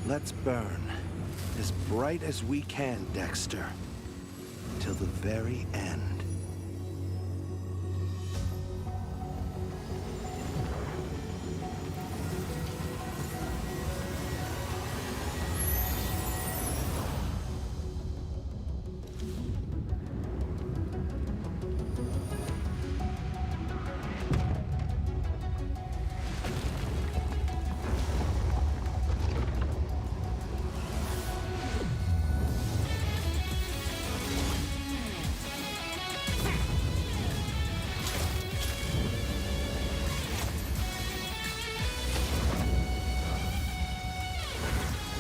Let's burn as bright as we can, Dexter, till the very end.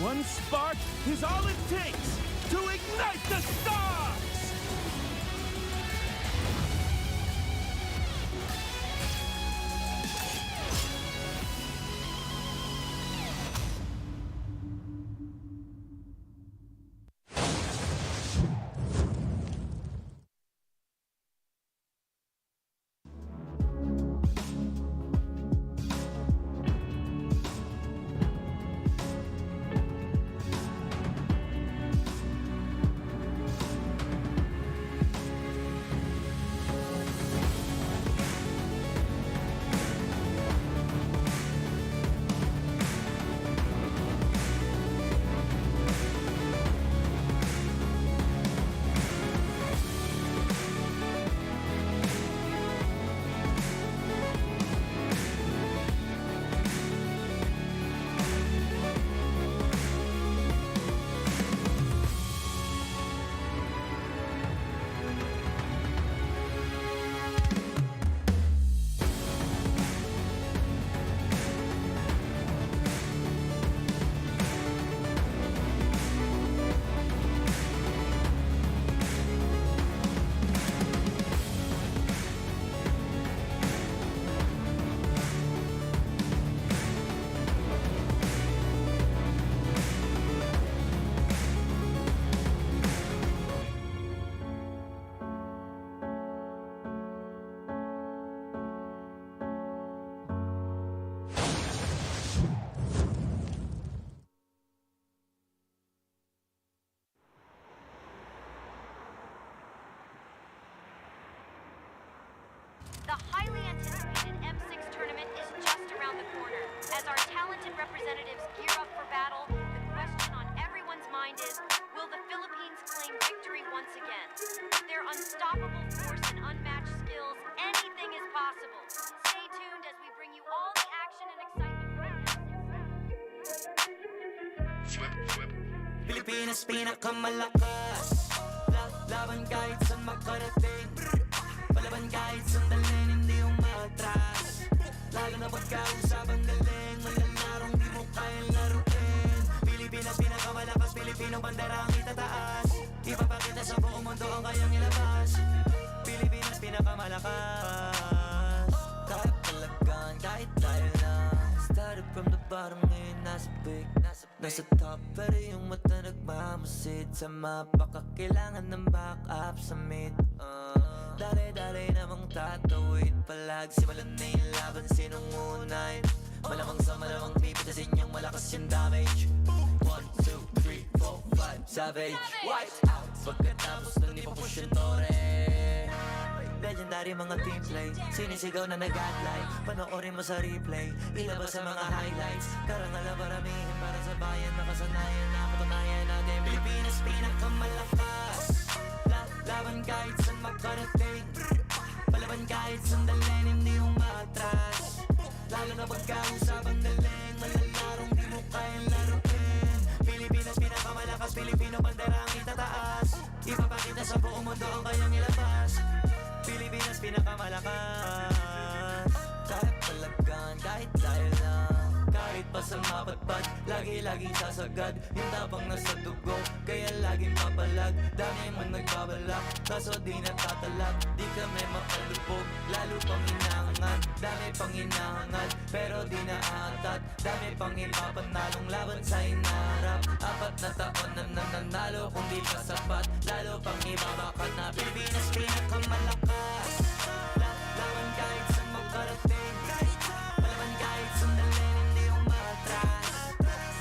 One spark is all it takes to ignite the stars! The highly anticipated M6 tournament is just around the corner. As our talented representatives gear up for battle, the question on everyone's mind is, will the Philippines claim victory once again? With their unstoppable force and unmatched skills, anything is possible. Stay tuned as we bring you all the action and excitement. Pilipinas pinakamalakas, laban kahit saan makarating, palaban kahit sandalin, hindi umatras. Lalo na pagkausapang galing, malalarong di mo kayang laruin. Pilipinas pinakamalakas, Pilipinong bandera ang itataas. Ipapakita sa buong mundo ang kayang ilabas. Pilipinas pinakamalakas, kahit talagang, kahit tayo lang. Started from the bottom, ngayon nasa big, nasa top, pero yung mata nagmamasid. Sa mapa kailangan ng backup sa mid. Dali-dali namang tatawid palag, simulan na yung laban, sinong unahin. Malamang sa malamang pipitasin yung malakas yung damage. 1, 2, 3, 4, 5, savage. Wiped out pagkatapos nang ipapush yung tore. Legendary mga teamplay, sinisigaw na nag-adlay. Panoorin mo sa replay, ilabas sa mga highlights. Karangalan paramihin para sa bayan, nakasanayan na patunayan natin. Pilipinas pinakamalakas, laban kahit saan makarating, palaban kahit sandalin, hindi umatras. Lalo na pagkausapang galing, malalarong di mo kayang laruin. Pilipinas pinakamalakas, Pilipino bandera ang itataas. Ipapakita sa buong mundo ang kayang ilabas. Pilipinas pinakamalakas, kahit palagan, kahit dahil lang, kahit pa sa mapatpad, lagi-laging sasagad. Yung tapang nasa dugo, kaya laging papalag. Dami mo nagbabalak, kaso di natatalag. Di kami mapalubog, lalo pang hinahangad. Dami pang hinahangad, pero di naatat. Dami pang ipapanalong laban sa hinaharap. 4 na taon na nanalo, kung di pa sapat, lalo pang ibabakat na. Pilipinas pinakamalakas, laban kahit saan makarating, palaban kahit sandalin, hindi umatras.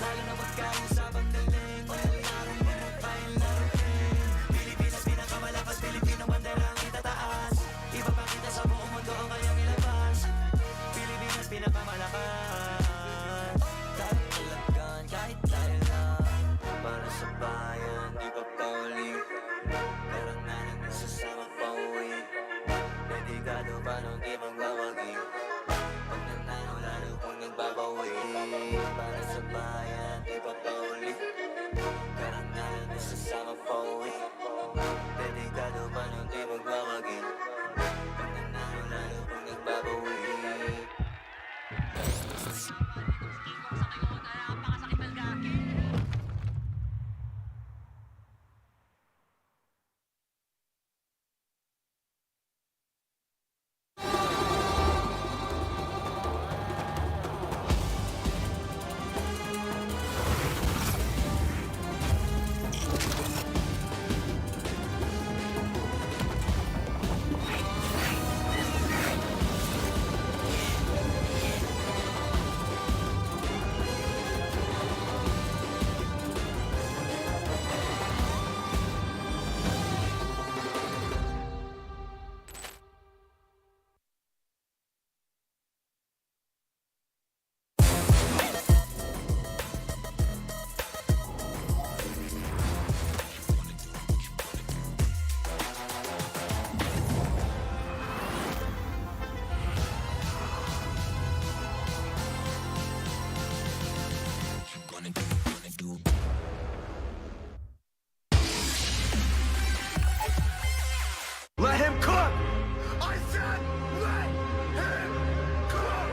Lalo na pagkausap Let him cook! I said let him cook!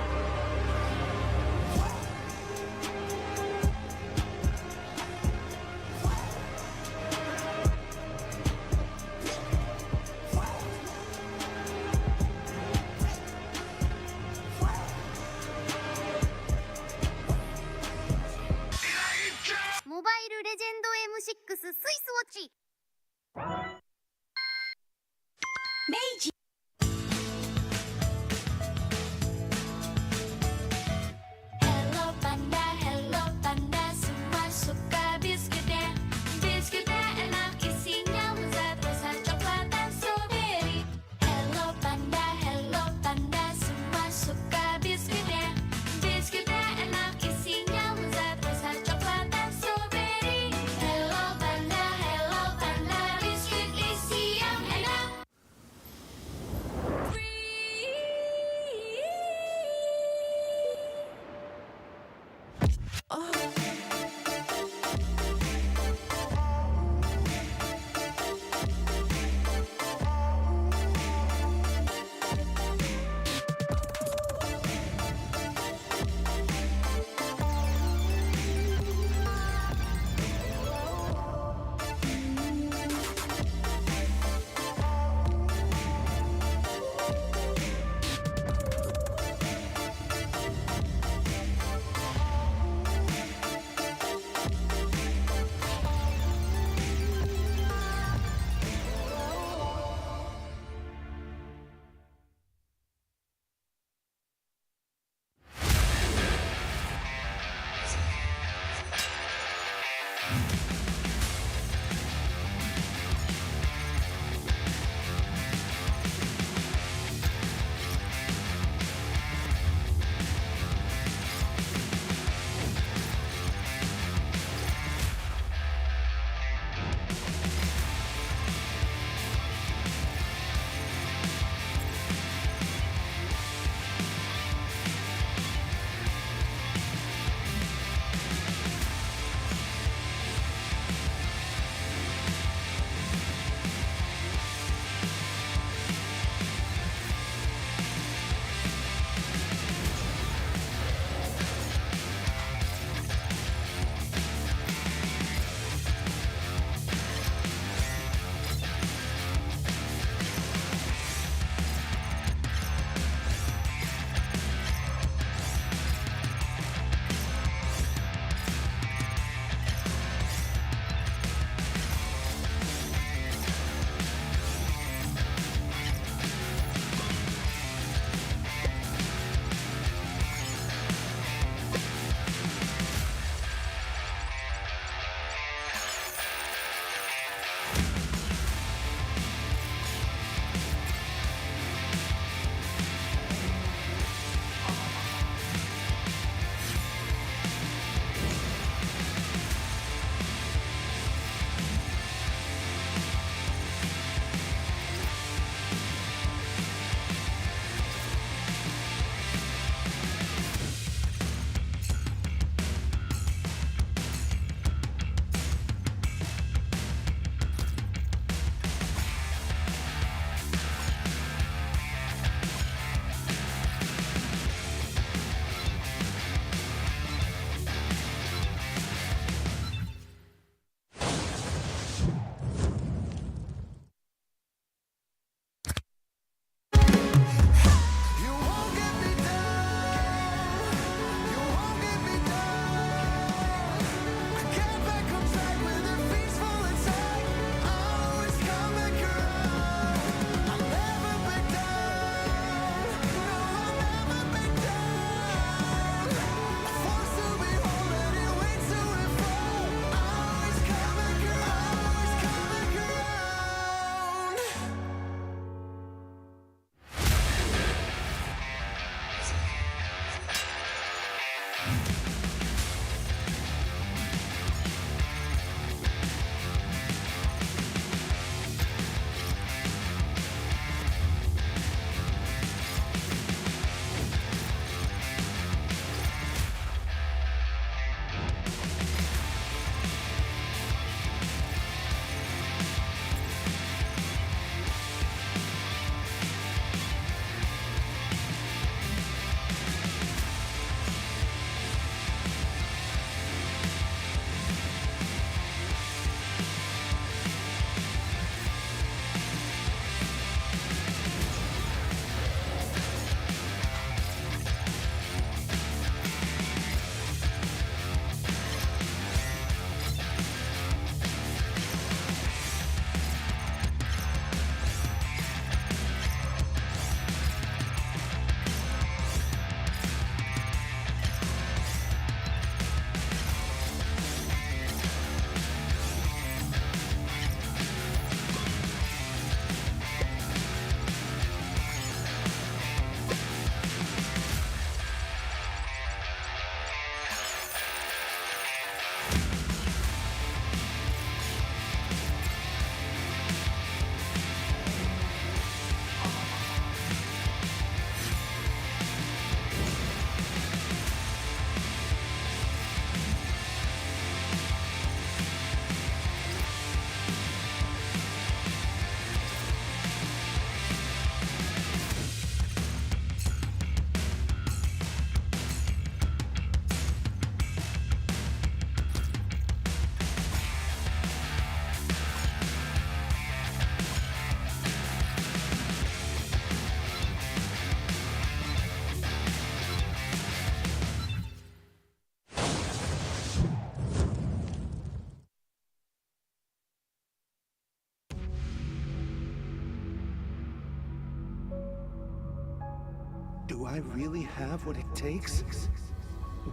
Do I really have what it takes?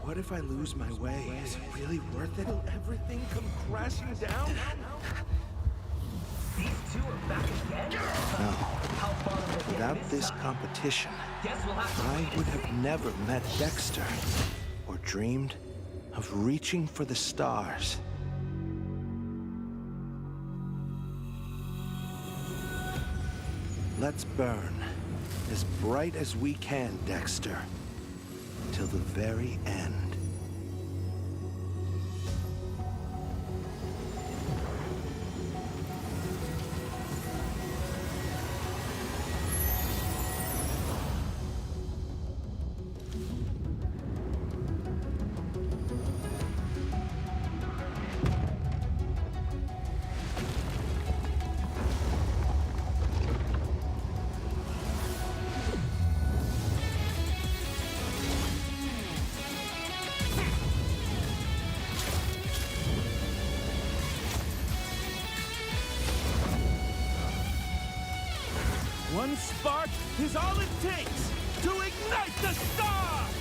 What if I lose my way? Is it really worth it? Will everything come crashing down? These two are back again? No. How far will they Without get this time? competition, Guess we'll have to I wait would and have see. never met Dexter or dreamed of reaching for the stars. Let's burn as bright as we can, Dexter, till the very end. One spark is all it takes to ignite the stars!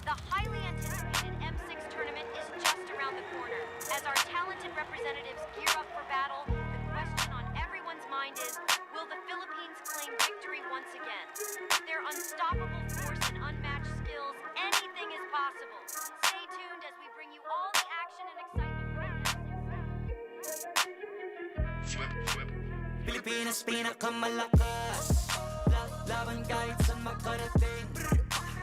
The highly anticipated M6 tournament is just around the corner. As our talented representatives gear up for battle, the question on everyone's mind is, will the Philippines claim victory once again? With their unstoppable force and unmatched skills, anything is possible. Stay tuned as we bring you all the action and excitement. Pilipinas pinakamalakas. Laban kahit saan makarating.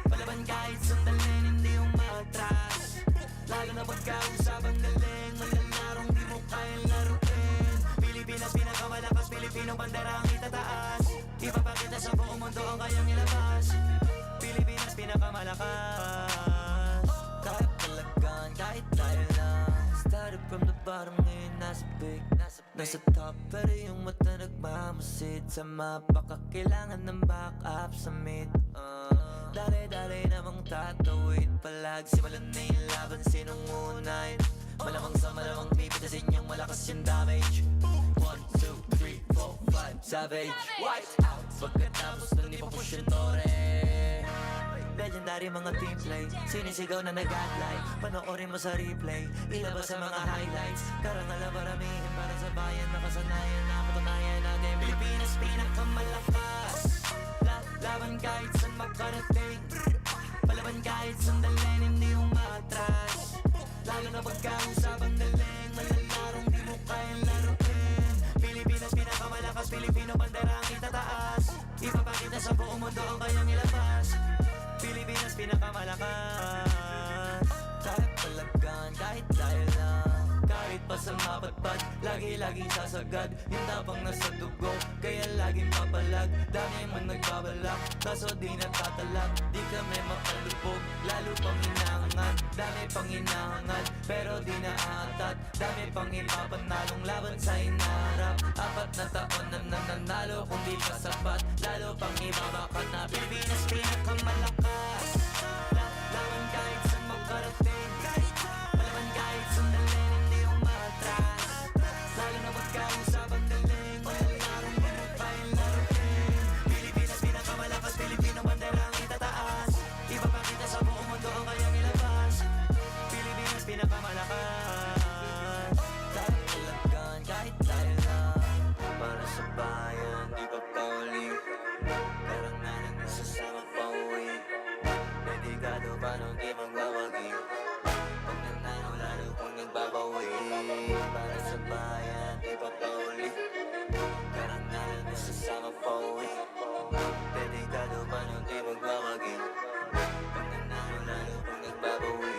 Palaban kahit sandalin, hindi umatras. Lalo na pagkausapang galing. Malalarong di mo kayang laruin. Pilipinas pinakamalakas, Pilipinong bandera ang itataas. Ipapakita sa buong mundo ang kayang ilabas. Pilipinas pinakamalakas. Kahit talagaan, kahit tayo lang. Started from the bottom, ngayon nasa big. Nasa top, pero yung mata nagmamasid. Sa mapa, kailangan ng backup sa mid. Dali-dali namang tatawid. Simulan na yung laban, sinong unahin. Malamang sa malamang pipitasin yung malakas yung damage. 1, 2, 3, 4, 5, savage. White out, pagkatapos nun ipapush yung tore. Legendary mga team play, sinisigaw na nag-adlay. Panoorin mo sa replay, ilabas sa mga highlights. Karangal na paramihin para sa bayan. Nakasanayan na katunayan natin. Pilipinas pinakamalakas. Laban kahit saan makarating. Palaban kahit sandalin, hindi umatras. Lalo na pagkausapang galing. Malalarong di mo kayang laruin. Pilipinas pinakamalakas, Pilipino bandera ang itataas. Ipapakita sa buong mundo ang kayang ilabas. Pilipinas pinakamalakas. Kahit talagaan, kahit tayo lang. Kahit pa sa mapatpat, lagi-laging sasagad. Yung tapang nasa dugo, kaya laging papalag. Dami mong nagbabalak, kaso di natatalak. Di kami makalubog, lalo pang hinahangad. Dami pang hinahangad, pero di naatat. Dami pang ipapanalong laban sa inaharap. 4 na taon na nanalo, kung di pa sapat. Lalo pang ibabakat na Pilipinas pinakamalakas. Laban kahit saan makarating, palaban kahit sandalin, hindi umatras. Lalo na magkausapang galing, walang larong marupay larating. Pilipinas pinakamalakas, Pilipino bandera ang itataas. Ipapakita sa buong mundo ang kayang ilabas. Pilipinas pinakamalakas. Tatalagan kahit tayo lang, para sa bayan, di pa pauli. Karangalan nasasama pa uwi. Dedikado pa nung di magbabagi. Pag nanalo lalo kung nagbabawi. Para sa bayan, di pa pauli. Karangalan nasasama pa uwi. Dedikado pa nung di magbabagi. Pag nanalo lalo kung nagbabawi.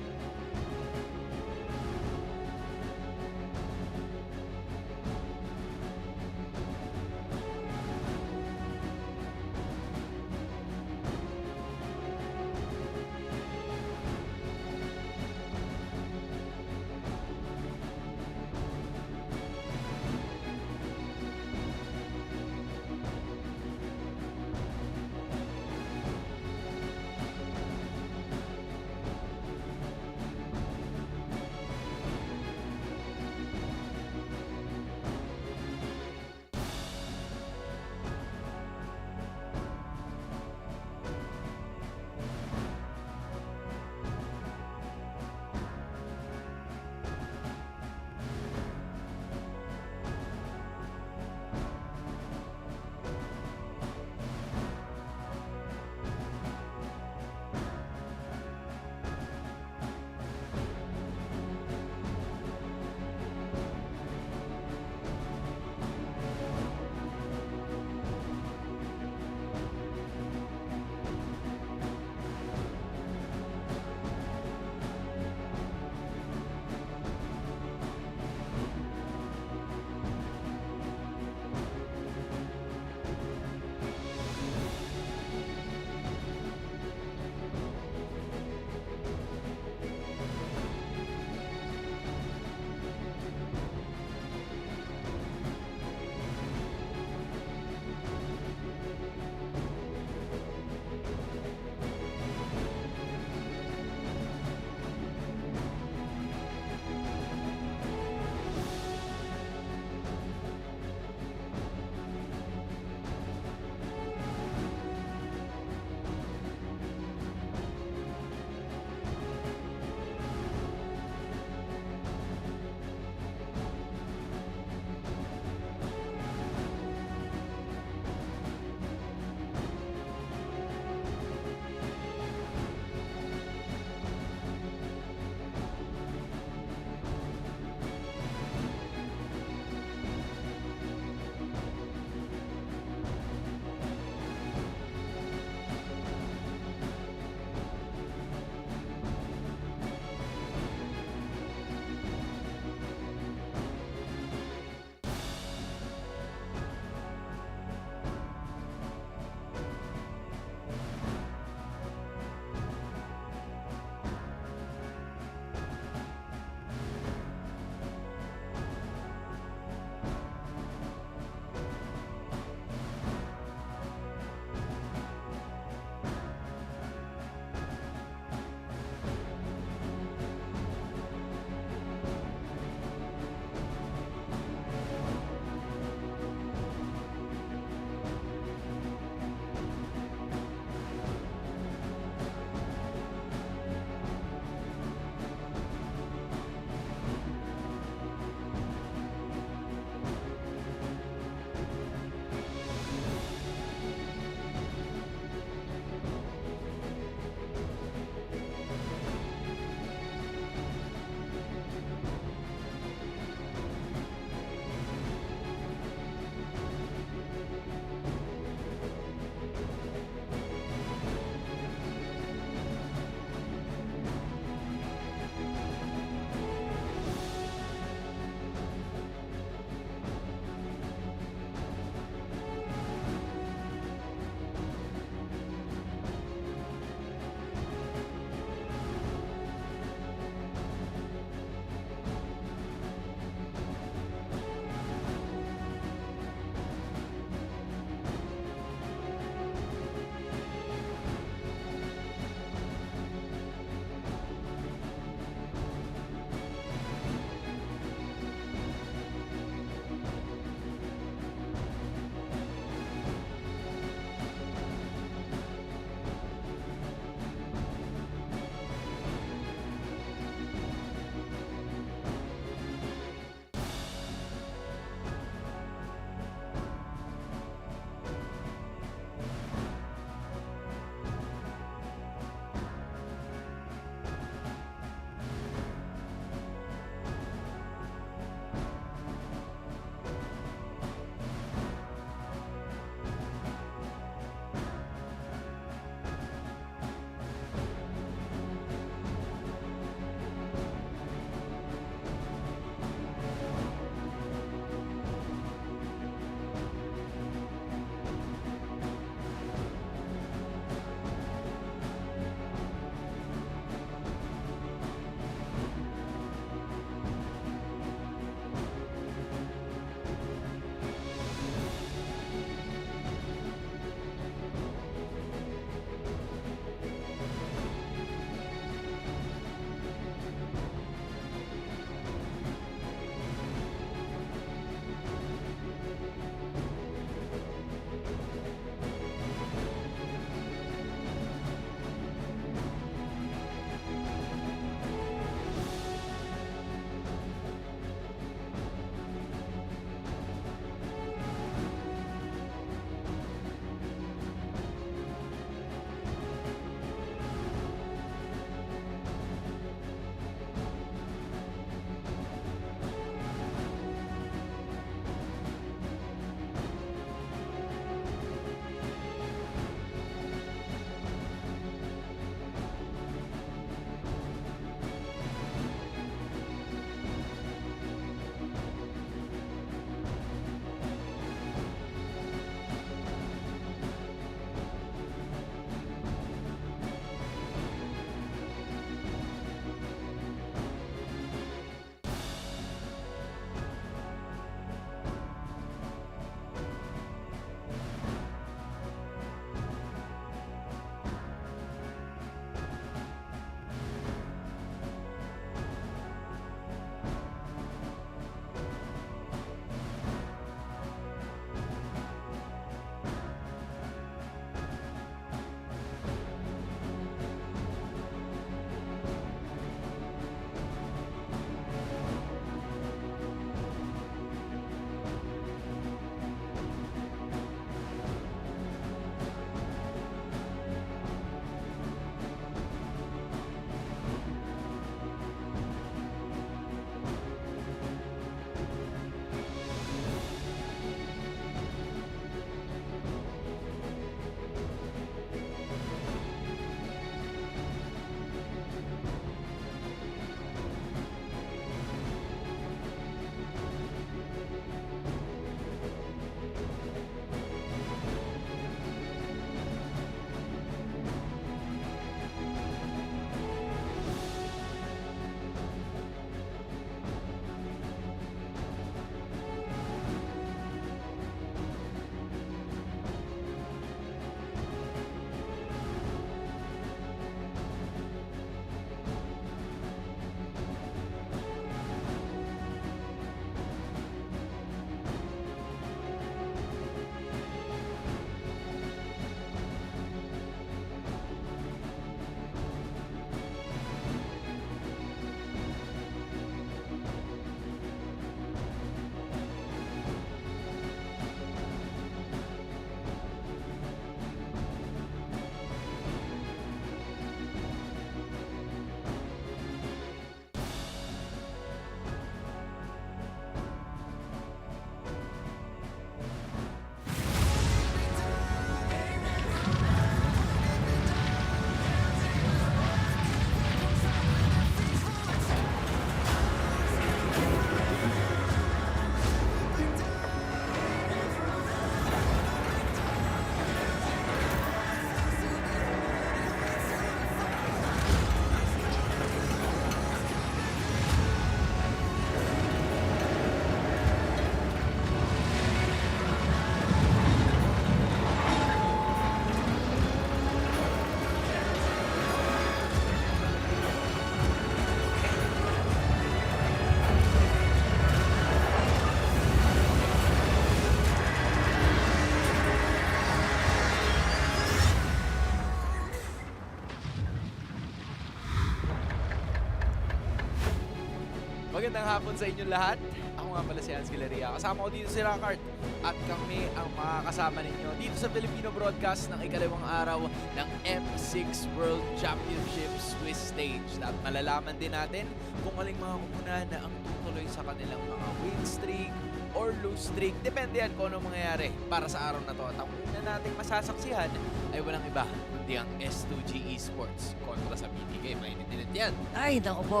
magandang hapon sa inyong lahat. Ako nga pala si Hans Villaria. Kasama ko dito si Rockart at kami ang makakasama ninyo dito sa Filipino broadcast ng ikalawang araw ng M6 World Championship Swiss Stage. At malalaman din natin kung aling mga koponan na ang tutuloy sa kanilang mga win streak or lose streak. Depende yan kung ano mangyayari para sa araw na to. At ang una nating masasaksihan ay walang iba kundi ang S2G Esports kontra sa BPK. Mainit-init yan. Ay, naku po.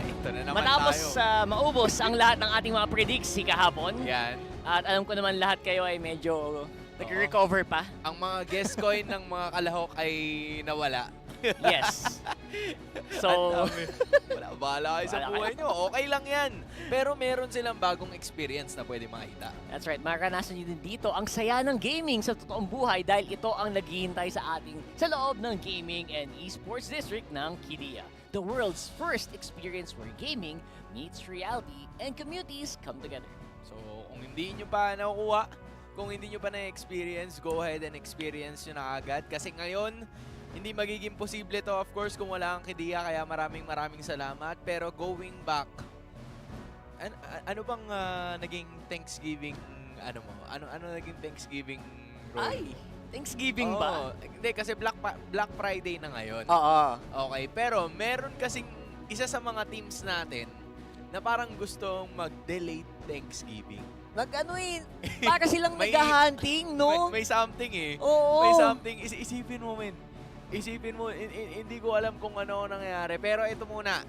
Ito na naman Matapos tayo. maubos ang lahat ng ating mga predicts kahapon. Yan. At alam ko naman lahat kayo ay medyo nag-recover pa. Ang mga guest coin ng mga kalahok ay nawala. Yes. So, Wala, bahala kayo sa buhay nyo. Okay lang yan. Pero meron silang bagong experience na pwede makita. that's right. Maranasan nyo din dito ang saya ng gaming sa totoong buhay dahil ito ang naghihintay sa ating sa loob ng Gaming and Esports District ng Kidia. The world's first experience where gaming meets reality and communities come together. So, kung hindi nyo pa nakukuha, kung hindi nyo pa na-experience, go ahead and experience nyo na agad. Kasi ngayon, hindi magiging posible to of course kung wala ang Kidia, kaya maraming salamat. Pero going back, ano bang naging Thanksgiving, ano naging Thanksgiving role? Ay, Thanksgiving ba? Hindi, kasi Black Friday na ngayon. Oo. Okay, pero meron kasing isa sa mga teams natin na parang gustong mag-delayed Thanksgiving. Para silang May- nag-hunting, no? May something eh. Oo. May something. Isipin mo, men. Isipin mo, hindi ko alam kung ano nangyayari. Pero ito muna.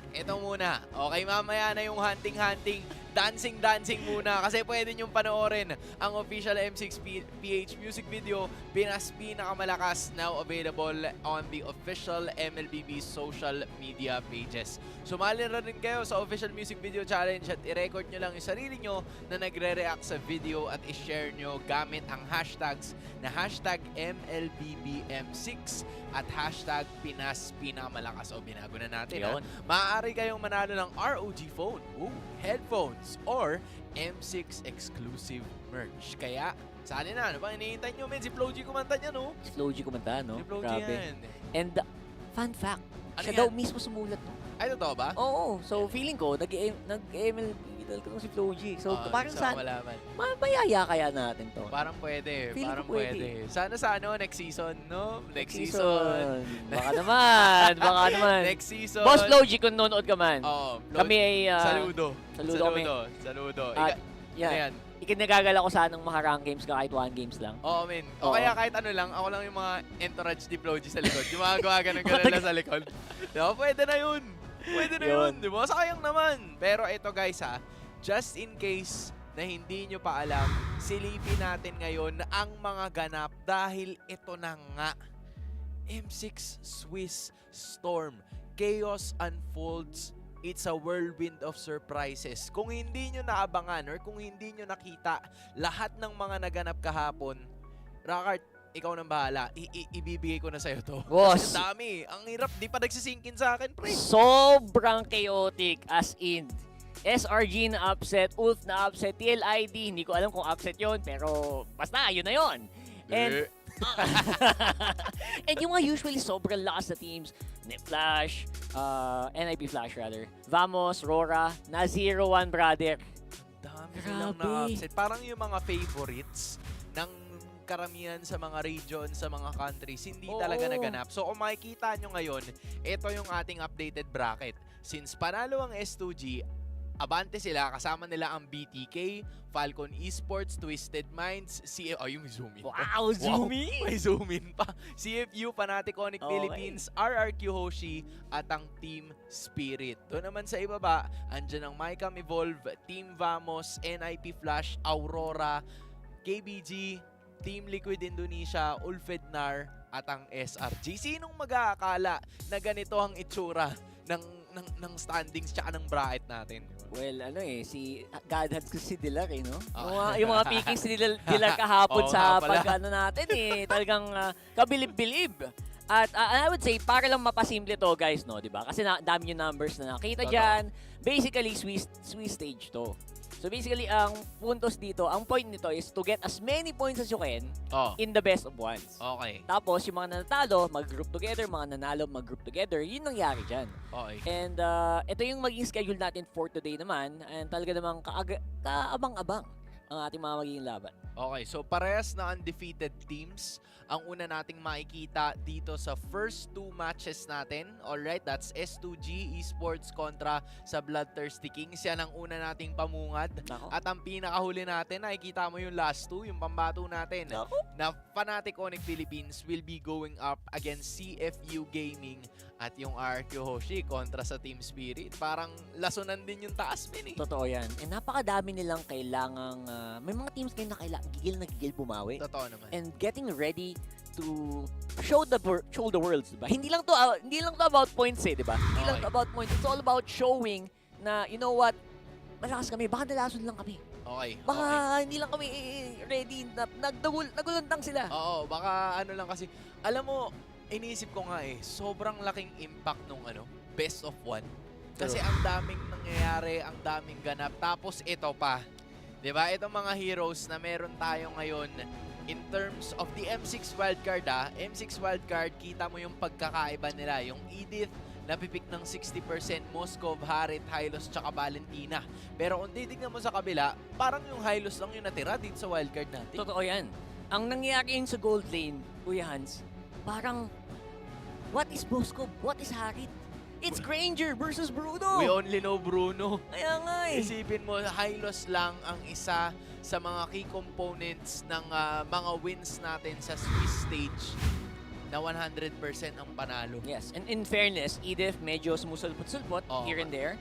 Okay, mamaya na yung hunting-hunting. Dancing muna. Kasi pwede nyong panoorin ang official M6PH music video, Pinas Pinakamalakas, now available on the official MLBB social media pages. Sumali na rin kayo sa official music video challenge at i-record nyo lang yung sarili nyo na nagre-react sa video at i-share nyo gamit ang hashtags na hashtag MLBBM6 at hashtag Pinas Pinakamalakas. O binago na natin. Maaari kayong manalo ng ROG phone, headphones, or M6 exclusive merch. Kaya, saan na? Ano bang hinihintay nyo, men? Si Floji kumanta niya, no? Slow G kumanta, no? Si Floji Grabe. yan. And, fun fact, Ano siya yan? daw mismo sumulat, no? Ay, totoo ba? Oo. So, feeling ko, nag-MLB talaga si Flow G. So, parang gusto ko saan, malaman. mayaya kaya natin to? Parang pwede. Feeling Parang ko pwede. pwede. Sana sa next season, no? Next Baka naman. Next season. Boss Flow G, kung nanonood ka man. Oo. Kami ay... Saludo. saludo kami. Saludo. At, Ano yan? ikinagagala ko sanang maharang games ka kahit 1 games lang. Oo, men. Oo. O kaya kahit ano lang, ako lang yung mga entourage di Floji sa likod. Yung mga gawa ganun lang sa likod. Diba? Pwede na yun. Pwede na yun. Diba? Sayang naman. Pero ito guys ha, just in case na hindi nyo pa alam, silipin natin ngayon ang mga ganap dahil ito na nga. M6 Swiss Storm. Chaos unfolds. It's a whirlwind of surprises. Kung hindi nyo naabangan or kung hindi nyo nakita lahat ng mga naganap kahapon, Rockart, ikaw nang bahala. Ibibigay ko na sa'yo to. Boss. Kasi dami. Ang hirap. Di pa nagsisinkin sa akin, pre. Sobrang chaotic as in. SRG na upset, Ulf na upset, TLID, hindi ko alam kung upset yon pero basta, yun na yun. And, and yung mga usually sobrang lakas na teams, Flash, NIP Flash rather, Vamos, Rora, na 0-1 brother. Dami silang na-upset. Parang yung mga favorites ng karamihan sa mga region, sa mga countries, hindi talaga naganap. So kung makikita nyo ngayon, ito yung ating updated bracket. Since panalo ang S2G, abante sila, kasama nila ang BTK, Falcon Esports, Twisted Minds, yung zoom in. Wow, zoom in! May zoom in pa. CFU, Fanaticonic Okay. Philippines, RRQ Hoshi, at ang Team Spirit. Doon naman sa ibaba, andyan ang Mycam Evolve, Team Vamos, NIP Flash, Aurora, KBG, Team Liquid Indonesia, Ulfednar, at ang SRG. Sinong mag-aakala na ganito ang itsura ng standings tsaka ng bracket natin? Well, si God had ko si Dilar, no? Ah. Yung mga pickings ni Dilar kahapon Oo sa nga pala. pag-ano natin, talagang kabilib-bilib. At I would say, para lang mapasimple to, guys, no? Diba? Kasi dami yung numbers na nakita dyan. Basically, Swiss stage to. So basically, ang puntos dito, ang point nito is to get as many points as you can Oh, in the best of ones. okay. Tapos, yung mga nanatalo, mag-group together, mga nanalo, mag-group together, yun nangyari dyan. Okay. And ito yung magiging schedule natin for today naman. And talaga namang kaabang-abang ang ating mga magiging laban. Okay, so parehas na undefeated teams ang una nating makikita dito sa first 2 matches natin. Alright, that's S2G Esports kontra sa Bloodthirsty Kings. Yan ang una nating pamungad. Nako. At ang pinakahuli natin, nakikita mo yung last 2, yung pambato natin. Nako. Na Fnatic Onyx Philippines will be going up against CFU Gaming at yung RQ Hoshi kontra sa Team Spirit. Parang lasunan din yung taas, Min eh. Totoo yan. And napakadami nilang kailangang, may mga teams ngayon na kailangan gigil bumawi. Totoo naman. And getting ready to show the world, diba? Hindi lang to about points eh, diba? Hindi lang to about points. It's all about showing na, you know what, malakas kami, baka nalason lang kami. Okay. Baka hindi lang kami ready, nagulantang sila. Oo, baka ano lang kasi, alam mo, iniisip ko nga eh, sobrang laking impact nung best of 1. Kasi ang daming nangyayari, ang daming ganap. Tapos ito pa, 'di ba? Itong mga heroes na meron tayo ngayon in terms of the M6 wildcard M6 wildcard, kita mo yung pagkakaiba nila. Yung Edith, napipick ng 60%, Moskov, Harit, Hylos, tsaka Valentina. Pero kung titignan mo sa kabila, parang yung Hylos lang yung natira dito sa wildcard natin. Totoo yan. Ang nangyayari yun sa gold lane, Kuya Hans, parang, what is Moskov? What is Harit? It's Granger versus Bruno! We only know Bruno. Kaya nga eh. Isipin mo, Hylos lang ang isa sa mga key components ng mga wins natin sa Swiss stage na 100% ang panalo. Yes, and in fairness, Edith medyo sumusulpot-sulpot here and there.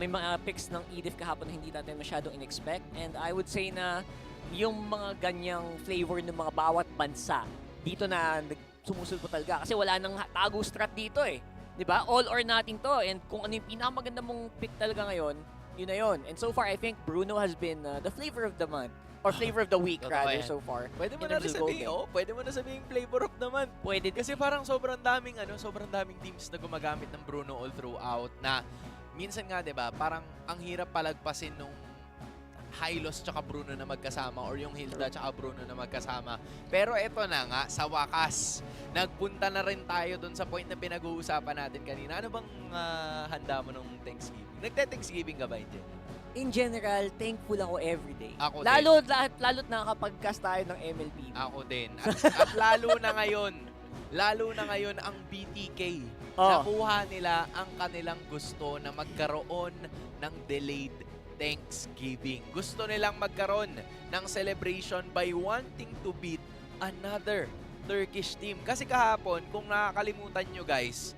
May mga picks ng Edith kahapon na hindi natin masyadong in-expect. And I would say na yung mga ganyang flavor ng mga bawat bansa dito na sumusulpot talaga. Kasi wala nang tago strat dito eh. 'Di ba? All or nothing to. And kung ano yung pinakamaganda mong pick talaga ngayon, yun na yun. And so far, I think Bruno has been the flavor of the month. Or flavor of the week, rather, so far. Pwede mo in na rin terms of sabihin, pwede mo na sabihin flavor of the month. Pwede. Kasi parang sobrang daming teams na gumagamit ng Bruno all throughout na minsan nga 'di ba, parang ang hirap palagpasin nung Hylos tsaka Bruno na magkasama or yung Hilda tsaka Bruno na magkasama. Pero eto na nga, sa wakas, nagpunta na rin tayo dun sa point na pinag-uusapan natin kanina. Ano bang handa mo nung Thanksgiving? Nagte-Thanksgiving ka ba, Injen? In general, thankful ako everyday. Ako lalo't nakakapag-cast tayo ng MLBB. Ako din. At lalo na ngayon ang BTK. Nakuha nila ang kanilang gusto na magkaroon ng delayed Thanksgiving. Gusto nilang magkaroon ng celebration by wanting to beat another Turkish team. Kasi kahapon, kung nakakalimutan nyo guys,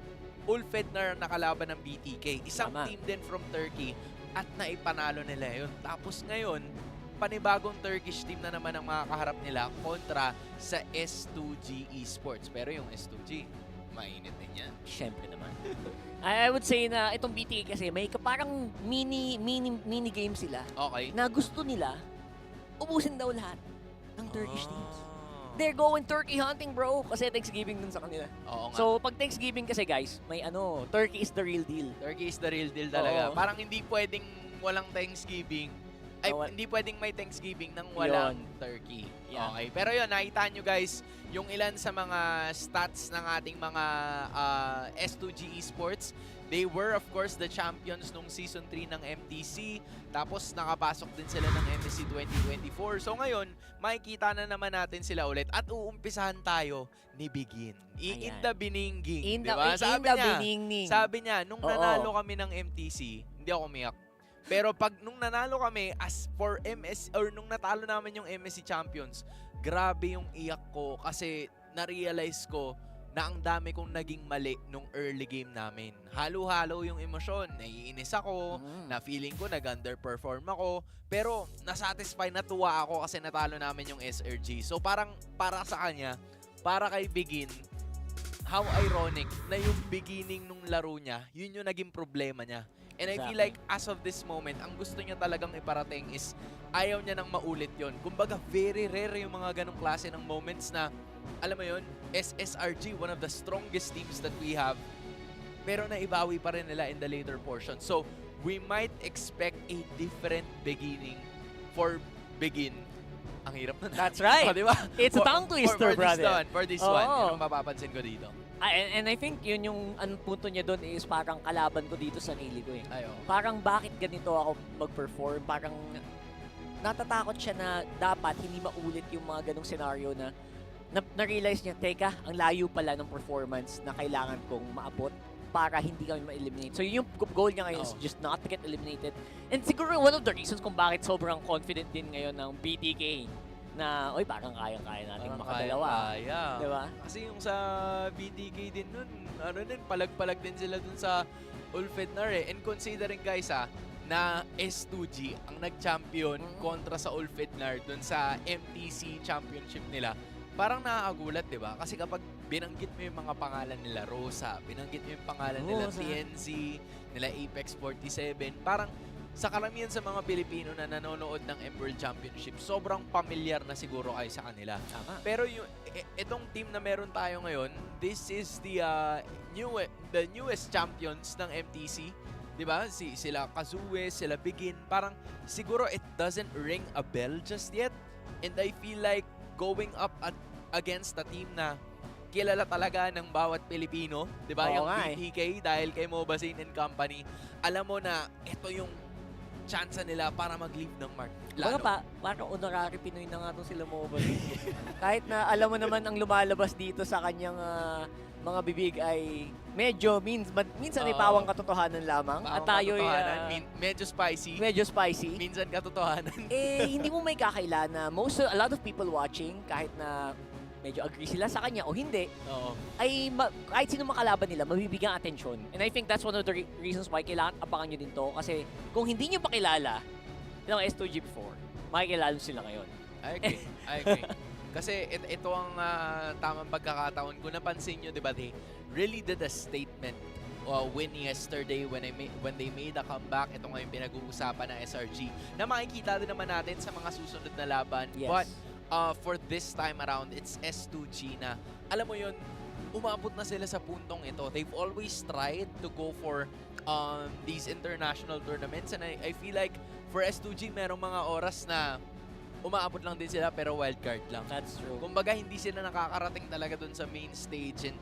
Ulfed na nakalaban ng BTK. Isang team din from Turkey at naipanalo nila yun. Tapos ngayon, panibagong Turkish team na naman ang makakaharap nila kontra sa S2G Esports. Pero yung S2G, mainit din yan. Siyempre naman. I would say na itong BTK kasi may parang mini game sila. Okay. Na gusto nila ubusin daw lahat ng Turkish teams. They're going turkey hunting, bro. Kasi Thanksgiving dun sa kanila. Oo nga. So, pag Thanksgiving kasi, guys, may turkey is the real deal. Turkey is the real deal talaga. Oo. Parang hindi pwedeng walang Thanksgiving. Ay, hindi pwedeng may Thanksgiving nang walang turkey. Yeah. Okay. Pero yun, nakita nyo guys, yung ilan sa mga stats ng ating mga S2G Esports. They were, of course, the champions nung Season 3 ng MTC. Tapos, nakapasok din sila ng MTC 2024. So, ngayon, makikita na naman natin sila ulit. At uumpisahan tayo ni Begin. In the Bininging. Diba? Sabi niya, nung nanalo kami ng MTC, hindi ako umiyak. Pero pag nung nanalo kami as for MS or nung natalo namin yung MSC Champions, grabe yung iyak ko kasi na-realize ko na ang dami kong naging mali nung early game namin. Halo-halo yung emosyon. Naiinis ako, na feeling ko nag-underperform ako, pero nasatisfy, natuwa ako kasi natalo namin yung SRG. So parang para sa kanya, para kay Begin, how ironic na yung beginning nung laro niya, yun yung naging problema niya. And I feel like as of this moment, ang gusto niya talagang iparating is ayaw niya nang maulit yon. Kumbaga, very rare yung mga ganong klase ng moments na, alam mo yun, SSRG, one of the strongest teams that we have, pero naibawi pa rin nila in the later portion. So, we might expect a different beginning for Begin. Ang hirap na. That's right. Oh, diba? It's a tongue twister, brother. For this Oo. one, yun ang mapapansin ko dito. And I think yun yung punto niya doon is parang kalaban ko dito sa sarili ko eh. Ayo. Parang bakit ganito ako mag-perform? Parang natatakot siya na dapat hindi maulit yung mga ganong scenario na na-realize niya, teka, ang layo pala ng performance na kailangan kong maabot para hindi kami ma-eliminate. So yung goal niya ngayon is just not to get eliminated. And siguro one of the reasons kung bakit sobrang confident din ngayon ng BTK na, oy, parang kayang-kaya natin makadalawa. Kaya. Diba? Kasi yung sa BTK din nun, palag-palag din sila dun sa Ulfednar eh. And considering guys na S2G ang nag-champion kontra sa Ulfednar dun sa MTC championship nila, parang nakakagulat, di ba? Kasi kapag binanggit mo yung mga pangalan nila Rosa, binanggit mo yung pangalan nila TNZ, nila Apex 47, parang sa karamihan sa mga Pilipino na nanonood ng Emerald Championship, sobrang pamilyar na siguro kayo sa kanila. Pero yung itong team na meron tayo ngayon, this is the newest champions ng MTC. 'Di ba? Sila Kazue, sila Begin, parang siguro it doesn't ring a bell just yet. And I feel like going up against a team na kilala talaga ng bawat Pilipino, 'di ba? Yung BTK dahil kay Mobasin and Company, alam mo na ito yung chance nila para mag-leave ng mark. Lalo. Parang honorary Pinoy na nga itong sila Mobasin. Kahit na alam mo naman ang lumalabas dito sa kanyang mga bibig ay medyo minsan ay pawang katotohanan lamang. At tayo medyo spicy. Medyo spicy. Minsan katotohanan. Hindi mo may kakaila na a lot of people watching, kahit na medyo agree sila sa kanya o hindi, ay kahit sino makalaban nila, mabibigyan atensyon. And I think that's one of the reasons why kailangan abangan nyo din to. Kasi kung hindi nyo pa kilala ng S2G before, makikilala sila ngayon. I agree. Kasi ito ang tamang pagkakataon. Kung napansin nyo, di ba, they really did a statement win yesterday when they made a comeback. Ito nga yung pinag-uusapan ng SRG na makikita din naman natin sa mga susunod na laban. Yes. But for this time around, it's S2G na, alam mo yun, umabot na sila sa puntong ito. They've always tried to go for these international tournaments, and I feel like for S2G, merong mga oras na umaabot lang din sila pero wildcard lang. That's true. Kumbaga, hindi sila nakakarating talaga dun sa main stage, and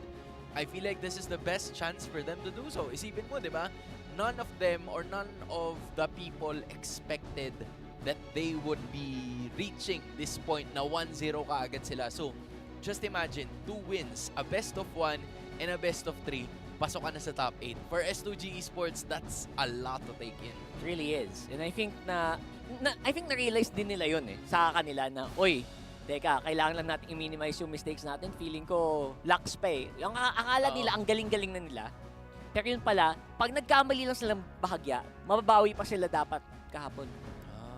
I feel like this is the best chance for them to do so. Isipin mo, di ba? None of them or none of the people expected that they would be reaching this point na 1-0 kaagad sila. So, just imagine, 2 wins, a best of 1 and a best of 3, pasok ka na sa top 8. For S2G Esports, that's a lot to take in. It really is. And I think na-realize din nila yun sa kanila na, oy, teka, kailangan lang natin i-minimize yung mistakes natin. Feeling ko, lax pa eh. Yung akala nila, ang galing-galing na nila. Pero yun pala, pag nagkamali lang silang bahagya, mababawi pa sila dapat kahapon.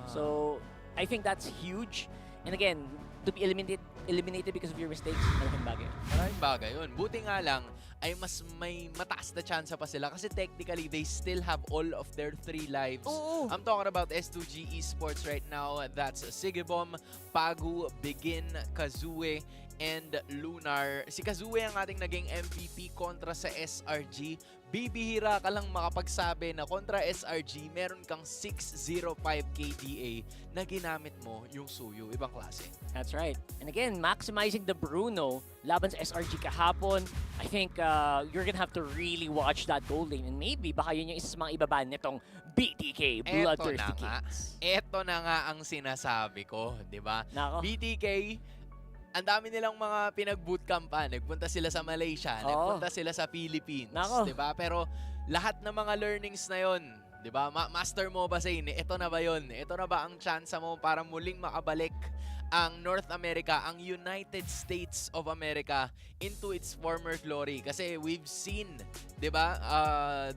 So, I think that's huge. And again, to be eliminated because of your mistakes, malaking bagay. Maraming bagay yun. Buti nga lang, ay mas may mataas na chance pa sila kasi technically, they still have all of their 3 lives. Oo. I'm talking about S2G Esports right now. That's Sigibom, Pagu, Begin, Kazue, and Lunar. Si Kazue ang ating naging MVP kontra sa SRG. Bibihira ka lang makapagsabi na kontra SRG, meron kang 605 KDA na ginamit mo yung Suyo. Ibang klase. That's right. And again, maximizing the Bruno laban sa SRG kahapon, I think you're gonna have to really watch that goal lane. And maybe, baka yun yung isa sa mga ibaban nitong BTK, Bloodthirsty Kings. Ito na nga ang sinasabi ko, di ba? BTK, ang dami nilang mga pinag-bootcamp pa. Nagpunta sila sa Malaysia, nagpunta sila sa Philippines, 'di ba? Pero lahat ng mga learnings na 'yon, 'di ba? Master mo ba ito na ba 'yon? Ito na ba ang chance mo para muling makabalik ang North America, ang United States of America into its former glory? Kasi we've seen, 'di ba?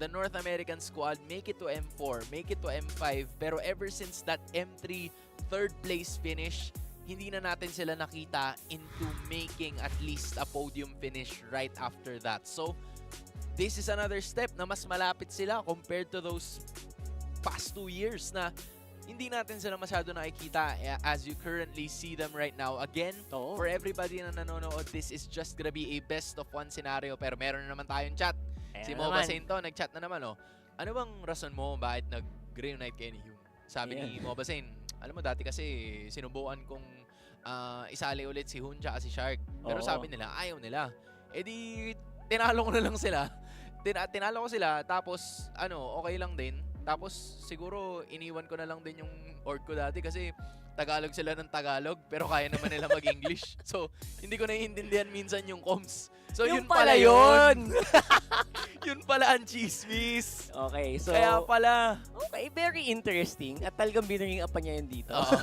The North American squad make it to M4, make it to M5, pero ever since that M3 third place finish, hindi na natin sila nakita into making at least a podium finish right after that. So, this is another step na mas malapit sila compared to those past 2 years na hindi natin sila masyado nakikita as you currently see them right now. Again, for everybody na nanonood, this is just gonna be a best of 1 scenario, pero meron na naman tayong chat. Si Moba Sainto, nag-chat na naman, ano bang rason mo bakit nag-reunite kayo ni Hume? Sabi ni Mobasin, alam mo dati kasi sinubukan kong isali ulit si Hun tsaka si Shark. Pero sabi nila, ayaw nila. Eh di, tinalo ko na lang sila. Tinalo ko sila, tapos okay lang din. Tapos siguro iniwan ko na lang din yung org ko dati kasi Tagalog sila ng Tagalog pero kaya naman nila mag-English. So, hindi ko naiintindihan minsan yung comms. So, yun pala yun. Yun pala ang chismis. Okay, so... Kaya pala. Okay, very interesting. At talagang binaring up pa niya yun dito. Oo.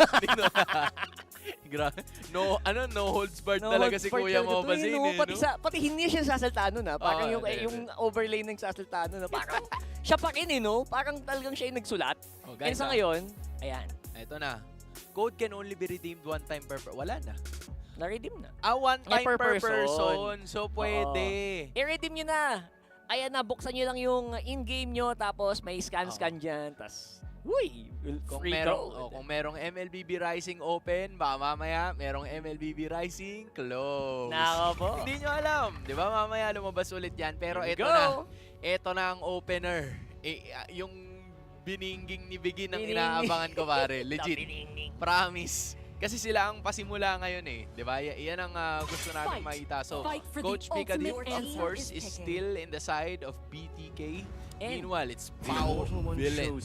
No holds barred talaga si Kuya Mobasin. Pati hindi siya sasaltano na. Parang yung overlay ng sasaltano na. Parang siya pa rin Parang talagang siya yung nagsulat. Kaya sa ngayon, ayan. Ito na. Code can only be redeemed one time per person. Wala na. Na-redeem na. One time per person. So, pwede. I-redeem nyo na. Ayan na, buksan nyo lang yung in-game nyo. Tapos may scan-scan dyan. Tapos, free code. Kung merong MLBB Rising open, baka mamaya merong MLBB Rising close. Nako po. Hindi nyo alam. Di ba mamaya lumabas ulit yan. Pero ito na. Ito na ang opener. Yung biningging ni Bigin ang inaabangan ko, pare. Legit. Promise. Kasi sila ang pasimula ngayon di ba? Yan ang gusto namin makita. So, Coach Picadilly, of course, is still in the side of BTK. Meanwhile, it's Pau Villain. Uy,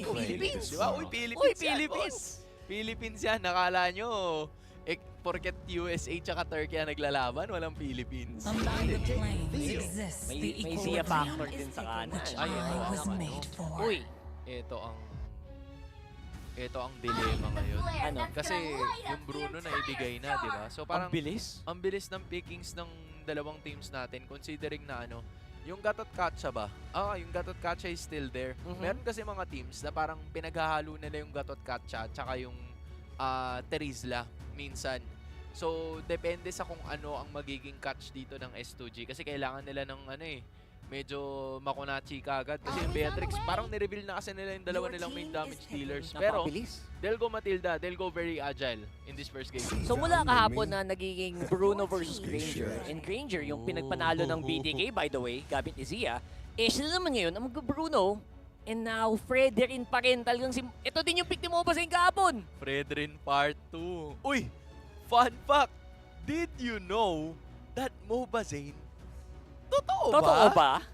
Philippines! Diba? Uy, Philippines! Philippines yan. Nakala nyo, porket USA tsaka Turkey ang naglalaban, walang Philippines. May Zia factor din sa kanan. Uy, ito ang dilema ngayon. Kasi yung Bruno na ibigay na, di ba? So parang ang bilis ng pickings ng dalawang teams natin considering na yung Gatot Katsa ba? Yung Gatot Katsa is still there. Meron kasi mga teams na parang pinaghahalo nila yung Gatot Katsa tsaka yung Terizla minsan. So depende sa kung ano ang magiging catch dito ng S2G kasi kailangan nila ng medyo makunachi kagad. Kasi yung Beatrix, parang nireveal na kasi nila yung dalawa nilang main damage dealers. Pero, they'll go Matilda, they'll go very agile in this first game. So mula kahapon na nagiging Bruno versus Granger, and Granger yung pinagpanalo ng BDK, by the way, gamit ni Zia, sila naman ngayon ang mag-Bruno, and now Fredrin pa rin. Talagang ito din yung pick ni Mobasin kahapon. Fredrin part 2. Uy! Fun fact! Did you know that Mobasin Totoo ba?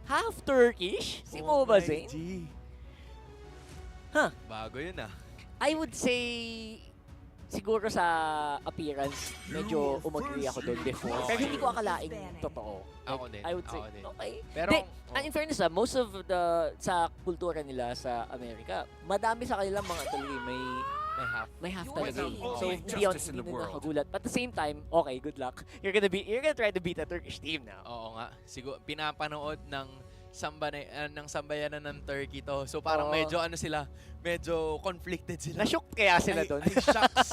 Half Turkish? Si Mobasin? Bago yun I would say, siguro sa appearance, medyo umagree ako doon before. Pero hindi ko akalaing totoo. Ako din. I would say, okay. Pero, in fairness most of sa kultura nila sa Amerika, madami sa kanilang mga tuloy may half talaga. So, hindi na nakagulat. But at the same time, okay, good luck. You're gonna try to beat a Turkish team now. Oo nga. Siguro, pinapanood ng sambayanan ng Turkey to. So, parang medyo medyo conflicted sila. Na-shock kaya sila doon? Ay, shucks.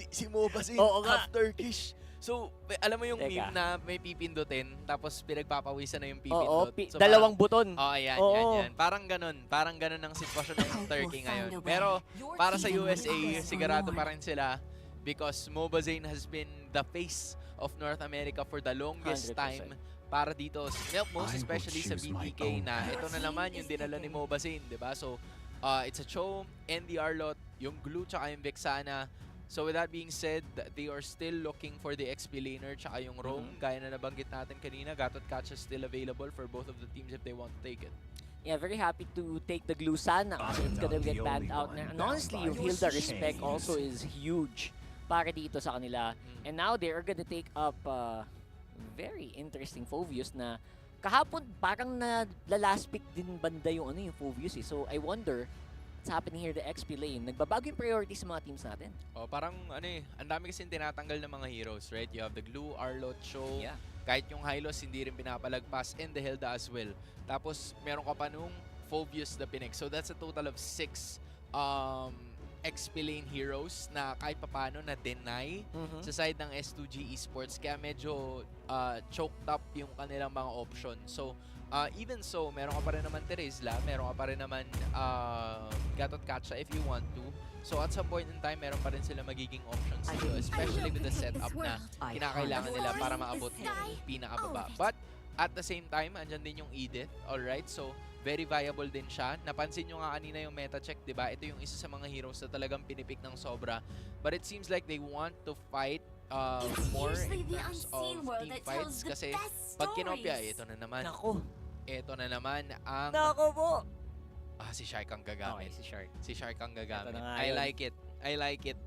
si Mobasin, half Turkish. So, alam mo yung meme na may pipindutin, tapos pinagpapawisan na yung pipindot. So, dalawang buton. Yan. Parang ganun ang sitwasyon ng Turkey ngayon. Pero, para sa USA, sigurado pa rin sila because Mobasin has been the face of North America for the longest 100%. Time para dito. Most especially sa BTK na ito na naman yung dinala ni Mobasin, di ba? So, it's a Cho and the Arlot, yung Glue tsaka yung Vexana. So with that being said, they are still looking for the XP laner tsaka yung Roam. Gaya na nabanggit natin kanina, Gatot Catch is still available for both of the teams if they want to take it. Yeah, very happy to take the glue sana kasi it's gonna get banned out na. And honestly, yung Hilda respect also is huge para dito sa kanila. And now they are gonna take up very interesting Phoveus na kahapon parang last pick din banda yung yung Phoveus So I wonder what's happening here the XP lane. Nagbabago yung priorities sa mga teams natin. Parang ang dami kasi tinatanggal ng mga heroes, right? You have the Glue, Arlot, Cho. Yeah. Kahit yung Hylos hindi rin pinapalagpas and the Hilda as well. Tapos meron ka pa nung Phoveus the Pinex. So that's a total of 6 XP lane heroes na kahit papano na-deny sa side ng S2G Esports. Kaya medyo choked up yung kanilang mga options. So, even so, meron ka pa rin naman Terizla, meron ka pa rin naman Gatot Katsa if you want to. So at some point in time, meron pa rin sila magiging options dito, especially with the setup na kinakailangan nila para maabot yung pinakababa. But At the same time, andyan din yung Edith. Alright, so very viable din siya. Napansin nyo nga kanina yung meta check, diba? Ito yung isa sa mga heroes na talagang pinipik ng sobra. But it seems like they want to fight more in terms of team fights. Kasi pag kinopya, ito na naman. Nako. Ito na naman ang... Nako po. Si Shark ang gagamit. Okay, si Shark. Si Shark ang gagamit. Ito na nga I yun. like it. I like it.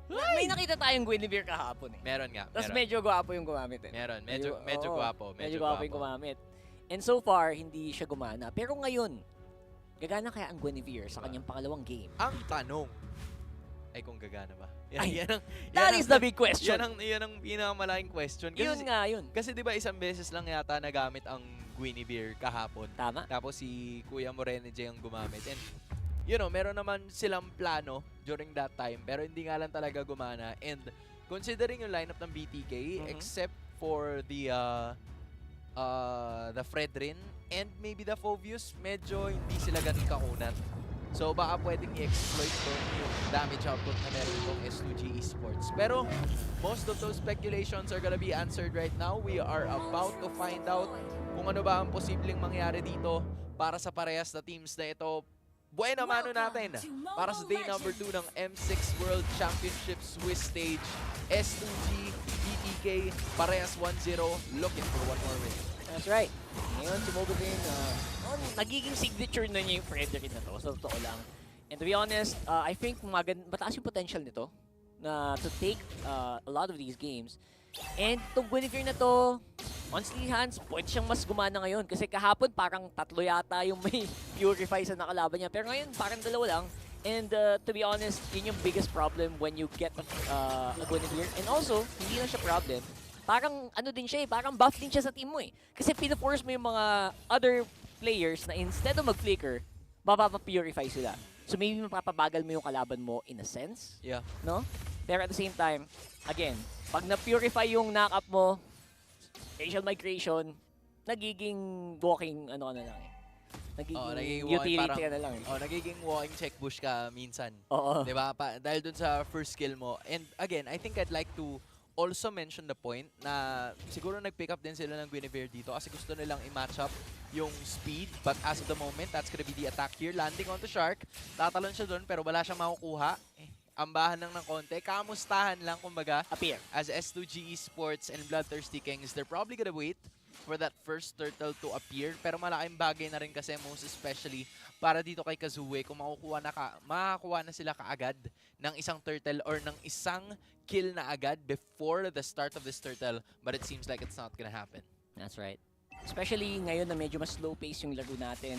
May nakita tayong Guinevere kahapon eh. Meron nga. Tapos Meron. medyo gwapo yung gumamit eh. Meron. Medyo oo, gwapo. Medyo gwapo yung gumamit. And so far, hindi siya gumana. Pero ngayon, gagana kaya ang Guinevere sa kanyang pangalawang game? Ang tanong ay kung gagana ba? Ay, Yan That ang- is the big question. Yan ang pinakamalaking question. Yun nga yun. Kasi di ba isang beses lang yata nagamit ang Guinevere kahapon. Tama. Tapos si Kuya Morene J ang gumamit. And meron naman silang plano during that time. Pero hindi nga lang talaga gumana. And considering yung lineup ng BTK, except for the Fredrin and maybe the Phobius, medyo hindi sila ganun kakunat. So baka pwedeng i-exploit doon yung damage output na meron itong S2G Esports. Pero most of those speculations are gonna be answered right now. We are about to find out kung ano ba ang posibleng mangyari dito para sa parehas na teams na ito. Buena mano natin para sa day number 2 ng M6 World Championship Swiss Stage. S2G, BTK, parehas 1-0, looking for one more win. That's right. Ngayon, si Mogadin, nagiging signature na niya yung Frederick na to, sa totoo lang. And to be honest, I think mataas yung potential nito na to take a lot of these games. And itong Guinevere na to, honestly, Hans, pwede siyang mas gumana ngayon. Kasi kahapon, parang 3 yata yung may Purify sa nakalaban niya. Pero ngayon, parang 2 lang. And to be honest, yun yung biggest problem when you get a Guinevere. And also, hindi lang siya problem. Parang ano din siya eh, parang buff din siya sa team mo eh. Kasi pina-force mo yung mga other players na instead of mag-flicker, mapapa-purify sila. So maybe mapapabagal mo yung kalaban mo in a sense. Yeah. No? Pero at the same time, again, pag na-purify yung knock-up mo, facial migration, nagiging walking ano na lang eh. Nagiging utility ka na lang eh. Nagiging walking check bush ka minsan. Oo. Diba? Dahil dun sa first skill mo. And again, I think I'd like to also mention the point na siguro nag-pick up din sila ng Guinevere dito kasi gusto nilang i-match up yung speed. But as of the moment, that's gonna be the attack here. Landing on the Shark. Tatalon siya dun pero wala siyang makukuha. Ambahan lang ng konti. Kamustahan lang kumbaga. Appear. As S2G Esports and Bloodthirsty Kings, they're probably gonna wait for that first turtle to appear. Pero malaking bagay na rin kasi most especially para dito kay Kazue kung makakuha na sila kaagad ng isang turtle or ng isang kill na agad before the start of this turtle. But it seems like it's not gonna happen. That's right. Especially ngayon na medyo mas slow pace yung laro natin.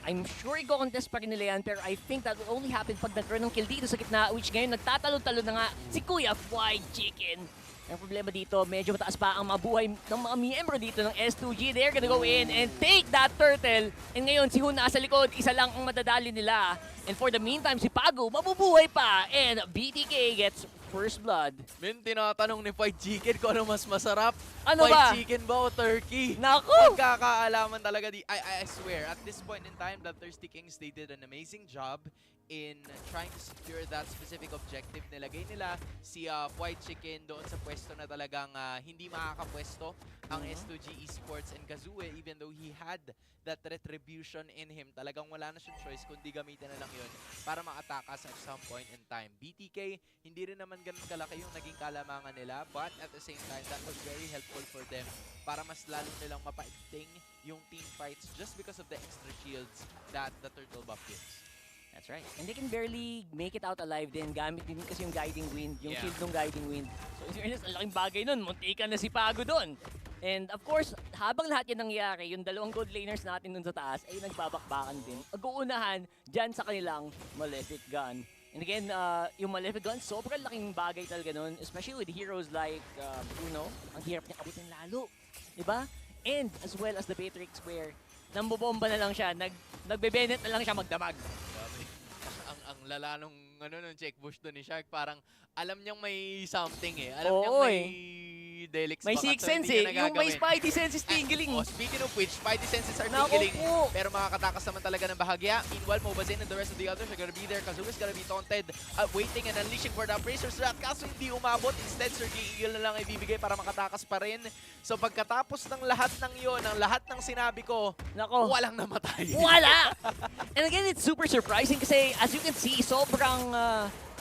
I'm sure i-contest pa rin nila yan, pero I think that will only happen pag nagkaroon ng kill dito sa gitna, which ngayon nagtatalo-talo na nga si Kuya Fried Chicken. Ang problema dito, medyo mataas pa ang mabuhay ng mga miyembro dito ng S2G. They're gonna go in and take that turtle. And ngayon, si Hun nasa likod, isa lang ang madadali nila. And for the meantime, si Pago mabubuhay pa. And BTK gets first blood. Min, tinatanong ni Fried Chicken kung ano mas masarap. Ano Fried ba? Chicken ba o turkey? Naku! Magkakaalaman talaga I swear, at this point in time, Bloodthirsty Kings, they did an amazing job in trying to secure that specific objective. Nilagay nila si White Chicken doon sa pwesto na talagang hindi makakapwesto ang S2G Esports and Kazue, even though he had that retribution in him. Talagang wala na siyang choice kundi gamitin na lang yun para ma-atakas at some point in time. BTK, hindi rin naman ganun kalaki yung naging kalamangan nila, but at the same time, that was very helpful for them para mas lalo nilang mapaigting yung team fights just because of the extra shields that the turtle buff gives. That's right. And they can barely make it out alive din. Gamit din kasi yung Guiding Wind, yung Yeah. shield ng Guiding Wind. So in fairness, ang laking bagay nun. Muntikan na si Pago dun. And of course, habang lahat yan nangyayari, yung 2 gold laners natin dun sa taas ay nagbabakbakan din. Mag-uunahan dyan sa kanilang Malefic Gun. And again, yung Malefic Gun, sobrang laking bagay talaga nun. Especially with heroes like Bruno. Ang hirap niya abutin lalo. Diba? And as well as the Patrix where nambobomba na lang siya, nagbe-Bennett na lang siya magdamag. Ang lala nung check bush doon ni Shark, parang alam niyang may something eh. Alam niyang Oo may Delix. May baka sixth to, sense hindi eh. niya Yung may nagagawin. Spidey sense is tingling. Oh, speaking of which, Spidey senses are Naku tingling. po. Pero makakatakas naman talaga ng bahagya. Meanwhile, Mobazin and the rest of the others are gonna be there. Kazuma's gonna be taunted, waiting and unleashing for the Appraiser's Wrath. Kaso hindi umabot. Instead, Sir Eagle na lang ibibigay para makatakas pa rin. So pagkatapos ng lahat ng yon, ng lahat ng sinabi ko, Nako. walang namatay. Wala! And again, it's super surprising kasi as you can see, sobrang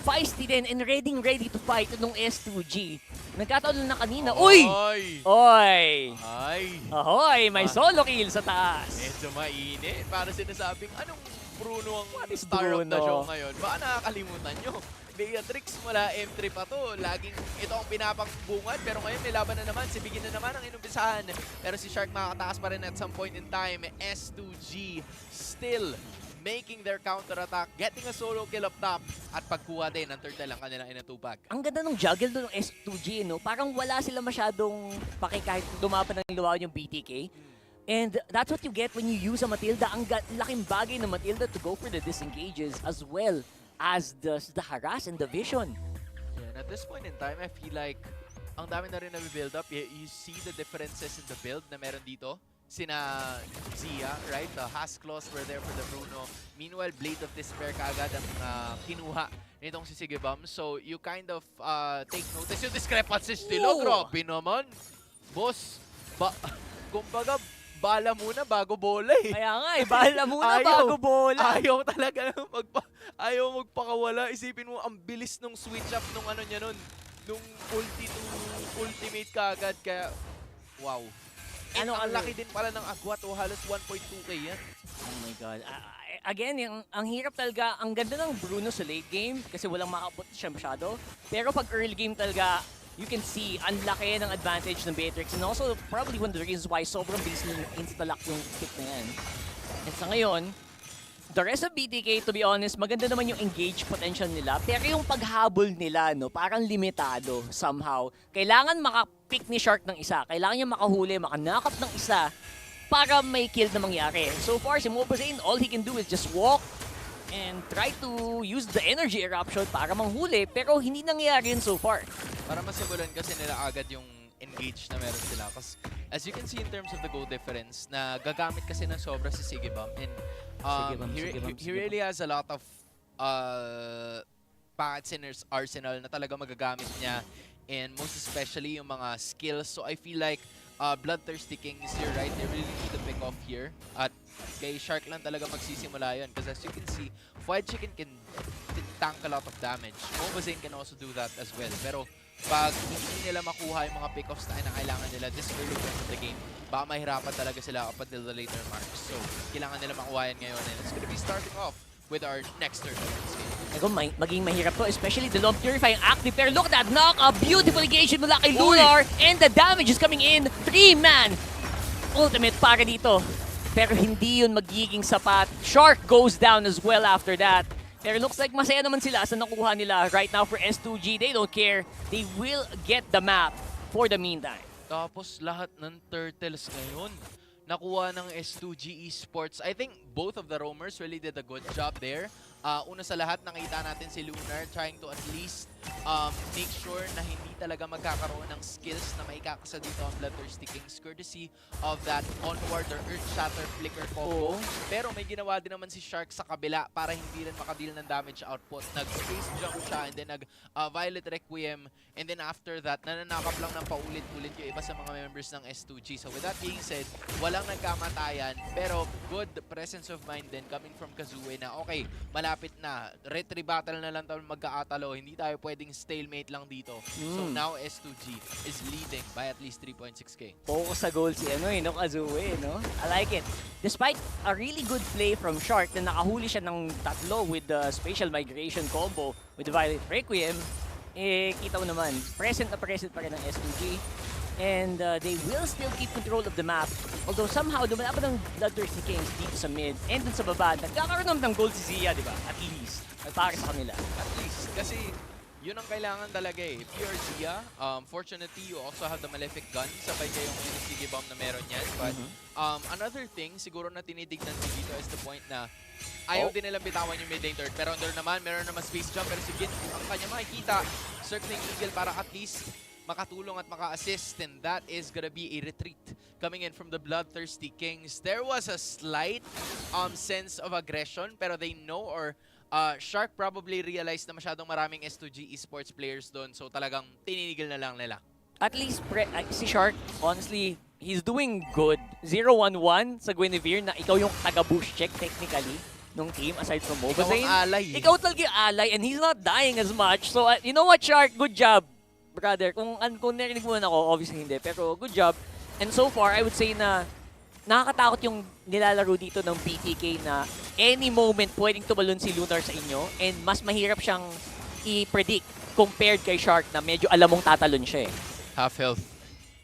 feisty din and ready to fight nung S2G. Nagkataon na kanina. Uy! Ay! Oy! Ay! Ahoy! May solo kill sa taas. Medyo mainit. Para sinasabing, anong Bruno ang What is star of the Bruno? show ngayon? Baka nakakalimutan nyo. Beatrix mula M3 pa to. Laging ito ang pinapangbungan. Pero ngayon may laban na naman. Si Bigin na naman ang inumpisahan. Pero si Shark makakatakas pa rin at some point in time. S2G still making their counter-attack, getting a solo kill up top, at pagkuha din ng turtle ang kanilang inatupag. Ang ganda ng juggle doon ng S2G, no? Parang wala sila masyadong paki kahit dumapan ng luwaw yung BTK. And that's what you get when you use a Matilda. Ang laking bagay ng Matilda to go for the disengages as well as the harass and the vision. Yeah, and at this point in time, I feel like ang dami na rin na-build up. You see the differences in the build na meron dito. Sina Zia, right? The Hasclaws were there for the Bruno. Meanwhile, Blade of Despair kaagad ang kinuha nitong si Sigibam. So, you kind of take notice yung discrepancies nila. Grabe naman. Boss, kumbaga, bala muna bago bola eh. Kaya nga eh, bahala muna bago bola. Ayaw talaga ayaw magpakawala. Isipin mo, ang bilis nung switch up nung ano niya nun. Nung ulti to ultimate kaagad. Kaya, wow. Ang laki din pala ng agwat o halos 1.2k yan. Oh my God. Again, ang hirap talaga. Ang ganda ng Bruno sa late game kasi walang makapot siya masyado. Pero pag early game talaga, you can see ang laki ng advantage ng Beatrix. And also, probably one of the reasons why sobrang bilis ng insta-lock yung pick na yan. And sa ngayon, the rest of BTK, to be honest, maganda naman yung engage potential nila. Pero yung paghabol nila, no, parang limitado somehow. Kailangan makapick ni Shark ng isa. Kailangan niya makahuli, makanakap ng isa para may kill na mangyari. So far, si Mobazane, all he can do is just walk and try to use the energy eruption para manghuli. Pero hindi nangyayari yun so far. Para masimulan kasi nila agad yung engage na meron sila. Kasi as you can see in terms of the goal difference, na gagamit kasi ng sobra si Sigibam. And he really has a lot of paths in his arsenal na talaga magagamit niya. And most especially yung mga skills. So I feel like Bloodthirsty Kings, you're right, they really need to pick off here. At kay Shark lang talaga magsisimula yun. Because as you can see, Fried Chicken can tank a lot of damage. Mobazane can also do that as well. Pero pag hindi nila makuha yung mga pick-offs na kailangan nila this early point of the game, baka mahirapan talaga sila up until the later marks. So, kailangan nila makuha yan ngayon. And it's gonna be starting off with our next turn. Ego, maging mahirap to, especially the long purifying active. Pero look at that knock, a beautiful engagement mula kay Lunar, and the damage is coming in. 3-man ultimate para dito. Pero hindi yun magiging sapat. Shark goes down as well after that. Pero looks like masaya naman sila sa nakuha nila right now for S2G. They don't care. They will get the map for the meantime. Tapos lahat ng turtles ngayon nakuha ng S2G Esports. I think both of the roamers really did a good job there. Una sa lahat, nakita natin si Lunar trying to at least make sure na hindi talaga magkakaroon ng skills na maikakasa dito ang Bloodthirsty Kings courtesy of that onward or Earth Shatter Flicker combo. Pero may ginawa din naman si Shark sa kabila para hindi rin makadeal ng damage output. Nag-space jump siya and then nag-Violet Requiem, and then after that, nananakap lang ng paulit-ulit yung iba sa mga members ng S2G. So with that being said, walang nagkamatayan, pero good presence of mind din coming from Kazue na okay, malapit na, retry battle na lang tayo magkaatalo, hindi tayo pwedeng stalemate lang dito. So now S2G is leading by at least 3.6k. Focus sa goal si Kazue, no? I like it. Despite a really good play from Shark na nakahuli siya ng tatlo with the spatial migration combo with the Violet Requiem, kita mo naman, present na present pa rin ng S2G. And they will still keep control of the map. Although somehow, dumala pa ng Bloodthirsty Kings dito sa mid and dun sa baba. Nagkakaroon naman ng gold si Zia, di ba? At least. Para sa kanila. At least. Kasi yun ang kailangan talaga eh. If you're Zia, fortunately, you also have the Malefic Gun. Sabay kayong Sige Bomb na meron yan. But another thing, siguro na tinitignan din dito is the point na ayaw din nilang bitawan yung mid lane turret. Pero meron naman space jump. Pero si Gin, ang kanya makikita, circling eagle para at least makatulong at maka-assist, and that is gonna be a retreat coming in from the Bloodthirsty Kings. There was a slight sense of aggression, pero they know, or Shark probably realized na masyadong maraming S2G esports players doon, so talagang tininigil na lang nila. At least, si Shark, honestly, he's doing good. 0-1-1 sa Guinevere na ikaw yung taga-boost check technically nung team aside from MOBA. Ikaw ang alay. Ikaw talaga yung alay and he's not dying as much. So, you know what, Shark? Good job, brother. Kung narinig mo na ako, obviously hindi. Pero good job. And so far, I would say na nakakatakot yung nilalaro dito ng BTK na any moment pwedeng tumalon si Lunar sa inyo and mas mahirap siyang i-predict compared kay Shark na medyo alam mong tatalon siya eh. Half health,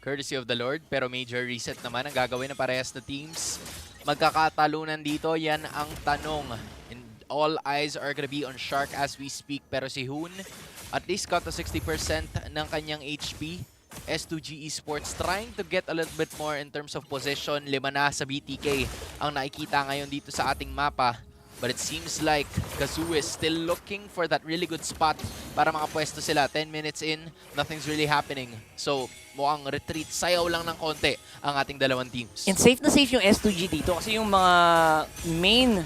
courtesy of the Lord, pero major reset naman ang gagawin ng parehas na teams. Magkakatalunan dito, yan ang tanong. And all eyes are gonna be on Shark as we speak, pero si Hoon at least got to 60% ng kanyang HP. S2G Esports trying to get a little bit more in terms of position. 5 na sa BTK ang nakikita ngayon dito sa ating mapa. But it seems like Kazoo is still looking for that really good spot para makapwesto sila. 10 minutes in, nothing's really happening. So, mukhang retreat. Sayaw lang ng konti ang ating dalawang teams. And safe na safe yung S2G dito kasi yung mga main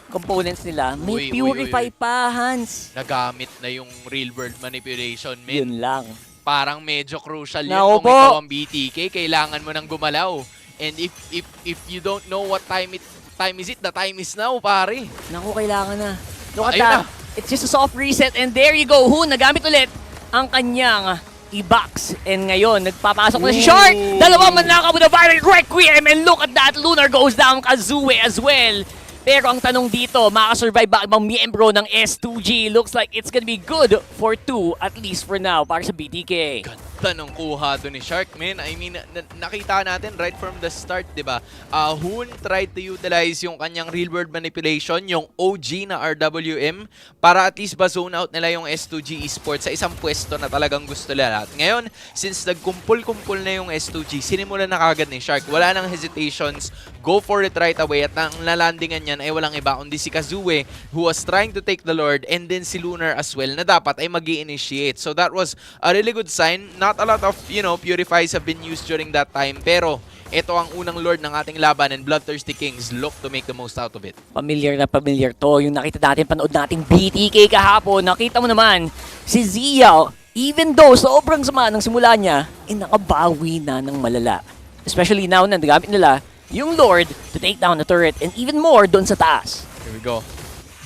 components nila, may purify pa, Hans. Nagamit na yung real world manipulation, man. Yun lang. Parang medyo crucial yun Naku kung po. ikaw ang BTK. Kailangan mo nang gumalaw. And if you don't know what time is it, the time is now, pare. Naku, kailangan na. Look at Ayun that. na. It's just a soft reset and there you go. Hoon, nagamit ulit ang kanyang i-box. And ngayon, nagpapasok na si Shark. Dalawang manlakaw with a viral requiem. And look at that, Lunar goes down. Kazooie as well. Pero ang tanong dito, makasurvive ba ibang miyembro ng S2G? Looks like it's gonna be good for 2, at least for now, para sa BTK. Ganda ng kuha doon ni Shark, man. I mean, nakita natin right from the start, di ba? Hoon tried to utilize yung kanyang real-world manipulation, yung OG na RWM, para at least ba-zone out nila yung S2G Esports sa isang pwesto na talagang gusto nila. Ngayon, since nagkumpul-kumpul na yung S2G, sinimulan na kagad ni Shark. Wala nang hesitations, go for it right away. At ang nalandingan niyan ay walang iba kundi si Kazooie, who was trying to take the Lord, and then si Lunar as well, na dapat ay mag-i-initiate. So that was a really good sign. Not a lot of, purifies have been used during that time, pero ito ang unang Lord ng ating laban, and Bloodthirsty Kings look to make the most out of it. Familiar na familiar to. Yung nakita natin, panood nating BTK kahapon. Nakita mo naman, si Zia, even though sobrang sama ng simula niya, nakabawi na ng malala. Especially now na nagamit nila yung Lord to take down the turret and even more doon sa taas. Here we go.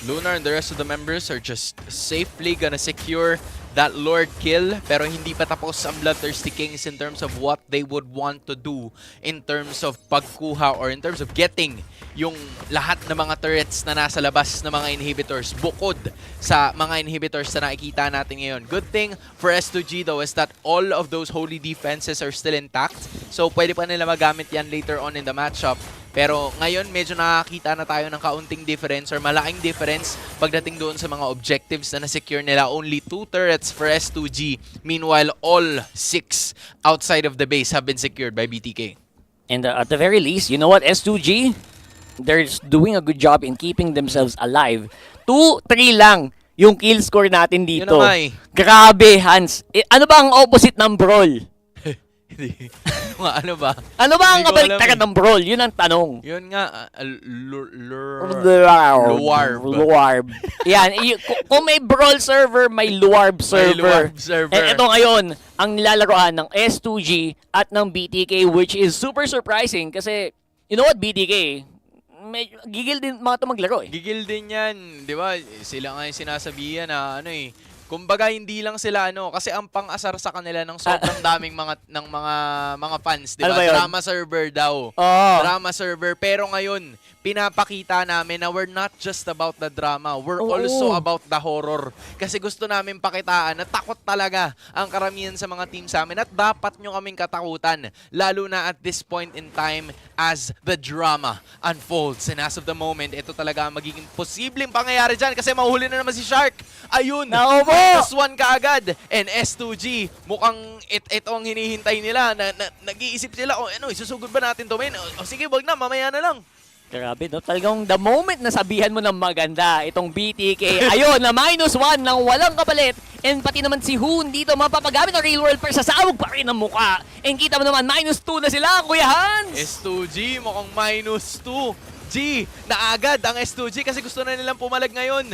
Lunar and the rest of the members are just safely gonna secure that Lord kill, pero hindi pa tapos ang Bloodthirsty Kings in terms of what they would want to do in terms of pagkuha or in terms of getting yung lahat ng mga turrets na nasa labas ng mga inhibitors bukod sa mga inhibitors na nakikita natin ngayon. Good thing for S2G though is that all of those holy defenses are still intact, so pwede pa nila magamit yan later on in the matchup. Pero ngayon, medyo nakakita na tayo ng kaunting difference or malaking difference pagdating doon sa mga objectives na na-secure nila. Only 2 turrets for S2G. Meanwhile, all 6 outside of the base have been secured by BTK. And at the very least, you know what, S2G? They're doing a good job in keeping themselves alive. 2-3 lang yung kill score natin dito. Yun na nga eh. Grabe, Hans. Ano ba ang opposite ng brawl? Ano ba? Ano ba ang Hindi ko kabaliktaran alam ng brawl? Yun ang tanong. Yun nga, Luarb. Yan, kung may brawl server, may Luarb server. And ito ngayon, ang nilalaroan ng S2G at ng BTK, which is super surprising kasi, you know what, BTK, gigil din mga ito maglaro eh. Gigil din yan, di ba? Sila nga yung sinasabihan na kumbaga hindi lang sila kasi ang pang-asar sa kanila ng sobrang daming mga fans, di ba? Ano ba yun? Drama server daw. Oh. Drama server, pero ngayon pinapakita namin na we're not just about the drama, we're also about the horror. Kasi gusto namin pakitaan na takot talaga ang karamihan sa mga team sa amin at dapat nyo kaming katakutan, lalo na at this point in time as the drama unfolds. And as of the moment, ito talaga magiging posibleng pangyayari dyan kasi mahuli na naman si Shark. Ayun! Plus 1 kaagad. And S2G, mukhang ito ang hinihintay nila. Nag-iisip sila, isusugod ba natin to, men? Sige, wag na, mamaya na lang. Grabe, no? Talagang the moment na sabihan mo ng maganda itong BTK, ayun, na -1 ng walang kapalit. And pati naman si Hoon dito, mapapagamit ng real world pero sasabog pa rin ang mukha. And kita mo naman, -2 na sila, Kuya Hans! S2G, mukhang -2. G, na agad ang S2G kasi gusto na nilang pumalag ngayon.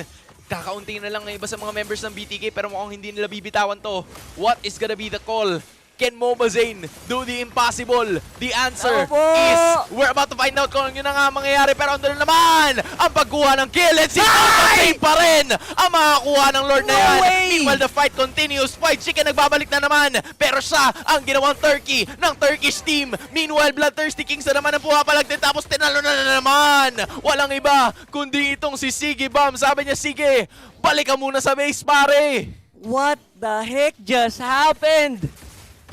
Kakaunti na lang ng iba sa mga members ng BTK pero mukhang hindi nila bibitawan to. What is gonna be the call? Can Mobazane do the impossible? The answer is, we're about to find out kung yun na nga mangyayari. Pero andun na naman ang pagkuha ng kill. And si Mobazane pa rin ang makakuha ng Lord na yan. Meanwhile, the fight continues. Fight Chicken nagbabalik na naman. Pero siya ang ginawang turkey ng Turkish team. Meanwhile, Bloodthirsty Kings na naman ang pumapalag din. Tapos tinalo na naman. Walang iba kundi itong si Sige Bam. Sabi niya, sige, balik ka muna sa base, pare. What the heck just happened?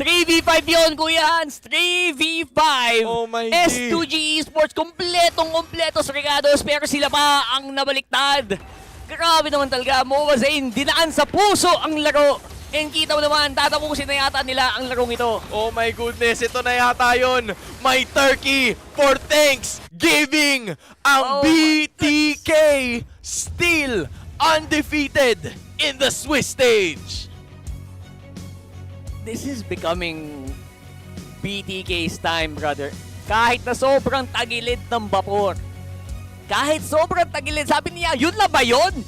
3v5 yun, Kuya Hans! 3v5! Oh my S2G Esports, kompletong-kompletos regados, pero sila pa ang nabaliktad. Grabe naman talaga, Mobazane, dinaan sa puso ang laro. And kita mo naman, tatapusin na yata nila ang larong ito. Oh my goodness, ito na yata yun. My turkey for Thanksgiving. Ang BTK still undefeated in the Swiss stage. This is becoming BTK's time, brother. Kahit na sobrang tagilid ng vapor. Kahit sobrang tagilid, sabi niya, yun na ba yun?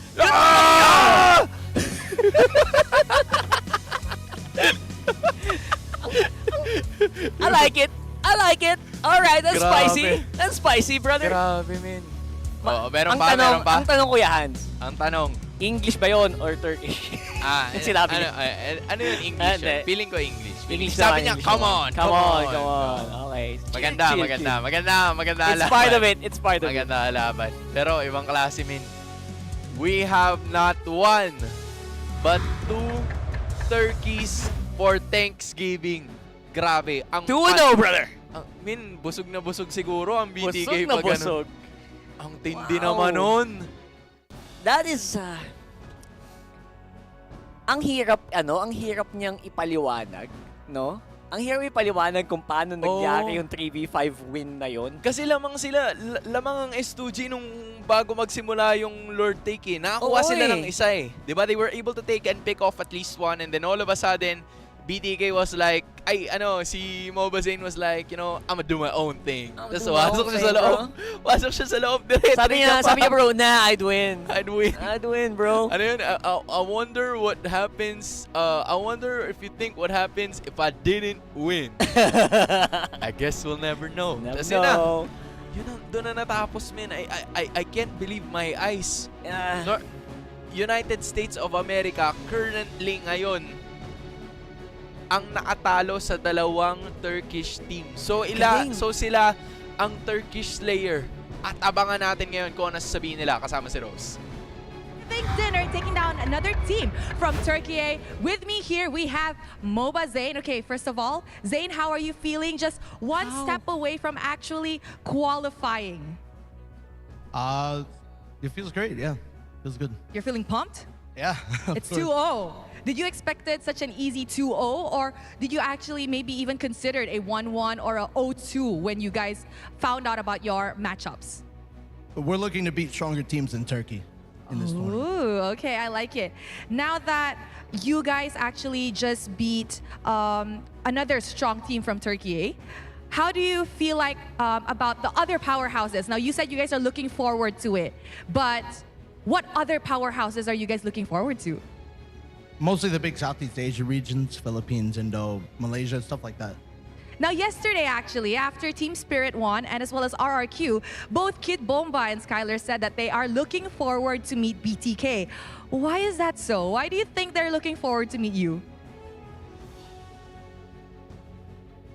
I like it. I like it. Alright, that's Grabe. spicy. That's spicy, brother. Grabe, man. Meron pa, meron pa. Ang tanong, Kuya Hans, Ang tanong. English ba yun or Turkish? Ano Sinabi niya. ano yun English? Hindi. Feeling ko English. English Sabi naman, niya, English come naman. on, Come on. Okay. Maganda, Chill, maganda, chill. maganda It's laban. part of it. It's part of it. Maganda laban. Pero ibang klase, min. We have not one, but 2 turkeys for Thanksgiving. Grabe. Ang 2-0, brother. Min, busog na busog siguro ang BTK Busog na pag ganun. busog. Ang tindi Wow. naman nun. That is, ang hirap niyang ipaliwanag, no? Ang hirap ipaliwanag kung paano nangyari yung 3v5 win na yon. Kasi lamang sila, lamang ang S2G nung bago magsimula yung Lord Take Nakakuha Oo sila eh. ng isa eh. Diba? They were able to take and pick off at least one and then all of a sudden, BTK was like, si Mobazane was like, I'ma do my own thing. Tapos wasok siya sa loob. Wasok siya sa loob. Sabi niya, bro, I'd win. I'd win. I'd win, bro. Ano yun? I wonder what happens. I wonder if you think what happens if I didn't win. I guess we'll never know. Never Tapos know. doon na natapos, man. I can't believe my eyes. United States of America currently ngayon ang nakatalo sa dalawang Turkish team. So sila ang Turkish Slayer. At abangan natin ngayon kung ano sasabihin nila kasama si Rose. Big dinner taking down another team from Turkey. With me here we have Mobazane. Okay, first of all, Zane, how are you feeling? Just one step away from actually qualifying. It feels great, yeah. Feels good. You're feeling pumped? Yeah. It's 2-0. Did you expect it such an easy 2-0, or did you actually maybe even considered a 1-1 or a 0-2 when you guys found out about your matchups? We're looking to beat stronger teams in Turkey in this tournament. Ooh, okay, I like it. Now that you guys actually just beat another strong team from Turkey, how do you feel like about the other powerhouses? Now, you said you guys are looking forward to it, but what other powerhouses are you guys looking forward to? Mostly the big Southeast Asia regions, Philippines, Indo, Malaysia, stuff like that. Now, yesterday, actually, after Team Spirit won, and as well as RRQ, both Kid Bomba and Skylar said that they are looking forward to meet BTK. Why is that so? Why do you think they're looking forward to meet you?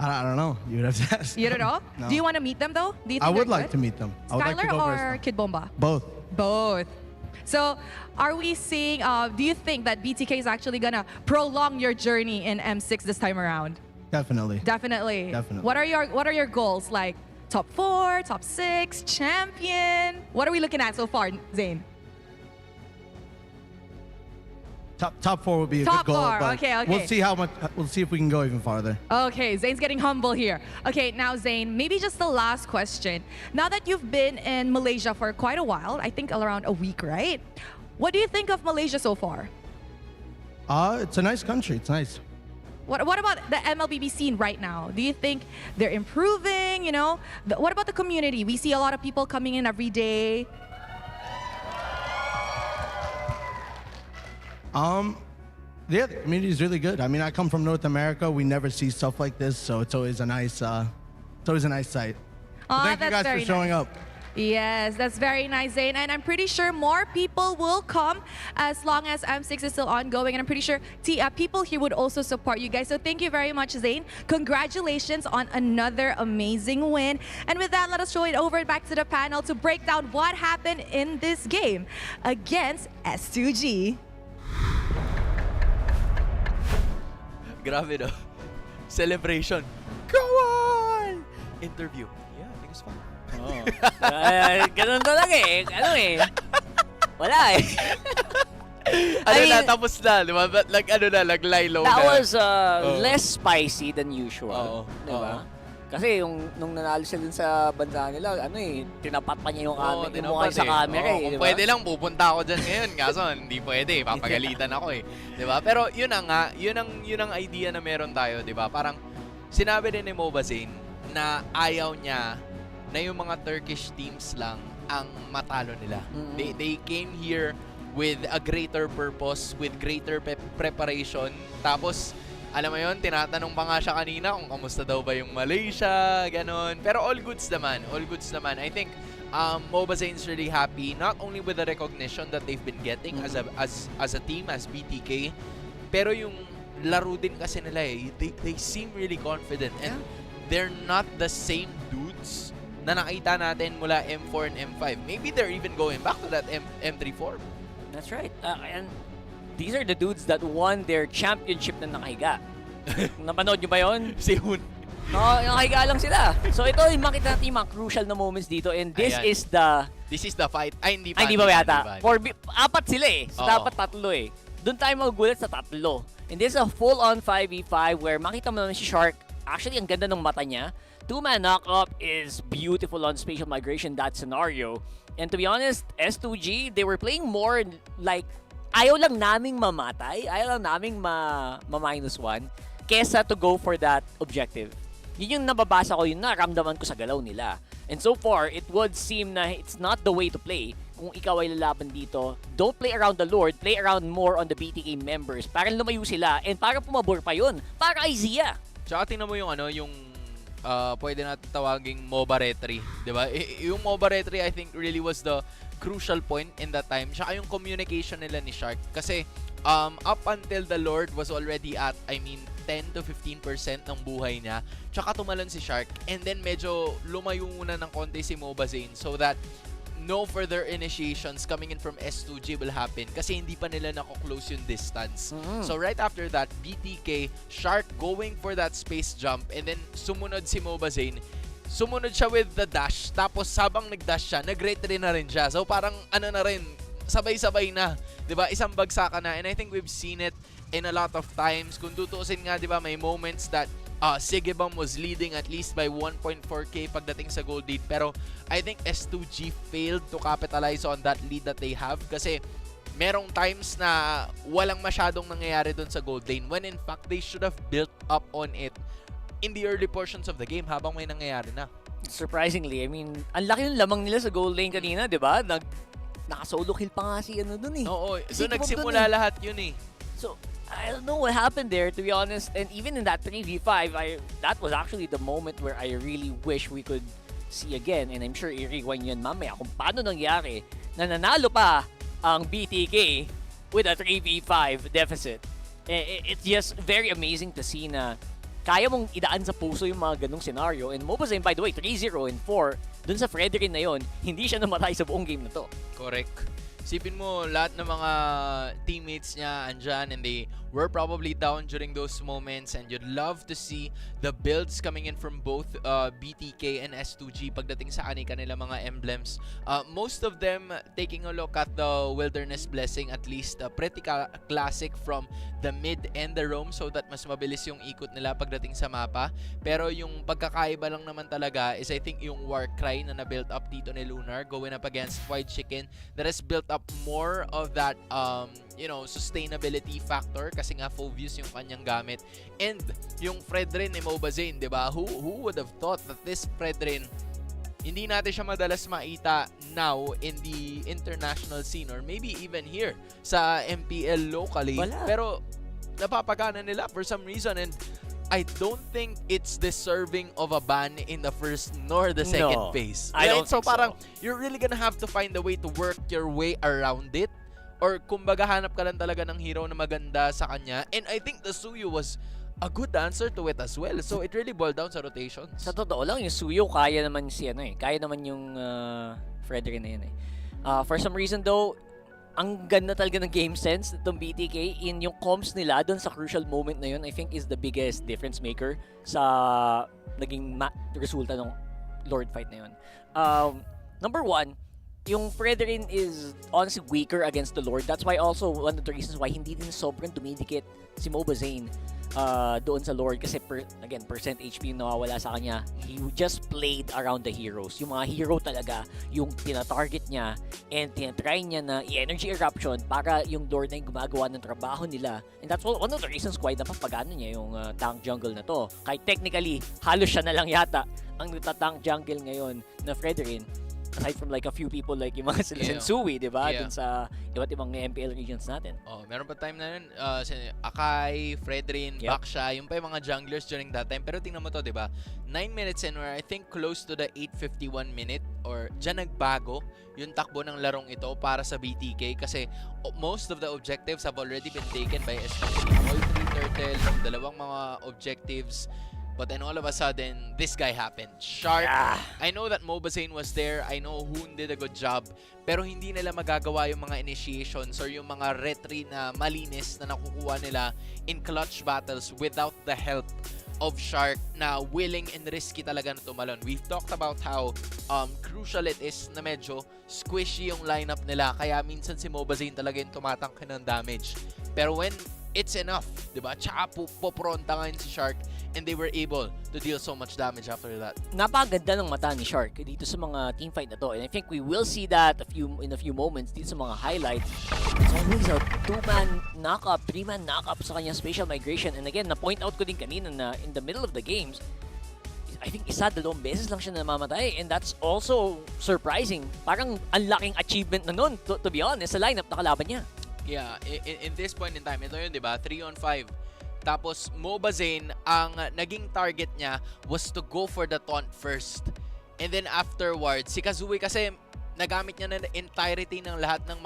I don't know. You would have to ask. You don't know? No. Do you want to meet them, though? Do you think I would they're like good? to meet them. I would like to Skylar go or first. Kid Bomba? Both. Both. So, are we seeing, do you think that BTK is actually gonna prolong your journey in M6 this time around? Definitely. Definitely. Definitely. What are your goals? Like top 4, top 6, champion? What are we looking at so far, Zane? Top 4 would be a Top good goal. 4, But okay. We'll see how much. We'll see if we can go even farther. Okay, Zane's getting humble here. Okay, now Zane, maybe just the last question. Now that you've been in Malaysia for quite a while, I think around a week, right? What do you think of Malaysia so far? It's a nice country. It's nice. What about the MLBB scene right now? Do you think they're improving? You know, what about the community? We see a lot of people coming in every day. Yeah, the community is really good. I mean, I come from North America. We never see stuff like this, so it's always a nice sight. So thank you guys for showing up. Yes, that's very nice, Zane. And I'm pretty sure more people will come as long as M6 is still ongoing. And I'm pretty sure people here would also support you guys. So thank you very much, Zane. Congratulations on another amazing win. And with that, let us throw it over back to the panel to break down what happened in this game against S2G. Grabe, no? Celebration. Go on! Interview. Yeah, I think it's fun. Oh. Ganun talaga eh. Ano eh. Wala eh. Tapos na, di ba? Nag-lie low na. That was less spicy than usual. Oo. Di ba? Kasi nung nanalo sila dun sa bansa nila, tinapat pa niya yung mukha sa camera eh. Kung pwede lang, pupunta ako dyan ngayon. Kaso, hindi pwede. Papagalitan ako eh. Di ba? Pero yun na nga, yun ang idea na meron tayo, di ba? Parang sinabi din ni Mobazane na ayaw niya na yung mga Turkish teams lang ang matalo nila. They came here with a greater purpose, with greater preparation. Tapos, alam mo yun, tinatanong pa nga siya kanina kung kamusta daw ba yung Malaysia, ganon. Pero all goods naman, I think Mobazane's really happy, not only with the recognition that they've been getting as a team, as BTK, pero yung laro din kasi nila eh. They seem really confident and they're not the same dudes na nakita natin mula M4 and M5. Maybe they're even going back to that M3 form. That's right. And these are the dudes that won their championship na nakahiga. Napanood nyo ba yun? Si Hun. Nakahiga lang sila. So ito, makita natin yung mga crucial na moments dito. And this is the fight. Ay, hindi pa. Hindi ba yata? Apat sila eh. So dapat tatlo eh. Doon tayo magugulat sa tatlo. And this is a full-on 5v5 where makita mo naman si Shark. Actually, ang ganda ng mata niya. Two-man knock-up is beautiful on spatial migration, that scenario. And to be honest, S2G, they were playing more like ayaw lang naming mamatay, ayaw lang naming ma-1- kesa to go for that objective. Yun yung nababasa ko, yun naramdaman ko sa galaw nila. And so far, it would seem na it's not the way to play. Kung ikaw ay lalaban dito, don't play around the Lord, play around more on the BTK members para lumayo sila and para pumabor pa yun, para kay Zia. Tsaka tingnan mo yung pwede natin tawaging MOBA retry, di ba? Yung MOBA retry, I think, really was the crucial point in that time. Tsaka yung communication nila ni Shark. Kasi, up until the Lord was already at, 10 to 15% ng buhay niya. Tsaka tumalon si Shark. And then, medyo lumayo muna ng konti si Mobazane so that no further initiations coming in from S2G will happen kasi hindi pa nila nako-close yung distance. So right after that, BTK, Shark going for that space jump and then sumunod si Mobazane. Sumunod siya with the dash tapos habang nag-dash siya, nag-retry na rin siya. So parang na rin, sabay-sabay na. 'Di ba? Isang bagsakan na and I think we've seen it in a lot of times. Kung tutuusin nga, 'di ba, may moments that Sigibam was leading at least by 1.4k pagdating sa gold lead. Pero I think S2G failed to capitalize on that lead that they have kasi merong times na walang masyadong nangyayari dun sa gold lane when in fact they should have built up on it in the early portions of the game habang may nangyayari na. Surprisingly, ang laki ng lamang nila sa gold lane kanina, di ba? Naka-solo kill pa nga si dun eh. Oo, doon nagsimula lahat yun eh. So, I don't know what happened there, to be honest. And even in that 3v5, that was actually the moment where I really wish we could see again. And I'm sure i-rewind yun mamaya kung paano nangyari na nanalo pa ang BTK with a 3v5 deficit. It's just very amazing to see na kaya mong idaan sa puso yung mga ganong scenario. And Mobazane, by the way, 3-0 and 4, dun sa Fredrin na yon, hindi siya namatay sa buong game na to. Correct. Sipin mo, lahat ng mga teammates niya andyan and they were probably down during those moments, and you'd love to see the builds coming in from both BTK and S2G pagdating sa kanilang mga emblems. Most of them taking a look at the Wilderness Blessing, at least pretty classic from the mid and the roam, so that mas mabilis yung ikot nila pagdating sa mapa. Pero yung pagkakaiba lang naman talaga is I think yung Warcry na na-build up dito ni Lunar going up against Fried Chicken that has built up more of that sustainability factor kasi nga Fovius yung kanyang gamit. And yung Fredrin ni Mobazane, di ba? Who would have thought that this Fredrin, hindi natin siya madalas makita now in the international scene or maybe even here sa MPL locally. Wala. Pero napapagana nila for some reason, and I don't think it's deserving of a ban in the first nor the second phase. I don't so think parang so. you're really gonna have to find a way to work your way around it. Or kumbaga hanap ka lang talaga ng hero na maganda sa kanya. And I think the Suyo was a good answer to it as well. So it really boiled down sa rotations. Sa totoo lang, yung Suyo, kaya naman kaya naman yung Frederick na yun eh. For some reason though, ang ganda talaga ng game sense itong BTK in yung comms nila doon sa crucial moment na yun, I think is the biggest difference maker sa naging resulta ng Lord fight na yun. Number one, yung Fredrin is honestly weaker against the Lord. That's why also one of the reasons why hindi din sobrang dumidikit si Mobazane doon sa Lord kasi percent HP yung nawawala sa kanya. He just played around the heroes. Yung mga hero talaga yung tina-target niya and tinatry niya na i-energy eruption para yung Lord na yung gumagawa ng trabaho nila. And that's one of the reasons why napapagano niya yung tank jungle na to. Kahit technically, halos siya na lang yata ang nagtatank jungle ngayon na Fredrin. Aside from like a few people like yung mga sila Sensui, di ba? Dun sa iba't ibang MPL regions natin. Oh, meron pa time na yun, Akai, Fredrin, Baksha, yung pa yung mga junglers during that time. Pero tingnan mo to, di ba? 9 minutes in, where I think close to the 8:51 minute, or dyan nagbago yung takbo ng larong ito para sa BTK kasi most of the objectives have already been taken by especially all 3 turtle, yung dalawang mga objectives. But then all of a sudden, this guy happened. Shark. I know that Mobazane was there. I know Hoon did a good job. Pero hindi nila magagawa yung mga initiations or yung mga retry na malinis na nakukuha nila in clutch battles without the help of Shark na willing and risky talaga na tumalon. We've talked about how crucial it is na medyo squishy yung lineup nila. Kaya minsan si Mobazane talaga yung tumatangke ng damage. Pero when it's enough, diba? Tsaka popronta ngayon si Shark, and they were able to deal so much damage after that. Napakaganda ng mata ni Shark dito sa mga teamfight na to. And I think we will see that in a few moments dito sa mga highlights. It's always a 2-man knock-up, 3-man knock-up sa kanyang spatial migration. And again, na-point out ko din kanina na in the middle of the games, I think 1-2 beses lang siya namamatay. And that's also surprising. Parang ang laking achievement na nun, to be honest, sa lineup na kalaban niya. Yeah, in this point in time, ito yun, di ba? 3-on-5. Tapos, Mobazane, ang naging target niya was to go for the taunt first. And then afterwards, si Kazooie kasi nagamit niya na the entirety ng lahat ng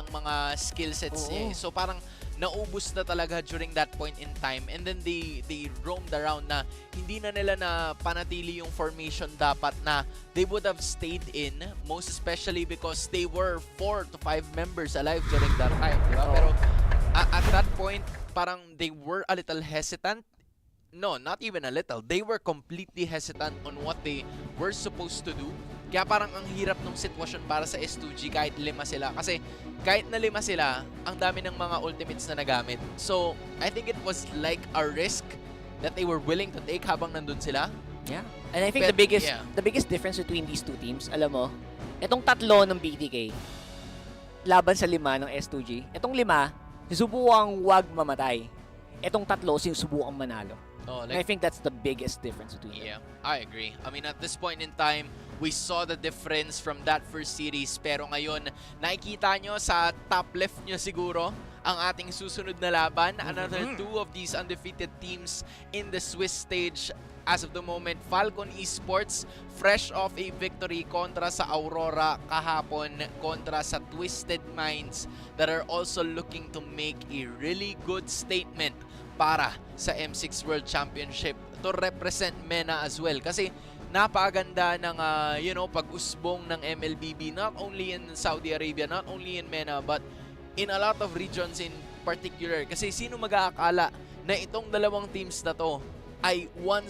mga skill sets niya. So parang naubos na talaga during that point in time. And then they roamed around na hindi na nila na panatili yung formation dapat na they would have stayed in, most especially because they were 4 to 5 members alive during that time. Diba? Pero at that point, parang they were a little hesitant. No, not even a little. They were completely hesitant on what they were supposed to do. Kaya parang ang hirap ng sitwasyon para sa S2G kahit 5 sila. Kasi kahit na 5 sila, ang dami ng mga ultimates na nagamit. So, I think it was like a risk that they were willing to take habang nandun sila. Yeah. And I think the biggest difference between these two teams, alam mo, itong 3 ng BTK, laban sa 5 ng S2G. Itong 5, sinubukan Huwag mamatay. Itong 3, sinubukan manalo. And I think that's the biggest difference between them. Yeah, I agree. I mean, at this point in time, we saw the difference from that first series. Pero ngayon, nakikita nyo sa top left nyo siguro ang ating susunod na laban. Another 2 of these undefeated teams in the Swiss stage. As of the moment, Falcon Esports, fresh off a victory kontra sa Aurora kahapon, kontra sa Twisted Minds that are also looking to make a really good statement para sa M6 World Championship to represent MENA as well. Kasi napakaganda ng pag-usbong ng MLBB, not only in Saudi Arabia, not only in MENA, but in a lot of regions in particular. Kasi sino mag-aakala na itong dalawang teams na to ay 1-0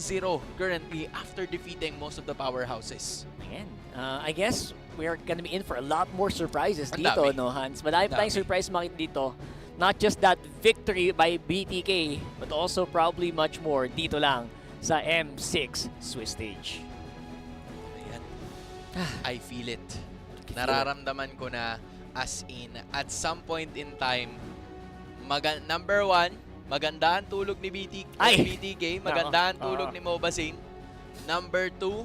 currently after defeating most of the powerhouses. Ayan. I guess we're gonna be in for a lot more surprises Ang dito, dami. no, Hans? Madami pa tayong surprise makita dito. Not just that victory by BTK, but also probably much more dito lang sa M6 Swiss stage. Ayan. I feel it. Nararamdaman ko na as in, at some point in time, number 1, maganda ang tulog ni BTK, maganda ang tulog ni Mobasin. Number 2,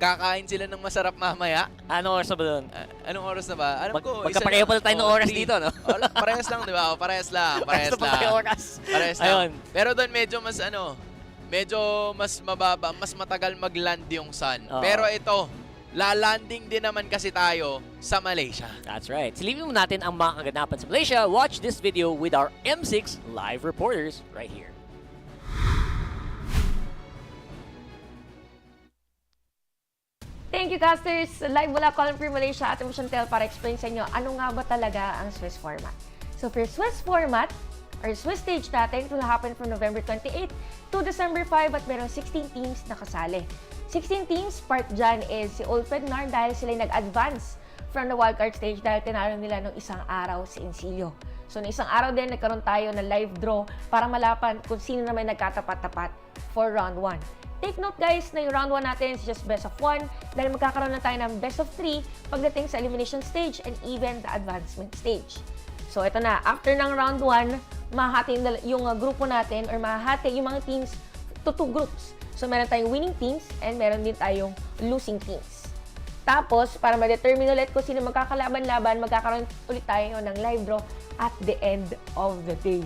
kakain sila ng masarap mamaya. Anong oras na ba doon? Anong oras na ba? Alam ko, magkapareho pala tayo ng oras dito, no? Parehas lang, di ba? Parehas lang. Parehas lang. Parehas lang. Ayun. Pero doon medyo mas mababa, mas matagal mag-land yung sun. Pero ito, lalanding din naman kasi tayo sa Malaysia. That's right. Silipin mo natin ang mga kaganapan sa Malaysia. Watch this video with our M6 live reporters right here. Thank you, casters! Live mula Kuala Lumpur, Malaysia, at mo Chantel para explain sa inyo ano nga ba talaga ang Swiss format. So for Swiss format, or Swiss stage natin, it will happen from November 28 to December 5 at meron 16 teams na kasali. 16 teams, part dyan is si Old Pednar dahil sila nag-advance from the wildcard stage dahil tinalo nila nung isang araw si Encilio. So na isang araw din, nagkaroon tayo ng live draw para malapan kung sino naman nagkatapat-tapat for round 1. Take note guys na yung round 1 natin is just best of 1 dahil magkakaroon na tayo ng best of 3 pagdating sa elimination stage and even the advancement stage. So ito na, after ng round 1, mahahati yung grupo natin or mahahati yung mga teams to 2 groups. So meron tayong winning teams and meron din tayong losing teams. Tapos, para ma-determine ulit kung sino magkakalaban-laban, magkakaroon ulit tayo ng live draw at the end of the day.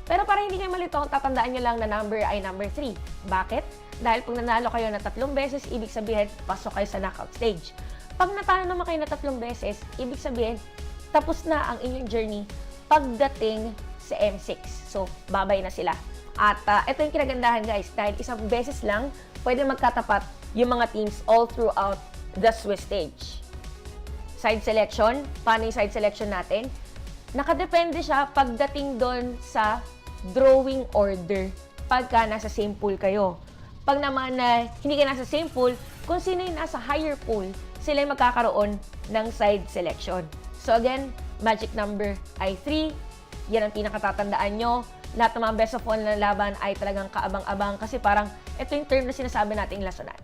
Pero para hindi kayo malito, tatandaan nyo lang na number ay number 3. Bakit? Dahil pag nanalo kayo na 3 beses, ibig sabihin, pasok kayo sa knockout stage. Pag natalo naman kayo na 3 beses, ibig sabihin, tapos na ang inyong journey pagdating sa M6. So, babay na sila. At ito yung kinagandahan guys, dahil isang beses lang, pwede magkatapat yung mga teams all throughout the Swiss stage. Side selection, paano yung side selection natin? Nakadepende siya pagdating doon sa drawing order pagka nasa same pool kayo. Pag naman na hindi kayo nasa same pool, kung sino yung nasa higher pool, sila yung magkakaroon ng side selection. So again, magic number ay 3. Yan ang pinakatatandaan nyo. Lahat ng mga best of 1 na laban ay talagang kaabang-abang kasi parang ito yung term na sinasabi nating lasonan.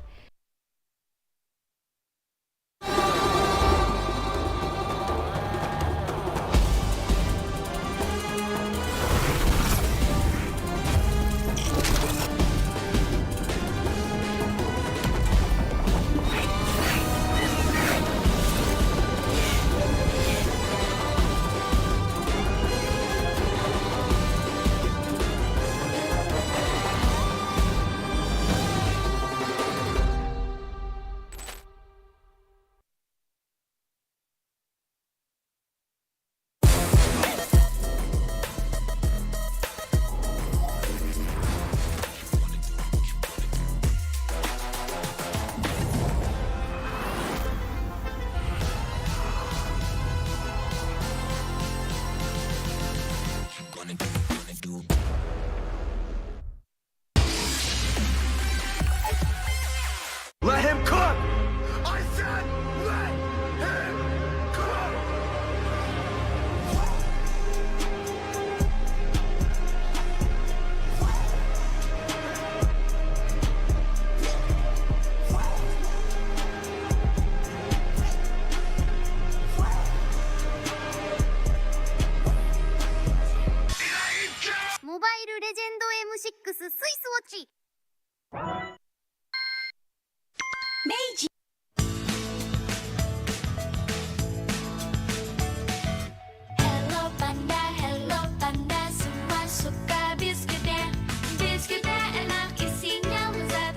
Let him cook! I said let him cook! 모바일 레전드 M6 スイスウォッチHello Panda, semua suka biskuitnya. Biskuitnya enak, isinya lezat.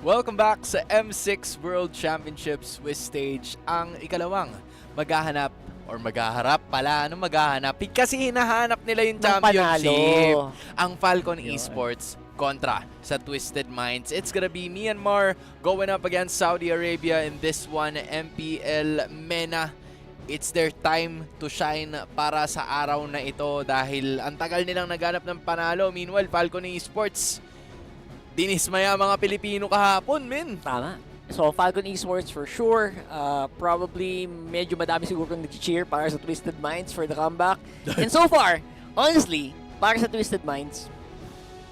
Welcome back sa M6 World Championship Swiss Stage. Ang ikalawang maghahanap or maghaharap pala. Ano maghahanap? Kasi hinahanap nila yung championship. Ang Falcon Esports kontra sa Twisted Minds. It's gonna be Myanmar going up against Saudi Arabia in this one. MPL MENA. It's their time to shine para sa araw na ito dahil ang tagal nilang naghanap ng panalo. Meanwhile, Falcon Esports dinismaya mga Pilipino kahapon, men. Tama. So, Falcon Esports for sure. Probably medyo madami siguro nag-cheer para sa Twisted Minds for the comeback. And so far, honestly, para sa Twisted Minds,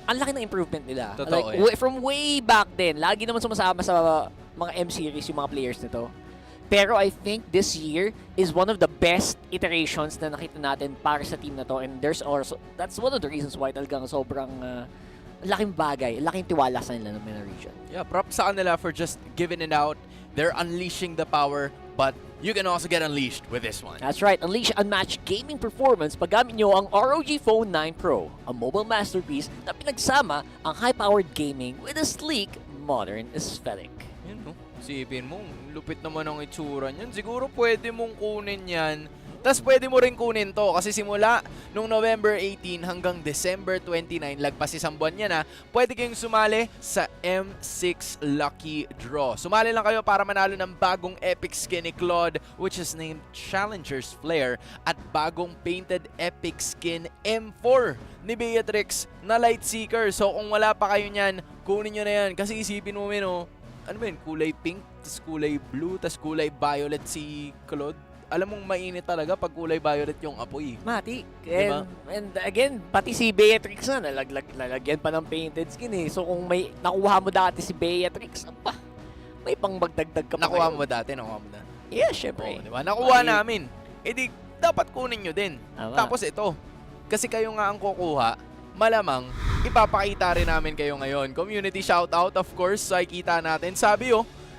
ang laki ng improvement nila. Totoo, like, from way back then, lagi naman sumasama sa mga M-series yung mga players nito. Pero I think this year is one of the best iterations na nakita natin para sa team na to. And there's also, that's one of the reasons why talagang sobrang laking bagay, laking tiwala sa nila ng MENA region. Yeah, props sa kanila for just giving it out. They're unleashing the power, but you can also get unleashed with this one. That's right, unleash unmatched gaming performance pag gamit nyo ang ROG Phone 9 Pro, a mobile masterpiece na pinagsama ang high-powered gaming with a sleek, modern aesthetic. Yan, no? Isipin mo, lupit naman ang itsura niyan. Siguro pwede mong kunin yan. Tapos pwede mo rin kunin to kasi simula nung November 18 hanggang December 29, lagpas isang buwan yan ha, pwede kayong sumali sa M6 Lucky Draw. Sumali lang kayo para manalo ng bagong epic skin ni Claude, which is named Challenger's Flare, at bagong painted epic skin M4 ni Beatrix na Lightseeker. So kung wala pa kayo niyan, kunin nyo na yan kasi isipin mo ano ba yun, kulay pink, tas kulay blue, tas kulay violet si Claude. Alam mong mainit talaga pag kulay violet yung apoy. Mati. Diba? And again, pati si Beatrix na, lalagyan pa ng painted skin eh. So kung may nakuha mo dati si Beatrix, may pang magdagdag ka pa. Nakuha mo dati? Yeah, syempre. Diba? Nakuha namin. E di, dapat kunin nyo din. Tama. Tapos ito, kasi kayo nga ang kukuha, malamang, ipapakita rin namin kayo ngayon. Community shoutout, of course, ay kita natin. Sabi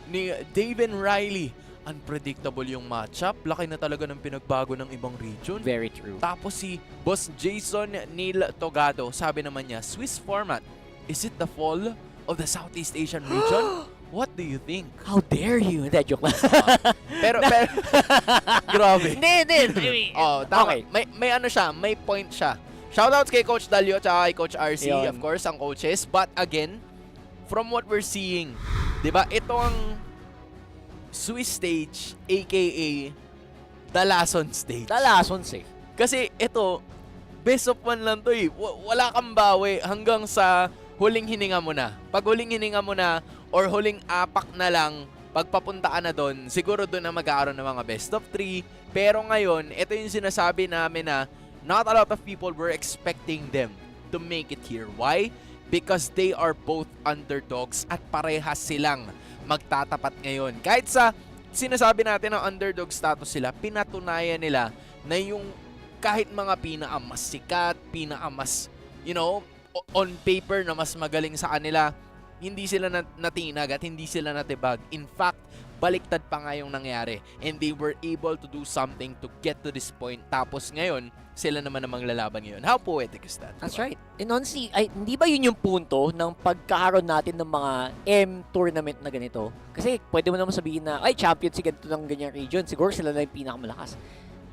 ni David Riley, unpredictable yung matchup. Laki na talaga ng pinagbago ng ibang region. Very true. Tapos si Boss Jason Neil Togado, sabi naman niya, Swiss format, is it the fall of the Southeast Asian region? What do you think? How dare you? Hindi, joke lang. Pero grabe. Hindi. Tama. Okay. May ano siya, may point siya. Shoutouts kay Coach Dalio at kay Coach RC, Yun. of course, ang coaches. But again, from what we're seeing, di ba, ito ang Swiss stage, aka Dalason stage. Dalasons eh. Kasi ito, best of one lang to eh. Wala kang bawi hanggang sa huling hininga mo na. Pag huling hininga mo na or huling apak na lang, pagpapunta ka na doon, siguro doon na magkakaroon ng mga best of 3. Pero ngayon, ito yung sinasabi namin na not a lot of people were expecting them to make it here. Why? Because they are both underdogs at parehas silang magtatapat ngayon. Kahit sa sinasabi natin na underdog status sila, pinatunayan nila na yung kahit mga pinakamas sikat, pinakamas, on paper na mas magaling sa kanila, hindi sila natinag at hindi sila natibag. In fact, baliktad pa nga yung nangyari. And they were able to do something to get to this point. Tapos ngayon, sila naman namang lalaban ngayon. How poetic is that? That's right. And honestly, hindi ba yun yung punto ng pagkakaroon natin ng mga M-tournament na ganito? Kasi pwede mo naman sabihin na, champion si ganito ng ganyang region. Siguro sila na yung pinakamalakas.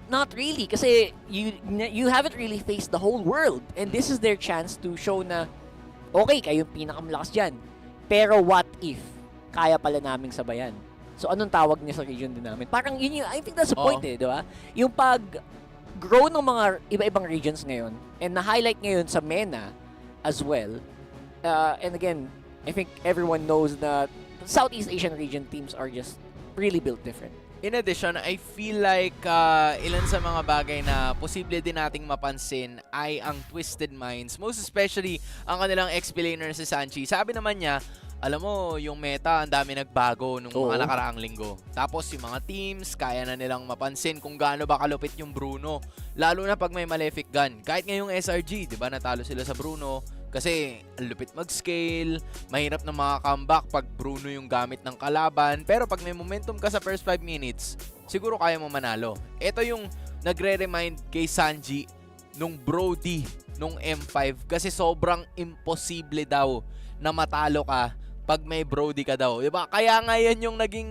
Not really. Kasi you haven't really faced the whole world. And this is their chance to show na, okay, kayo yung pinakamalakas dyan. Pero what if kaya pala naming sabayan? So anong tawag niya sa region din namin? Parang yun yung, I think that's the point di ba? Yung pag-grow ng mga iba-ibang regions ngayon and na-highlight ngayon sa MENA as well. And again, I think everyone knows that Southeast Asian region teams are just really built different. In addition, I feel like ilan sa mga bagay na posible din nating mapansin ay ang Twisted Minds. Most especially, ang kanilang explainer si Sanchi. Sabi naman niya, alam mo, yung meta, ang dami nagbago nung mga nakaraang linggo. Tapos yung mga teams, kaya na nilang mapansin kung gaano ba kalupit yung Bruno. Lalo na pag may Malefic Gun. Kahit ngayong SRG, di ba, natalo sila sa Bruno. Kasi ang lupit mag-scale, mahirap na mga comeback pag Bruno yung gamit ng kalaban. Pero pag may momentum ka sa first 5 minutes, siguro kaya mo manalo. Ito yung nagre-remind kay Sanji nung Brody, nung M5. Kasi sobrang imposible daw na matalo ka pag may Brody ka daw. Diba? Kaya nga yan yung naging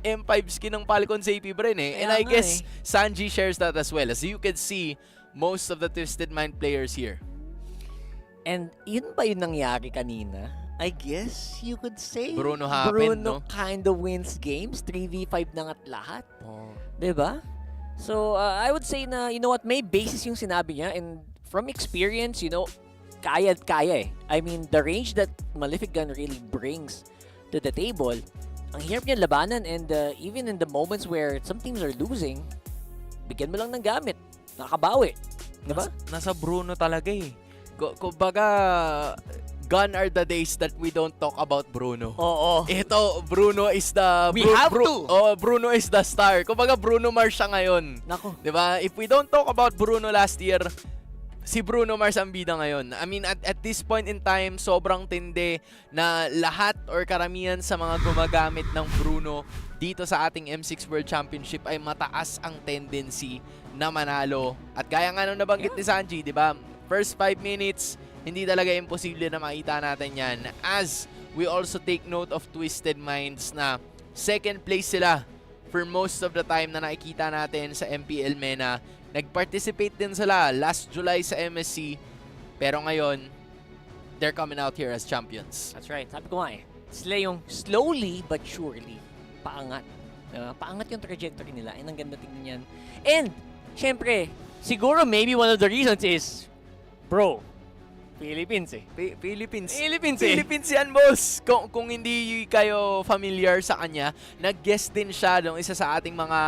M5 skin ng Falcon sa AP Bren eh. And I guess Sanji shares that as well. As you can see, most of the Twisted Mind players here. And yun ba yung nangyari kanina? I guess you could say Bruno happened, Bruno no? kind of wins games. 3v5 na nga't lahat. Oh. Diba? So, I would say na, you know what, may basis yung sinabi niya. And from experience, you know, kaya eh. I mean, the range that Malefic Gun really brings to the table, ang hirap niya labanan. And even in the moments where some teams are losing, bigyan mo lang ng gamit. Nakabawi. Diba? Nasa Bruno talaga eh. Kumbaga, gone are the days that we don't talk about Bruno. Oo. Ito, Bruno is the... Bruno is the star. Kumbaga, Bruno Mars siya ngayon. Nako. Diba? If we don't talk about Bruno last year, si Bruno Mars ang bida ngayon. I mean, at this point in time, sobrang tindi na lahat or karamihan sa mga gumagamit ng Bruno dito sa ating M6 World Championship ay mataas ang tendency na manalo. At kaya nga nung nabanggit ni Sanji, diba? First 5 minutes, hindi talaga imposible na makita natin yan. As we also take note of Twisted Minds na second place sila for most of the time na nakikita natin sa MPL MENA. Nag-participate din sila last July sa MSC. Pero ngayon, they're coming out here as champions. That's right. Sabi ko nga eh. Sila yung slowly but surely paangat. Paangat yung trajectory nila. And ang ganda tingnan yan. And, syempre, siguro maybe one of the reasons is, bro, Philippines eh. Philippines eh. yan, boss. Kung hindi kayo familiar sa kanya, nag-guest din siya nung isa sa ating mga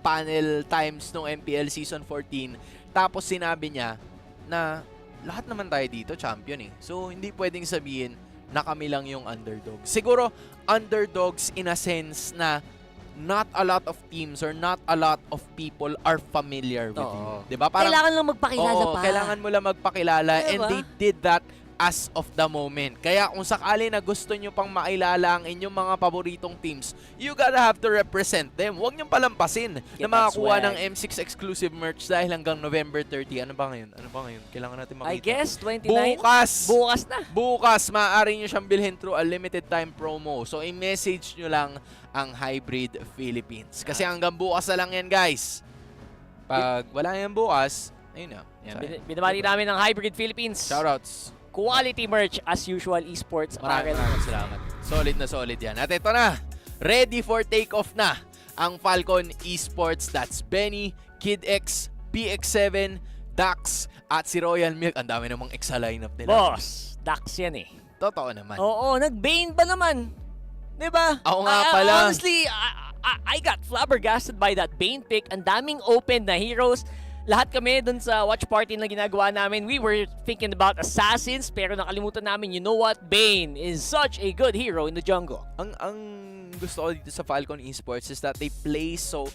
panel times nung MPL Season 14. Tapos sinabi niya na lahat naman tayo dito champion eh. So, hindi pwedeng sabihin na kami lang yung underdogs. Siguro, underdogs in a sense na not a lot of teams or not a lot of people are familiar with you. Diba? Parang, kailangan lang magpakilala pa. Kailangan mo lang magpakilala. Diba? And they did that as of the moment. Kaya kung sakali na gusto nyo pang makilala ang inyong mga paboritong teams, you gotta have to represent them. Huwag nyo palampasin na makakuha ng M6 exclusive merch dahil hanggang November 30. Ano ba ngayon? Kailangan natin makita. I guess 29. Bukas na. Bukas, maaari nyo siyang bilhin through a limited time promo. So, i-message nyo lang ang Hybrid Philippines. Kasi hanggang bukas na lang yan, guys. Pag wala yan bukas, ayun na. Binabati namin ng Hybrid Philippines. Shoutouts. Quality merch as usual, esports. Maraming salamat. Solid na solid yan. At ito na, ready for takeoff na ang Falcon Esports. That's Benny, Kid X, PX7, Dax, at si Royal Milk. Ang dami namang X sa lineup nila. Boss, Dax yan eh. Totoo naman. Oo, nag-Bane ba naman? Diba? Ako nga pala. Honestly, I got flabbergasted by that Bane pick. Ang daming open na heroes. Lahat kami dun sa watch party na ginagawa namin, we were thinking about assassins, pero nakalimutan namin, you know what? Bane is such a good hero in the jungle. Ang gusto ko dito sa Falcon Esports is that they play so...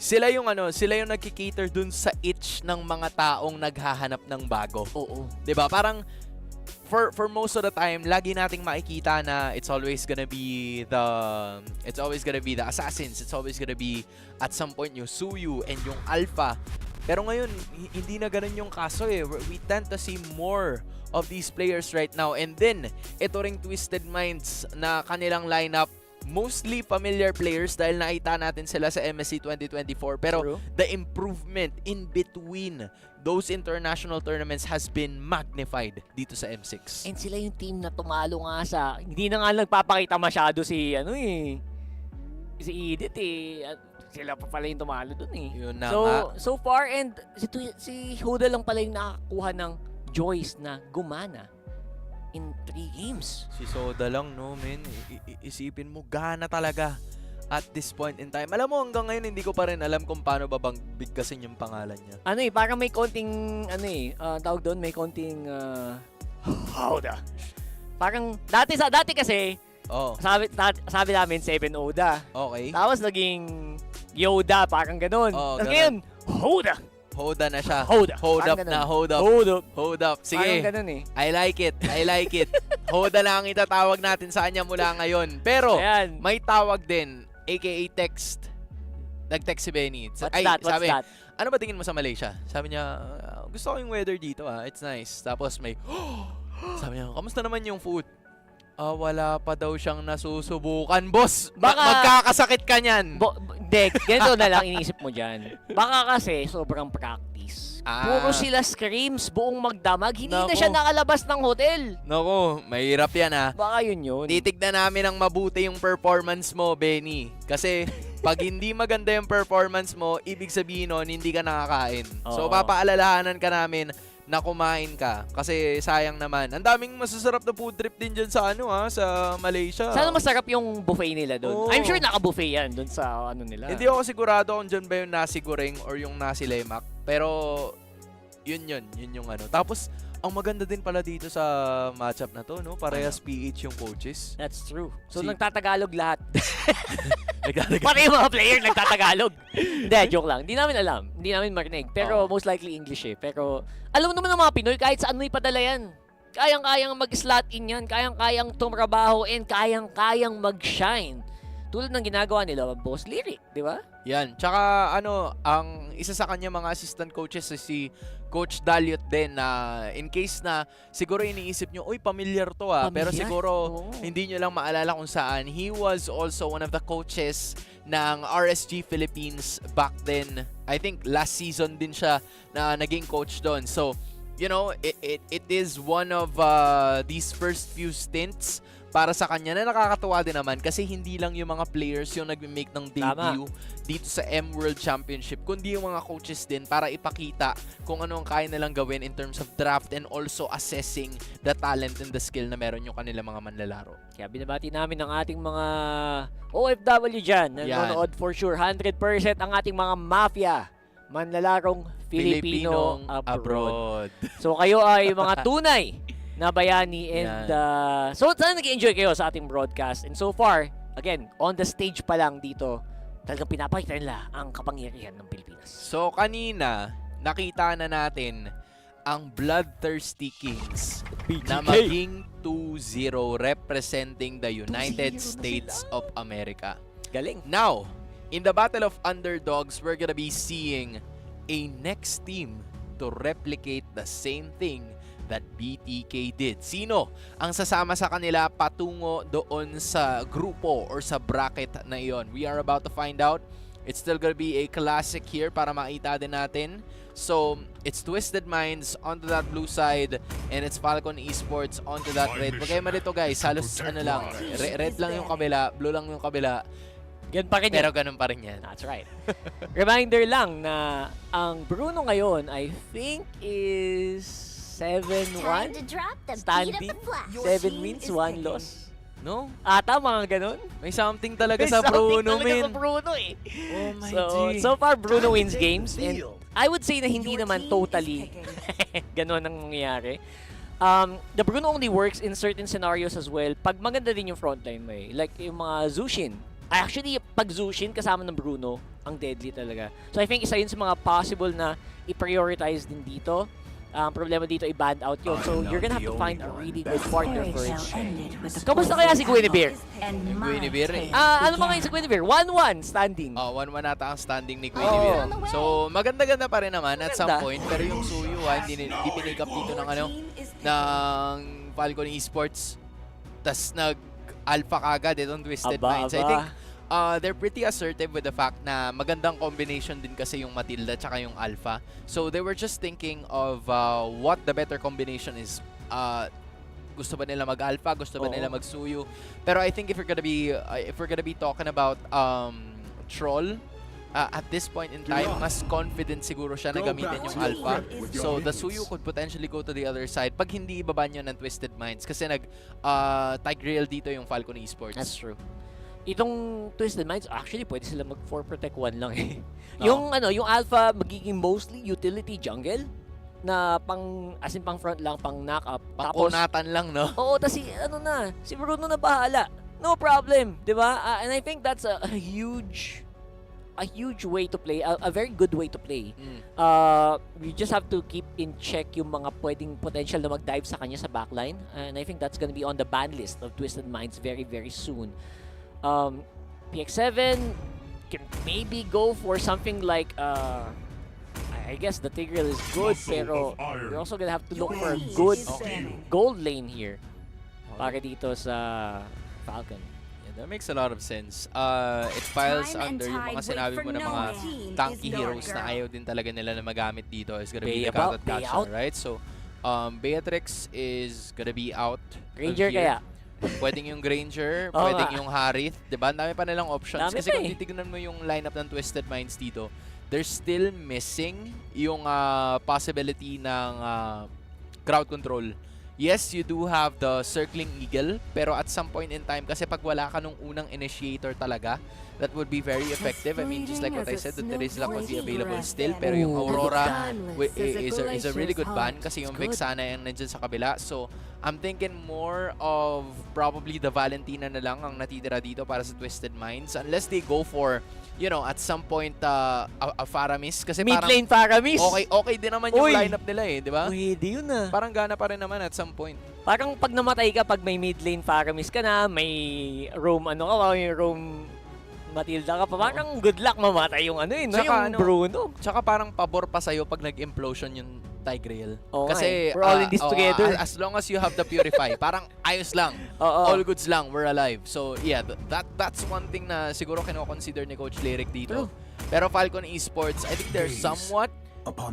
Sila yung nagki-cater dun sa itch ng mga taong naghahanap ng bago. Oo. 'Di ba? Parang for most of the time, lagi nating makikita na it's always gonna be the assassins. It's always gonna be at some point yung Suyu and yung Alpha. Pero ngayon, hindi na ganun yung kaso eh. We tend to see more of these players right now. And then, ito ring Twisted Minds na kanilang lineup, mostly familiar players dahil nakita natin sila sa MSC 2024. Pero True. The improvement in between those international tournaments has been magnified dito sa M6. And sila yung team na tumalo nga sa... Hindi na nga nagpapakita masyado si Edith eh. Sila pa pala yung tumalo dun eh. Yun na so far, and si Huda lang pala yung nakakuha ng Joyce na gumana in 3 games. Si Soda lang, no, men. Isipin mo, gana talaga at this point in time. Alam mo, hanggang ngayon, hindi ko pa rin alam kung paano bigkasin yung pangalan niya. Parang may konting, tawag doon, may konting, Huda. Parang, dati kasi, sabi namin 7 Oda. Okay. Tapos naging Yoda, parang ganun. Tapos ngayon, Hoda. Hoda na siya. Hold up na. Hold up. Sige. Parang ganun eh. I like it. Hoda lang ang itatawag natin sa kanya mula ngayon. Pero, ayan, may tawag din, aka text. Nag-text si Benny. What's that? Ano ba tingin mo sa Malaysia? Sabi niya, gusto ko yung weather dito It's nice. Tapos may, sabi niya, kamusta naman yung food? Wala pa daw siyang nasusubukan, boss. Baka- Magkakasakit ka niyan. Hindi, ganito na lang iniisip mo dyan. Baka kasi sobrang practice. Puro sila screams, buong magdamag. Hindi na Nako. siya nakalabas ng hotel. Naku, mahirap yan ha. Baka yun. Titignan namin ng mabuti yung performance mo, Benny. Kasi pag hindi maganda yung performance mo, ibig sabihin nun, hindi ka nakakain. So, Oo. papaalalahanan ka namin na kumain ka. Kasi sayang naman. Ang daming masasarap na food trip din dyan sa sa Malaysia. Sana masarap yung buffet nila doon. Oo. I'm sure naka-buffet yan doon sa nila. Hindi ako sigurado kung dyan ba yung nasi goreng or yung nasi lemak. Pero, yun yung Tapos, ang maganda din pala dito sa matchup na to, no? Parehas PH yung coaches. That's true. So, Si- nagtatagalog lahat. Pati yung mga player nagtatagalog. Hindi, joke lang. Hindi namin alam. Hindi namin marinig. Pero most likely English eh. Pero alam mo naman ng mga Pinoy, kahit saan mo ipadala yan. Kayang-kayang mag-slot in yan. Kayang-kayang tumrabaho and kayang-kayang mag-shine. Tulad ng ginagawa nila, Boss Lyric, di ba? Yan. Tsaka, ang isa sa kanya mga assistant coaches is si Coach Daliot din na in case na siguro iniisip nyo, uy, familiar to Pero Familiar? siguro Oo. hindi nyo lang maalala kung saan. He was also one of the coaches ng RSG Philippines back then. I think last season din siya na naging coach doon. So, it is one of these first few stints para sa kanya na nakakatuwa din naman kasi hindi lang yung mga players yung nag-make ng debut dito sa M World Championship, kundi yung mga coaches din para ipakita kung ano ang kaya nilang gawin in terms of draft and also assessing the talent and the skill na meron yung kanilang mga manlalaro. Kaya binabati namin ang ating mga OFW dyan. Nanonood for sure. 100% ang ating mga mafia. Manlalarong Filipino abroad. So kayo ay mga tunay na bayani and so sana nag-enjoy kayo sa ating broadcast. And so far, again, on the stage pa lang dito, talagang pinapakita nila ang kapangyarihan ng Pilipinas. So kanina, nakita na natin ang Bloodthirsty Kings na maging 2-0 representing the United States of America. Galing. Now, in the Battle of Underdogs, we're gonna be seeing a next team to replicate the same thing that BTK did. Sino ang sasama sa kanila patungo doon sa grupo or sa bracket na iyon? We are about to find out. It's still gonna be a classic here para makita din natin. So, it's Twisted Minds onto that blue side and it's Falcon Esports onto that red. Huwag kayo malito guys, halos lang, red lang yung kabila, blue lang yung kabila. Ganun pa rin Pero yan. ganun pa rin yan. That's right. Reminder lang na ang Bruno ngayon, I think is 7-1 standing. 7 wins, 1 loss. No? Ata, mga ganun. May something talaga May sa something Bruno, talaga min. sa Bruno eh. Oh my G. So far, Bruno wins games. And I would say na hindi naman totally ganun ang nangyayari. The Bruno only works in certain scenarios as well. Pag maganda din yung frontline mo eh. Like yung mga Zushin. Actually, pag Zushin kasama ng Bruno, ang deadly talaga. So I think isa yun sa mga possible na i-prioritize din dito. Problema dito i-band out yun. So you're gonna have to find a really good partner for it. Kamusta kaya si Guinevere? Guinevere eh. Ano ba ngayon si Guinevere? 1-1 standing. 1-1 nata ang standing ni Guinevere. So maganda-ganda pa rin naman at some point. Pero yung Suyu hindi pinick up dito ng ng Falcon Esports. Tas nag-alpha kagad itong Twisted Minds. I think they're pretty assertive with the fact na magandang combination din kasi yung Matilda tsaka yung Alpha. So they were just thinking of what the better combination is. Gusto ba nila mag-Alpha? Gusto ba nila mag-Suyu? Pero I think if we're gonna be talking about Troll, at this point in time, mas confident siguro siya na gamitin yung Alpha. So the Suyu could potentially go to the other side pag hindi ibaban yun ng Twisted Minds kasi nag-Tigreal dito yung Falcon Esports. That's true. Itong Twisted Minds, actually, pwede sila mag-4 protect 1 lang eh. Yung Alpha, magiging mostly utility jungle na as in pang front lang, pang knock-up. Pang-kunatan lang, no? Oo, tas si Bruno na bahala. No problem, di ba? And I think that's a huge way to play, a very good way to play. We just have to keep in check yung mga pwedeng potential na mag-dive sa kanya sa backline. And I think that's gonna be on the ban list of Twisted Minds very, very soon. PX7 can maybe go for something like I guess the Tigreal is good, pero you're also gonna have to look for a good gold lane here. para dito sa Falcon. Yeah, that makes a lot of sense. It files under yung mga sinabi mo ng mga tanky heroes na ayaw din talaga nila na magamit dito is gonna be the Gatot Kacha, right? So, Beatrix is gonna be out. Ranger kaya? Pwedeng yung Granger, pwedeng yung Harith, diba? Ang dami pa nilang options. Kasi kung titignan mo yung lineup ng Twisted Minds dito, they're still missing yung possibility ng crowd control. Yes, you do have the Circling Eagle, pero at some point in time, kasi pag wala ka nung unang initiator talaga, that would be very effective. I mean, just like what I said, that the Rizla could be available still, pero yung Aurora is a really good ban kasi yung Vexana yung nandyan sa kabila. So, I'm thinking more of probably the Valentina na lang ang natitira dito para sa Twisted Minds. Unless they go for, you know, at some point, a Faramis. Kasi mid-lane Faramis. Okay din naman yung lineup nila eh, di ba? Pwede yun ah. Parang gana pa rin naman at some point. Parang pag namatay ka, pag may mid-lane Faramis ka na, may roam may roam Matilda ka pa, parang good luck mamatay yung yung Bruno. Tsaka parang pabor pa sa'yo pag nag-implosion yung Tigreal. Kasi we're all in this together. As long as you have the Purify, parang ayos lang. All goods lang, we're alive. So yeah, that's one thing na siguro kino-consider ni Coach Lyric dito. Pero Falcon Esports, I think they're somewhat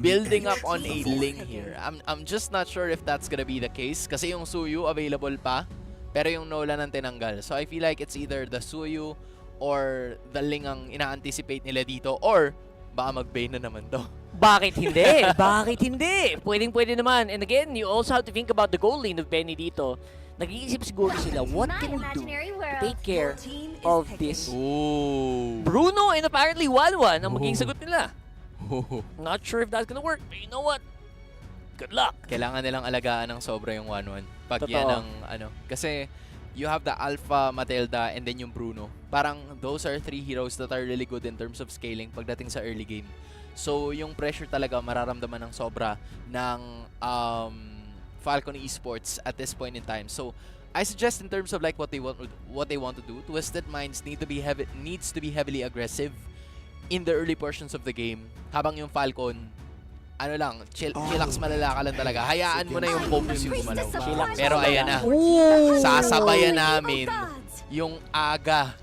building up on a Ling here. I'm just not sure if that's gonna be the case kasi yung Suyu available pa, pero yung Nolan ang tinanggal. So I feel like it's either the Suyu or the Ling ang ina-anticipate nila dito, or baka mag-Bane na naman to. Bakit hindi? Bakit hindi? Pwedeng-pwede naman. And again, you also have to think about the goal lane of Benny dito. Nag-iisip siguro sila, what can we do to take care of this? Bruno and apparently 1-1 ang maging sagot nila. Not sure if that's gonna work, but you know what? Good luck. Kailangan nilang alagaan ng sobra yung 1-1. Pag yan ang kasi you have the Alpha, Matilda, and then yung Bruno. Parang those are three heroes that are really good in terms of scaling pagdating sa early game. So, yung pressure talaga mararamdaman ng sobra ng Falcon Esports at this point in time. So, I suggest in terms of like what they want to do, Twisted Minds needs to be heavily aggressive in the early portions of the game. Habang yung Falcon, chillax malala ka lang talaga. Hayaan mo na yung focus yung gumalaw. Pero ayan na, sasabayan namin yung aga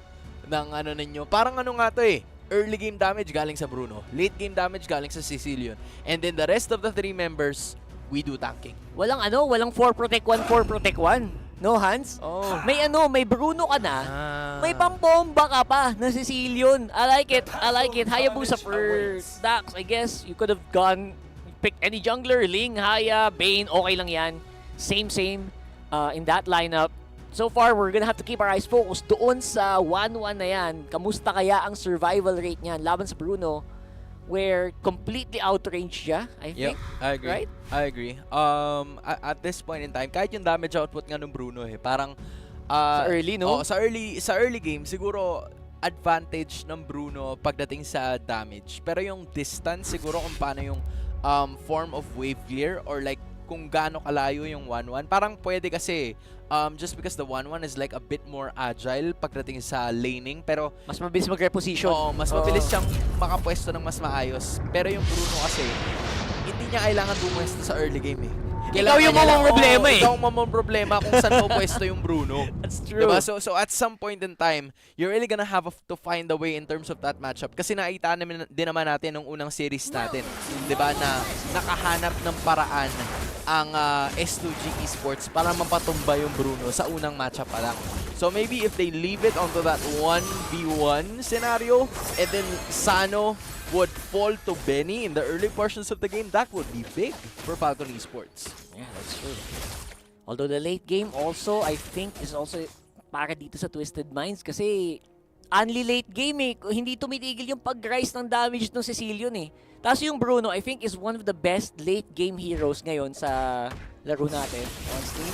ng ninyo. Parang nga to eh. Early game damage galing sa Bruno. Late game damage galing sa Sicilian. And then the rest of the three members, we do tanking. Walang walang 4 protect 1, 4 protect 1. No, Hans? May Bruno ka na. May pambomba ka pa na Sicilian. I like it. Hayabusa for Dax. I guess you could have picked any jungler. Ling, Haya, Bane, okay lang yan. Same in that lineup. So far, we're gonna have to keep our eyes focused doon sa 1-1 na yan. Kamusta kaya ang survival rate niyan laban sa Bruno, where completely outrange siya, I think. I agree. Right? I agree. At this point in time, kahit yung damage output nga ng Bruno parang sa early, no? Sa early game, siguro advantage ng Bruno pagdating sa damage. Pero yung distance, siguro kung paano yung form of wave clear or like kung gaano kalayo yung 1-1, parang pwede kasi just because the 1-1 is like a bit more agile pagdating sa laning, pero mas mabilis mag-reposition. Mas mabilis siyang makapwesto ng mas maayos. Pero yung Bruno kasi, hindi niya kailangan pumwesto sa early game eh. Ikaw yung problema eh. Ikaw ang problema kung saan mo pwesto yung Bruno. That's true. Diba? So at some point in time, you're really gonna have to find a way in terms of that matchup. Kasi nakita din naman natin nung unang series natin. Diba? Na nakahanap ng paraan ang S2G Esports para mapatumba yung Bruno sa unang matchup pa lang. So maybe if they leave it onto that 1v1 scenario, and then Sano would fall to Benny in the early portions of the game, that would be big for Falcon Esports. Yeah, that's true. Although the late game also, I think, is also para dito sa Twisted Minds kasi only late game eh. Hindi tumitigil yung pag-rise ng damage ng Sicilian eh. Tapos yung Bruno, I think, is one of the best late game heroes ngayon sa laro natin, honestly.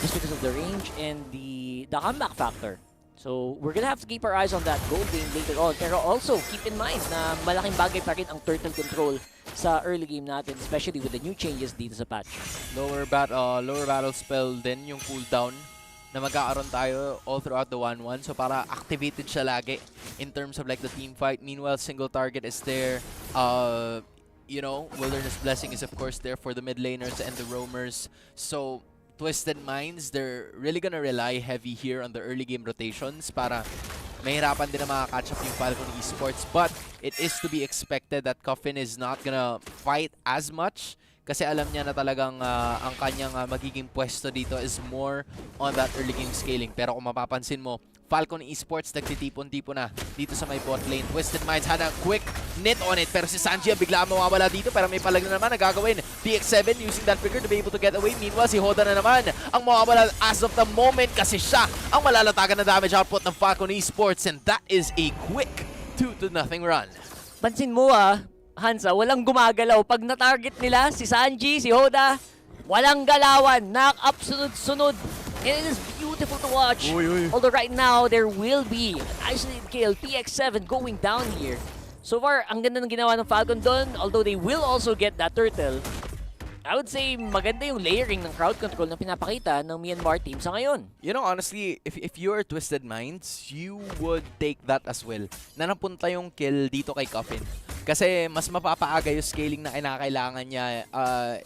Just because of the range and the comeback factor. So, we're gonna have to keep our eyes on that gold game later on. Pero also, keep in mind na malaking bagay pa rin ang turtle control sa early game natin, especially with the new changes dito sa patch. Lower battle spell din yung cooldown na magkakaroon tayo all throughout the 1-1. So, para activated siya lagi in terms of like the team fight. Meanwhile, single target is there. Wilderness Blessing is of course there for the mid laners and the roamers. So, Twisted Minds, they're really gonna rely heavy here on the early game rotations para mahirapan din na makakatch up yung Falcon Esports. But it is to be expected that Coffin is not gonna fight as much kasi alam niya na talagang ang kanyang magiging pwesto dito is more on that early game scaling. Pero kung mapapansin mo, Falcon Esports nagtitipon-tipon na dito sa may bot lane. Twisted Minds had a quick knit on it pero si Sanji bigla mawawala dito pero may palag na naman na gagawin. PX7 using that figure to be able to get away. Meanwhile, si Hoda na naman ang mawawala as of the moment kasi siya ang malalatagan na damage output ng Falcon Esports and that is a quick 2-0 run. Pansin mo Hansa, walang gumagalaw. Pag na-target nila, si Sanji, si Hoda, walang galawan. Knock-up sunod-sunod. And it is beautiful to watch. Although right now, there will be an isolated kill. PX7 going down here. So far, ang ganda ng ginawa ng Falcon doon. Although they will also get that turtle. I would say maganda yung layering ng crowd control na pinapakita ng Myanmar team sa ngayon. You know, honestly, if you're Twisted Minds, you would take that as well. Na napunta yung kill dito kay Coffin. Kasi mas mapapaaga yung scaling na kinakailangan niya.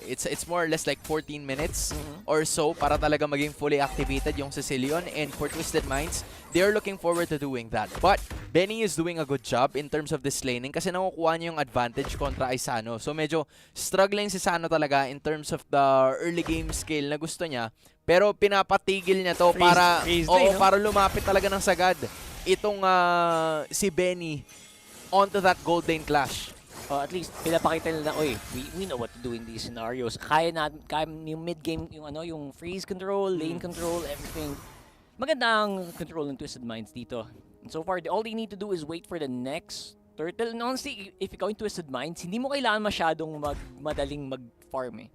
It's more or less like 14 minutes or so para talaga maging fully activated yung Sicilian. And for Twisted Minds, they're looking forward to doing that. But Benny is doing a good job in terms of this laning kasi nakukuha niya yung advantage kontra Isano. So medyo struggling si Sano talaga in terms of the early game scale na gusto niya. Pero pinapatigil niya to para lumapit talaga ng sagad itong si Benny onto that gold lane clash. At least pinapakita nila na, we know what to do in these scenarios. Kaya yung mid game, yung freeze control, lane control, everything. Maganda ang control ng Twisted Minds dito. And so far, all they need to do is wait for the next turtle. And honestly, if you're going Twisted Minds, hindi mo kailangan masyadong madaling mag-farm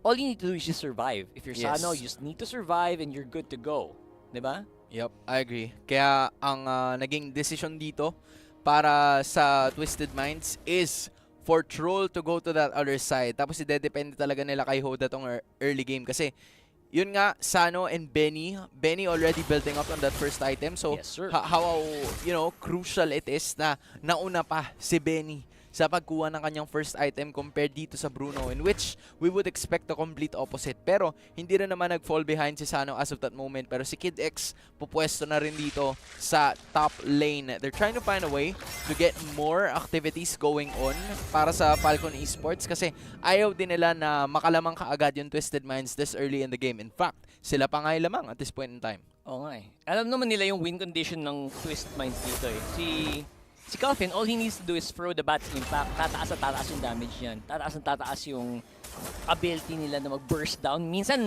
All you need to do is just survive. If you're Sano, you just need to survive and you're good to go. Diba? Yep, I agree. Kaya ang naging decision dito para sa Twisted Minds is for Troll to go to that other side. Tapos idedepende talaga nila kay Hoda tong early game. Kasi yun nga, Sano and Benny already building up on that first item. So how crucial it is na nauna pa si Benny sa pagkuha ng kanyang first item compared dito sa Bruno, in which we would expect the complete opposite. Pero hindi rin naman nag-fall behind si Sano as of that moment. Pero si Kid X pupwesto na rin dito sa top lane. They're trying to find a way to get more activities going on para sa Falcon Esports kasi ayaw din nila na makalamang kaagad yung Twisted Minds this early in the game. In fact, sila pa nga yung lamang at this point in time. Oo nga Alam naman nila yung win condition ng Twisted Minds dito Si Coffin, all he needs to do is throw the bat's impact. Tataas at tataas yung damage niyan. Tataas yung ability nila na mag-burst down. Minsan,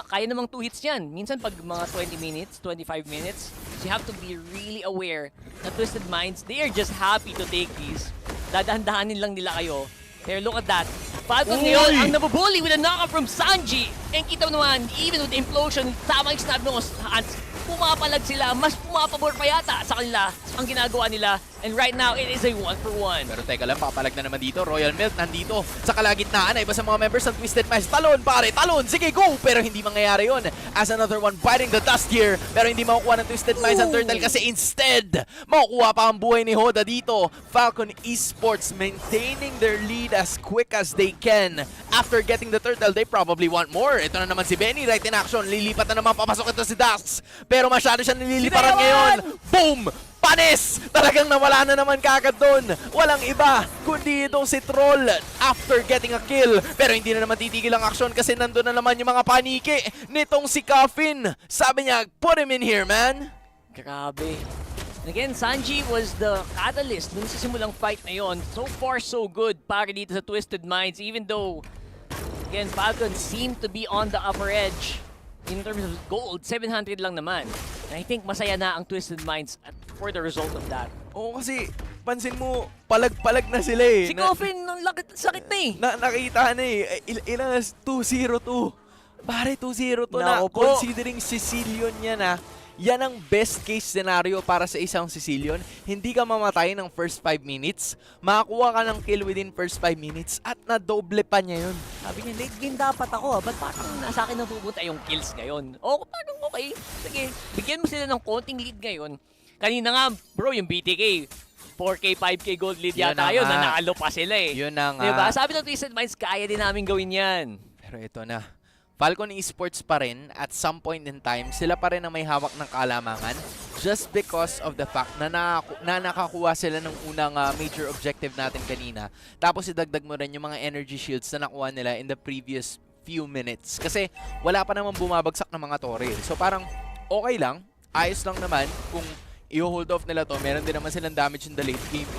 kaya namang 2 hits yan. Minsan, pag mga 20 minutes, 25 minutes, you have to be really aware na Twisted Minds, they are just happy to take these. Dadahan-dahanin lang nila kayo. Pero look at that. Falcon ngayon ang nabubully with a knockout from Sanji. And kita mo naman, even with the implosion, tama yung snap ng Hans. Pumapalag sila, mas pumapabor pa yata sa kanila ang ginagawa nila. And right now, it is a 1-for-1. Pero teka lang, papalag na naman dito. Royal Milk nandito sa kalagitnaan na iba sa mga members ng Twisted Minds. Talon, pare, talon! Sige, go! Pero hindi mangyayari yun. As another one biting the dust here. Pero hindi makukuha ng Twisted Minds ang turtle kasi instead, makukuha pa ang buhay ni Hoda dito. Falcon Esports maintaining their lead as quick as they can. After getting the turtle, they probably want more. Ito na naman si Benny, right in action. Lilipat na naman, papasok ito si Dax. Pero masyado siya nililiparan ngayon. Boom! Panis! Talagang nawala na naman kagad doon. Walang iba kundi itong si Troll after getting a kill. Pero hindi na naman titigil ang aksyon kasi nandun na naman yung mga paniki nitong si Coffin. Sabi niya, put him in here, man. Grabe. Again, Sanji was the catalyst dun sa simulang fight na yon. So far, so good para dito sa Twisted Minds. Even though, again, Falcon seemed to be on the upper edge. In terms of gold, 700 lang naman. And I think masaya na ang Twisted Minds for the result of that. Oo, kasi pansin mo, palag-palag na sila Si Coffin, sakit na nakita na ilang 2-0-2. Pare, 2-0-2 na. Considering Sicilian niya na, yan ang best case scenario para sa isang Sicilian. Hindi ka mamatay ng first 5 minutes. Makakuha ka ng kill within first 5 minutes at na-doble pa niya yun. Sabi niya, late game dapat ako. Ba't parang nasa akin napupunta yung kills ngayon? O, parang okay. Sige, bigyan mo sila ng konting lead ngayon. Kanina nga, bro, yung BTK, 4K, 5K gold lead yata yun. Nanalo pa sila Yun na nga. Diba? Sabi ng Twisted Minds, kaya din namin gawin yan. Pero ito na. Falcon Esports pa rin, at some point in time, sila pa rin ang may hawak ng kalamangan just because of the fact na nakakuha sila ng unang major objective natin kanina. Tapos idagdag mo rin yung mga energy shields na nakuha nila in the previous few minutes. Kasi wala pa naman bumabagsak ng mga torre. So parang okay lang, ayos lang naman kung i-hold off nila to. Meron din naman silang damage in the late game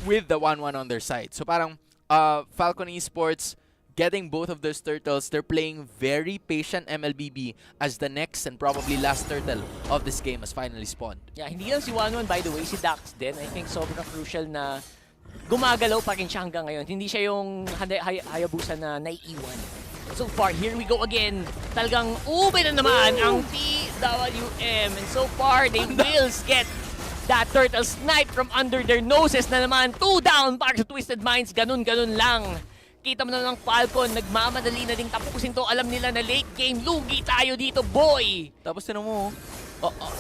with the 1-1 on their side. So parang Falcon Esports getting both of those turtles, they're playing very patient MLBB as the next and probably last turtle of this game has finally spawned. Yeah, hindi lang si 1-1 by the way, si Dax din. I think sobrang crucial na gumagalaw pa rin siya hanggang ngayon. Hindi siya yung Hayabusa na naiiwan. So far, here we go again. Talagang ube na naman ang TWM. And so far, they will get that turtle snipe from under their noses na naman. 2 down para sa Twisted Minds. Ganun-ganun lang. Kita mo na ng Falcon, nagmamadali na ding tapusin to. Alam nila na late game, lugi tayo dito, boy! Tapos tinan mo,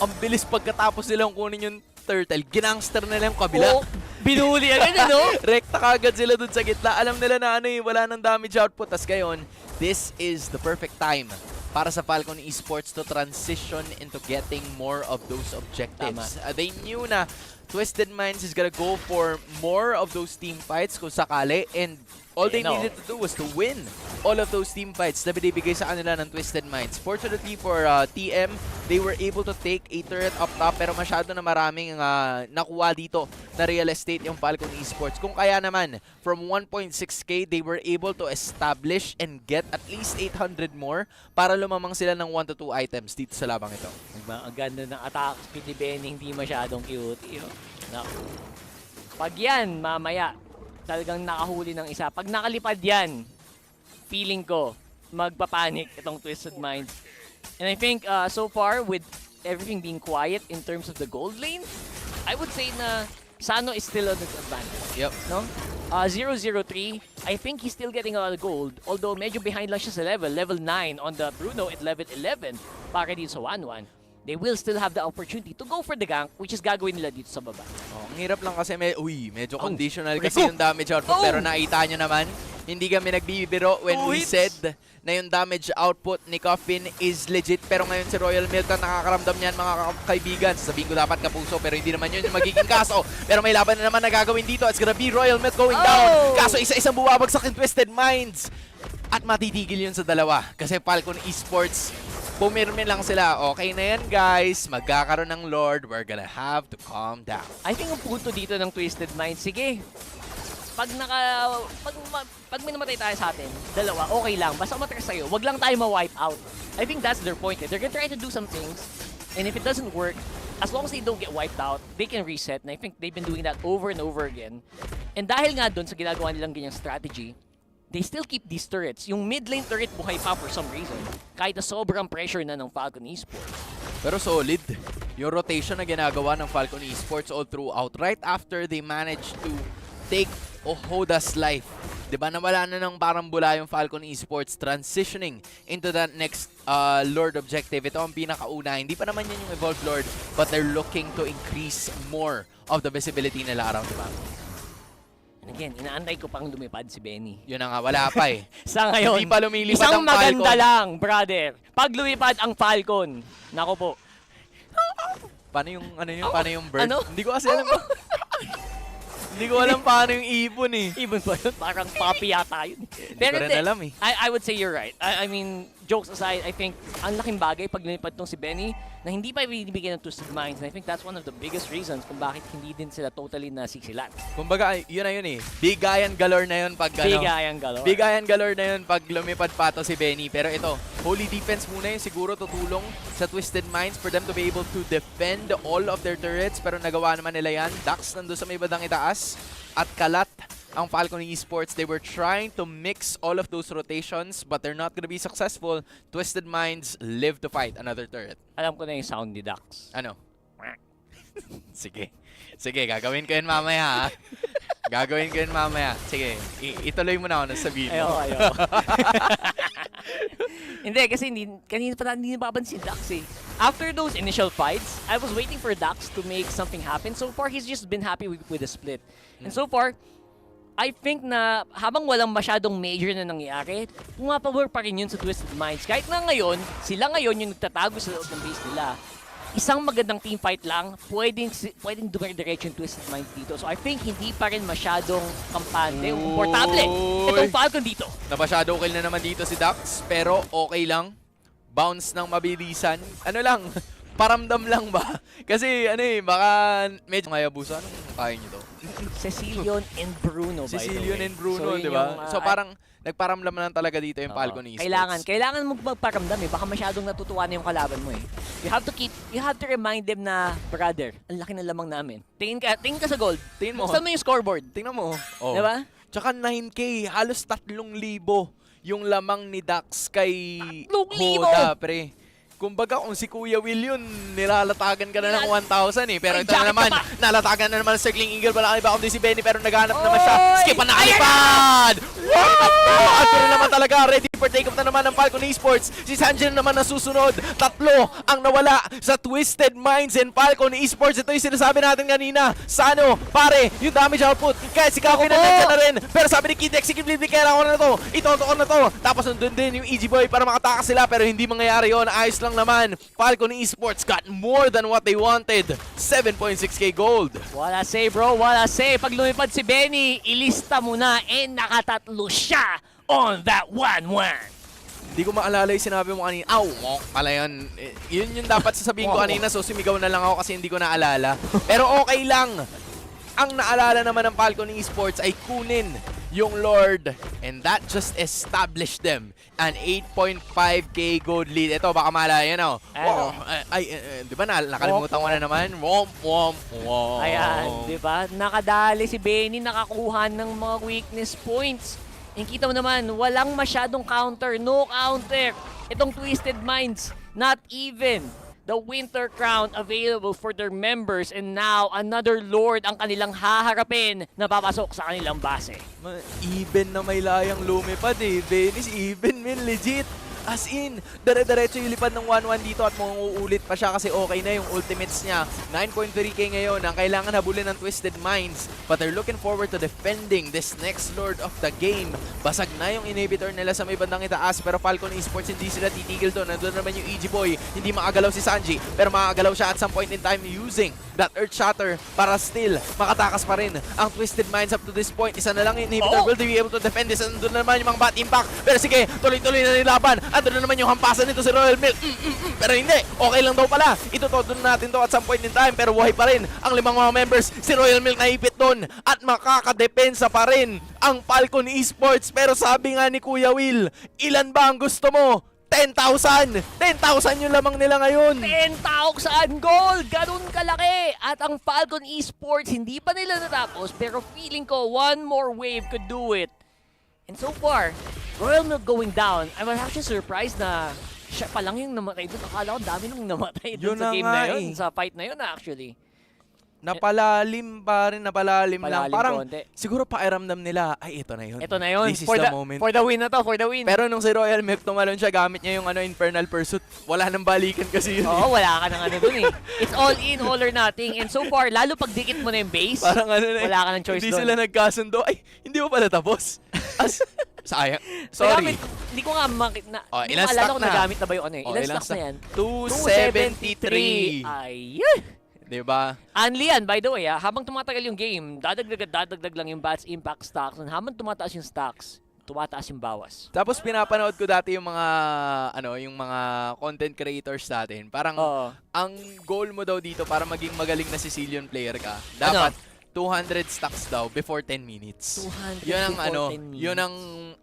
ang bilis pagkatapos nilang kunin yung turtle, ginangster nila yung kabila. Oh, binuli agad, ano? Rekta kagad sila dun sa gitna. Alam nila na wala nang damage output. Tas ngayon, this is the perfect time para sa Falcon Esports to transition into getting more of those objectives. They knew na Twisted Minds is gonna go for more of those team fights kung sakali, and all they needed to do was to win all of those team fights na binibigay sa kanila ng Twisted Minds. Fortunately for TM, they were able to take a turret up top, pero masyado na maraming nakuha dito na real estate yung Falcon Esports. Kung kaya naman, from 1.6k, they were able to establish and get at least 800 more para lumamang sila ng 1 to 2 items dito sa labang ito. Ang ganda ng attack speed ni Benny, hindi masyadong cute. Pag yan, mamaya, talagang nakahuli ng isa. Pag nakalipad yan, feeling ko, magpapanik itong Twisted Minds. And I think so far, with everything being quiet in terms of the gold lane, I would say na Sano is still on the advantage. Yep. No? 0-0-3, I think he's still getting a lot of gold. Although medyo behind lang siya sa level. Level 9 on the Bruno at level 11 para dito sa 1-1. They will still have the opportunity to go for the gank, which is gagawin nila dito sa baba. Ang hirap lang kasi medyo conditional kasi yung damage output. Pero nakita nyo naman, hindi kami nagbibiro when we said na yung damage output ni Coffin is legit. Pero ngayon si Royal Milk na nakakaramdam niyan, mga kaibigan. Sabihin ko dapat kapuso, pero hindi naman yun yung magiging kaso. Pero may laban na naman na gagawin dito. It's gonna be Royal Milk going down. Kaso isa-isang buwabagsak in Twisted Minds. At matitigil yun sa dalawa. Kasi Falcon Esports, pumirme lang sila. Okay na yan, guys. Magkakaroon ng Lord. We're gonna have to calm down. I think ang punto dito ng Twisted Minds, sige, pag may namatay tayo sa atin, dalawa, okay lang. Basta matras sa'yo, wag lang tayo ma-wipe out. I think that's their point. They're gonna try to do some things, and if it doesn't work, as long as they don't get wiped out, they can reset. And I think they've been doing that over and over again. And dahil nga dun sa ginagawa nilang ganyang strategy, they still keep these turrets. Yung mid lane turret buhay pa for some reason, kahit na sobrang pressure na ng Falcon Esports. Pero solid yung rotation na ginagawa ng Falcon Esports all throughout. Right after they managed to take Ohoda's life, diba, nawala na ng parang bula yung Falcon Esports, transitioning into that next Lord objective. Ito ang pinakauna. Hindi pa naman yun yung Evolved Lord, but they're looking to increase more of the visibility nila around the map. And again, inaantay ko pang lumipad si Benny. Yun na nga, wala pa eh. Sa ngayon, hindi pa lumilipad isang ang Falcon. maganda lang, brother. Pag lumipad ang Falcon, nako po. Paano yung, paano yung bird? Ano? Hindi ko kasi alam. Hindi ko alam paano yung ibon eh. Ibon ba yun? Parang puppy yata yun. Hindi ko rin alam eh. I would say you're right. I mean, jokes aside, I think ang laking bagay pag lumipad tong si Benny na hindi pa binibigyan ng Twisted Minds. And I think that's one of the biggest reasons kung bakit hindi din sila totally nasisilat. Kumbaga, yun na yun eh. Bigayan galore na yun pag Bigayan galore. Bigayan galore na yun pag lumipad pa to si Benny. Pero ito, holy defense muna yun. Siguro tutulong sa Twisted Minds for them to be able to defend all of their turrets. Pero nagawa naman nila yan. Dax nandun sa may badang itaas. At kalat ang Falcon Esports. They were trying to mix all of those rotations, but they're not gonna be successful. Twisted Minds live to fight another turret. Alam ko na yung sound ni Dax. Ano? Sige. Sige, gagawin ko yun mamaya. Gagawin ko yun mamaya. Sige, ituloy mo na ako nasa video. Ayoko. Hindi, kasi kanina pa hindi napapansin si Dax eh. After those initial fights, I was waiting for Dax to make something happen. So far, he's just been happy with the split. And so far, I think na habang walang masyadong major na nangyari, pumapabor pa rin yun sa Twisted Minds. Kahit na ngayon, sila ngayon yung nagtatago sa loob ng base nila. Isang magandang team fight lang, pwedeng dumire-diretso yung Twisted Minds dito. So I think hindi pa rin masyadong kampante, komportable itong Falcon dito. Napashadow kill na naman dito si Dax, pero okay lang. Bounce ng mabilisan. Ano lang, paramdam lang ba? Kasi baka medyo ngayabuso. Anong kaya nyo to? Cecilion and Bruno, by the way. Cecilion and Bruno, di ba? So parang nagparamdam lang talaga dito yung Falcon Esports. Kailangan mo magparamdam Baka masyadong natutuwa na yung kalaban mo eh. You have to remind them na, brother, ang laki ng lamang namin. Tingin ka sa gold. Tingin mo. Saan mo yung scoreboard? Tingnan mo. Oh. Di ba? Tsaka 9K, halos 3,000 yung lamang ni Dax kay 3,000? Hoda, pre. Kumbaga, kung si Kuya Will yun, nilalatagan ka na ng 1,000 eh. Pero ito na naman, nalatagan na naman sa Circling Eagle. Wala iba kundi si Benny, pero naghanap naman siya. Skip pa nakalipad! Wow! At na naman talaga, ready for take-off na naman ng Falcon Esports. Si Sanjay naman nasusunod. 3 ang nawala sa Twisted Minds and Falcon Esports. Ito yung sinasabi natin kanina. Sano, pare, yung damage output. Kahit si Kako nandiyan na rin. Pero sabi ni Kid, executively, kailangan ko na to. Ito ko na to. Tapos nandun din yung EG Boy para makatakas sila. Pero hindi mangyayari yun. Ayos lang naman. Falcon Esports got more than what they wanted. 7.6k gold. Wala say, bro. Wala say. Pag lumipad si Benny, ilista mo na nakatatlo siya on that 1-1. Hindi ko maalala yung sinabi mo kanina. Aw, pala yun. Yun yung dapat sasabihin ko kanina. So sumigaw na lang ako kasi hindi ko naalala. Pero okay lang. Ang naalala naman ng Falcon Esports ay kunin yung Lord. And that just established them an 8.5k gold lead. Ito, baka maalala yan, oh. Di ba nakalimutan ko na naman? Ayan, di ba? Nakadali si Benny, nakakuha ng mga weakness points. Yung kita mo naman, walang masyadong counter, no counter. Itong Twisted Minds, not even the Winter Crown available for their members, and now another Lord ang kanilang haharapin na papasok sa kanilang base. Even na may layang lumipad eh. Venice, even man, legit. As in, dire-diretso yung lipad ng 1-1 dito at uulit pa siya kasi okay na yung ultimates niya. 9.3k ngayon ang kailangan habulin ng Twisted Minds. But they're looking forward to defending this next Lord of the game. Basag na yung inhibitor nila sa may bandang itaas, pero Falcon Esports hindi sila titigil doon. Nandun naman yung EG Boy. Hindi makagalaw si Sanji, pero makagalaw siya at some point in time using that Earth Shatter para still makatakas pa rin ang Twisted Minds up to this point. Isa na lang yung inhibitor. Will they be able to defend this? Nandun naman yung mga bat impact. Pero sige, tuloy-tuloy na nilaban. Andun na naman yung hampasan nito si Royal Milk. Pero hindi. Okay lang daw pala. Itututo natin to at some point in time. Pero buhay pa rin ang 5 mga members. Si Royal Milk naipit doon. At makakadepensa pa rin ang Falcon Esports. Pero sabi nga ni Kuya Will, ilan ba ang gusto mo? 10,000! 10,000 yung lamang nila ngayon! 10,000 gold! Ganun kalaki! At ang Falcon Esports, hindi pa nila natapos, pero feeling ko one more wave could do it. And so far, Royal Milk going down, I was actually surprised na siya pa lang yung namatay doon. Akala ko dami nang namatay doon sa game na yun, sa fight na yun actually. Napalalim pa rin, napalalim lang. Parang konti. siguro pakiramdam nila, ay ito na yun. Ito na yun. This is the moment. For the win na to, for the win. Pero nung si Royal Milk tumalon siya, gamit niya yung Infernal Pursuit. Wala nang balikan kasi yun. Oo, wala ka nang dun eh. It's all in, all or nothing. And so far, lalo pag dikit mo na yung base, parang wala ka ng choice hindi doon. Hindi sila nagkasundo. Ay, hindi mo pala tapos. Sayang. Sorry. Hindi ko nga ilang stock na? Nagamit na ba yung ilang stocks na yan? 273. Ayun. Diba? Only yan, by the way, habang tumatagal yung game, dadagdag lang yung bats impact stocks. And habang tumataas yung stocks, tumataas yung bawas. Tapos pinapanood ko dati yung mga yung mga content creators natin. Parang ang goal mo daw dito para maging magaling na Sicilian player ka, dapat 200 stocks daw before 10 minutes. 200 yun ang before 10 minutes. Yun ang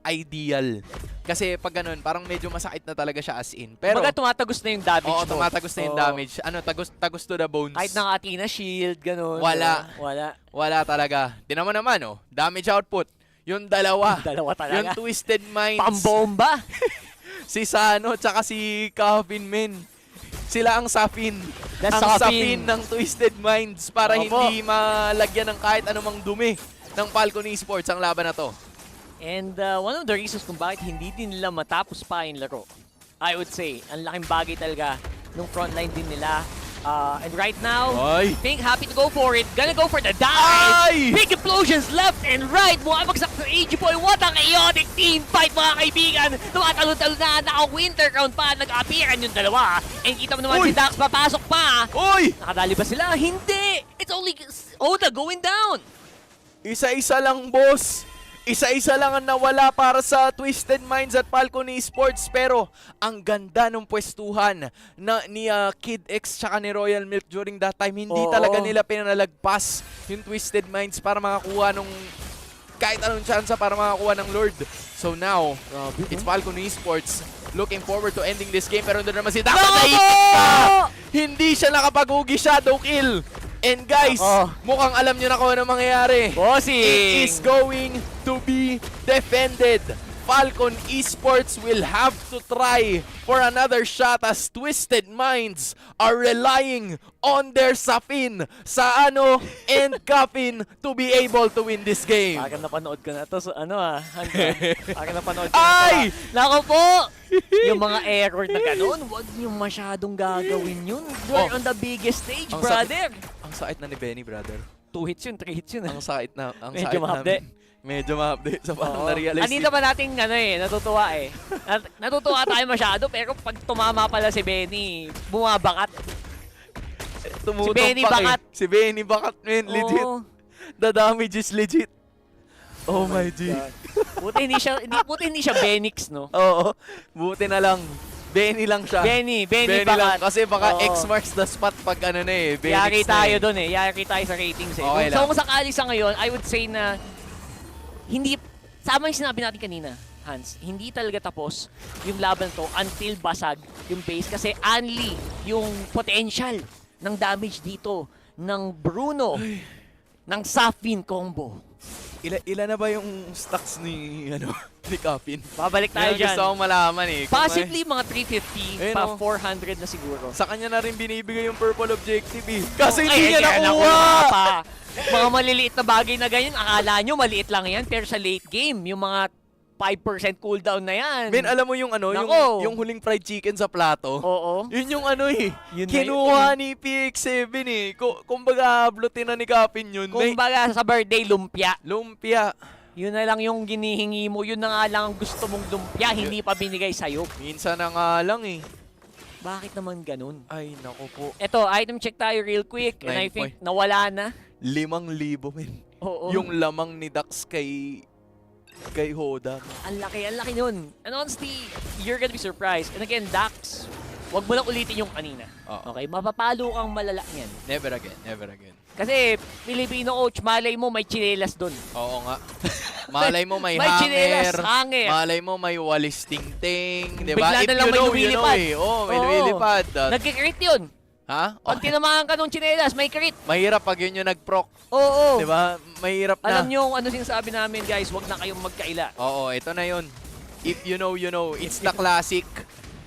ideal. Kasi pag ganun, parang medyo masakit na talaga siya as in. Pero baga tumatagos na yung damage mo. Oo, tumatagos na yung damage. Tagos to the bones. Kahit nakati na shield, ganun. Wala talaga. Tinan mo naman, damage output. Yung dalawa. Dalawa talaga. Yung Twisted Minds. Pambomba. Si Sano, tsaka si Calvin Men. Sila ang Safin. Ang Safin ng Twisted Minds para hindi malagyan ng kahit anumang dumi ng Falcon Esports ang laban na to. And one of the reasons kung bakit hindi din nila matapos pa yung laro, I would say, ang laking bagay talaga nung frontline din nila And right now, Ay. Pink happy to go for it. Gonna go for the dive. Ay! Big explosions left and right. Bumabagsak sa AG Boy. What a chaotic team fight, mga kaibigan. Tumatalo-talo na. Naka-winter crown pa. Nag-appearan yung dalawa. And kita mo naman Uy! si Dax papasok pa. Uy! Nakadali ba sila? Hindi. It's only Oda going down. Isa-isa lang, boss. Isa-isa lang ang nawala para sa Twisted Minds at Falcon Esports. Pero ang ganda ng pwestuhan ni Kid X tsaka ni Royal Milk during that time. Hindi talaga nila pinalagpas yung Twisted Minds para makakuha nung kahit anong chance para makakuha ng Lord. So now, it's Falcon Esports looking forward to ending this game. Pero doon naman si Dax naipit pa! Hindi siya nakapag-ugi shadow kill. And guys, mukhang alam nyo na kung ano mangyayari. Bossing! It is going to be defended. Falcon Esports will have to try for another shot as Twisted Minds are relying on their Sapin sa and Kapin to be able to win this game. Parang napanood ko na to. So, parang napanood ko Ay! na to. Nako po! Yung mga error na gano'n, huwag nyo masyadong gagawin yun. We're on the biggest stage, brother. Ang sakit na ni Benny, brother. 2 hits yun, 3 hits yun. Ang sakit na. Medyo ma-update. Medyo ma-update sa parang na-realize. Kanina pa natin natutuwa eh. Natutuwa tayo masyado pero pag tumama pala si Benny, bumabakat. Si Benny bakat. Si Benny bakat, man. Legit. The damage is legit. Oh my G. Buti hindi siya Benix, no? Oo. Buti na lang. Benny lang siya. Benny Benny bakat. lang. Kasi baka X marks the spot pag Benix Yari na tayo doon eh. Yari tayo sa ratings eh. Okay So lang. kung sakali sa ngayon, I would say na hindi, sama yung sinabi natin kanina, Hans, hindi talaga tapos yung laban to until basag yung base kasi only yung potential ng damage dito ng Bruno, ng Safin combo. Ilan na ba yung stocks ni ni Kapin? Babalik tayo dyan. Gusto kong malaman eh. Possibly mga 350 Ayun, pa 400 oh. na siguro. Sa kanya na rin binibigay yung purple objective eh. Kasi Ay, hindi niya nakuha! pa. Mga maliliit na bagay na ganyan, akala nyo maliit lang yan, pero sa late game, yung mga 5% cooldown na yan. Ben, alam mo yung yung huling fried chicken sa plato? Oo. Yun yung Yun kinuha ni PX7 eh. Kumbaga, hablutin na ni Kapin yun. Kumbaga sa birthday, lumpia. Lumpia. Yun na lang yung ginihingi mo, yun na nga lang ang gusto mong lumpia, hindi pa binigay sa'yo. Minsan na nga lang eh. Bakit naman ganun? Ay, naku po. Eto, item check tayo real quick, and I think nawala na. 5,000 men. Oo. Yung lamang ni Dax kay Hoda. Ang laki nun. And honestly, you're gonna be surprised. And again, Dax, wag mo lang ulitin yung kanina. Okay? Mapapalo kang malala niyan. Never again, never again. Kasi, Filipino coach, malay mo may chinelas dun. Oo nga. Malay mo may, May hanger. chinelas, hanger. Malay mo may walis ting-ting. Diba? Bigla na lang may lumilipad. May lumilipad. Nagkikrit yun. Ha? Pag tinamaan ka nung chinelas, may crit. Mahirap pag yun yung nag-proc. Oo. Diba? Mahirap na. Alam nyo ano sinasabi namin, guys, wag na kayong magkaila. Oo, ito na yun. If you know, you know. It's the classic.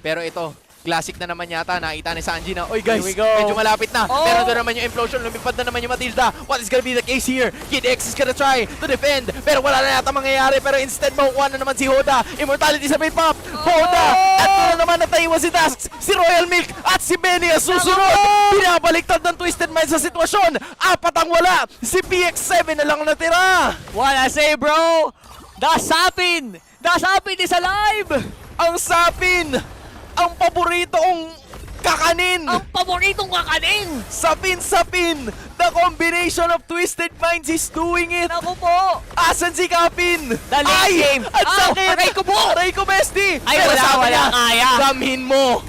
Pero ito, classic na naman yata. Nakita ni Sanji na, oy guys, Here we go. medyo malapit na. Oh. Pero doon naman yung implosion. Lumipad na naman yung Matilda. What is gonna be the case here? Kid X is gonna try to defend. Pero wala na yata mangyayari. Pero instead, makukuha na naman si Hoda. Immortality sa main pop. Hoda! At doon naman nataiwan si Dax, si Royal Milk, at si Benny ang susunod. Pinabaliktad ng Twisted Minds sa sitwasyon. 4 ang wala. Si PX7 na lang natira. What I say, bro? The Sapin! The Sapin is alive! Ang Sapin! Ang paboritong kakanin! Ang paboritong kakanin! Sapin! The combination of Twisted Minds is doing it! Naku po! Asan si Kapin? The late game! Ang sakit! Aray ko po! Aray ko, bestie! Ay, Pero sabi wala niya, kaya! damhin mo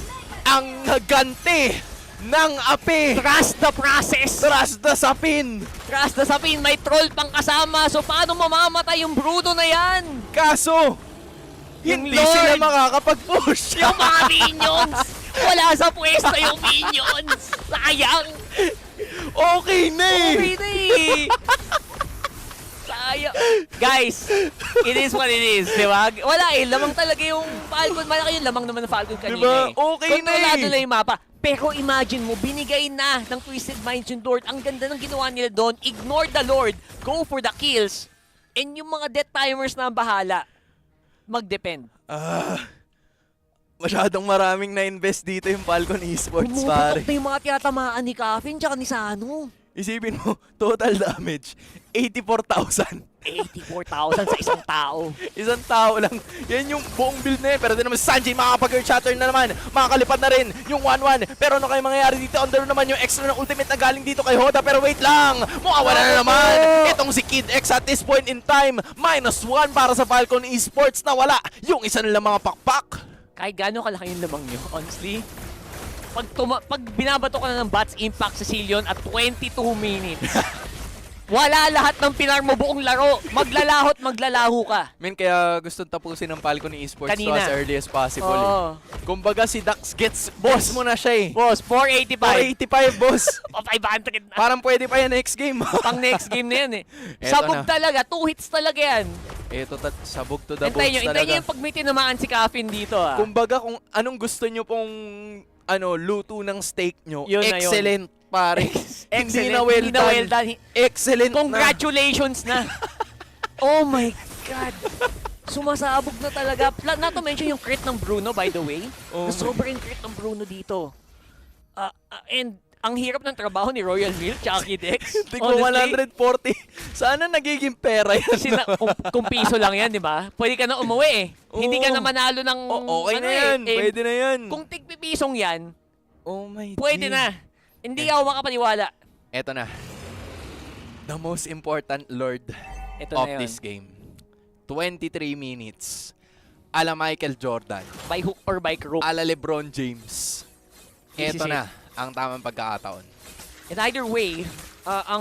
ang ganti ng api! Trust the process! Trust the Sapin! Trust the Sapin! May troll pang kasama, so paano mamamatay yung Bruno na yan? Kaso, Yung hindi Lord. sila makakapag-push! Yung mga minions! Wala sa pwesto yung minions! Sayang! Okay na eh! Okay na eh! Sayang! Guys, it is what it is, di ba? Wala eh, lamang talaga yung Falcon. Malaki yung lamang naman ng Falcon kanina Diba? eh. Okay na eh! Kontrolado na yung mapa. Pero imagine mo, binigay na ng Twisted Minds yung Lord. Ang ganda ng ginawa nila doon. Ignore the Lord. Go for the kills. And yung mga death timers na ang bahala, mag-depend. Masyadong maraming na-invest dito yung Falcon Esports, pare. Bumubutok na yung mga tiyatamaan ni Kafin tsaka ni Sano. Isipin mo, total damage, 84,000. 84,000 sa isang tao. Isang tao lang. Yan yung buong build na yun. Pero din naman si Sanji, makakapag-earth shatter na naman. Makakalipad na rin yung 1-1. Pero ano kayo mangyayari dito? Under naman yung extra ng ultimate na galing dito kay Hoda. Pero wait lang, mawawala na naman. Itong si Kid X at this point in time, -1 para sa Falcon Esports na wala yung isa nilang mga pakpak. Kahit gano'ng kalaki yung lamang nyo, honestly. Pag binabato ka na ng Bats Impact sa Silion at 22 minutes, wala lahat ng pinar mo buong laro. Maglalahot, maglalaho ka. Kaya gusto tapusin ng Falcon Esports Kanina. to as early as possible. Oo. Kumbaga si Dax gets boss mo na siya eh. Boss, 485. 485, boss. O 500 na. Parang pwede pa yan next game. Pang next game na yan eh. Eto Sabog na. talaga, 2 hits talaga yan. Ito, sabog to the bones Hintayin talaga. nyo yung pag may tinamaan si Kafin dito ah. Kumbaga kung anong gusto nyo pong luto ng steak nyo, Yun na yun. excellent pare. Hindi Excellent, na well hindi na well done. done. Excellent Congratulations na. Oh my God. Sumasabog na talaga. Not to mention yung crit ng Bruno, by the way. Oh Na sobrang crit ng Bruno dito. And ang hirap ng trabaho ni Royal Milk tsaka Kidex. Tigmo 140. Sana nagiging pera yan. Kasi kung piso lang yan, di ba? Pwede ka na umuwi eh. Hindi ka na manalo ng... Okay na yan. Pwede na yan. Kung tigpipisong yan, Oh my pwede G. na. Hindi ako makapaniwala. Eto na. The most important lord Ito of na yun. this game. 23 minutes. Ala Michael Jordan. By hook or by crook. Ala LeBron James. This Eto is na ang tamang pagkakataon. In either way,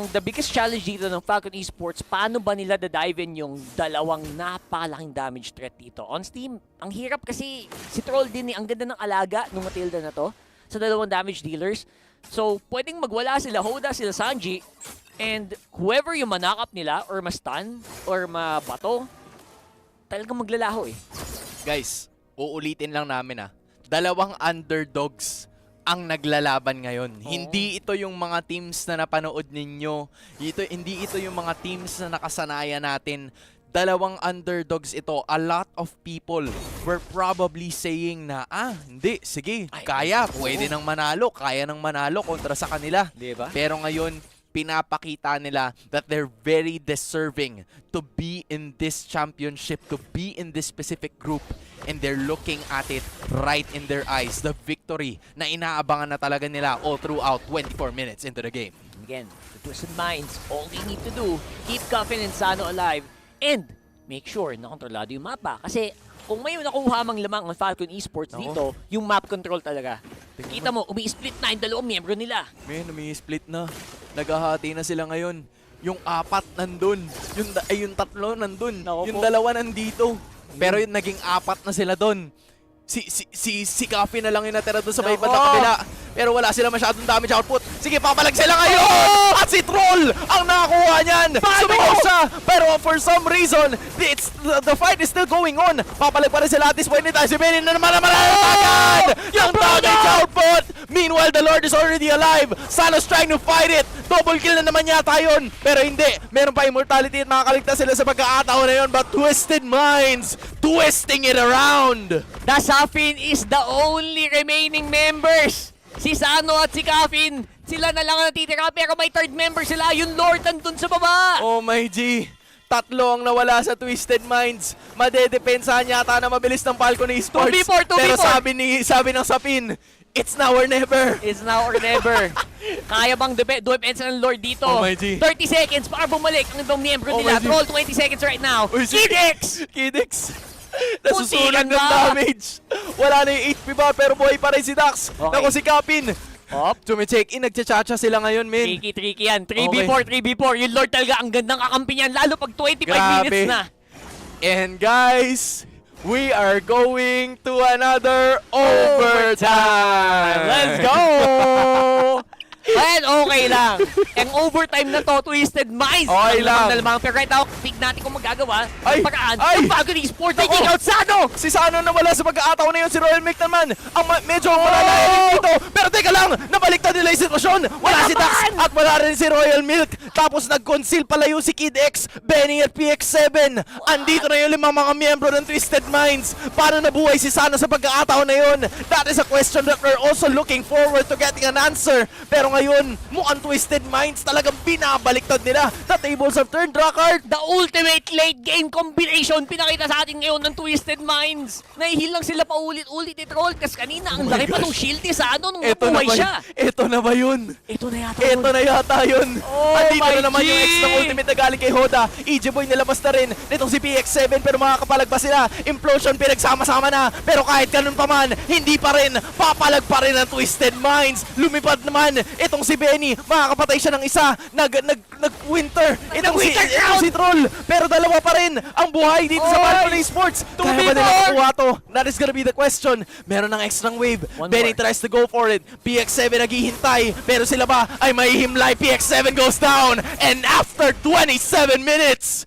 the biggest challenge dito ng Falcon Esports, paano ba nila dadive-in yung dalawang napakalaking damage threat dito? On Steam, ang hirap kasi si Troll din ang ganda ng alaga ng Matilda na to sa dalawang damage dealers. So, pwedeng magwala sila Hoda, sila Sanji, and whoever yung manakap nila or ma-stun or mabato, talagang maglalaho eh. Guys, uulitin lang namin dalawang underdogs ang naglalaban ngayon. Hindi ito yung mga teams na napanood ninyo. Hindi ito yung mga teams na nakasanayan natin. Dalawang underdogs ito. A lot of people were probably saying na, hindi, sige, kaya, pwede nang manalo, kaya nang manalo kontra sa kanila. Diba? Pero ngayon, pinapakita nila that they're very deserving to be in this championship, to be in this specific group, and they're looking at it right in their eyes. The victory na inaabangan na talaga nila all throughout 24 minutes into the game. Again, the Twisted Minds, all they need to do, keep Kafin and Sano alive, and make sure na kontrolado yung mapa. Kasi kung may nakuha mang lamang ang Falcon Esports dito, yung map control talaga. Kita mo, umi-split na yung dalawang miyembro nila. Man, umi-split na. Naghahati na sila ngayon. Yung 4 nandun. Yung 3 nandun. Yung 2 nandito. Pero yung naging 4 na sila dun. Si Kafi na lang yung natira dun sa may bandang kabila. Pero wala sila masyadong damage output. Sige, papalag sila ngayon! At si Troll ang nakakuha niyan! Sumigaw siya! Pero for some reason, the fight is still going on. Papalag pa rin sila at this point in time. Si Benny na naman agad! Yung damage output! Meanwhile, the Lord is already alive. Sano's trying to fight it. Double kill na naman yata yun. Pero hindi. Meron pa immortality at makakaligtas sila sa pagkakataon na yun. But Twisted Minds, twisting it around. The Safin is the only remaining members. Si Sano at si Kafin, sila na lang ang natitira. Pero may third member sila. Yung Lord nandun sa baba. Oh my G. 3 ang nawala sa Twisted Minds. Madedepensahan yata na mabilis ng Falcon Esports. 2v4. Pero sabi ng Sapin, it's now or never. It's now or never. Kaya bang duepensa ng Lord dito? Oh my G. 30 seconds para bumalik ang ibang miyembro Oh nila. my G. Troll 20 seconds right now. Kidex! Kidex! Nasusunog Puntikan ng ba? damage. Wala na yung HP ba, pero buhay pa rin si Dax. Okay. Naku si Kapin. Tumicheck-in, nagchachacha sila ngayon, men. Tricky yan. 3v4. Yung Lord talaga ang gandang kakampi niyan. Lalo pag 25 minutes na. And guys, we are going to another overtime. Let's go! Ayan, okay lang. Ang overtime na to, Twisted Minds. Okay lang. Pero right now, tig natin kung magagawa. Ay! Paraan. Ay! Ang Falcon Esports, Nako! taking out Sano! Si Sano nawala sa pagkakataon na yun. Si Royal Milk naman ang medyo malalayan dito. Pero teka lang, nabaliktad nila yung sitwasyon. Wala si Dax at wala rin si Royal Milk. Tapos nag-conceal palayo si Kid X, Benny at PX7. Andito na yung limang mga miyembro ng Twisted Minds. Paano nabuhay si Sana sa pagkakataon na yun? That is a question that we're also looking forward to getting an answer. Pero ngayon, mukhang Twisted Minds talagang binabaliktad nila. The tables have turned, Rockard. The ultimate late game combination pinakita sa atin ngayon ng Twisted Minds. Nahihil lang sila paulit-ulit i-troll kasi kanina ang laki pa ng shield ni Sano nung nabuhay siya. Ito na ba yun? Ito na yata Ito na yata yun. Oh Andito my na naman G! yung X ng ultimate na galing kay Hoda. EJ Boy nilabas na rin nitong si PX7 pero makakapalag pa sila. Implosion pinagsama-sama na. Pero kahit ganun pa man, hindi pa rin. Papalag pa rin ang Twisted Minds. Lumipad naman itong si Benny. Makakapatay siya ng isa. Nag-winter. Itong si Troll. Pero dalawa pa rin ang buhay dito sa Falcon Esports. Kaya ba nila makuha to? That is gonna be the question. Meron ng X ng wave. Benny tries to go for it. PX7 naghihintay. Pero sila ba ay mahihimlay? PX7 goes down. And after 27 minutes,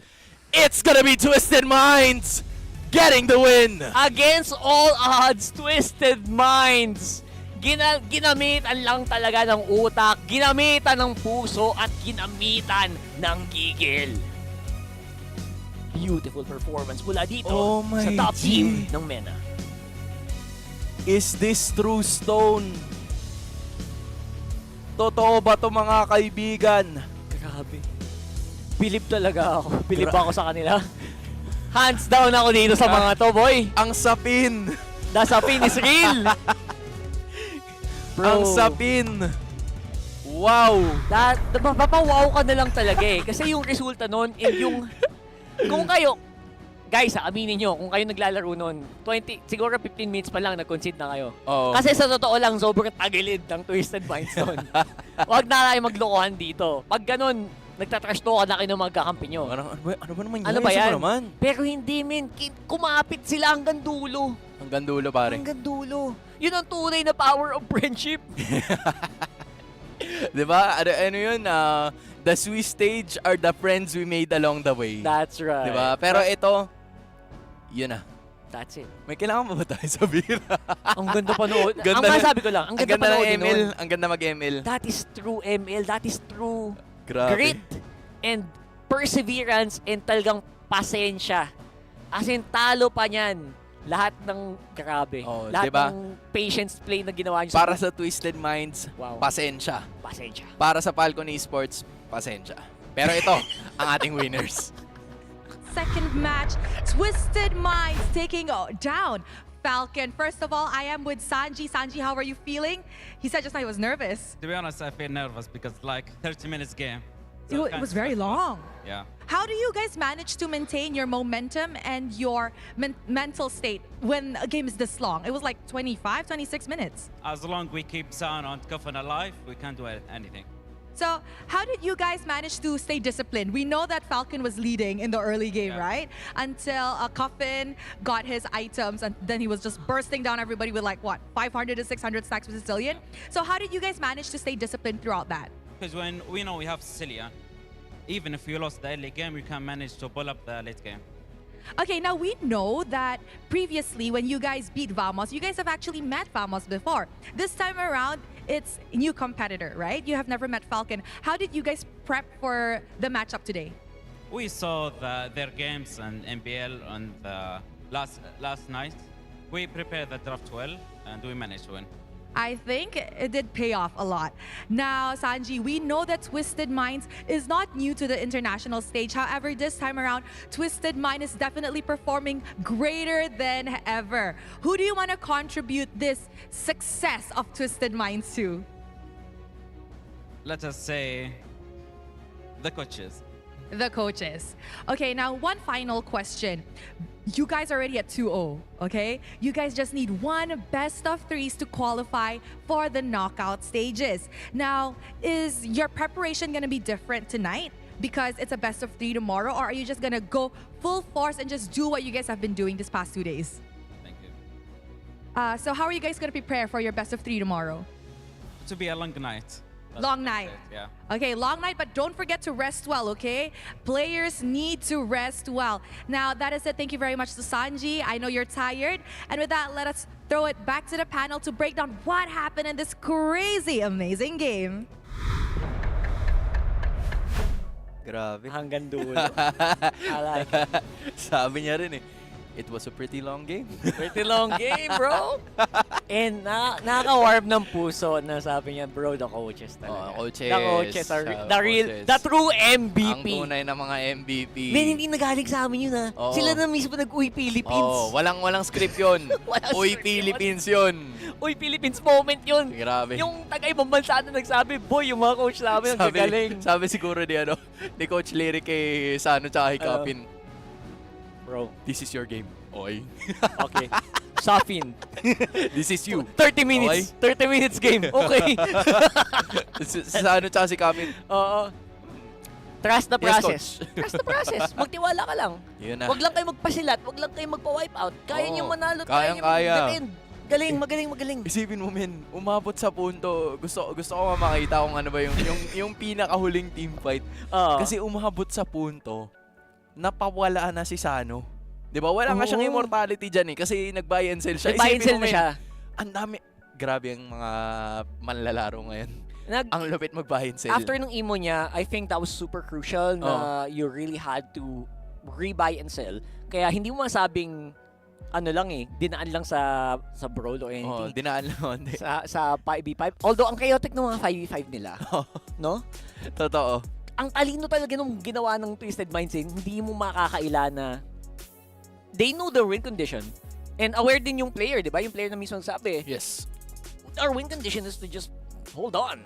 it's gonna be Twisted Minds getting the win. Against all odds, Twisted Minds. Ginamitan lang talaga ng utak, ginamitan ng puso, at ginamitan ng gigil. Beautiful performance mula dito sa top team ng MENA. Is this true, Stone? Totoo ba to, mga kaibigan? Grabe. Bilib talaga ako. Bilib ako sa kanila. Hands down ako dito sa mga to, boy. Ang sapin. The sapin is real. Bro. Ang sapin. Wow. Mapapawaw ka na lang talaga eh. Kasi yung resulta nun, yung... Kung kayo, guys, aminin nyo, kung kayo naglalaro nun, siguro 15 minutes pa lang, nag-concede na kayo. Oo. Kasi sa totoo lang, sobrang tagilid ng Twisted Minds nun. Huwag na tayo maglokohan dito. Pag ganun, nagtatrash talk na kayo ng magkakampi nyo. Ano ba naman yan? Ano ba yan? Naman? Pero hindi, min. Kumapit sila hanggang dulo. Hanggang dulo, pare. Hanggang dulo. Yun ang tunay na power of friendship. Diba? Ano yun? The Swiss stage are the friends we made along the way. That's right. Diba? Pero ito, yun na. That's it. May kailangan ba tayo sabihin? Ang ganda panood. Ang Ganda masabi ko lang, ang ganda ng panood ML. nun. Ang ganda mag-ML. That is true ML. That is true Grabe. grit and perseverance and talagang pasensya. As in, talo pa niyan. Lahat ng grabe. Oh, lahat diba? ng patience play na ginawa niyo. Para sa Twisted Minds, Wow. pasensya. Pasensya. Para sa Falcon Esports, pasensya. Pero ito, ang ating winners. Second match, Twisted Minds taking down Falcon. First of all, I am with Sanji. Sanji, how are you feeling? He said just now he was nervous. To be honest, I feel nervous because like 30 minutes game. It was very long. Yeah. How do you guys manage to maintain your momentum and your mental state when a game is this long? It was like 25, 26 minutes. As long we keep Sound and Coffin alive, we can't do anything. So how did you guys manage to stay disciplined? We know that Falcon was leading in the early game, right? Until Coffin got his items and then he was just bursting down everybody with like, what, 500 to 600 stacks with Sicilian? So how did you guys manage to stay disciplined throughout that? Because when we know we have Sicilian, even if we lost the early game, we can manage to pull up the late game. Okay, now we know that previously when you guys beat Vamos, you guys have actually met Vamos before. This time around, it's a new competitor, right? You have never met Falcon. How did you guys prep for the matchup today? We saw their games and NBL on the last night. We prepared the draft well and we managed to win. I think it did pay off a lot. Now, Sanji, we know that Twisted Minds is not new to the international stage. However, this time around, Twisted Mind is definitely performing greater than ever. Who do you want to contribute this success of Twisted Minds to? Let us say the coaches. The coaches. Okay, now one final question. You guys are already at 2-0, okay? You guys just need one best of threes to qualify for the knockout stages. Now, is your preparation gonna be different tonight because it's a best of three tomorrow, or are you just gonna go full force and just do what you guys have been doing this past 2 days? Thank you. So how are you guys gonna prepare for your best of three tomorrow? To be a long night. Long night. Yeah. Okay, long night, but don't forget to rest well, okay? Players need to rest well. Now, that is it. Thank you very much to Sanji. I know you're tired. And with that, let us throw it back to the panel to break down what happened in this crazy, amazing game. Grabe. Hanggang dulo. I like it. Sabi niya rin eh, it was a pretty long game. Pretty long game, bro. And nakaka-warm ng puso na sabi niya, bro, the coaches talaga. Coaches. The coaches are the real, coaches. the true MVP. Ang tunay na mga MVP. Men, hindi nagaling sa amin yun, ha? Oo. Sila na mismo nag-uy Philippines. Walang script yun. Walang Uy, script Philippines yun. Uy, Philippines moment yun. Grabe. Yung taga-ibang bansa na nagsabi, boy, yung mga coach namin, ang gagaling. Sabi siguro ni Coach Lyric kay Sano tsaka kay Kapin. Bro, This is your game. Oy. okay. Safin. This is you. 30 minutes. 30 minutes game. Okay. Sano tsaka si Kapin. Oo. Trust the Yes, process. coach. Trust the process. Magtiwala ka lang. Yun na. Huwag lang kayo magpasilat. Huwag lang kayo magpa-wipe out. Kaya niyo manalo. Kaya niyo Kayang-kaya. mag-defend. Magaling. Isipin mo, men, umabot sa punto, gusto ko makita kung ano ba yung pinakahuling team fight. Kasi umabot sa punto, napawalaan na si Sano. Di ba? Wala nga siyang immortality dyan eh. Kasi nag-buy and sell siya. Nag-buy and sell na siya. Ang dami. Grabe ang mga manlalaro ngayon. Ang lupit mag-buy and sell. After nung emo niya, I think that was super crucial na you really had to re-buy and sell. Kaya hindi mo masabing ano lang eh, dinaan lang sa brawl or anything. Dinaan lang. sa 5v5. Although, ang chaotic ng mga 5v5 nila. No? Totoo. Ang talino talaga nung ginawa ng Twisted Minds eh, hindi mo makakaila na they know the win condition. And aware din yung player, di ba? Yung player na mismo nagsabi. Yes. Our win condition is to just hold on.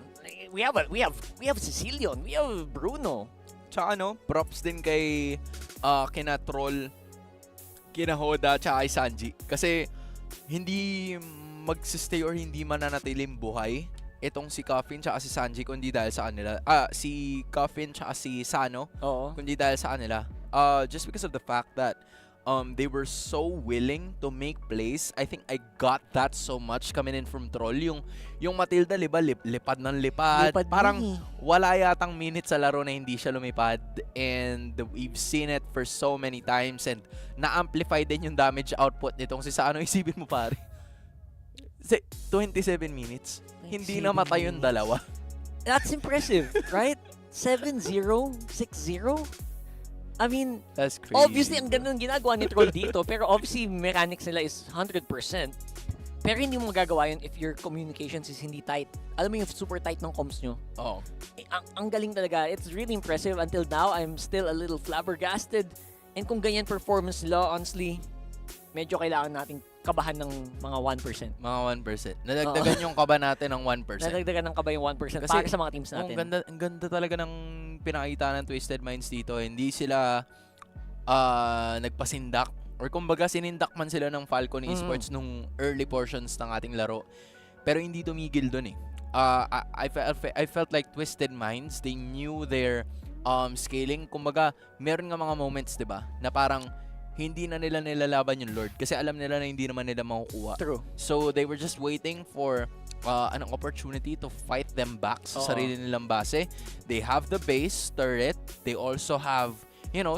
We have Sicilian, we have Bruno. Tsaka props din kay kina Troll, kina Hoda, tsaka kay Sanji. Kasi hindi magsistay or hindi mananatiling buhay itong si Coffin tsaka si Sanji kundi dahil sa kanila. Si Coffin tsaka si Sano kundi dahil sa kanila. Just because of the fact that they were so willing to make plays. I think I got that so much coming in from Troll. Yung Matilda, lipad ng lipad. Parang wala yatang minutes sa laro na hindi siya lumipad. And we've seen it for so many times. And na-amplify din yung damage output nitong si Sano. Isipin mo pare. 27 minutes. Hindi namatay yung dalawa. That's impressive, right? 7-0, 6-0. I mean, that's crazy. Obviously, ang ganda ng ginagawa ni Troll dito. Pero obviously, mechanics nila is 100%. Pero hindi mo magagawa yun if your communications is hindi tight. Alam mo yung super tight ng comms nyo. Ang galing talaga. It's really impressive. Until now, I'm still a little flabbergasted. And kung ganyan performance nila, honestly, medyo kailangan nating kabahan ng mga 1%. Mga 1%. Nadagdagan yung kaba natin ng 1%. Nadagdagan ng kaba yung 1% para sa mga teams natin. Ang ganda talaga ng pinakita ng Twisted Minds dito. Hindi sila nagpasindak or kumbaga sinindak man sila ng Falcon Esports nung early portions ng ating laro. Pero hindi tumigil dun eh. I felt like Twisted Minds, they knew their scaling. Kumbaga, meron nga mga moments, 'di ba, na parang hindi na nila nilalaban yung Lord kasi alam nila na hindi naman nila makukuha. True. So they were just waiting for an opportunity to fight them back sa sarili nilang base. They have the base turret. They also have,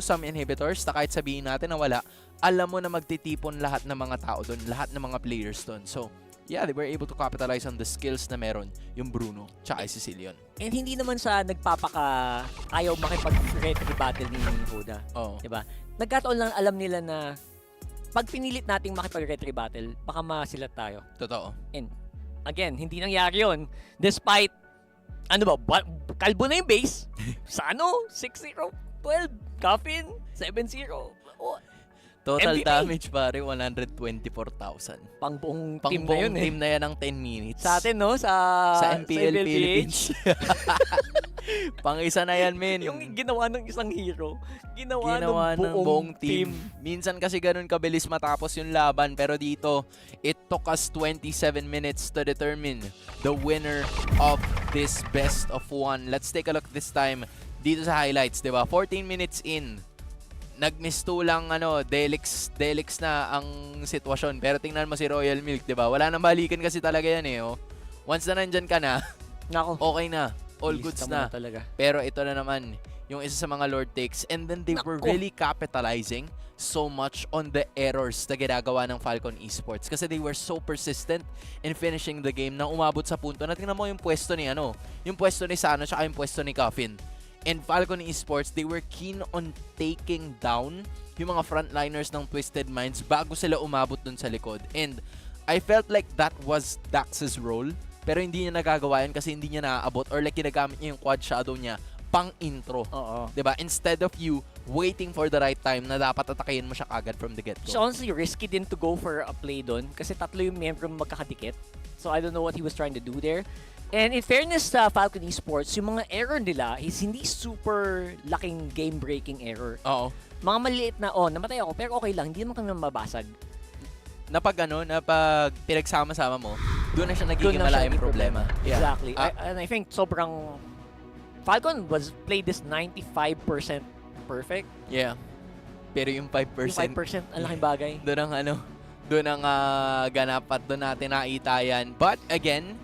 some inhibitors na kahit sabihin natin na wala, alam mo na magtitipon lahat ng mga tao doon, lahat ng mga players doon. So, yeah, they were able to capitalize on the skills na meron yung Bruno tsaka si Sicilian. And hindi naman sa ayaw makipag-retry battle ni Hoda. Diba? Nagkataon lang alam nila na pag pinilit nating makipag-retry battle, baka masilat tayo. Totoo. And again, hindi nangyari yun. Despite, kalbo na yung base. Sano? 6-0, 12. Coffin, 7-0. Total MVP. damage pare, 124,000. Pang buong Pang team na yun team na yan ng 10 minutes. Sa atin, no? Sa MPL Philippines. Pang isa na yan, men. Yung ginawa ng isang hero, ginawa ng buong team. Minsan kasi ganun kabilis matapos yung laban. Pero dito, it took us 27 minutes to determine the winner of this best of one. Let's take a look this time dito sa highlights, diba? 14 minutes in. Nag-miss-2 lang, Delix na ang sitwasyon. Pero tingnan mo si Royal Milk, diba? Wala nang balikan kasi talaga yan eh, Once na nandyan ka na, okay na. All goods na. Pero ito na naman, yung isa sa mga Lord takes. And then they were really capitalizing so much on the errors na ginagawa ng Falcon Esports. Kasi they were so persistent in finishing the game na umabot sa punto na tingnan mo yung pwesto ni, yung pwesto ni Sano tsaka yung pwesto ni Coffin. And Falcon Esports, they were keen on taking down yung mga frontliners ng Twisted Minds bago sila umabot dun sa likod. And I felt like that was Dax's role, pero hindi niya nagagawa yun kasi hindi niya naaabot, or like ginagamit niya yung quad shadow niya pang intro. Oo. Diba? Instead of you waiting for the right time na dapat atakayin mo siya kagad from the get-go. It's honestly risky din to go for a play doon kasi tatlo yung miyembro magkakadikit. So I don't know what he was trying to do there. And in fairness sa Falcon Esports, yung mga error nila is hindi super laking game-breaking error. Oo. Mga maliit na, namatay ako, pero okay lang, hindi naman kami mabasag. Napag pinagsama-sama mo, doon na siya nagiging malaking problema. Yeah. Exactly. And I think sobrang Falcon was played this 95% perfect. Yeah. Pero yung 5%, Yung 5%, ang laking bagay. doon ang ganap at doon natin nakita yan. But again,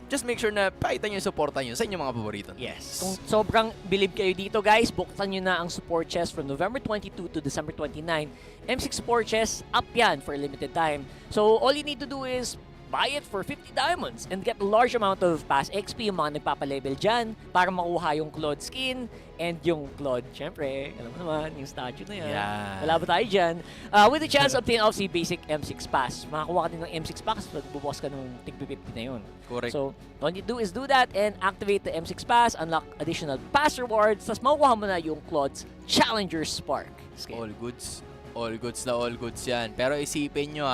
just make sure na pakita nyo yung suporta nyo sa inyong mga paborito. Yes. Kung sobrang believe kayo dito, guys, buksan nyo na ang support chest from November 22 to December 29. M6 support chest, up yan for a limited time. So, all you need to do is buy it for 50 diamonds and get a large amount of past XP, yung mga nagpapalevel dyan, para makuha yung Claude skin and yung Claude, syempre, alam mo naman, yung statue na yan. Yeah. Wala ba tayo dyan? With the chance of obtain off si basic M6 pass. Makakuha ka din ng M6 pass pag bubukas ka ng tig-50 na yun. Correct. So, all you do is do that and activate the M6 pass, unlock additional pass rewards, tapos makukuha mo na yung Claude's Challenger Spark skin. All goods. All goods na all goods yan. Pero isipin nyo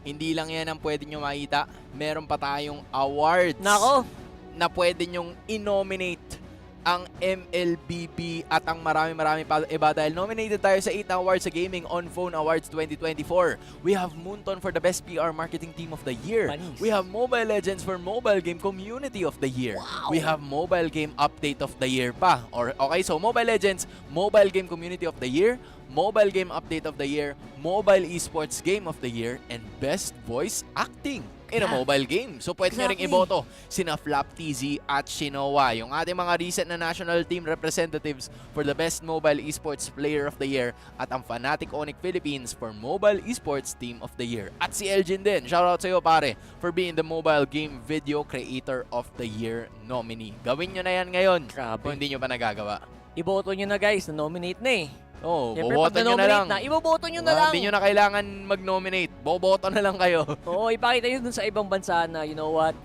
hindi lang yan ang pwede nyo makita. Meron pa tayong awards. Nako! Na pwede nyong i-nominate ang MLBB at ang marami pa iba dahil nominated tayo sa 8 awards sa Gaming on Phone Awards 2024. We have Moonton for the Best PR Marketing Team of the Year. Panis. We have Mobile Legends for Mobile Game Community of the Year. Wow. We have Mobile Game Update of the Year pa. Okay, so Mobile Legends, Mobile Game Community of the Year, Mobile Game Update of the Year, Mobile Esports Game of the Year, and Best Voice Acting in a mobile game. So pwede nyo ring iboto sina Flap TZ at Shinowa, yung ating mga recent na national team representatives for the Best Mobile Esports Player of the Year, at ang Fnatic Onyx Philippines for Mobile Esports Team of the Year. At si Elgin din, shoutout sa iyo pare, for being the Mobile Game Video Creator of the Year nominee. Gawin nyo na yan ngayon. Grabe. Kung hindi nyo pa nagagawa. Iboto nyo na, guys, na-nominate na eh. Boboto nyo na lang. Iboboto nyo na lang. Hindi nyo na kailangan mag-nominate. Boboto na lang kayo. Oo, ipakita nyo dun sa ibang bansa na, you know what,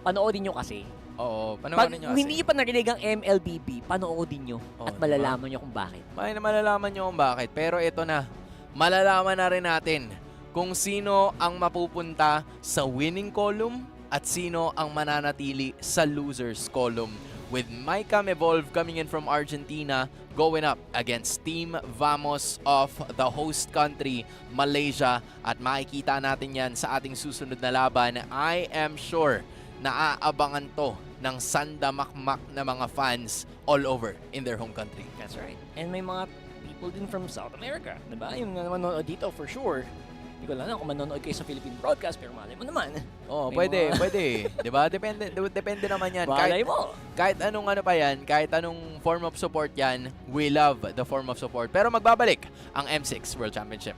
panoodin nyo kasi. Oo, panoorin nyo kasi. Hindi nyo pa narinig ang MLBB, panoodin nyo at malalaman nyo kung bakit. Malalaman nyo kung bakit. Pero ito na, malalaman na rin natin kung sino ang mapupunta sa winning column at sino ang mananatili sa losers column. With Maicam Evolve coming in from Argentina, going up against Team Vamos of the host country, Malaysia. At makikita natin yan sa ating susunod na laban. I am sure na aabangan to ng sandamakmak na mga fans all over in their home country. That's right. And may mga people din from South America, diba? Yung manonood dito for sure. Hindi ko lang kung manonood kayo sa Philippine broadcast, pero malay mo naman. Pwede. Diba? Depende naman yan. Malay mo. Kahit anong pa yan, kahit anong form of support yan, we love the form of support. Pero magbabalik ang M6 World Championship.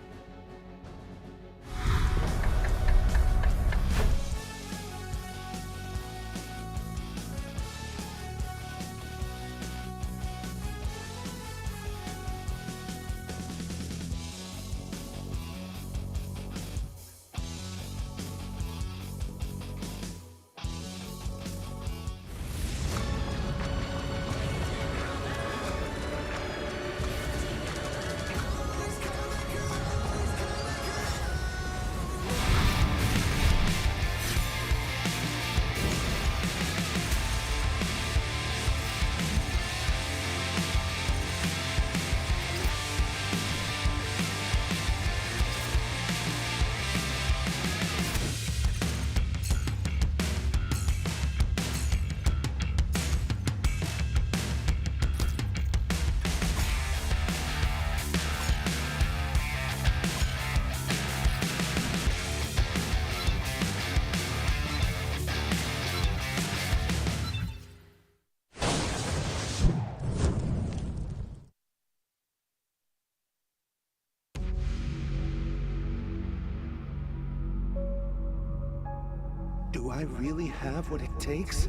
Do I really have what it takes?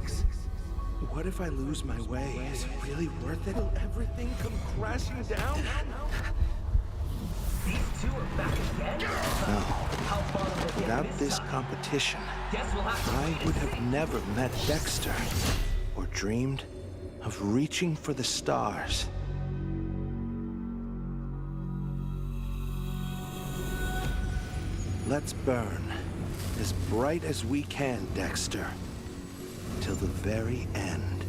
What if I lose my way? Is it really worth it? Will everything come crashing down? These two are back again? No. How far will they get Without this this time? competition, Guess we'll have to I would have never met Dexter or dreamed of reaching for the stars. Let's burn as bright as we can, Dexter, till the very end.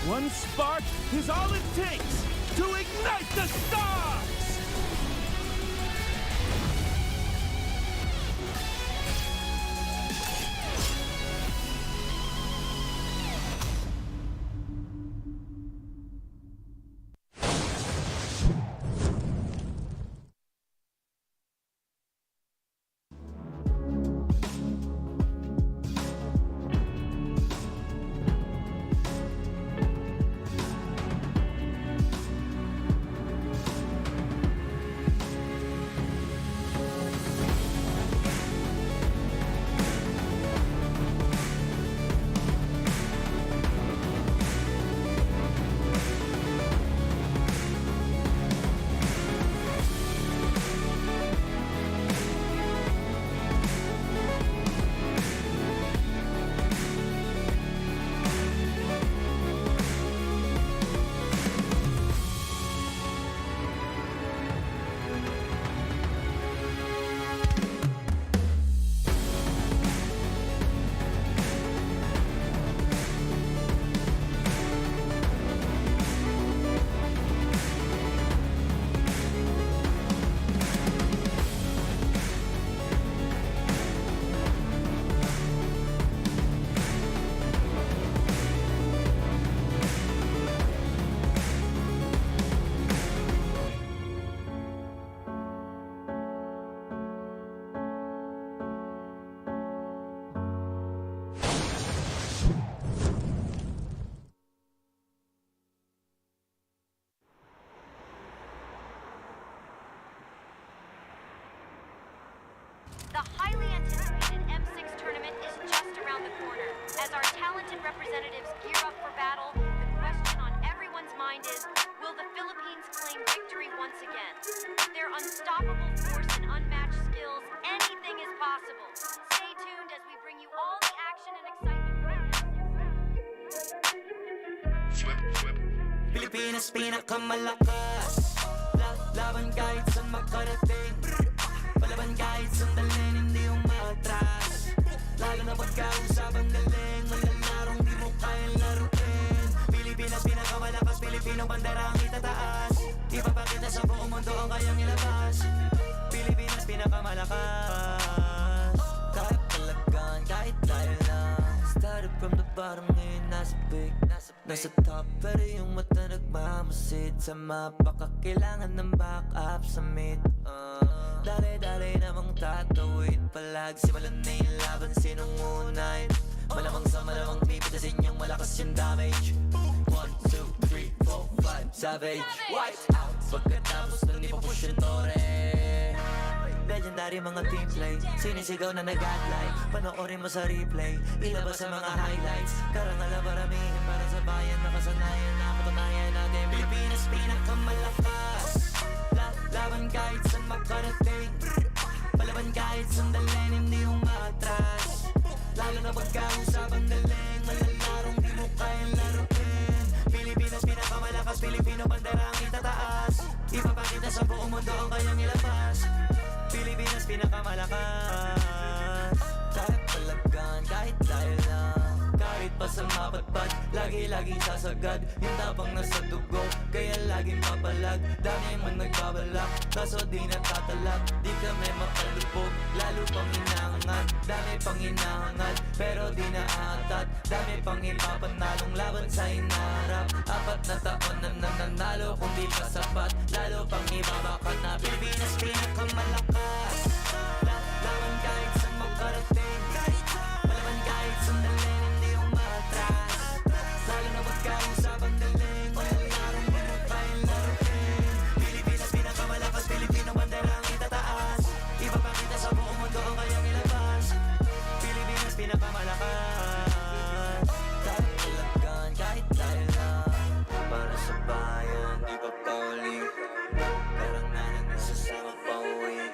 One spark is all it takes to ignite the stars! The highly anticipated M6 tournament is just around the corner. As our talented representatives gear up for battle, the question on everyone's mind is, will the Philippines claim victory once again? With their unstoppable force and unmatched skills, anything is possible. Stay tuned as we bring you all the action and excitement. Pilipinas pinakamalakas, laban kahit saan makarating, palaban kahit sandalin, hindi umatras. Lalo na pagkausapang galing, malalarong di mo kayang laruin. Pilipinas pinakamalakas, Pilipinong bandera ang itataas. Ipapakita sa buong mundo ang kayang ilabas. Pilipinas pinakamalakas, kahit palagan, kahit tayo lang. Started from the bottom, ngayon nasa big, nasa top, pero yung mata nagmamasid sa map. Baka kailangan ng backup sa mid. Dali-dali namang tatawid palag, simulan na yung laban, sinong unahin? Malamang sa malamang pipitasin yung malakas yung damage. 1, 2, 3, 4, 5, savage. Wiped out pagkatapos nang ipapush yung tore. Legendary mga team play, sinisigaw na nag-adlay. Panoorin mo sa replay, ilabas sa mga highlights. Karangal na paramihin para sa bayan, nakasanayan na katunayan natin. Pilipinas pinakamalakas, laban kahit saan makarating, palaban kahit sandalin, hindi umatras. Lalo na pagkausapang galing, malalarong di mo kayang laruin. Pilipinas pinakamalakas, Pilipino bandera ang itataas. Ipapakita sa buong mundo ang kayang ilabas. Pilipinas pinakamalakas, kahit palagan, kahit tayo lang. Kahit pa sa mapatpat, lagi-lagi sasagad. Yung tapang nasa dugo, kaya lagi laging papalag. Dami mong nagbabalak, kaso di natatalag. Di kami mapalubog, lalo pang hinahangad. Dami pang hinahangad, pero di naatat. Dami pang ipapanalong laban sa inaharap. 4 na taon na nanalo, kung di pa sapat. Lalo pang ibabakat na Pilipinas pinakamalakas. Laban kahit sa makarating, palaban kahit sandali, hindi umatras. Lalo na pagkausapang galing, walang larong bumupay laruin. Pilipinas pinakamalakas, Pilipino bandera ang itataas. Ipapakita sa buong mundo ang kayang ilabas. Pilipinas pinakamalakas. Tayo talagan kahit tayo lang. Para sa bayan, di pa pauli. Karangalan na sasama pa uwi.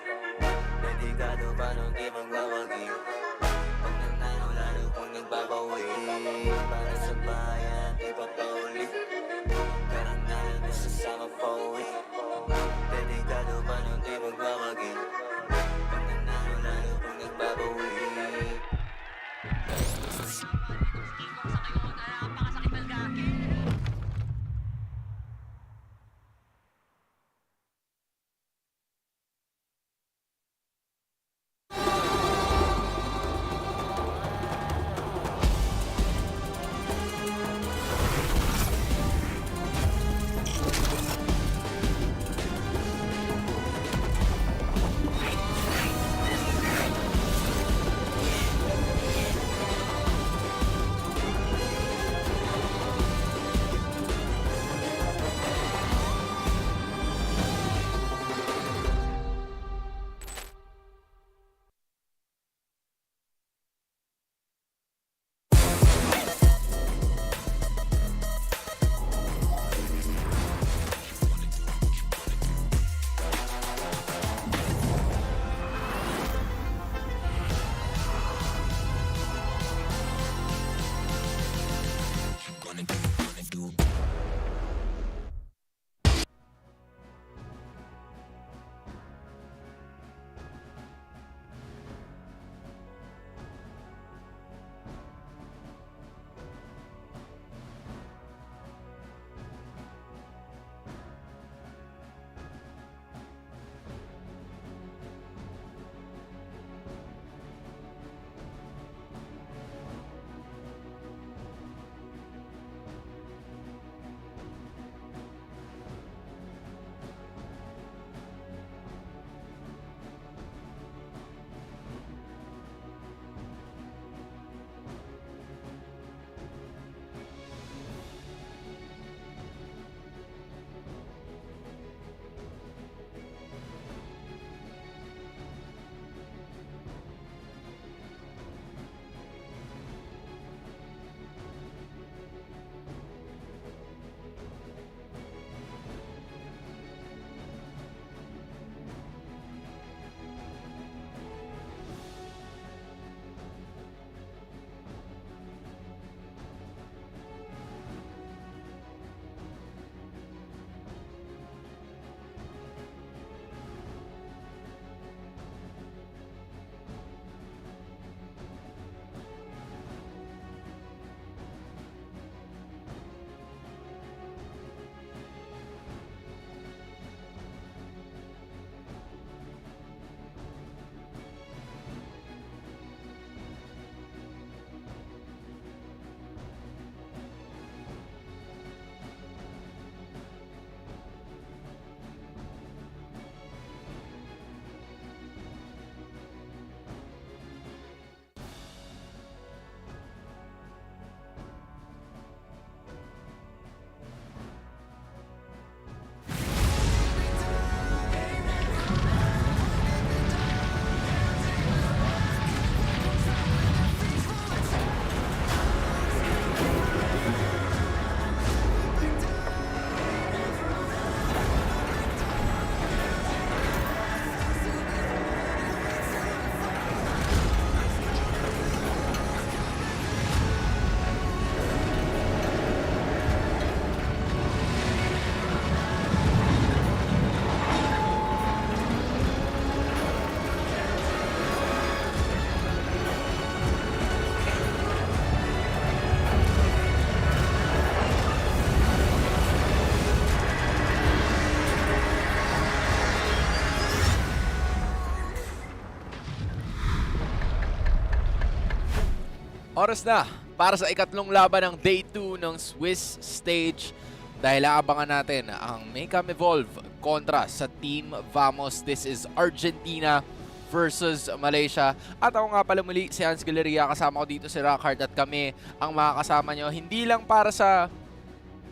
Oras na para sa ikatlong laban ng Day 2 ng Swiss Stage. Dahil aabangan natin ang Makeup Evolve kontra sa Team Vamos. This is Argentina versus Malaysia. At ako nga pala muli, si Hans Galeria. Kasama ko dito si Rockhart at kami ang makakasama nyo. Hindi lang para sa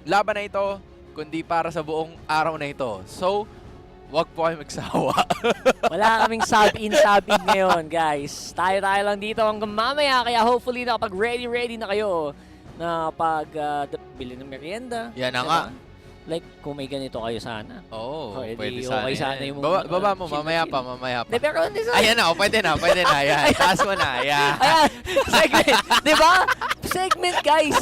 laban na ito, kundi para sa buong araw na ito. So, wag po kayo magsawa. Wala kaming sub-in, sub-in ngayon, guys. Tayo-tayo lang dito hanggang mamaya. Kaya hopefully nakapag-ready na kayo na bili ng merienda. Yan na diba? nga. Like, kung may ganito kayo sana. Oo, pwede sana. Okay sana yung baba mo, chill mamaya chill. pa, mamaya pa. De, pero hindi sa... Ayan na, pwede na. Ayan, taas mo na. Ayan. Ayan, segment. Diba? Segment, guys.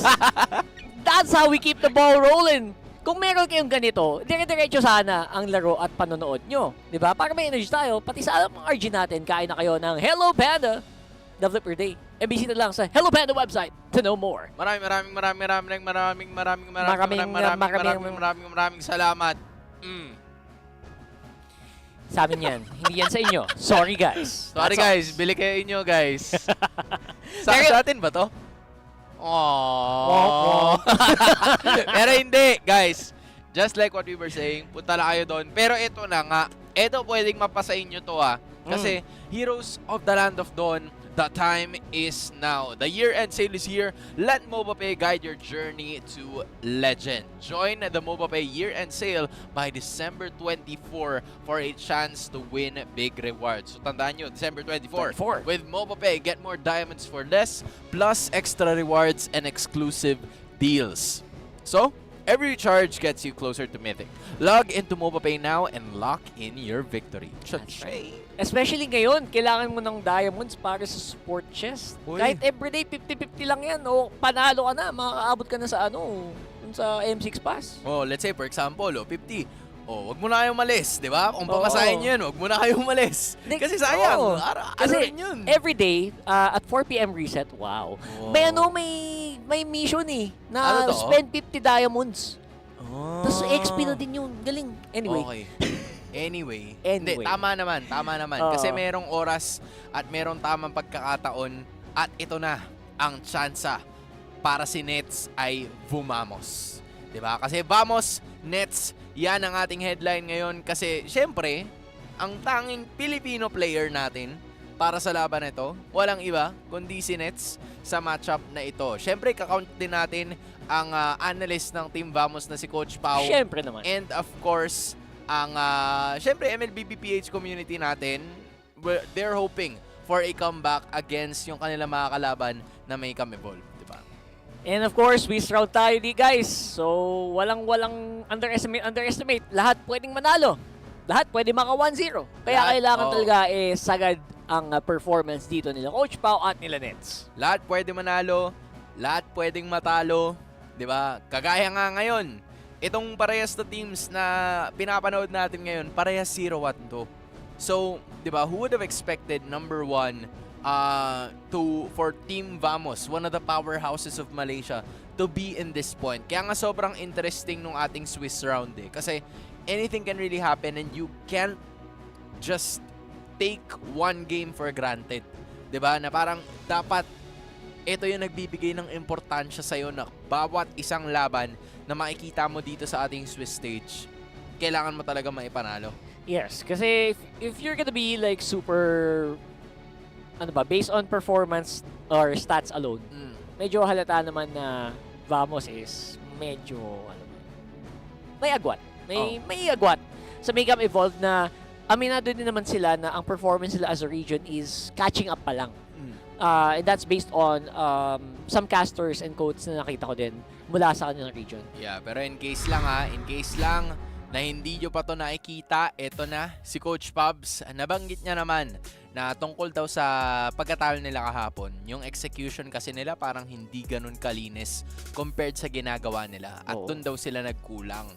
That's how we keep the ball rolling. Kung meron kayong ganito, dire-diretso sana ang laro at panonood nyo. Diba? Para may energy tayo, pati sa alam ng RG natin, kain na kayo ng Hello Panda Developer Day. E bisita lang sa Hello Panda website to know more. Maraming salamat. Sa amin yan. Hindi yan sa inyo. Sorry, guys. Sorry, guys. Bili kayo inyo, guys. Sa atin ba to? Aww. Pero hindi, guys. Just like what we were saying, punta lang kayo doon. Pero ito na nga. Ito pwedeng mapasa inyo to Kasi Heroes of the Land of Dawn, the time is now. The year-end sale is here. Let MobaPay guide your journey to legend. Join the MobaPay year-end sale by December 24 for a chance to win big rewards. So tandaan nyo, December 24. With MobaPay, get more diamonds for less, plus extra rewards and exclusive deals. So, every recharge gets you closer to Mythic. Log into MobaPay now and lock in your victory. Cha-ching! Especially ngayon, kailangan mo ng diamonds para sa sport chest. Uy. Kahit everyday 50-50 lang yan. O panalo ka na, makakaabot ka na sa sa M6 pass. Oh, let's say for example, 50. Oh, wag mo na kayong malis, 'di ba? Kung pamasahin niyo 'yan, wag mo na kayong malis. Kasi sayang, Kasi rin 'yun. everyday at 4 PM reset, wow. May may mission na spend 50 diamonds. Tapos XP na din 'yun. Galing. Anyway. Hindi, tama naman. Kasi merong oras at merong tamang pagkakataon at ito na ang tsansa para si Nets ay vumamos. 'Di ba? Kasi vamos, Nets, yan ang ating headline ngayon kasi syempre, ang tanging Filipino player natin para sa laban na ito, walang iba kundi si Nets sa matchup na ito. Syempre, kakount din natin ang analyst ng Team Vamos na si Coach Pau. Syempre naman. And of course, ang syempre MLBB PH community natin, they're hoping for a comeback against yung kanilang mga kalaban na may Evolve, di ba? And of course, we round tayo di guys. So, walang underestimate. Lahat pwedeng manalo. Lahat pwede maka 1-0. Kaya kailangan talaga sagad ang performance dito nila Coach Pau at nila Nets. Lahat pwede manalo, lahat pwedeng matalo, di ba? Kagaya nga ngayon, itong parehas na teams na pinapanood natin ngayon, parehas 0-1-2. So, di ba, who would have expected number 1 for Team Vamos, one of the powerhouses of Malaysia, to be in this point? Kaya nga sobrang interesting nung ating Swiss round kasi anything can really happen and you can't just take one game for granted. Di ba? Na parang dapat ito yung nagbibigay ng importansya sa'yo na bawat isang laban na makikita mo dito sa ating Swiss stage, kailangan mo talaga maipanalo. Yes, kasi if you're gonna be like super, based on performance or stats alone, medyo halata naman na Vamos is medyo, may agwat. May agwat sa Makeup Evolve na aminado din naman sila na ang performance nila as a region is catching up pa lang. And that's based on some casters and codes na nakita ko din mula sa kanilang region. Yeah, pero in case lang na hindi nyo pa to nakikita, eto na, si Coach Pubs, nabanggit niya naman na tungkol daw sa pagkatalo nila kahapon. Yung execution kasi nila parang hindi ganun kalinis compared sa ginagawa nila. At doon daw sila nagkulang.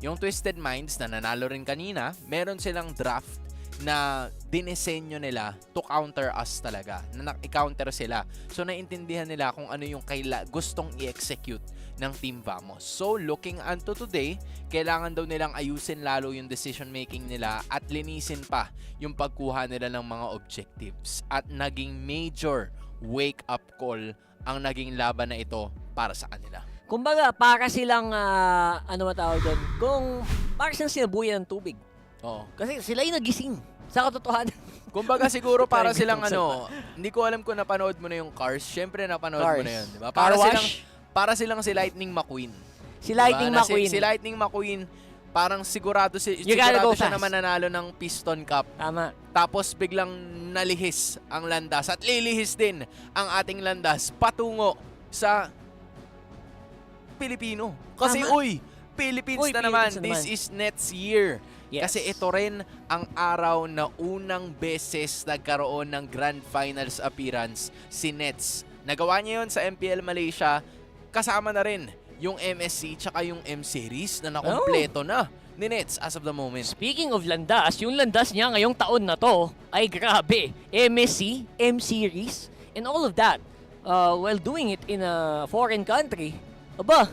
Yung Twisted Minds na nanalo rin kanina, meron silang draft na dinesenyo nila to counter us talaga. Na i-counter sila. So, naintindihan nila kung ano yung gustong i-execute ng Team Vamos. So, looking unto today, kailangan daw nilang ayusin lalo yung decision-making nila at linisin pa yung pagkuha nila ng mga objectives. At naging major wake-up call ang naging laban na ito para sa kanila. Kumbaga, para silang, ano matawag doon? Para silang sinabuyan ng tubig. Oo. Kasi sila yung nagising. Sa katotohanan. Kumbaga siguro para silang hindi ko alam kung napanood mo na yung Cars. Syempre napanood mo na yun, di ba? Para silang si Lightning McQueen. Si Lightning McQueen. Si Lightning McQueen, parang sigurado siya na mananalo ng Piston Cup. Tama. Tapos biglang nalihis ang landas at lilihis din ang ating landas patungo sa Pilipino. Kasi Philippines na naman. This is Nets year. Yes. Kasi ito rin ang araw na unang beses nagkaroon ng Grand Finals appearance si Nets. Nagawa niya yun sa MPL Malaysia. Kasama na rin yung MSC tsaka yung M-Series na nakompleto na ni Nets as of the moment. Speaking of landas, yung landas niya ngayong taon na to ay grabe. MSC, M-Series, and all of that while doing it in a foreign country. Aba,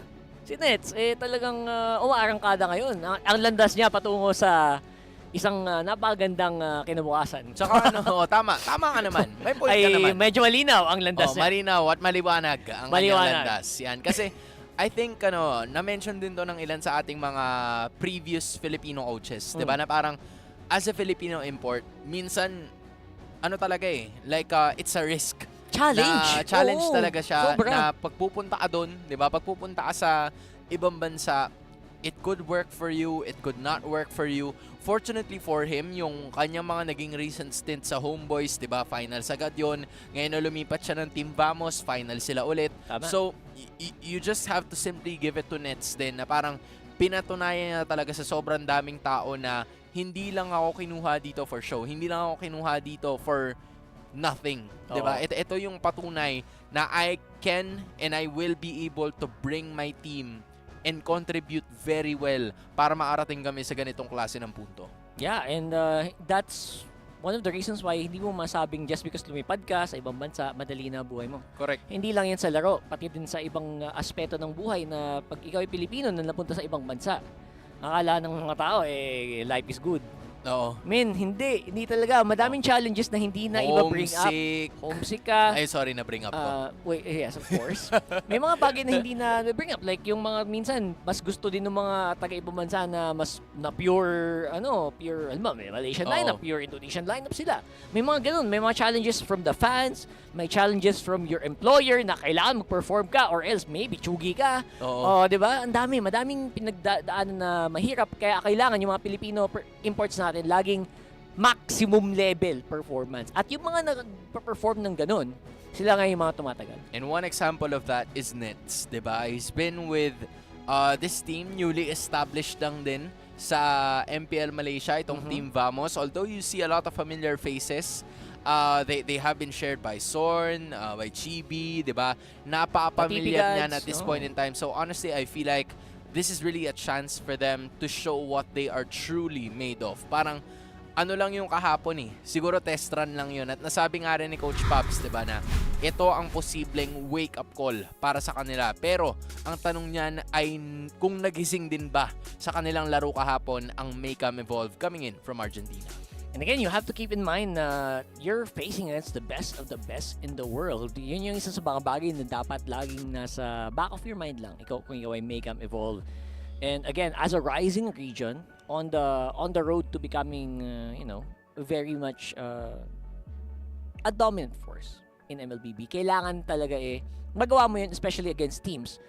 si Nets, talagang umaarangkada ngayon. Ang landas niya patungo sa isang napagandang kinabukasan. Tsaka tama ka naman. May point ka naman. Medyo malinaw ang landas niya. Malinaw at maliwanag ang kanyang landas. Yan. Kasi I think na-mention din to ng ilan sa ating mga previous Filipino coaches. Diba? Na parang as a Filipino import, minsan talaga like it's a risk. Challenge talaga siya. Sobra. Na pagpupunta ka doon, di ba? Pagpupunta ka sa ibang bansa, it could work for you, it could not work for you. Fortunately for him, yung kanyang mga naging recent stint sa Homeboys, di ba? Finals agad yun. Ngayon na lumipat siya ng Team Vamos, final sila ulit. Tama. So, you just have to simply give it to Nets din na parang pinatunayan niya talaga sa sobrang daming tao na hindi lang ako kinuha dito for show. Hindi lang ako kinuha dito for nothing. Diba? Ito yung patunay na I can and I will be able to bring my team and contribute very well para maarating kami sa ganitong klase ng punto. Yeah, and that's one of the reasons why hindi mo masabing just because lumipad ka sa ibang bansa, madali na buhay mo. Correct. Hindi lang yan sa laro, pati din sa ibang aspeto ng buhay na pag ikaw ay Pilipino na napunta sa ibang bansa, akala ng mga tao, life is good. Oo. Hindi talaga. Madaming challenges na hindi na iba bring up. Homesick ka. Ay, sorry na bring up ko. Yes, of course. May mga bagay na hindi na bring up. Like yung mga minsan, mas gusto din ng mga taga-ibang bansa na mas na pure, may Malaysian lineup, pure Indonesian lineup sila. May mga ganun. May mga challenges from the fans, may challenges from your employer na kailangan mag-perform ka or else maybe chugi ka. Diba? Madaming pinagdaanan na mahirap. Kaya kailangan yung mga Pilipino imports natin laging maximum level performance. At yung mga nag-perform ng ganun, sila nga yung mga tumatagal. And one example of that is Nets, diba? He's been with this team, newly established lang din sa MPL Malaysia, itong Team Vamos. Although you see a lot of familiar faces, they have been shared by Sorn, by Chibi, diba? Napaka-familiar niyan at this point in time. So honestly, I feel like this is really a chance for them to show what they are truly made of. Parang lang yung kahapon siguro test run lang yun. At nasabi nga rin ni Coach Pops, diba, na ito ang posibleng wake-up call para sa kanila. Pero ang tanong niyan ay kung nagising din ba sa kanilang laro kahapon ang Maycam Evolve coming in from Argentina. And again, you have to keep in mind na you're facing against the best of the best in the world. Yun yung isa sa mga bagay na dapat laging nasa back of your mind lang. Kung ikaw ay Maycam Evolve. And again, as a rising region, on the road to becoming, very much a dominant force in MLBB, kailangan talaga magawa mo yun, especially against teams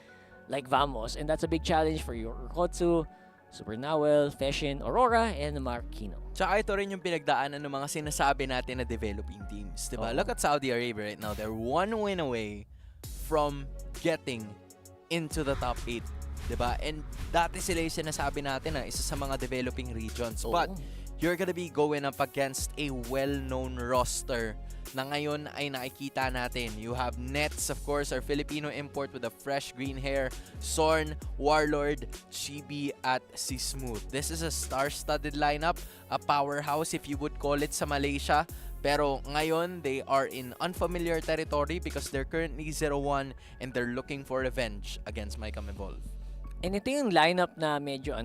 like Vamos. And that's a big challenge for your Kotsu, Super Nawel, Feshin, Aurora, and Marquino. Tsaka ito rin yung pinagdaanan ng mga sinasabi natin na developing teams. Diba? Look at Saudi Arabia right now. They're one win away from getting into the top 8. Diba? And dati sila yung sinasabi natin na isa sa mga developing regions. But you're gonna be going up against a well-known roster na ngayon ay nakikita natin. You have Nets, of course, our Filipino import with the fresh green hair, Sorn, Warlord, Chibi, at si Smooth. This is a star-studded lineup, a powerhouse if you would call it sa Malaysia. Pero ngayon, they are in unfamiliar territory because they're currently 0-1 and they're looking for revenge against Maycam Evolve. And ito yung lineup na medyo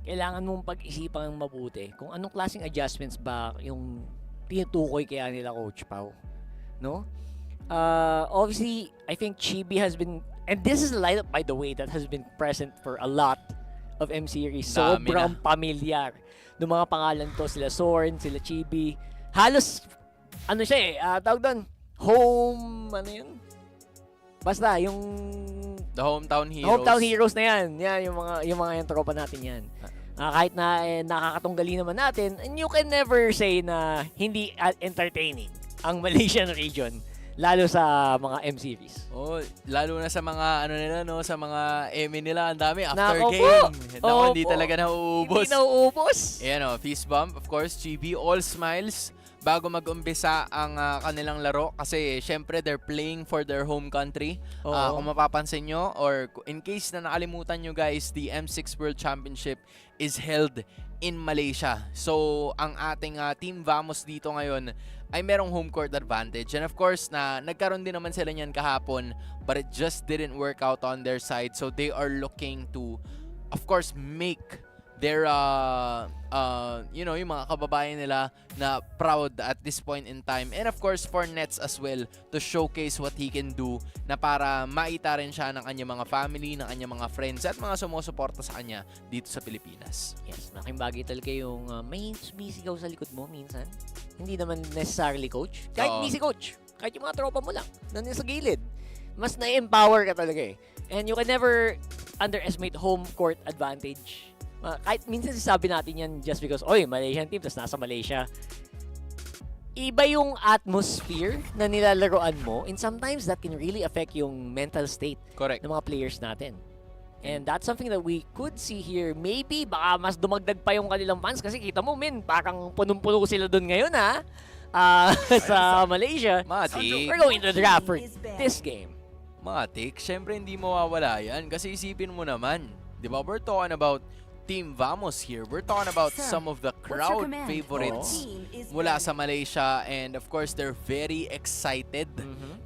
kailangan mong pag-isipan mabuti kung anong klaseng adjustments ba yung tinutukoy kaya nila Coach Pau, no? Obviously, I think Chibi has been, and this is a lineup, by the way, that has been present for a lot of M-Series. Dami Sobrang pamilyar. Ng mga pangalan to, sila Sorn, sila Chibi. Halos, ano siya eh, tawag doon, home, ano yun? Basta, yung... The Hometown Heroes. Hometown Heroes na yan. Yan, yung mga yung tropa natin yan. Kahit na nakakatunggali naman natin, and you can never say na hindi entertaining ang Malaysian region. Lalo sa mga M-Series. Oh, lalo na sa mga ano nila no, sa mga Emmy nila, ang dami after Nako game. po. Nako, hindi talaga nauubos. Hindi nauubos. Ayan oh, fist bump, of course, GB, all smiles bago mag-umpisa ang kanilang laro kasi syempre they're playing for their home country. Kung mapapansin nyo or in case na nakalimutan nyo guys, the M6 World Championship is held in Malaysia. So, ang ating Team Vamos dito ngayon ay merong home court advantage. And of course, nagkaroon din naman sila niyan kahapon, but it just didn't work out on their side. So, they are looking to, of course, make their, yung mga kababayan nila na proud at this point in time. And of course, for Nets as well, to showcase what he can do na para maita rin siya ng kanyang mga family, ng kanyang mga friends at mga sumusuporta sa kanya dito sa Pilipinas. Yes, malaking bagay talaga yung may sumisigaw sa likod mo minsan. Hindi naman necessarily coach. Kahit hindi si coach. Kahit yung mga tropa mo lang. Nandun sa gilid. Mas na-empower ka talaga eh. And you can never underestimate home court advantage. Kahit minsan sabi natin yan just because, oy, Malaysian team, tapos nasa Malaysia. Iba yung atmosphere na nilalaroan mo, and sometimes that can really affect yung mental state ng mga players natin. And that's something that we could see here. Maybe, baka mas dumagdag pa yung kanilang fans kasi kita mo, parang punong-puno sila doon ngayon, sa Malaysia. Matik. We're going to the draft for this game. Matik, syempre hindi mawawala yan kasi isipin mo naman, di ba, we're talking about Team Vamos here. We're talking about some of the crowd favorites mula sa Malaysia, and of course they're very excited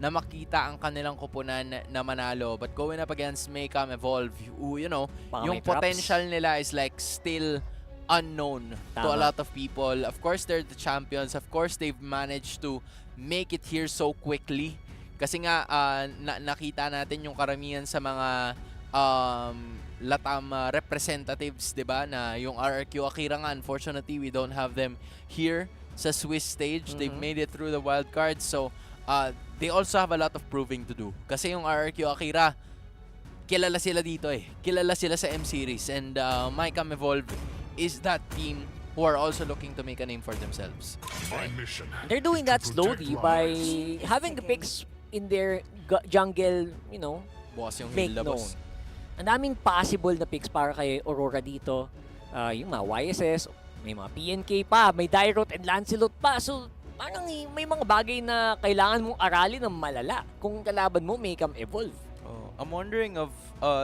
na makita ang kanilang koponan na manalo. But going up against Maycam Evolve, yung potential nila is like still unknown to a lot of people. Of course they're the champions. Of course they've managed to make it here so quickly. Kasi nga nakita natin yung karamihan sa mga Latam representatives, 'di ba? Na yung RRQ Akira nga, unfortunately we don't have them here sa Swiss stage. They've made it through the wild cards. So, they also have a lot of proving to do. Kasi yung RRQ Akira, kilala sila dito eh. Kilala sila sa M-Series, and Maycam Evolve is that team who are also looking to make a name for themselves. They're doing that slowly by having the picks in their jungle, Bukas yung make hill na known. boss. Ang daming possible na picks para kay Aurora dito. Yung mga YSS, may mga PNK pa, may Dairot and Lancelot pa. So, parang may mga bagay na kailangan mong aralin ng malala kung kalaban mo may Maycam Evolve. I'm wondering of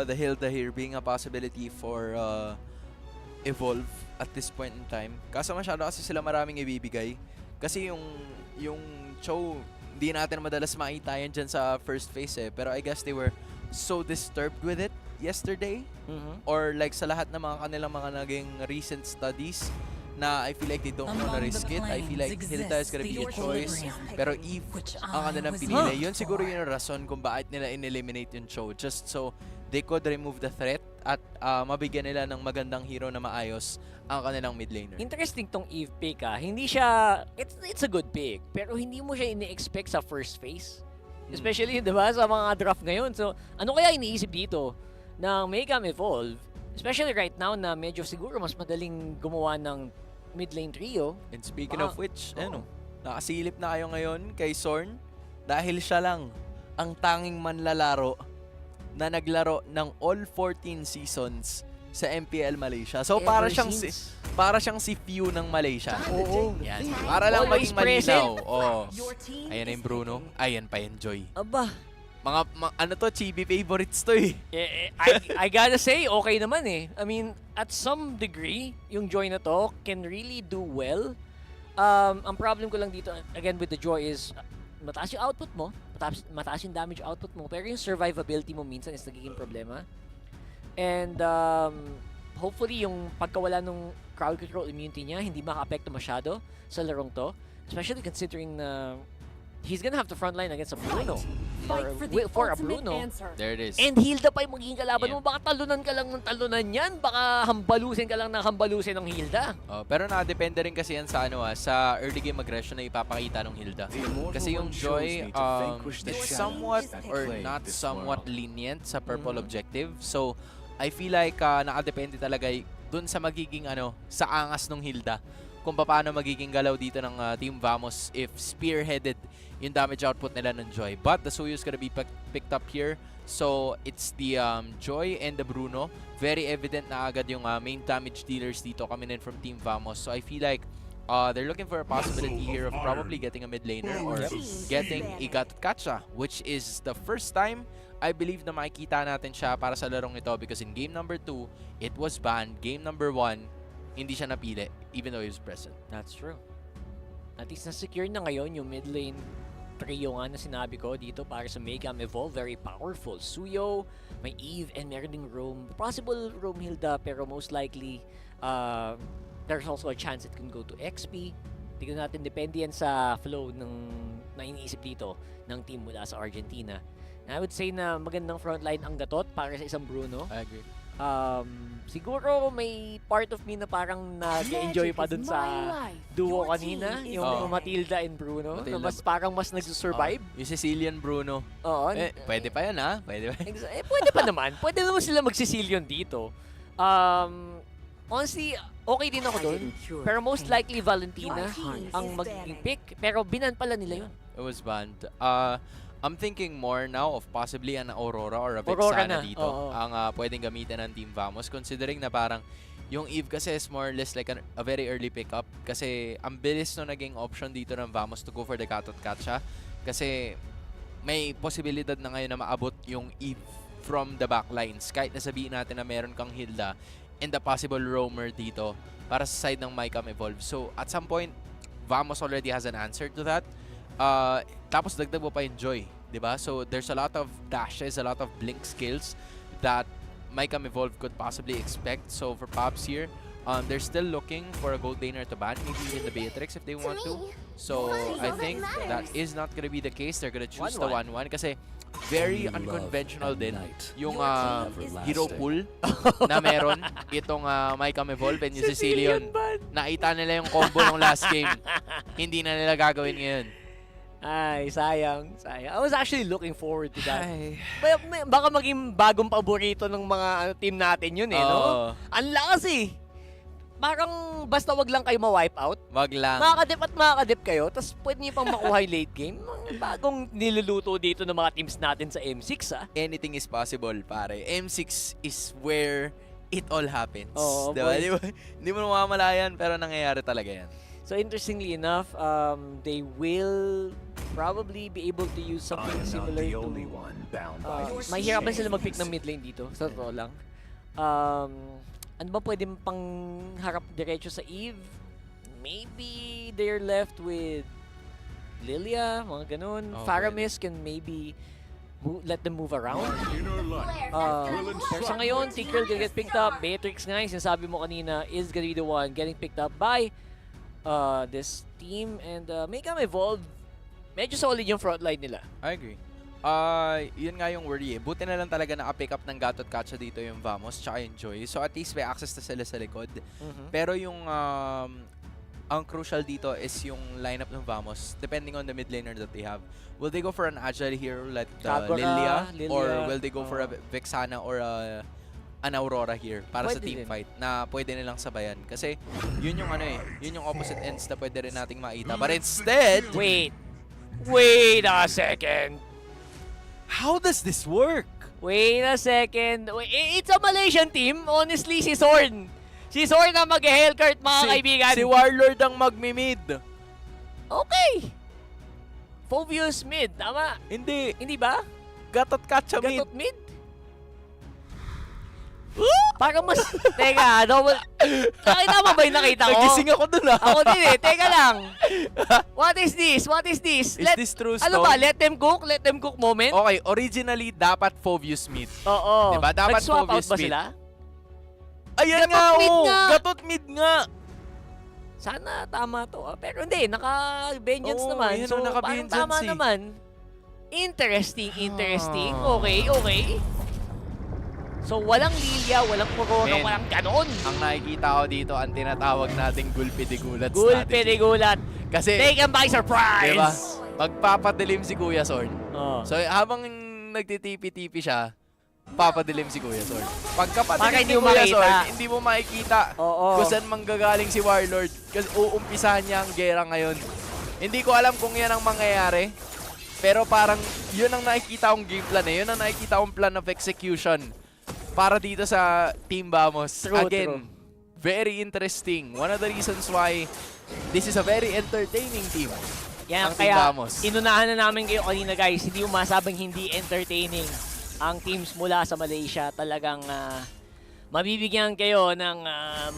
the Hilda here being a possibility for Evolve at this point in time. Kaso masyado kasi sila maraming ibibigay. Kasi yung show, hindi natin madalas makita yan dyan sa first phase eh. Pero I guess they were so disturbed with it yesterday, or like sa lahat ng mga kanilang mga naging recent studies na I feel like they don't want to risk it. I feel like Hilda is gonna be a choice. Pero if ang kanilang pinili, yun siguro yung rason kung bakit nila in-eliminate yung show. Just so they could remove the threat at mabigyan nila ng magandang hero na maayos ang kanilang mid laner. Interesting tong Eve pick Hindi siya, it's a good pick, pero hindi mo siya ini-expect sa first phase. Especially, di ba, sa mga draft ngayon. So, ano kaya iniisip dito ng Maycam Evolve? Especially right now na medyo siguro mas madaling gumawa ng mid lane trio. And speaking of which, nakasilip na kayo ngayon kay Sorn dahil siya lang ang tanging manlalaro na naglaro ng all 14 seasons sa MPL Malaysia. So, para siyang si Few ng Malaysia. Oo. Yan. Para lang Always maging malinaw. present. Ayan na yung Bruno. Ayan pa yung Joy. Aba. Ano to, chibi favorites to eh. I gotta say, okay naman eh. I mean, at some degree, yung Joy na to can really do well. Ang problem ko lang dito, again with the Joy is, mataas yung output mo, mataas yung damage output mo, pero yung survivability mo minsan is nagiging problema. And hopefully yung pagkawala ng crowd control immunity niya hindi maka-apekto masyado sa larong to, especially considering na he's gonna have to frontline against a Bruno. For a Bruno. There it is. And Hilda pa yung magiging kalaban Yeah. mo. Baka talunan ka lang ng talunan yan. Baka hambalusin ka lang ng hambalusin ng Hilda. Pero nakadepende rin kasi yan sa sa early game aggression na ipapakita ng Hilda. Kasi yung Joy is somewhat or not somewhat lenient sa purple objective. So I feel like nakadepende talaga dun sa magiging sa angas ng Hilda. Kung paano magiging galaw dito ng Team Vamos if spearheaded yung damage output nila ng Joy. But the Soyuz gonna be picked up here. So it's the Joy and the Bruno. Very evident na agad yung main damage dealers dito coming in from Team Vamos. So I feel like they're looking for a possibility here of probably getting a mid laner or getting a Gatkacha, which is the first time I believe na makikita natin siya para sa larong ito because in game number 2, it was banned. Game number 1, hindi siya napili even though he was present. That's true. At least na-secure na ngayon yung mid lane trio nga na sinabi ko dito para sa Megam Evolve. Very powerful. Suyo, may Eve, and meron ding Roam. Possible Roam Hilda, pero most likely there's also a chance it can go to XP. Tignan natin, depende yan sa flow ng na iniisip dito ng team mula sa Argentina. And I would say na magandang frontline ang gatot para sa isang Bruno. I agree. Siguro may part of me na parang nag-enjoy pa dun sa duo kanina, yung Matilda and Bruno, na parang mas nagsusurvive. Yung Sicilian Bruno. Oo. Pwede pa yan Pwede pa. Pwede pa naman. Pwede naman sila mag-Sicilian dito. Honestly, okay din ako dun. Pero most likely Valentina ang magiging pick. Pero binan pala nila yun. It was banned. I'm thinking more now of possibly an Aurora or a Vexana dito ang pwedeng gamitin ng Team Vamos considering na parang yung Eve kasi is more or less like a very early pickup kasi ang bilis no naging option dito ng Vamos to go for the Gatotkacha kasi may posibilidad na ngayon na maabot yung Eve from the backlines kahit nasabihin natin na meron kang Hilda and the possible roamer dito para sa side ng Mycam Evolve. So at some point, Vamos already has an answer to that. Tapos dagdag mo pa yung Joy, di ba? So there's a lot of dashes, a lot of blink skills that Mycam Evolve could possibly expect. So for Pops here, they're still looking for a gold laner to ban, maybe even the Beatrix if they want to. So I think that is not gonna be the case. They're gonna choose the 1-1 kasi very unconventional din yung hero pool na meron itong Mycam Evolve and yung Sicilian. Nakita nila yung combo ng last game. Hindi na nila gagawin ngayon. Ay, sayang. I was actually looking forward to that. Baka maging bagong paborito ng mga team natin yun no? Ang lakas Parang basta wag lang kayo ma-wipe out. Wag lang. Makakadip at makakadip kayo, tapos pwede niyo pang makuha yung late game. Bagong niluluto dito ng mga teams natin sa M6 Anything is possible, pare. M6 is where it all happens. Diba? Hindi mo mamamalayan, pero nangyayari talaga yan. So interestingly enough, they will probably be able to use something similar to... mahirapan sila mag-pick ng mid lane dito, sa totoo lang. Ano ba pwede pang harap diretso sa Eve? Maybe they're left with Lilia, mga ganun. Faramis can maybe let them move around. Pero sa ngayon, Tigreal gonna get picked up. Beatrix nga, yung sinasabi mo kanina, is gonna be the one getting picked up by this team. And Megam Evolve, medyo solid yung frontline nila. I agree. Yun nga yung worry Buti na lang talaga naka-pick up ng Gatotkacha dito yung Vamos tsaka yung Joy. So at least may access na sila sa likod. Pero yung ang crucial dito is yung lineup ng Vamos depending on the mid laner that they have. Will they go for an agile hero like Lilia? Or will they go for a Vexana or an Aurora here para Pwede sa team din. fight na pwede nilang sabayan? Kasi yun yung yun yung opposite ends na pwede rin nating makita. But instead... Wait a second. How does this work? Wait a second. It's a Malaysian team. Honestly, si Zorn. Si Zorn ang mag-hellcart, mga kaibigan. Si Warlord ang magmi-mid. Okay. Phobius mid, tama? Hindi. Hindi ba? Gatotkacha mid. Gatot mid? Parang mas... Teka, double... Nakita mo ba yung nakita ko? Nagising ako dun Ako din Teka lang. What is this? What is this? Is this true stone? Ano ba? Let them cook? Let them cook moment? Okay, originally dapat Phobius mid. Oo. Diba? Dapat Nag-swap out Phobius ba mid. sila? Ayan Gatot mid nga. Gatot mid nga. sana tama to. Pero hindi, naka-vengeance Oo, naman. yun So, ang parang naka-vengeance tama eh. naman. Interesting. Okay. So, walang Lilia, walang Corona, Men, walang ganoon. Ang nakikita ko dito, ang tinatawag nating gulpi-de-gulat Gulpi-de-gulat. Kasi, Take 'em by surprise! diba, magpapadilim si Kuya Sorn. Oh. So, habang nagtitipi-tipi siya, papadilim si Kuya Sorn. Para Pagkapadilim hindi ni mo Kuya makita. Sorn, hindi mo makikita Oo. kung saan manggagaling si Warlord. Kasi uumpisahan niya ang gera ngayon. Hindi ko alam kung yan ang mangyayari. Pero parang yun ang nakikita kong game plan eh. Yun ang nakikita kong plan of execution para dito sa Team Vamos. Again, very interesting. One of the reasons why this is a very entertaining team. Yan, ang Team kaya Vamos. inunahan na namin kayo kanina guys. Hindi mo masabing hindi entertaining ang teams mula sa Malaysia. Talagang mabibigyan kayo ng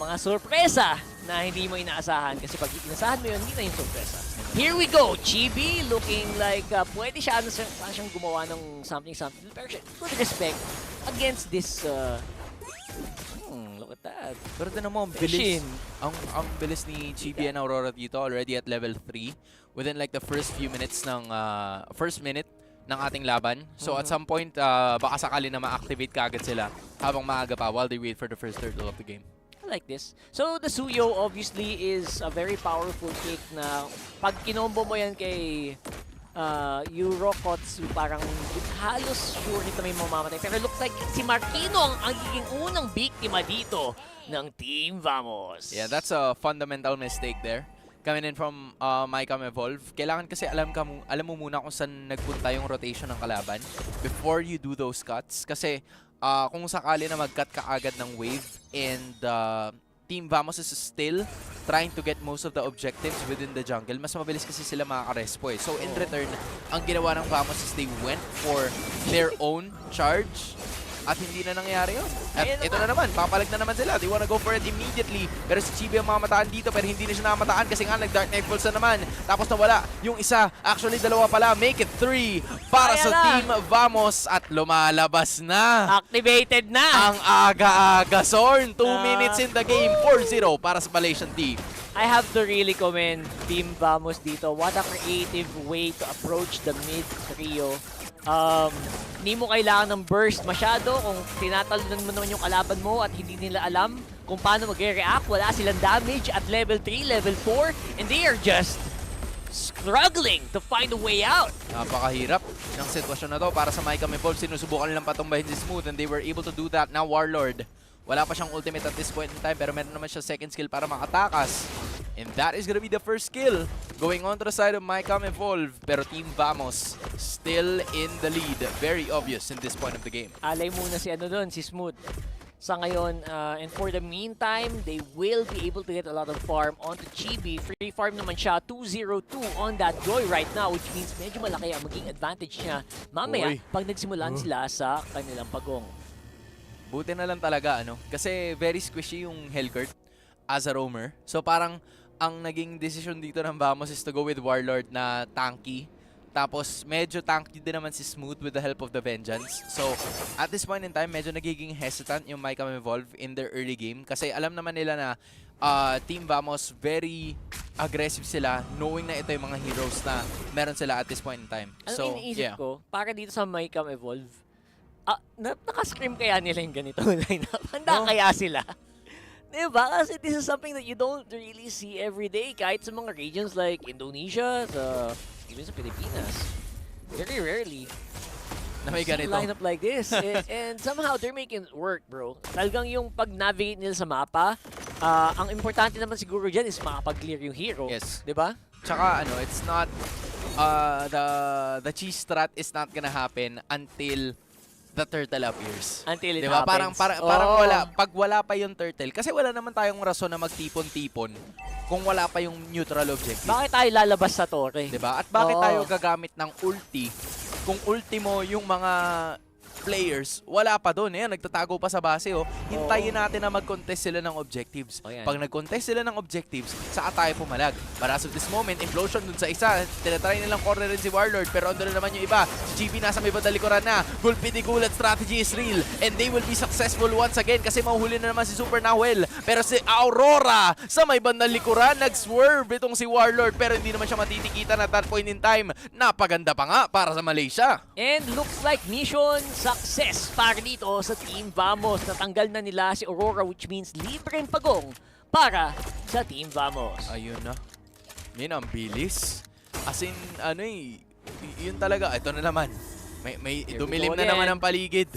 mga sorpresa na hindi mo inaasahan. Kasi pag inaasahan mo yun, hindi na yung sorpresa. Here we go! Chibi looking like pwede siya siyang gumawa ng something. Pero with respect against this... look at that. Pero tinan mo, ang bilis. Ang bilis ni Chibi and Aurora dito already at level 3 within like the first few minutes ng first minute ng ating laban. So at some point, baka sakali na ma-activate kaagad sila habang maaga pa while they wait for the first turtle of the game. I like this. So the Suyo obviously is a very powerful pick na pag kinombo mo yan kay Eurokotsu, parang halos sure nito may mamamatay. Pero looks like si Marquino ang magiging unang biktima dito ng Team Vamos. Yeah, that's a fundamental mistake there. Coming in from MyCam Evolve. Kailangan kasi alam mo muna kung saan nagpunta yung rotation ng kalaban before you do those cuts. Kasi kung sakali na mag-cut ka agad ng wave and Team Vamos is still trying to get most of the objectives within the jungle, mas mabilis kasi sila makaka-respo eh. So in return, ang ginawa ng Vamos is they went for their own charge at hindi na nangyari yun. At ito na naman, papalag na naman sila. They wanna go for it immediately. Pero si Chibi ang mamataan dito pero hindi na siya namataan kasi nga nag-Dark Knight Pulse na naman. Tapos nawala yung isa. Actually, dalawa pala. Make it 3 para sa Team Vamos at lumalabas na. Activated na. Ang aga-aga, Sorn. 2 minutes in the game. 4-0 para sa Malaysian team. I have to really commend Team Vamos dito. What a creative way to approach the mid trio. Hindi mo kailangan ng burst masyado kung tinatalon mo naman yung kalaban mo at hindi nila alam kung paano mag-react. Wala silang damage at level 3, level 4, and they are just struggling to find a way out. Napakahirap ng sitwasyon na to para sa MyCam Evolve. Sinusubukan nilang patumbahin si Smooth and they were able to do that. Now Warlord, wala pa siyang ultimate at this point in time pero meron naman siya second skill para makatakas. And that is gonna be the first kill going on to the side of MyCam Evolve. Pero Team Vamos still in the lead. Very obvious in this point of the game. Alay muna si si Smooth. Sa ngayon, and for the meantime, they will be able to get a lot of farm onto Chibi. Free farm naman siya, 202 on that Joy right now, which means medyo malaki ang maging advantage niya mamaya pag nagsimulan sila sa kanilang pagong. Buti na lang talaga, kasi very squishy yung Hellcourt as a roamer. So parang ang naging decision dito ng Vamos is to go with Warlord na tanky. Tapos medyo tanky din naman si Smooth with the help of the Vengeance. So at this point in time, medyo nagiging hesitant yung MyCam Evolve in their early game. Kasi alam naman nila na Team Vamos very aggressive sila knowing na ito yung mga heroes na meron sila at this point in time. So, iniisip ko, para dito sa MyCam Evolve, nakascrim kaya nila yung ganito lineup? Handa kaya sila? Diba? Kasi this is something that you don't really see every day kahit sa mga regions like Indonesia, even sa Pilipinas. Very rarely na may ganito lineup like this. And somehow they're making it work, bro. Talagang yung pag-navigate nila sa mapa, ang importante naman siguro dyan is makapag-clear yung hero. Yes. Diba? Tsaka it's not, the cheese strat is not gonna happen until the turtle appears. Until it diba? happens. Parang pag wala pa yung turtle, kasi wala naman tayong rason na magtipon-tipon kung wala pa yung neutral objective. Bakit tayo lalabas sa torre? Diba? At bakit tayo gagamit ng ulti kung ulti mo yung mga players, wala pa doon. Ayan, nagtatago pa sa base. Oh. Hintayin natin na mag-contest sila ng objectives. Pag nag-contest sila ng objectives, saka tayo pumalag. But as of this moment, implosion dun sa isa. Tinatry nilang cornerin si Warlord, pero andun na naman yung iba. Si GB nasa may bandalikuran na. Gulpi di gulat, strategy is real. And they will be successful once again kasi mahuhuli na naman si Super Nahuel. Pero si Aurora sa may bandalikuran, nag-swerve itong si Warlord, pero hindi naman siya matitikitan at that point in time. Napaganda pa nga para sa Malaysia. And looks like mission success para dito sa Team Vamos. Natanggal na nila si Aurora, which means libreng pagong para sa Team Vamos. Ayun na. Min, ang bilis. As in, ano yun talaga. Ito na naman. May dumilim na naman ang paligid.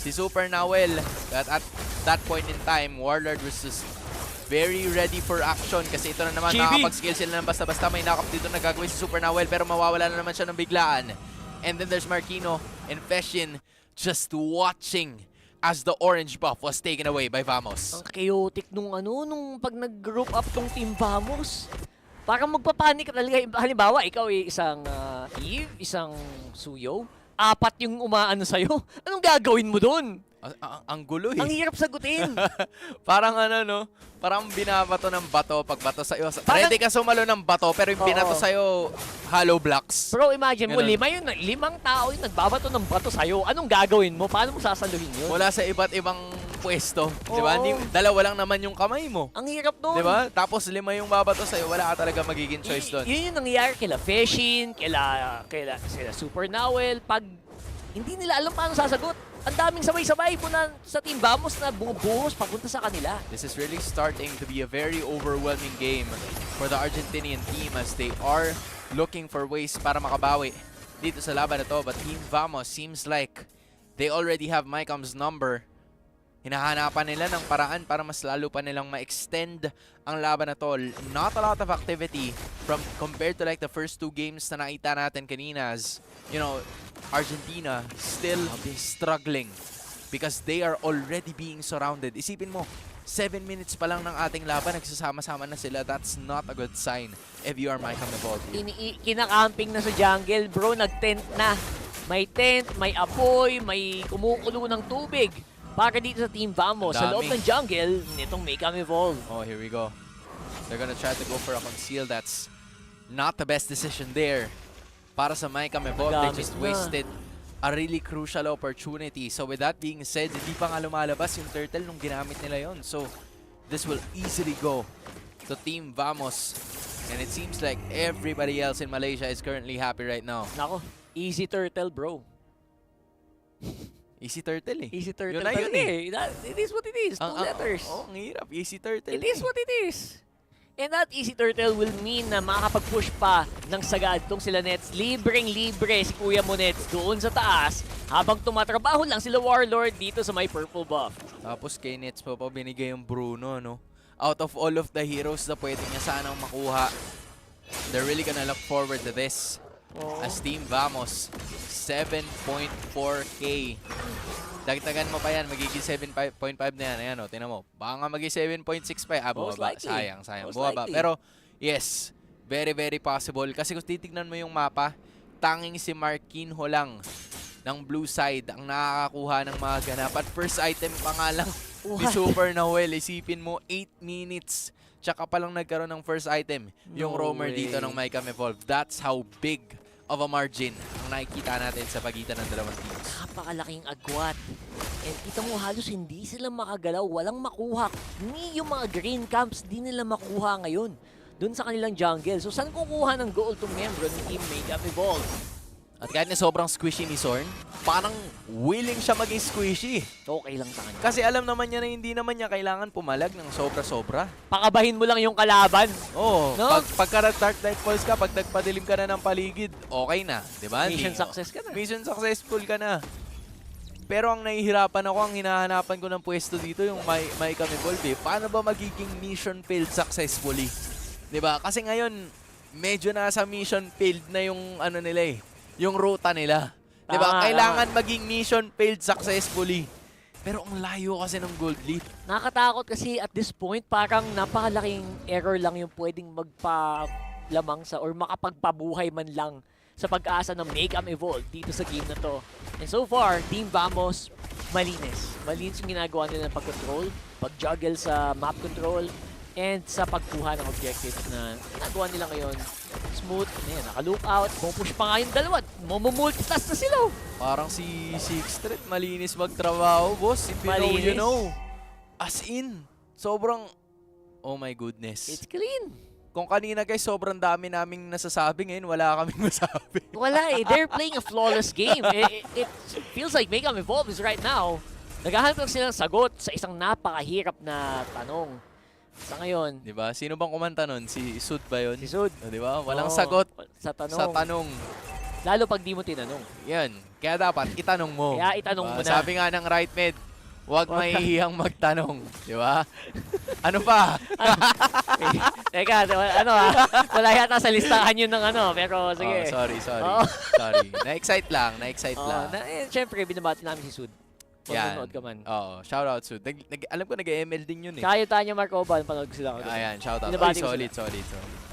Si Super Nahuel. At that point in time, Warlord was just very ready for action kasi ito na naman, nakakapag-skill sila ng basta-basta. May nakap dito na gagawin si Super Nahuel pero mawawala na naman siya ng biglaan. And then there's Marquino and Feshin just watching as the orange buff was taken away by Vamos. Ang chaotic nung nung pag nag-group up tong Team Vamos. Parang magpapanik talaga. Halimbawa, ikaw isang Eve, isang Suyo, 4 yung umaano sa'yo. Anong gagawin mo dun? Ang gulo eh. Ang hirap sagutin. Parang parang binabato ng bato pag bato sa'yo. Ready ka sumalo ng bato pero yung binato sa'yo, hollow blocks. Bro, imagine mo, 5 tao yung nagbabato ng bato sa'yo. Anong gagawin mo? Paano mo sasaluhin yun? Wala sa iba't ibang pwesto. Diba? Dalawa lang naman yung kamay mo. Ang hirap doon. Diba? Tapos 5 yung babato sa'yo, wala ka talaga magiging choice doon. Yun yung nangyayari kila Feshin, kila Super Nahuel. Pag hindi nila alam paano sasagot, ang daming sabay-sabay po na sa Team Vamos na bumubuhos papunta sa kanila. This is really starting to be a very overwhelming game for the Argentinian team as they are looking for ways para makabawi dito sa laban na to. But Team Vamos seems like they already have Mycom's number. Hinahanapan nila ng paraan para mas lalo pa nilang ma-extend ang laban na to. Not a lot of activity compared to like the first 2 games na nakita natin kanina as, you know, Argentina still struggling because they are already being surrounded. Isipin mo, 7 minutes pa lang ng ating laban, nagsasama-sama na sila. That's not a good sign if you are Mycom involved. Kinakamping na sa jungle, bro. Nag-tent na. May tent, may apoy, may kumukulo ng tubig. Para dito sa Team Vamos, sa loob ng jungle, nitong Mycom Evolve. Oh, here we go. They're gonna try to go for a conceal. That's not the best decision there. Para sa Mycom Evolve, they just wasted a really crucial opportunity. So with that being said, hindi pa nga lumalabas yung turtle nung ginamit nila yon. So this will easily go to Team Vamos. And it seems like everybody else in Malaysia is currently happy right now. Nako, easy turtle, bro. Easy turtle eh. Easy turtle. Yun na yun eh. It is what it is. 2 letters. Ang hirap. Easy turtle. It is what it is. And that easy turtle will mean na makakapag-push pa ng sagad tong sila Nets. Libreng-libre si Kuya mo Nets doon sa taas habang tumatrabaho lang sila Warlord dito sa may purple buff. Tapos kay Nets pa binigay yung Bruno, no? Out of all of the heroes na pwede niya sanang makuha, they're really gonna look forward to this. As Team Vamos, 7.4k. Dagdagan mo pa yan, magiging 7.5 na yan. Ayan o, tinan mo. Baka nga magiging 7.6 pa. Bumaba. Sayang. Bumaba. Pero, yes, very, very possible. Kasi kung titignan mo yung mapa, tanging si Marquinho lang ng blue side ang nakakakuha ng mga ganap. At first item pa nga lang ni Super Nahuel. Isipin mo, 8 minutes. Tsaka pa lang nagkaroon ng first item. Yung roamer dito ng Mycom Evolve. That's how big of a margin ang nakikita natin sa pagitan ng dalawang teams. Napakalaking agwat. And kita mo halos hindi sila makagalaw, walang makuha. Ni yung mga green camps, di nila makuha ngayon dun sa kanilang jungle. So saan kukuha ng goal tong membro ng Team Mycom Evolve? At kahit na sobrang squishy ni Zorn, parang willing siya maging squishy. Okay lang sa kanya. Kasi alam naman niya na hindi naman niya kailangan pumalag ng sobra-sobra. Pakabahin mo lang yung kalaban. Oo. No? Pagka Dark Knight Falls ka, pag nagpadilim ka na ng paligid, okay na. Diba? Mission success ka na. Mission successful ka na. Pero ang nahihirapan ako, ang hinahanapan ko ng pwesto dito, yung Mycom Evolve. Paano ba magiging mission failed successfully? Diba? Kasi ngayon, medyo nasa mission failed na yung ano nila yung ruta nila. Diba? Kailangan maging mission failed successfully. Pero ang layo kasi ng gold lead. Nakakatakot kasi at this point, parang napakalaking error lang yung pwedeng magpalamang sa or makapagpabuhay man lang sa pag-asa ng Make 'em Evolve dito sa game na to. And so far, Team Vamos, malinis. Malinis yung ginagawa nila ng pag-control, pag-juggle sa map control, and sa pagkuha ng objectives na ginagawa nila ngayon. Smooth, ayan, naka-lookout, push pa nga yung dalawa, multitask na sila. Parang si Sixtret, malinis magtrabaho, boss. If you know, you know. As in, sobrang, oh my goodness. It's clean. Kung kanina guys, sobrang dami naming nasasabi, ngayon wala kaming masabi. Wala eh, they're playing a flawless game. It feels like Make 'em Evolve is right now. Naghahanap lang silang sagot sa isang napakahirap na tanong. Sa ngayon. Diba? Sino bang kumanta nun? Si Sud ba yun? Si Sud. Diba? Walang sagot sa tanong. Sa tanong. Lalo pag di mo tinanong. Yan. Kaya dapat itanong mo. Kaya itanong mo na. Sabi nga ng right mid, huwag mahihiyang magtanong. Diba? Ano pa? Teka, ano wala yata sa listahan yun ng ano, pero sige. Oh, sorry. Sorry. Na-excite lang. Siyempre, binabati namin si Sud. Yan. Panonood ka man. Oo, shoutout Sud. Alam ko nag-ML din yun eh. Kaya Tanya Marcoban, panood ko sila. Ayan, shoutout. Solid.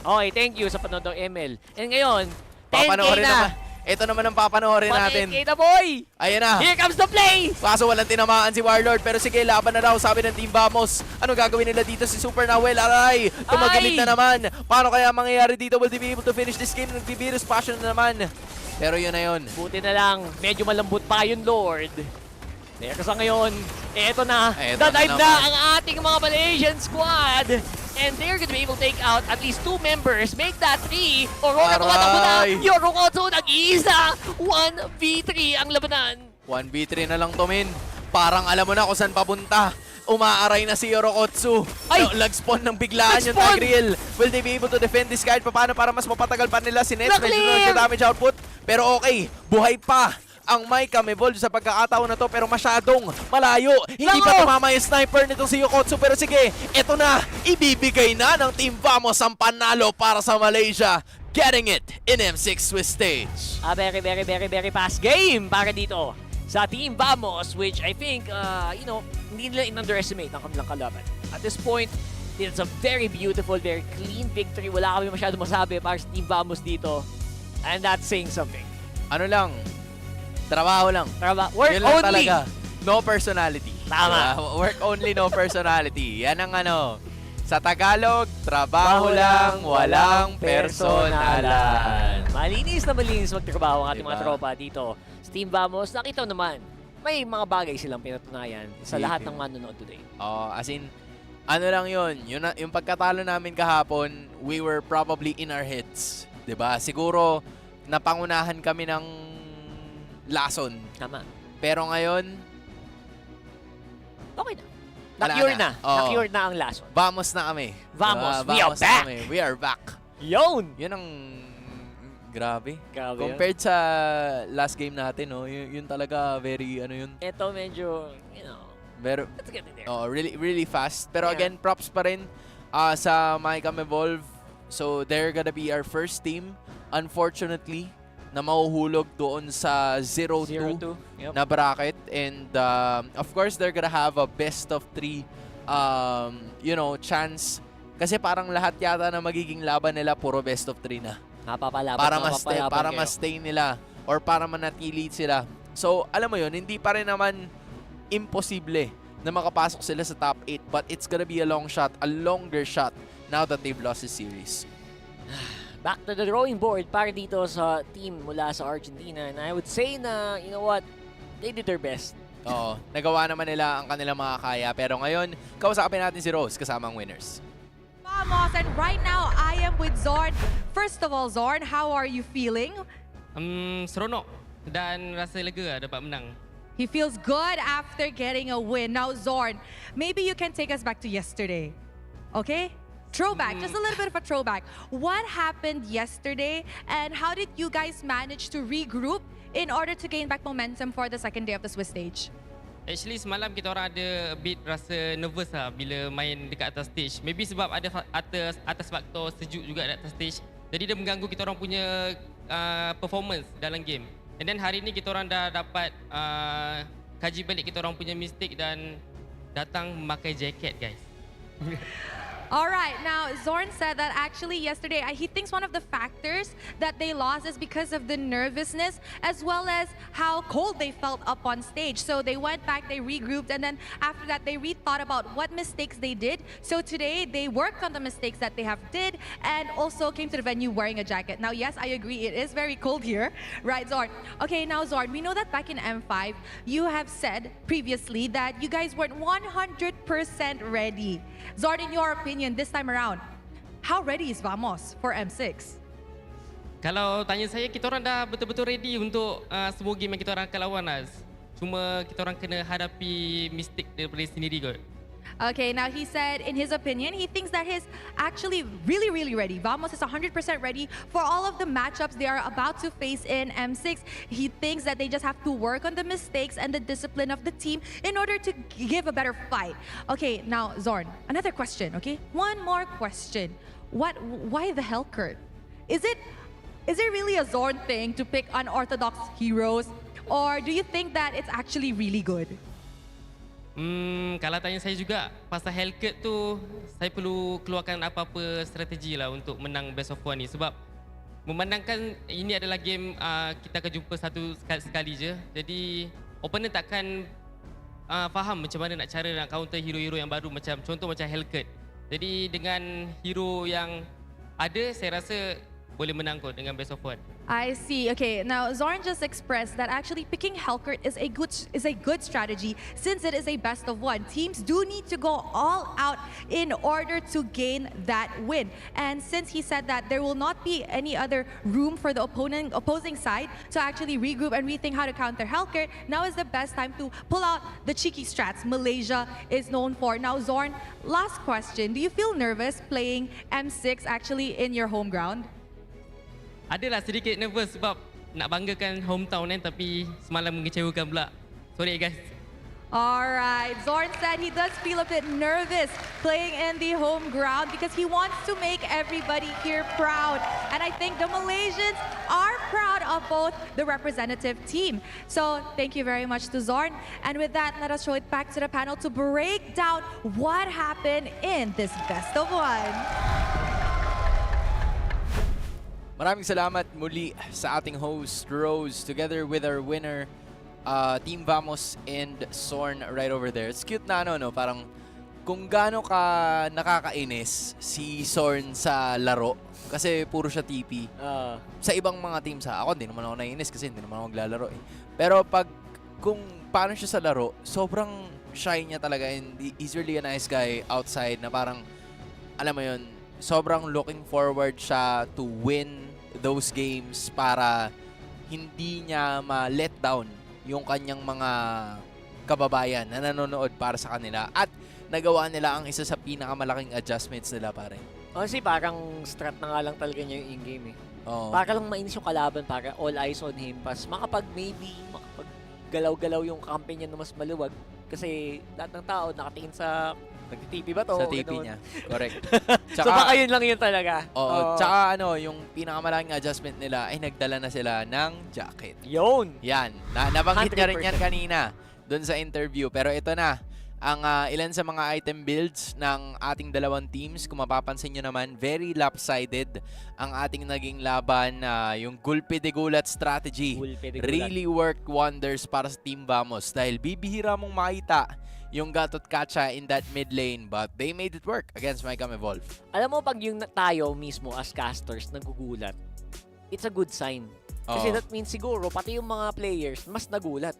Okay, thank you sa panonood ng ML. And ngayon, 10K na. Ito naman ang papanoorin natin. 10K na, boy! Ayan na. Here comes the play! Kaso walang tinamaan si Warlord, pero sige, laban na daw, sabi ng Team Vamos. Ano gagawin nila dito si Super Nawel? Aray! Tumagilig na naman. Paano kaya mangyayari dito? Will they be able to finish this game? Nagbivirus passion na naman. Pero yun na yun. Buti na lang, medyo malambot pa yun, Lord. Pero sa ngayon, eto na, dadive na ang ating mga Malaysian squad. And they're gonna be able to take out at least 2 members. Make that 3. Oroka tumatakbo na. Yorokotsu nag-iisa. 1v3 ang labanan. 1v3 na lang to, min. Parang alam mo na kung saan papunta. Umaaray na si Yorokotsu. Ay! Lag-spawn ng biglaan yung Tagriel. Will they be able to defend this kahit paano para mas mapatagal pa nila si Nets? Medyo damage output. Pero okay, buhay pa ang Make 'em Evolve sa pagkakataon na to, pero masyadong malayo. Hindi pa tumama yung sniper nito si Yokotsu, pero sige, eto na, ibibigay na ng Team Vamos ang panalo para sa Malaysia. Getting it in M6 Swiss stage. Very fast game para dito sa Team Vamos, which I think, hindi nila in-underestimate ang kanilang kalaban. At this point, it's a very beautiful, very clean victory. Wala kami masyadong masabi para sa Team Vamos dito. And that's saying something. Ano lang, trabaho lang. Work yun lang only. Talaga. No personality. Tama. Work only, no personality. Yan ang ano. Sa Tagalog, trabaho lang, walang personalan. Malinis magtrabaho ang ating mga tropa dito. Sa Team Vamos, nakita naman, may mga bagay silang pinatunayan sa lahat ng manonood today. As in, ano lang yun. Yung pagkatalo namin kahapon, we were probably in our heads. 'Di ba? Siguro, napangunahan kami ng lason. Tama. Pero ngayon, okay na. Na-cure na. Na-cure na ang lason. Vamos na kami. Vamos, we are back. We are back. Yun! Yun ang grabe. Compared Compared sa last game natin, no, yun talaga very, yun. Ito medyo, let's get in there. Really fast. Pero again, props pa rin sa Make 'em Evolve. So, they're gonna be our first team. Unfortunately, na mahuhulog doon sa 0-2 na bracket. And of course, they're gonna have a best of 3 chance. Kasi parang lahat yata na magiging laban nila puro best of 3 na. Para ma-stay nila or para manatili sila. So, alam mo yun, hindi pa rin naman imposible na makapasok sila sa top 8. But it's gonna be a longer shot now that they've lost the series. Back to the drawing board para dito sa team mula sa Argentina. And I would say na, you know what, they did their best. Nagawa naman nila ang kanilang mga kaya. Pero ngayon, kausapin natin si Rose kasama ang winners. Vamos, and right now, I am with Zorn. First of all, Zorn, how are you feeling? Seronok dan rasa lega dapat menang. He feels good after getting a win. Now, Zorn, maybe you can take us back to yesterday, okay? Throwback, just a little bit of a throwback. What happened yesterday and how did you guys manage to regroup in order to gain back momentum for the second day of the Swiss stage? Actually semalam kita orang ada a bit rasa nervous lah bila main dekat atas stage. Maybe sebab ada atas faktor sejuk juga di atas stage. Jadi dia mengganggu kita orang punya performance dalam game. And then hari ni kita orang dah dapat kaji balik kita orang punya mistake dan datang memakai jaket, guys. All right, now Zorn said that actually yesterday he thinks one of the factors that they lost is because of the nervousness as well as how cold they felt up on stage. So they went back, they regrouped, and then after that they rethought about what mistakes they did. So today they worked on the mistakes that they have did and also came to the venue wearing a jacket. Now yes, I agree, it is very cold here, right Zorn? Okay, now Zorn, we know that back in M5, you have said previously that you guys weren't 100% ready. Zorn, in your opinion, this time around, how ready is Vamos for M6? Kalau tanya saya, kita orang dah betul-betul ready untuk semua game yang kita orang akan lawan lah. Cuma kita orang kena hadapi mistake daripada sendiri kot. Okay, now he said, in his opinion, he thinks that he's actually really ready. Vamos is 100% ready for all of the matchups they are about to face in M6. He thinks that they just have to work on the mistakes and the discipline of the team in order to give a better fight. Okay, now Zorn, another question, okay? One more question. Why the hell, Kurt? Is it really a Zorn thing to pick unorthodox heroes? Or do you think that it's actually really good? Kalau tanya saya juga, pasal Hellcat tu, saya perlu keluarkan apa-apa strategi lah untuk menang Best of One ni. Sebab memandangkan ini adalah game kita akan jumpa satu sekali je. Jadi, opponent takkan faham macam mana nak counter hero-hero yang baru macam contoh macam Hellcat. Jadi, dengan hero yang ada, saya rasa boleh menang kot dengan Best of One. I see. Okay, now Zorn just expressed that actually picking Hellcat is a good strategy since it is a best of one. Teams do need to go all out in order to gain that win. And since he said that there will not be any other room for the opposing side to actually regroup and rethink how to counter Hellcat, now is the best time to pull out the cheeky strats Malaysia is known for. Now Zorn, last question. Do you feel nervous playing M6 actually in your home ground? Adalah sedikit nervous sebab nak banggakan hometown kan, tapi semalam mengecewakan pula. Sorry guys. Alright, Zorn said he does feel a bit nervous playing in the home ground because he wants to make everybody here proud. And I think the Malaysians are proud of both the representative team. So thank you very much to Zorn. And with that, let us show it back to the panel to break down what happened in this best of one. Maraming salamat muli sa ating host, Rose, together with our winner, Team Vamos and Zorn right over there. It's cute na no? Parang kung gaano ka nakakainis si Zorn sa laro, kasi puro siya TP. Sa ibang mga teams ako, hindi naman ako naiinis kasi hindi naman ako maglalaro eh. Pero kung paano siya sa laro, sobrang shy niya talaga and he's really a nice guy outside na parang, alam mo yun, sobrang looking forward siya to win those games para hindi niya ma-let down yung kanyang mga kababayan na nanonood para sa kanila. At nagawa nila ang isa sa pinakamalaking adjustments nila, pare. Kasi parang strat na nga lang talaga niya yung in-game eh. Oh. Para lang mainis yung kalaban, para all eyes on him. Pas makapag-galaw-galaw yung kampe niya na mas maluwag. Kasi lahat ng tao nakatingin sa nag-TP ba to? Sa TP niya. Correct. Tsaka, so baka yun lang yun talaga. Oo. Tsaka yung pinakamalaking adjustment nila ay nagdala na sila ng jacket. Yun! Yan. Nabanggit niya rin yan kanina doon sa interview. Pero ito na. Ang ilan sa mga item builds ng ating dalawang teams. Kung mapapansin nyo naman, very lopsided ang ating naging laban. Yung gulpi de gulat strategy really worked wonders para sa Team Vamos. Dahil bibihira mong makita yung gatot kacha in that mid lane, but they made it work against Mycam Evolve. Alam mo, pag yung tayo mismo as casters nagugulat, it's a good sign. Kasi that means siguro, pati yung mga players, mas nagulat.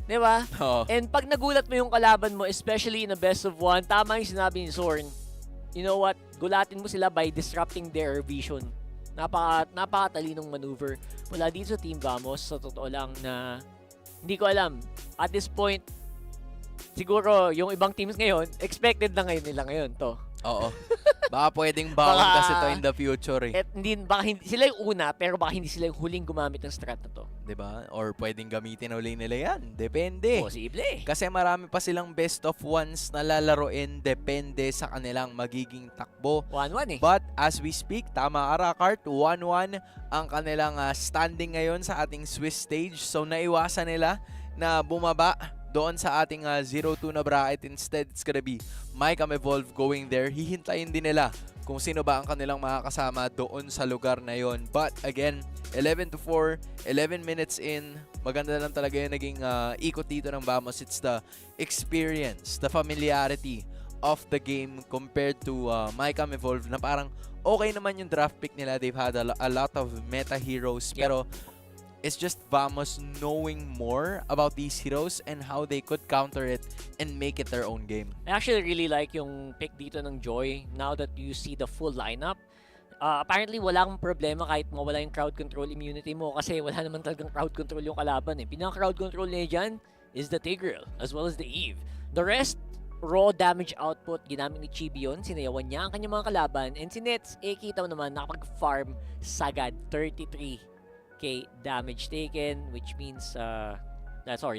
Di ba? And pag nagulat mo yung kalaban mo, especially in a best of one, tama yung sinabi ni Zorn, you know what? Gulatin mo sila by disrupting their vision. Napakatalinong maneuver. Mula dito sa Team Vamos, sa totoo lang na hindi ko alam. At this point, siguro yung ibang teams ngayon, expected na ngayon nila ngayon to. Oo. Baka pwedeng bawal kasi to in the future eh. At baka hindi sila yung una, pero baka hindi sila yung huling gumamit ng strat na to. Diba? Or pwedeng gamitin uli nila yan. Depende. Posible. Kasi marami pa silang best of ones na lalaroin. Depende sa kanilang magiging takbo. 1-1 eh. But as we speak, tama Arakart, 1-1 ang kanilang standing ngayon sa ating Swiss stage. So naiwasan nila na bumaba doon sa ating 0-2 na bracket. Instead, it's gonna be Mycam Evolve going there. Hihintayin din nila kung sino ba ang kanilang makakasama doon sa lugar na yon. But again, 11-4, 11 minutes in, maganda lang talaga yung naging ikot dito ng Vamos. It's the experience, the familiarity of the game compared to Mycam Evolve na parang okay naman yung draft pick nila. They've had a lot of meta heroes, pero it's just Vamos knowing more about these heroes and how they could counter it and make it their own game. I actually really like yung pick dito ng Joy now that you see the full lineup. Apparently, walang problema kahit mawala yung crowd control immunity mo kasi wala naman talagang crowd control yung kalaban. Pinaka-crowd control niya dyan is the Tigreal as well as the Eve. The rest, raw damage output, ginamit ni Chibi yun. Sinayawan niya ang kanyang mga kalaban. And si Nets, kita mo naman, nakapag-farm sagad 33k damage taken, which means,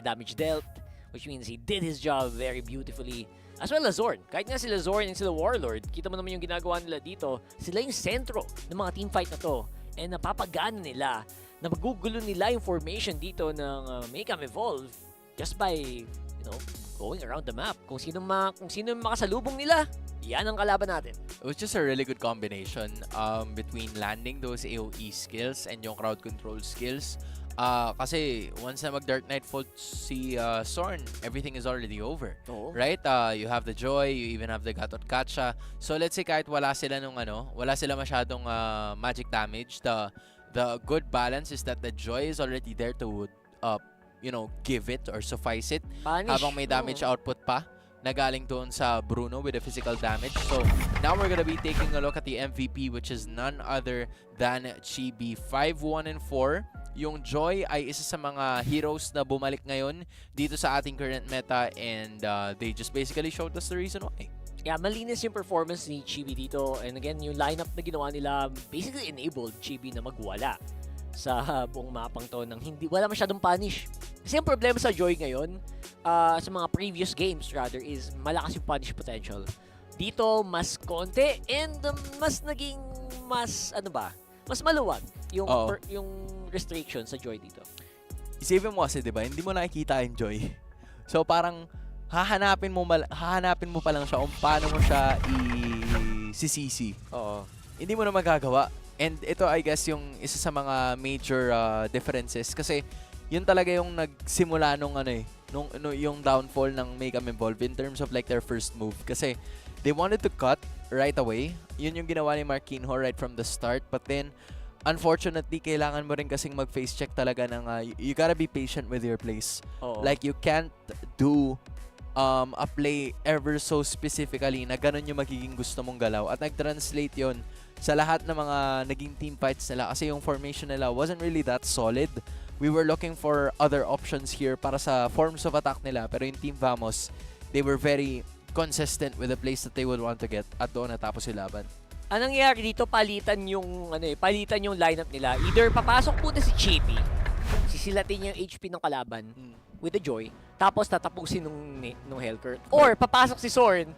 damage dealt, which means he did his job very beautifully. As well as Zorn. Kahit nga sila Zorn and sila Warlord, kita mo naman yung ginagawa nila dito. Sila yung sentro ng mga teamfight na to. And napapagana nila, na magugulo nila yung formation dito ng Mycam Evolve just by, going around the map. Kung sino makasalubong nila, yan ang kalaban natin. It was just a really good combination between landing those AoE skills and yung crowd control skills. Kasi once na mag-Dark Knight Fault si Sorn, everything is already over. Right? You have the Joy, you even have the Gatot Kacha. So let's say kahit wala sila masyadong magic damage, the good balance is that the Joy is already there to give it or suffice it. Punish. Habang may damage output pa na galing doon sa Bruno with the physical damage. So now we're gonna be taking a look at the MVP, which is none other than Chibi. 5-1-4. Yung Joy ay isa sa mga heroes na bumalik ngayon dito sa ating current meta, and they just basically showed us the reason why. Yeah, malinis yung performance ni Chibi dito. And again, yung lineup na ginawa nila basically enabled Chibi na magwala sa buong mapang to nang wala masyadong punish. Kasi ang problema sa Joy ngayon, sa mga previous games rather, is malakas yung punish potential. Dito, mas konti and mas maluwag yung restriction sa Joy dito. Isipin mo kasi, 'di ba? Hindi mo nakikita yung Joy. So parang hahanapin mo pa lang siya kung paano mo siya i-CC. Hindi mo na magagawa. And ito, I guess, yung isa sa mga major differences kasi yun talaga yung nagsimula yung downfall ng Mycam Evolve in terms of like their first move, kasi they wanted to cut right away. Yun yung ginawa ni Marquinhos right from the start, but then unfortunately kailangan mo rin kasing mag-face check talaga ng you gotta be patient with your plays. Like you can't do a play ever so specifically na ganun yung magiging gusto mong galaw, at nag-translate yun sa lahat ng mga naging team fights nila kasi yung formation nila wasn't really that solid. We were looking for other options here para sa forms of attack nila, pero yung Team Vamos, they were very consistent with the plays that they would want to get, at doon natapos yung laban. Anong nangyayari dito, palitan yung lineup nila. Either papasok muna si Chibi, sisilatin niya yung HP ng kalaban with the Joy, tapos tatapusin nung Hellcurt. Or papasok si Sorn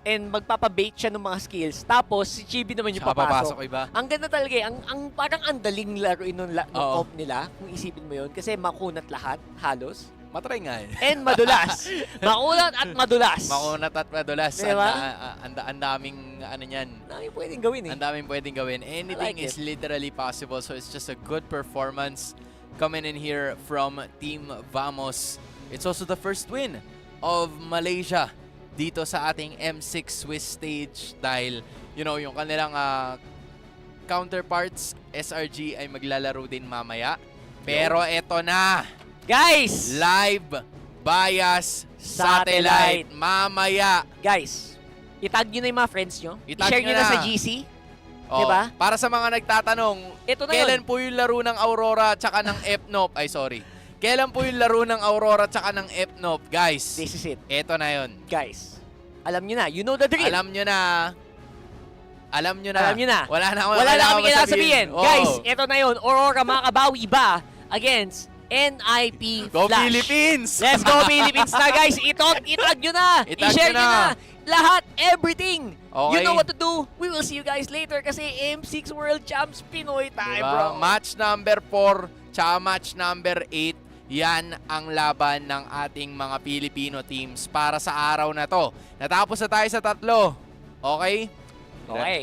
and magpapabait siya ng mga skills, tapos si Chibi naman yung papasok. Iba. Ang ganda talaga parang ang daling laruin nung comp nila, kung isipin mo yun, kasi makunat lahat, halos. Matry nga And madulas. Makunat at madulas. Makunat at madulas. Diba? Ang daming niyan. Ang daming pwedeng gawin Ang daming pwedeng gawin. Anything is literally possible, so it's just a good performance coming in here from Team Vamos. It's also the first win of Malaysia dito sa ating M6 Swiss stage, dahil yung kanilang counterparts SRG ay maglalaro din mamaya. Pero eto na, guys, live bias satellite mamaya. Guys, itag nyo na yung mga friends nyo. Itag I-share nyo nyo na na sa GC. Diba? Para sa mga nagtatanong, ito na kailan po yung laro ng Aurora tsaka ng FNOP? Kailan po yung laro ng Aurora tsaka ng FNOP? Guys, this is it. Ito na yun. Guys, alam nyo na. You know the drill. Alam nyo na. Wala na kami kailangan sabihin. Guys, ito na yun. Aurora makabawi ba against NIP Go Flash? Philippines! Let's go Philippines na, guys. Itag nyo na. I-share nyo na. Lahat, everything. Okay. You know what to do. We will see you guys later kasi M6 World Champs Pinoy tayo, bro. Match number 4 tsaka match number 8. yan ang laban ng ating mga Filipino teams para sa araw na to. Natapos na tayo sa 3. Okay? Okay.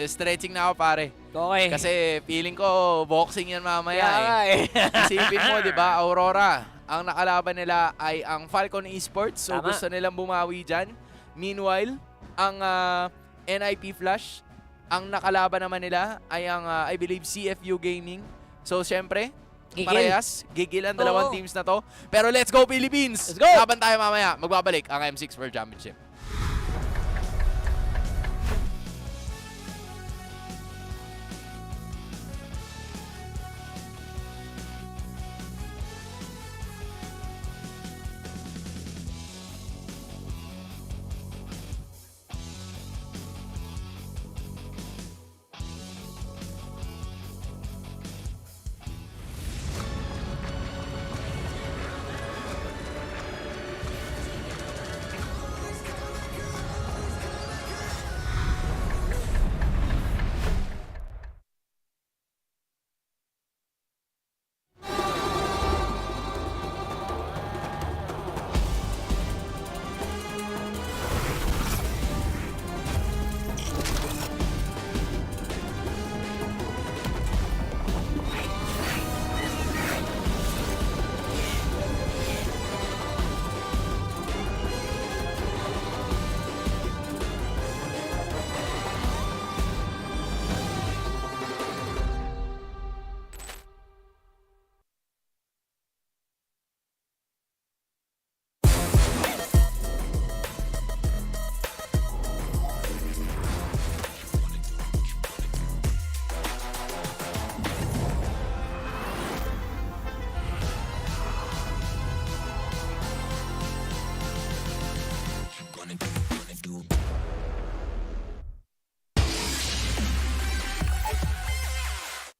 Stretching na ako, pare. Okay. Kasi feeling ko boxing yan mamaya Isipin mo, di ba, Aurora, ang nakalaban nila ay ang Falcon Esports. So Tama. gusto nilang bumawi dyan. Meanwhile, ang NIP Flash, ang nakalaban naman nila ay ang, I believe, CFU Gaming. So, syempre, parehas. Gigil ang dalawang teams na to. Pero let's go, Philippines! Let's go! Laban tayo mamaya. Magbabalik ang M6 World Championship.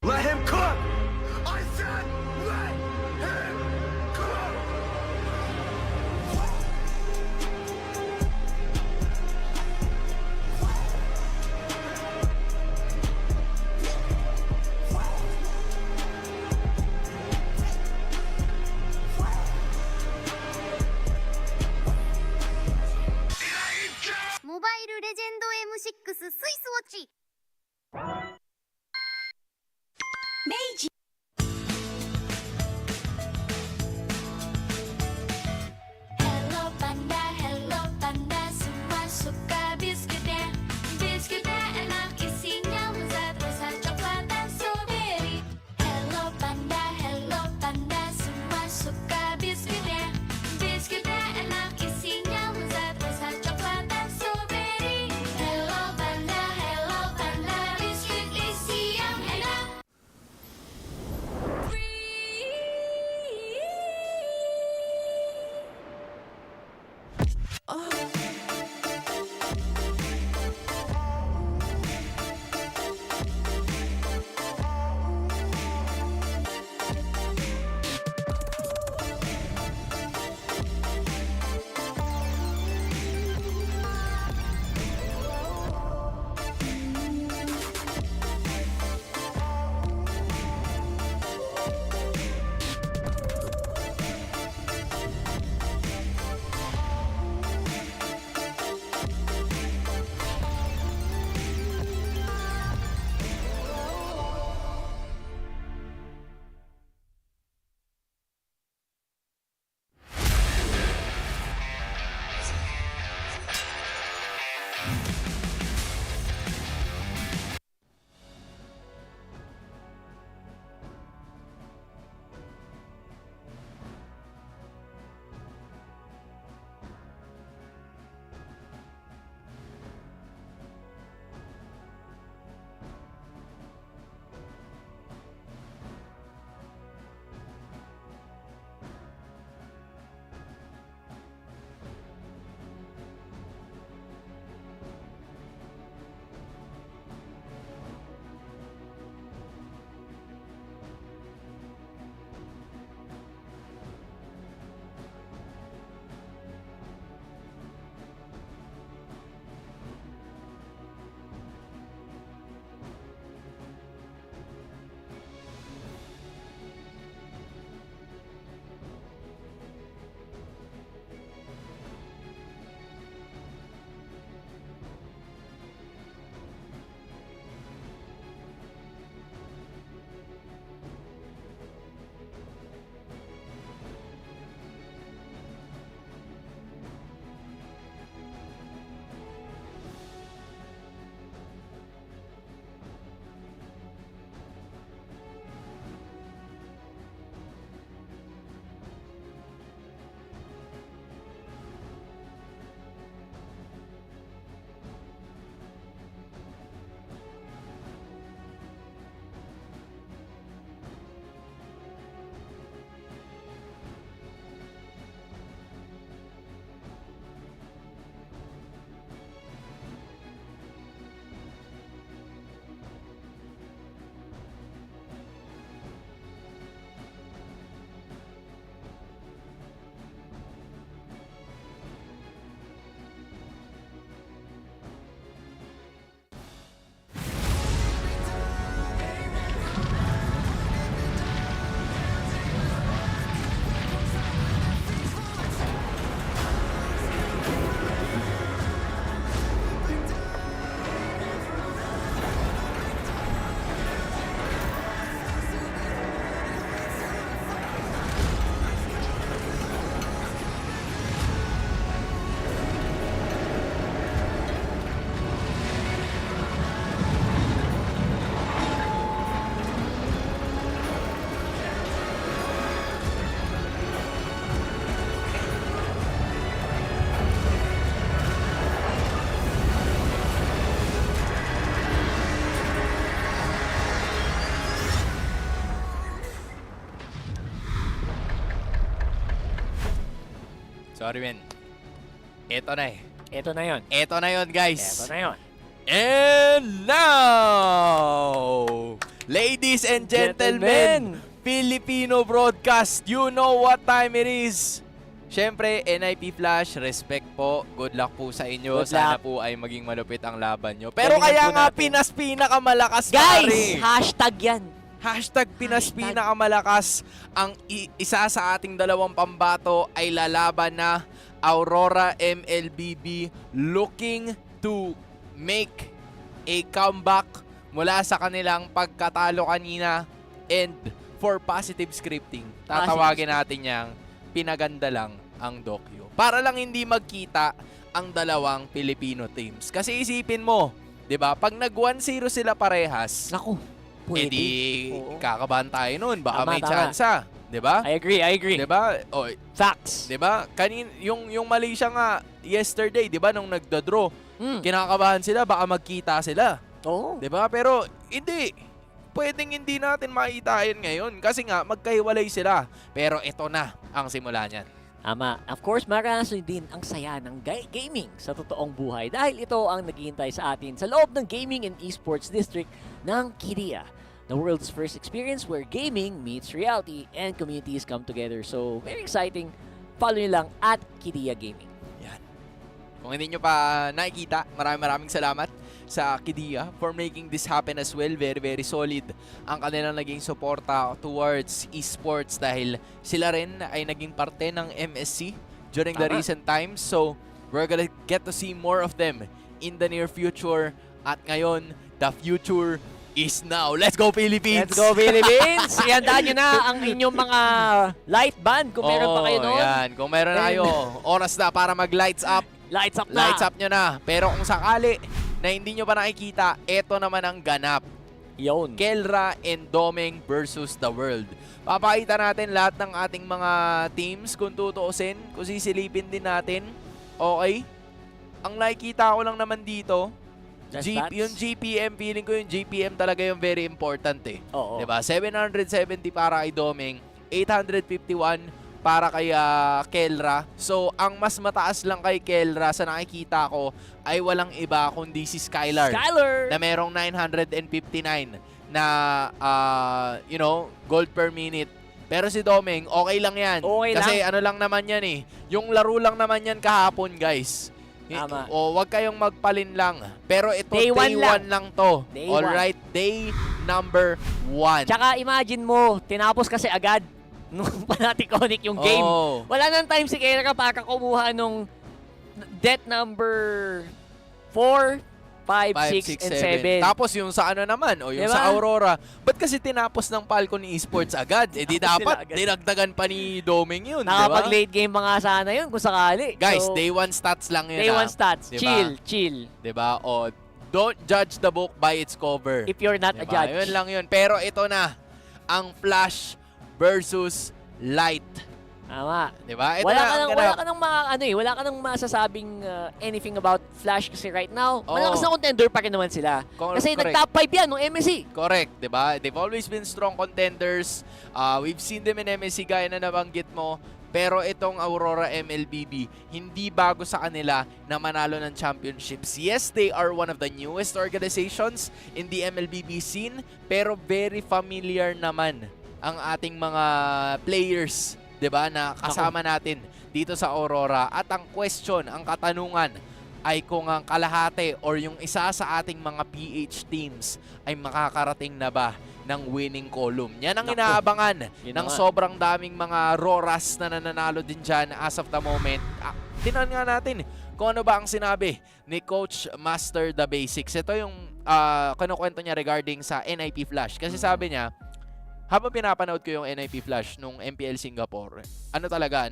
Let him cook! I said let him cook! 모바일 레전드 M6 スイスウォッチHello Panda, Hello Panda, semua suka biskuitnya. Biskuitnya enak isinya lezat rasa coklat dan strawberry. Hello Panda, semua suka biskuitnya. Biskuitnya enak isinya lezat rasa coklat dan strawberry. Hello Panda, biskuit isi yang enak. Sorry, men. Ito na eh. Ito na yon. Ito na yon, guys. Ito na yon. And now, ladies and gentlemen, Filipino broadcast, you know what time it is. Siyempre, NIP Flash, respect po. Good luck po sa inyo. Good Sana luck. po ay maging malupit ang laban nyo. Pero Galingan kaya po nga natin. Pinas pinakamalakas, Guys, pare. hashtag yan. Hashtag Pinas pinakamalakas. Ang isa sa ating dalawang pambato ay lalaban na Aurora MLBB, looking to make a comeback mula sa kanilang pagkatalo kanina, and for positive scripting, tatawagin natin yang pinaganda lang ang dokyo. Para lang hindi magkita ang dalawang Filipino teams. Kasi isipin mo, 'di ba? Pag nag 1-0 sila parehas, naku, pwede. edi Oo. kakabahan tayo noon, baka Tama, may tama. tsansa, 'di ba? I agree. 'Di ba? O, Facts. 'di ba? Yung Malaysia nga yesterday, 'di ba, nung nagda-draw, kinakabahan sila, baka magkita sila. Oo. 'Di ba? Pero hindi. Pwedeng hindi natin makita yan ngayon kasi nga magkahiwalay sila. Pero ito na ang simula niyan. Tama. Of course, maranasan din ang saya ng gaming sa totoong buhay dahil ito ang naghihintay sa atin sa loob ng Gaming and Esports District ng Kidia. The world's first experience where gaming meets reality and communities come together. So, very exciting. Follow nyo lang at Kidia Gaming. Yan. Kung hindi nyo pa nakikita, maraming salamat sa Kidia for making this happen as well. Very, very solid ang kanilang naging suporta towards esports dahil sila rin ay naging parte ng MSC during the recent times. So, we're gonna get to see more of them in the near future. At ngayon, the future is now. Let's go, Philippines! Let's go, Philippines! Ihandaan nyo na ang inyong mga light band kung meron pa kayo noon. Yan. Kung meron na kayo, oras na para mag-lights up. Lights up na! Lights up nyo na. Pero kung sakali na hindi nyo pa nakikita, eto naman ang ganap. Yun. Kelra and Domeng versus the world. Papakita natin lahat ng ating mga teams kung tutuusin, kung sisilipin din natin. Okay? Ang nakikita ko lang naman dito, yung GPM, feeling ko yung GPM talaga yung very important eh. Oo. Diba? 770 para kay Domeng, 851 para kay Kelra. So, ang mas mataas lang kay Kelra sa nakikita ko ay walang iba kundi si Skylar. Na merong 959 na, gold per minute. Pero si Domeng, okay lang yan. Okay Kasi lang. ano lang naman yan eh. Yung laro lang naman yan kahapon, guys. Tama. O, wag kayong magpalin lang. Pero ito, Day day 1 lang to. Day Alright, day number 1. Tsaka imagine mo, tinapos kasi agad nung Panaticonic yung game. Oh. Wala nang time si Kelra para kumuha nung death number 4, 5, 6, and 7. Tapos yung sa ano naman, o yung Diba? sa Aurora, ba't kasi tinapos ng Falcon Esports agad? Eh di dapat, dinagdagan pa ni Domeng yun, Nakapag-late game pa nga sana yun kung sakali. Guys, So, day 1 stats lang yun. Day 1 stats. Diba? Chill. Diba? O, don't judge the book by its cover. If you're not a Diba? judge. Yun lang yun. Pero ito na, ang Flash versus Light. Tama. Diba? Ito Wala na ka ang nang wala ka nang masasabing anything about Flash kasi right now, Oo. malakas na contender pa rin naman sila. Kasi Correct. nag-top 5 yan ng MSC. Correct, di ba? They've always been strong contenders. We've seen them in MSC gaya na nabanggit mo. Pero itong Aurora MLBB, hindi bago sa kanila na manalo ng championships. Yes, they are one of the newest organizations in the MLBB scene, pero very familiar naman ang ating mga players, 'di ba, na kasama natin dito sa Aurora. At ang question, ang katanungan ay kung ang kalahati or yung isa sa ating mga PH teams ay makakarating na ba ng winning column. Yan ang inaabangan ng sobrang daming mga Roras na nananalo din dyan as of the moment. Tinan nga natin kung ano ba ang sinabi ni Coach Master The Basics. Ito yung kinukwento niya regarding sa NIP Flash. Kasi sabi niya, habang pinapanood ko yung NIP Flash nung MPL Singapore, ano talaga,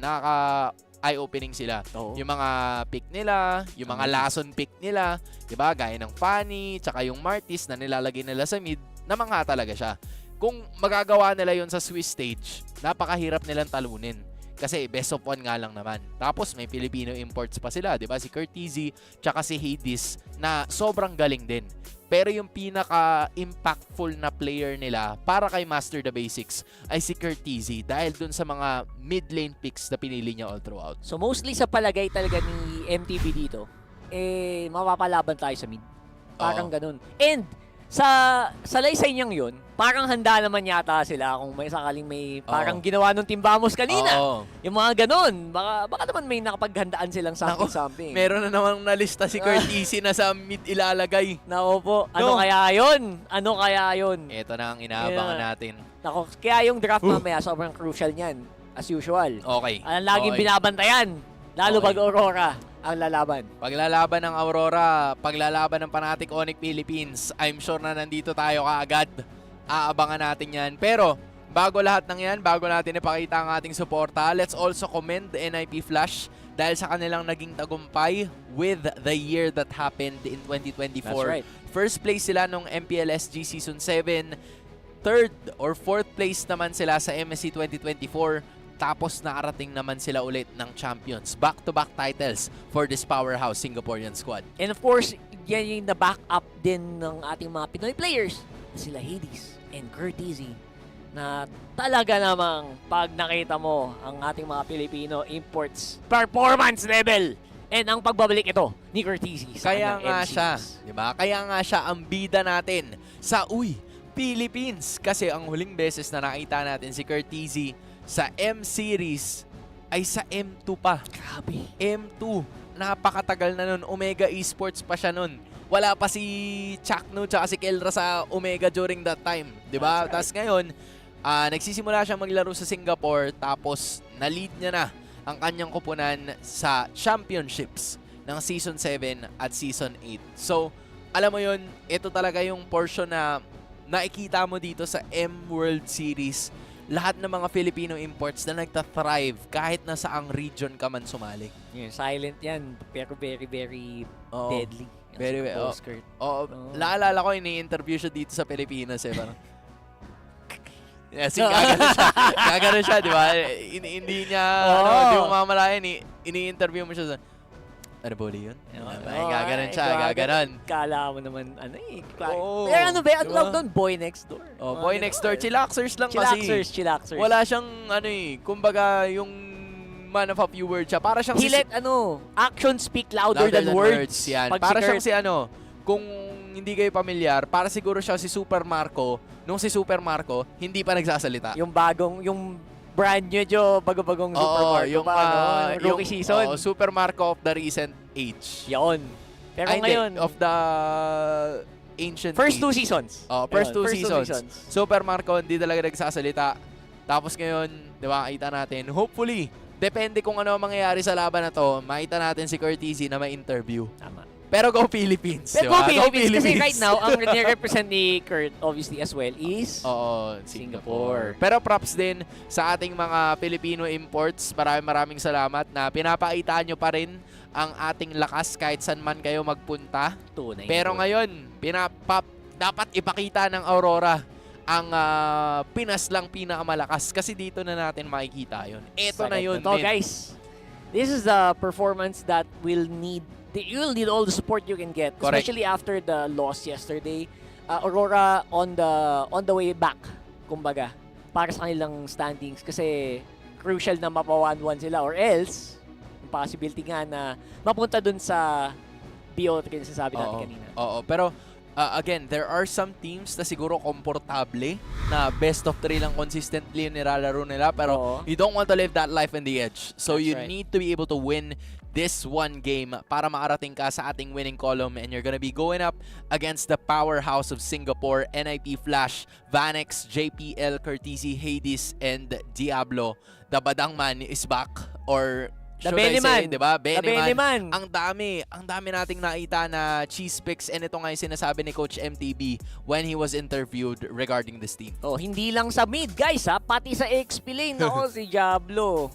eye-opening sila. Yung mga pick nila, yung mga lason pick nila, diba? Gaya ng Fanny, tsaka yung Martis na nilalagay nila sa mid, namangha talaga siya. Kung magagawa nila yon sa Swiss stage, napakahirap nilang talunin. Kasi best of 1 nga lang naman. Tapos may Filipino imports pa sila, diba? Si Curtizy, tsaka si Hades na sobrang galing din. Pero yung pinaka-impactful na player nila para kay Master the Basics ay si Curtizy dahil dun sa mga mid-lane picks na pinili niya all throughout. So mostly sa palagay talaga ni MTB dito, mapapalaban tayo sa mid. Parang ganun. And sa laysay niyang yun, parang handa naman yata sila kung may sakaling may parang ginawa nung Timbamos kanina. Yung mga ganun. Baka naman may nakapaghandaan silang something. Meron na namang nalista si Curtizy na sa mid ilalagay. Nako po. Ano kaya yun? Ano kaya yun? Ito na ang inaabangan natin. Nako, kaya yung draft mamaya sobrang crucial niyan. As usual. Okay. Ang laging binabantayan. Lalo pag Aurora ang lalaban. Paglalaban ng Aurora, paglalaban ng Fnatic Onyx Philippines, I'm sure na nandito tayo kaagad. Aabangan natin yan. Pero, bago lahat ng yan, bago natin ipakita ang ating suporta, let's also commend NIP Flash dahil sa kanilang naging tagumpay with the year that happened in 2024. That's right. First place sila nung MPLSG Season 7. Third or fourth place naman sila sa MSC 2024. Tapos nakarating naman sila ulit ng champions. Back-to-back titles for this powerhouse Singaporean squad. And of course, yan yung na-back up din ng ating mga Pinoy players. Sila Hades and Curtizy. Na talaga namang pag nakita mo ang ating mga Filipino imports performance level. And ang pagbabalik ito ni Curtizy sa Kaya nga MCs. siya, di ba? Kaya nga siya ang bida natin sa Philippines. Kasi ang huling beses na nakita natin si Curtizy sa M-Series ay sa M2 pa. Grabe. M2. Napakatagal na nun. Omega Esports pa siya nun. Wala pa si Chakno tsaka si Kelra sa Omega during that time. Diba? Tapos ngayon, nagsisimula siya maglaro sa Singapore tapos na-lead niya na ang kanyang koponan sa championships ng Season 7 at Season 8. So, alam mo yun, ito talaga yung portion na nakikita mo dito sa M World Series. Lahat ng mga Filipino imports na nagta-thrive kahit na saang region ka man sumali. Silent yan, pero very, very deadly. Very, Laalala ko, ini-interview siya dito sa Pilipinas eh. Parang, gagano siya, di ba? Hindi niya, di mo mamalayan, ini-interview mo siya sa, ano ba yun? Gaganon siya, gaganon. Kala mo naman, Pero ano ba, ang tawag doon? Boy next door. Boy next door, chillaxers lang kasi. Chillaxers. Wala siyang, kumbaga, yung man of a few words siya. Para siyang actions speak louder than words. Yan. Para siyang si kung hindi kayo pamilyar, para siguro siya si Super Marco. Nung si Super Marco, hindi pa nagsasalita. Yung brand nyo, bago-bagong Super Marco yung, rookie season. Super Marco of the recent age. Yun. Pero ngayon, of the ancient first age. two seasons. First two seasons. Super Marco, hindi talaga nagsasalita. Tapos ngayon, di ba, kita natin, hopefully, depende kung ano ang mangyayari sa laban na to, makita natin si Curtizy na may interview. Tama. Pero go Philippines. Pero go Philippines. Kasi right now, ang nire-represent ni Kurt, obviously as well, is Singapore. Pero props din sa ating mga Filipino imports. Maraming salamat na pinapakita nyo pa rin ang ating lakas kahit saan man kayo magpunta. Tunay. Pero ngayon, dapat ipakita ng Aurora ang Pinas lang pinakamalakas. Kasi dito na natin makikita yun. Ito na yun. So guys, this is the performance that you'll need all the support you can get. Correct. Especially after the loss yesterday. Aurora on the way back, kumbaga, para sa kanilang standings. Kasi crucial na mapa 1-1 sila or else, yung possibility nga na mapunta dun sa BO3 na sasabi natin kanina. Pero again, there are some teams na siguro komportable na best of 3 lang consistently yung nilalaro nila. Pero you don't want to live that life in the edge. So you need to be able to win this one game para makarating ka sa ating winning column, and you're gonna be going up against the powerhouse of Singapore, NIP Flash, Vanex, JPL, Curtizy, Hades, and Diablo. The Badang Man is back, or The should I say, diba? Beniman. Ang dami nating nakita na cheese picks, and ito nga yung sinasabi ni Coach MTB when he was interviewed regarding this team. Hindi lang sa mid, guys, pati sa XP lane, si Diablo.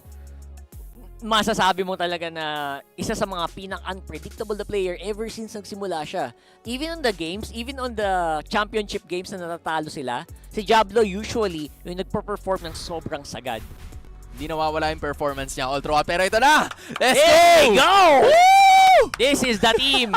Masasabi mo talaga na isa sa mga pinaka-unpredictable na player ever since nagsimula siya. Even on the games, even on the championship games na natatalo sila, si Diablo usually yung nagpo-perform ng sobrang sagad. Hindi nawawala yung performance niya all throughout. Pero ito na! Let's go! Woo! This is the team.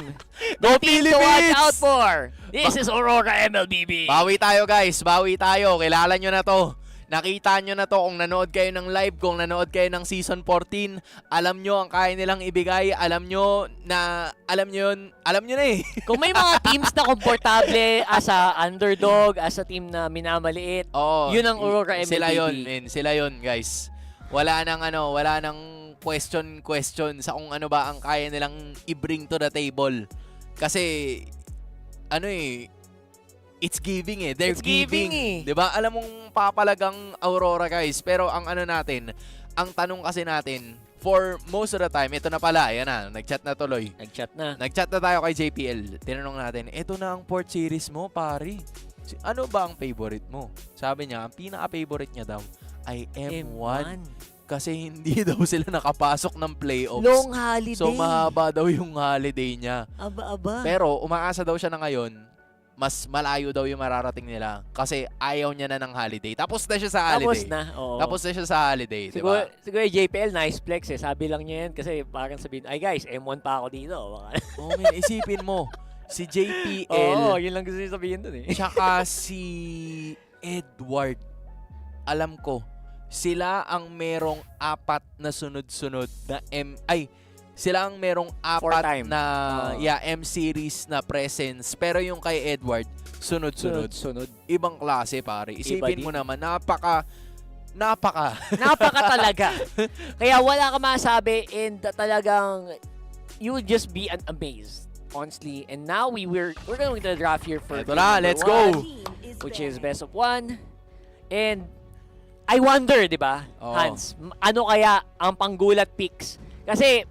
The team to watch out for. This is Aurora MLBB. Bawi tayo guys, bawi tayo. Kilala nyo na to. Nakita nyo na to kung nanood kayo ng live, kung nanood kayo ng Season 14. Alam nyo ang kaya nilang ibigay. Alam nyo na eh. Kung may mga teams na komportable as a underdog, as a team na minamaliit, yun ang Aurora MLBB. Sila yun guys. Wala nang question sa kung ano ba ang kaya nilang i-bring to the table. Kasi it's giving eh. They're giving. Diba? Alam mong papalagang Aurora guys. Pero ang ang tanong kasi natin, for most of the time, ito na pala, yan na, nag-chat na tuloy. Nag-chat na tayo kay JPL. Tinanong natin, ito na ang port series mo, pari. Ano ba ang favorite mo? Sabi niya, ang pinaka-favorite niya daw ay M1. Kasi hindi daw sila nakapasok ng playoffs. Long holiday. So mahaba daw yung holiday niya. Aba. Pero umaasa daw siya na ngayon, mas malayo daw yung mararating nila kasi ayaw niya na ng holiday. Tapos na siya sa holiday. Tapos na siya sa holiday, siguro, diba? Siguro JPL, nice flex eh. Sabi lang niya yan kasi parang sabihin, ay guys, M1 pa ako dito. Isipin mo, si JPL. Yun lang gusto niya sabihin dun eh. Tsaka si Edward. Alam ko, sila ang merong 4 na sunod-sunod na sila ang merong 4 na M-series na presence. Pero yung kay Edward, sunod-sunod. Ibang klase, pare. Isipin mo naman, napaka talaga. Kaya wala ka masabi and talagang you'll just be amazed, honestly. And now we're going to draft here for ito na, let's go. Which is best of 1. And I wonder, di ba, Hans, ano kaya ang panggulat picks? Kasi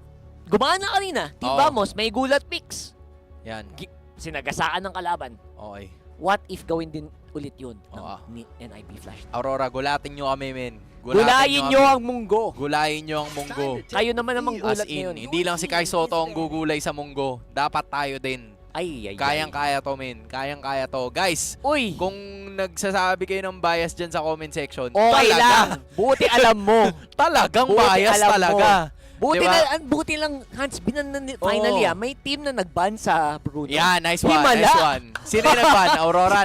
gumana kanina, Team Vamos, may gulat picks. Yan. Sinagasaan ng kalaban. Okay. What if gawin din ulit yun ng NIP Flash? Aurora, gulatin nyo kami, men. Gulayin nyo ang munggo. Gulayin nyo ang munggo. Kayo naman ang gulat ngayon. Hindi lang si Kai Soto ang gugulay sa munggo. Dapat tayo din. Kayang-kaya to, men. Kayang-kaya to. Guys, kung nagsasabi kayo ng bias dyan sa comment section, okay lang. Buti alam mo. Talagang bias talaga. Buti lang, Hans, finally, may team na nag-ban sa Bruno. Yeah, nice one. Nice one. Sino yung nag-ban? Aurora,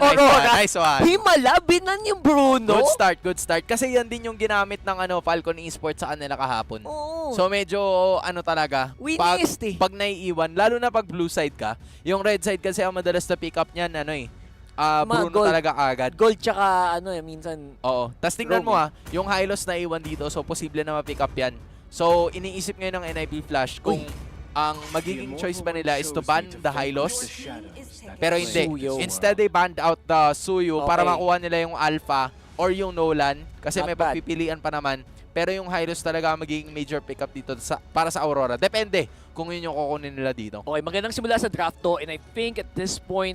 nice one. Himala, binan yung Bruno. Good start. Kasi yan din yung ginamit ng Falcon Esports sa kanila kahapon. So medyo, talaga. Pag naiiwan, lalo na pag blue side ka, yung red side kasi ang madalas na pick up niyan, Bruno gold, talaga agad. Gold tsaka, minsan. Oo. Tapos tingnan mo yung Hylos na iwan dito, so posible na ma-pick up yan. So, iniisip ngayon ng NIP Flash kung ang magiging choice ba nila is to ban the Hylos. Pero hindi. Instead, they banned out the Suyo para makuha nila yung Alpha or yung Nolan. Kasi may pagpipilian pa naman. Pero yung Hylos talaga magiging major pickup dito para sa Aurora. Depende kung yun yung kukunin nila dito. Okay, magandang simula sa draft to. And I think at this point,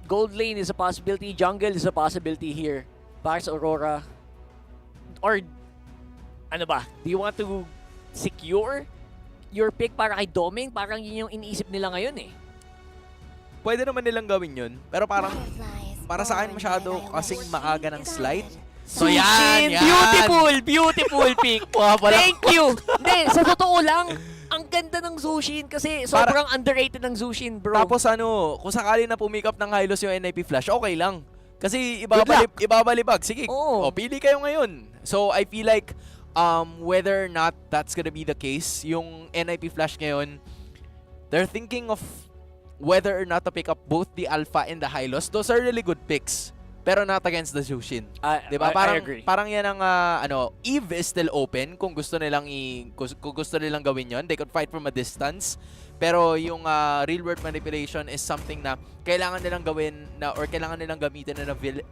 Gold Lane is a possibility. Jungle is a possibility here para sa Aurora. Or ano ba? Do you want to secure your pick para kay Doming? Parang yun yung iniisip nila ngayon eh. Pwede naman nilang gawin yun. Pero parang para sa akin masyado kasing maaga ng slide. So yan. Beautiful pick. Thank you. Hindi, sa totoo lang, ang ganda ng Zushin kasi sobrang underrated ng Zushin, bro. Tapos kung sakali na pumick up ng Hylos yung NIP Flash, okay lang. Kasi ibabalibag. Sige, pili kayo ngayon. So I feel like whether or not that's gonna be the case, yung NIP Flash ngayon, they're thinking of whether or not to pick up both the Alpha and the Hylos. Those are really good picks. Pero not against the Zushin. Diba? I agree. Parang yan ang, Eve is still open kung gusto nilang gawin yon. They could fight from a distance. Pero yung real world manipulation is something na kailangan nilang gawin or kailangan nilang gamitin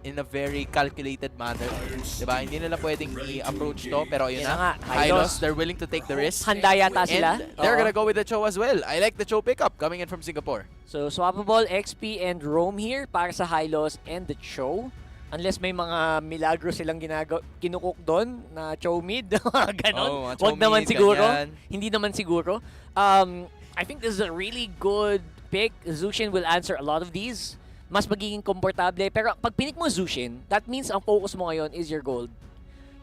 in a very calculated manner. Diba? Hindi nila pwedeng i-approach to. Pero yun na. Hylos, they're willing to take the risk. Handa yata sila. And they're gonna go with the Cho as well. I like the Cho pickup coming in from Singapore. So, swappable XP and Roam here para sa Hylos and the Cho. Unless may mga milagro silang kinukuk doon na Cho mid. Ganon. Wag naman siguro. Hindi naman siguro. I think this is a really good pick. Zushin will answer a lot of these. Mas magiging komportable. Pero pag pinik mo Zushin, that means ang focus mo ngayon is your gold.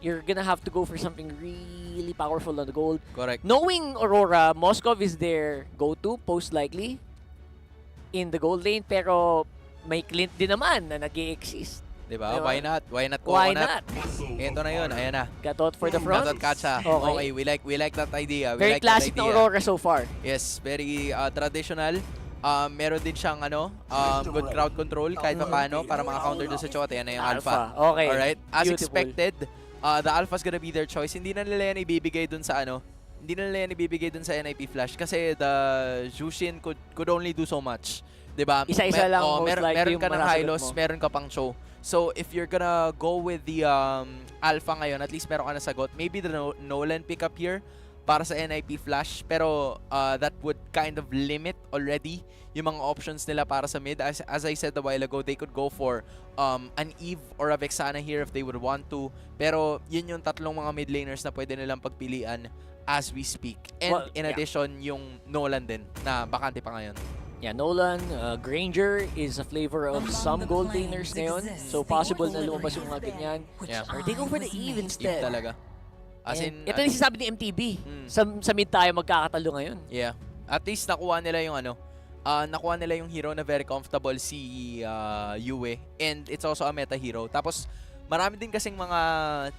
You're gonna have to go for something really powerful on the gold. Correct. Knowing Aurora, Moskov is their go-to, most likely. in the gold lane, pero may Clint din naman na nag-i-exist. Diba? Diba? Why not? Why not Why coconut? not? Ito na yun. Ayan na. Gatot for the front. Gatot Katsa. Okay. Okay, we like that idea. Very classic na Aurora so far. Yes, very traditional. Meron din siyang good crowd control kahit pa paano para maka-counter doon sa Chota. Yan na yung Alpha. Okay. Alright? As Beautiful. expected, the Alpha's gonna be their choice. Hindi na nila yan ibibigay doon sa hindi na nila yan ibibigay doon sa NIP Flash kasi the Jushin could only do so much. Diba? Isa-isa lang most likely meron yung ka ng masasagot Hylos, mo. meron ka pang show. So, if you're gonna go with the Alpha ngayon, at least meron ka na sagot. Maybe the Nolan pick up here para sa NIP Flash. Pero that would kind of limit already yung mga options nila para sa mid. As I said a while ago, they could go for an Eve or a Vexana here if they would want to. Pero yun yung tatlong mga mid laners na pwede nilang pagpilian as we speak. And in addition, yung Nolan din na bakante pa ngayon. Yeah, Nolan, Granger is a flavor of some gold laners ngayon. So possible na lumabas yung mga ganyan. Yeah. Or they go for the Eve instead. Eve talaga. As in, ito yung sinasabi ni MTB. Sa mid tayo magkakatalo ngayon. Yeah. At least nakuha nila yung nakuha nila yung hero na very comfortable si Yue. And it's also a meta hero. Tapos marami din kasing mga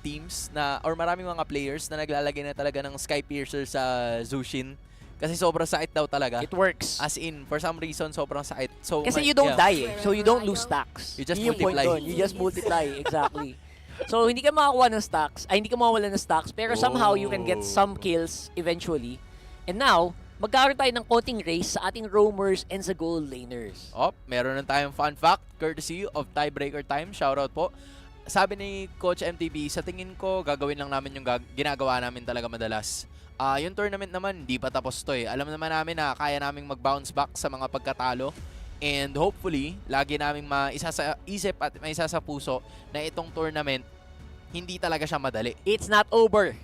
teams na or maraming mga players na naglalagay na talaga ng Sky Piercer sa Zushin. Kasi sobrang sakit daw talaga. It works. As in, for some reason, sobrang sakit. So, kasi you don't die eh. So you don't lose stacks. You just Yun yung multiply. point doon. You just multiply. Exactly. So hindi ka makakuha ng stacks. Ay, hindi ka mawawala ng stacks. Pero somehow you can get some kills eventually. And now, magkakaroon tayo ng konting race sa ating roamers and sa gold laners. Meron na tayong fun fact courtesy of Tiebreaker Time. Shoutout po. Sabi ni Coach MTB, sa tingin ko, gagawin lang namin yung ginagawa namin talaga madalas. Yung tournament naman, hindi pa tapos to eh. Alam naman namin na kaya naming mag-bounce back sa mga pagkatalo. And hopefully, lagi naming maisa sa isip at maisa sa puso na itong tournament, hindi talaga siya madali. It's not over.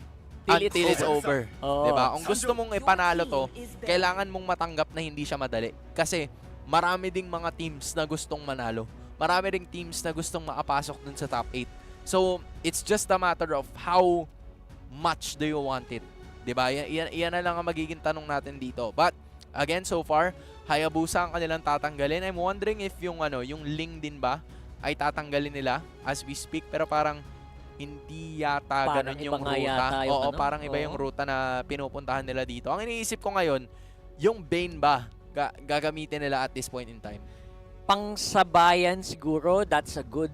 Until it's over. Oh. Diba? Kung gusto mong ipanalo to, kailangan mong matanggap na hindi siya madali. Kasi marami ding mga teams na gustong manalo. Marami ding teams na gustong makapasok dun sa top 8. So, it's just a matter of how much do you want it. Diba? Yan na lang ang magiging tanong natin dito. But, again, so far, Hayabusa ang kanilang tatanggalin. I'm wondering if yung Ling din ba ay tatanggalin nila as we speak. Pero parang hindi yata parang ganun yung ruta. Oo, parang iba yung ruta na pinupuntahan nila dito. Ang iniisip ko ngayon, yung Bane ba gagamitin nila at this point in time? Pangsabayan siguro, that's a good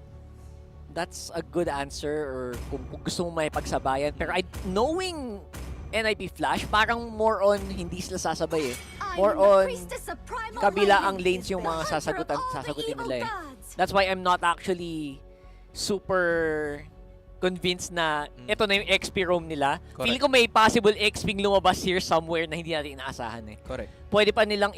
answer, or kung gusto mo may pagsabayan. Pero knowing NIP Flash, parang more on hindi sila sasabay eh. More on kabila ang lanes yung mga sasagutin nila eh. That's why I'm not actually super convinced na ito na yung XP roam nila. Correct. Feeling ko may possible XP lumabas here somewhere na hindi natin inaasahan eh. Correct. Pwede pa nilang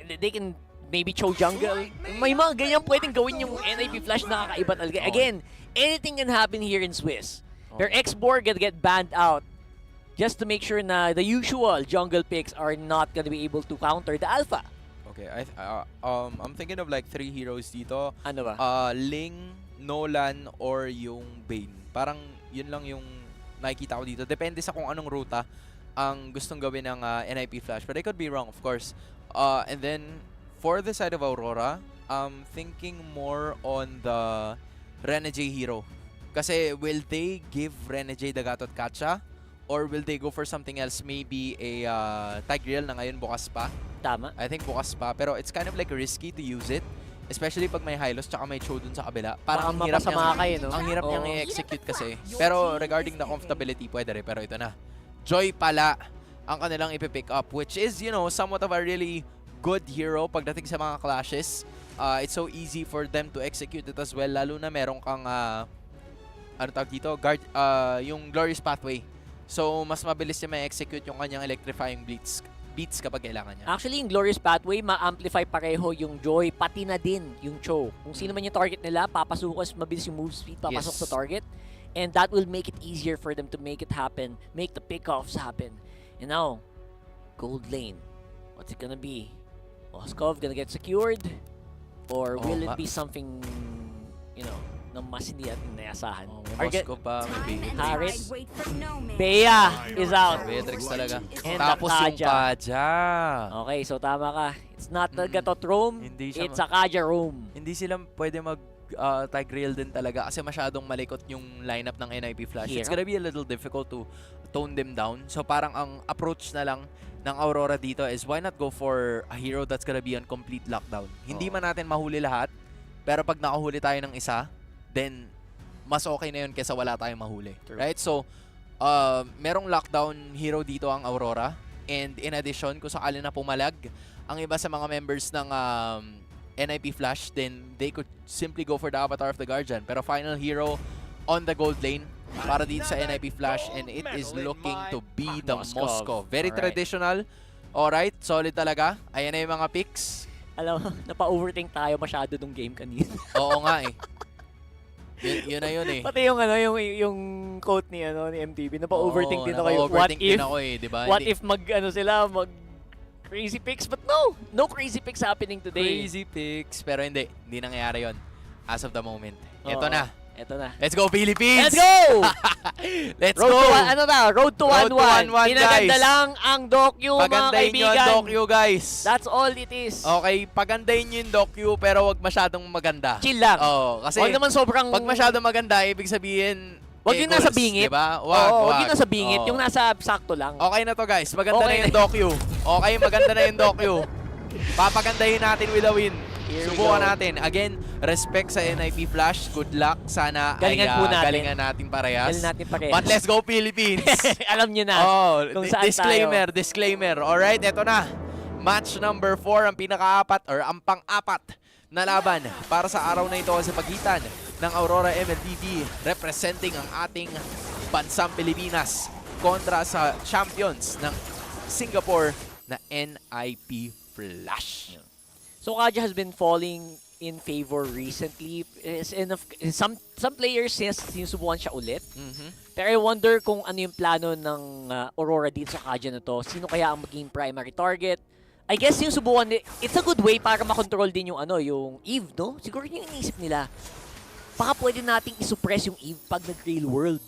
they can maybe chow jungle. May mga ganyan pwedeng gawin yung NIP Flash na kakaiba talaga. Again, anything can happen here in Swiss. Their X-Borg get banned out just to make sure na the usual jungle picks are not gonna be able to counter the Alpha. Okay, I'm thinking of like 3 heroes dito. Ano ba? Ling, Nolan, or yung Bane. Parang yun lang yung nakikita ko dito. Depende sa kung anong ruta ang gustong gawin ng NIP Flash. But I could be wrong, of course. And then, for the side of Aurora, I'm thinking more on the Renegade hero. Kasi will they give Renegade the Gatot Katsa? Or will they go for something else? Maybe a Tigreal na ngayon bukas pa. Tama. I think bukas pa. Pero it's kind of like risky to use it. Especially pag may Hylos tsaka may Cho dun sa kabila. Parang ang hirap niyang i-execute kasi. Pero regarding the comfortability, pwede rin. Pero ito na. Joy pala ang kanilang ipipick up. Which is, somewhat of a really good hero pagdating sa mga clashes. It's so easy for them to execute it as well. Lalo na meron kang yung Glorious Pathway. So, mas mabilis niya ma-execute yung kanyang electrifying beats kapag kailangan niya. Actually, yung Glorious Pathway, ma-amplify pareho yung Joy, pati na din yung Cho. Kung sino man yung target nila, papasok, mabilis yung move speed, papasok sa target. And that will make it easier for them to make it happen, make the pickoffs happen. And now, gold lane. What's it gonna be? Moskov gonna get secured? Or will it be something, ng mas hindi natin naasahan. Moscow pa, may Harris. Bea is out. Beatrix talaga. And Tapos yung Kaja. Kaja. Okay, so tama ka. It's not the Gatot room, Hindi siya it's a Kaja room. Hindi sila pwede mag tag rail din talaga kasi masyadong malikot yung lineup ng NIP Flash. It's gonna be a little difficult to tone them down. So parang ang approach na lang ng Aurora dito is why not go for a hero that's gonna be on complete lockdown. Hindi man natin mahuli lahat, pero pag nakahuli tayo ng isa, then mas okay na yun kesa wala tayong mahuli. Right? So, merong lockdown hero dito ang Aurora. And in addition, kung sakali na pumalag ang iba sa mga members ng NIP Flash, then they could simply go for the Avatar of the Guardian. Pero final hero on the gold lane para dito sa NIP Flash, and it is looking to be the Moscow. Very traditional. Alright, solid talaga. Ayan na yung mga picks. Alam mo, napa-overthink tayo masyado nung game kanina. Oo nga eh. Yun na yun eh. Pati yung yung quote ni MTV, napa-overthink din ako. What Napa-overthink if din ako eh, di ba? What if mag crazy picks? But no crazy picks happening today. Crazy picks, pero hindi nangyayari yon as of the moment. Ito na. Let's go, Philippines! Let's go! Let's road go! Road to 1-1. 1-1, Pinaganda guys. lang ang Dokyu, mga Pagandahin nyo kaibigan. ang Dokyu, guys. That's all it is. Okay, pagandahin nyo yung Dokyu, pero wag masyadong maganda. Chill lang. Oo, kasi wag naman sobrang... pag masyadong maganda, ibig sabihin, wag yung nasa bingit. Diba? Wag yung nasa bingit. Yung nasa sakto lang. Okay na to, guys. Maganda na yung Dokyu. Okay, maganda na yung Dokyu. Papagandahin natin with a win. Subukan natin. Again, respect sa NIP Flash. Good luck. Sana galingan natin parehas. But let's go, Philippines! Alam nyo na kung saan disclaimer. Alright, eto na. Match number 4, ang pinaka-apat or ang pang-apat na laban para sa araw na ito sa pagitan ng Aurora MLBB representing ang ating bansang Pilipinas kontra sa champions ng Singapore na NIP Flash. So Kaja has been falling in favor recently. Some players sinusubukan siya ulit. Pero I wonder kung ano yung plano ng Aurora dito sa Kaja na to. Sino kaya ang maging primary target? I guess yung subukan, it's a good way para makontrol din yung yung Eve, no? Siguro yung iniisip nila. Baka pwede nating isuppress yung Eve pag nag-real world.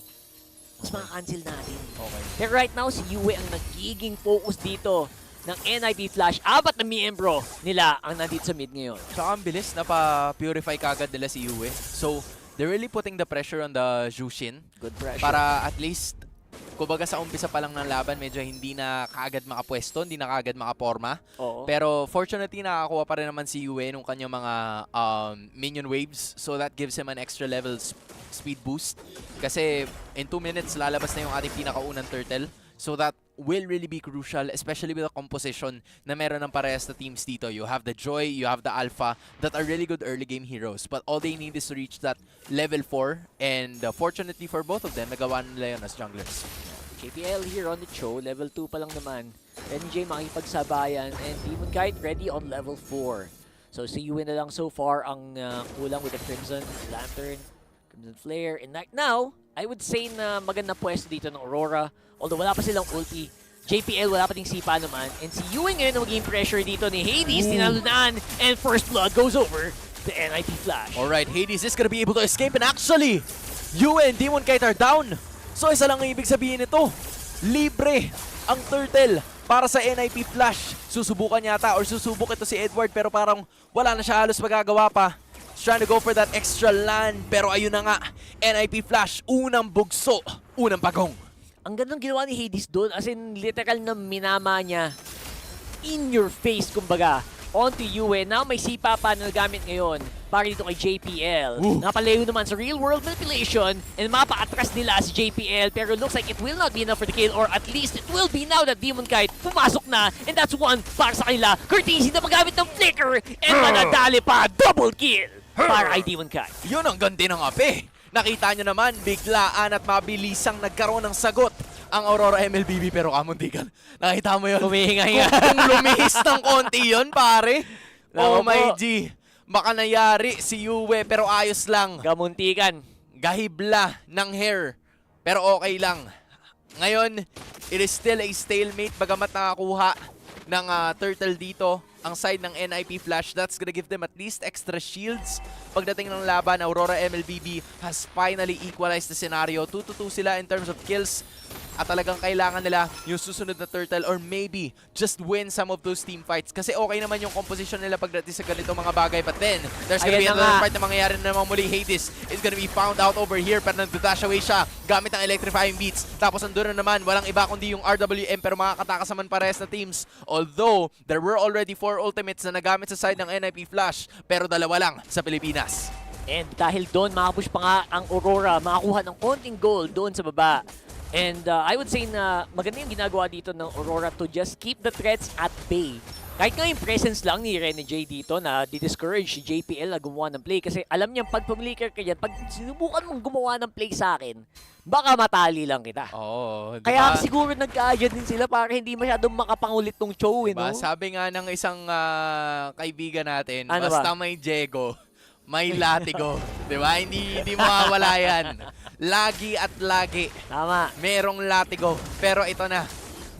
Mas maka-cancel natin. Okay. Pero right now, si Yue ang nagiging focus dito ng NIP Flash. 4 na miyembro nila ang nandito sa mid ngayon. Tsaka ang bilis na pa-purify kagad nila si Yue. So, they're really putting the pressure on the Jushin. Good pressure. Para at least, kumbaga sa umpisa pa lang ng laban, medyo hindi na kaagad makapwesto, hindi na kaagad makaporma. Oo. Pero fortunately, nakakuha pa rin naman si Yue nung kanyang mga minion waves. So that gives him an extra level speed boost. Kasi in 2 minutes, lalabas na yung ating pinakaunang turtle. So that will really be crucial, especially with the composition na meron ng parehas na teams dito. You have the Joy, you have the Alpha that are really good early game heroes. But all they need is to reach that level 4. And fortunately for both of them, nagawa nila yun as junglers. KPL here on the show, level 2 pa lang naman. NJ makipagsabayan and Demon Kite ready on level 4. So si Yue na lang so far ang kulang with the Crimson Lantern, Crimson Flare. And right now, I would say na maganda pwesto dito ng Aurora. Although wala pa silang ulti. JPL wala pa ding sipa naman. And si Yue ngayon na maging pressure dito ni Hades. Tinalunan. And first blood goes over the NIP Flash. Alright, Hades is gonna be able to escape. And actually, Yue and Demon Kite are down. So isa lang ang ibig sabihin nito. Libre ang turtle para sa NIP Flash. Susubukan yata or susubok ito si Edward. Pero parang wala na siya halos magagawa pa. He's trying to go for that extra land. Pero ayun na nga, NIP Flash, unang bugso, unang pagong. Ang gandang ginawa ni Hades doon, as in literal na minama niya in your face, kumbaga, onto Yue. Now may sipa pa na nagamit ngayon para dito kay JPL. Napalayo naman sa real world manipulation and mapa-atras nila si JPL, pero looks like it will not be enough for the kill, or at least it will be now that Demon Kite pumasok na, and that's one para sa kanila. Courtesy na magamit ng flicker and manadali pa, double kill para kay Demon Kite. Yun ang ganda ng ape. Nakita nyo naman, biglaan at mabilisang nagkaroon ng sagot ang Aurora MLBB, pero kamuntikan. Nakita mo yun? Humihinga-hinga. Kung lumihis ng konti yun, pare. Oh my G. Baka nayari si Yue, pero ayos lang. Kamuntikan. Gahibla ng hair, pero okay lang. Ngayon, it is still a stalemate, bagamat nakakuha ng turtle dito ang side ng NIP Flash. That's gonna give them at least extra shields. Pagdating ng laban, Aurora MLBB has finally equalized the scenario. 2-2 sila in terms of kills. At talagang kailangan nila yung susunod na turtle or maybe just win some of those team fights. Kasi okay naman yung composition nila pagdating sa ganitong mga bagay. But then, there's gonna be another fight na mangyayari na naman muli. Hades is gonna be found out over here. Pero nag-dash away siya gamit ang electrifying beats. Tapos andun na naman, walang iba kundi yung RWM pero makakatakas naman parehas na teams. Although, there were already 4 ultimates na nagamit sa side ng NIP Flash. Pero dalawa lang sa Pilipinas. And dahil doon, makapush pa nga ang Aurora, makakuha ng konting goal doon sa baba. And I would say na maganda yung ginagawa dito ng Aurora to just keep the threats at bay. Kahit nga yung presence lang ni Rene J dito na di-discourage si JPL na gumawa ng play. Kasi alam niya pag pumiliker ka yan, pag sinubukan mong gumawa ng play sa akin, baka matali lang kita. Oo. Kaya siguro nag-aadya din sila para hindi masyadong makapangulit tong show. No? Sabi nga ng isang kaibigan natin, ano basta may Diego, may latigo. Diba? Hindi mawawala yan. Lagi at lagi. Tama. Merong latigo. Pero ito na.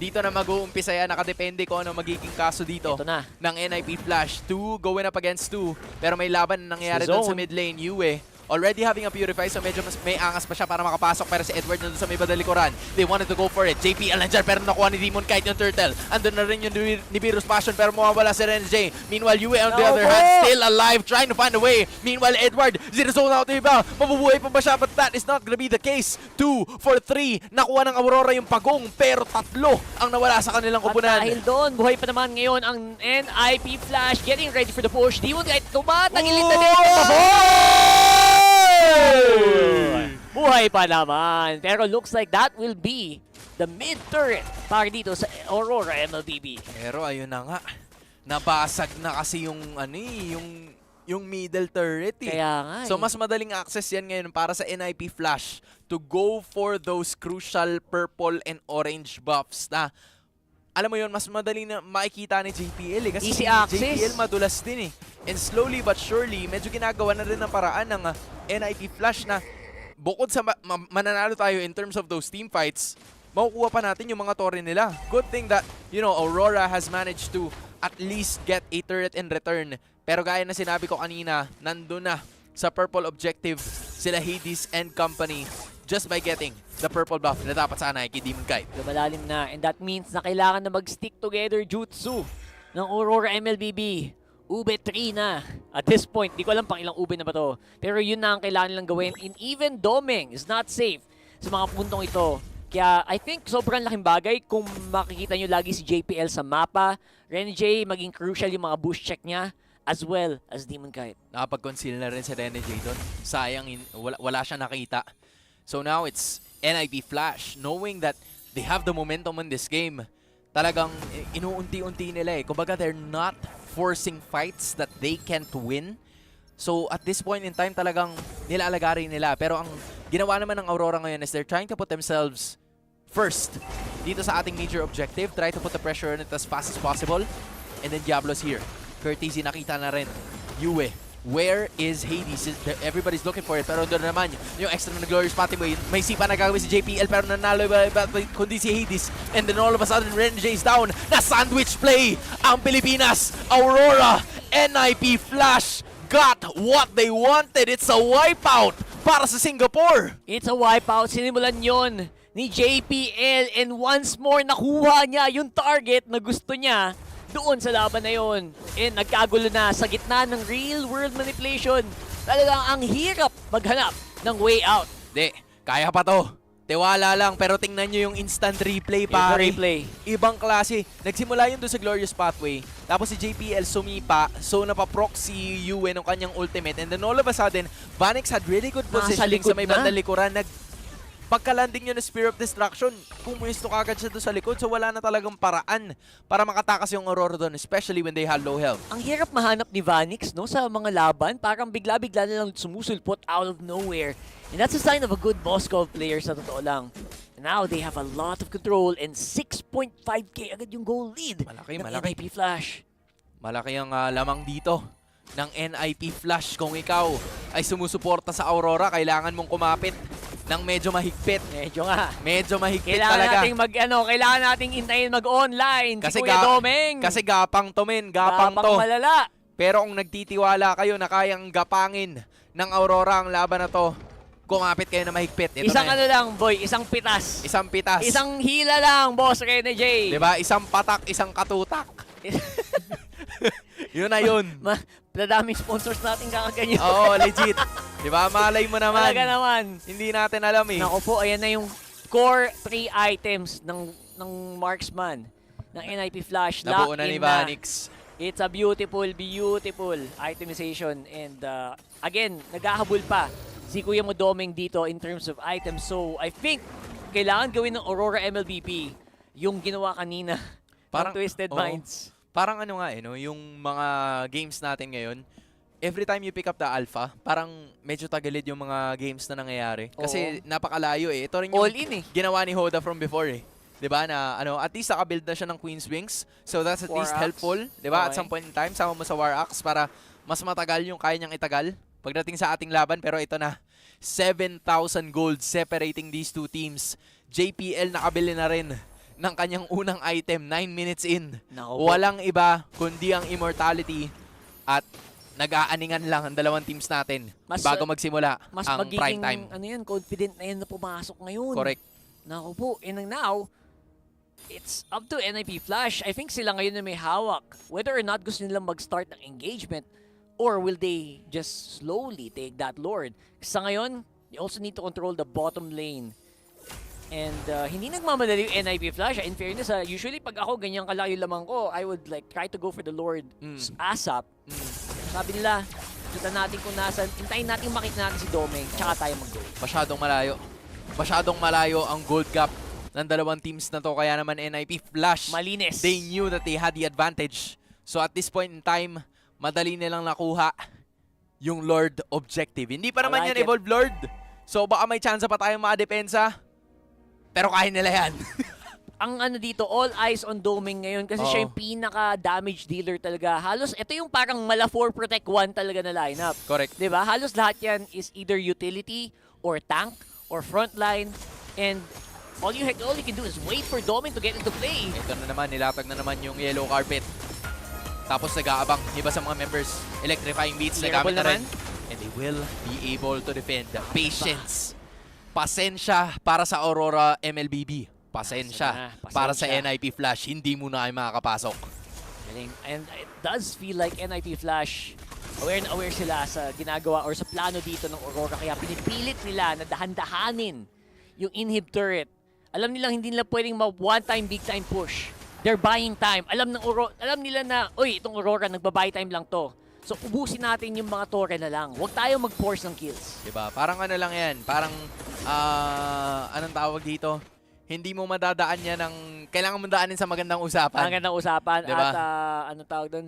Dito na mag-uumpisa yan. Nakadepende ko ano magiging kaso dito. Ito na. Ng NIP Flash. 2 going up against 2. Pero may laban na nangyayari doon sa mid lane. Yue already having a Purify, so medyo may angas pa siya para makapasok. Pero si Edward nandun sa may badalikuran. They wanted to go for it. JPL nandyan, pero nakuha ni Demon Kite yung turtle. Andun na rin yung ni Virus Passion, pero mawawala si Ren J. Meanwhile, Yue on the other hand, still alive, trying to find a way. Meanwhile, Edward, zero-zone out yung iba. Mabubuhay pa ba siya? But that is not gonna be the case. 2 for 3. Nakuha ng Aurora yung pagong, pero 3 ang nawala sa kanilang koponan. At dahil doon, buhay pa naman ngayon ang NIP Flash, getting ready for the push. Demon Kite, tumatangilid na din yung buhay pa naman. Pero looks like that will be the mid-turret para dito sa Aurora MLBB. Pero ayun na nga. Nabasag na kasi yung yung middle turret eh. Kaya nga So mas madaling access yan ngayon para sa NIP Flash to go for those crucial purple and orange buffs na alam mo yun, mas madali na makikita ni JPL eh. Kasi easy access. JPL madulas din eh. And slowly but surely, medyo ginagawa na rin ng paraan ng NIP Flash na bukod sa mananalo tayo in terms of those team fights, makukuha pa natin yung mga torre nila. Good thing that, you know, Aurora has managed to at least get a turret in return. Pero gaya na sinabi ko kanina, nandun na sa purple objective sila Hades and company just by getting the purple buff na dapat sana kay Demon Kite. Lumalalim na, and that means na kailangan na mag-stick together jutsu ng Aurora MLBB. Ube 3 na. At this point, di ko alam pang ilang ube na ba to. Pero yun na ang kailangan nilang gawin. And even doming is not safe sa mga puntong ito. Kaya I think sobrang laking bagay kung makikita nyo lagi si JPL sa mapa. Ren J, maging crucial yung mga boost check niya as well as Demon Kite. Nakapag-conceal na rin si Ren J doon. Sayang, wala siya nakita. So now it's NIP Flash, knowing that they have the momentum in this game. Talagang inuunti-unti nila eh. Kumbaga they're not forcing fights that they can't win. So at this point in time talagang nilalagari nila. Pero ang ginawa naman ng Aurora ngayon is they're trying to put themselves first dito sa ating major objective. Try to put the pressure on it as fast as possible. And then Diablo's here. Courtesy nakita na rin. Yue. Where is Hades? Everybody's looking for it. Pero doon naman, yung extra na glorious pati mo, may sipa na gagawin si JPL pero nanalo kundi si Hades. And then all of a sudden, Ren J is down. Na-sandwich play ang Pilipinas. Aurora, NIP Flash got what they wanted. It's a wipeout para sa Singapore. It's a wipeout. Sinimulan yon ni JPL and once more nakuha niya yung target na gusto niya doon sa laban na yun. And nagkagulo na sa gitna ng real world manipulation. Talagang ang hirap maghanap ng way out. Di, kaya pa to. Tiwala lang, pero tingnan nyo yung instant replay, pare. Ibang klase. Nagsimula yun doon sa Glorious Pathway. Tapos si JPL sumipa, so napaproxy Yue ng kanyang ultimate. And then all of a sudden, Vanix had really good positioning sa may bandang likuran. Pagka-landing nyo na Spear of Destruction, pumuisto kagad siya doon sa likod. So wala na talagang paraan para makatakas yung Aurora doon, especially when they had low health. Ang hirap mahanap ni Vanix no, sa mga laban. Parang bigla-bigla na lang sumusulpot out of nowhere. And that's a sign of a good boss call player sa totoo lang. And now they have a lot of control and 6.5k agad yung goal lead ng NIP Flash. Malaki ang lamang dito ng NIP Flash. Kung ikaw ay sumusuporta sa Aurora, kailangan mong kumapit ng medyo mahigpit. Medyo nga. Medyo mahigpit Kailangan talaga. nating kailangan nating intayin mag-online. Kasi Si Kuya Domeng. Kasi gapang to, men. Gapang to. malala. Pero kung nagtitiwala kayo na kayang gapangin ng Aurora ang laban na to, kumapit kayo na mahigpit. Ito Isang na lang, boy. Isang pitas. Isang pitas. Isang hila lang, boss Rene J. Diba? Isang patak, isang katutak. Yun na yun. Daming sponsors natin kakaganyan. Oo, legit. Diba? Malay mo naman. Talaga naman. Hindi natin alam eh. Naku po, ayan na yung core 3 items ng marksman ng NIP Flash. Nabuo na ni Lock in Vanix. It's a beautiful, beautiful itemization. And again, naghahabol pa si Kuya mo Domeng dito in terms of items. So I think kailangan gawin ng Aurora MLBB yung ginawa kanina ng Twisted Minds. Parang ano nga no, yung mga games natin ngayon, every time you pick up the alpha, parang medyo tagalid yung mga games na nangyayari. Kasi napakalayo eh. Ito rin yung all in ginawa ni Hoda from before eh. 'Di ba na at least naka-build na siya ng Queen's Wings. So that's at least helpful, 'di ba? At some point in time sama mo sa War Axe para mas matagal yung kaya niyang itagal pagdating sa ating laban. Pero ito na, 7,000 gold separating these two teams. JPL nakabili na rin ng kanyang unang item 9 minutes in. Walang iba kundi ang immortality at nag-aaningan lang ang dalawang teams natin bago magsimula ang prime time. Ano yan, confident na yan na pumasok ngayon. Correct. Naku po, and now, it's up to NIP Flash. I think sila ngayon na may hawak. Whether or not gusto nilang mag-start ng engagement or will they just slowly take that Lord. Sa ngayon, they also need to control the bottom lane. And hindi nagmamadali yung NIP Flash. In fairness, usually pag ako ganyan kalaki yung lamang ko, I would like try to go for the Lord ASAP. Sabi nila, kita natin kung nasan, hintayin natin makita natin si Domeng, tsaka tayo mag-go. Masyadong malayo. Masyadong malayo ang gold gap ng dalawang teams na to. Kaya naman NIP Flash, malinis. They knew that they had the advantage. So at this point in time, madali nilang nakuha yung Lord objective. Hindi pa naman yan Evolve Lord. So baka may chance pa tayong makadepensa. Pero kaya nila yan. Ang dito, all eyes on Domeng ngayon kasi siya yung pinaka-damage dealer talaga. Halos, ito yung parang mala 4 protect 1 talaga na lineup. Correct. Diba? Halos lahat yan is either utility or tank or frontline. And all you can do is wait for Domeng to get into play. Ito na naman, nilatag na naman yung yellow carpet. Tapos nag-aabang iba sa mga members. Electrifying beats na gamit na rin. And they will be able to defend. Patience. Pasensya para sa Aurora MLBB. Pasensya para sa NIP Flash. Hindi muna kayo makakapasok. And it does feel like NIP Flash, aware na aware sila sa ginagawa or sa plano dito ng Aurora. Kaya pinipilit nila na dahan-dahanin yung inhib turret. Alam nilang hindi nila pwedeng one-time, big-time push. They're buying time. Alam nila na, itong Aurora, nagbabuy time lang to. So, ubusin natin yung mga torre na lang. Huwag tayo mag-force ng kills. Diba? Parang ano lang yan. Parang, anong tawag dito? Hindi mo madadaan yan ng... Kailangan mo daanin sa magandang usapan. Magandang usapan. Diba? At, anong tawag doon?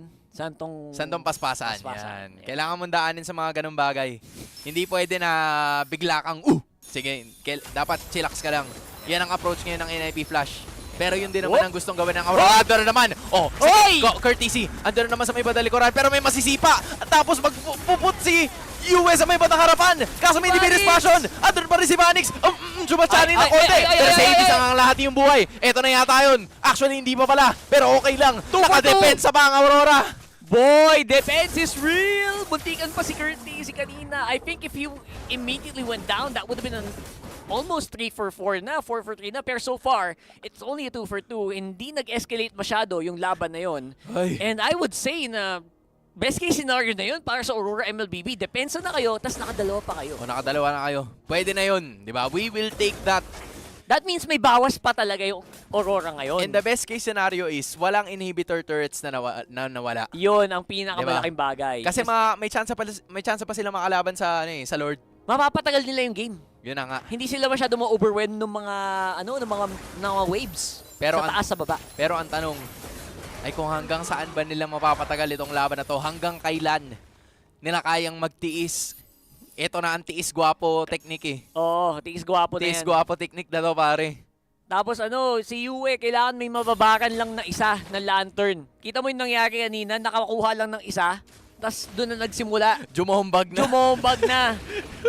Santong paspasan. Yan. Kailangan mo daanin sa mga ganong bagay. Hindi pwede na bigla kang, sige, dapat chillax ka lang. Yan ang approach ngayon ng NIP Flash. Pero yun din naman ang gustong gawin ng Aurora. Andun na naman. Courtesy. Andun na naman sa may badalikuran. Pero may masisipa. At tapos magpuput si US sa may batang harapan. Kaso may Divinis Passion. Andun pa rin si Vanix. Chumachani na konti. Pero savings ang lahat yung buhay. Eto na yata yun. Actually, hindi pa pala. Pero okay lang. Nakadepensa pa ang Aurora. Boy, defense is real! Buntikan pa si Courtesy kanina. I think if he immediately went down, that would have been almost 3 for 4 na, 4 for 3 na. Pero so far, it's only a 2 for 2. Hindi nag-escalate masyado yung laban na yun. And I would say na best case scenario na yun para sa Aurora MLBB. Depensa na kayo, tas nakadalawa pa kayo. Nakadalawa na kayo. Pwede na yun, di ba? We will take that. That means may bawas pa talaga yung Aurora ngayon. And the best case scenario is walang inhibitor turrets na nawala. Yun ang pinakamalaking bagay. Kasi may chance pa sila makalaban sa sa Lord. Mapapatagal nila yung game. Yun na nga. Hindi sila masyado ma-overwhelm ng mga waves sa taas sa baba. Pero ang tanong ay kung hanggang saan ba nila mapapatagal itong laban na to? Hanggang kailan nila kayang magtiis? Ito na ang tiis gwapo technique eh. Oo, tiis gwapo na yan. Tiis gwapo technique na to pare. Tapos si Yue, kailangan may mababakan lang na isa na lantern. Kita mo yung nangyari kanina, nakakuha lang ng isa, tapos doon na nagsimula. Jumuhumbag na. Jumuhumbag na.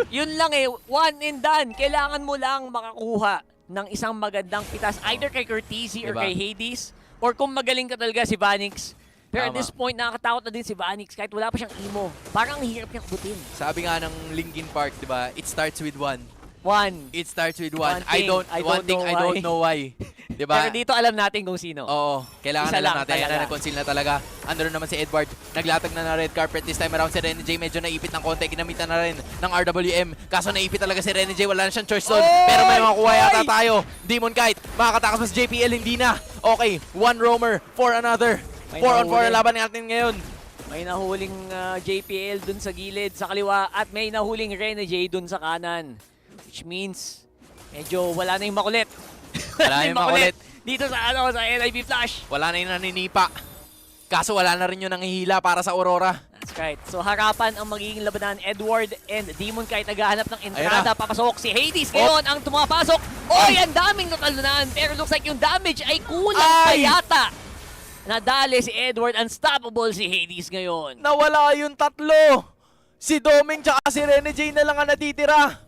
Yun lang eh, one and done. Kailangan mo lang makakuha ng isang magandang pitas either kay Curtisi or Diba? kay Hades or kung magaling ka talaga si Vanix. Pero at Tama. this point, nakakatakot na din si Vanix kahit wala pa siyang emo. Parang ang hirap niyang kubutin. Sabi nga ng Linkin Park, di ba? It starts with one. One. It starts with one. One thing, I don't know why. Di ba? Pero dito alam natin kung sino. Oo, kailangan Isa na lang lang natin. Ayan talaga. na, nag-conceal na talaga. Andun naman si Edward. Naglatag na ng red carpet. This time around si Rene J. Medyo naipit ng konti. Ginamitan na rin ng RWM. Kaso naipit talaga si Rene J. Wala na siyang choice doon. Pero may makukuha yata tayo. Demon Kite. Makakatakas pa si JPL. Hindi na. Okay, one roamer for another. May 4 on 4 nahuli. ang laban natin ngayon. May nahuling JPL dun sa gilid, sa kaliwa, at may nahuling Rene J dun sa kanan. Which means, medyo wala na yung makulit. Wala na yung makulit. Dito sa sa NIB Flash. Wala na yung naninipa. Kaso wala na rin yung nanghihila para sa Aurora. That's right. So harapan ang magiging labanan, Edward and Demon Kite naghahanap ng entrada. Papasok si Hades ngayon ang tumapasok. Oy, ang daming natalunan. Pero looks like yung damage ay kulang pa yata. Nadali si Edward, unstoppable si Hades ngayon. Nawala yung tatlo. Si Doming tsaka si Rene J na lang ang natitira.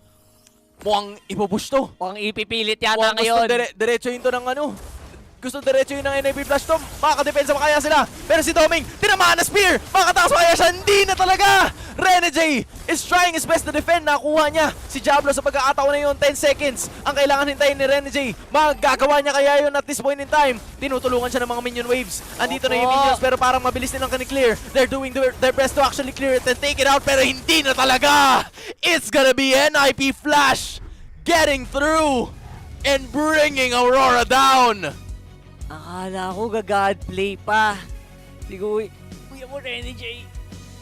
Mukhang ipupush to. Mukhang ipipilit yata Mukhang ngayon. gusto diretso yun to ng ano. Gusto diretso yun ng NIB Flash to. Makakadepensa pa kaya sila. Pero si Doming, tinamaan na spear. Makakatakas pa kaya siya. Hindi na talaga. Rene J is trying his best to defend. Nakuha niya si Diablo sa pagkakataon na yun. 10 seconds ang kailangan hintayin ni Rene J. Magagawa niya kaya yun at this point in time. Tinutulungan siya ng mga minion waves. Andito na yung minions pero parang mabilis din ang kani-clear. They're doing their best to actually clear it and take it out. Pero hindi na talaga. It's gonna be NIP Flash getting through and bringing Aurora down. Akala ko ga-godplay pa. Siguro, kuya mo Rene J.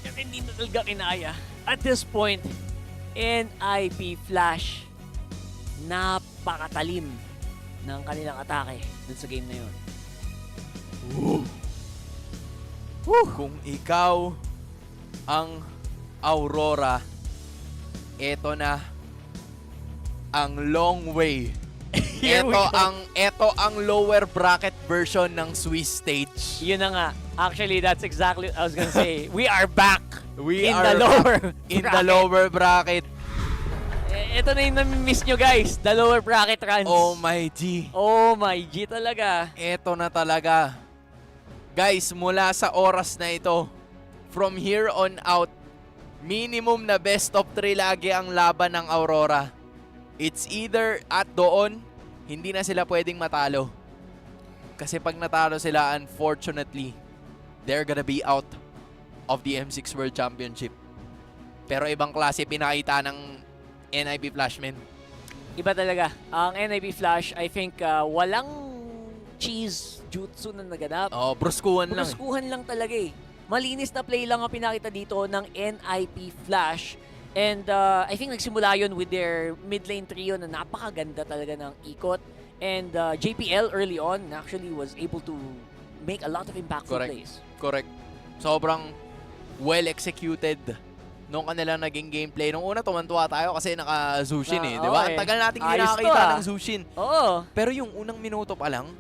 Kasi hindi na talaga kinaya. At this point, NIP Flash, napakatalim ng kanilang atake dun sa game na yun. Kung ikaw ang Aurora, eto na ang long way. Ito ang lower bracket version ng Swiss stage. Yun na nga. Actually, that's exactly what I was gonna say. We are back We in are the lower in the lower bracket. Ito na yung nami-miss nyo guys. The lower bracket runs. Oh my G. Oh my G talaga. Ito na talaga. Guys, mula sa oras na ito, from here on out, minimum na best of 3 lagi ang laban ng Aurora. It's either at doon, hindi na sila pwedeng matalo. Kasi pag natalo sila, unfortunately, they're gonna be out of the M6 World Championship. Pero ibang klase pinakita ng NIB Flash, men. Iba talaga. Ang NIB Flash, I think, walang cheese jutsu na naganap. Oh, bruskuhan lang. Bruskuhan lang talaga eh. Malinis na play lang ang pinakita dito ng NIP Flash. And I think nagsimula yun with their mid lane trio na napakaganda talaga ng ikot. And JPL early on actually was able to make a lot of impactful plays. Correct. Sobrang well executed nung kanilang naging gameplay. Nung una, tumantuwa tayo kasi naka-Zushin eh. Di ba? Ang tagal natin hindi nakakita ng Zushin. Oo. Pero yung unang minuto pa lang,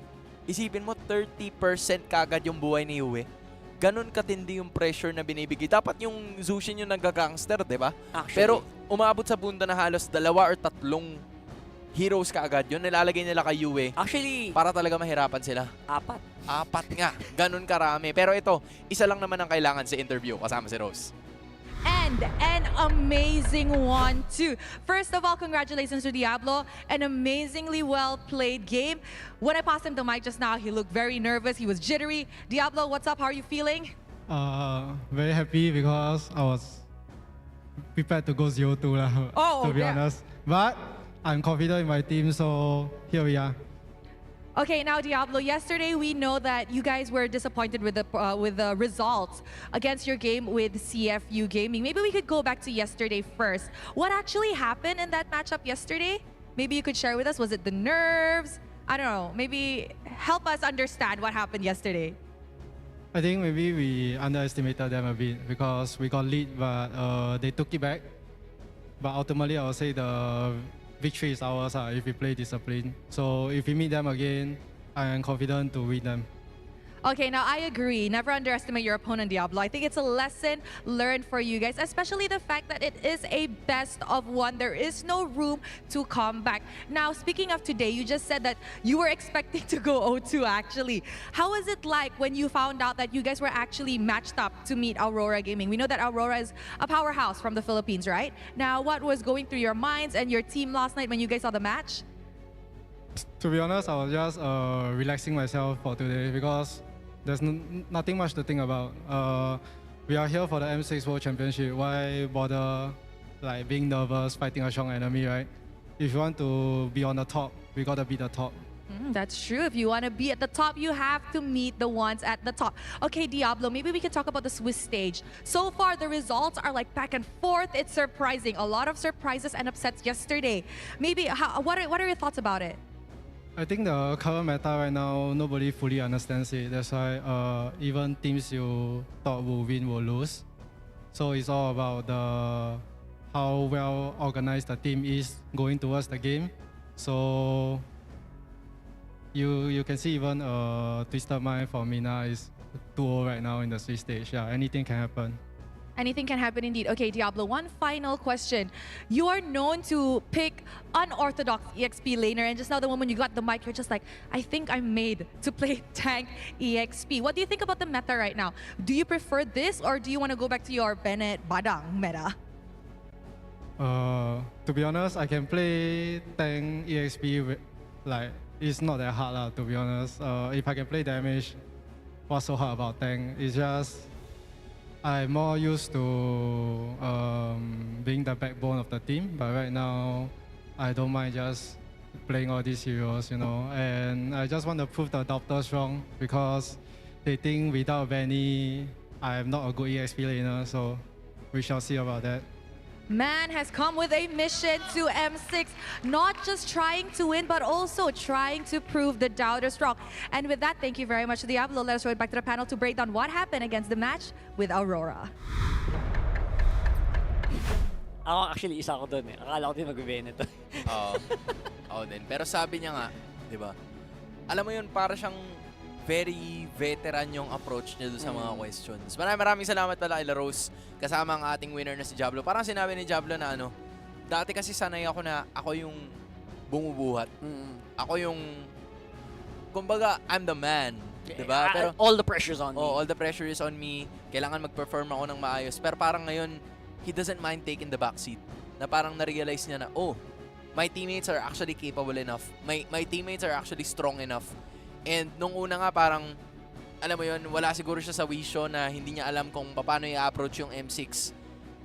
isipin mo 30% kagad yung buhay ni Yue. Ganon katindi yung pressure na binibigay. Dapat yung Zushin yung nagka-gangster, di ba? Pero umabot sa punto na halos 2 or 3 heroes kaagad yun. Nilalagay nila kay Yue. Actually, para talaga mahirapan sila. 4 nga. Ganon karami. Pero ito, isa lang naman ang kailangan sa interview kasama si Rose. And an amazing one too. First of all, congratulations to Diablo. An amazingly well-played game. When I passed him the mic just now, he looked very nervous. He was jittery. Diablo, what's up? How are you feeling? Very happy because I was prepared to go 0-2 to be honest. But I'm confident in my team, so here we are. Okay, now Diablo, yesterday we know that you guys were disappointed with the results against your game with CFU Gaming. Maybe we could go back to yesterday first. What actually happened in that matchup yesterday? Maybe you could share with us. Was it the nerves? I don't know. Maybe help us understand what happened yesterday. I think maybe we underestimated them a bit because we got lead, but they took it back. But ultimately, I would say the victory is ours if we play discipline. So if we meet them again, I am confident to win them. Okay, now I agree. Never underestimate your opponent, Diablo. I think it's a lesson learned for you guys, especially the fact that it is a best of one. There is no room to come back. Now, speaking of today, you just said that you were expecting to go 0-2 actually. How was it like when you found out that you guys were actually matched up to meet Aurora Gaming? We know that Aurora is a powerhouse from the Philippines, right? Now, what was going through your minds and your team last night when you guys saw the match? To be honest, I was just relaxing myself for today because there's nothing much to think about. We are here for the M6 World Championship. Why bother like being nervous, fighting a strong enemy, right? If you want to be on the top, we gotta be the top. That's true. If you want to be at the top, you have to meet the ones at the top. Okay, Diablo, maybe we can talk about the Swiss stage. So far, the results are like back and forth. It's surprising. A lot of surprises and upsets yesterday. Maybe, what are your thoughts about it? I think the current meta right now, nobody fully understands it. That's why even teams you thought will win will lose. So it's all about how well organized the team is going towards the game. So you can see even Twisted Mind for Mina is 2-0 right now in the Swiss stage. Yeah, anything can happen. Anything can happen indeed. Okay, Diablo, one final question. You are known to pick unorthodox EXP laner, and just now the moment you got the mic, you're just like, I think I'm made to play tank EXP. What do you think about the meta right now? Do you prefer this, or do you want to go back to your Bennett Badang meta? To be honest, I can play tank EXP like it's not that hard to be honest. If I can play damage, what's so hard about tank? It's just I'm more used to being the backbone of the team, but right now I don't mind just playing all these heroes, you know. And I just want to prove the adopters wrong because they think without Benny, I'm not a good EXP laner, so we shall see about that. Man has come with a mission to M6, not just trying to win, but also trying to prove the doubters wrong. And with that, thank you very much, Diablo. Let us go back to the panel to break down what happened against the match with Aurora. Ako actually, isa ko doon eh. Akala ko din mag-Bennett. Oo. Ako din. Pero sabi niya nga, di ba? Alam mo yun, para siyang very veteran yung approach niya doon sa mga questions. Maraming salamat pala kay La Rose, kasama ang ating winner na si Diablo. Parang sinabi ni Diablo na dati kasi sanay ako na ako yung bumubuhat. Ako yung, kumbaga, I'm the man. Diba? Pero all the pressure's on me. All the pressure is on me. Kailangan mag-perform ako ng maayos. Pero parang ngayon, he doesn't mind taking the backseat. Na parang na-realize niya na, my teammates are actually capable enough. My teammates are actually strong enough. And nung una nga parang, alam mo yun, wala siguro siya sa wisyo na hindi niya alam kung paano i-approach yung M6.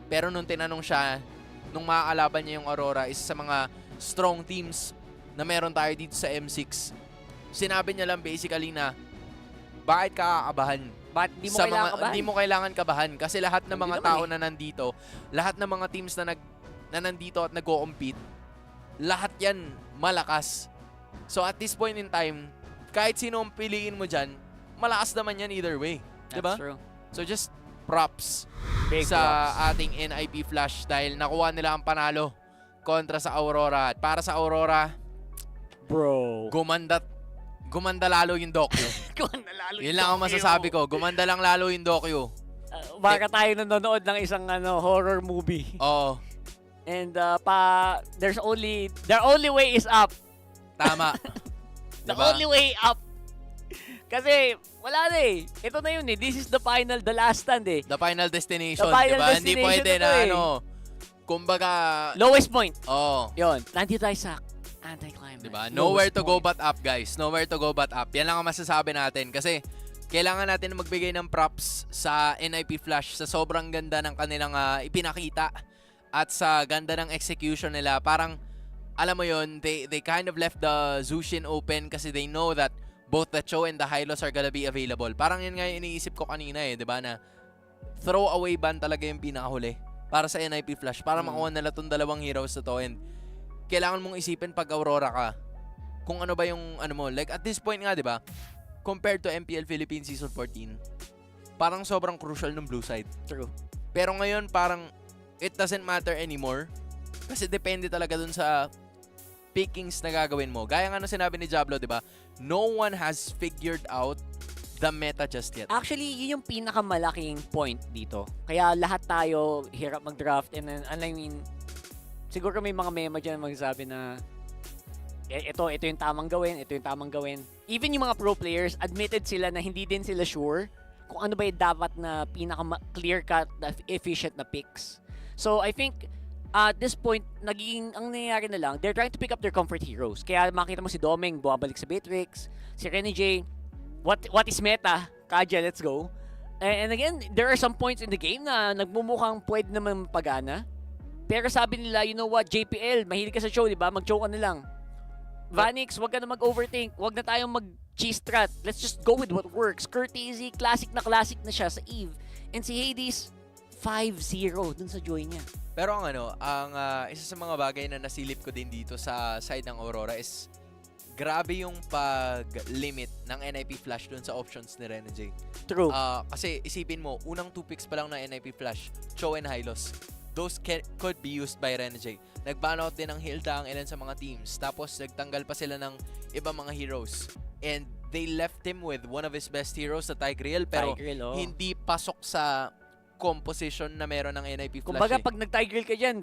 Pero nung tinanong siya, nung makakalaban niya yung Aurora, isa sa mga strong teams na meron tayo dito sa M6, sinabi niya lang basically na, bakit ka kakabahan? Bakit di mo kailangan kabahan? Hindi mo kailangan kabahan kasi lahat ng mga tao na nandito, lahat ng mga teams na nandito at nag-compete, lahat yan malakas. So at this point in time, kahit sino ang piliin mo dyan, malakas naman yan either way. Diba? That's true. So just props Big sa props. ating NIP Flash dahil nakuha nila ang panalo kontra sa Aurora. At para sa Aurora, bro, gumanda lalo yung Dokyo. Gumanda lalo yung Yun lang ang masasabi ko. Gumanda lang lalo yung Dokyo. Baka tayo nanonood ng isang horror movie. Oo. And their only way is up. Tama. The only way up. Kasi wala na eh. Ito na yun eh. This is the last stand eh. The final destination, The final diba? Hindi destination pwede na na kumbaga, lowest point. Oo. Yun. Nandito tayo sa anti-climax. Diba? Nowhere to go but up, guys. Nowhere to go but up. Yan lang ang masasabi natin. Kasi kailangan natin magbigay ng props sa NIP Flash sa sobrang ganda ng kanilang ipinakita at sa ganda ng execution nila. Parang, alam mo yun, they kind of left the Zushin open kasi they know that both the Cho and the Hylos are gonna be available. Parang yun nga yung iniisip ko kanina eh, di ba, na throw away ban talaga yung pinakahuli para sa NIP Flash, para makuha nila itong dalawang heroes na to. And kailangan mong isipin pag Aurora ka, kung ano ba yung, like at this point nga, di ba, compared to MPL Philippines Season 14, parang sobrang crucial ng blue side. True. Pero ngayon, parang it doesn't matter anymore kasi depende talaga dun sa pickings na gagawin mo. Gaya nga nung sinabi ni Diablo, di ba? No one has figured out the meta just yet. Actually, yun yung pinakamalaking point dito. Kaya lahat tayo hirap mag-draft and then, I mean, siguro may mga mema dyan magsasabi na ito yung tamang gawin, ito yung tamang gawin. Even yung mga pro players, admitted sila na hindi din sila sure kung ano ba yung dapat na pinaka-clear-cut, na efficient na picks. So, I think, at this point, ang nangyayari na lang, they're trying to pick up their comfort heroes. Kaya makita mo si Domeng, bumabalik sa Beatrix, si Rene J, what is meta? Kaja, let's go. And again, there are some points in the game na nagmumukhang pwede naman pagana. Pero sabi nila, you know what, JPL, mahilig ka sa show, di ba? Mag-show ka na lang. Vanix, wag ka na mag-overthink. Wag na tayong mag-cheese strat. Let's just go with what works. Courtesy, classic na siya sa Eve. And si Hades, 5-0 dun sa joy niya. Pero ang isa sa mga bagay na nasilip ko din dito sa side ng Aurora is grabe yung pag-limit ng NIP Flash dun sa options ni Rene J. True. Kasi isipin mo, unang 2 picks pa lang ng NIP Flash, Cho and Hylos. Those could be used by Rene J. Nag-ban out din ng Hilda ang ilan sa mga teams. Tapos nagtanggal pa sila ng ibang mga heroes. And they left him with one of his best heroes, sa Tigreal. Pero hindi pasok sa composition na meron ng NIP Flash. Kumbaga, pag nag-Tigreal ka dyan,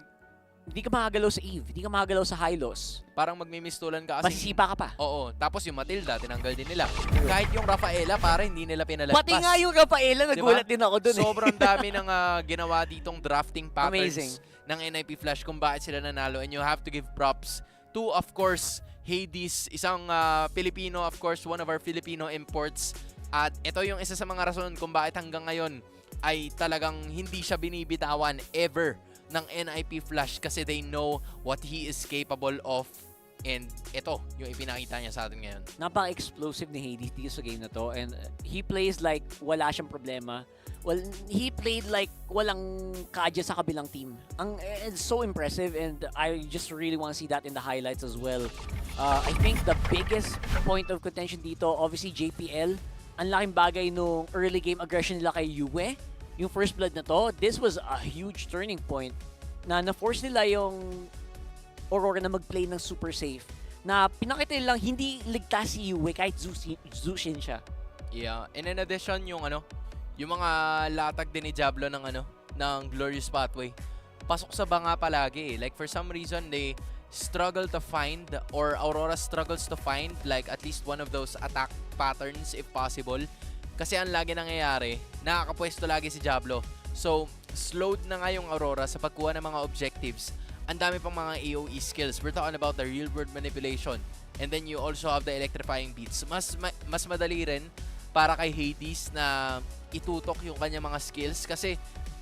hindi ka makagalaw sa Eve, hindi ka makagalaw sa Hylos. Parang magmimistulan ka kasi. Masisipa ka pa. Oo. Tapos yung Matilda, tinanggal din nila. Kahit yung Rafaela, para hindi nila pinalagpas. Pati nga yung Rafaela, nagulat din ako dun. Sobrang dami ng ginawa ditong drafting patterns. Amazing. Ng NIP Flash kung bakit sila nanalo. And you have to give props to, of course, Hades, isang Filipino, of course, one of our Filipino imports. At ito yung isa sa mga rason kung bakit hanggang ngayon ay talagang hindi siya binibitawan ever ng NIP Flash kasi they know what he is capable of. And ito, yung ipinakita niya sa atin ngayon. Napaka-explosive ni Hades dito sa game na to. And he plays like wala siyang problema. Well, he played like walang kadya sa kabilang team. It's so impressive and I just really want to see that in the highlights as well. I think the biggest point of contention dito, obviously JPL. Ang laking bagay nung early game aggression nila kay Yue. Yung first blood na to, this was a huge turning point na na-force nila yung Aurora na mag-play ng super safe. Na pinakita nilang hindi ligtas si Yue kahit Zushin siya. Yeah, and in addition yung mga latag din ni Diablo ng Glorious Pathway. Pasok sa banga palagi eh. Like for some reason they struggle to find, or Aurora struggles to find like at least one of those attack patterns if possible. Kasi ang lagi nangyayari, nakakapwesto lagi si Diablo. So, slowed na nga yung Aurora sa pagkuha ng mga objectives. Ang dami pang mga AoE skills. We're talking about the real-world manipulation. And then you also have the electrifying beats. Mas madali rin para kay Hades na itutok yung kanyang mga skills kasi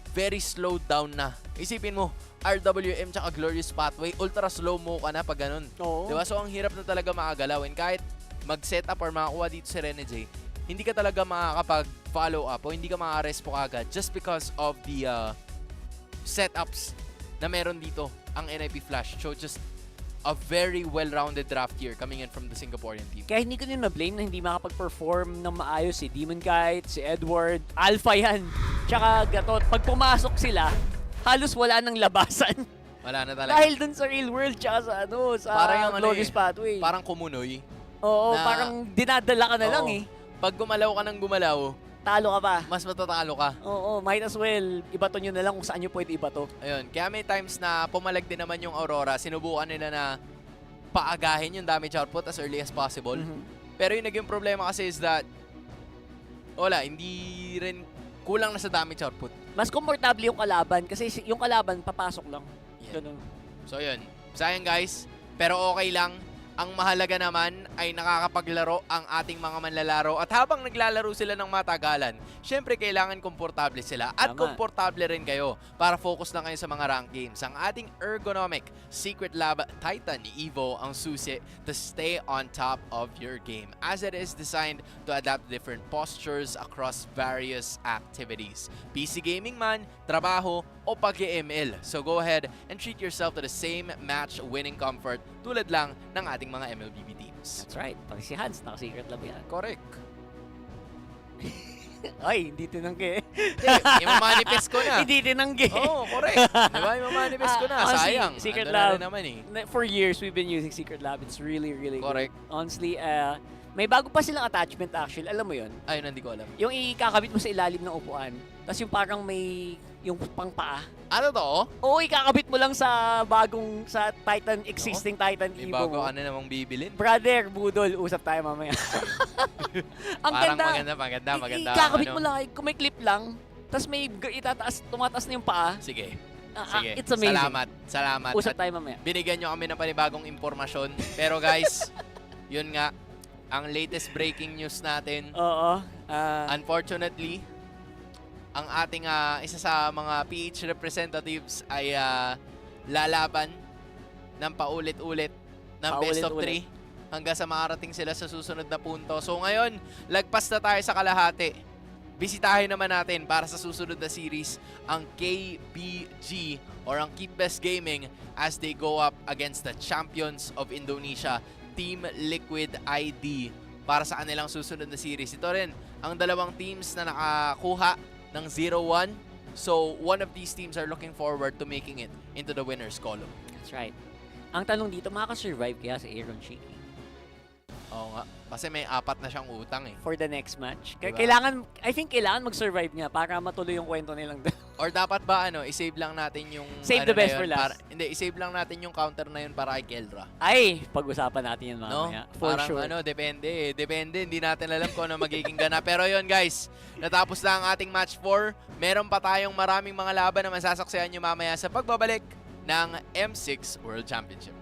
very slowed down na. Isipin mo, RWM tsaka Glorious Pathway, ultra slow mo ka na pag ganun. Oo. Diba? So, ang hirap na talaga makagalaw. And kahit mag-set up or makakuha dito si Rene J, hindi ka talaga makakapag-follow up o hindi ka maka-respo agad just because of the setups na meron dito ang NIP Flash. So, just a very well-rounded draft here coming in from the Singaporean team. Kaya hindi ko din ma-blame na hindi makapag-perform ng maayos si Demon Kite, si Edward, Alpha yan. Tsaka Gatot, pag pumasok sila, halos wala nang labasan. Wala na talaga. Dahil dun sa real world, tsaka sa parang Glorious Pathway. Parang kumunoy. Oo, parang dinadala ka na lang eh. Pag gumalaw ka ng gumalaw, talo ka pa. Mas matatalo ka. Oo, might as well ibato nyo na lang kung saan nyo pwede ibato. Ayun, kaya may times na pumalag din naman yung Aurora, sinubukan nila na paagahin yung damage output as early as possible. Pero yung naging problema kasi is that hindi rin kulang na sa damage output. Mas komportable yung kalaban kasi yung kalaban papasok lang. Ganun. So yun, sayang guys, pero okay lang. Ang mahalaga naman ay nakakapaglaro ang ating mga manlalaro at habang naglalaro sila ng matagalan, syempre kailangan komportable sila at komportable rin kayo para focus lang kayo sa mga rank games. Ang ating ergonomic Secret Lab Titan Evo ang susi to stay on top of your game as it is designed to adapt different postures across various activities. PC gaming man, trabaho, o pag-ML. So go ahead and treat yourself to the same match-winning comfort tulad lang ng ating mga MLBB teams. That's right. Pag si Hans, naka-secret lab yan. Correct. Ay, hindi tinanggi. Imamanifest ko na. Hindi tinanggi. Oo, correct. Diba? Imamanifest ko na. Sayang. Secret Ando Lab. na naman eh. For years, we've been using Secret Lab. It's really, really correct. Good. Honestly, May bago pa silang attachment actually, alam mo yun? Ayun, hindi ko alam. Yung ikakabit mo sa ilalim ng upuan, tapos yung parang may yung pangpaa. Ano to? Oo, ikakabit mo lang sa existing Titan May Evo bago mo. ka na namang bibilin. Brother, budol, usap tayo mamaya. Ang Parang ganda. maganda. Ikakabit ano. mo lang, kung may clip lang, tapos may tumataas na yung paa. Sige. It's amazing. Salamat. Usap At tayo mamaya. binigyan nyo kami ng panibagong impormasyon. Pero guys, yun nga, ang latest breaking news natin. Oo. Unfortunately, ang ating isa sa mga PH representatives ay lalaban ng paulit-ulit ng best of 3 hanggang sa makarating sila sa susunod na punto. So ngayon, lagpas na tayo sa kalahati. Bisitahin naman natin para sa susunod na series ang KBG or ang Keep Best Gaming as they go up against the champions of Indonesia, Team Liquid ID, para sa kanilang susunod na series. Ito rin ang dalawang teams na nakakuha ng 0-1. So, one of these teams are looking forward to making it into the winner's column. That's right. Ang tanong dito, makaka-survive kaya si Aaron Cheeky? Oo nga. Kasi may 4 na siyang utang eh. For the next match. Diba? I think kailangan mag-survive niya para matuloy yung kwento nilang Or dapat ba i-save lang natin yung Save the best for last. I-save lang natin yung counter na yun para kay Keldra. Ay, pag-usapan natin yan mamaya. No? For Parang sure. Depende. Hindi natin alam kung ano magiging gana. Pero yun guys, natapos na ang ating match 4. Meron pa tayong maraming mga laban na masasaksihan nyo mamaya sa pagbabalik ng M6 World Championship.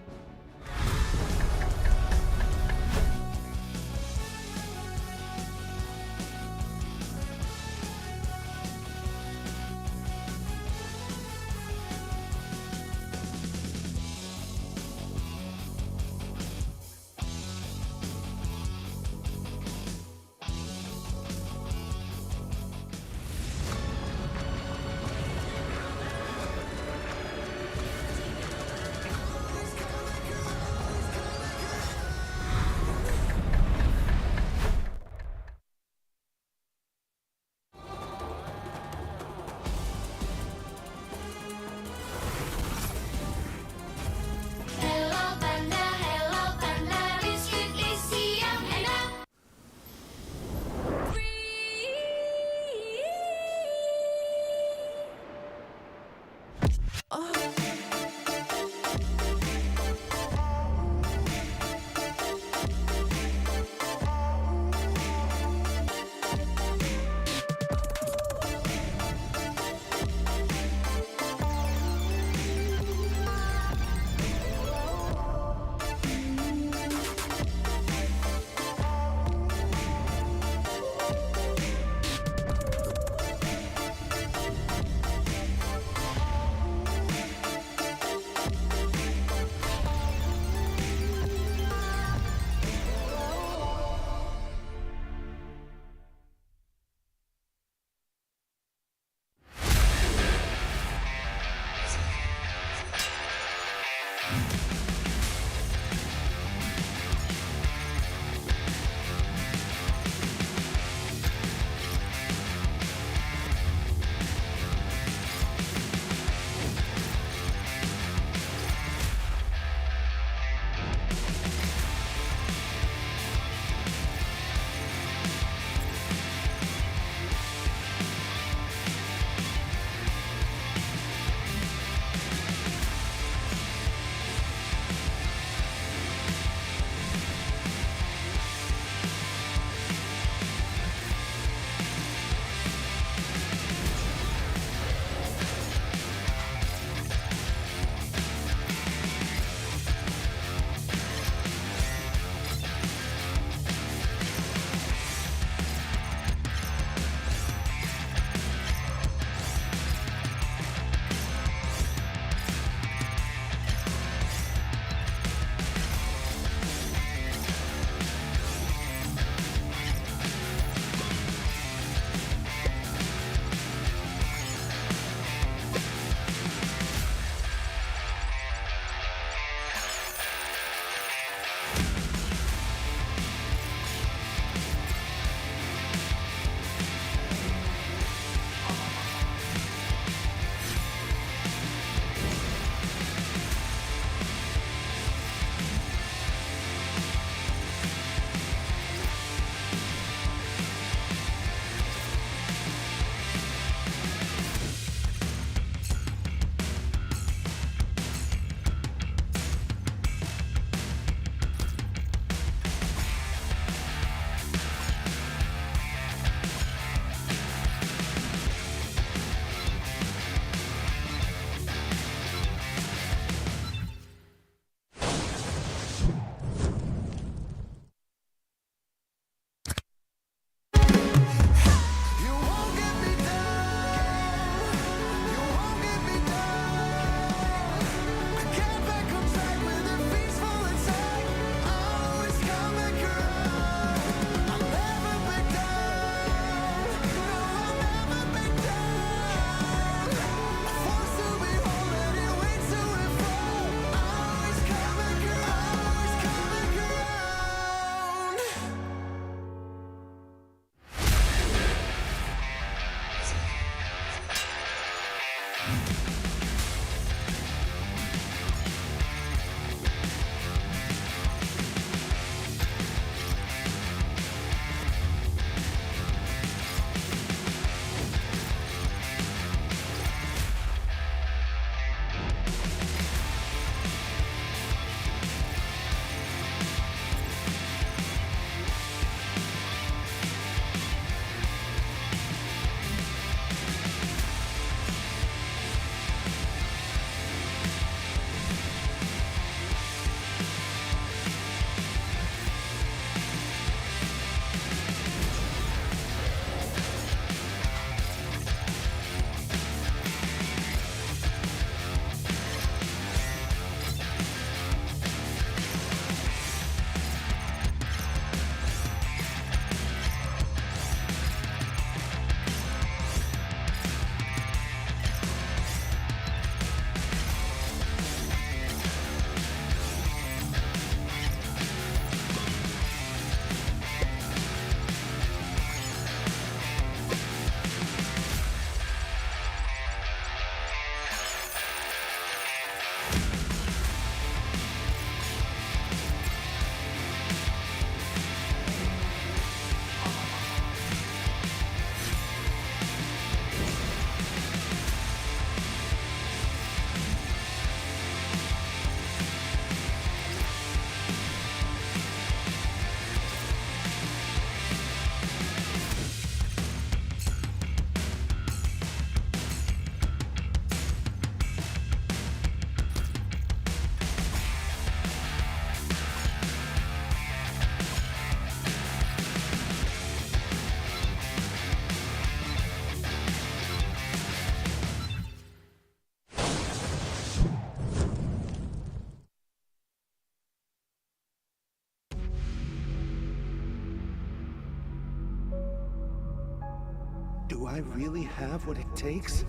Do I really have what it takes?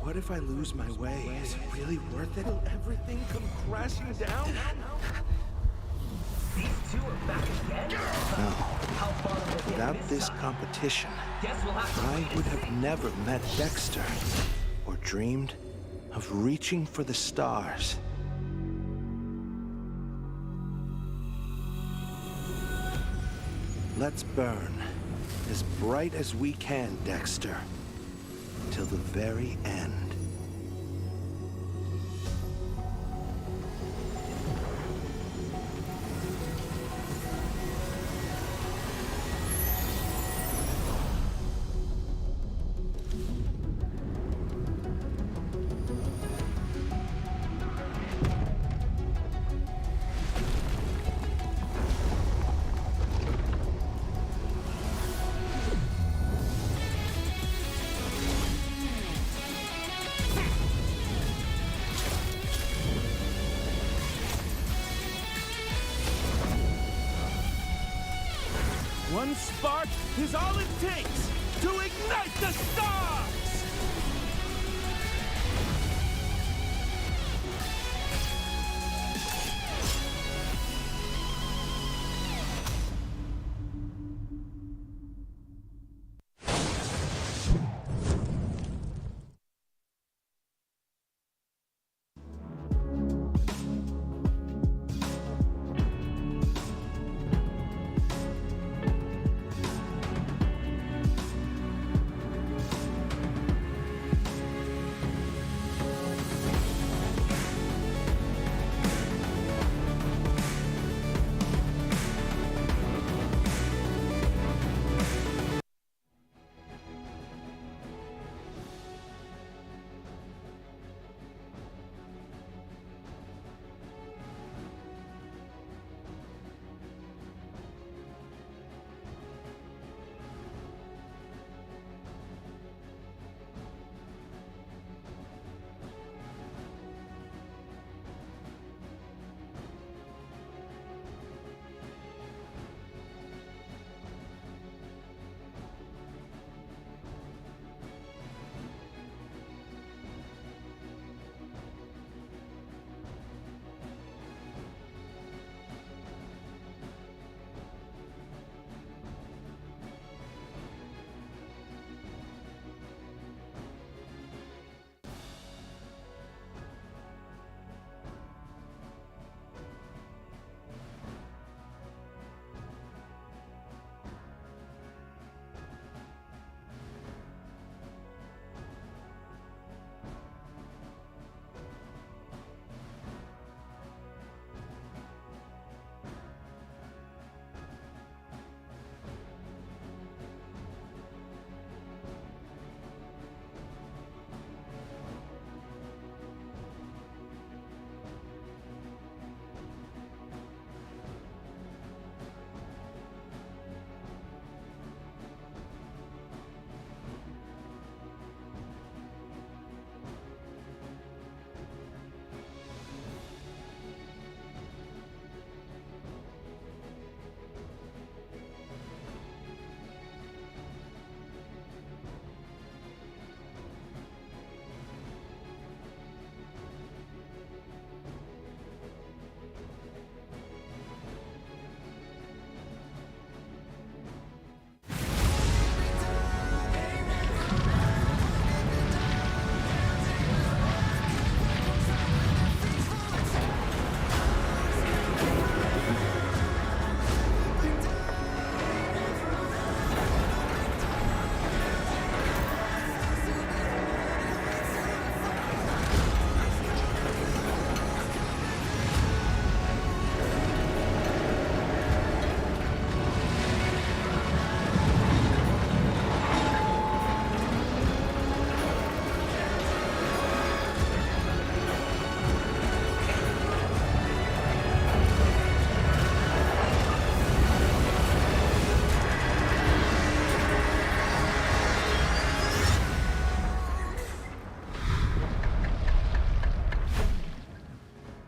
What if I lose my way? Is it really worth it? Will everything come crashing down? These two are back again? No. How far will they get Without this time? competition, Guess we'll have to I wait would and have see. never met Dexter or dreamed of reaching for the stars. Let's burn as bright as we can, Dexter, till the very end. One spark is all it takes to ignite the stars!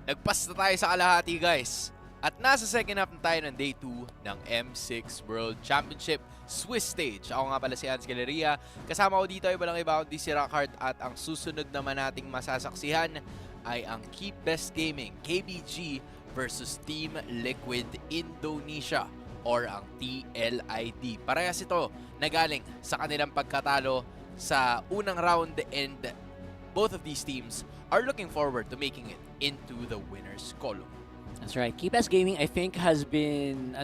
Nagpas na tayo sa kalahati, guys. At nasa second half na tayo ng Day 2 ng M6 World Championship. Swiss stage. Ako nga pala si Hans Galeria. Kasama ko dito ay walang iba kundi si Rockhart at ang susunod naman nating masasaksihan ay ang Keep Best Gaming KBG versus Team Liquid Indonesia or ang TLID. Parehas ito nagaling sa kanilang pagkatalo sa unang round and both of these teams are looking forward to making it into the winner's column. That's right. Keep Best Gaming I think has been,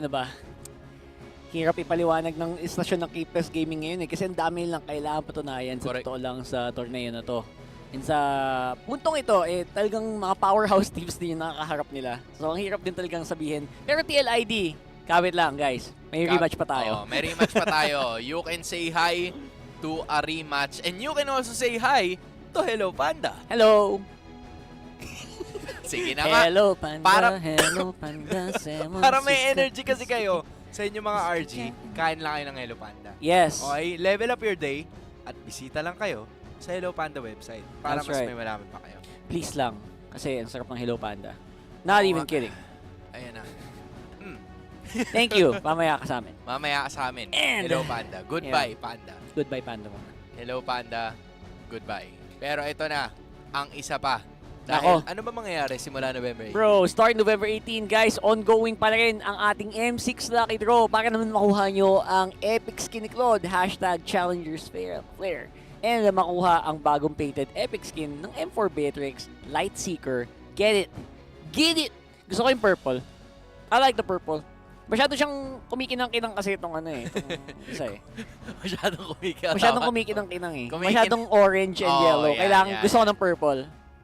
hirap ipaliwanag ng istasyon ng Keep Best Gaming ngayon kasi ang dami lang kailangan patunayan sa totoo lang sa torneo na to. And sa puntong ito, talagang mga powerhouse teams din yung nakakaharap nila. So ang hirap din talagang sabihin. Pero TLID, kawit lang guys. May rematch pa tayo. May rematch pa tayo. You can say hi to a rematch and you can also say hi to Hello Panda. Hello! Sige na nga. Hello Panda, Hello Panda. Para may energy kasi kayo sa inyo mga RG, kain lang kayo ng Hello Panda. Yes. Okay, level up your day at bisita lang kayo sa Hello Panda website para That's mas right. may malaman pa kayo. Please lang. Kasi ang sarap ng Hello Panda. Not even kidding. Ayan na. Thank you. Mamaya ka sa amin. Mamaya ka sa amin. And, Hello Panda. Goodbye, Panda. Goodbye, Panda muna. Hello Panda. Goodbye. Pero ito na, ang isa pa. Dahil, ano ba mangyayari simula November 18? Bro, start November 18, guys. Ongoing pa rin ang ating M6 Lucky Draw para naman makuha nyo ang epic skin ni Claude, #Challengers Flare. And makuha ang bagong painted epic skin ng M4 Beatrix, Lightseeker. Get it! Get it! Gusto ko yung purple. I like the purple. Masyado siyang kumikinang-kinang kasi itong isa Masyadong kumikinang. Masyadong kumikinang-kinang Masyadong orange and yellow. Yan, Kailangan, yan. gusto ko ng purple.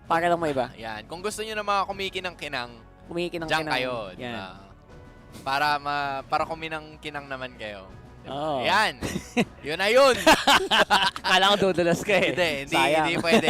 Para lang may iba. Yan. Kung gusto nyo ng mga kumikinang-kinang, kumikinang-kinang. dyan kayo. Yan. Para kuminang-kinang naman kayo. Oh. Yan. Yun na yun. Kala ko dudulas ka Hindi pwede.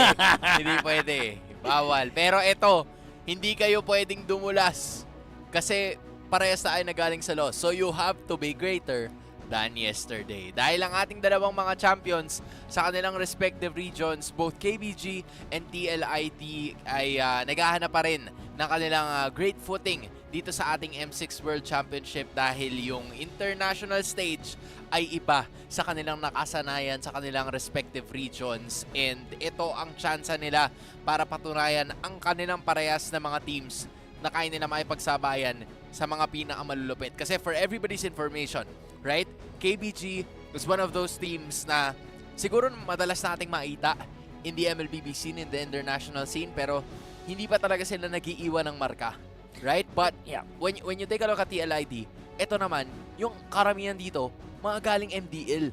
Hindi pwede. Bawal. Pero ito, hindi kayo pwedeng dumulas. Kasi parehas tayo na galing sa loss. So you have to be greater than yesterday. Dahil ang ating dalawang mga champions sa kanilang respective regions, both KBG and TLID ay naghahanap pa rin ng kanilang great footing dito sa ating M6 World Championship dahil yung international stage ay iba sa kanilang nakasanayan sa kanilang respective regions. And ito ang tsansa nila para patunayan ang kanilang parehas na mga teams na kaya nila makipagsabayan sa mga pinakamalulupit. Kasi for everybody's information, right? KBG was one of those teams na siguro madalas nating makita in the MLBB scene, in the international scene, pero hindi pa talaga sila nag-iiwan ng marka. Right? But yeah, when you take a look at TLID, ito naman, yung karamihan dito, mga galing MDL.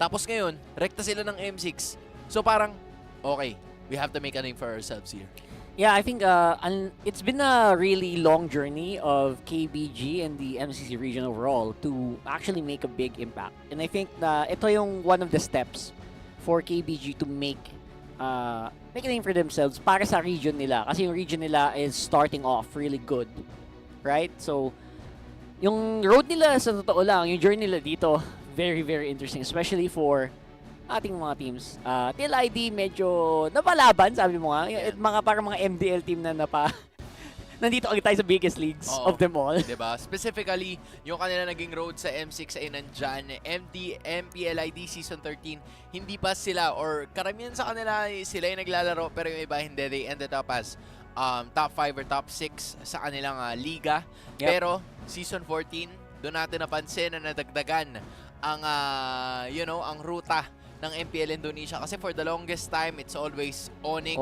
Tapos ngayon, rekta sila ng M6. So parang, okay, we have to make a name for ourselves here. Yeah, I think it's been a really long journey of KBG and the MCC region overall to actually make a big impact. And I think ito yung one of the steps for KBG to make a name for themselves para sa region nila. Kasi yung region nila is starting off really good. Right? So, yung road nila sa totoo lang, yung journey nila dito, very, very interesting. Especially for ating mga teams. TLID medyo napalaban, sabi mo nga. Yeah. Parang mga MDL team na nandito agad tayo sa biggest leagues of them all. Diba? Specifically, yung kanila naging road sa M6 ay nandyan. MPLID Season 13, hindi pa sila, or karamihan sa kanila, sila yung naglalaro, pero yung iba hindi. They ended up as top 5 or top 6 sa kanilang liga. Yep. Pero, Season 14, doon natin napansin na nadagdagan ang, ang ruta ng MPL Indonesia kasi for the longest time it's always Onyx,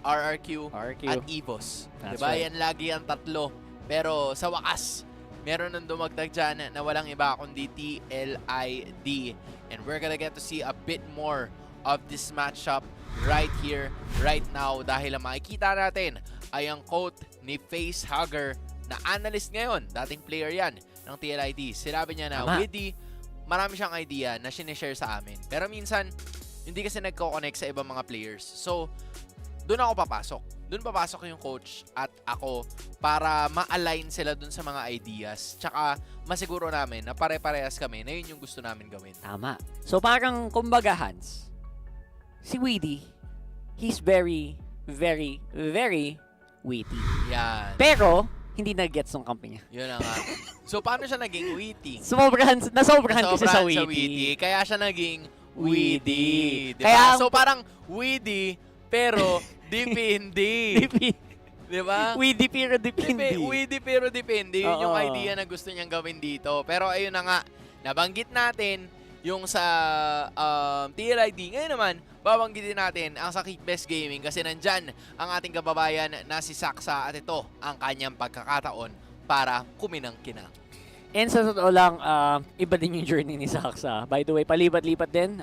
RRQ, at EVOS. Diba? Right. Yan lagi ang tatlo. Pero sa wakas, meron nang dumagdag dyan na walang iba kundi TLID. And we're gonna get to see a bit more of this matchup right here, right now. Dahil ang makikita natin ay ang quote ni Facehugger na analyst ngayon. Dating player yan ng TLID. Sinabi niya na, Widdy, marami siyang idea na sinishare sa amin. Pero minsan, hindi kasi nagko-connect sa ibang mga players. So, doon ako papasok. Doon papasok yung coach at ako para ma-align sila doon sa mga ideas. Tsaka, masiguro namin na pare-parehas kami na yun yung gusto namin gawin. Tama. So, parang kumbaga, Hans, si Widdy, he's very, very, very witty. Yan. Pero, hindi na-gets ng kampi niya. Yun na nga. So, paano siya naging witty? Nasobrahan kasi sa witty. Kaya siya naging witty. Diba? Kaya, so, parang witty, pero dipindi. Diba? Witty pero dipindi. Witty pero dipindi. Yun yung idea na gusto niyang gawin dito. Pero ayun na nga, nabanggit natin yung sa TLID. Ngayon naman, babanggitin natin ang sa Keep Best Gaming kasi nandyan ang ating kababayan na si Saksa at ito ang kanyang pagkakataon para kuminang-kinang. And sa totoo lang, iba din yung journey ni Saksa. By the way, palipat-lipat din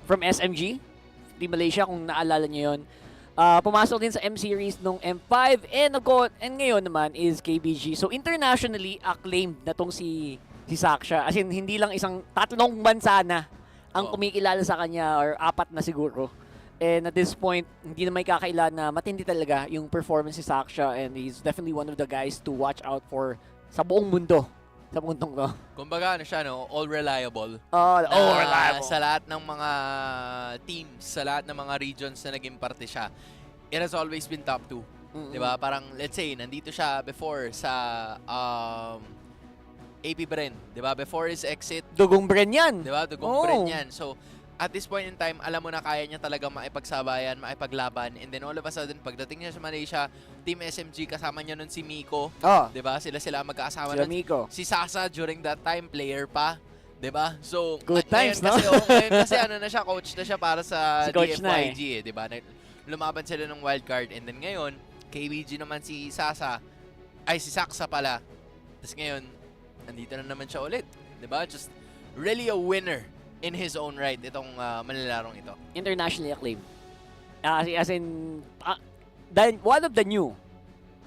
from SMG, Team Malaysia, kung naalala nyo yun. Pumasok din sa M-Series nung M5 and ngayon naman is KBG. So internationally acclaimed na tong si Saksha. As in, hindi lang tatlong bansa na ang kumikilala sa kanya or 4 na siguro. And at this point, hindi na may kakailan na matindi talaga yung performance ni Saksha and he's definitely one of the guys to watch out for sa buong mundo. Sa mundong to. Kumbaga, ano siya, no? All reliable. All reliable. Sa lahat ng mga teams, sa lahat ng mga regions na naging parte siya, it has always been top 2. Diba? Parang, let's say, nandito siya before sa AP Bren. Diba? Before his exit. Dugong Bren yan. Diba? Dugong Bren yan. So, at this point in time, alam mo na kaya niya talaga maipagsabayan, maipaglaban. And then all of a sudden, pagdating niya sa Malaysia, Team SMG, kasama niya nun si Miko. Diba? Sila magkakasama nun. Miko. Si Sasa, during that time, player pa. Diba? So, good times, no? Kasi ano na siya, coach na siya para sa DFYG. Diba? Lumaban sila ng wildcard. And then ngayon, KBG naman si Sasa. Ay, si Saksa pala. Tapos ngayon, nandito na naman siya ulit. Diba? Just really a winner in his own right, itong manilarong ito. Internationally acclaimed. As in, one of the new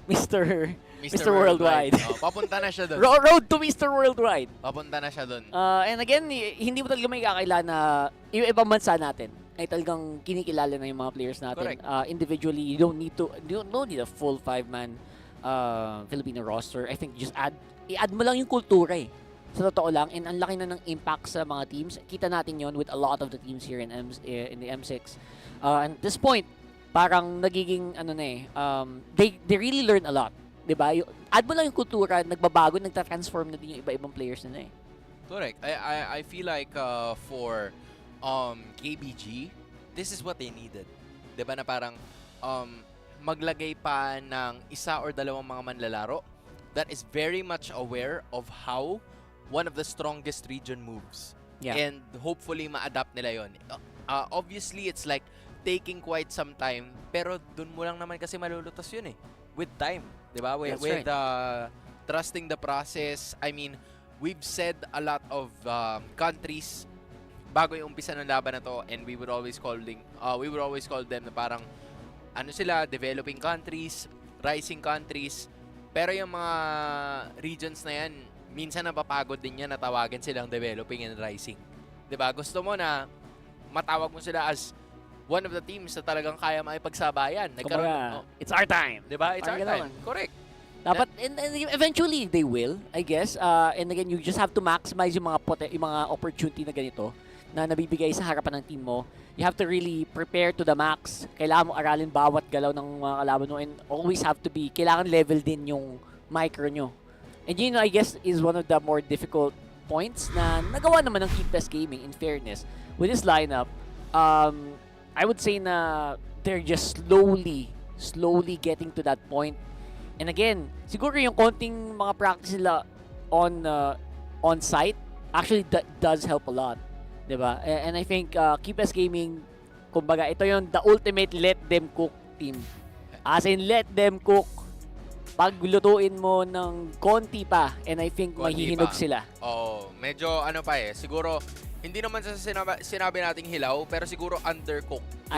Mr. Worldwide. Papunta na siya doon. Road to Mr. Worldwide. Papunta na siya doon. And again, hindi mo talaga may kakailan na yung ibang bansa natin ay talagang kinikilala na yung mga players natin. Individually, you don't need a full 5-man Filipino roster. I think just i-add mo lang yung kultura eh. Sa totoo lang, and ang laki na ng impact sa mga teams. Kita natin yon with a lot of the teams here in the M6. And at this point, parang nagiging, they really learn a lot. Diba? Add mo lang yung kultura, nagbabago, nagta-transform na din yung iba-ibang players nila eh. Correct. I feel like for KBG, this is what they needed. Diba na parang maglagay pa ng isa or dalawang mga manlalaro that is very much aware of how one of the strongest region moves. Yeah. And hopefully ma-adapt nila yon. Obviously, it's like taking quite some time, pero dun mo lang naman kasi malulutas yun eh. With time, di ba? With trusting the process. I mean, we've said a lot of countries bago yung umpisa ng laban na to, and we would always call them na parang developing countries, rising countries. Pero yung mga regions na yan, minsan napapagod din yan na tawagin silang developing and rising. Diba? Gusto mo na matawag mo sila as one of the teams na talagang kaya maipagsabayan. It's our time. Diba? It's our time. Correct. Dapat, and eventually, they will, I guess. And again, you just have to maximize yung mga opportunity na ganito na nabibigay sa harapan ng team mo. You have to really prepare to the max. Kailangan mo aralin bawat galaw ng mga kalaban mo and always have to be, kailangan level din yung micro nyo. And I guess, is one of the more difficult points na nagawa naman ng Keep Best Gaming, in fairness. With this lineup, I would say na they're just slowly getting to that point. And again, siguro yung konting mga practice nila on site, actually that does help a lot. Diba? And I think Keep Best Gaming, kumbaga, ito yung the ultimate let them cook team. As in, let them cook. Paglutuin mo ng konti pa, and I think mahihinog sila. Medyo siguro hindi naman sa sinabi nating hilaw, pero siguro undercooked.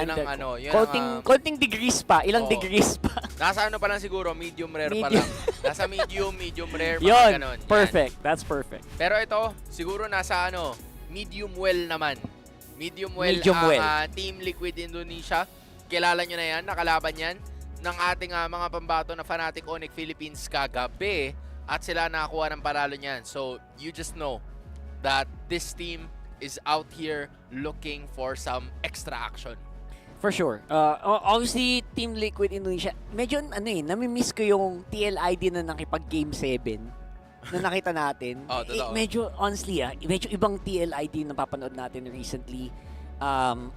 Konting degrees pa, ilang degrees pa. Nasa pa lang siguro, medium rare pa lang. Nasa medium rare, mga ganon. Perfect, that's perfect. Pero ito, siguro nasa medium well naman. Medium well. Team Liquid Indonesia. Kilala nyo na yan, nakalaban yan ng ating mga pambato na Fnatic Onyx Philippines kagabi at sila nakakuha ng panalo niyan. So, you just know that this team is out here looking for some extra action. For sure. Obviously, Team Liquid Indonesia, medyo nami-miss ko yung TLID na nakipag-game 7 na nakita natin. Totoo. Medyo, honestly, medyo ibang TLID na papanood natin recently.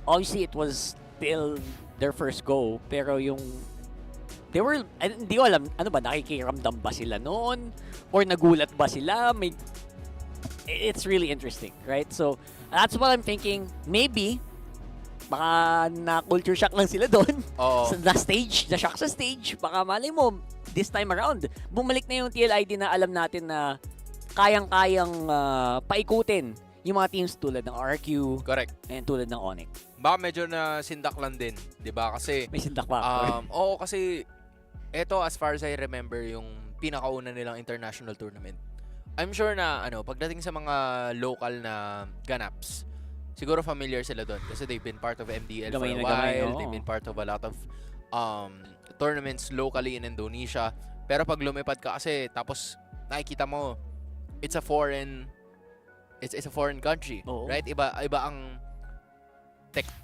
Obviously, it was still their first go, pero hindi ko alam, ano ba, nakikiramdam ba sila noon? Or nagulat ba sila? It's really interesting, right? So, that's what I'm thinking. Maybe, baka na-culture shock lang sila doon. Na shock sa stage. Baka malay mo, this time around, bumalik na yung TLID na alam natin na kayang-kayang paikutin yung mga teams tulad ng RQ. Correct. And tulad ng Onyx. Baka medyo na sindak lang din, 'di ba? Kasi may sindak pa. Oo, kasi eto, as far as I remember, yung pinakauna nilang international tournament. I'm sure na pagdating sa mga local na ganaps, siguro familiar sila doon kasi they've been part of MDL for a while. They've been part of a lot of tournaments locally in Indonesia. Pero pag lumipad ka kasi tapos nakikita mo it's a foreign country, right? Iba ang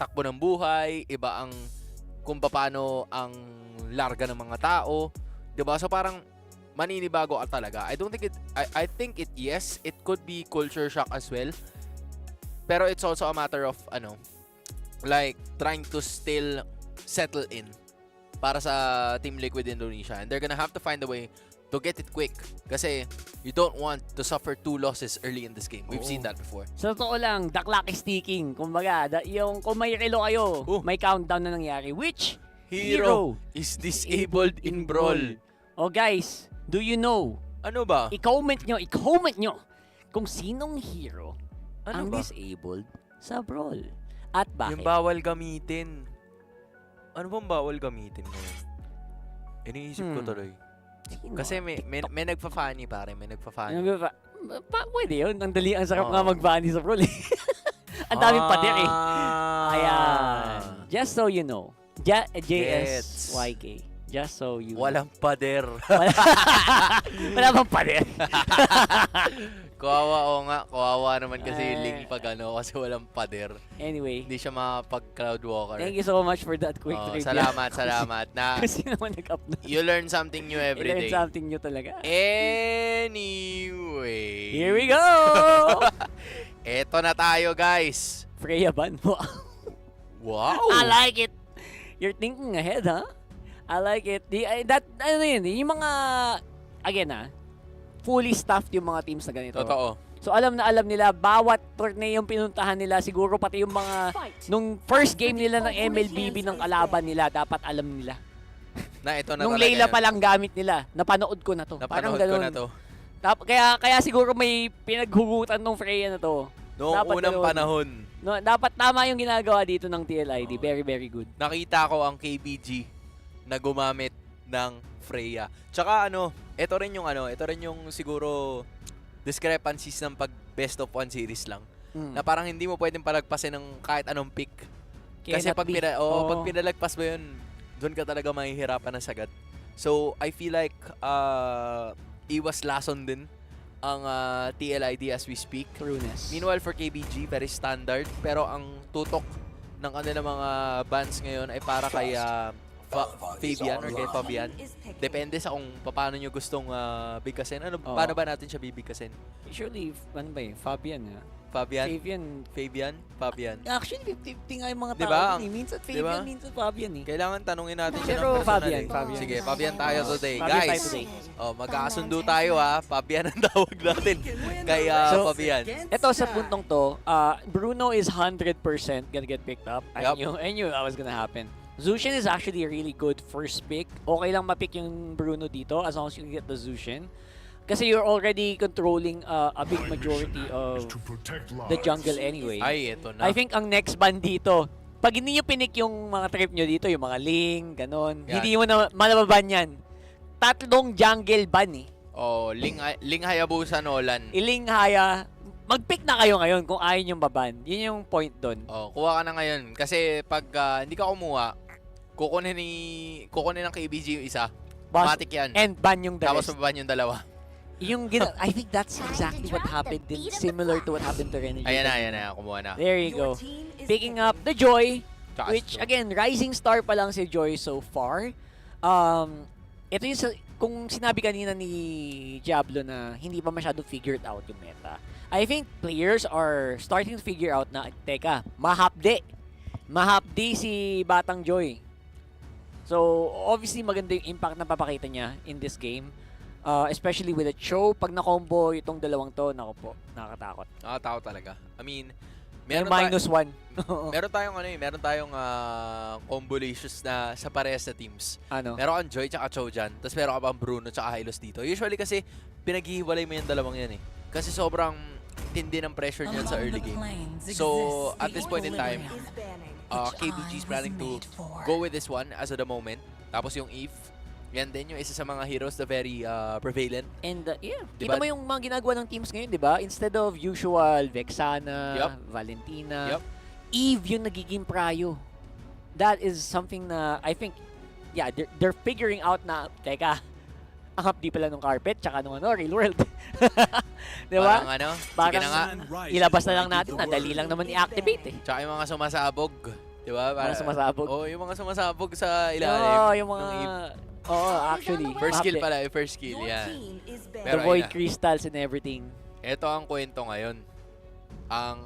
takbo ng buhay, iba ang kung paano ang larga ng mga tao, 'di ba? So parang maninibago ka talaga. I think it could be culture shock as well. Pero it's also a matter of like trying to still settle in para sa Team Liquid Indonesia, and they're gonna have to find a way to get it quick kasi you don't want to suffer 2 losses early in this game. We've seen that before. Sa totoo lang, the clock is ticking. Kumbaga, kung may relo kayo, may countdown na nangyari. Which hero is disabled in Brawl? Guys, do you know? Ano ba? I-comment nyo kung sinong hero ang disabled sa Brawl. At bakit? Yung bawal gamitin. Ano bang bawal gamitin ngayon? Iniisip ko tuloy. Kasi may nagpa-funny, pare. May nagpa-funny. Pwede yun. Ang dali, ang sarap nga mag-funny sa Brawl. Ang daming pader eh. Ayan. Just so you know. JSYK. Just so you know. Walang pader. Wala bang pader? Kawawa naman kasi Ling pag kasi walang pader. Anyway. Hindi siya mapag-cloud walker. Thank you so much for that quick trivia. Salamat. Kasi naman nag-upload. You learn something new every day. You learn something new talaga. Anyway. Here we go! Eto na tayo, guys. Freya ban mo. Wow! I like it. You're thinking ahead, huh? I like it. Yung mga, again fully staffed yung mga teams na ganito. Totoo. So alam nila, bawat torneo yung pinuntahan nila, siguro pati yung mga, nung first game nila ng MLBB ng kalaban nila, dapat alam nila. Na ito na nung talaga Layla pa lang gamit nila, napanood ko na to. Parang ko ganun. na to. Kaya siguro may pinaghugutan ng Freya na to. Noong unang panahon. Dapat tama yung ginagawa dito ng TLID. Very, very good. Nakita ko ang KBG na gumamit ng Freya. Tsaka ito rin yung siguro discrepancies ng pag best of 1 series lang. Na parang hindi mo pwedeng palagpasin ng kahit anong pick. Kasi pag pinalagpas mo yun, doon ka talaga mahihirapan ng sagat. So, I feel like iwas lason din ang TLID as we speak. Trueness. Meanwhile, for KBG, very standard. Pero ang tutok ng kanilang mga bans ngayon ay para kay Fabian or kay Fabian. Depende sa kung paano nyo gustong bigkasin. Paano ba natin siya bibigkasin? Usually, Fabian Fabian? Actually, 50-50 nga yung mga tao. Diba? Minsan Fabian, minsan Fabian eh. Kailangan tanungin natin siya Pero ng personal. Fabian. Sige, Fabian tayo today. Fabian Guys, tayo today. magkakasundo tayo Fabian ang tawag natin. Kay Fabian. Ito sa puntong to, Bruno is 100% gonna get picked up. I knew that was gonna happen. Zushin is actually a really good first pick. Okay lang ma-pick yung Bruno dito as long as you can get the Zushin. Kasi you're already controlling a big majority of the jungle anyway. Ay, ito na. I think ang next ban dito, pag hindi nyo pinik yung mga trip nyo dito, yung mga Ling, ganon, hindi mo na malababan yan. 3 jungle ban eh. Ling Hayabusa Nolan. Iling Haya, mag-pick na kayo ngayon kung ayaw nyo baban. Yun yung point doon. Kuha ka na ngayon. Kasi pag hindi ka kumuha, kukunin ng KBG yung isa. Matik yan. And ban yung the Tapos rest. ban yung dalawa. I think that's exactly what happened similar to what happened to Renegade. Ayan na. Kumuha na. There you go. Picking up the Joy. Tsaka Which, si Joy. again, rising star pa lang si Joy so far. Ito yung kung sinabi kanina ni Diablo na hindi pa masyado figured out yung meta. I think players are starting to figure out na, teka, mahapde. Mahapdi si Batang Joy. So, obviously, maganda yung impact na papakita niya in this game. Especially with the show, pag na-combo itong dalawang to, naku po, nakakatakot. Nakakatakot talaga. I mean, May minus 1. meron tayong combolations na sa parehas na teams. Ano? Meron kang Joy tsaka Cho dyan, tapos meron ka pang Bruno tsaka Hylos dito. Usually kasi, pinaghihiwalay mo yung dalawang yan eh. Kasi sobrang tindi ng pressure niyan sa early game. So, at this point in time, KBG is planning to go with this one as of the moment. Tapos yung Eve, yan din yung isa sa mga heroes na very prevalent. And yeah, diba? kita mo yung mga ginagawa ng teams ngayon, di ba? Instead of usual Vexana, Valentina, Eve yung nagiging prayo. That is something na I think, yeah, they're figuring out na, teka, ang hapdi pala ng carpet, tsaka nung real world. Di ba? Sige na nga. Ilabas na lang natin, nadali lang naman i-activate eh. Tsaka yung mga sumasabog, di ba? Mga sumasabog? Oo, yung mga sumasabog sa ilalim. Oo, yung mga... Oo, actually. First skill pala, yung first skill, yan. The void crystals and everything. Ito ang kwento ngayon. Ang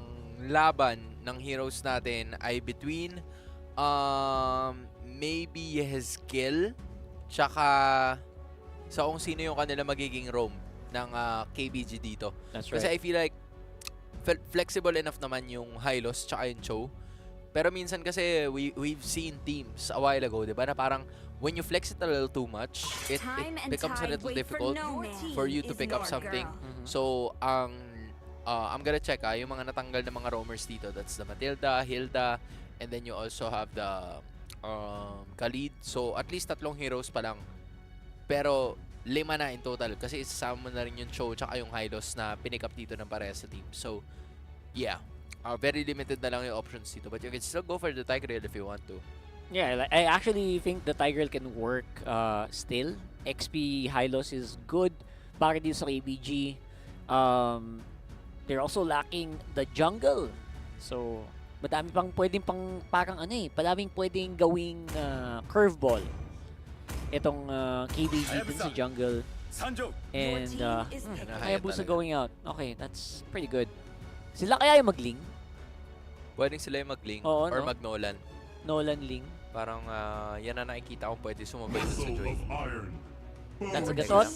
laban ng heroes natin ay between maybe his skill tsaka sa kung sino yung kanila magiging roam ng KBG dito. That's Kasi right. I feel like flexible enough naman yung Hylos tsaka yung Cho. Pero minsan kasi we've seen teams a while ago, di ba, na parang when you flex it a little too much, it becomes a little difficult for you to pick up something. So, I'm gonna check yung mga natanggal na mga roamers dito. That's the Matilda, Hilda, and then you also have the Khalid. So, at least 3 heroes pa lang. Pero 5 na in total kasi isasama mo na rin yung Cho tsaka yung Hylos na pinick up dito ng parehas sa team. So, yeah. Very limited na lang yung options dito. But you can still go for the Tigreal if you want to. Yeah, I actually think the Tigreal can work still. XP Hylos is good para dito sa KBG. They're also lacking the jungle. So, madami pang pwedeng parang madaming pwedeng gawing curveball. Itong KBG din sa jungle. And Hayabusa going out. Okay, that's pretty good. Sila kaya yung mag-Ling? Pwedeng sila yung mag-Ling or mag-Nolan. Nolan Ling. Parang yan na nakikita kung pwede sumabay sa Joy. That's a gatot.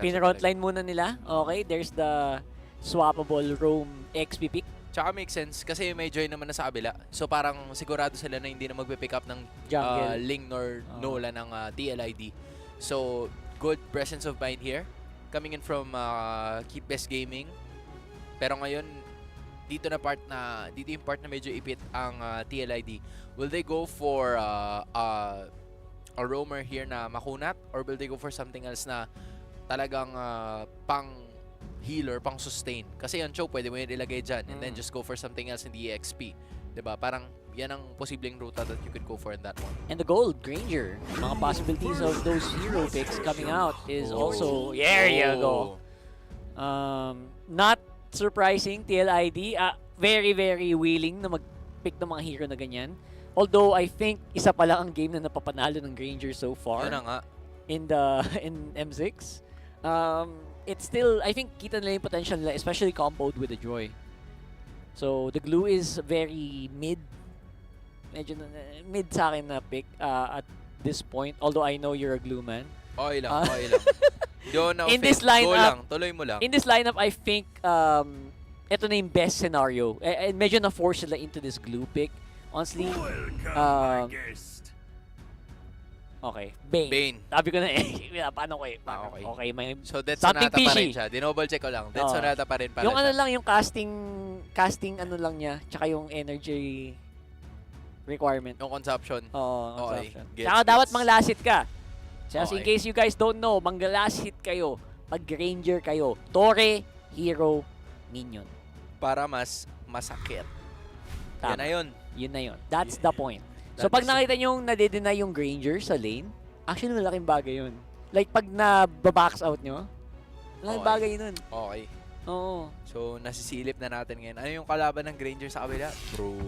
Pin-roundline muna nila. Okay, there's the swappable roam XP pick. Tsaka makes sense kasi may Joy naman na sa kabila. So parang sigurado sila na hindi na magpe-pick up ng Ling nor Nolan ng TLID. So good presence of mind here. Coming in from Keep Best Gaming. Pero ngayon, dito yung part na medyo ipit ang TLID. Will they go for a roamer here na makunat? Or will they go for something else na talagang pang healer, pang sustain? Kasi yung Cho, pwede mo yun ilagay dyan and then just go for something else in the EXP. Diba? Parang yan ang posibleng ruta that you could go for in that one. And the gold, Granger. Mga possibilities of those hero picks coming out is also... There you go. Not surprising, TLID. Very, very willing na mag-pick ng mga hero na ganyan. Although, I think, isa pa lang ang game na napapanalo ng Granger so far. Yun na nga. In M6. It's still, I think, kita nila yung potential nila, especially comboed with the Joy. So, the glue is very mid. Medyo mid sa akin na pick at this point. Although, I know you're a glue man. Okay lang, okay lang. In this lineup, tuloy mo lang. In this lineup, I think ito na yung best scenario. Medyo na-force sila into this glue pick. Honestly, okay, Bane. Sabi ko na paano ko okay, may so Dead something Sonata pa rin fishy. siya. Dinoble check ko lang. Dead Sonata pa rin pala yung siya. lang, yung casting ano lang niya, tsaka yung energy requirement. Yung consumption. Consumption. Gets, Tsaka dapat manglasit ka. Just Okay. in case you guys don't know, manglasit kayo pag Ranger kayo. Tore, hero, minion. Para mas masakit. Tama. Yan na yun. Yun na yun. That's the point. So pag nakita nyo nade-deny yung Granger sa lane, actually malaking bagay yun. Like pag na-box out nyo, malaking bagay yun. Okay. Oo. So nasisilip na natin ngayon. Ano yung kalaban ng Granger sa kabila?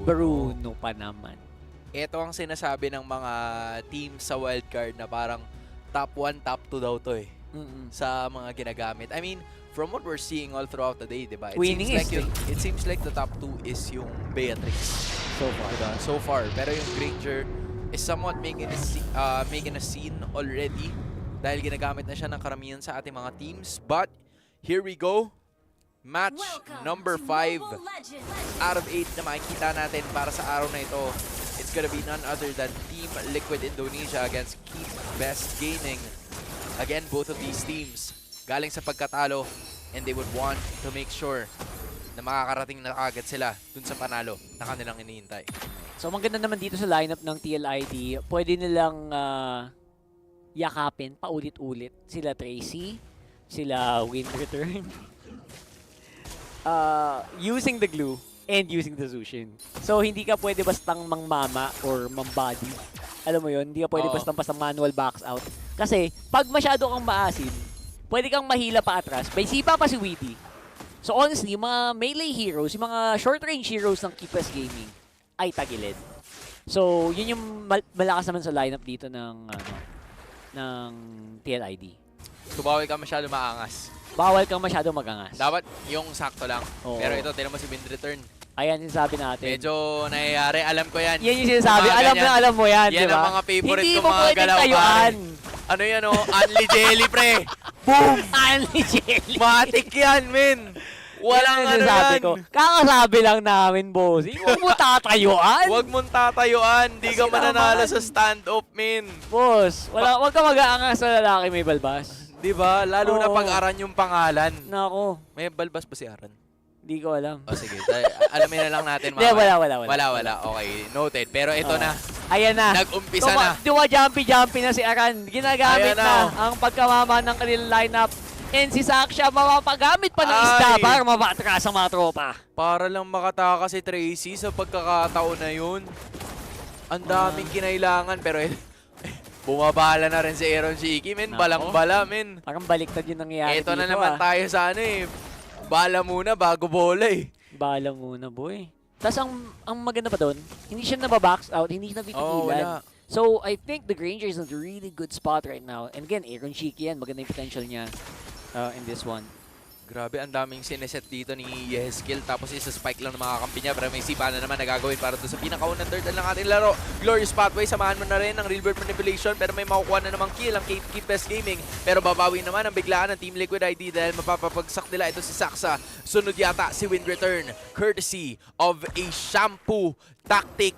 Bruno pa naman. ito ang sinasabi ng mga team sa wildcard na parang top 1, top 2 daw to eh. Sa mga ginagamit. I mean, from what we're seeing all throughout the day, diba? It seems like the top 2 is yung Beatrix. So far. Diba? So far. Pero yung Granger is somewhat making a scene already dahil ginagamit na siya ng karamihan sa ating mga teams. But, here we go. Match number 5 out of 8 na makikita natin para sa araw na ito. It's gonna be none other than Team Liquid Indonesia against Keep Best Gaming. Again, both of these teams galing sa pagkatalo and they would want to make sure na makakarating na agad sila dun sa panalo na kanilang hinihintay. So maganda naman dito sa lineup ng TLID, pwede nilang yakapin paulit-ulit sila Tracy, sila Wind Return, using the glue and using the Zushin. So hindi ka pwede bastang mangmama or mambody. Alam mo yun, hindi ka pwede bastang manual box out. Kasi pag masyado kang maasim, pwede kang mahila pa atras. May sipa pa si Weedy. So honestly, yung mga melee heroes, yung mga short-range heroes ng Keepers Gaming ay tagilid. So yun yung malakas naman sa lineup dito ng TLID. So bawal ka masyado maangas. Bawal kang masyado magangas. Dapat yung sakto lang. Oo. Pero ito, tinan mo si Wind Return. Ayan yung sabi natin. Medyo nangyayari. Alam ko yan. Yan yung sinasabi. Alam mo yan, yan diba? ang mga favorite Hindi ko mo mga pwedeng galaw. tayuan. Ano yan o? Unli Jelly, pre. Boom! Unli Jelly. Matik yan, men. Walang ano yan. Ko. Kakasabi lang namin, boss. Huwag mo tatayuan. Huwag mong tatayuan. Di ka mananalo sa stand-up, men. Boss, huwag ka mag-aangas sa lalaki may balbas. Diba? Lalo na pag Aran yung pangalan. Nako. May balbas ba si Aran? Di ko alam. O sige, alamin na lang natin. Wala. Okay, noted. Pero ito na. Ayan na. Nag-umpisa na. Jumpy na si Aran. Ginagamit na ang pagkamama ng kanilang lineup. And si Saksha mapapagamit pa ng isda para mabatras ang mga tropa. Para lang makataka si Tracy sa pagkakataon na yun. Ang daming kinailangan pero bumabala na rin si Aaron Shiki, men. Balang-bala, men. Parang baliktad yung nangyayari dito. Ito na naman tayo sa bala muna bago bola eh. Bala muna, boy. Tapos ang maganda pa doon, hindi siya nababox out, hindi siya nabitigilan. So, I think the Granger is in a really good spot right now. And again, Aaron Shiki yan. Maganda yung potential niya in this one. Grabe, ang daming sineset dito ni Yeskel. Tapos isa spike lang ng mga kampi niya. Pero may sipa na naman nagagawin para doon sa pinakaunang third ng ating laro. Glorious Pathway, samahan mo na rin ng Real World Manipulation. Pero may makukuha na namang kill ang Keep Best Gaming. Pero babawi naman ang biglaan ng Team Liquid ID dahil mapapapagsak nila ito si Saksa. Sunod yata si Wind Return. Courtesy of a shampoo tactic.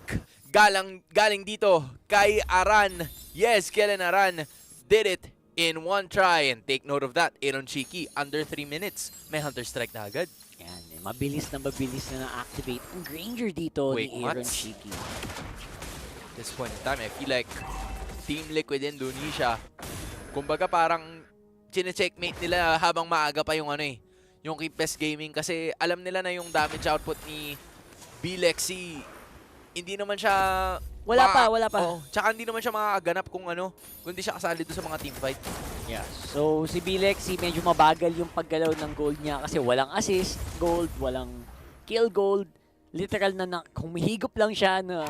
Galing dito kay Aran. Yes, Kellen Aran did it in one try. And take note of that, Aaron Shiki, under 3 minutes, may Hunter Strike na agad. Yan, mabilis na na-activate ang Granger dito ni Aaron Shiki. At this point in time, I feel like Team Liquid Indonesia, kumbaga parang chine-checkmate nila habang maaga pa yung yung Keep Best Gaming kasi alam nila na yung damage output ni Bilexi, hindi naman siya wala pa. Oh, tsaka hindi naman siya makakaganap kung kundi siya kasali doon sa mga team fight. Yeah. So si Bilexi medyo mabagal yung paggalaw ng gold niya kasi walang assist gold, walang kill gold. Literal na humihigop lang siya ng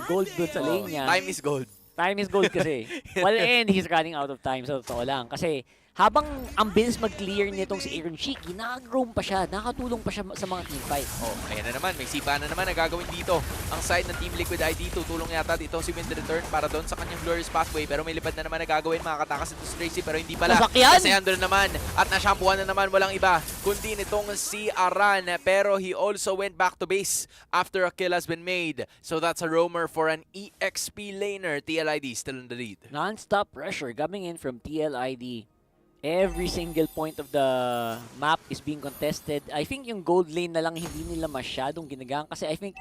gold doon sa lane niya. Time is gold. Time is gold kasi. Well, and he's running out of time, so totoo lang. Kasi habang ang bilis mag-clear nitong si Aaron Shiki, naka-roam pa siya, nakatulong pa siya sa mga teamfight. Oh, ayan na naman, may sipa na naman na gagawin dito. Ang side ng Team Liquid ID, tutulong yata dito si Wind Return para doon sa kanyang Glorious Pathway. Pero may lipad na naman na gagawin, makakatakas ito si Tracy, pero hindi pala. Nasakyan! Kasi andun naman, at nasyampuan na naman, walang iba, kundi nitong si Aran. Pero he also went back to base after a kill has been made. So that's a roamer for an EXP laner. TLID still in the lead. Non-stop pressure coming in from TLID. Every single point of the map is being contested. I think yung gold lane na lang hindi nila masyadong ginagamit kasi I think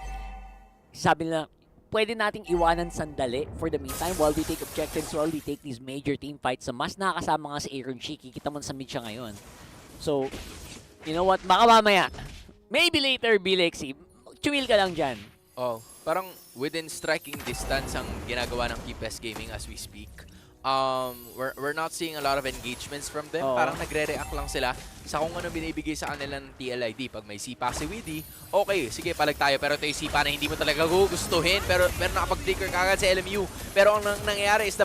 sabi nila pwede nating iwanan sandali for the meantime while we take objectives, while we take these major team fights. Sa mas nakakasama nga si Aaron Shiki, kita mo sa mid siya ngayon. So, you know what? Baka mamaya, maybe later, Bilexi, chumil ka lang dyan. Oh, parang within striking distance ang ginagawa ng Keep Best Gaming as we speak. we're not seeing a lot of engagements from them. Oo. Parang nagre-react lang sila sa kung ano binibigay sa kanila ng TLID. Pag may sipa si Widdy, okay, sige, palag tayo. Pero ito yung sipa na hindi mo talaga gugustuhin. Pero nakapag-flicker kagad sa LMU. Pero ang nangyayari is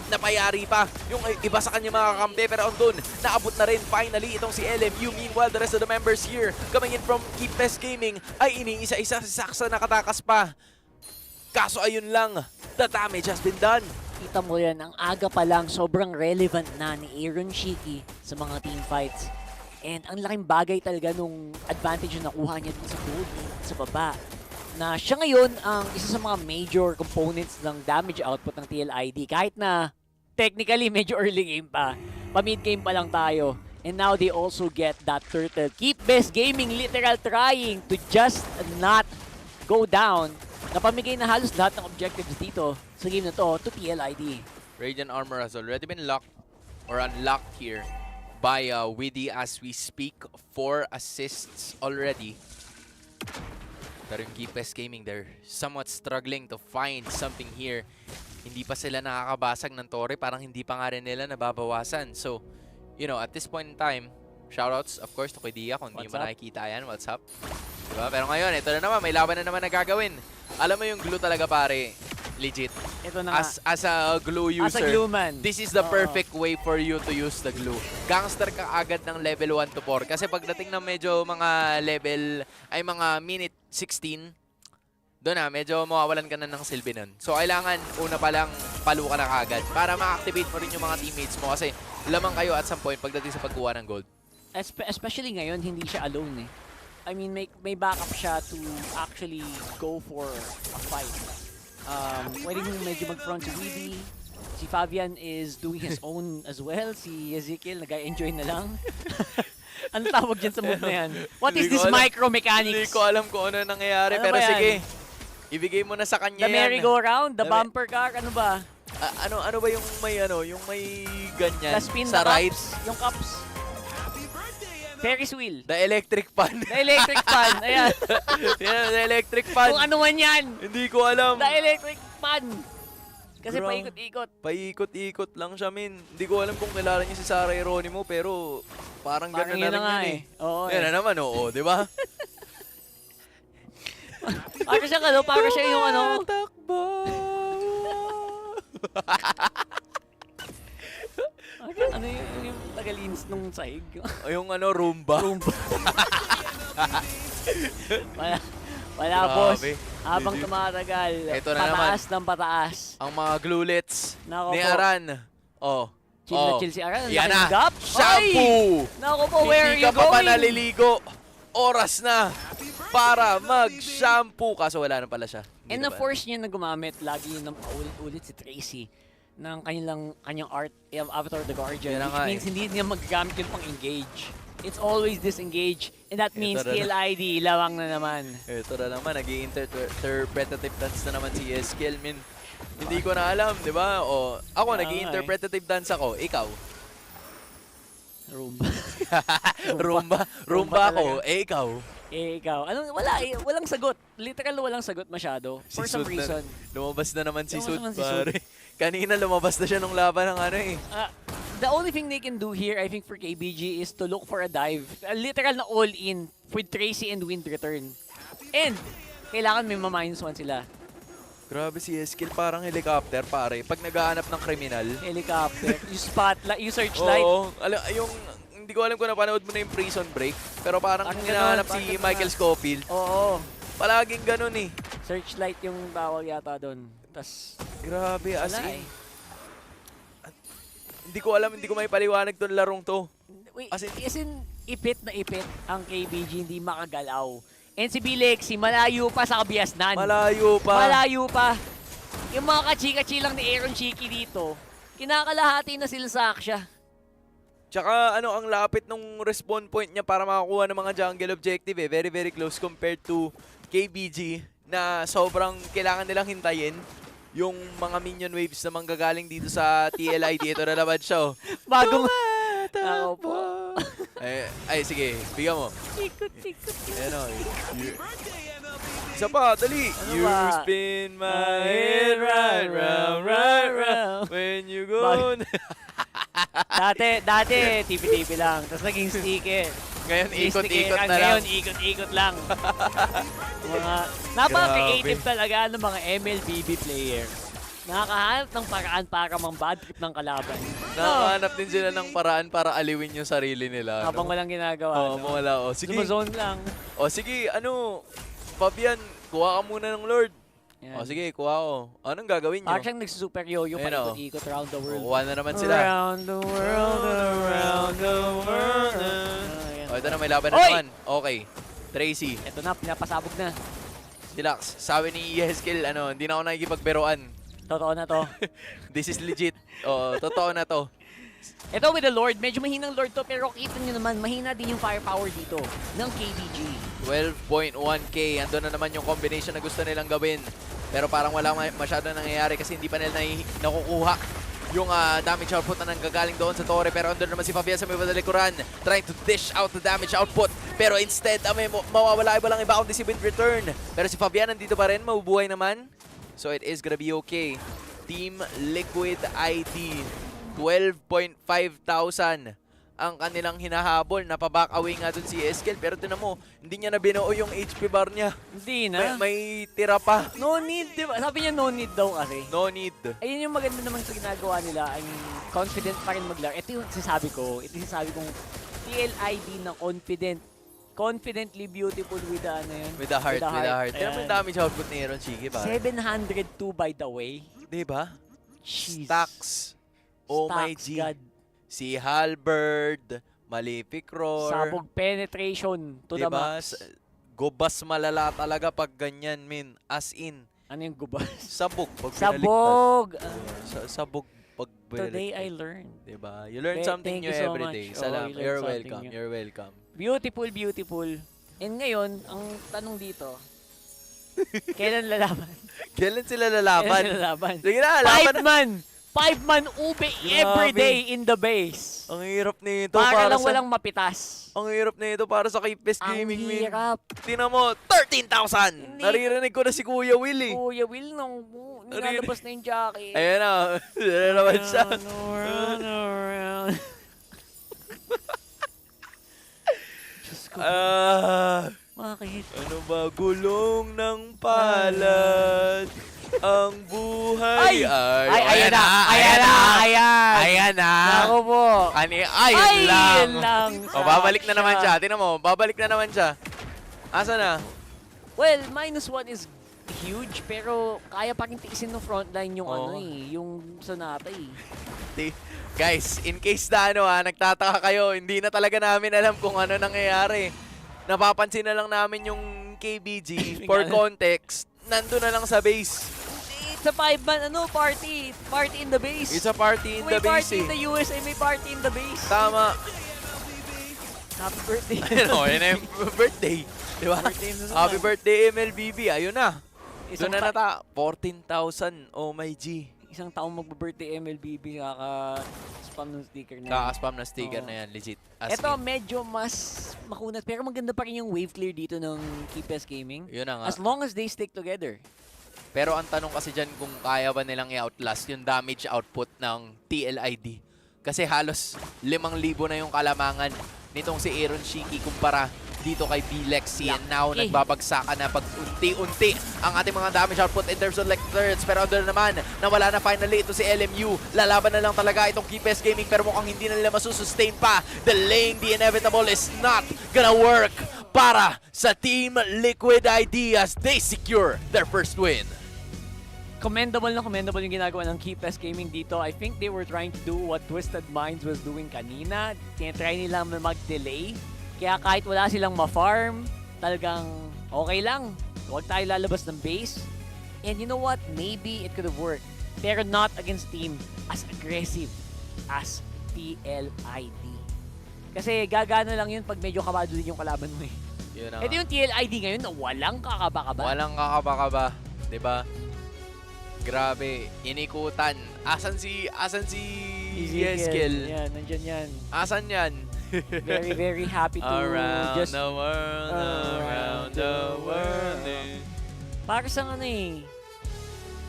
napayari pa yung iba sa kanya mga kakampi. Pero andun, naabot na rin finally itong si LMU. Meanwhile, the rest of the members here, coming in from Keep Best Gaming, ay iniisa-isa si Saksa nakatakas pa. Kaso ayun lang, the damage has been done. Kita mo yan, ang aga pa lang, sobrang relevant na ni Aaron Shiki sa mga team fights. And ang laking bagay talaga nung advantage na nakuha niya dun sa gold sa baba. Na siya ngayon ang isa sa mga major components ng damage output ng TLID. Kahit na technically medyo early game pa. Pa-mid game pa lang tayo. And now they also get that turtle. Keep Best Gaming literal trying to just not go down. Napamigay na halos lahat ng objectives dito sa game na to TLID. Radiant Armor has already been locked or unlocked here by Widdy as we speak. 4 assists already. Pero yung Keep Best Gaming, they're somewhat struggling to find something here. Hindi pa sila nakakabasag ng Torre. Parang hindi pa nga rin nila nababawasan. So, you know, at this point in time, shoutouts, of course, to Kuya kung hindi mo nakikita yan. What's up? Diba? Pero ngayon, ito na naman. May laban na naman na gagawin. Alam mo yung glue talaga, pare. Legit. Ito na as a glue user, as a glue man, this is the perfect way for you to use the glue. Gangster ka agad ng level 1 to 4. Kasi pagdating ng medyo mga level, ay mga minute 16, doon na, medyo mawawalan ka na ng silbi nun. So, kailangan una pa lang palo ka na kagad para ma-activate mo rin yung mga teammates mo. Kasi lamang kayo at some point pagdating sa pagkuha ng gold. Especially ngayon, hindi siya alone eh. I mean, may backup siya to actually go for a fight. Pwedeng medyo mag-front si Widdy. Si Fabian is doing his own as well. Si Ezekiel, nag-enjoy na lang. Ano tawag dyan sa move na yan? What is this micro-mechanics? Hindi ko alam kung ano nangyayari. Pero sige, ibigay mo na sa kanya yan. The merry-go-round? The bumper car? Ano ba? Ano ba yung may ganyan? Spin sa rides? Yung cups. Ferris wheel. The electric fan. The electric fan. Ayan. Yeah, the electric fan. Kung ano man yan. Hindi ko alam. The electric fan. Kasi paikot-ikot. Paikot-ikot lang siya, min. Hindi ko alam kung kilala niya si Sarah Geronimo, pero parang gano'n na rin yun eh. Oo, yan na naman, oo, di ba? Para siya para siya yung ano. Takbo. Ano yung tagalinis nung sahig? Yung ano, Roomba. Wala boss. Habang tumatagal, pataas ng pataas. Ang mga glulets ni po. Aran. Chill na chill si Aran. Yan na. Gap. Shampoo! Nako po, where are you going? Hindi ka pa naliligo. Oras na para mag-shampoo. Kaso wala na pala siya. And na-force niya na gumamit lagi ng paulit-ulit si Tracy ng kanyang art Avatar the Guardian. Which means hindi niya magagamit yun pang engage. It's always disengage. And that means TLID, lawang na naman. Ito na naman, nag-i-interpretative dance na naman si Eskiel, min. Hindi ko na alam, di ba? O, ako, nag-i-interpretative dance ako. Ikaw? Rumba ako. Ikaw? Ikaw. Walang sagot. Literal walang sagot masyado. For some reason. Lumabas na naman si Sud, pare. Kanina lumabas na siya nung laban ng ano eh. The only thing they can do here, I think, for KBG is to look for a dive. Literal na all-in with Tracy and Wind return. And, kailangan may ma-1 sila. Grabe si Eskiel, parang helicopter, pare. Pag naghahanap ng kriminal. Helicopter. Yung spotlight, yung searchlight. Oo. Hindi ko alam kung napanood mo na yung Prison Break. Pero parang hinahanap si Michael Scofield. Oo. Palaging ganun eh. Searchlight yung tawag yata doon. Tas, grabe, as in. Hindi ko alam, hindi ko may paliwanag tong larong to. As in, ipit na ipit ang KBG, hindi makagalaw. And si Bilexi, malayo pa sa kabiasnan. Malayo pa. Yung mga kachi-kachi lang ni Aaron Chiki dito, kinakalahati na sila sa Aksya. Tsaka ang lapit nung respawn point niya para makakuha ng mga jungle objective eh. Very, very close compared to KBG na sobrang kailangan nilang hintayin yung mga minion waves na manggagaling dito sa TLID. Ito na naman siya. Bagong... Ako po. Ay, sige. Bigyan mo. Sikot. Ayan o. Isa pa, dali. You ba? spin my head right round. When you go... Dati, tipi-tipi lang. Tapos naging sticky. Ngayon, ikot-ikot na lang. Ngayon, ikot-ikot lang. Napaka-creative talaga ng mga MLBB player. Nakakahanap ng paraan para mang-bad trip ng kalaban. Nakakahanap din sila ng paraan para aliwin yung sarili nila. Habang walang ginagawa. Oo, wala. Sige. Zone lang. Sige, Fabian, kuha ka muna ng Lord. Yan. Sige, kuha ko. Anong gagawin nyo? Parang siyang nagsusuper yo-yo pa ikot-ikot around the world. Kuha na naman sila. Around the world, around the world. Ito na, may laban na naman. Okay. Tracy. Ito na, pinapasabog na. Relax. Sabi ni Yeskel, hindi na ako nakikipagberoan. Totoo na to. This is legit. Totoo na to. Ito with the Lord, medyo mahinang Lord to, pero kita nyo naman, mahina din yung firepower dito ng KBG. 12.1k. Ando na naman yung combination na gusto nilang gawin. Pero parang wala masyado nangyayari kasi hindi pa nila nakukuha yung damage output na nanggagaling doon sa Torre. Pero ando naman si Fabian sa may badalikuran, trying to dish out the damage output. Pero instead, may mawawala iba lang iba kundi si Wind Return. Pero si Fabian nandito pa rin, mabubuhay naman. So it is gonna be okay. Team Liquid ID, 12,500 ang kanilang hinahabol. Napaback away nga dun si Eskel. Pero tinan mo, hindi niya na binuo yung HP bar niya. Hindi na. May tira pa. No need, diba? Sabi niya no need daw kasi. No need. Ayun yung maganda naman sa ginagawa nila. I mean, confident pa rin maglaro. Ito yung sinasabi ko. Ito yung sinasabi kong TLID na confident. Confidently beautiful with the With the heart, with the heart. Kaya may Ayan. damage output ni Aaron Shiki ba? 702 by the way. Diba? Jeez. Stacks. Oh my Stacks, G. God. Si Halberd, Malefic Roar. Sabog penetration to the diba? max. Gubas malala talaga pag ganyan, min. As in. Ano yung gubas? Sabog. Pag Sabog! Sabog. Pag Today I learned. Diba? You learn something Thank new you so every much. day. Oh, Salam. you learn You're something welcome. new. You're welcome. Beautiful, beautiful. And ngayon, ang tanong dito, kailan lalaban? Kailan sila lalaban? Kailan lalaban? Sige na, laban. 5-man ube every day in the base. Ang hirap nito Para lang sa... walang mapitas. Ang hirap nito para sa K-Pest Gaming, Ang min. hirap. Tingnan mo, 13,000! Naririnig ko na si Kuya Will, eh. Kuya Will, nilalabas na yung jacket. Ayan na, naman siya. Around. Diyos ko. Bakit? Ano ba? Gulong ng palad. Ang buhay Ayan na! Ayan na! Ako po! Ayun lang! Babalik na naman siya. siya. Tingnan mo, babalik na naman siya. Asa na? Well, -1 is huge, pero kaya pa rin tiisin ng frontline yung yung Sonata Guys, in case na nagtataka kayo, hindi na talaga namin alam kung ano nangyayari. Napapansin na lang namin yung KBG, for context, nandun na lang sa base. It's a 5-man party. Party in the base. It's a party in the May base, party in the USA, may party in the base. Tama. Happy birthday. Ayun na yung birthday. Diba? Happy birthday, MLBB. Ayun na. Doon na 14,000. Oh my G. Isang taong magbe-birthday MLBB, kaka-spam ng sticker na yan. Kaka-spam na sticker na yan, legit. Ito, medyo mas makunat, pero maganda pa rin yung wave clear dito ng Keepes Gaming. Yun na nga. As long as they stick together. Pero ang tanong kasi dyan kung kaya ba nilang i-outlast yung damage output ng TLID. Kasi halos 5,000 na yung kalamangan nitong si Aaron Shiki kumpara dito kay Bilexy. And now, nagbabagsakan na pag-unti-unti ang ating mga damage output in terms of electrics. Pero under naman, nawala na finally ito si LMU. Lalaban na lang talaga itong Keepes Gaming pero mukhang hindi na nila masusustain pa. Delaying the inevitable is not gonna work para sa Team Liquid ID as they secure their first win. Commendable na commendable yung ginagawa ng Keepes Gaming dito. I think they were trying to do what Twisted Minds was doing kanina. Tinatry nila mag-delay. Kaya kahit wala silang ma-farm, talagang okay lang. Huwag tayo lalabas ng base. And you know what? Maybe it could have worked. Pero not against team as aggressive as TLID. Kasi gagana lang yun pag medyo kabado din yung kalaban mo eh. Ito yung TLID ngayon na walang kakaba-kaba. Walang kakaba-kaba. Diba? Grabe. Inikutan. Asan si Yeskel? Yan, nandyan yan. Asan yan? Very, very happy to around just... the world, around the world. Para sa ano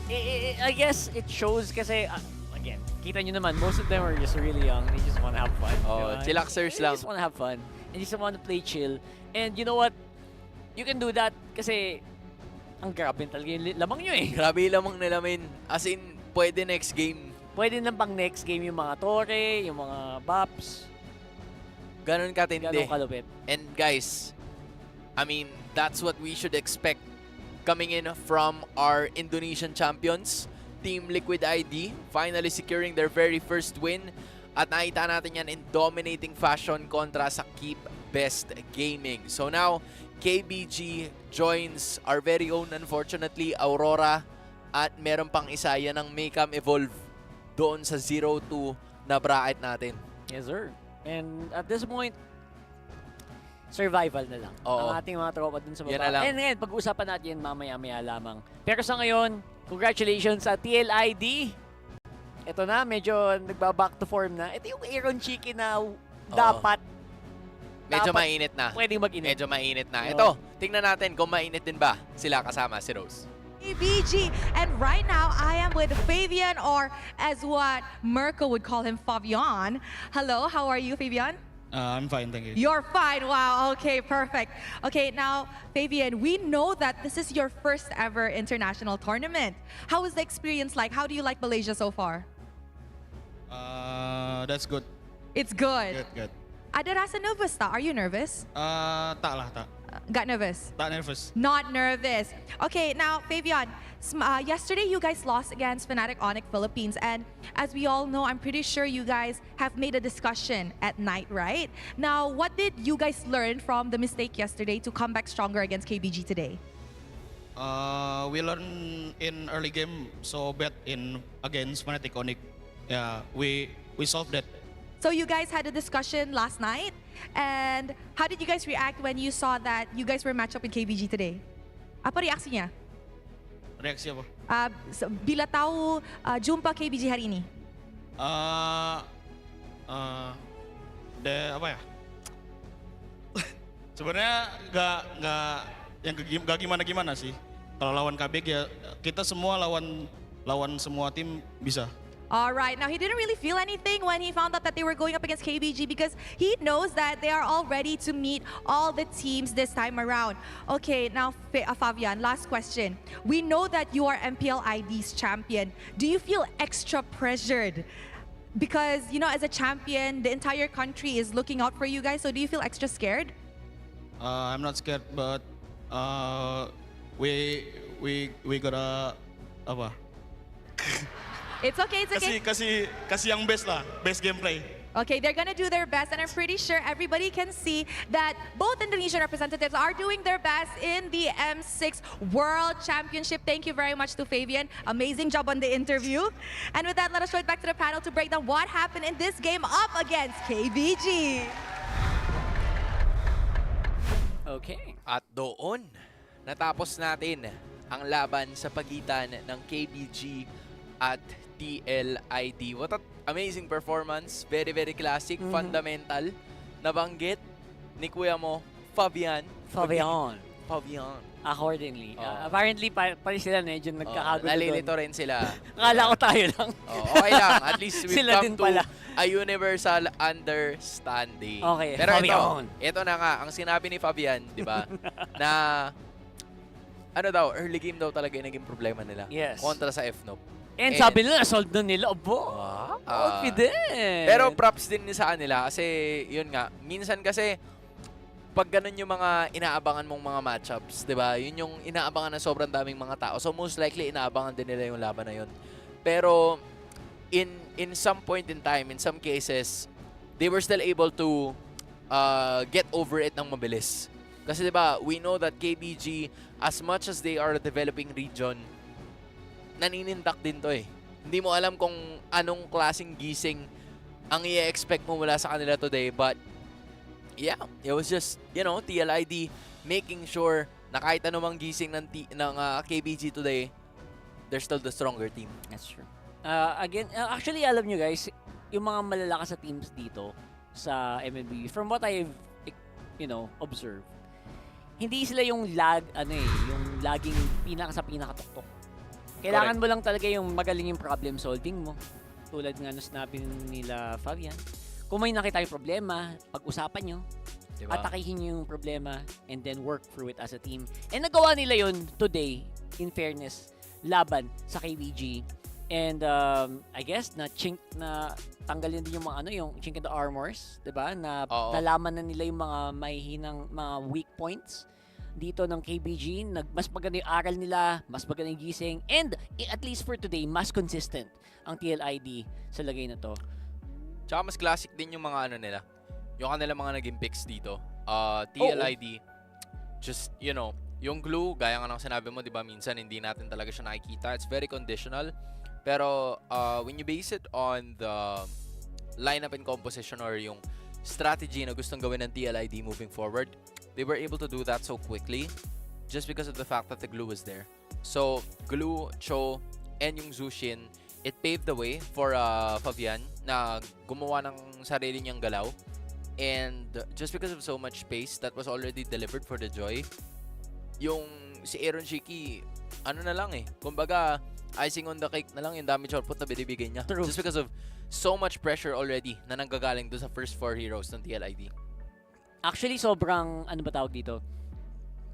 I guess it shows kasi, again, kita nyo naman, most of them are just really young. They just want to have fun. Oh, chillaxers lang. They just want to have fun. And just want to play chill. And you know what? You can do that kasi ang grabe talaga yung lamang nyo Grabe yung lamang nila, men. As in, pwede next game. Pwede na pang next game yung mga Tore, yung mga Baps. Ganon katindi. Ganon kalupit. And guys, I mean, that's what we should expect coming in from our Indonesian champions, Team Liquid ID, finally securing their very first win. At nakita natin yan in dominating fashion kontra sa Keep Best Gaming. So now, KBG joins our very own, unfortunately, Aurora. At meron pang isa, yan ang Maycam Evolve doon sa 0-2 na bracket natin. Yes, sir. And at this point, survival na lang. Oo. Ang ating mga tropa dun sa baba. Yan na lang. And ngayon, pag-uusapan natin yan mamaya-maya lamang. Pero sa ngayon, congratulations sa TLID. Ito na, medyo nagba-back to form na. Ito yung Aaron Chiki na dapat medyo mainit na. Pwedeng mag-init. Medyo mainit na. Ito, tingnan natin kung mainit din ba sila kasama si Rose. KBG. And right now, I am with Fabian, or as what Mirko would call him, Fabian. Hello, how are you, Fabian? I'm fine, thank you. You're fine. Wow. Okay, perfect. Okay, now, Fabian, we know that this is your first ever international tournament. How was the experience like? How do you like Malaysia so far? That's good. It's good. Good. Ada rasa nervous ta? Are you nervous? Tak lah, tak. Got nervous? Tak nervous. Not nervous. Okay, now, Fabian, yesterday you guys lost against Fnatic Onyx Philippines, and as we all know, I'm pretty sure you guys have made a discussion at night, right? Now, what did you guys learn from the mistake yesterday to come back stronger against KBG today? We learned in early game, so bet in against Fnatic Onyx. Yeah, we solved that. So you guys had a discussion last night, and how did you guys react when you saw that you guys were matched up with KBG today? Apa reaksi niya? Reaksi apa? Bila tahu jumpa KBG hari ini? Apa ya? Sebenarnya nggak gimana sih. Kalau lawan KBG ya kita semua lawan semua tim bisa. All right. Now, he didn't really feel anything when he found out that they were going up against KBG because he knows that they are all ready to meet all the teams this time around. Okay, now, Fabian, last question. We know that you are MPL ID's champion. Do you feel extra pressured? Because, you know, as a champion, the entire country is looking out for you guys. So do you feel extra scared? I'm not scared, but we gotta apa? It's okay, it's okay. Kasih yang best lah, best gameplay. Okay, they're gonna do their best, and I'm pretty sure everybody can see that both Indonesian representatives are doing their best in the M6 World Championship. Thank you very much to Fabian. Amazing job on the interview. And with that, let us throw it back to the panel to break down what happened in this game up against KBG. Okay. At doon, natapos natin ang laban sa pagitan ng KBG at TLID. What an amazing performance. Very, very classic. Fundamental. Nabanggit ni kuya mo, Fabian. Accordingly. Apparently, pari sila medyo nagkakagulo doon. Nalilito rin sila. Akala ko tayo lang. Okay lang. At least we've Sila come din to pala. a universal understanding. Okay, Pero Fabian. ito na nga. Ang sinabi ni Fabian, di ba, na ano daw, early game daw talaga yung naging problema nila. Yes. Kontra sa FNOP. And sabi nila, nasolve na nila. Abo, confident. Pero props din sa kanila kasi yun nga, minsan kasi pag ganun yung mga inaabangan mong mga matchups, di ba? Yun yung inaabangan ng sobrang daming mga tao. So most likely, inaabangan din nila yung laban na yun. Pero in some point in time, in some cases, they were still able to get over it ng mabilis. Kasi di ba, we know that KBG, as much as they are a developing region, naninindak din to eh. Hindi mo alam kung anong klaseng gising ang i-expect mo mula sa kanila today. But, yeah, it was just, you know, TLID making sure na kahit anumang gising ng KBG today, they're still the stronger team. That's true. Again, actually, alam nyo guys, yung mga malalakas sa teams dito sa MLBB, from what I've, observed, hindi sila yung yung laging pinaka pinakatuktok. Kailangan mo lang talaga yung magaling yung problem solving mo. Tulad nga nung sinabi nila Fabian. Kung may nakita yung problema, pag-usapan nyo, Diba? atakihin nyo yung problema, and then work through it as a team. And nagawa nila yun today, in fairness, laban sa KBG. And I guess na tanggalin din yung mga yung chink in the armors, 'di ba? Na nalaman na nila yung mga mahihinang mga weak points dito ng KBG. Mas maganda yung aral nila, mas maganda yung gising, and at least for today, mas consistent ang TLID sa lagay na to. Tsaka mas classic din yung mga nila. Yung kanila mga naging picks dito. TLID, just, yung glue, gaya nga ng sinabi mo, di ba, minsan hindi natin talaga siya nakikita. It's very conditional. Pero when you base it on the lineup and composition or yung strategy na gustong gawin ng TLID moving forward, they were able to do that so quickly just because of the fact that the glue was there. So, glue, Cho, and yung Zushin, it paved the way for Fabian na gumawa ng sarili niyang galaw. And just because of so much space that was already delivered for the Joy, yung si Aaron Shiki, na lang kumbaga, icing on the cake na lang yung damage output na binibigay niya. True. Just because of so much pressure already na nanggagaling doon sa first 4 heroes ng TLID. Actually, sobrang, ba tawag dito?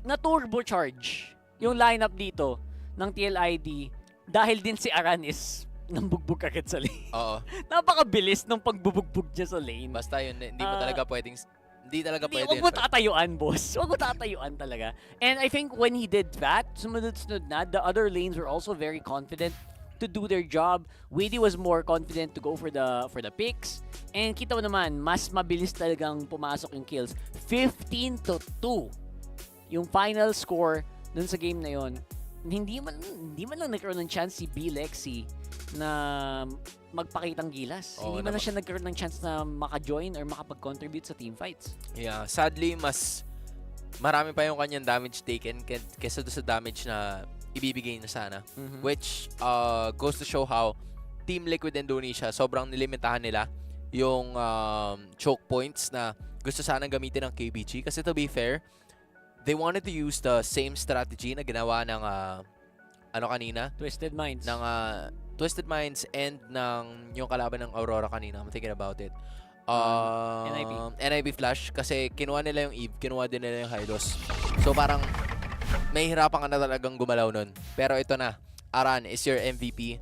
Na-turbocharge yung lineup dito ng TLID dahil din si Aran is nambugbog agad sa lane. Oo. Napakabilis ng pagbubugbog niya sa lane. Basta yun, hindi mo talaga pwedeng, pwede. Huwag mo tatayuan, boss. Huwag mo tatayuan talaga. And I think when he did that, sumunod-sunod na, the other lanes were also very confident to do their job. Wady was more confident to go for the picks. And kita mo naman, mas mabilis talagang pumasok yung kills. 15-2 yung final score dun sa game na yon. Hindi man lang nagkaroon ng chance si B. Lexi na magpakitang gilas. Hindi man na siya nagkaroon ng chance na maka-join or makapag-contribute sa team fights. Yeah, sadly, mas marami pa yung kanyang damage taken kesa doon sa damage na ibibigay na sana. Which goes to show how Team Liquid Indonesia, sobrang nilimitahan nila yung choke points na gusto sanang gamitin ng KBG. Kasi to be fair, they wanted to use the same strategy na ginawa ng kanina? Twisted Minds. Ng Twisted Minds and ng yung kalaban ng Aurora kanina. I'm thinking about it. NIB Flash. Kasi kinuha nila yung Eve, kinuha din nila yung Hydos. So parang may hirapan ka na talagang gumalaw nun. Pero ito na, Aran is your MVP.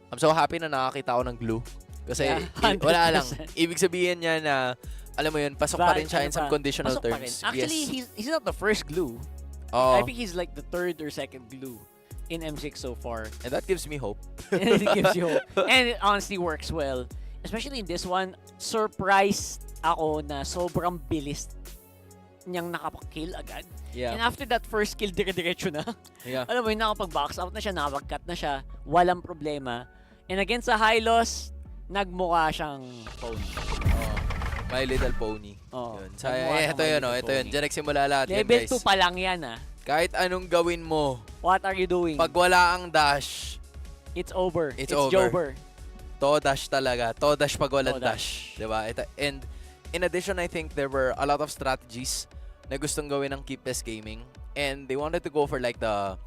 I'm so happy na nakakita ako ng glue. Kasi wala lang. Ibig sabihin niya na, alam mo yun, pasok pa rin siya in some conditional terms. Actually, he's not the first glue. I think he's like the 3rd or 2nd glue in M6 so far. And that gives me hope. It gives you hope. And it honestly works well. Especially in this one, surprised ako na sobrang bilis niyang nakapag-kill agad. Yeah. And after that first kill, dire-diretso na. Yeah. Alam mo yun, nakapag-box out na siya, nakapag-cut na siya, walang problema. And against sa high loss, nagmukha siyang pony. My Little Pony. Yun. Ito yun, ito yun. Diyan nagsimula lahat yan, Level guys. 2 pa lang yan, Kahit anong gawin mo. What are you doing? Pag wala ang dash, it's over. It's over. To-dash talaga. To-dash pag walang dash. Diba? And in addition, I think there were a lot of strategies na gustong gawin ng Keepless Gaming. And they wanted to go for like the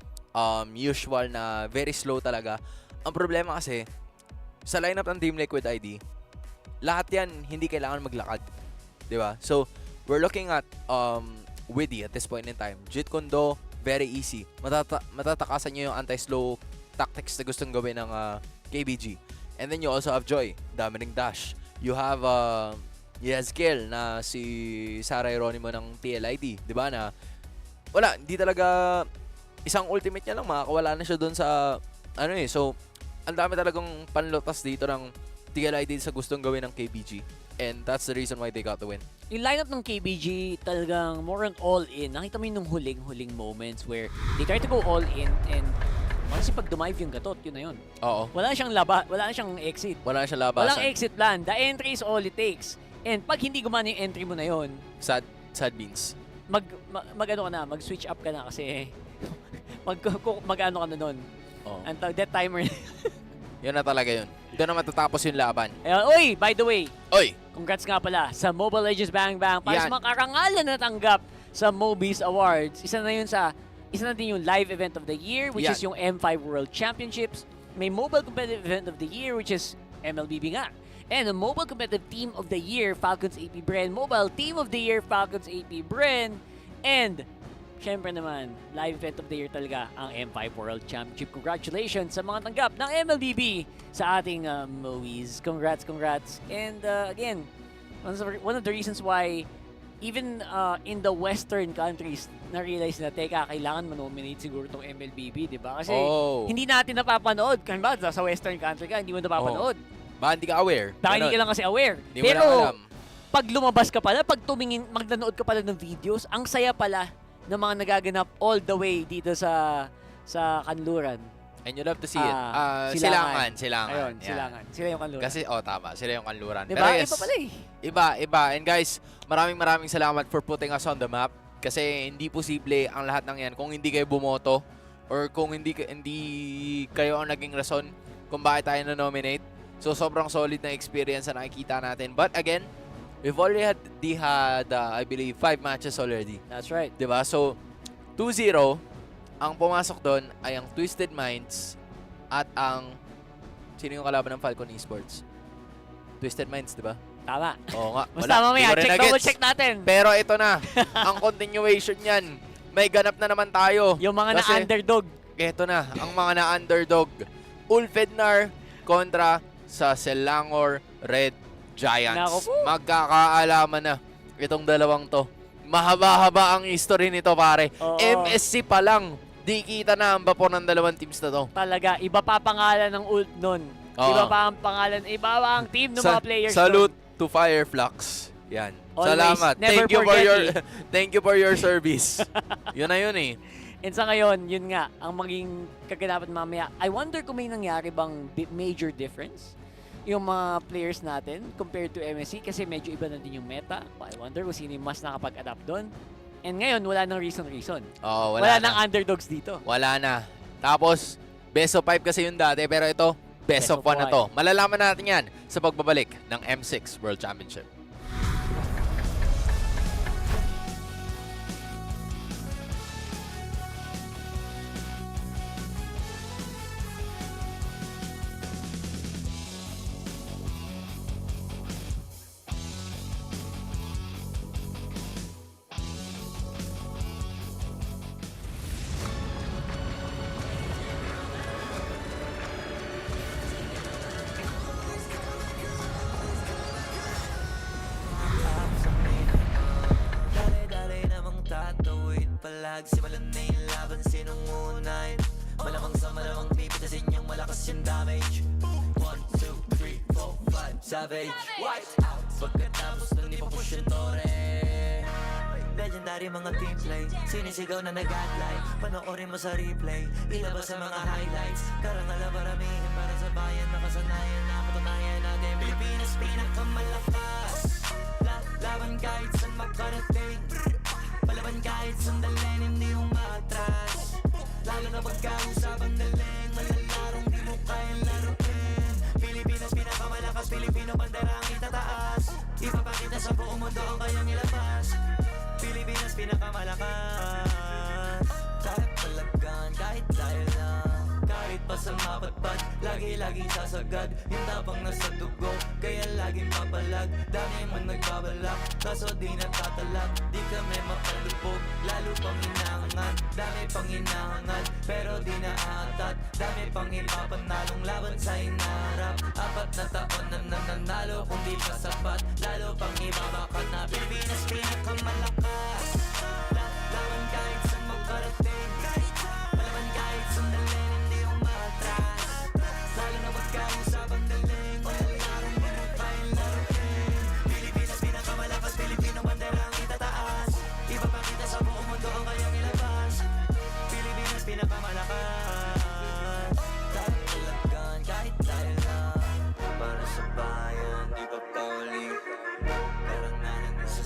usual na very slow talaga. Ang problema kasi, sa lineup ng Team Liquid ID, lahat yan hindi kailangan maglakad. Diba? So, we're looking at Widdy at this point in time. Jeet Kundo, very easy. Matatakasan nyo yung anti-slow tactics na gustong gawin ng KBG. And then you also have Joy, dami ring dash. You have Yazkiel na si Sarah Hieronimo ng TLID. Diba na, wala, hindi talaga isang ultimate niya lang, makakawala na siya doon sa, so, ang dami talagang panlutas dito ng TLID sa gustong gawin ng KBG. And that's the reason why they got the win. Yung lineup ng KBG talagang more on all-in. Nakita mo yung huling moments where they try to go all-in and kasi pag dumive yung gatot, yun na yun. Oo. Wala na siyang exit. Wala na siyang labasan. Walang exit plan. The entry is all it takes. And pag hindi gumana yung entry mo na yun, sad beans. mag-switch up ka na kasi mag-ano ka na nun. Until that timer. Yun na talaga yun. Doon na matatapos yung laban. By the way. Oy! Congrats nga pala sa Mobile Legends Bang Bang para sa mga karangalan na tanggap sa MOBIS Awards. Isa na din yung live event of the year, which is yung M5 World Championships. May mobile competitive event of the year, which is MLBB nga. And the mobile competitive team of the year, Falcons AP Bren. Mobile team of the year, Falcons AP Bren. And syempre naman, live event of the year talaga ang M5 World Championship. Congratulations sa mga tanggap ng MLBB sa ating MOBIS. Congrats. And again, one of the reasons why even in the Western countries, na-realize na, teka, kailangan manominate siguro itong MLBB, di ba? Kasi hindi natin napapanood. Kaya ba, sa Western country ka, hindi mo napapanood. Baka hindi ka aware. Baka hindi ka lang kasi aware. Pero, pag lumabas ka pala, pag tumingin, magnanood ka pala ng videos, ang saya pala ng mga nagaganap all the way dito sa Kanluran. And you love to see it. Silangan. Ayun, Silangan. Sila yung Kanluran. Kasi, tama. Sila yung Kanluran. Diba? Pero yes, iba pala eh. Iba. And guys, maraming salamat for putting us on the map. Kasi hindi posible ang lahat ng yan kung hindi kayo bumoto or kung hindi kayo ang naging rason kung bakit tayo na-nominate. So, sobrang solid na experience na nakikita natin. But again, we've already had I believe, 5 matches already. That's right. Diba? So, 2-0, ang pumasok doon ay ang Twisted Minds at ang... Sino yung kalaban ng Falcon Esports? Twisted Minds, diba? Tama. Oo nga. Basta mamaya, double check natin. Pero ito na, ang continuation yan. May ganap na naman tayo. Yung mga na-underdog. Ito na, ang mga na-underdog. Ulfednar kontra sa Selangor Red Giants. Magkakaalaman na itong dalawang to. Mahaba-haba ang history nito, pare. MSC pa lang, di kita na ang bapo ng dalawang teams na to. Talaga, iba pa pangalan ng ult nun. Iba pa ang pangalan, iba pa ang team ng mga players. Salute to Fireflux. Yan. Always, salamat. Thank you for your service. Yun na yun eh. And sa ngayon, yun nga, ang maging kaganapan mamaya. I wonder kung may nangyari bang major difference yung mga players natin compared to MSC kasi medyo iba na din yung meta. I wonder kung sino yung mas nakapag-adapt doon. And ngayon, wala nang reason. Wala nang underdogs dito. Wala na. Tapos, best of 5 kasi yung dati, pero ito, best of 1 na to. Malalaman natin yan sa pagbabalik ng M6 World Championship. Simulan na yung laban, sinong unahin? Malamang sa malamang pipitasin yung malakas yung damage. 1, 2, 3, 4, 5, savage. White out pagkatapos nung ipapush yung tore. Legendary mga team play, sinisigaw na nag-adlay. Panoorin mo sa replay, ilabas sa mga highlights. Karangal paramihin para sa bayan, nakasanayan na patunayan natin Pilipinas pinakamalakas. Laban kahit saan makarating, palaban kahit sandalin, hindi umatras. Lalo na pagkausapang galing, malalarong di mo kayang laruin. Pilipinas pinakamalakas, Pilipino bandera ang itataas. Ipapakita sa buong mundo ang kayang ilabas. Pilipinas pinakamalakas. Kahit palagan, kahit tayo lang, kahit pa sa mapatpat, lagi-laging sasagad. Yung tapang nasa dugo, kaya laging papalag. Dami mo nagbabalak, kaso di natatalag. Di kami mapalupog, lalo pang hinahangad. Dami pang hinahangad, pero di naatat. Dami pang ipapanalong laban sa inaharap. 4 na taon na nanalo, kung di pa sapat. Lalo pang ibabakat na Pilipinas pinakamalakas. Laban kahit saan makarating, palaban kahit sandalin, hindi umatras. Lalo na pagkausapang galing, malalarong di mo kayang laruin. Pilipinas pinakamalakas, Pilipino bandera ang itataas. Ipapakita sa buong mundo ang kayang ilabas. Pilipinas pinakamalakas. Kahit palagan, kahit tayo lang, para sa bayan, di pa pauli. Karangalan na sa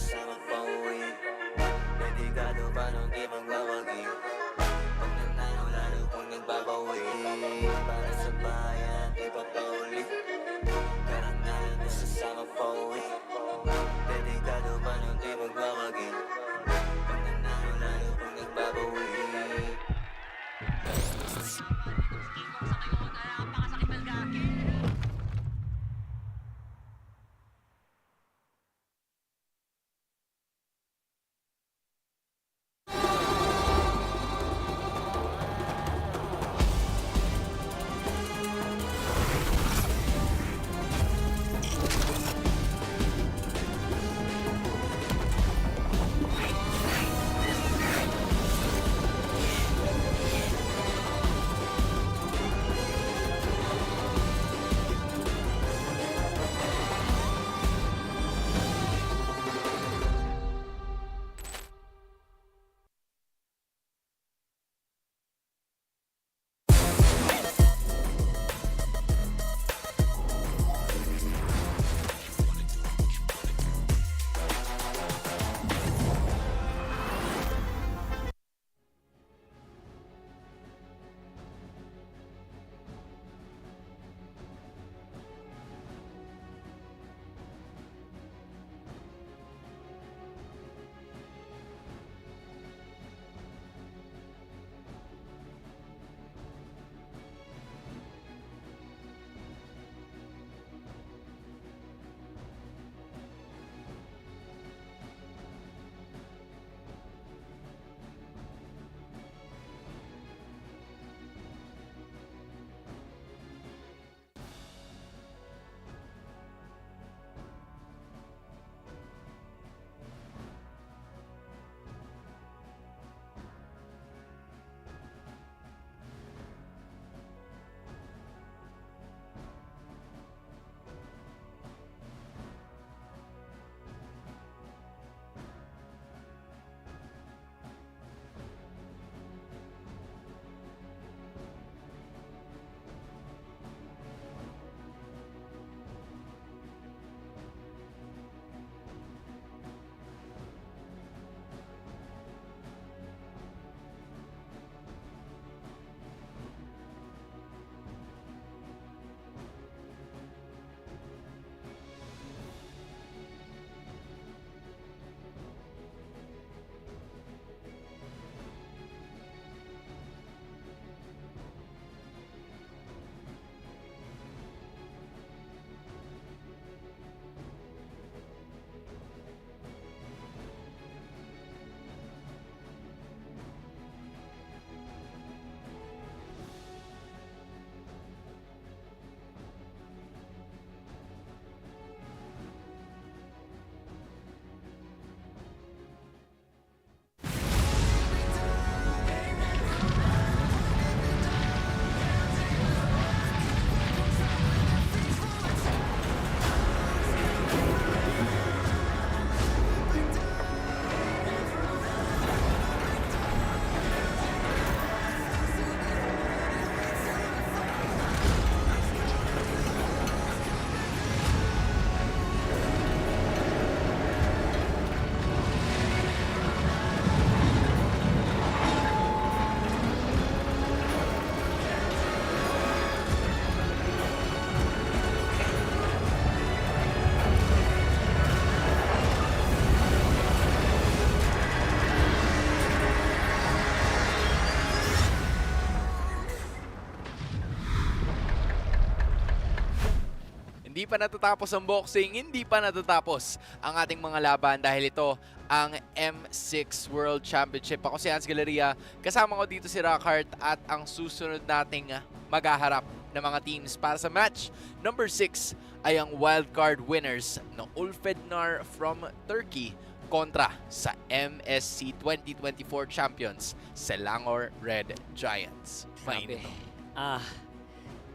Hindi pa natatapos ang boxing, hindi pa natatapos ang ating mga laban dahil ito ang M6 World Championship. Ako si Hans Galleria, kasama ko dito si Rockhart at ang susunod nating maghaharap ng mga teams para sa match number 6 ay ang wildcard winners ng Ulfednar from Turkey kontra sa MSC 2024 champions, Selangor Red Giants. Mainit.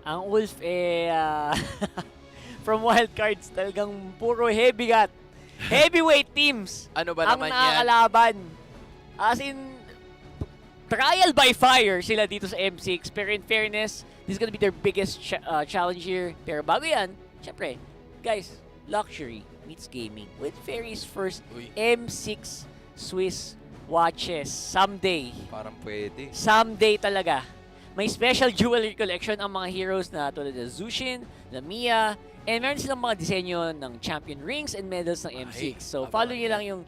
Ang Wolf from wildcards talagang puro heavyweight teams ano ba naman yan? Ang nakakalaban. As in, trial by fire sila dito sa M6. Pero in fairness, this is gonna be their biggest challenge here. Pero bago yan, syempre, guys, luxury meets gaming with Ferry's first M6 Swiss watches. Someday. Parang pwede. Someday talaga. May special jewelry collection ang mga heroes na tulad ng Zushin, Lamia, and meron silang mga disenyo ng champion rings and medals ng M6. So follow nyo lang yung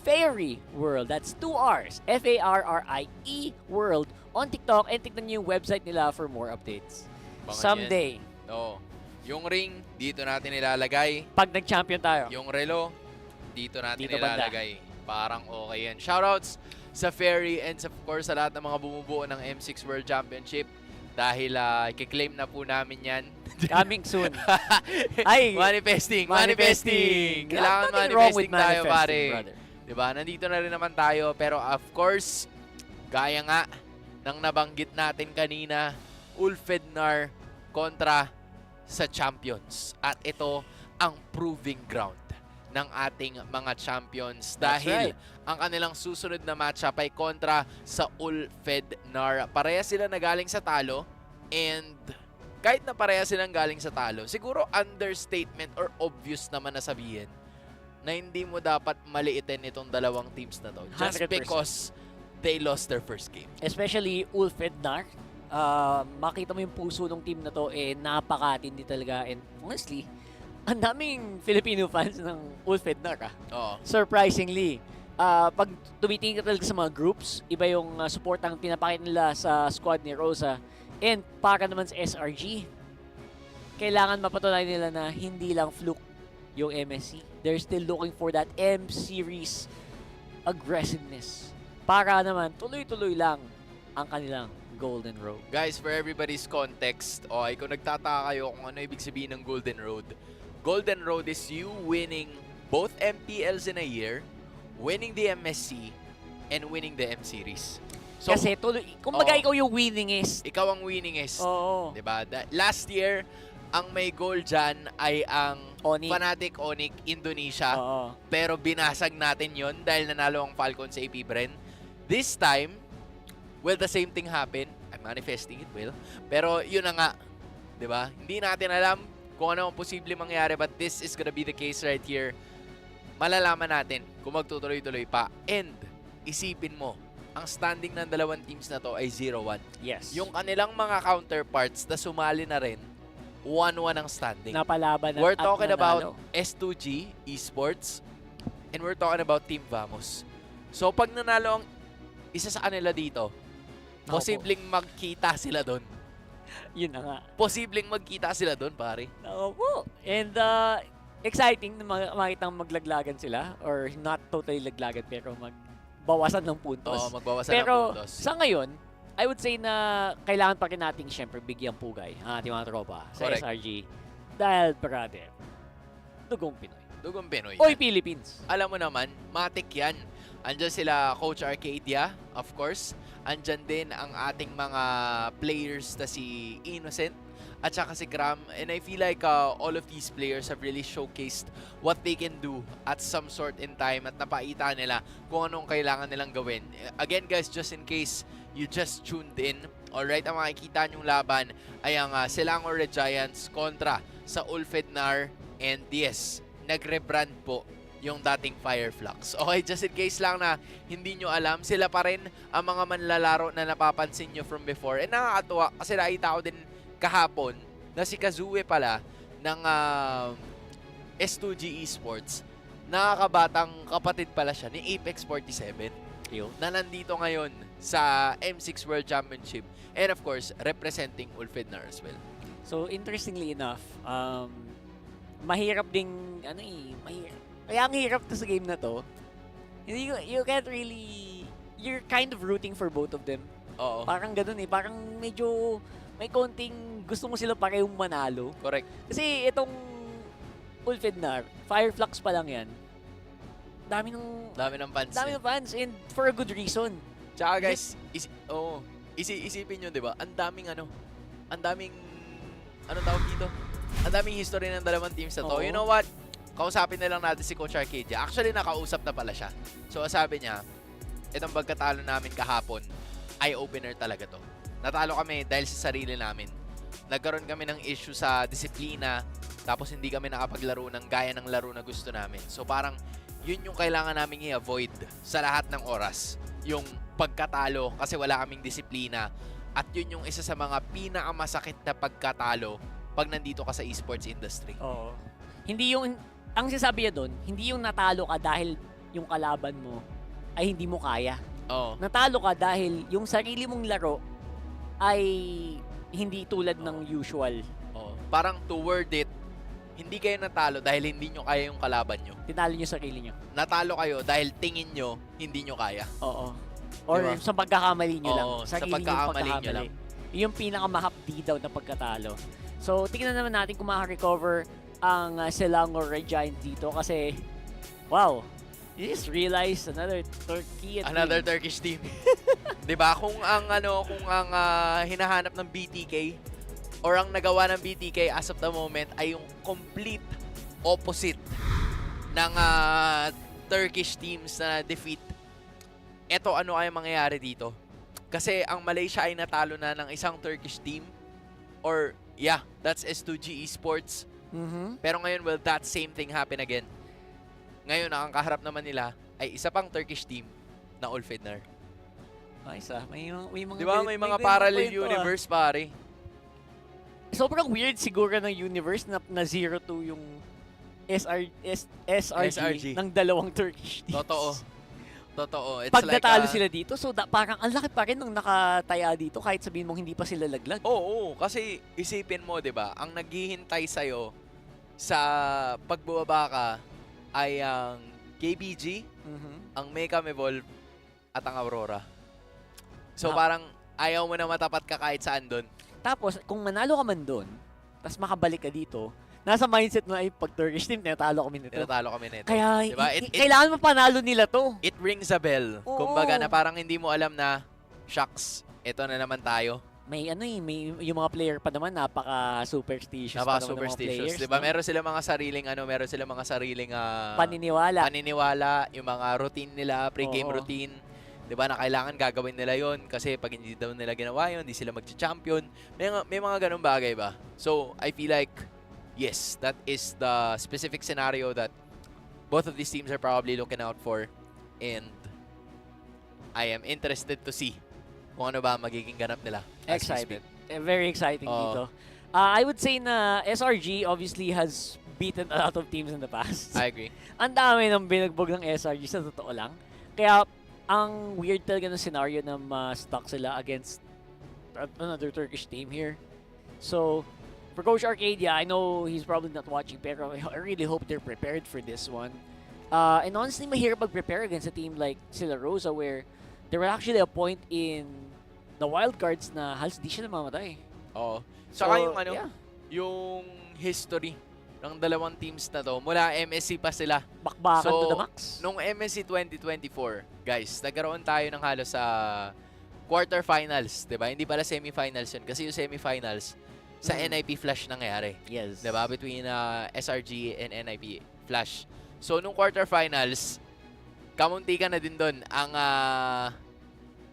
Fairy World. That's 2 R's. F-A-R-R-I-E World on TikTok, and tignan nyo yung website nila for more updates. Someday. Oo. Yung ring, dito natin ilalagay. Pag nag-champion tayo. Yung relo, dito natin Dito ilalagay. Parang okay yan. Shoutouts sa Ferry and of course sa lahat ng mga bumubuo ng M6 World Championship dahil i-claim na po namin yan. Coming soon. Ay, manifesting. Kailangan manifesting tayo, pare. Diba? Nandito na rin naman tayo. Pero of course, gaya nga ng nabanggit natin kanina, Ulfednar kontra sa champions. At ito ang proving ground ng ating mga champions dahil ang kanilang susunod na matchup ay kontra sa Ulfednar. Pareha sila na galing sa talo, and kahit na pareha silang galing sa talo, siguro understatement or obvious naman na sabihin na hindi mo dapat maliitin itong dalawang teams na to just 100%. because they lost their first game. Especially Ulfednar. Makita mo yung puso ng team na to, napakatindi talaga, and honestly, ang daming Filipino fans ng Ulfednar. Surprisingly. Pag tumitingin ka talaga sa mga groups, iba yung support ang pinapakita nila sa squad ni Rosa. And para naman sa SRG, kailangan mapatunayan nila na hindi lang fluke yung MSC. They're still looking for that M-Series aggressiveness. Para naman, tuloy-tuloy lang ang kanilang Golden Road. Guys, for everybody's context, kung nagtataka kayo kung ano ibig sabihin ng Golden Road, Golden Road is you winning both MPLs in a year, winning the MSC, and winning the M-Series. So, kasi tuloy, kumbaga ikaw yung winningest. Ikaw ang winningest. Oo. Diba? Last year, ang may goal dyan ay ang Onyx. Fnatic Onyx Indonesia. Oo. Pero binasag natin yon dahil nanalo ang Falcon sa AP Bren. This time, will the same thing happen? I'm manifesting it, will. Pero yun na nga. Diba? Hindi natin alam kung ano ang posible mangyari, but this is gonna be the case right here. Malalaman natin kung magtutuloy-tuloy pa. And isipin mo, ang standing ng dalawang teams na to ay 0-1. Yes. Yung kanilang mga counterparts na sumali na rin, 1-1 ang standing. Napalaban na We're at talking nanalo. about S2G Esports, and we're talking about Team Vamos. So pag nanalo ang isa sa kanila dito, posibleng magkita sila doon. Yun na nga. Posibleng magkita sila doon, pare. Opo. And exciting na makitang maglaglagan sila, or not totally laglagan, pero magbawasan ng puntos. Oo, magbawasan pero ng puntos. sa ngayon, I would say na kailangan pa rin nating siyempre bigyang pugay ang ating mga tropa sa Correct. SRG. Dahil, brother, dugong Pinoy. Dugong Pinoy. Oy, Philippines. Alam mo naman, matik yan. Andyan sila Coach Arcadia, of course. Andyan din ang ating mga players na si Innocent at saka si Gram. And I feel like all of these players have really showcased what they can do at some sort in time at napaita nila kung anong kailangan nilang gawin. Again guys, just in case you just tuned in, alright, ang makikita nyong laban ay ang Selangor Red Giants kontra sa Ulfednar, and yes, nag-rebrand po yung dating Fireflux. Okay, just in case lang na hindi nyo alam, sila pa rin ang mga manlalaro na napapansin nyo from before. And nakakatuwa kasi nakita ko din kahapon na si Kazue pala ng S2G Esports, nakakabatang kapatid pala siya ni Apex 47 na nandito ngayon sa M6 World Championship, and of course representing Ulfednar as well. So interestingly enough, mahirap ding, mahirap. Kaya ang hirap to sa game na to, you can't really, you're kind of rooting for both of them. Oo. Parang ganun parang medyo may konting gusto mo sila parehong manalo. Correct. Kasi itong Ulfednar, Fireflux pa lang yan. Dami ng fans. Dami ng fans and for a good reason. Tsaka guys, isipin nyo, di ba? Ang daming tawag dito? Ang daming history ng dalawang teams na to. Oo. You know what? Kausapin na lang natin si Coach Arcadia. Actually, nakausap na pala siya. So, sabi niya, itong pagkatalo namin kahapon, eye-opener talaga to. Natalo kami dahil sa sarili namin. Nagkaroon kami ng issue sa disiplina, tapos hindi kami nakapaglaro ng gaya ng laro na gusto namin. So, parang yun yung kailangan namin i-avoid sa lahat ng oras. Yung pagkatalo kasi wala kaming disiplina. At yun yung isa sa mga pinakamasakit na pagkatalo pag nandito ka sa esports industry. Oo. Hindi yung, ang sinasabi niya doon, hindi yung natalo ka dahil yung kalaban mo ay hindi mo kaya. Oo. Natalo ka dahil yung sarili mong laro ay hindi tulad ng usual. Oo. Parang to word it, hindi kayo natalo dahil hindi nyo kaya yung kalaban nyo. Tinalo nyo sarili nyo. Natalo kayo dahil tingin nyo hindi nyo kaya. Oo. Or Diba? sa pagkakamali nyo lang. Oo, Sarili sa pagkakamali nyong nyo lang. Yung pinakamahapdi daw na pagkatalo. So, tingnan naman natin kung makaka-recover ang Selangor Red Giant dito kasi, wow, you just realized another Turkish team. 'Di ba? Kung ang hinahanap ng BTK or ang nagawa ng BTK as of the moment ay yung complete opposite ng Turkish teams na defeat. Eto ano ay mangyayari dito? Kasi ang Malaysia ay natalo na ng isang Turkish team or that's S2G Esports. Pero ngayon, will that same thing happen again? Ngayon, ang kaharap naman nila ay isa pang Turkish team na Ulfednar. Nice May mga, di ba? May mga parallel universe, pare. Sobrang weird siguro ng universe na 0-2 yung SRG ng dalawang Turkish teams. Totoo. It's Pag like, natalo sila dito, so parang ang laki pa rin ng nakataya dito kahit sabihin mong hindi pa sila laglag. Oo, kasi isipin mo, 'di ba? Ang naghihintay sa'yo sa pagbababa ka ay ang KBG, ang Mecam Evolve, at ang Aurora. So parang ayaw mo na matapat ka kahit saan doon. Tapos, kung manalo ka man doon, tapos makabalik ka dito, nasa mindset mo ay pag Turkish team, tinatalo kami nito. Kaya, diba? kailangan mapanalo nila to. It rings a bell. Oo. Kumbaga na parang hindi mo alam na, shucks, ito na naman tayo. May may yung mga player pa naman napaka-superstitious pa naman ng mga players. Diba? No? Meron sila mga sariling paniniwala, yung mga routine nila, pre-game routine. Diba, na kailangan gagawin nila yon kasi pag hindi daw nila ginawa yun, hindi sila magcha-champion. May mga ganung bagay ba? So, I feel like yes, that is the specific scenario that both of these teams are probably looking out for, and I am interested to see kung ano ba magiging ganap nila. Excited. Very exciting dito. I would say na SRG obviously has beaten a lot of teams in the past. I agree. Ang dami ng binagbog ng SRG sa totoo lang. Kaya ang weird talaga ng scenario na ma-stuck sila against another Turkish team here. So, for Coach Arcadia, I know he's probably not watching, pero I really hope they're prepared for this one. And honestly, mahirap mag-prepare against a team like Sila Rosa where there was actually a point in the wildcards na halos di siya namamatay. Oo. Saka yung yung history ng dalawang teams na to, mula MSC pa sila. Bakbakan to the max. Nung MSC 2024, guys, nagkaroon tayo ng halos sa quarterfinals, 'di ba? Hindi pala semifinals yun kasi yung semifinals sa NIP Flash nangyari. Yes. Diba? Between SRG and NIP Flash. So, nung quarterfinals, kamunti ka na din doon ang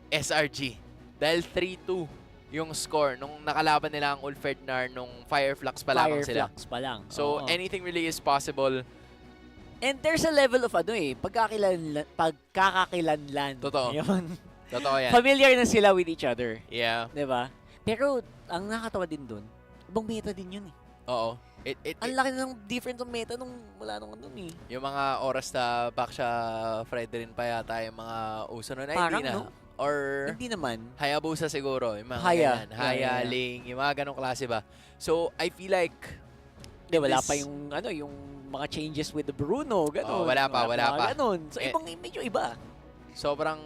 SRG. Dahil 3-2 yung score nung nakalaban nila ang Ulfednar nung Fireflux pa lamang sila. Fireflux pa lang. So, anything really is possible. And there's a level of pagkakakilanlan. Totoo. Yun. Totoo yan. Familiar na sila with each other. Yeah. Diba? Pero, ang nakakatawa din doon, ibang meta din yun eh. Oo. Ang laki ng difference ng meta nung wala nung ano eh. Yung mga oras na Baksha Fredrin pa yata yung mga uso nun. Ay, Parang, hindi na. no? Or hindi naman. Hayabusa siguro. Yung mga Haya. ganyan. Haya, Aling, yung mga ganong klase ba. So, I feel like Hindi, wala pa yung, yung mga changes with the Bruno, gano'n. Wala pa. Gano'n. So, medyo iba. Sobrang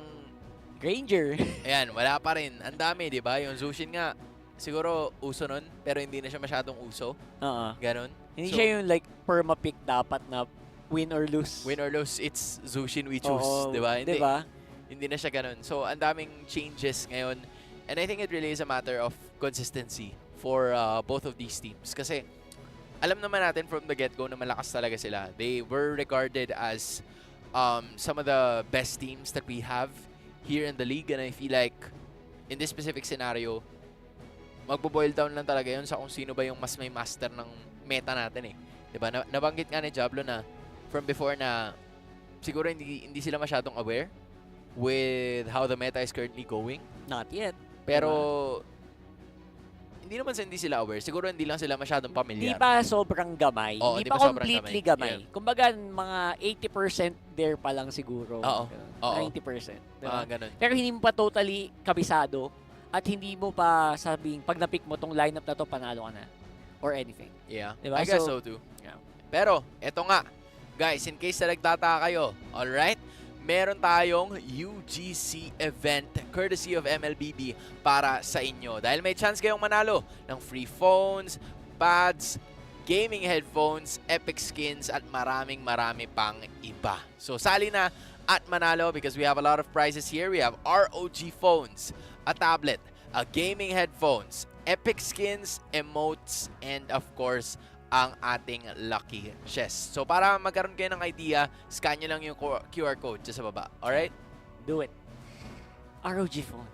Granger. Ayan, wala pa rin. Ang dami, di ba? Yung Zushin nga, siguro uso nun, pero hindi na siya masyadong uso. Ganon. Hindi siya yung like perma-pick dapat na win or lose. Win or lose, it's Zushin we choose, di ba? Hindi na siya ganon. So, ang daming changes ngayon. And I think it really is a matter of consistency for both of these teams. Kasi, alam naman natin from the get-go na malakas talaga sila. They were regarded as some of the best teams that we have here in the league, and I feel like in this specific scenario, magbo-boil down lang talaga yun sa kung sino ba yung mas may master ng meta natin eh. Diba? Nabanggit nga ni Diablo na from before na siguro hindi sila masyadong aware with how the meta is currently going. Not yet. Pero hindi naman hindi sila aware. Siguro hindi lang sila masyadong familiar. Hindi pa sobrang gamay. Oo, hindi pa completely gamay. Yeah. Kumbaga, mga 80% there pa lang siguro. Oo. 90%. Diba? Ganun. Pero hindi mo pa totally kabisado at hindi mo pa sabing, pag na-pick mo tong lineup na to, panalo ka na. Or anything. Yeah. Diba? I guess so too. Yeah. Pero, eto nga. Guys, in case na nagtataka kayo, alright? Meron tayong UGC event courtesy of MLBB para sa inyo. Dahil may chance kayong manalo ng free phones, pads, gaming headphones, epic skins, at marami pang iba. So, sali na at manalo because we have a lot of prizes here. We have ROG phones, a tablet, a gaming headphones, epic skins, emotes, and of course, ang ating lucky chest. So, para magkaroon kayo ng idea, scan nyo lang yung QR code dyan sa baba. Alright? Do it. ROG phone.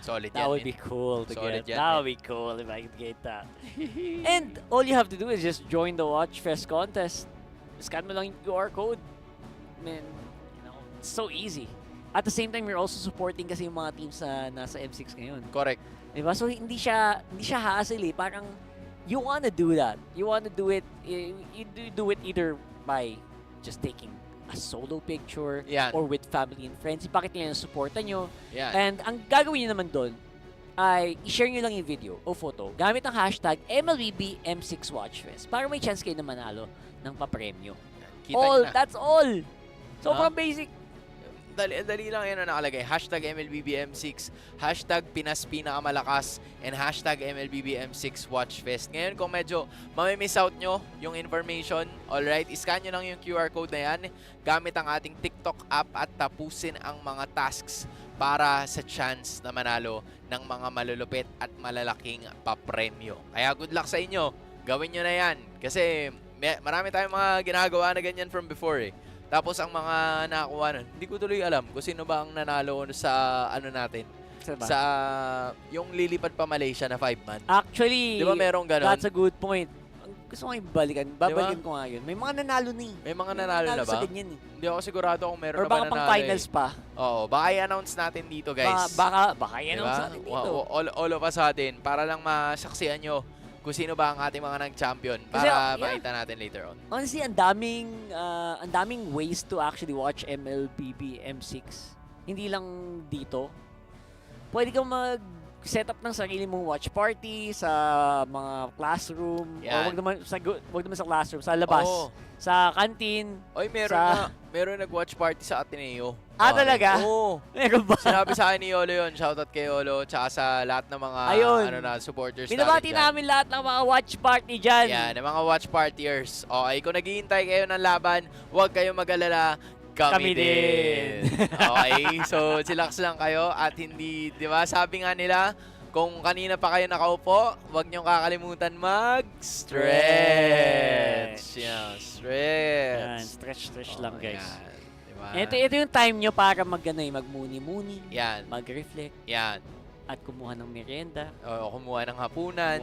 Solid yan. That would be cool to Solid get. yan, That would be cool if I could get that. And all you have to do is just join the Watch Fest contest. Scan mo lang yung QR code. Man, it's so easy. At the same time, you're also supporting kasi yung mga teams na nasa M6 ngayon. Correct. Diba? So, hindi siya hassle eh. Parang, you wanna do that. You wanna do it, you do it either by just taking a solo picture or with family and friends. Ipakita nyo yung supportan nyo. And ang gagawin nyo naman doon ay i-share nyo lang yung video o photo gamit ang hashtag MLBB M6 Watchfest para may chance kayo na manalo ng papremyo. That's all. Sobrang basic. Dali lang yan na nakalagay. Hashtag MLBBM6, hashtag Pinas Pinakamalakas, and hashtag MLBBM6 Watchfest. Ngayon, kung medyo mamimiss out nyo yung information, alright, iscan nyo lang yung QR code na yan gamit ang ating TikTok app at tapusin ang mga tasks para sa chance na manalo ng mga malulupit at malalaking papremyo. Kaya good luck sa inyo. Gawin nyo na yan. Kasi marami tayong mga ginagawa na ganyan from before eh. Tapos ang mga nakakuha nun, hindi ko tuloy alam kung sino ba ang nanalo sa ano natin. Sa yung lilipad pa Malaysia na 5-man. Actually, di ba merong ganon? That's a good point. Gusto ko ibalikan. Babalikan ko nga yun. May mga nanalo na eh. May mga nanalo na ba? Sa ganyan eh. Hindi ako sigurado kung meron or na ba nanalo. Or baka pang finals pa. Oo, baka i-announce natin dito guys. Baka i-announce natin dito. All of us atin para lang masaksihan nyo kung sino ba ang ating mga nag-champion para makita natin later on. Honestly, ang daming ways to actually watch MLBB M6. Hindi lang dito. Pwede kang mag-set up ng sarili mong watch party sa mga classroom. O wag naman sa classroom, sa labas. Sa canteen. Oy, meron nag-watch party sa Ateneo. Talaga? Oo. Meron ba? Sinabi sa akin ni Yolo yun. Shoutout kay Yolo. Tsaka sa lahat ng mga supporters Binabati namin lahat ng mga watch party dyan. Yan, ng mga watch partiers. Okay, kung naghihintay kayo ng laban, huwag kayong mag-alala. Kami din. Okay, so chillax lang kayo at hindi, di ba, sabi nga nila, kung kanina pa kayo nakaupo, huwag niyong kakalimutan mag-stretch. Yan, stretch. Yan, stretch lang guys. Yan, diba? Ito yung time nyo para magmuni-muni. Yan. Mag-reflect. Yan. At kumuha ng merienda. O, kumuha ng hapunan.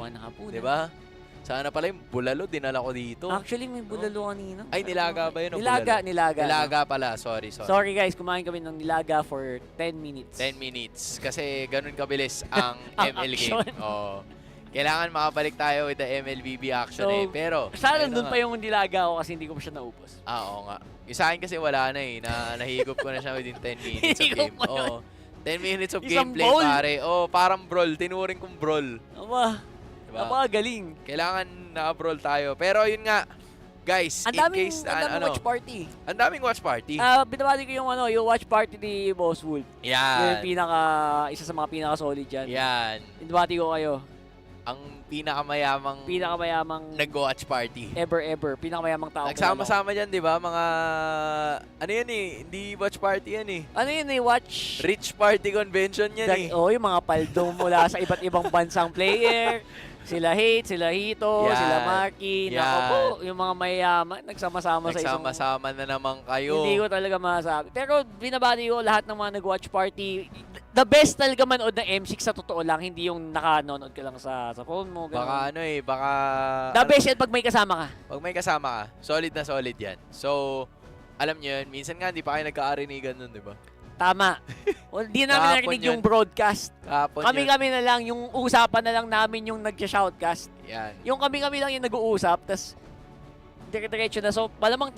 Diba? Sana pala yung bulalo, dinala ko dito. Actually, may bulalo kanina. Ay, nilaga ba yun? Nilaga. Nilaga pala. Sorry. Sorry guys, kumain kami ng nilaga for 10 minutes. 10 minutes. Kasi ganun kabilis ang ML game. Kailangan makabalik tayo with the MLBB action Pero, sana nandun pa yung nilaga ko kasi hindi ko pa siya naubos. Oo nga. Yung sa akin kasi wala na eh. Nahigop ko na siya within 10 minutes of game. 10 minutes of gameplay, pare. Parang brawl. Tinuring kong brawl. Diba? Napakagaling. Kailangan na-brawl tayo. Pero yun nga, guys, Ang in daming, case ang daming watch party. Ang daming watch party. Binabati ko yung watch party ni Boss Wolf. Yan. Yung isa sa mga pinaka-solid dyan. Yan. Binabati ko kayo. Ang pinakamayamang nag-watch party. Ever. Pinakamayamang tao. Nagsama-sama dyan, di ba? Mga, ano yan eh, hindi watch party yan eh. Ano yun eh, watch? Rich party convention yan eh. Yung mga paldo mula sa iba't ibang bansang player. Sila Hate, sila Hito, Yan. sila Marky. Yan. Nako po, yung mga mayaman, nagsama-sama sa isang... Nagsama-sama na naman kayo. Hindi ko talaga masabi. Pero binabati ko lahat ng mga nag-watch party. The best talaga manood ng M6 sa totoo lang, hindi yung nakanonood ka lang sa phone mo. Ganun. Baka... The best yan pag may kasama ka. Pag may kasama ka, solid na solid yan. So, alam nyo yun, minsan nga hindi pa kayo nagka-arinigan nun, di ba? Tama. Hindi namin narinig yung broadcast. Kami-kami na lang, yung usapan na lang namin yung nag-shoutcast. Yan. Yung kami-kami lang yung nag-uusap, tas dire-diretso na. So, malamang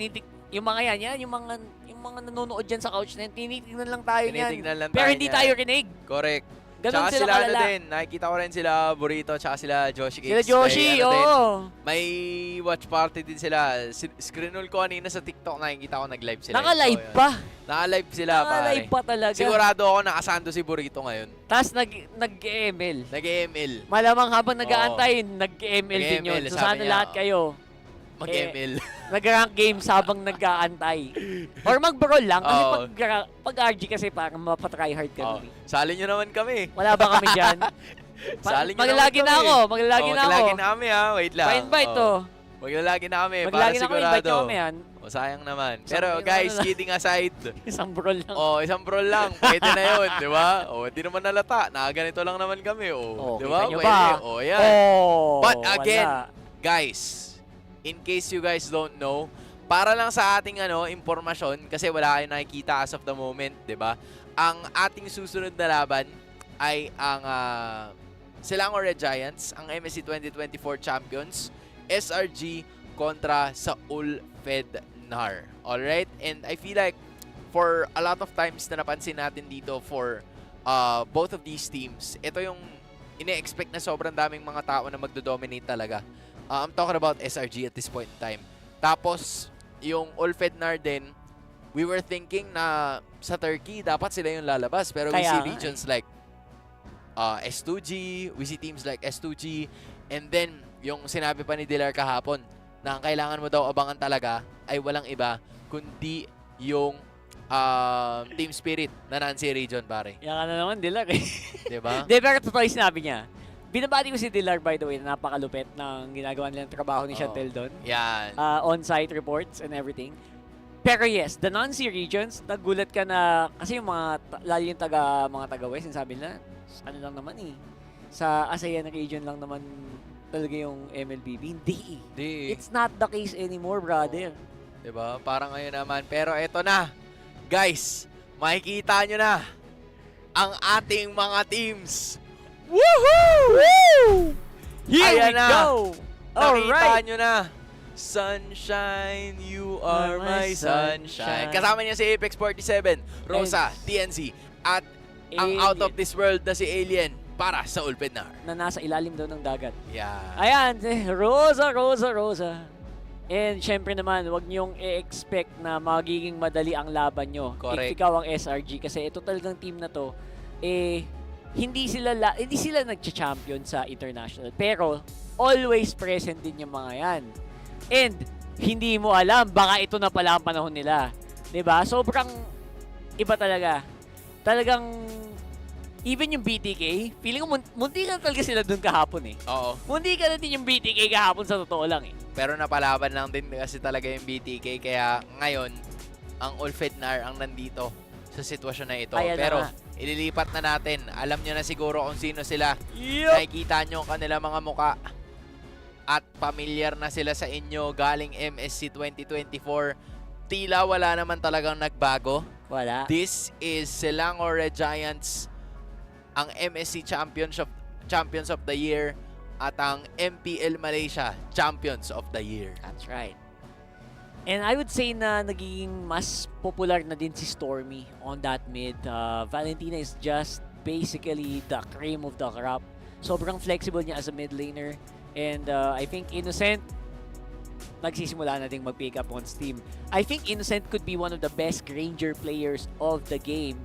yung mga yan, yung mga nanonood dyan sa couch na yan, tinitignan lang tayo yan. Pero hindi tayo rinig. Correct. Ganun tsaka sila ano kalala. din, nakikita ko rin sila Burrito, tsaka sila Joshi Cakes. Sila Joshi, oo. May watch party din sila. Screenol ko kanina sa TikTok, nakikita ko nag-live sila. Naka-live pa. Naka-live sila, Naka-live pa talaga. Sigurado ako nakasando si Burrito ngayon. Tapos nag-ML. Nag-ML. Malamang habang nag-aantay, nag-ML din yun. So sana lahat kayo mag-ML. Nag-rank games habang nag-aantay. Or mag-brawl lang. Kasi pag-RG kasi parang mapatry hard ka. Sali nyo naman kami. Wala ba kami dyan? Sali nyo maglalagi na ako. Maglalagi na ako. Maglalagi na kami ha. Wait lang. Pa-invite to. Maglalagi na kami. Maglalagi na para ako. sigurado. Invite nyo kami yan. Sayang naman. Pero guys, kidding aside. Isang brawl lang. Isang brawl lang. Pwede na yun, di ba? Hindi naman nalata. Nakaganito lang naman kami. Di ba? Kita nyo Pwede. ba? Yan. But again, guys, in case you guys don't know, para lang sa ating impormasyon, kasi wala kayong nakikita as of the moment, di ba? Ang ating susunod na laban ay ang Selangor Red Giants, ang MSC 2024 champions, SRG kontra sa Ulfednar. Alright? And I feel like for a lot of times na napansin natin dito for both of these teams, ito yung ine-expect na sobrang daming mga tao na magdo-dominate talaga. I'm talking about SRG at this point in time. Tapos, yung Ulfednar din, we were thinking na sa Turkey, dapat sila yung lalabas. Pero we see regions like S2G, we see teams like S2G, and then, yung sinabi pa ni Dilar kahapon, na ang kailangan mo daw abangan talaga ay walang iba, kundi yung Team Spirit na Nancy region, pare. Yan ka na naman, Dilar eh. Diba? Di, pero totoo yung sinabi niya. Binabati ko si Dilar, by the way, na napakalupit ng ginagawa nilang trabaho ni Chantel doon. Yan. On-site reports and everything. Pero yes, the non-C regions, nagulat ka na, kasi yung lalo yung mga taga-West, sabi nila, ano lang naman eh. Sa ASEAN region lang naman talaga yung MLBB. Hindi. It's not the case anymore, brother. Diba? Parang ngayon naman. Pero eto na. Guys, makikita nyo na ang ating mga teams. Woohoo! Woo! Here Ayan we go! Nakita nyo na. Sunshine, you are my sunshine. Kasama niya si Apex 47, Rosa, TNC, at ang out of this world na si Alien para sa Ulfednar. Na nasa ilalim daw ng dagat. Yeah. Ayan, Rosa. And syempre naman, huwag niyong i-expect na magiging madali ang laban nyo. Correct. If ikaw ang SRG. Kasi ito talagang team na to, hindi sila nagcha-champion sa international. Pero, always present din yung mga yan. And, hindi mo alam, baka ito na pala ang panahon nila. 'Di ba? Sobrang iba talaga. Talagang, even yung BTK, feeling ko munti ka talaga sila dun kahapon eh. Oo. Munti ka na din yung BTK kahapon sa totoo lang eh. Pero napalaban lang din kasi talaga yung BTK. Kaya ngayon, ang Ulfednar ang nandito sa sitwasyon na ito. Ayan pero, na ililipat na natin. Alam nyo na siguro kung sino sila. Yep. Nakikita nyo ang kanila mga muka. At pamilyar na sila sa inyo galing MSC 2024. Tila wala naman talagang nagbago. Wala. This is Selangor Red Giants, ang MSC Champions of the Year, at ang MPL Malaysia Champions of the Year. That's right. And I would say na nagiging mas popular na din si Stormy on that mid. Valentina is just basically the cream of the crop. Sobrang flexible niya as a mid laner. And I think Innocent, nagsisimula na ding mag-pick up on Steam. I think Innocent could be one of the best Granger players of the game.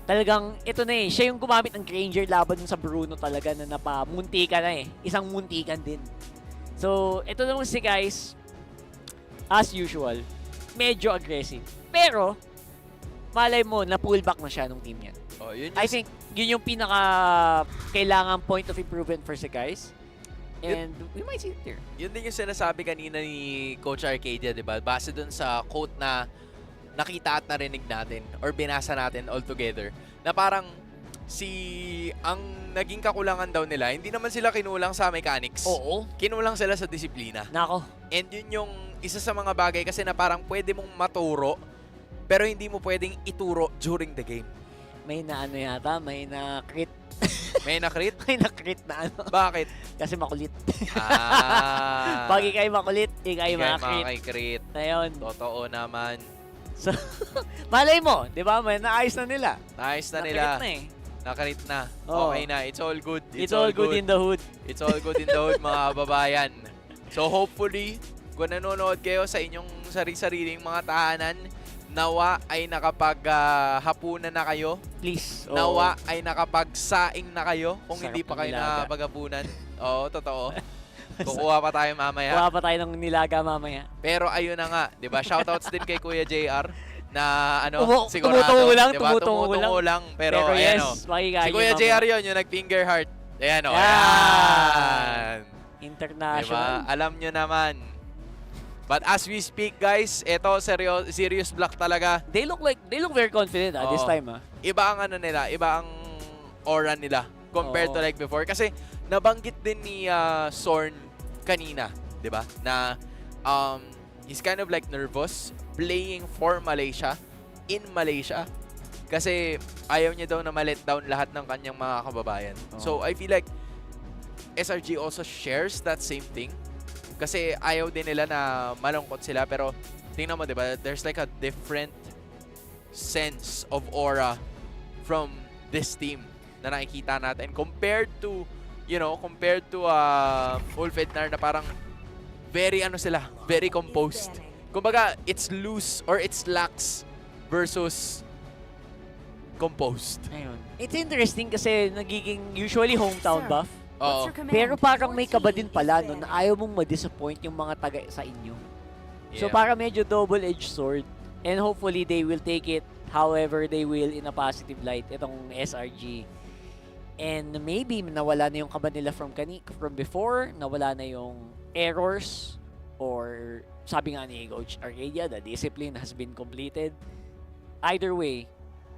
Talagang, ito na eh, siya yung gumamit ng Granger laban sa Bruno talaga na napamuntikan na eh. Isang muntikan din. So, ito naman si guys, as usual, medyo aggressive. Pero, malay mo, na-pullback na siya nung team niya. Oh, yun I think, yun yung pinaka kailangan point of improvement for si guys. And we might see it there. Yun din yung sinasabi kanina ni Coach Arcadia, di ba? Base dun sa quote na nakita at narinig natin or binasa natin all together, na parang ang naging kakulangan daw nila, hindi naman sila kinulang sa mechanics. Oo. Kinulang sila sa disiplina. Nako. And yun yung isa sa mga bagay kasi na parang pwede mong maturo, pero hindi mo pwedeng ituro during the game. May na ano yata, may na crit. May na-crit? May na-crit na ano. Bakit? Kasi makulit. Pag ikay makulit, ikay makakrit. makakrit. Ayun. Totoo naman. So, malay mo, di ba? May naayos na nila. Naayos na nila. Na eh. Nakarit na. Oh. Okay na. It's all good. It's all good in the hood. It's all good in the hood, mga kababayan. So hopefully, kung nanonood kayo sa inyong sarili-sariling mga tahanan, nawa ay nakapag-hapunan na kayo. Please. Nawa ay nakapag-saing na kayo kung Sarap hindi pa ng kayo nilaga. nakapag-hapunan. Oo, totoo. Kukuha pa tayo mamaya. Kuha pa tayo ng nilaga mamaya. Pero ayun na nga, 'di ba? Shoutouts din kay Kuya JR na ano, sigurado, tumutungo lang, diba? Tumutungo lang. Pero ayan yes, si Kuya JR 'yon, yung nag-finger heart. Ayan o. Ayan. International. Diba? Alam nyo naman. But as we speak, guys, eto serious block talaga. They look very confident this time. Iba ang ano nila, iba ang aura nila compared to like before. Kasi nabanggit din ni Sorn kanina, 'di ba? Na he's kind of like nervous playing for Malaysia in Malaysia kasi ayaw niya daw na ma-let down lahat ng kanyang mga kababayan. So I feel like SRG also shares that same thing. Kasi ayaw din nila na malungkot sila, pero tingnan mo, 'di ba? There's like a different sense of aura from this team na nakikita natin compared to Ulfednar na parang very very composed. Kumbaga, it's loose or it's lax versus composed. Ayun. It's interesting kasi nagiging usually hometown buff. Oo. Pero parang may kaba din pala no, na ayaw mong ma-disappoint yung mga taga sa inyo. So Yeah. para medyo double-edged sword and hopefully they will take it however they will in a positive light itong SRG. And maybe nawala na yung kaba nila from before, nawala na yung errors or sabi nga ni Coach Arcadia, the discipline has been completed. Either way,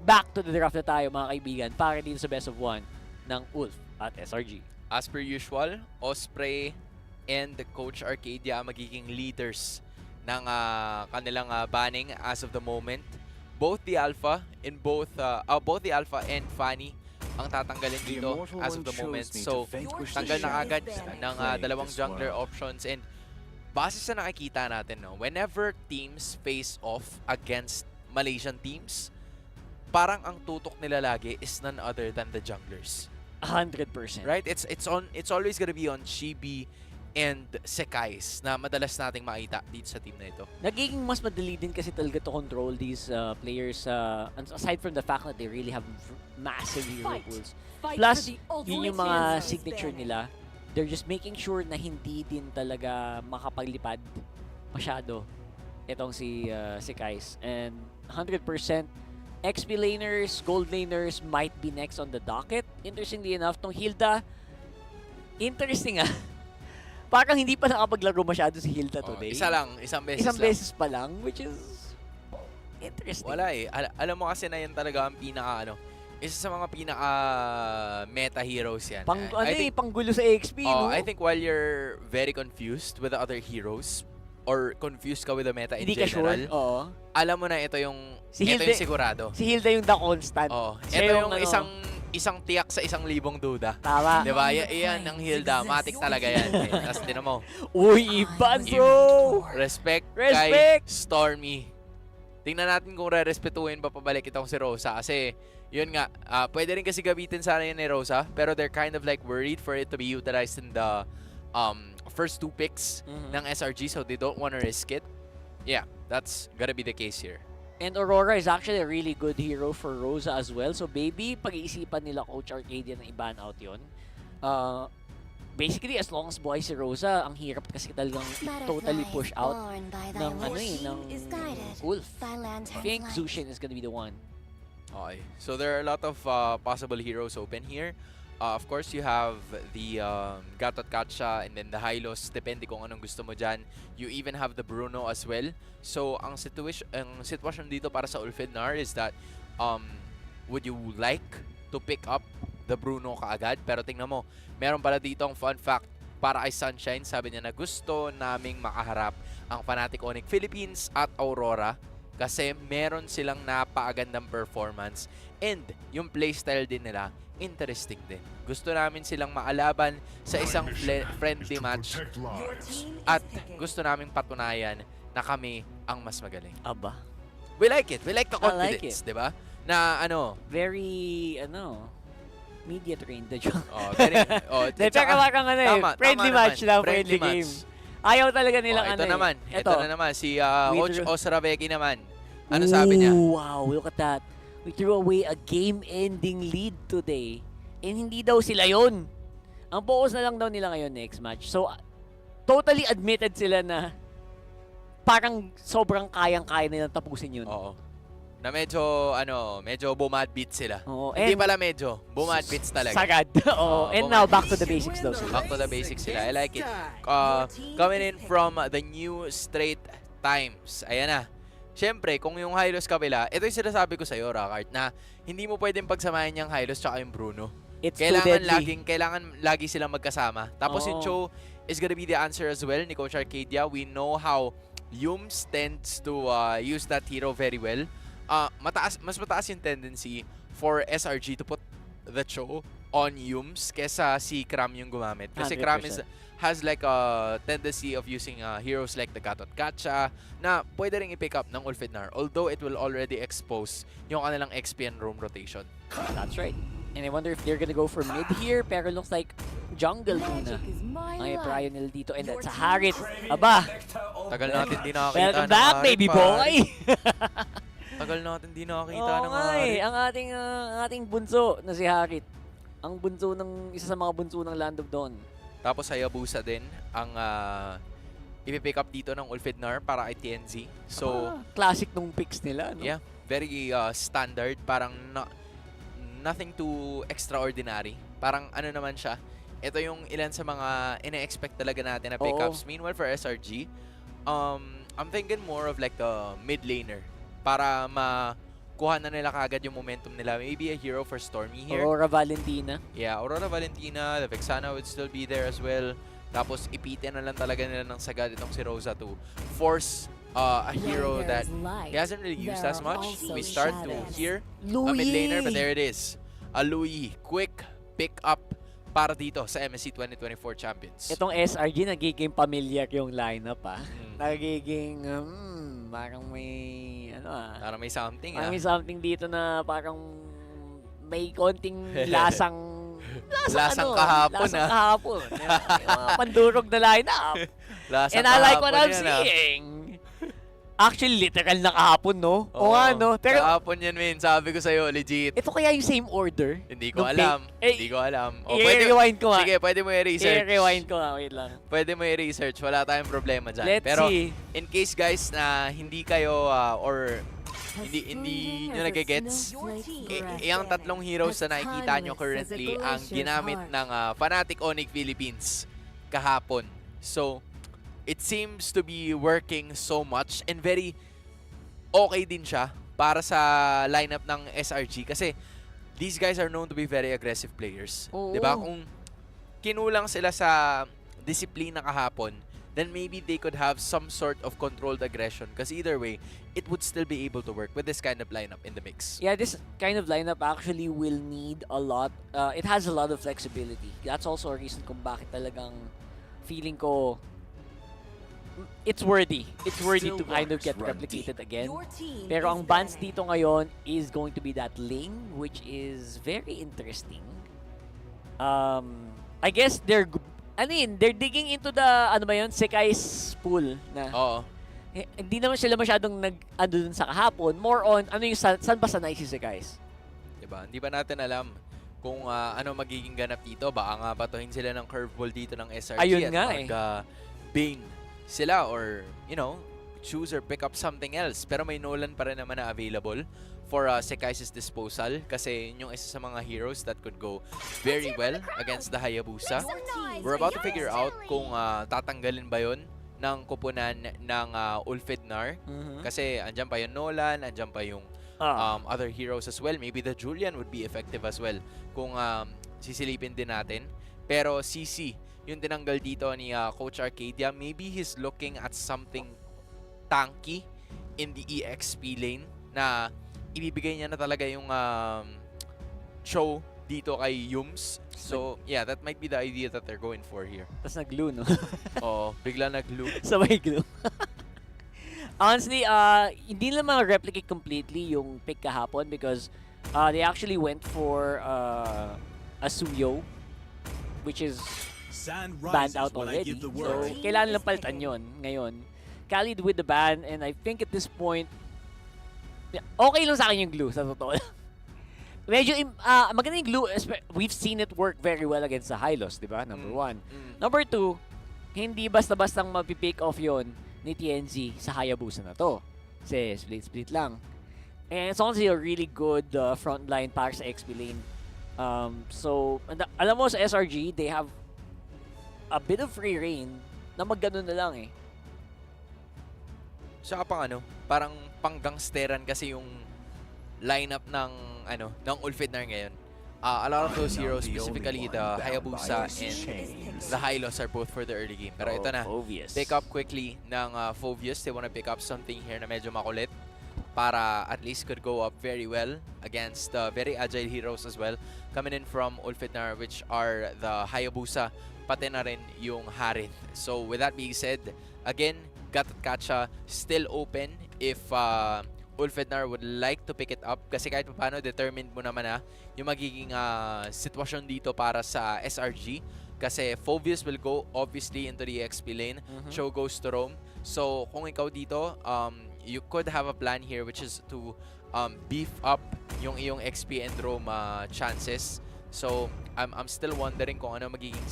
back to the draft na tayo mga kaibigan para dito sa best of one ng Ulf at SRG. As per usual, Osprey and Coach Arcadia magiging leaders ng kanilang banning as of the moment. Both the Alpha and both the Alpha and Fanny ang tatanggalin dito as of the moment. So, tanggal na agad ng dalawang jungler options. And base sa nakikita natin, no, whenever teams face off against Malaysian teams, parang ang tutok nila lagi is none other than the junglers. 100%. Right? It's always gonna be on Chibi and Sekais na madalas nating makita dito sa team na ito. Nagiging mas madali din kasi talaga to control these players aside from the fact that they really have massive hero pools. Plus, yun yung mga signature nila. They're just making sure na hindi din talaga makapaglipad masyado itong si Kais. And 100% XP laners, gold laners might be next on the docket. Interestingly enough, tong Hilda, interesting parang hindi pa nakapaglaro masyado si Hilda today. Isang beses pa lang, which is interesting. Wala eh. Alam mo kasi na yan talaga ang isa sa mga pinaka meta heroes yan. Panggulo sa XP, no? I think while you're very confused with the other heroes or confused ka with the meta in general, alam mo na ito yung sigurado. Si Hilda yung the constant. Ito yung isang tiyak sa 1,000 duda. Tama. Diba? Yan ang Hilda. Matik talaga yan. Tapos din mo. Uy, iban bro! Respect kay Stormy. Tingnan natin kung re-respetuhin pa pabalik itong si Rosa. Kasi, yun nga, pwede rin kasi gamitin sana yun ni Rosa. Pero they're kind of like worried for it to be utilized in the first 2 picks ng SRG. So, they don't want to risk it. Yeah, that's gonna be the case here. And Aurora is actually a really good hero for Rosa as well. So maybe pag-iisipan nila Coach Arcadia na i-ban out yun. Basically, as long as buhay si Rosa, ang hirap kasi talagang totally push out ng Wolf. I think Zushin is gonna be the one. Okay. So there are a lot of possible heroes open here. Of course, you have the Gatot Katsa and then the Hylos. Depende kung anong gusto mo dyan. You even have the Bruno as well. So, ang sitwasyon dito para sa Ulfidnar is that would you like to pick up the Bruno kaagad? Pero tingnan mo, meron pala dito ang fun fact para kay Sunshine. Sabi niya na gusto naming makaharap ang Fnatic Onyx Philippines at Aurora kasi meron silang napakagandang performance and yung playstyle din nila interesting din. Gusto namin silang maalaban sa isang friendly match at gusto namin patunayan na kami ang mas magaling. Aba. We like it. We like the confidence, di ba? Na very, media trained na joke. Tsaka parang friendly match lang, friendly game. Ayaw talaga nilang ito naman. Ito na naman. Si Coach Osravecki naman. Ano sabi niya? Wow, look at that. We threw away a game-ending lead today. And hindi daw sila yun. Ang focus na lang daw nila ngayon next match. So, totally admitted sila na parang sobrang kayang-kaya nilang tapusin yun. Oo. Na medyo bumad-beat sila. Oo. Hindi pala medyo. Bumad-beats talaga. Sagad. Oo. And now, back to the basics daw sila. Back to the basics sila. I like it. Coming in from the new Straight Times. Ayan na. Siyempre, kung yung Hylos kabila, ito yung sinasabi ko sa'yo, Rakart, na hindi mo pwedeng pagsamahin yung Hylos tsaka yung Bruno. Kailangan lagi silang magkasama. Tapos yung Cho is gonna be the answer as well ni Coach Arcadia. We know how Yums tends to use that hero very well. Mas mataas yung tendency for SRG to put the Cho on Yums kesa si Kram yung gumamit. Kasi 100%. Kram has like a tendency of using heroes like the Gatot Katsa na pwede rin i-pick up ng Ulfidnar. Although it will already expose yung kanilang XP and roam rotation. That's right. And I wonder if they're gonna go for mid here, pero looks like jungle muna ang i-prio nila dito. And that's a Harit. Aba! Tagal natin di nakakita Welcome back, baby boy! Tagal natin di nakakita ng Harit. Harit. Ang ating bunso na si Harit. Ang bunso isa sa mga bunso ng Land of Dawn. Tapos Hayabusa din ang ipipick up dito ng Ulfidnar para kay TNZ. So, classic nung picks nila, no? Yeah, very standard. Parang nothing too extraordinary. Parang naman siya. Ito yung ilan sa mga ina-expect talaga natin na pickups. Meanwhile, for SRG, I'm thinking more of like the mid laner para kuha na nila kagad yung momentum nila. Maybe a hero for Stormy here. Aurora Valentina. Yeah, Aurora Valentina. The Vexana would still be there as well. Tapos ipitin na lang talaga nila ng sagad itong si Rosa to force a hero that he hasn't really used as much. We start to hear a mid laner, but there it is. A Louis. Quick pick up para dito sa MSC 2024 Champions. Itong SRG, nagiging familiar yung lineup, Nagiging, parang may, Parang may something, Parang may something dito na parang may konting lasang kahapon, Lasang kahapon. Yung mga pandurog na lineup. Lasang And I like what I'm yan, seeing. Actually, literal na kahapon, no? Oo, no? Pero, kahapon yan, Min. Sabi ko sa'yo, legit. Ito kaya yung same order? Hindi ko alam. Hindi ko alam. I-rewind ko nga. Sige, pwede mo i-research. I-rewind ko nga. Wait lang. Pwede mo i-research. Wala tayong problema dyan. Let's Pero, see. in case, guys, na hindi kayo or hindi nyo nagigets, yung tatlong heroes na nakikita nyo currently ang ginamit ng Fnatic Onyx Philippines kahapon. So, it seems to be working so much and very okay din siya para sa lineup ng SRG kasi these guys are known to be very aggressive players. Diba? Kung kinulang sila sa disiplina kahapon, then maybe they could have some sort of controlled aggression because either way, it would still be able to work with this kind of lineup in the mix. Yeah, this kind of lineup actually will need a lot. It has a lot of flexibility. That's also a reason kung bakit talagang feeling ko it's worthy. It's worthy to kind of get replicated again. Pero ang bans dito ngayon is going to be that Ling, which is very interesting. I guess they're digging into the Sekai's pool na. Oo. Hindi naman sila masyadong dun sa kahapon. More on saan ba sanay si Sekai's? Diba? Hindi ba natin alam kung ano magiging ganap dito? Baka nga batuhin sila ng curveball dito ng SRG Ayun at nga Bane sila or, choose or pick up something else. Pero may Nolan pa rin naman na available for Sekai's disposal kasi yung isa sa mga heroes that could go very well against the Hayabusa. We're about to figure out kung tatanggalin ba yun ng koponan ng Ulfidnar. Kasi andyan pa yung Nolan, andyan pa yung other heroes as well. Maybe the Julian would be effective as well kung sisilipin din natin. Pero CC, yung tinanggal dito ni Coach Arcadia, maybe he's looking at something tanky in the EXP lane na ibibigay niya na talaga yung show dito kay Yums. So, yeah, that might be the idea that they're going for here. Tapos nag-glue, no? Oo, bigla nag-glue. Sabay glue. Honestly, hindi naman replicate completely yung pick kahapon because they actually went for a Suyo, which is banned out already. So, kailangan lang palitan yun ngayon. Khalid with the ban, and I think at this point, okay lang sa akin yung glue, sa totoo. Medyo, maganda yung glue. We've seen it work very well against the Hylos, di ba? Number one. Number two, hindi basta-bastang mapipick off yon ni TNZ sa Hayabusa na to. Kasi split-split lang. And it's honestly a really good front line para sa XP lane. So, alam mo sa SRG, they have a bit of free reign na mag-ganon na lang eh. Saka parang pang-gangsteran kasi yung lineup ng Ulfidnar ngayon. A lot of those heroes, specifically the Hayabusa and the Hylos, are both for the early game. Pero ito na, pick up quickly ng Phovius. They want to pick up something here na medyo makulit para at least could go up very well against very agile heroes as well. Coming in from Ulfidnar, which are the Hayabusa, pati na rin yung Harith. So with that being said, again, Gat at Katcha still open if Ulfidnar would like to pick it up kasi kahit paano determined mo naman yung magiging sitwasyon dito para sa SRG kasi Phovius will go obviously into the XP lane. Cho goes to roam. So kung ikaw dito, you could have a plan here which is to beef up yung iyong XP and roam chances. So I'm still wondering kung ano magiging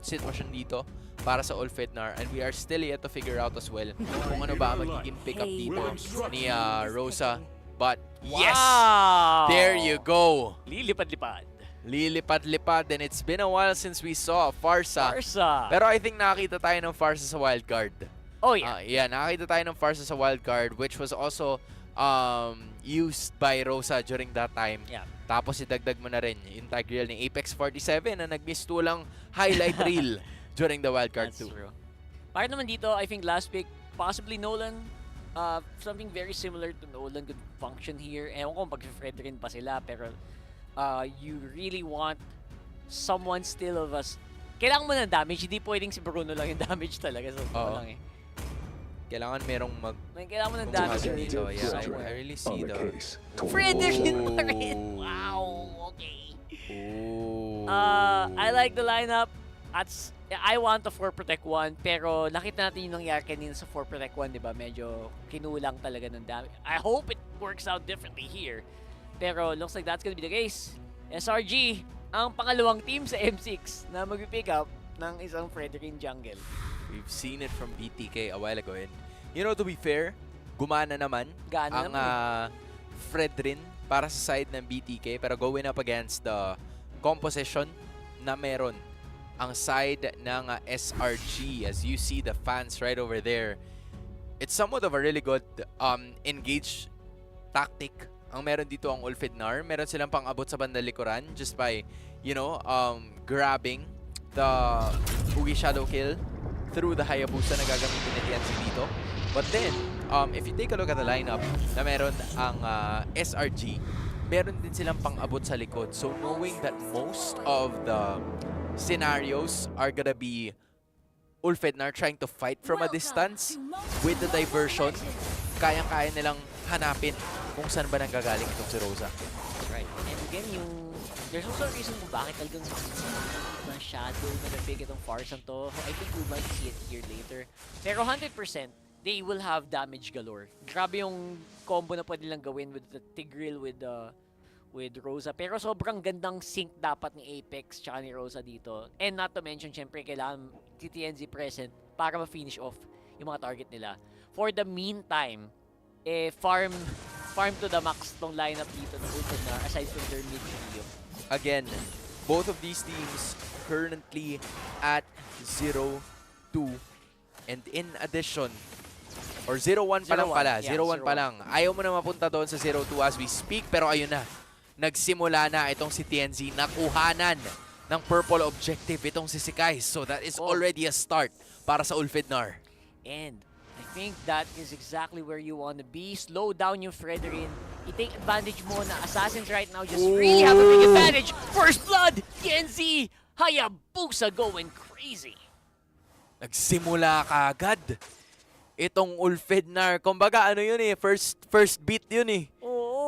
sitwasyon dito para sa Ulfidnar, and we are still yet to figure out as well kung ano ba magiging pick up dito ni Rosa. But yes! There you go! Lilipad-lipad. Lilipad-lipad, and it's been a while since we saw Farsa. Pero I think nakakita tayo ng Farsa sa wildcard. Oh yeah. Yeah, nakakita tayo ng Farsa sa wildcard, which was also used by Rosa during that time. Yeah. Tapos idagdag mo na rin yung tag reel ni Apex 47 na nag-miss lang highlight reel during the wildcard 2. Para naman dito, I think last pick, possibly Nolan. Something very similar to Nolan could function here. Ewan ko pag-Fred rin pa sila, pero you really want someone still of us. Kailangan mo ng damage, hindi pwedeng si Bruno lang yung damage talaga. So, lang eh. Kailangan merong kailangan mo ng damage dito. Yeah, I really see the... Frederick pa rin! Wow, okay. I like the lineup. I want a 4 protect 1, pero nakita natin yung nangyari kanina sa 4 protect 1, di ba? Medyo kinulang talaga ng damage. I hope it works out differently here. Pero looks like that's gonna be the case. SRG, ang pangalawang team sa M6 na mag-pick up ng isang Frederick jungle. We've seen it from BTK a while ago, and to be fair, gumana naman ang Fredrin para sa side ng BTK, pero going up against the composition na meron ang side ng SRG. As you see the fans right over there, it's somewhat of a really good engage tactic ang meron dito ang Ulfidnar. Meron silang pang-abot sa bandang likuran just by, grabbing the Ugi Shadow Kill through the Hayabusa na gagamitin ni TNC dito. But then, if you take a look at the lineup na meron ang SRG, meron din silang pang-abot sa likod. So knowing that most of the scenarios are gonna be Ulfednar trying to fight from a distance with the diversion, kayang-kaya nilang hanapin kung saan ba nanggagaling itong si Rosa. Right. And again, there's also a reason kung bakit talagang masyado malapig itong Farsan to. I think we might see it here later. Pero 100%, they will have damage galore. Grabe yung combo na pwede nilang gawin with the Tigreal with Rosa. Pero sobrang gandang sync dapat ni Apex tsaka ni Rosa dito. And not to mention, syempre, kailangan si TNZ present para ma-finish off yung mga target nila. For the meantime, farm to the max tong lineup dito ng Ulfednar aside from their mid-trio. Again, both of these teams currently at 0-2. And in addition, or 0-1 pa lang pala. 0-1 pa lang. Ayaw mo na mapunta doon sa 0-2 as we speak. Pero ayun na. Nagsimula na itong si TNZ. Nakuhanan ng purple objective itong si Sikais. So that is already a start para sa Ulfednar. And I think that is exactly where you want to be. Slow down yung Fredrin. I-take advantage mo na Assassins right now just really have a big advantage. First blood! TNZ! Hayabusa going crazy. Nagsimula kaagad itong Ulfednar. Kumbaga ano yun eh, first beat yun eh.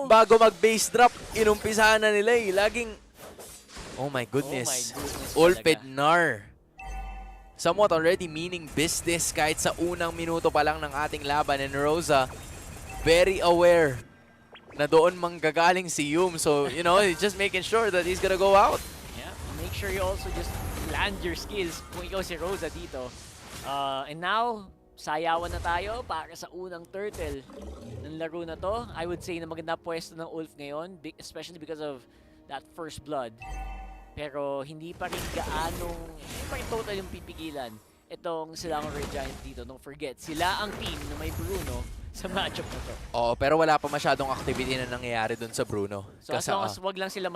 Bago mag-base drop, inumpisahan na nila eh. Laging, oh my goodness. Ulfednar. Somewhat already meaning business kahit sa unang minuto pa lang ng ating laban. And Rosa, very aware na doon manggagaling si Yum. So, you know, he's just making sure that he's gonna go out. Yeah, make sure you also just land your skills kung ikaw si Rosa dito. And now, sayawan na tayo para sa unang turtle ng laro na to. I would say na maganda pwesto ng Ulf ngayon, especially because of that first blood. Pero hindi pa rin total yung pipigilan itong silang Red Giants dito. Don't forget, sila ang team na may Bruno sa matchup na to. Oo, pero wala pa masyadong activity na nangyayari dun sa Bruno. So as long as wag lang sila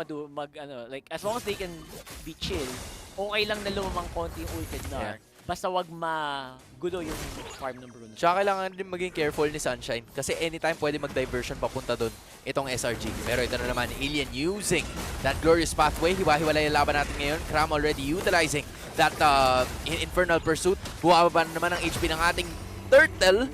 as long as they can be chill, okay lang na lumamang konti yung Ulfednar. Yeah. Basta wag magulo yung farm ng Bruno. Tsaka kailangan din maging careful ni Sunshine kasi anytime pwede mag-diversion papunta doon itong SRG. Pero ito na naman, Alien using that glorious pathway. Hiwa-hiwalay ang laban natin ngayon. Cram already utilizing that Infernal Pursuit. Buwaba na naman ang HP ng ating Turtle.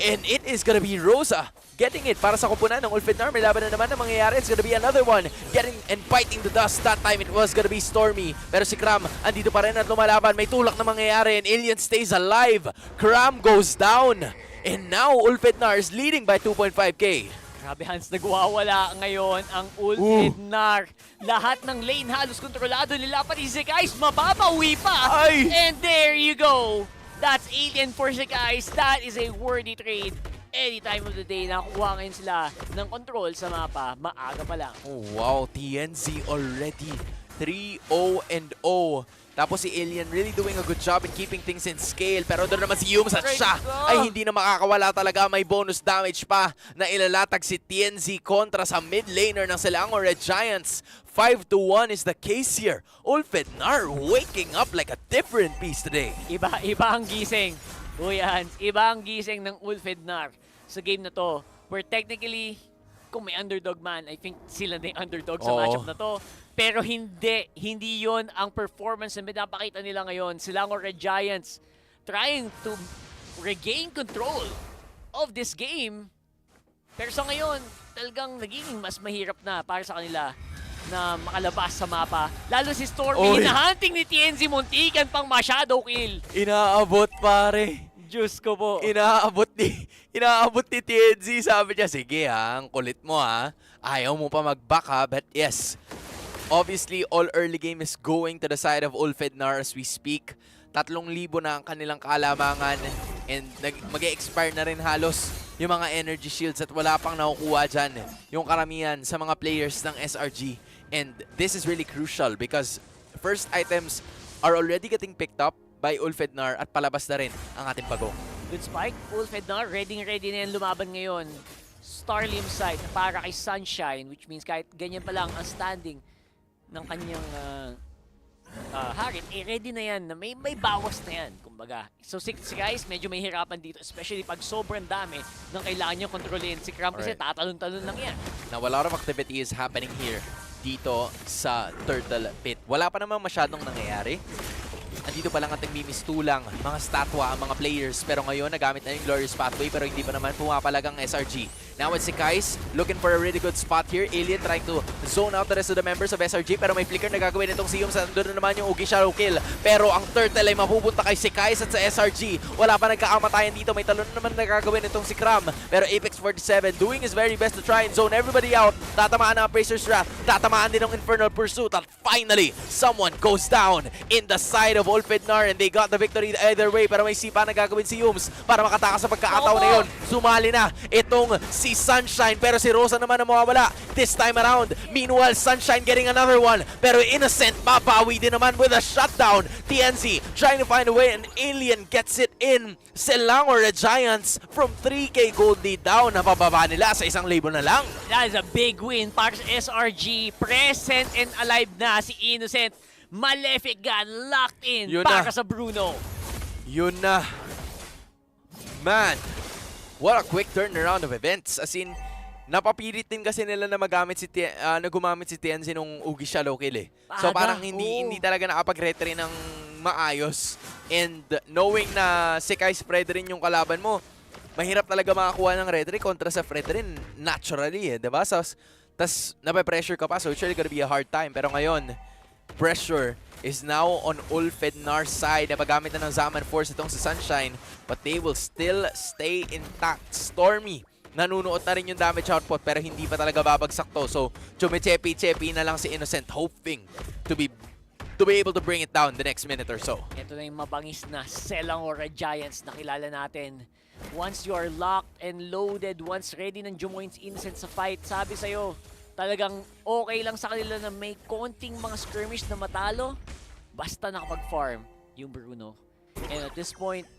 And it is gonna be Rosa getting it para sa koponan ng Ulfednar. May laban na naman na mangyayari. It's gonna be another one. Getting and biting the dust. That time it was gonna be Stormy. Pero si Cram andito pa rin at lumalaban. May tulak na mangyayari and Alien stays alive. Cram goes down. And now Ulfednar is leading by 2.5k. Grabe Hans, nagwawala ngayon ang Ulfednar. Lahat ng lane halos kontrolado nila. Pati si guys, mababawi pa. Ay! And there you go. That's Alien for si guys. That is a worthy trade. Any time of the day, nakuha ngayon sila ng control sa mapa. Maaga pa lang. Oh, wow, TNZ already 3-0-0. Tapos si Alien really doing a good job in keeping things in scale. Pero doon naman si Yums at siya ay hindi na makakawala talaga. May bonus damage pa na ilalatag si TNZ kontra sa mid laner ng Selangor Red Giants. 5-1 is the case here. Ulfednar waking up like a different beast today. Iba ang gising. Uy, Hans, iba ang gising ng Ulfednar sa game na to. Where technically, kung may underdog man, I think sila na yung underdog sa matchup na to. Pero hindi yon ang performance na pinapakita nila ngayon. Selangor Red Giants trying to regain control of this game. Pero sa ngayon, talagang naging mas mahirap na para sa kanila na makalabas sa mapa. Lalo si Stormy, hinahunting ni TNZ, muntikan pang ma-shadow kill. Inaabot pare. Diyos ko po. Inaabot ni TNZ. Sabi niya, sige ha, ang kulit mo ha. Ayaw mo pa mag-back ha. But yes, obviously all early game is going to the side of Ulfednar as we speak. 3,000 na ang kanilang kalamangan. And mag-e-expire na rin halos yung mga energy shields at wala pang nakukuha dyan yung karamihan sa mga players ng SRG. And this is really crucial because first items are already getting picked up by Ulfednar at palabas na rin ang ating pagong. Good spike. Ulfednar, ready na yan lumaban ngayon. Starlim side para kay Sunshine, which means kahit ganyan pa lang ang standing ng kanyang Harit, ready na yan, na may bawas na yan, kumbaga. So si guys, medyo may hirapan dito, especially pag sobrang dami ng kailangan nyo kontrolin. Si Cram kasi tatalon-talon lang yan. Now, a lot of activity is happening here dito sa Turtle Pit. Wala pa namang masyadong nangyayari. andito pa lang at nagmimistulang mga statwa ang mga players. Pero ngayon, nagamit na yung Glorious Pathway pero hindi pa naman pumapalag ang SRG. Now it's si Kais looking for a really good spot here. Alien trying to zone out the rest of the members of SRG pero may flicker na gagawin itong Siyum. Doon na naman yung Ugi Shadow Kill. Pero ang turtle ay mapupunta kay si Kais at sa SRG. Wala pa nagkakamatayan dito. May talon naman na gagawin itong si Kram. Pero Apex 47 doing his very best to try and zone everybody out. Tatamaan ang Appraiser's Wrath. Tatamaan din ang Infernal Pursuit. At finally, someone goes down in the side of Ulfidnar and they got the victory either way. Pero may sipa na gagawin si Yums para makatakas sa pagkakataon na yun. Sumali na itong si Sunshine pero si Rosa naman ang mawawala this time around. Meanwhile, Sunshine getting another one pero Innocent mapawi din naman with a shutdown. TNZ trying to find a way and Alien gets it in. Selangor the Giants from 3k gold lead down. Napababa nila sa 1,000 na lang. That is a big win para sa SRG. Present and alive na si Innocent. Malefic gun locked in Yun para na. sa Bruno. Yun na. Man, what a quick turnaround of events. As in, napapilit din kasi nila na gumamit si TNZ nung Ugi Shadow Kill eh. So parang hindi talaga nakapag-retry ng maayos. And knowing na si Kai spread rin yung kalaban mo, mahirap talaga makakuha ng retry kontra sa Fred rin naturally eh, diba? So, tas nape-pressure ka pa, so it's really gonna be a hard time. Pero ngayon, pressure is now on Ulfidnar's side. Napagamit na ng Zaman Force itong si Sunshine, but they will still stay intact. Stormy, nanunuot na rin yung damage output pero hindi pa talaga babagsak to. So, chumichepi-chepi na lang si Innocent hoping to be able to bring it down the next minute or so. Ito na yung mabangis na Selangor Giants na kilala natin. Once you are locked and loaded, once ready ng Jumoins Innocent sa fight, sabi sa'yo, talagang okay lang sa kanila na may konting mga skirmish na matalo basta nakapag-farm yung Bruno. And at this point,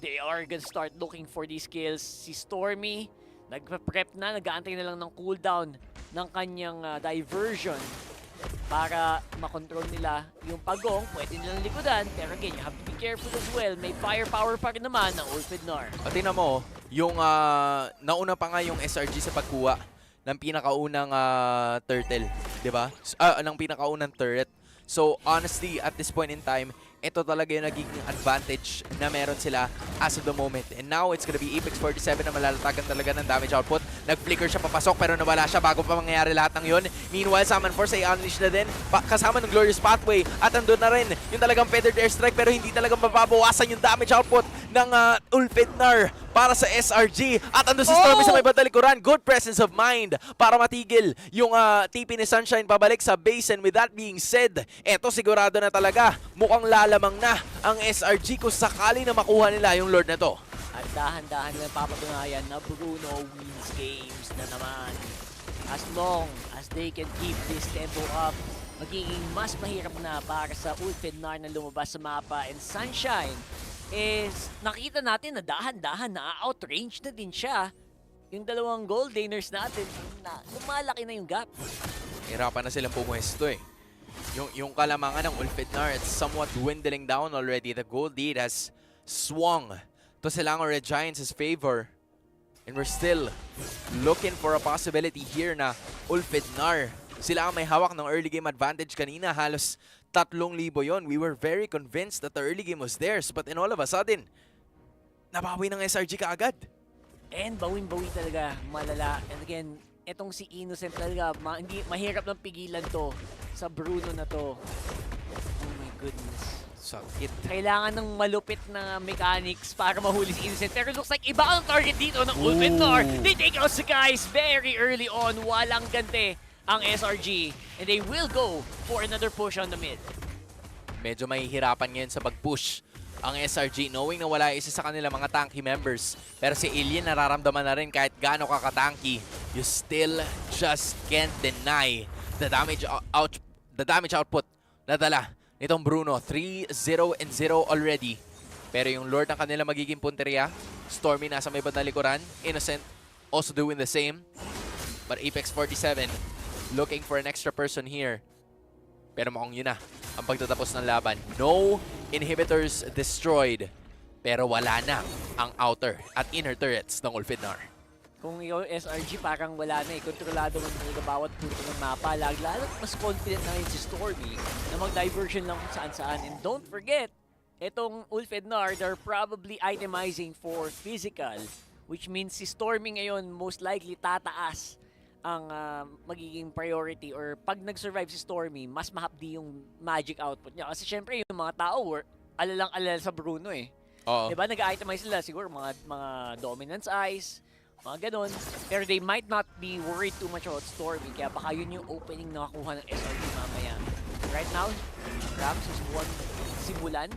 they are gonna start looking for these kills. Si Stormy, nagpa-prep na, nag-aantay na lang ng cooldown ng kanyang diversion para makontrol nila yung pagong. Pwede nilang likodan, pero again, you have to be careful as well. May firepower pa rin naman ng Ulfidnar. At tingnan mo, yung nauna pa nga yung SRG sa pagkuha ng pinakaunang turtle, di ba? Ng pinakaunang turret. So honestly, at this point in time, ito talaga yung nagiging advantage na meron sila as of the moment. And now, it's gonna be Apex 47 na malalatagan talaga ng damage output. Nag-flicker siya papasok pero nawala siya bago pa mangyayari lahat ng yun. Meanwhile, Summon Force ay unleash na din kasama ng Glorious Pathway. At andun na rin yung talagang Feathered Airstrike pero hindi talagang mababawasan yung damage output ng Ulfidnar para sa SRG. At andun si Stormy sa may batalikuran. Good presence of mind para matigil yung TP ni Sunshine pabalik sa base. And with that being said, eto sigurado na talaga mukhang lalamang na ang SRG kung sakali na makuha nila yung Lord na to. At dahan-dahan lang papatunayan na Bruno wins games na naman. As long as they can keep this tempo up, magiging mas mahirap na para sa Ulfidnar na lumabas sa mapa. And Sunshine is nakita natin na dahan-dahan na outrange na din siya. Yung dalawang gold laners natin, na lumalaki na yung gap. Hirapan na silang pumuesto eh. Yung kalamangan ng Ulfidnar, it's somewhat dwindling down already. The gold lead has swung to Selangor Giants' favor. And we're still looking for a possibility here na Ulfidnar, sila ang may hawak ng early game advantage kanina. Halos 3,000 yon. We were very convinced that the early game was theirs. But in all of a sudden, nabawi ng SRG kaagad. And bawin-bawi talaga, malala. And again, etong si Innocent talaga, hindi mahirap lang pigilan to sa Bruno na to. Oh my goodness. Sakit. Kailangan ng malupit na mechanics para mahuli si Innocent. Pero looks like iba ang target dito ng Ulfidnar. They take out the guys very early on. Walang gante ang SRG. And they will go for another push on the mid. Medyo mahihirapan ngayon sa pag-push ang SRG, knowing na wala isa sa kanila mga tanky members. Pero si Alien nararamdaman na rin kahit gaano ka-tanky, you still just can't deny the damage output na dala nitong Bruno. 3-0-0 already. Pero yung Lord ng kanila magiging punteriya. Stormy nasa may bandang likuran. Innocent also doing the same. But Apex 47 looking for an extra person here. Pero mukhang yun na ang pagtatapos ng laban. No inhibitors destroyed. Pero wala na ang outer at inner turrets ng Ulfidnar. Kung yung SRG parang wala na kontrolado mo talaga bawat punto ng mapa. Lalo mas confident na si Stormy na mag-diversion lang kung saan-saan. And don't forget, itong Ulfednar, they're probably itemizing for physical, which means si Stormy ngayon most likely tataas ang magiging priority, or pag nag-survive si Stormy, mas mahapdi yung magic output niya. Kasi syempre yung mga tao alalang-alala sa Bruno eh. Oo. Diba? Nag-itemize sila siguro mga dominance eyes, mga ganon. Pero they might not be worried too much about Stormy. Kaya baka yun yung opening na makuha ng SRG mamaya. Right now, Cram susubukan simulan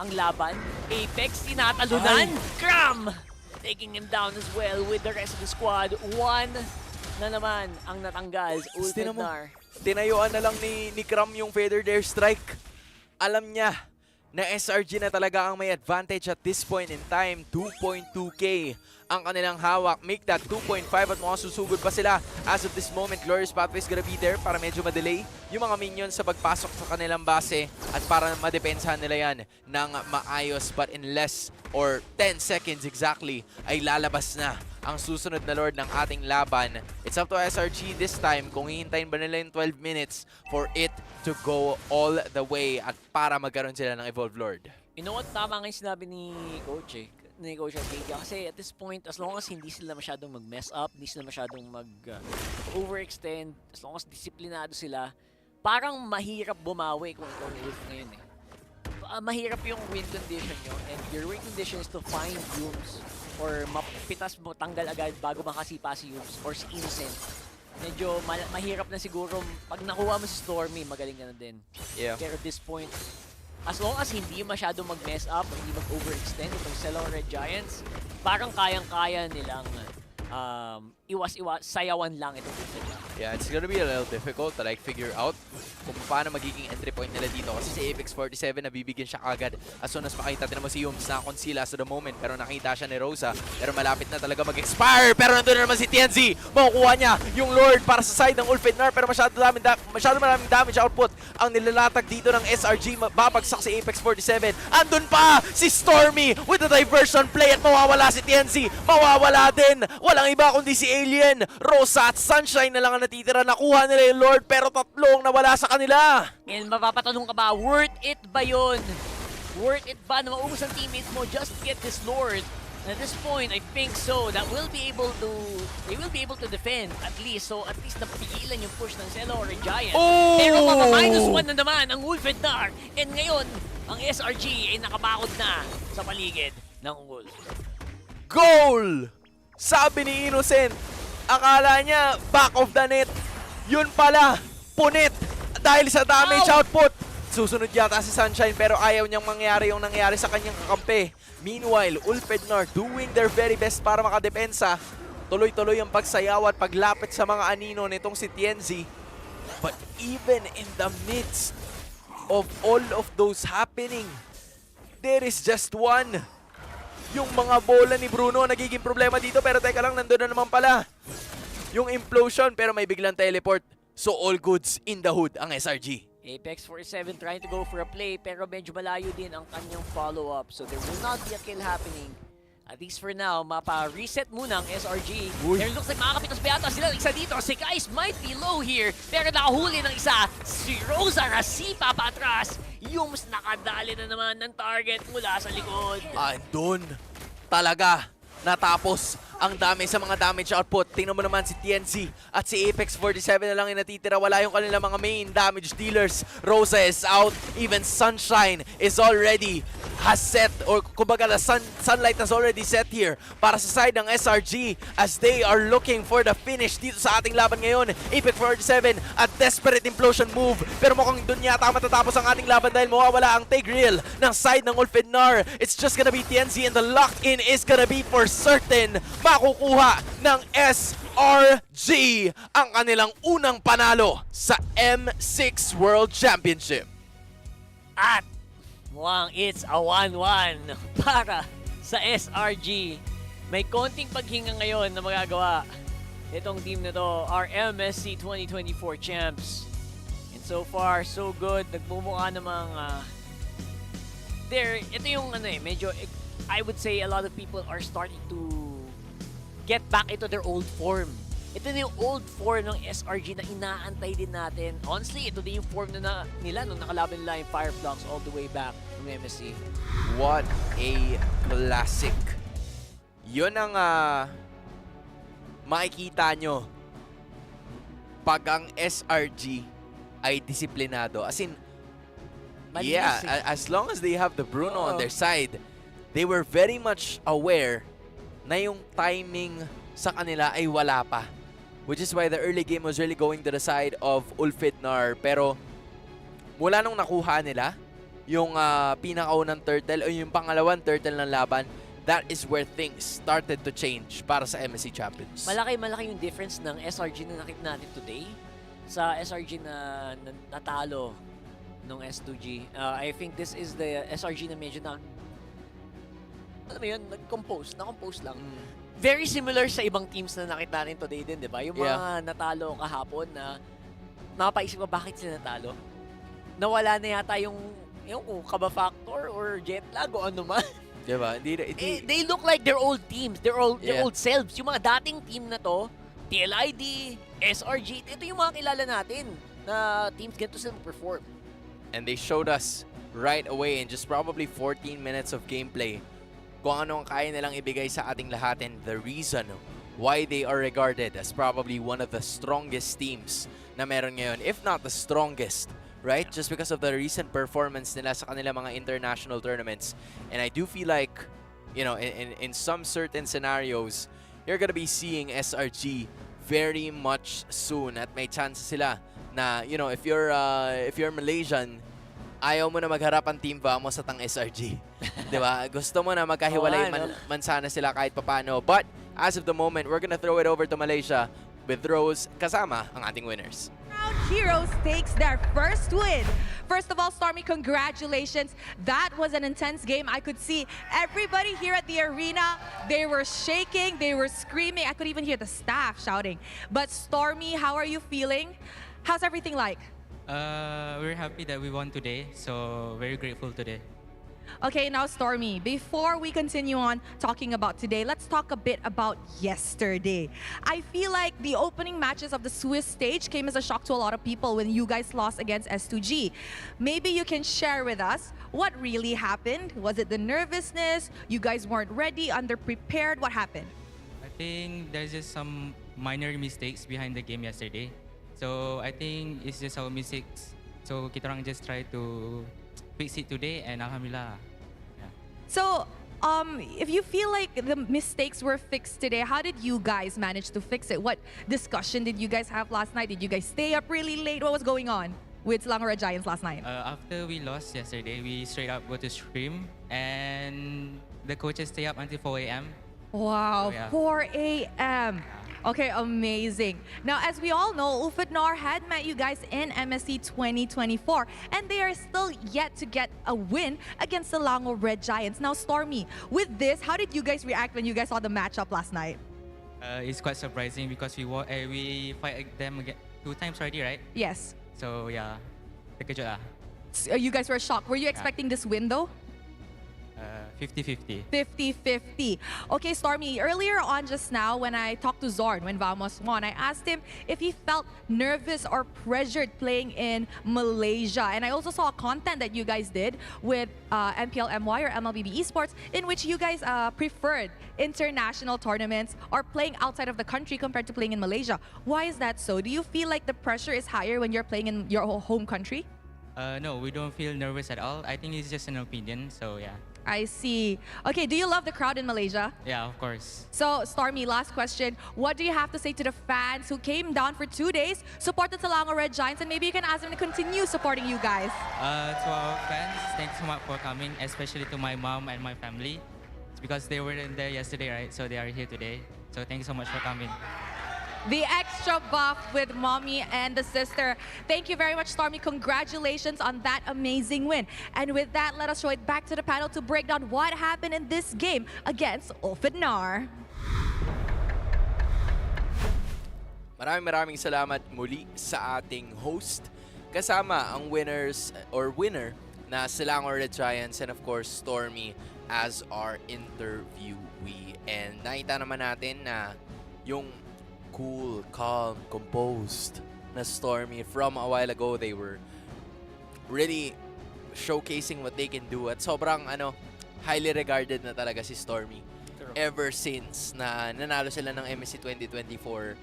ang laban. Apex tinatalunan. Cram! Taking him down as well with the rest of the squad. One na naman ang natanggal. Ulfednar. Tinayuan na lang ni Cram yung Feather Dare Strike. Alam niya na SRG na talaga ang may advantage at this point in time. 2.2k ang kanilang hawak. Make that 2.5 at mukhang susugod pa sila. As of this moment, Glorious Pathway is gonna be there para medyo madelay yung mga minions sa pagpasok sa kanilang base at para madepensahan nila yan ng maayos. But in less or 10 seconds exactly ay lalabas na ang susunod na Lord ng ating laban. It's up to SRG this time kung hihintayin ba nila yung 12 minutes for it to go all the way at para magkaroon sila ng Evolved Lord. You know what? Tama nga yung sinabi ni Coach ni Coach Arcadia. Kasi at this point, as long as hindi sila masyadong mag-mess up, hindi sila masyadong mag-overextend, as long as disiplinado sila, parang mahirap bumawi kung ikaw yung Wolf ngayon eh. Mahirap yung win condition nyo, and your win condition is to find Yums or mapitas mo, tanggal agad bago makasipa si Yums or si Innocent. Medyo mahirap na siguro. Pag nakuha mo si Stormy, magaling ka na din. Yeah. Pero at this point, as long as hindi masyado mag-mess up, hindi mag-overextend itong Cello Red Giants, parang kayang-kaya nilang sayawan lang itong Ulfednar. Yeah, it's gonna be a little difficult to like figure out kung paano magiging entry point nila dito. Kasi si Apex 47 nabibigyan siya agad as soon as makita. Tinan mo si Yums na conceal as of the moment, pero nakita siya ni Rosa. Pero malapit na talaga mag-expire. Pero nandun na naman si TNZ. Makukuha niya yung Lord para sa side ng Ulfednar, pero masyado maraming damage output ang nilalatag dito ng SRG. Babagsak si Apex 47. Andun pa si Stormy with the diversion play at mawawala si TNZ. Mawawala din. Walang iba kundi si Alien, Rosa at Sunshine na lang ang natitira. Nakuha nila yung Lord pero tatlong nawala sa kanila. And mapapatanong ka ba, worth it ba yun? Worth it ba na maubos ang teammates mo just to get this Lord? And at this point, I think so. They will be able to defend at least. So at least napigilan yung push ng Cello or Giant. Oh! Pero -1 na naman ang Ulfednar. And ngayon, ang SRG ay nakabakod na sa paligid ng Wolf. Goal! Sabi ni Innocent, akala niya back of the net. Yun pala, punit dahil sa damage output. Susunod yata si Sunshine pero ayaw niyang mangyari yung nangyari sa kanyang kakampi. Meanwhile, Ulfednar doing their very best para makadepensa. Tuloy-tuloy ang pagsayaw at paglapit sa mga anino nitong si TNZ. But even in the midst of all of those happening, there is just one. Yung mga bola ni Bruno nagiging problema dito, pero teka lang, nandun na naman pala yung implosion, pero may biglang teleport. So all goods in the hood ang SRG. Apex 47 trying to go for a play, pero medyo malayo din ang kanyang follow-up. So there will not be a kill happening. At least for now, mapa-reset muna ang SRG. There looks like makakapitas pa yata sila. Isa dito, si Kais might be low here, pero nakahuli ng isa. Si Rosa Rasipa pa atras. Yung mas nakadali na naman ng target mula sa likod. Andun, talaga, natapos ang dami sa mga damage output. Tingnan mo naman si TNC at si Apex 47 na lang yung natitira. Wala yung kanilang mga main damage dealers. Rosa is out. Even Sunshine is already has set, or kumbaga the sunlight has already set here para sa side ng SRG as they are looking for the finish dito sa ating laban ngayon. Apex 47 at desperate implosion move. Pero mukhang dun yata matatapos ang ating laban dahil mawawala ang take reel ng side ng Ulfednar. It's just gonna be TNC and the lock-in is gonna be for certain. Makukuha ng SRG ang kanilang unang panalo sa M6 World Championship. At mukhang it's a 1-1 para sa SRG. May konting paghinga ngayon na magagawa itong team na to, our MSC 2024 champs. And so far, so good. Nagmumukha namang ito yung medyo, I would say a lot of people are starting to get back into their old form. Ito na yung old form ng SRG na inaantay din natin. Honestly, ito din yung form na nila nung nakalaban nila yung Fireflux all the way back from MSC. What a classic. Yun ang makikita nyo pag ang SRG ay disiplinado. As in, as long as they have the Bruno on their side, they were very much aware na yung timing sa kanila ay wala pa. Which is why the early game was really going to the side of Ulfidnar. Pero mula nung nakuha nila yung pinakaunang turtle o yung pangalawang turtle ng laban, that is where things started to change para sa MSC Champions. Malaki yung difference ng SRG na nakita natin today sa SRG na natalo nung S2G. I think this is the SRG na medyo na, alam mo yun, na-compose lang. Very similar sa ibang teams na nakita natin today din, di ba? Yung mga natalo kahapon na napapaisip ko bakit sila natalo. Nawala na yata yung kaba factor or jet lag o ano man. Diba? They look like their old teams, their old selves. Yung mga dating team na to, TLID, SRG, ito yung mga kilala natin na teams ganito sila perform. And they showed us right away in just probably 14 minutes of gameplay kung ano ang kaya nilang ibigay sa ating lahat and the reason why they are regarded as probably one of the strongest teams na meron ngayon, if not the strongest, right? Just because of the recent performance nila sa kanila mga international tournaments. And I do feel like, you know, in some certain scenarios, you're gonna be seeing SRG very much soon at may chance sila na, you know, if you're Malaysian, ayaw mo na magharap ang Team Vamos at ang SRG. Diba? Gusto mo na magkahiwalay man sana sila kahit papano. But as of the moment, we're gonna throw it over to Malaysia with Rose kasama ang ating winners. Heroes takes their first win. First of all, Stormy, congratulations. That was an intense game. I could see everybody here at the arena. They were shaking, they were screaming. I could even hear the staff shouting. But Stormy, how are you feeling? How's everything like? We're happy that we won today, so very grateful today. Okay, now Stormy, before we continue on talking about today, let's talk a bit about yesterday. I feel like the opening matches of the Swiss stage came as a shock to a lot of people when you guys lost against S2G. Maybe you can share with us what really happened. Was it the nervousness? You guys weren't ready, underprepared? What happened? I think there's just some minor mistakes behind the game yesterday. So I think it's just our mistakes. So kita orang just try to fix it today, and alhamdulillah. Yeah. So, if you feel like the mistakes were fixed today, how did you guys manage to fix it? What discussion did you guys have last night? Did you guys stay up really late? What was going on with Selangor Red Giants last night? After we lost yesterday, we straight up go to stream, and the coaches stay up until 4 a.m. Wow, So, yeah. 4 a.m. Okay, amazing. Now, as we all know, Ulfidnar had met you guys in MSC 2024, and they are still yet to get a win against the Selangor Red Giants. Now, Stormy, with this, how did you guys react when you guys saw the matchup last night? It's quite surprising because we fight them again 2 times already, right? Yes. So yeah, terkejut lah. So, you guys were shocked. Were you expecting this win, though? 50-50. 50-50. Okay, Stormy, earlier on just now when I talked to Zorn when Vamos won, I asked him if he felt nervous or pressured playing in Malaysia. And I also saw a content that you guys did with MPL-MY or MLBB Esports in which you guys preferred international tournaments or playing outside of the country compared to playing in Malaysia. Why is that so? Do you feel like the pressure is higher when you're playing in your home country? No, we don't feel nervous at all. I think it's just an opinion, so yeah. I see. Okay, do you love the crowd in Malaysia? Yeah, of course. So, Stormy, last question. What do you have to say to the fans who came down for 2 days, supported Selangor Red Giants, and maybe you can ask them to continue supporting you guys? To our fans, thanks so much for coming, especially to my mom and my family. It's because they weren't there yesterday, right? So they are here today. So thank you so much for coming. The extra buff with mommy and the sister. Thank you very much, Stormy. Congratulations on that amazing win. And with that, let us show it back to the panel to break down what happened in this game against Ulfidnar. Maraming salamat muli sa ating host. Kasama ang winners or winner na Selangor Red Giants and of course Stormy as our interviewee. And nakita naman natin na yung cool, calm, composed na Stormy from a while ago, they were really showcasing what they can do at sobrang highly regarded na talaga si Stormy. Ever since na nanalo sila ng MSC 2024,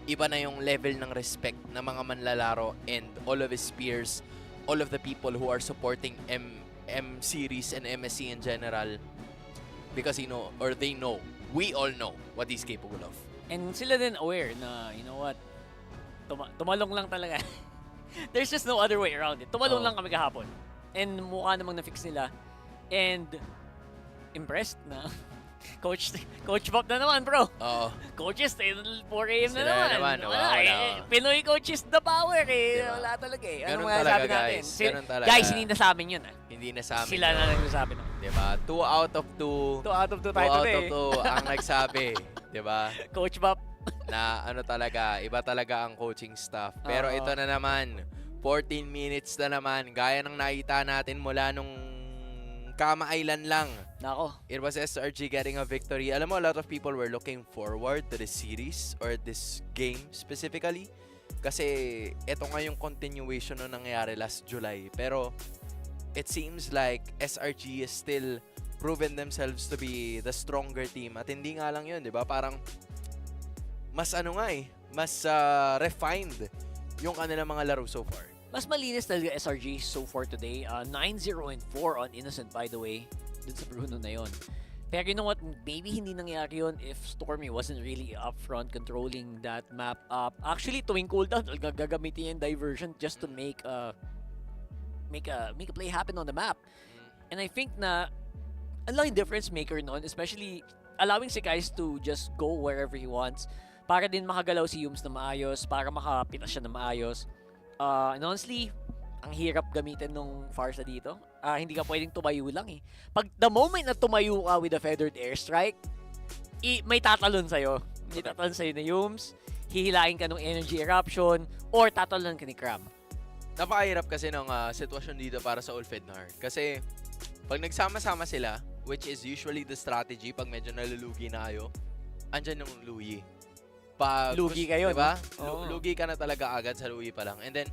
iba na yung level ng respect ng mga manlalaro and all of his peers, all of the people who are supporting M series and MSC in general, because they know, we all know what he's capable of. And sila din aware na, you know what, tumalong lang talaga. There's just no other way around it. Tumalong lang kami kahapon. And mukha namang na-fix nila. And impressed na. Coach Bob na naman, bro. Oo. Coaches, 4 AM na Sila naman. wala. Pinoy coaches the power eh. Diba? Wala talaga eh. Ano Ganun mga talaga, sabi natin? guys. Ganun talaga. Guys, hindi na sa amin yun ah. Hindi na sa amin. Sila na nagsasabi na. Diba? 2 out of 2. 2 out of 2 tayo 2 out today. of 2 ang nagsabi. Diba? Coach Bob. Na talaga, iba talaga ang coaching staff. Pero ito na naman, 14 minutes na naman. Gaya ng nakita natin mula nung kamailan lang. Nako. It was SRG getting a victory. Alam mo, a lot of people were looking forward to this series or this game specifically. Kasi ito nga yung continuation nung nangyari last July. Pero it seems like SRG is still proven themselves to be the stronger team. At hindi nga lang yun, di ba? Parang mas mas refined yung kanilang mga laro so far. Mas malinis talaga SRG so far today. 9-0-4 on Innocent, by the way. Dun sa Bruno na yun. Pero you know what? Maybe hindi nangyari yun if Stormy wasn't really up front controlling that map up. Actually, tuwing cooldown, gagamitin yung diversion just to make a play happen on the map. And I think na ang laking difference maker noon, especially allowing si guys to just go wherever he wants para din makagalaw si Yums na maayos, para makapitas siya na maayos. And honestly, ang hirap gamitin nung Farsa dito. Hindi ka pwedeng tumayo lang eh. Pag the moment na tumayo ka with a feathered airstrike, may tatalon sa'yo. May tatalon sa'yo na Yums, hihilain ka ng energy eruption, or tatalon ka ni Cram. Napakahirap kasi ng sitwasyon dito para sa Ulfednar. Kasi pag nagsama-sama sila, which is usually the strategy pag medyo nalulugi na kayo, andyan yung Luyi. Lugi kayo, diba? No? Lugi ka na talaga agad sa Luyi pa lang. And then,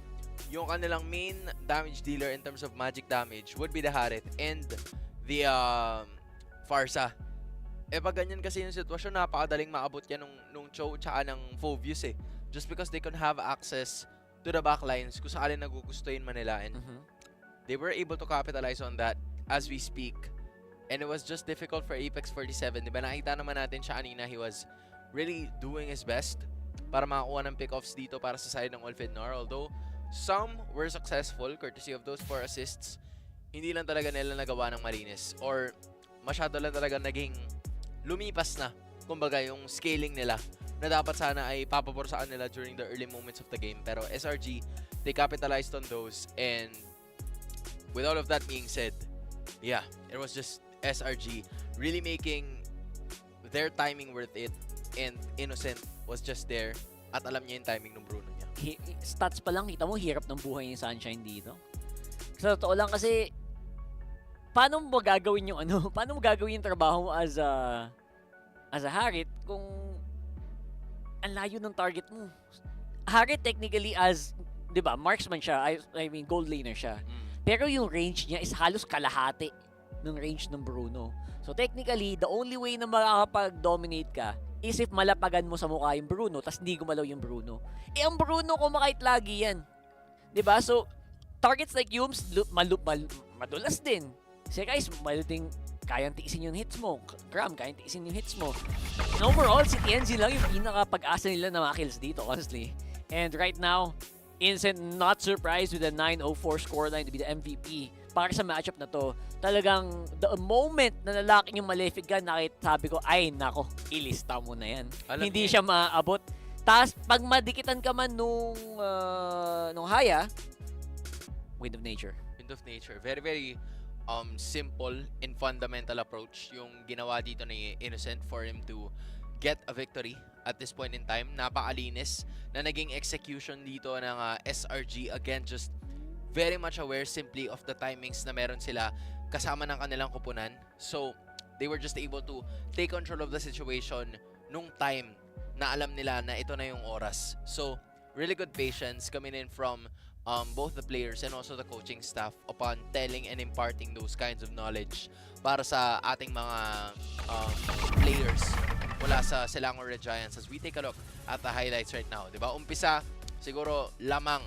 yung kanilang main damage dealer in terms of magic damage would be the Harit and the Farsa. Pag ganyan kasi yung sitwasyon, napakadaling maabot yan nung Cho tsaka ng Phobius eh. Just because they can have access to the backlines kung saan nagugustuhin man nila. And they were able to capitalize on that as we speak. And it was just difficult for Apex 47. Diba nakita naman natin siya kanina, he was really doing his best para makakuha ng pick-offs dito para sa side ng Ulfednar. Although, some were successful courtesy of those 4 assists, hindi lang talaga nila nagawa ng malinis. Or, masyado lang talaga naging lumipas na, kumbaga, yung scaling nila na dapat sana ay papabor sa nila during the early moments of the game. Pero SRG, they capitalized on those. And, with all of that being said, yeah, it was just SRG really making their timing worth it. And Innocent was just there at alam niya yung timing ng Bruno niya. Stats pa lang, kita mo, hirap ng buhay ni Sunshine dito. Sa totoo lang kasi, paano mo gagawin yung paano mo gagawin yung trabaho mo as a Harit kung ang layo ng target mo? Harit technically as, di ba, marksman siya, I mean gold laner siya. Pero yung range niya is halos kalahati ng range ng Bruno. So technically, the only way na makakapag-dominate ka is if malapagan mo sa mukha yung Bruno tas hindi gumalaw yung Bruno. Ang Bruno kumakait lagi yan. Diba? So, targets like Yums, madulas din. Kasi guys, maluting kayang tiisin yung hits mo. Cram, kayang tiisin yung hits mo. And overall, si TNZ lang yung pinaka-pag-asa nila na makills dito, honestly. And right now, Innocent not surprised with a 9-0-4 scoreline to be the MVP. Para sa matchup na to, talagang the moment na nalaking yung Malefic Gun, sabi ko, ay nako, ilista mo na yan. Hindi siya maaabot. Tapos, pag madikitan ka man nung Haya, Wind of Nature. Wind of Nature. Very, very simple and fundamental approach yung ginawa dito ni Innocent for him to get a victory at this point in time. Napakalinis na naging execution dito ng SRG. Again, just very much aware simply of the timings na meron sila kasama ng kanilang koponan. So, they were just able to take control of the situation nung time na alam nila na ito na yung oras. So, really good patience coming in from both the players and also the coaching staff upon telling and imparting those kinds of knowledge para sa ating mga players mula sa Selangor Red Giants as we take a look at the highlights right now. Diba? Umpisa, siguro lamang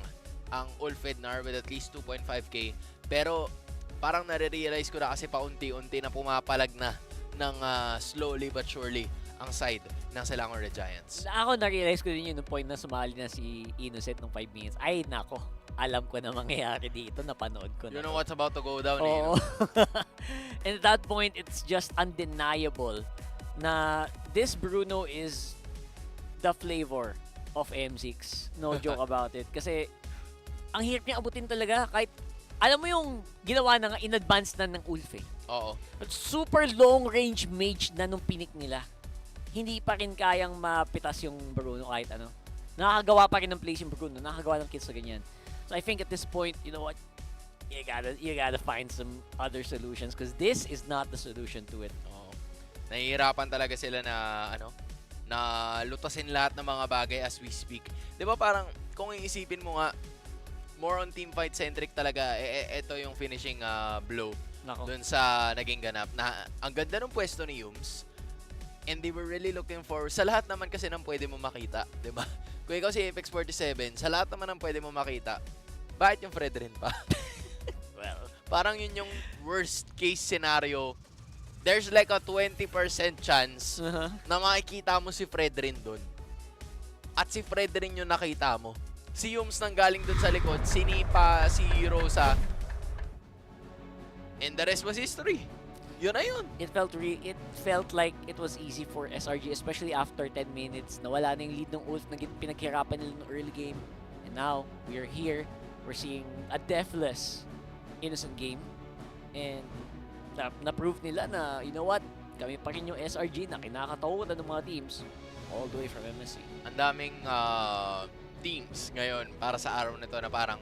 ang Ulfednar with at least 2.5k, pero parang nare-realize ko na kasi paunti-unti na pumapalag na ng slowly but surely ang side ng Selangor Red Giants. Ako na-realize ko din yun nung point na sumali na si Innocent nung 5 minutes. Ay, nako. Alam ko na mangyayari dito. Napanood ko na. You know what's about to go down, Oo. And at that point, it's just undeniable na this Bruno is the flavor of M6. No joke about it. Kasi, ang hirap niya abutin talaga. Kahit, alam mo yung ginawa na nga in advance na ng Ulf eh. Oo. Super long range mage na nung pinik nila. Hindi pa rin kayang mapitas yung Bruno kahit ano. Nakakagawa pa rin ng plays yung Bruno. Nakakagawa ng kills sa ganyan. So I think at this point, you know what? You gotta find some other solutions because this is not the solution to it. Oo. Nahihirapan talaga sila na na lutasin lahat ng mga bagay as we speak. 'Di ba parang kung iisipin mo nga more on team fight centric talaga, ito yung finishing blow dun sa naging ganap na ang ganda ng pwesto ni Yums. And they were really looking for, sa lahat naman kasi nang pwede mo makita, di ba? Kung ikaw si Apex 47, sa lahat naman nang pwede mo makita, bakit yung Fred rin pa? Well, parang yun yung worst case scenario. There's like a 20% chance na makikita mo si Fred rin dun. At si Fred rin yung nakita mo. Si Yums nang galing dun sa likod, sinipa si Rosa. And the rest was history. Yun na yun. It felt like it was easy for SRG, especially after 10 minutes. Nawala na yung lead ng Ulf na pinaghirapan nila ng early game. And now, we are here. We're seeing a deathless, innocent game. And na-prove nila na, you know what, kami pa rin yung SRG na kinakatakutan ng mga teams all the way from MSC. Ang daming teams ngayon para sa araw na to na parang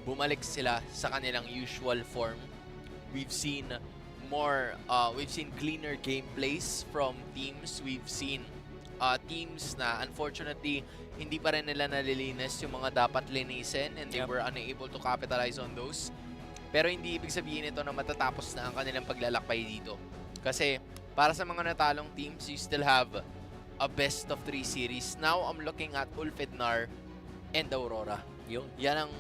bumalik sila sa kanilang usual form. We've seen cleaner gameplays from teams. We've seen teams na unfortunately hindi pa rin nila nalilinis yung mga dapat linisin and they were unable to capitalize on those. Pero hindi ibig sabihin ito na matatapos na ang kanilang paglalakbay dito. Kasi para sa mga natalong teams, you still have a best of 3 series. Now I'm looking at Ulfednar and Aurora. Yan ang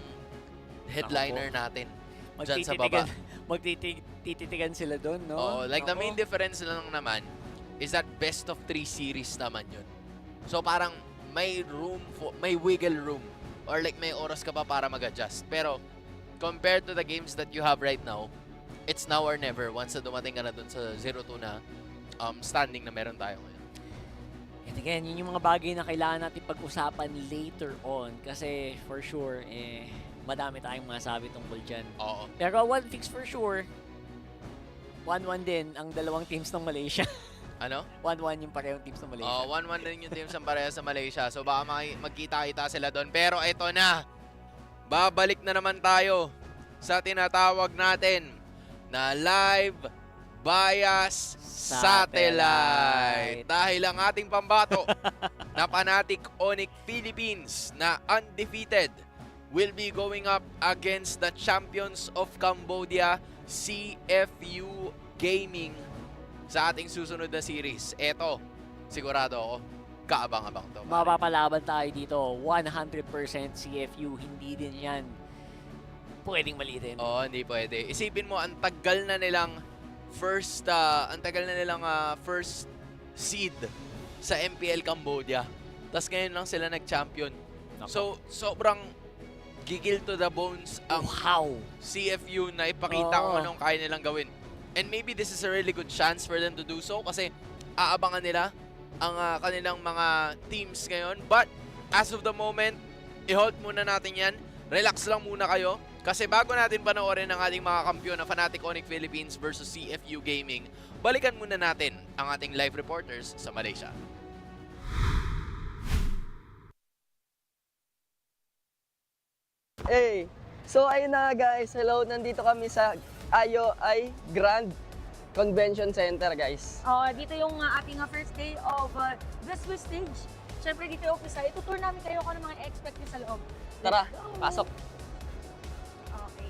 headliner natin dyan sa baba. Magtititigan sila doon, no? Oh, like the main difference lang naman is that best of 3 series naman yun. So parang may wiggle room or like may oras ka pa para mag-adjust. Pero compared to the games that you have right now, it's now or never once na dumating ka na dun sa 0-2 na standing na meron tayo ngayon. And again, yun yung mga bagay na kailangan natin pag-usapan later on kasi for sure, madami tayong masabi tungkol dyan. Oo. Pero one fix for sure, 1-1 din ang dalawang teams ng Malaysia. Ano? 1-1 yung parehong teams ng Malaysia. 1-1 din yung teams ng pareha sa Malaysia. So baka magkita-kita sila doon. Pero ito na, babalik na naman tayo sa tinatawag natin na live bias satellite. Dahil ang ating pambato na Fnatic Onyx Philippines na undefeated will be going up against the champions of Cambodia, CFU Gaming, sa ating susunod na series. Eto, sigurado ako, kaabang-abang to. Mapapalaban tayo dito. 100% CFU. Hindi din yan pwedeng malitin. Oo, hindi pwede. Isipin mo, ang tagal na nilang first seed sa MPL Cambodia. Tapos ngayon lang sila nag-champion. So, sobrang gigil to the bones ang CFU na ipakita kung anong kaya nilang gawin. And maybe this is a really good chance for them to do so kasi aabangan nila ang kanilang mga teams ngayon. But as of the moment, i-hold muna natin yan. Relax lang muna kayo. Kasi bago natin panoorin ang ating mga kampiyon na Fnatic Onyx Philippines versus CFU Gaming, balikan muna natin ang ating live reporters sa Malaysia. Hey, so ayun na guys, hello, nandito kami sa IOI Grand Convention Center, guys. Dito yung ating first day of the Swiss stage. Siyempre dito yung umpisa. Itutour namin kayo kung ano mga expect nyo sa loob. Tara, pasok. Okay.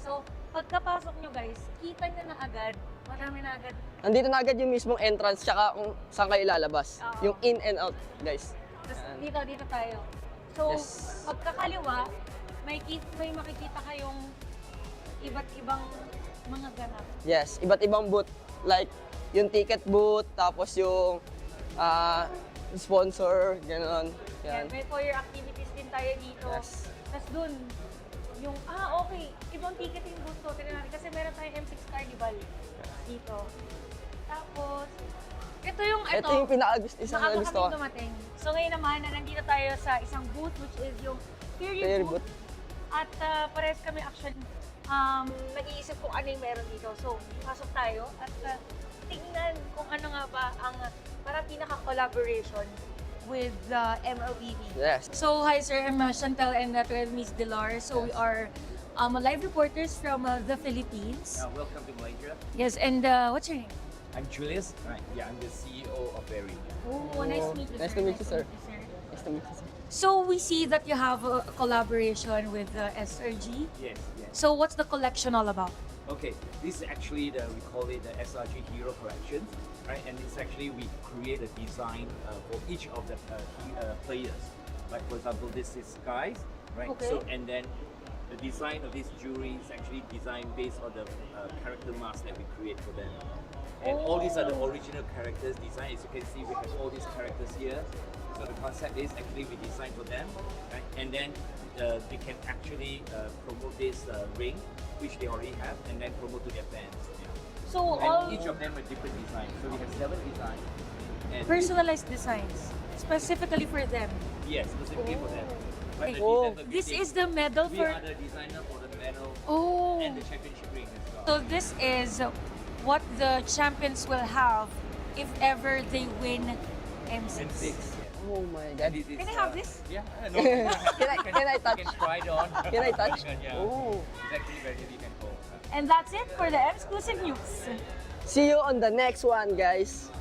So, pagkapasok nyo guys, kita nyo na agad. Marami na agad. Nandito na agad yung mismong entrance tsaka kung saan kayo lalabas. Yung in and out, guys. Tapos dito tayo. So, pagkakaliwa, may makikita kayong iba't ibang mga ganap. Yes, iba't ibang booth. Like, yung ticket booth, tapos yung sponsor, ganoon. Yan. May for your activities din tayo dito. Yes. Tapos dun, yung, okay, ibang ticketing booth to. Tignan natin, kasi meron tayong M6 Carnival dito. Tapos, ito yung isang na gusto ko. dumating. So ngayon naman, nandito tayo sa isang booth, which is yung Theory booth. At parehas kami actually nag-iisip kung ano yung meron dito. So, pasok tayo at tingnan kung ano nga ba ang parang pinaka-collaboration with MLBB. Yes. So, hi sir, I'm Chantel and with Miss Delar. So, we are live reporters from the Philippines. Welcome to Malaysia. Yes, and what's your name? I'm Julius. Yeah, I'm the CEO of Very. Oh, nice to meet you, sir. Nice to meet you, sir. Nice to meet you, sir. So, we see that you have a collaboration with SRG. Yes. So, what's the collection all about? Okay, this is actually we call it the SRG Hero Collection, right? And it's actually we create a design for each of the players. Like for example, this is Skies, right? Okay. So and then the design of this jewelry is actually designed based on the character mask that we create for them. And all these are the original characters designed. As you can see, we have all these characters here. So the concept is actually we design for them, right? And then they can actually promote this ring, which they already have, and then promote to their fans. Yeah. So and each of them are different designs. So we have 7 designs. And personalized designs, specifically for them. Yes, specifically for them. But This is the medal we for... are the designer for the medal and the championship ring as well. So this is what the champions will have if ever they win M6. Oh my God. Can I have this? Yeah. No. Can I touch? You can try it on. Can I touch? Yeah. Oh. It's actually very heavy and cold. And that's it for the exclusive news. See you on the next one, guys.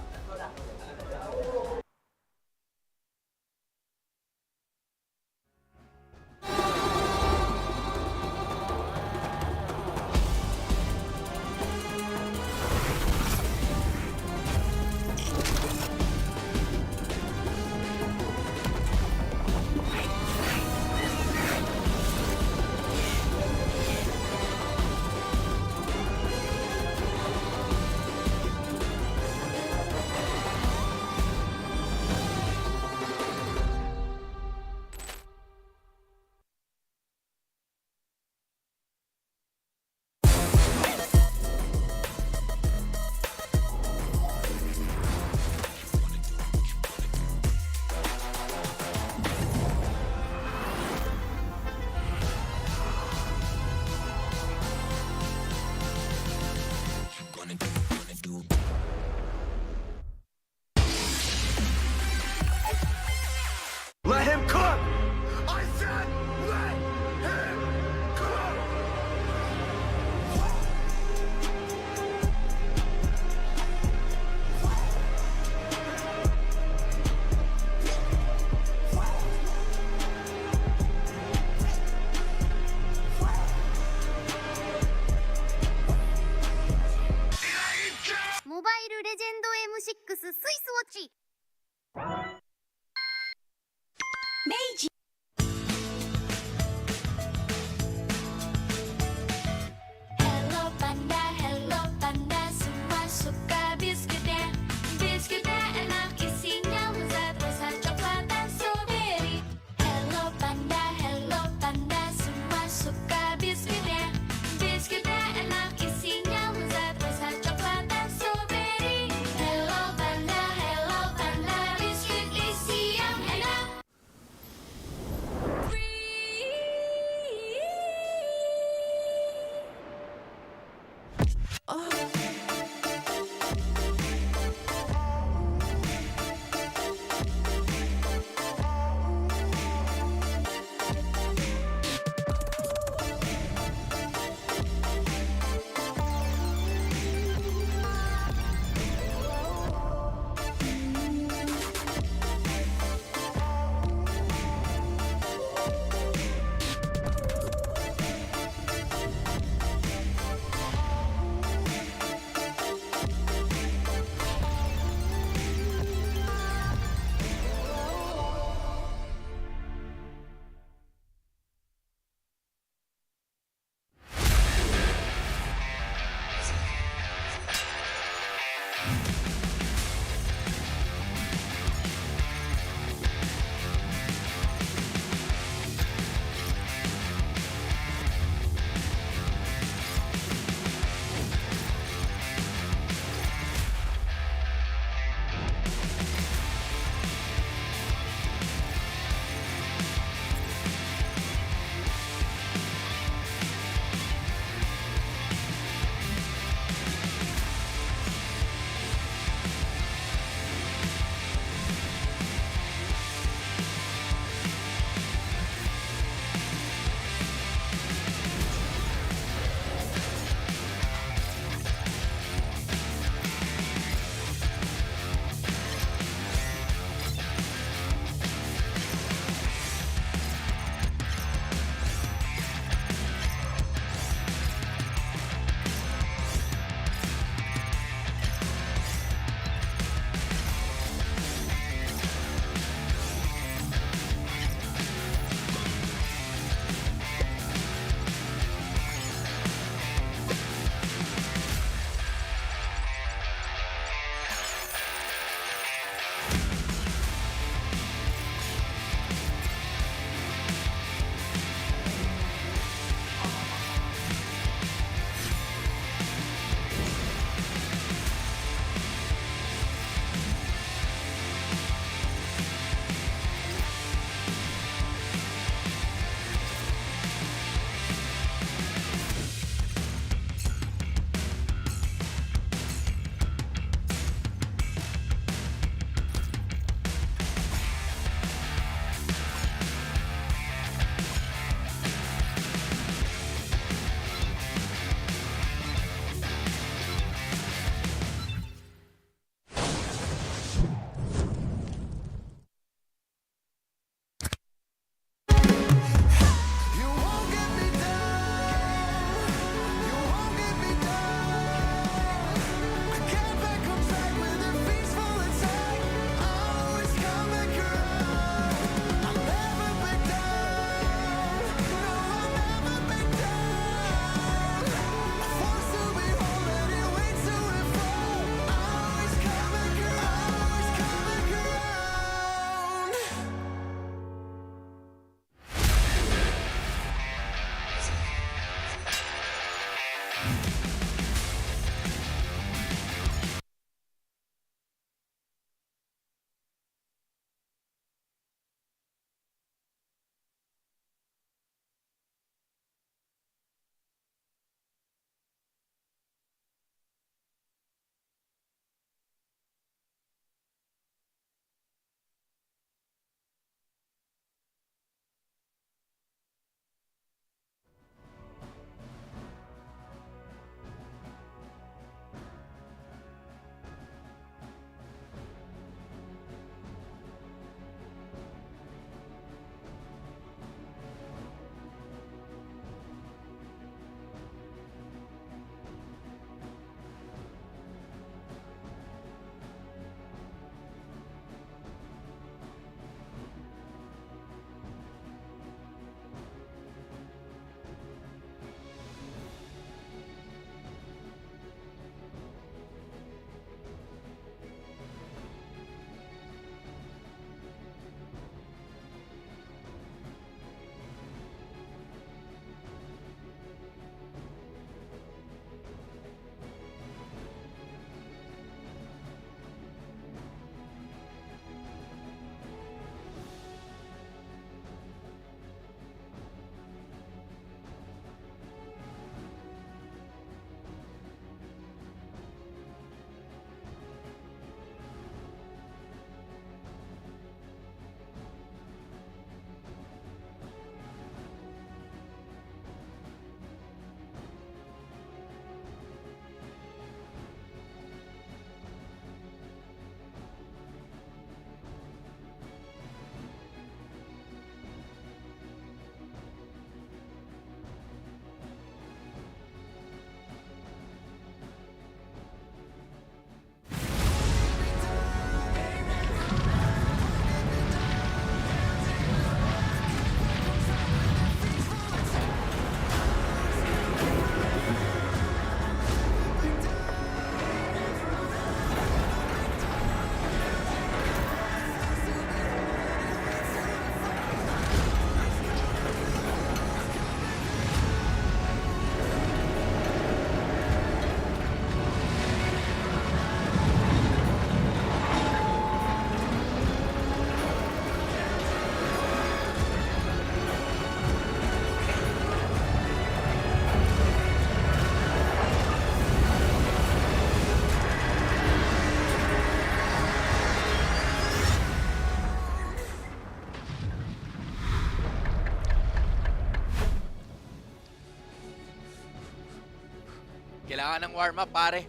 Kailangan ng warm-up, pare.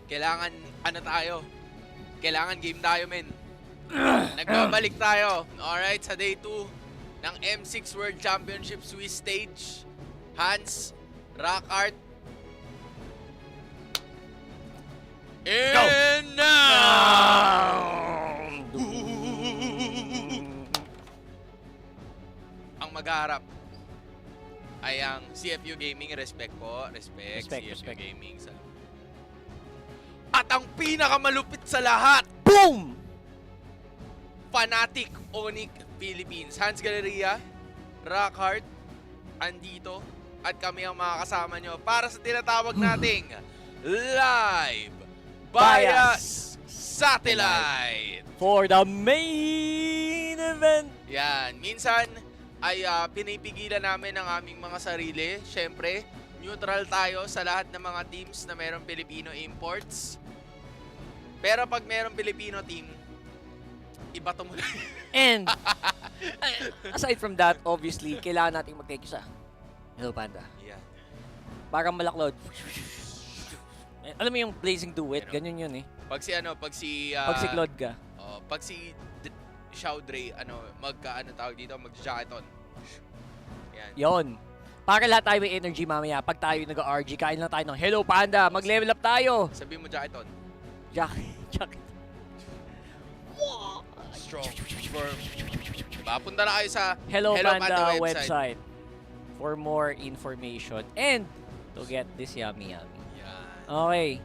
Kailangan, Kailangan game tayo, men. Nagbabalik tayo. Alright, sa day 2 ng M6 World Championship Swiss Stage. Hans, Rockart, and now! Ang maghaharap ay ang CFU Gaming. Respect po. Respect CFU Gaming. At ang pinakamalupit sa lahat, boom! Fanatic Onyx Philippines. Hans Galeria, Rockheart, andito. At kami ang mga kasama nyo para sa tinatawag nating Live Bias Satellite. For the main event. Yan. Minsan ay pinipigilan namin ang aming mga sarili. Siyempre, neutral tayo sa lahat ng mga teams na mayroong Filipino imports. Pero pag mayroong Filipino team, iba to muna. And, aside from that, obviously, kailangan natin mag-take isa. Hello, Panda. Yeah. Parang malaklod. Alam mo yung blazing duet, ganyan yun eh. Pag si Claude ka. Pag si Shaudre, tawag dito, mag-jacketon. Yan. Yon. Para lahat tayo may energy mamaya. Pag tayo nag-RG, kain lang tayo ng Hello Panda, mag-level up tayo. Sabi mo jacketon. Jacket. Strong. Diba? Punta na kayo sa Hello Panda Panda website for more information and to get this yummy. Okay.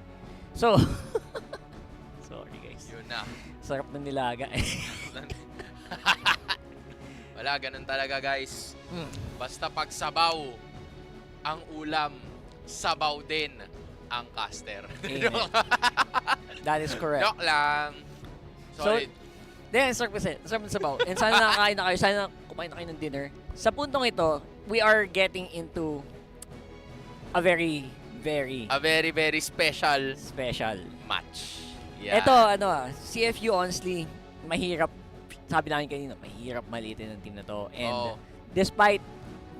So, sorry guys. Yun na. Sarap ng nilaga eh. Wala, ganun talaga guys. Basta pag sabaw ang ulam, sabaw din ang caster. That is correct. Joke lang. Solid. Sarap ng sabaw. And sana nakakain na kayo. Sana kumain na kayo ng dinner. Sa puntong ito, we are getting into a very special match. Yeah. Ito, CFU honestly, mahirap. Sabi namin kanina, mahirap maliitin ng team na to. And despite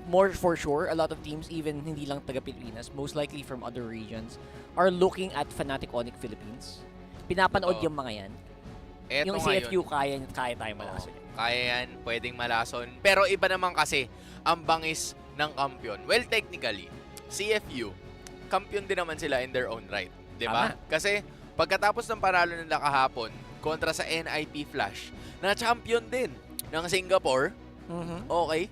more for sure, a lot of teams, even hindi lang taga-Pilipinas, most likely from other regions, are looking at Fnatic Onyx Philippines. Pinapanood yung mga yan. Eto yung CFU, kaya tayo malason. Kaya yan, pwedeng malason. Pero iba naman kasi, ang bangis ng kampiyon. Well, technically, CFU, kampiyon din naman sila in their own right. Diba? Kasi, pagkatapos ng panalo nila kahapon, kontra sa NIP Flash, na-champion din ng Singapore. Okay?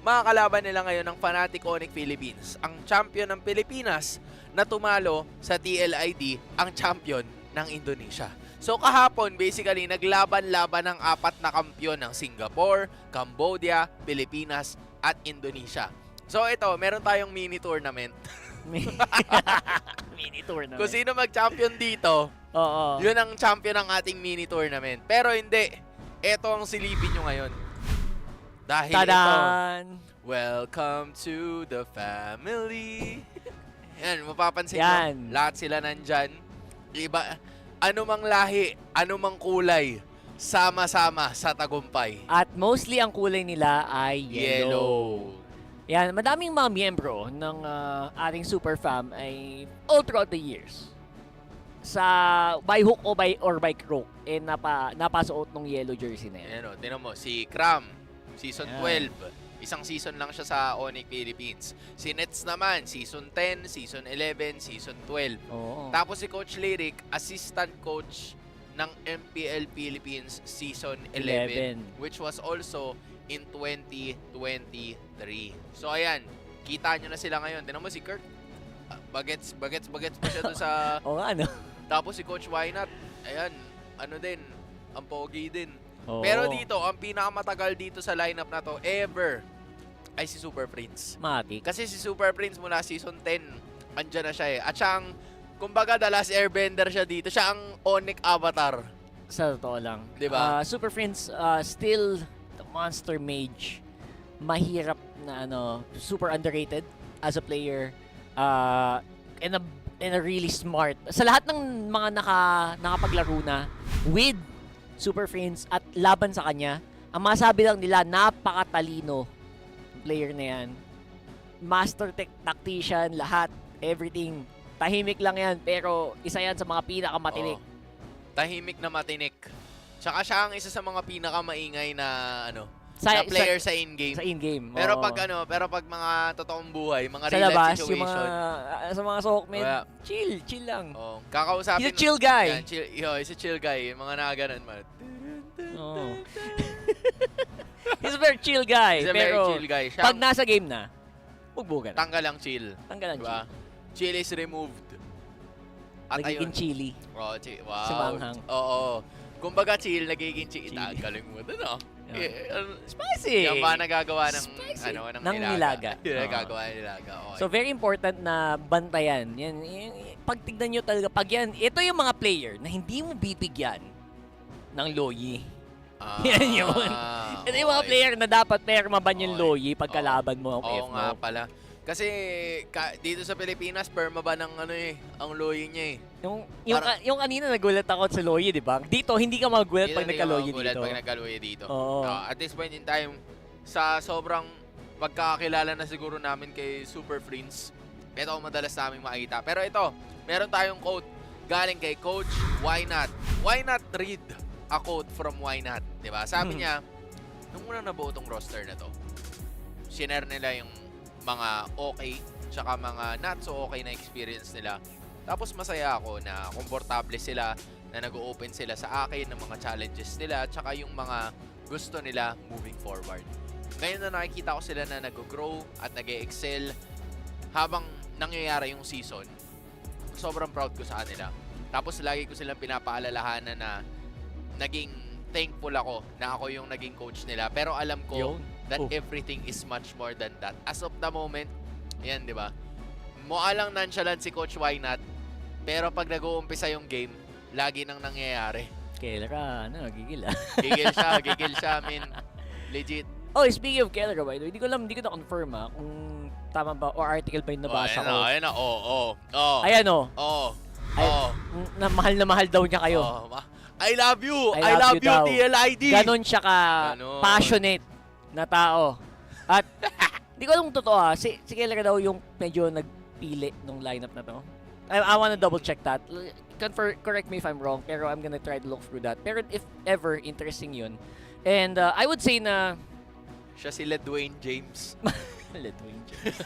Makakalaban nila ngayon ng Fnatic Onyx Philippines. Ang champion ng Pilipinas na tumalo sa TLID, ang champion ng Indonesia. So kahapon, basically, naglaban-laban ng 4 na kampiyon ng Singapore, Cambodia, Pilipinas, at Indonesia. So ito, meron tayong mini tournament. Mini tournament. Kung sino mag-champion dito, yun ang champion ng ating mini tournament. Pero hindi. Ito ang silipin nyo ngayon. Dahil Tadan! ito, welcome to the family. Yan, mapapansin Yan. nyo, lahat sila nandyan. Iba, anumang lahi, anumang kulay, sama-sama sa tagumpay. At mostly ang kulay nila ay yellow. Yan, madaming mga miyembro ng ating super fam ay all throughout the years. Sa by hook or by crook, napasuot ng yellow jersey na yan. Ayan o, tinan mo, si Cram, season 12. Isang season lang siya sa Onyx Philippines. Si Nets naman, season 10, season 11, season 12. Tapos si Coach Lyric, assistant coach ng MPL Philippines season 11. Which was also in 2023. So ayan, kita nyo na sila ngayon. Tinan mo si Kurt, bagets pa siya doon sa... Tapos si Coach Wynat, ayan, ang pogi din. Pero dito, ang pinakamatagal dito sa lineup na to ever ay si Super Prince. Kasi si Super Prince mula season 10, andyan na siya eh. At siya ang, kumbaga, the last airbender siya dito. Siya ang Onyx avatar. Sa totoo lang. Diba? Super Prince, still the monster mage. Mahirap na super underrated as a player. And a really smart. Sa lahat ng mga nakapaglaro na with Super Prince at laban sa kanya, ang masabi lang nila, napakatalino player na yan. Master tactician, lahat, everything. tahimik lang yan, pero isa yan sa mga pinakamatinik. Tahimik na matinik. Tsaka siya ang isa sa mga pinakamaingay na Sa player sa in-game. Sa in-game. Pero oo. pero pag mga totoong buhay, mga sa real labas, life situation. yung mga, sa mga sohokmed, Wala. chill lang. Kakausapin. He's a chill guy. Yan, he's a chill guy. Yung mga nakaganon man. Oh. He's a very chill guy. He's a pero very chill guy. Pag nasa game na, bugbugan. Tanggal ang chill. Tanggal ang diba? Chill is removed. At nagiging chili. Oh, wow. Sumanghang. Oo. Kumbaga chill, nagiging chill. Galing mo doon, Spicy! Yan ba nagagawa ng, ng nilaga. Nagagawa ng nilaga. Okay. So, very important na bantayan. Yan, pag tignan nyo talaga, pag yan, ito yung mga player na hindi mo bibigyan ng loyi. Yan yun. Ito yung mga player na dapat perma ban yung loyi pagkalaban mo ang Oo nga pala. Kasi dito sa Pilipinas, perma ba ng ang loyi niya eh. Yung kanina nagulat ako sa loyi, di ba? Dito, hindi ka magulat pag nagka-loyi dito. Pag nagka-loyi dito. Oo. At this point in time, sa sobrang pagkakakilala na siguro namin kay Super Friends, ito ang madalas namin makita. Pero ito, meron tayong quote galing kay Coach Why Not. Why not read a quote from Why Not? Di ba? Sabi niya, nung unang nabuo tong roster na to, shinare nila yung mga okay, tsaka mga not so okay na experience nila. Tapos masaya ako na komportable sila, na nag-open sila sa akin ng mga challenges nila, tsaka yung mga gusto nila moving forward. Ngayon na nakikita ko sila na nag-grow at nag-excel habang nangyayari yung season, sobrang proud ko sa kanila. Tapos lagi ko silang pinapaalalahanan na naging thankful ako na ako yung naging coach nila. Pero alam ko that everything is much more than that. As of the moment, yan, di ba? Mukha lang nonchalant si Coach Why Not, pero pag nag-uumpisa yung game, lagi nang nangyayari. Kelra, gigil Gigil siya, I mean, legit. Oh, speaking of Kelra, by the way, hindi ko na-confirm kung tama ba, or article ba yung nabasa ko. Ayan na, Ayan na mahal daw niya kayo. I love you! I love you, TLID! Ganon siya passionate na tao. At, di ko alam kung totoo si Kelra daw yung medyo nagpili nung lineup na to. I wanna double check that. Correct me if I'm wrong, pero I'm gonna try to look through that. Pero if ever, interesting yun. And I would say na... Siya si Dwayne James. Dwayne James.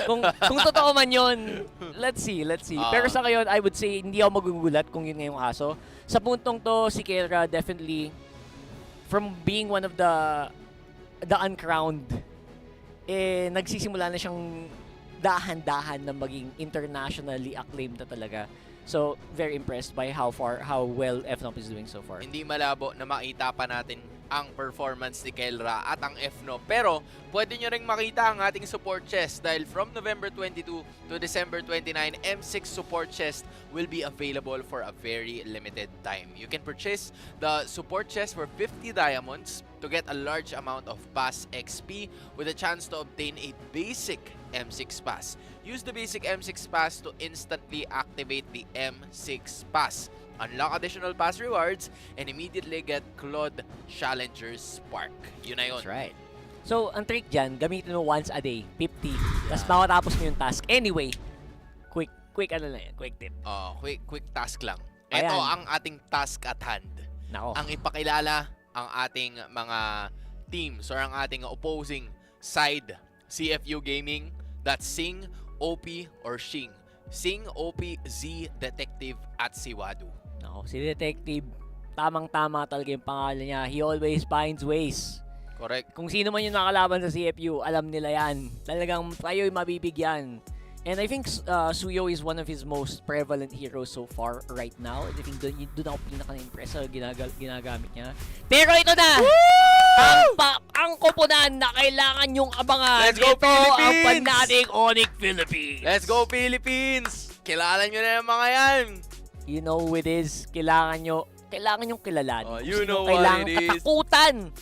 kung totoo man yun, let's see. Pero sa ngayon, I would say, hindi ako magugulat kung yun ngayong aso. Sa puntong to, si Kelra definitely, from being one of the uncrowned, nagsisimula na siyang dahan-dahan na maging internationally acclaimed na talaga. So, very impressed by how well FNOP is doing so far. Hindi malabo na makita pa natin ang performance ni Kelra at ang FNOP. Pero, pwede nyo ring makita ang ating support chest dahil from November 22 to December 29, M6 support chest will be available for a very limited time. You can purchase the support chest for 50 diamonds to get a large amount of pass XP with a chance to obtain a basic M6 pass. Use the basic M6 pass to instantly activate the M6 pass. Unlock additional pass rewards and immediately get Claude Challenger's Spark. Yun na yun. That's right. So, ang trick dyan, gamitin mo once a day, 50. Tapos makatapos mo yung task. Anyway, quick tip. Quick task lang. Ito ang ating task at hand. Ang ipakilala ang ating mga teams or ang ating opposing side. CFU Gaming, that's Sing, OP, or Shing. Sing, OP, Z, Detective, at Siwadu. Si Detective, tamang-tama talaga yung pangalan niya. He always finds ways. Correct. Kung sino man yung nakalaban sa CFU, alam nila yan. Talagang kayo'y mabibigyan. And I think Suyo is one of his most prevalent heroes so far right now. And I think doon ako pinaka-impress sa ginagamit niya. Pero ito na! Ang koponan na kailangan yung abangan. Let's go, ito Philippines! ang panating Onyx Philippines! Let's go, Philippines! Kilala nyo na yung mga yan! You know who it is. Kailangan yung kilalanin. You know what it is. Katakutan!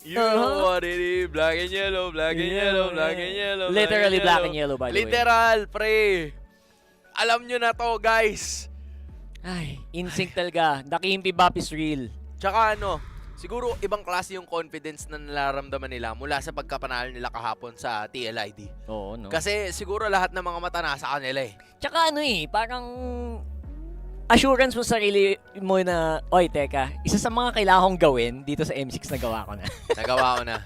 You know what it is. Black and yellow, black and yellow, black and yellow. Literally black and yellow, by the way. Literal, pre. Alam nyo na to, guys. Ay, in sync talaga. The Kimpi Bop is real. Tsaka siguro ibang klase yung confidence na nararamdaman nila mula sa pagkapanalo nila kahapon sa TLID. Oo, no? Kasi siguro lahat ng mga mata nasa kanila eh. Tsaka ano eh, parang assurance mo sa sarili mo na, oy, teka, isa sa mga kailangan kong gawin dito sa M6 nagawa ko na. Nagawa ko na.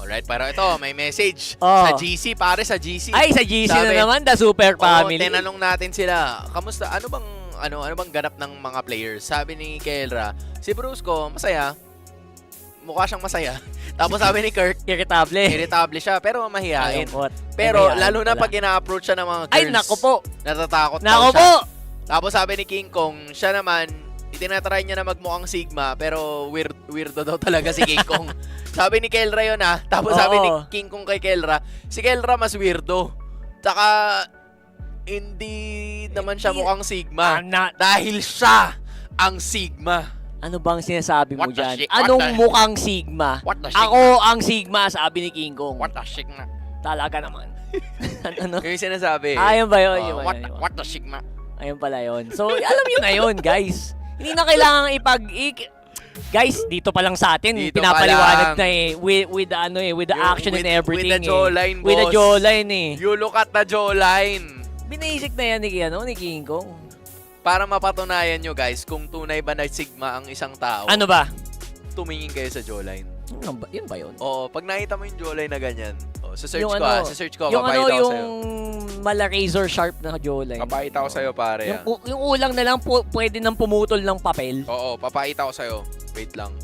Alright, pero ito, may message. Oh. Sa GC, pare, sa GC. Ay, sa GC na naman, the super family. Tinanong natin sila, kamusta, ano bang ganap ng mga players? Sabi ni Kelra, si Brusco, masaya. Mukha siyang masaya. Tapos sabi ni Kirk, irritable siya, pero mahihain. Pero lalo na pag ina-approach siya ng mga girls. Ay, nako po. Natatakot nako daw siya. Po. Tapos sabi ni King Kong, siya naman, itinatry niya na magmukhang Sigma, pero weirdo daw talaga si King Kong. Sabi ni Kelra yun Tapos sabi ni King Kong kay Kelra, si Kelra mas weirdo. Tsaka, hindi naman siya mukhang Sigma. Dahil siya ang Sigma. Ano bang sinasabi mo dyan? What Anong mukhang Sigma? What the Sigma? Ako ang Sigma, sabi ni King Kong. What the Sigma? Talaga naman. Ano? Yung sinasabi. Ayun ba yun? What the Sigma? Ayun pala yun. So, alam nyo na yun, guys. Hindi na kailangan guys, dito pa lang sa atin, Dito pinapaliwanag na eh. With the action and everything. With the jawline, boss. With the jawline eh. You look at the jawline. Binasic na yan ni King Kong. Para mapatunayan nyo guys kung tunay ba na Sigma ang isang tao. Ano ba? Tumingin kayo sa jawline. Yun ba yun? Oo, pag nakita mo yung jawline na ganyan, sa-search yung ko sa-search ko, papakita ko sa'yo. Yung mala razor sharp na jawline. Papakita ko sa'yo pare. Yung ulang na lang pwede nang pumutol ng papel. Oo, papakita ko sa'yo. Wait lang.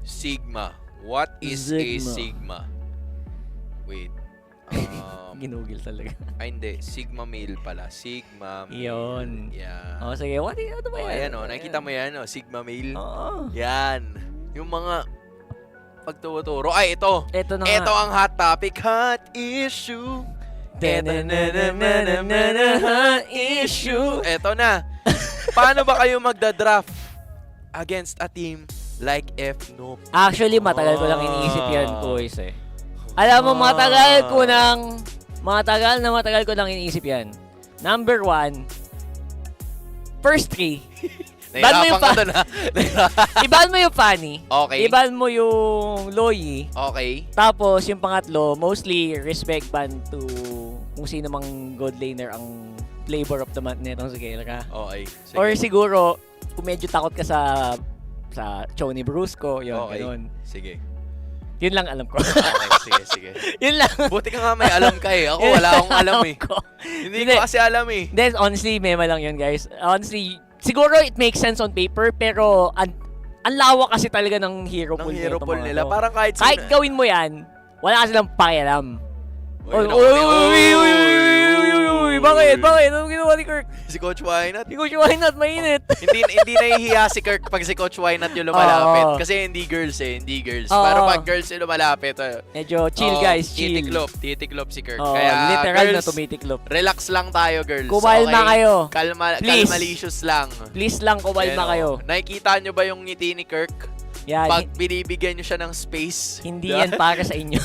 Sigma. What is a Sigma? Wait. Ginugil talaga. Ay, hindi. Sigma male pala. Sigma male. Yun. Yan. Sige. Ano ba yan? Ayan nakikita mo yan, Sigma male. Oo. Yan. Yung mga pagtuturo. Ay, ito. Ito na ito ang hot topic. Hot issue. Hot issue. Ito na. Paano ba kayo magda-draft against a team like FNOP? Actually, matagal ko lang iniisip yan, boys eh. Alam mo, matagal ko lang iniisip yan. Number 1, first 3. Iban mo yung funny. Okay. Iban mo yung loyi. Okay. Tapos, yung pangatlo, mostly respect ban to kung sino mang god laner ang flavor of the month netong si Kelra. Okay. Sige. Or siguro, kung medyo takot ka sa Choni Brusco, yun, ganun. Sige. Yun lang alam ko. Okay, sige. Yun lang. Buti ka nga may alam ka eh. Ako wala akong alam eh. Hindi ko kasi alam eh. Then, honestly, mema lang yun, guys. Honestly, siguro it makes sense on paper, pero ang lawak kasi talaga ng hero pool nila. Parang kahit gawin mo yan, wala silang pakialam. Bakit? Anong ginawa ni Kirk? Si Coach Wynot. Mainit. hindi nahihiya si Kirk pag si Coach Wynot yung lumalapit. Kasi hindi girls. Pero pag girls yung lumalapit, medyo chill, guys. Chill. Titiklop si Kirk. Kaya literal girls, na tumitiklop. Relax lang tayo, girls. Kumalma kayo. Kalmalicious lang. Please lang, kumalma kayo. Nakikita nyo ba yung ngiti ni Kirk? Yan. Pag binibigyan nyo siya ng space. Hindi yan para sa inyo.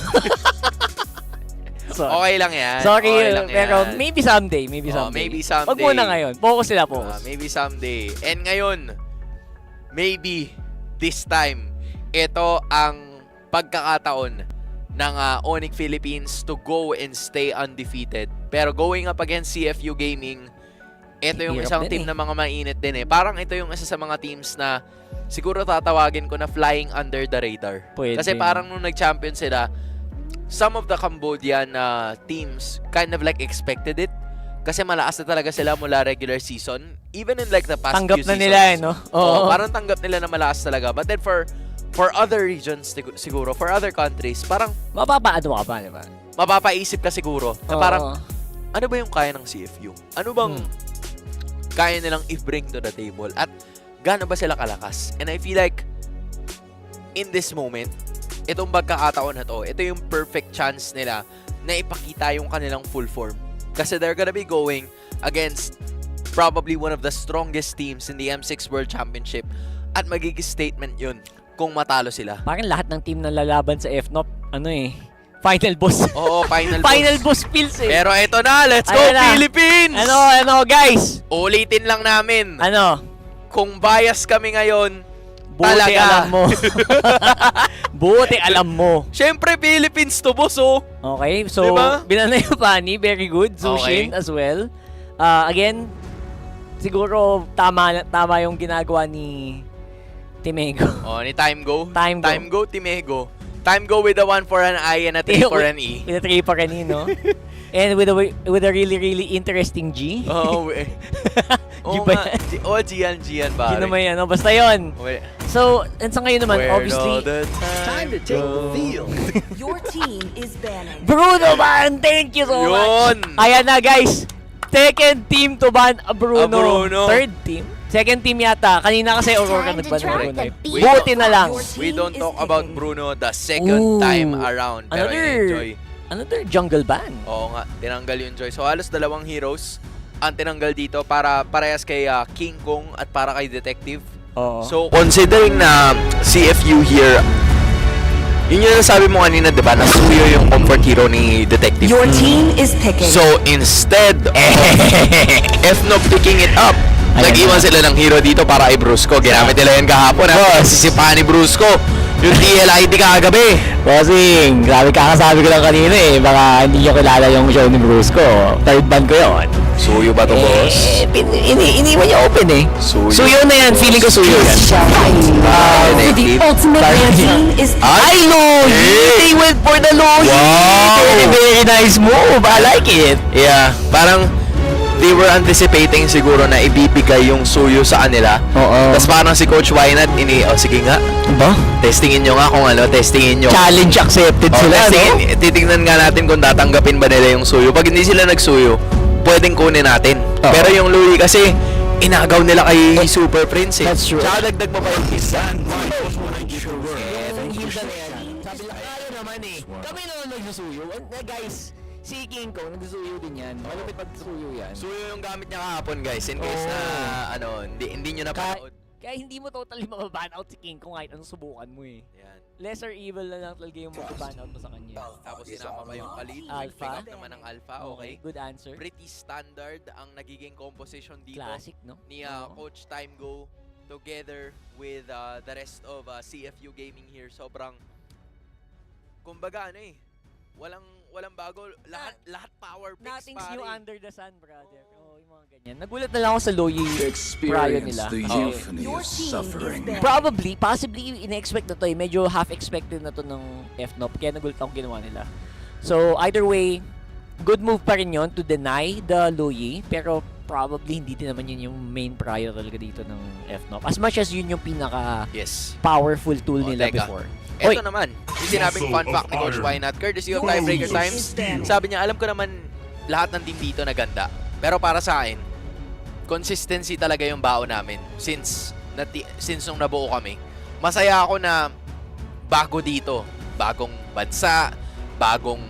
Okay lang yan. Sorry, okay lang pero yan. maybe someday. Wag muna ngayon. Focus sila, focus. Maybe someday. And ngayon, maybe this time, ito ang pagkakataon ng Onyx Philippines to go and stay undefeated. Pero going up against CFU Gaming, ito yung isang team na mga mainit din eh. Parang ito yung isa sa mga teams na siguro tatawagin ko na flying under the radar. Kasi parang nung nag-champion sila, some of the Cambodian teams kind of like expected it. Kasi malakas na talaga sila mula regular season. Even in like the past few seasons. Tanggap na nila no? Oo. Parang tanggap nila na malakas talaga. But then for other regions siguro, for other countries, parang mapapaano ka pa, di ba? Mapapaisip ka siguro na parang ano ba yung kaya ng CFU? Ano bang kaya nilang i-bring to the table? At gaano ba sila kalakas? And I feel like in this moment, itong pagkakataon na to, ito yung perfect chance nila na ipakita yung kanilang full form. Kasi they're gonna be going against probably one of the strongest teams in the M6 World Championship at magiging statement yun kung matalo sila. Parang lahat ng team na lalaban sa FNOP, final boss. Oo, final boss. Final boss pills eh. Pero ito na, let's go Philippines! Guys? Ulitin lang namin. Kung bias kami ngayon, Buti alam mo. Buti alam mo. Siyempre, Philippines to, boss, oh. Okay, so, diba? Binanay Pani, very good. Zushin as well. Again, siguro tama yung ginagawa ni Timego. Oh, ni Time Go. Time Go, Timego. Time Go with a 1 for an I and a 3 for an E. With a 3 for an E, no? And with a really, really interesting G. Oo, G ba yan? G yan, pare. G naman yan, no? Basta yun. So, and sa ngayon naman, obviously... Time to take the field. Your team is banning. Bruno man, thank you so much. Ayan na, guys. Second team to ban Bruno. Third team. Second team yata. Kanina kasi Aurora nagban Bruno. Buti na lang. We don't talk about Bruno the second time around. Pero enjoy. Another jungle ban. Oo nga, tinanggal yung Joy. So halos dalawang heroes ang tinanggal dito para parehas kay King Kong at para kay Detective. So considering na CFU here, yun yung nasabi mo kanina, diba? Nasuyo yung comfort hero ni Detective. Your team is picking. So instead of FNOP picking it up, nag-iwan sila ng hero dito para kay Brusco. Ginamit nila yan kahapon. Sisipahan ni Brusco yung DLID kagabi. Bossing, kakasabi ko lang kanina eh. Baka hindi nyo kilala yung show ni Brusco. Third ban ko yun. Suyo ba to, boss? Iniwan niya open eh. Suyo na yan. Feeling ko suyo yan. The ultimate team is I know! They went for the Loyi! Wow! Very, very nice move. I like it. Yeah, parang they were anticipating siguro na ibibigay yung suyo sa kanila. Tapos parang si Coach Wynat, sige nga. Ba? Testingin nyo nga kung ano, testingin nyo. Challenge accepted sila, no? Titignan nga natin kung tatanggapin ba nila yung suyo. Pag hindi sila nagsuyo, pwedeng kunin natin. Pero yung Louie kasi, inagaw nila kay Super Prince eh. That's true. Tsaka dagdag pa yung kisan. Sabi lang, ayaw naman eh. Kami naman nagsusuyo. Guys, si King Kong, nagsusuyo din yan. Malapit pagsusuyo yan. Suyo yung gamit niya kahapon, guys. In case na, hindi nyo napanood. Kaya hindi mo totally mababan out si King Kong kahit anong subukan mo eh. Yan. Lesser evil na lang talaga yung mababan out mo sa kanya. Tapos sinama pa yung Khalid. Alpha. Pick up naman ng Alpha. Okay. Good answer. Pretty standard ang nagiging composition dito. Classic, no? Ni Coach Time Go together with the rest of CFU Gaming here. Sobrang, kumbaga ano eh, walang bago, lahat power picks. Nothing's new under the sun, brother. Yung mga ganyan. Nagulat na lang ako sa Loyi prior nila. Probably, possibly, in-expect na to eh. Medyo half-expected na to ng FNOP. Kaya nagulat akong ginawa nila. So, either way, good move pa rin yun to deny the Loyi. Pero probably, hindi din naman yun yung main prior talaga dito ng FNOP. As much as yun yung pinaka-powerful tool nila before. Ito naman, yung sinabing fun fact ni Coach Wynat, courtesy of Tiebreaker Times, sabi niya, alam ko naman lahat ng team dito na ganda. Pero para sa akin, consistency talaga yung baon namin since nung nabuo kami. Masaya ako na bago dito, bagong bansa, bagong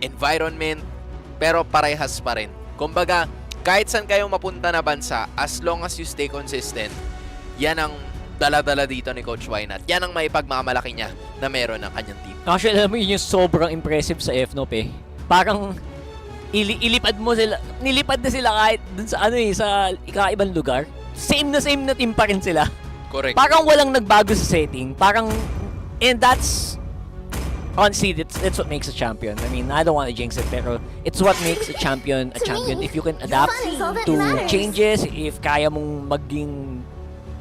environment, pero parehas pa rin. Kumbaga, kahit saan kayong mapunta na bansa, as long as you stay consistent, yan ang dala-dala dito ni Coach Wynat. Yan ang maipagmamalaki niya na meron ng kanyang team. Actually, alam mo yun yung sobrang impressive sa FNOP eh. Parang ilipad mo sila, nilipad na sila kahit dun sa sa ikaibang lugar. Same na team pa rin sila. Correct. Parang walang nagbago sa setting. Parang, and that's, honestly, that's what makes a champion. I mean, I don't want to jinx it, pero it's what makes a champion. If you can adapt to changes, if kaya mong maging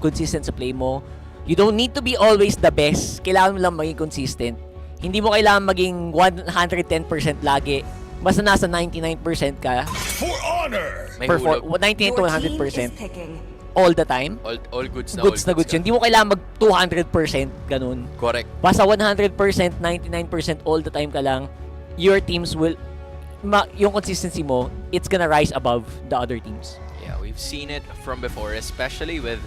consistent sa play mo. You don't need to be always the best. Kailangan mo lang maging consistent. Hindi mo kailangan maging 110% lagi. Basta nasa 99% ka. For honor! 99 to 100%. All the time. All goods na goods yun. Hindi mo kailangan mag 200% ganun. Correct. Basta 100%, 99% all the time ka lang. Your teams will, yung consistency mo, it's gonna rise above the other teams. Yeah, we've seen it from before, especially with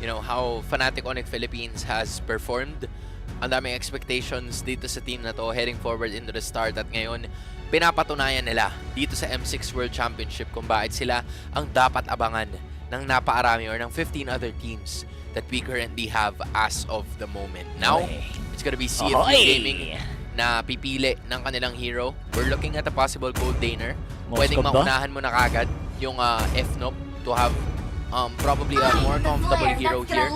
how Fnatic Onyx Philippines has performed. Ang daming expectations dito sa team na to heading forward into the start at ngayon pinapatunayan nila dito sa M6 World Championship kung bakit sila ang dapat abangan ng napaarami or ng 15 other teams that we currently have as of the moment. Now, it's gonna be CFU Gaming na pipili ng kanilang hero. We're looking at a possible Gold Daner. Pwedeng maunahan mo na kagad yung FNOP to have probably a more comfortable hero here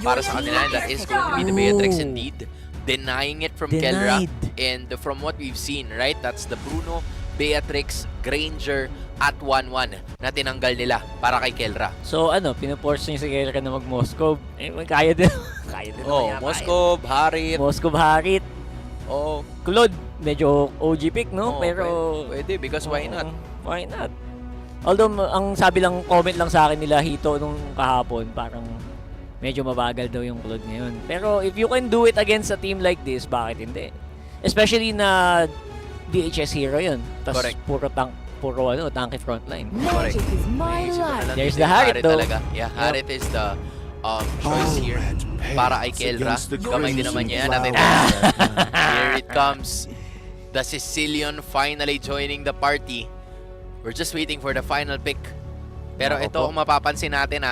para sa kanila. That is going to be the Beatrix indeed. Denying it from Kelra. And from what we've seen, right? That's the Bruno, Beatrix, Granger at 1-1 na tinanggal nila para kay Kelra. So ano, pinuforce niya si Kelra na mag-Moskov. Eh, kaya din. Kaya din naman Moskov, Harit. Moskov, Harit. Oh, Claude, medyo OG pick, no? Pero pwede because why not? Why not? Although, ang sabi lang, comment lang sa akin nila Hito nung kahapon, parang medyo mabagal daw yung Claude ngayon. Pero if you can do it against a team like this, bakit hindi? Especially na DHS hero yun. Tapos puro tanky frontline. Correct. There's the Harit though. Talaga. Yeah, Harit is the choice here para ay Kelra. Gamay din naman niya. Here it comes. The Sicilian finally joining the party. We're just waiting for the final pick. Pero ito, kung mapapansin natin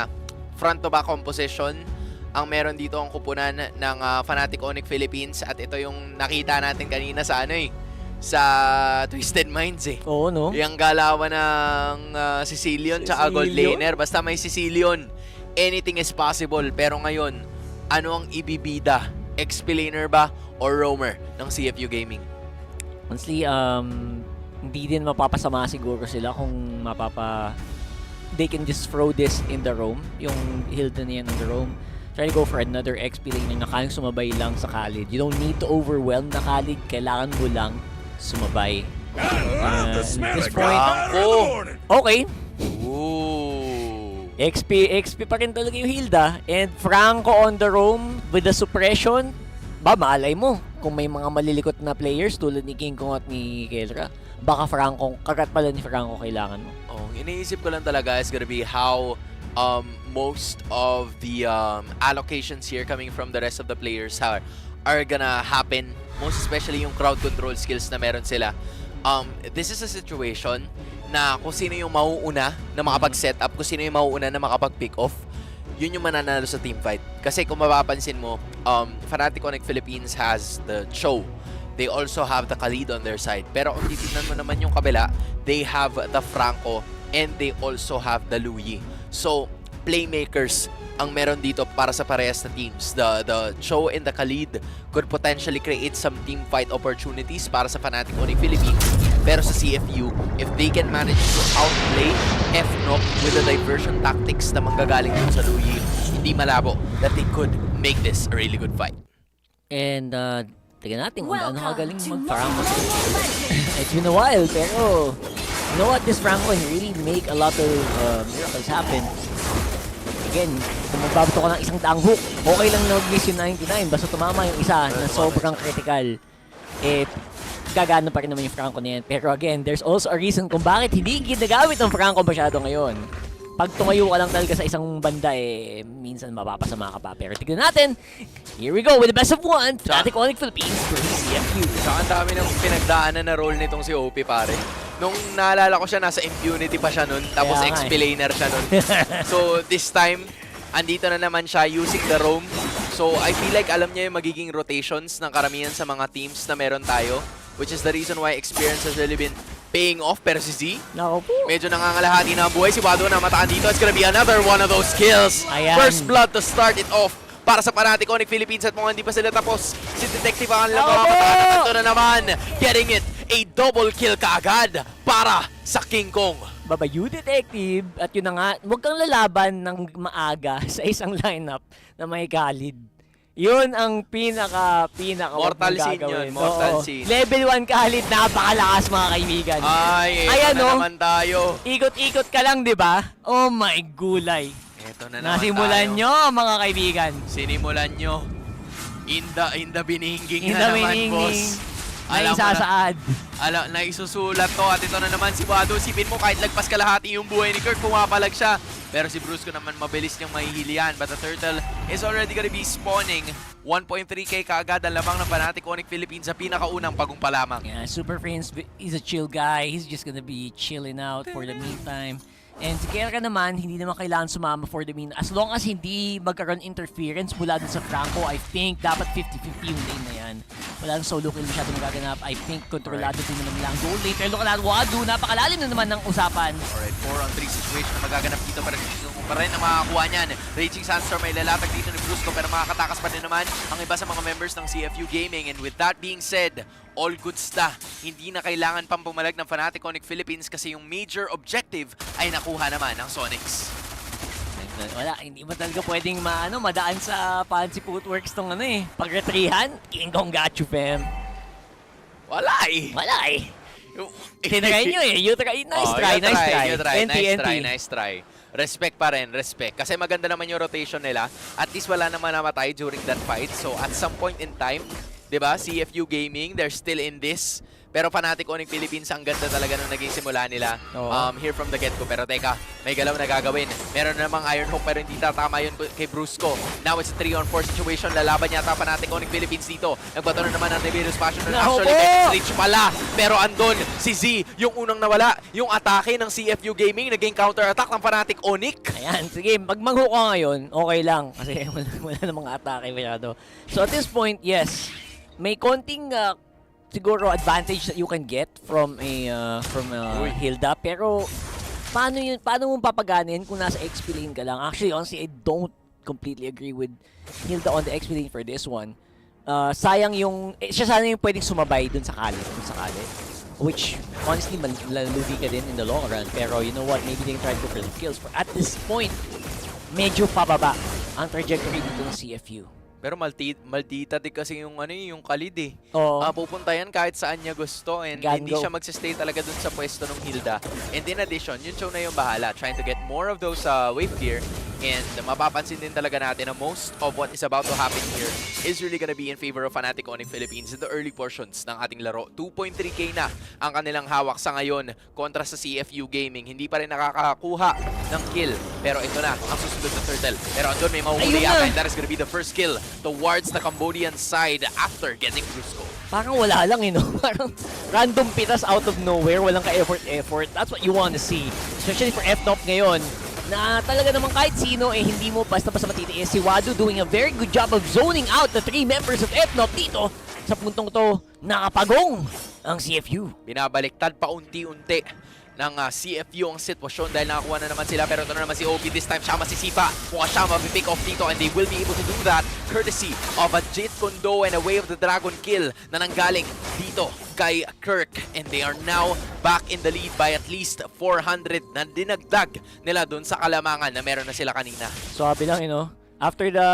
front to back composition ang meron dito ang kupunan ng Fnatic Onyx Philippines at ito yung nakita natin kanina sa sa Twisted Minds Oo, no? Yung galawan ng Sicilian tsaka Gold Laner. Basta may Sicilian, anything is possible. Pero ngayon, ano ang ibibida? XP-laner ba or roamer ng CFU Gaming? Honestly, hindi din mapapasama siguro sila kung they can just throw this in the roam. Yung Hilton yan in the roam. Try to go for another XP laner na kayang sumabay lang sa Khalid. You don't need to overwhelm the Khalid. Kailangan mo lang sumabay. At this point, okay. XP pa rin talaga yung Hilda. And Franco on the roam with the suppression. Malay mo kung may mga malilikot na players tulad ni King Kong at ni Kelra. Baka Franco, kagat pala ni Franco kailangan mo. Iniisip ko lang talaga is gonna be how most of the allocations here coming from the rest of the players are gonna happen. Most especially yung crowd control skills na meron sila. This is a situation na kung sino yung mauuna na makapag-set up, kung sino yung mauuna na makapag-pick off, yun yung mananalo sa team fight. Kasi kung mapapansin mo, Fnatic Onyx Philippines has the Cho. They also have the Khalid on their side. Pero kung titignan mo naman yung kabila, they have the Franco and they also have the Louis. So, playmakers ang meron dito para sa parehas na teams. The Cho and the Khalid could potentially create some team fight opportunities para sa Fnatic Onyx Philippines. Pero sa CFU, if they can manage to outplay FNOC with the diversion tactics na manggagaling dun sa Louis, hindi malabo that they could make this a really good fight. And, tignan natin kung ano kagaling mag-Franco. It's been a while, pero you know what? This Franco can really make a lot of miracles happen. Again, kung magbabato ka ng isang daang hook, okay lang na mag-miss yung 99. Basta tumama yung isa na sobrang critical. Gagana pa rin naman yung Franco na yan. Pero again, there's also a reason kung bakit hindi ginagamit ng Franco masyado ngayon. Pag tumayo ka lang talaga sa isang banda, minsan mapapasama ka pa. Pero tignan natin. Here we go with the best of one. Fnatic Onyx Philippines versus CFU. Saka ang dami ng pinagdaanan na role nitong si OP, pare. Nung naalala ko siya, nasa impunity pa siya nun. Tapos XP laner siya nun. So this time, andito na naman siya using the roam. So I feel like alam niya yung magiging rotations ng karamihan sa mga teams na meron tayo. Which is the reason why experience has really been paying off. Pero si Z, medyo nangangalahati na ang buhay. Si Wado na mataan dito. It's gonna be another one of those kills. First blood to start it off para sa Fnatic Onyx Philippines. At mukhang hindi pa sila tapos. Si Detective ang lang makakataan. Ito na naman. Getting it. A double kill kaagad para sa King Kong. Babayu Detective. At yun na nga, huwag kang lalaban ng maaga sa isang lineup na may Khalid. Yun ang pinaka mortal scene yun. Mortal scene. Level 1 Khalid, napakalakas mga kaibigan. Ayan na naman tayo. Ikot-ikot ka lang, di ba? Oh my gulay. Ito na naman Nasimulan tayo. nyo, mga kaibigan. Sinimulan nyo. Inda bininging Inda na naman, bininging. boss. May isasaad. Na isusulat to. At ito na naman si Wado. Sipin mo kahit lagpas kalahati yung buhay ni Kirk, pumapalag siya. Pero si Brusco naman mabilis niyang mahihilian. But the turtle is already gonna be spawning. 1.3k kaagad ang lamang ng Fnatic Onyx Philippines sa pinakaunang pagong pa lamang. Yeah, Super Friends, he's a chill guy. He's just gonna be chilling out for the meantime. And si Kelra naman, hindi naman kailangan sumama for the mean. As long as hindi magkaroon interference mula dun sa Franco, I think dapat 50-50 yung lane na yan. Walang solo kill masyado nagaganap. I think kontrolado din naman nila ang goal lane. Pero look at that, Wadu, napakalalim na naman ng usapan. Alright, 4-on-3 situation na magaganap dito pero pa rin ang makakakuha niyan. Raging Sandstorm ay lalatag dito ni Brusco pero makakatakas pa din naman ang iba sa mga members ng CFU Gaming. And with that being said, all goods na. Hindi na kailangan pang pumalag ng Fnatic Onyx Philippines kasi yung major objective ay nakuha naman ng Sonics. Wala, hindi ba talaga pwedeng madaan sa fancy footworks tong pag-retrihan? King Kong got you, fam. Wala eh. Tinry nyo eh. You try. Nice try. Nice try. Respect pa rin, respect. Kasi maganda naman yung rotation nila. At least wala naman namatay during that fight. So at some point in time, diba, CFU Gaming, they're still in this. Pero Fnatic Onyx Philippines, ang ganda talaga nung naging simula nila here from the get-go. Pero teka, may galaw na gagawin. Meron na namang Iron Hook pero hindi tatama yun kay Brusco. Now it's a 3-on-4 situation. Lalaban yata Fnatic Onyx Philippines dito. Nagbato na naman ang Nibiru's Passion. Actually, may reach pala. Pero andun si Z, yung unang nawala. Yung atake ng CFU Gaming, naging counter-attack ng Fnatic Onyx. Ayan, sige, mag-hook ka ngayon, okay lang. Kasi wala namang atake masyado. So at this point, yes, may konting siguro advantage that you can get from Hilda, pero paano mo papaganin kung nasa XP lane ka lang? Actually, honestly, I don't completely agree with Hilda on the XP lane for this one. Sayang yung siya sana yung pwedeng sumabay dun sa kali, which honestly malalugi ka din in the long run, pero you know what, maybe they can try to go for the kills. But at this point, medyo pababa ang trajectory dito ng CFU. Pero maldita din kasi yung yung Khalid eh. Pupunta yan kahit saan niya gusto and hindi siya magsistay talaga dun sa pwesto ng Hilda. And in addition, yun Chow na yung bahala, trying to get more of those wave gear. And mapapansin din talaga natin na most of what is about to happen here is really gonna be in favor of Fnatic Onyx Philippines in the early portions ng ating laro. 2.3k na ang kanilang hawak sa ngayon kontra sa CFU Gaming. Hindi pa rin nakakakuha ng kill. Pero ito na, ang susunod na turtle. Pero andun may mahuhuli yata and that is gonna be the first kill towards the Cambodian side after getting Brusco. Parang wala lang Parang random pitas out of nowhere, walang ka-effort. That's what you want to see. Especially for FNOP ngayon, na talaga naman kahit sino hindi mo basta-basta matitiis. Si Wadu doing a very good job of zoning out the 3 members of FNOP dito. Sa puntong to, nakapagong ang CFU. Binabaliktad pa unti-unti ng CFU ang sitwasyon dahil nakakuha na naman sila. Pero ito na naman si OP this time. Siya masisipa. Mukha siya mapipick off dito and they will be able to do that courtesy of a Jit Kondo and a Way of the Dragon kill na nanggaling dito kay Kirk. And they are now back in the lead by at least 400 na dinagdag nila dun sa kalamangan na meron na sila kanina. Sabi lang after the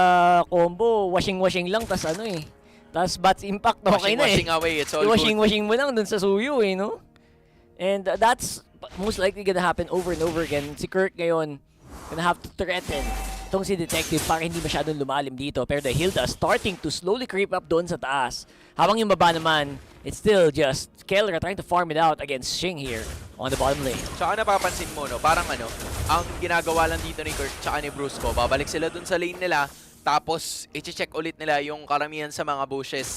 combo, washing-washing lang, tas tas bats impact, okay na Washing away, it's all washing mo lang dun sa suyo And that's most likely gonna happen over and over again. Si Kirk ngayon, gonna have to threaten itong si Detective para hindi masyadong lumalim dito. Pero the Hilda starting to slowly creep up doon sa taas. Habang yung baba naman, it's still just Keller trying to farm it out against Shing here on the bottom lane. Tsaka napapansin mo, parang ang ginagawa lang dito ni Kirk tsaka ni Brusco, babalik sila dun sa lane nila, tapos i-check ulit nila yung karamihan sa mga bushes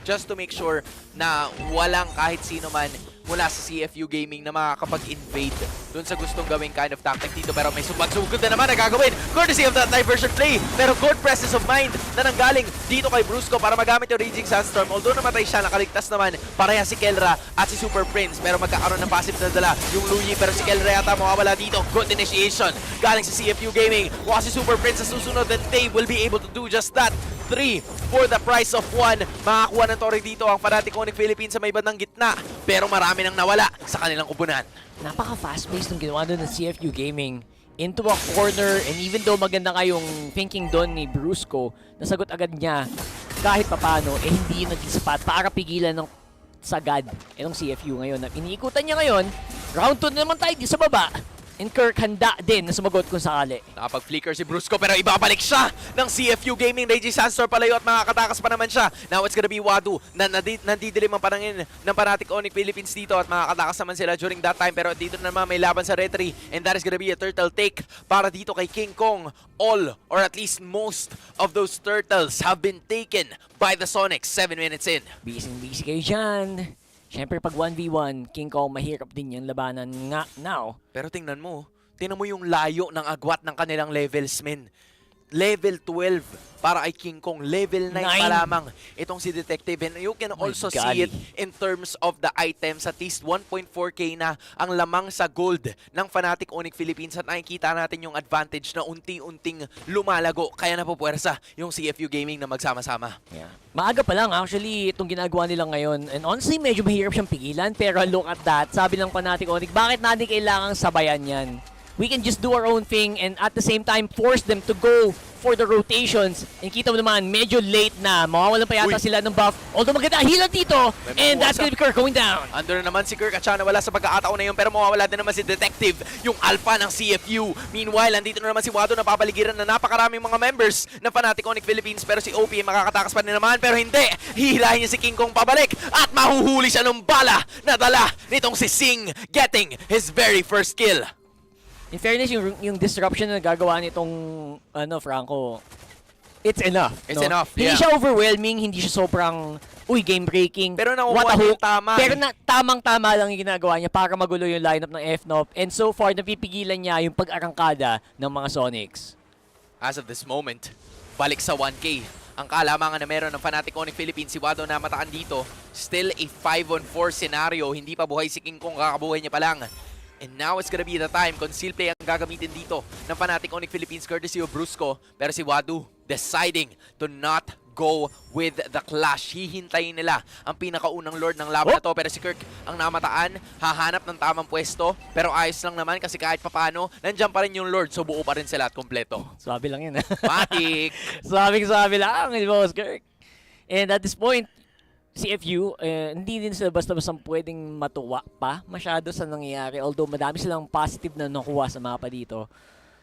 just to make sure na walang kahit sino man mula sa CFU Gaming na makakapag-invade dun sa gustong gawing kind of tactic dito. Pero may sumagsugod na naman na gagawin courtesy of that diversion play. Pero good presence of mind na nanggaling dito kay Brusco para magamit yung Raging Sandstorm. Although namatay siya, nakaligtas naman pareha si Kelra at si Super Prince. Pero magkakaroon ng passive na dala yung Luyi. Pero si Kelra yata mawawala dito. Good initiation galing sa CFU Gaming. Mukha si Super Prince sa susunod and they will be able to do just that. 3 for the price of 1. Makakuha ng Torre dito ang Fnatic Onyx Philippines sa may bandang gitna. Pero marami nang nawala sa kanilang kupunan. Napaka-fast-paced ng ginawa doon ng CFU Gaming. Into a corner, and even though maganda kayong thinking doon ni Brusco, nasagot agad niya kahit papano, hindi yun naging sapat para pigilan ng sagad itong CFU ngayon. Iniikutan niya ngayon, round 2 na naman tayo sa baba. And Kirk handa din na sumagot kung sakali. Nakapag-flicker si Brusco pero ibabalik siya ng CFU Gaming. Raging Sandstorm palayo at makakatakas pa naman siya. Now it's gonna be Wadu na nandidilim ang panangin ng Fnatic Onyx Philippines dito at makakatakas naman sila during that time. Pero dito naman may laban sa retry and that is gonna be a turtle take para dito kay King Kong. All or at least most of those turtles have been taken by the Sonics 7 minutes in. Busy kayo dyan. Siyempre, pag 1v1, King Kong, mahirap din yung labanan nga now. Pero tingnan mo yung layo ng agwat ng kanilang levels, men. level 12 para kay King Kong. Level 9 pa 9. lamang itong si Detective. And you can also see it in terms of the items. At least 1.4k na ang lamang sa gold ng Fnatic Onyx Philippines. At nakikita natin yung advantage na unti-unting lumalago. Kaya napupuwersa yung CFU Gaming na magsama-sama. Yeah. Maaga pa lang actually itong ginagawa nila ngayon. And honestly, medyo mahirap siyang pigilan. Pero look at that. Sabi ng Fnatic Onyx, bakit natin kailangang sabayan yan? We can just do our own thing and at the same time force them to go for the rotations. And kita mo naman, medyo late na. Mawawalan pa yata sila ng buff. Although maganda ang healer dito. And that's gonna be Kirk going down. Under naman si Kirk at siya nawala sa pagkakataon na yun. Pero mawawala din naman si Detective, yung alpha ng CFU. Meanwhile, andito na naman si Wado na papaligiran na napakaraming mga members ng Fnatic Onyx Philippines. Pero si OP makakatakas pa rin naman. Pero hindi. Hihilahin niya si King Kong pabalik. At mahuhuli siya ng bala na dala nitong si Sing, getting his very first kill. In fairness, yung disruption na gagawa nitong Franco, it's enough. It's enough, Hindi siya overwhelming, hindi siya sobrang, game breaking. Pero nakukuha yung tama. Pero tamang-tama lang yung ginagawa niya para magulo yung lineup ng FNOP. And so far, napipigilan niya yung pag-arangkada ng mga Sonics. As of this moment, balik sa 1K. Ang kalamangan na meron ng Fnatic Onyx Philippines, si Wado na mataan dito. Still a 5-on-4 scenario. Hindi pa buhay si King Kong, kakabuhay niya pa lang. And now it's gonna be the time. Conceal play ang gagamitin dito ng Fnatic Onyx Philippines courtesy of Brusco. Pero si Wadu deciding to not go with the clash. Hihintayin nila ang pinakaunang lord ng laban na to. Pero si Kirk ang namataan, hahanap ng tamang pwesto. Pero ayos lang naman kasi kahit papano, nandiyan pa rin yung lord. So buo pa rin sila at kompleto. Sabi lang yun. Matik! Sabi lang, boss Kirk. And at this point, CFU, hindi din sila basta-basta pwedeng matuwa pa masyado sa nangyayari. Although madami silang positive na nakuha sa mapa dito.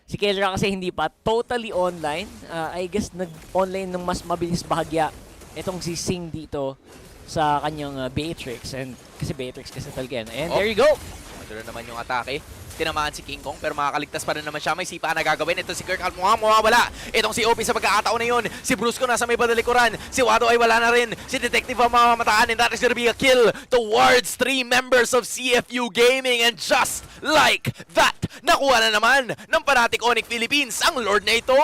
Si Kelra kasi hindi pa totally online. I guess nag-online ng mas mabilis bahagya itong si Sing dito sa kanyang Beatrix. And kasi Beatrix kasi talaga yan. And there you go! Maduro naman yung atake. Tinamaan si King Kong pero makakaligtas pa rin naman siya. May sipa na gagawin. Ito si Kirk at mawawala. Itong si OP sa pagkakataon na yun. Si Brusco nasa may badalikuran. Si Wado ay wala na rin. Si Detective ang mamamataan and that is gonna be a kill towards 3 members of CFU Gaming. And just like that, nakuha na naman ng Fnatic Onyx Philippines ang Lord na ito.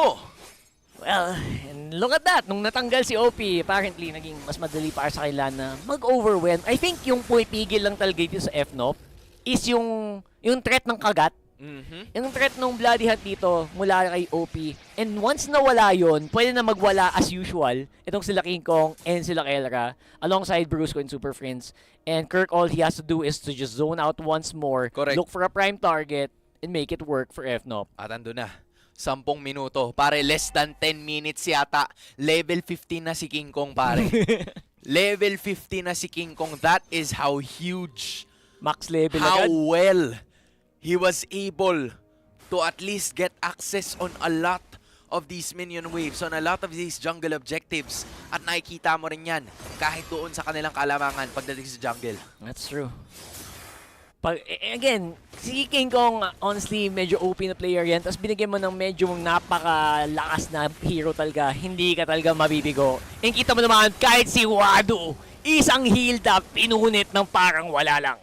Well, and look at that. Nung natanggal si OP, apparently naging mas madali para sa kanila na mag-overwhelm. I think yung pumipigil lang talaga dito sa FNOP is yung threat ng kagat. Yung threat ng Bloody Hunt dito mula kay OP. And once nawala yon, pwede na magwala as usual. Itong sila King Kong and sila Kelra alongside Brusco and Super Friends. And Kirk, all he has to do is to just zone out once more. Correct. Look for a prime target and make it work for FNOP. At ando na. 10 minuto. Pare, less than 10 minutes yata. Level 15 na si King Kong, pare. Level 50 na si King Kong. That is how huge. Max level how agad. well he was able to at least get access on a lot of these minion waves, on a lot of these jungle objectives. At nakikita mo rin yan kahit doon sa kanilang kalamangan pagdating sa jungle. That's true. Again, si King Kong, honestly, medyo OP na player yan. Tapos binigyan mo ng medyo napakalakas na hero talaga. Hindi ka talaga mabibigo. And kita mo naman, kahit si Wado, isang healed up, pinunit ng parang wala lang.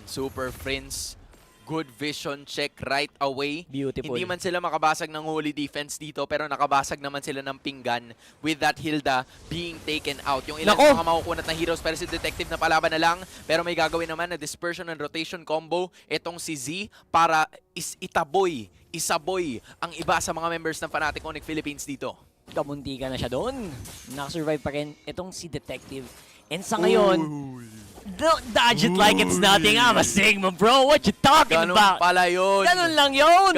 Super Friends, good vision check right away. Beautiful. Hindi man sila makabasag ng holy defense dito, pero nakabasag naman sila ng pinggan with that Hilda being taken out. Yung ilang mga makukunat na heroes, pero si Detective na palaban na lang. Pero may gagawin naman na dispersion and rotation combo itong si Z para isaboy ang iba sa mga members ng Fnatic Onyx Philippines dito. Kamunti ka na siya doon. Nakasurvive pa rin itong si Detective. And sa ngayon, don't dodge it like it's nothing. I'm a Sigma, bro. What you talking about? Ganun pala yun. Ganun lang yun.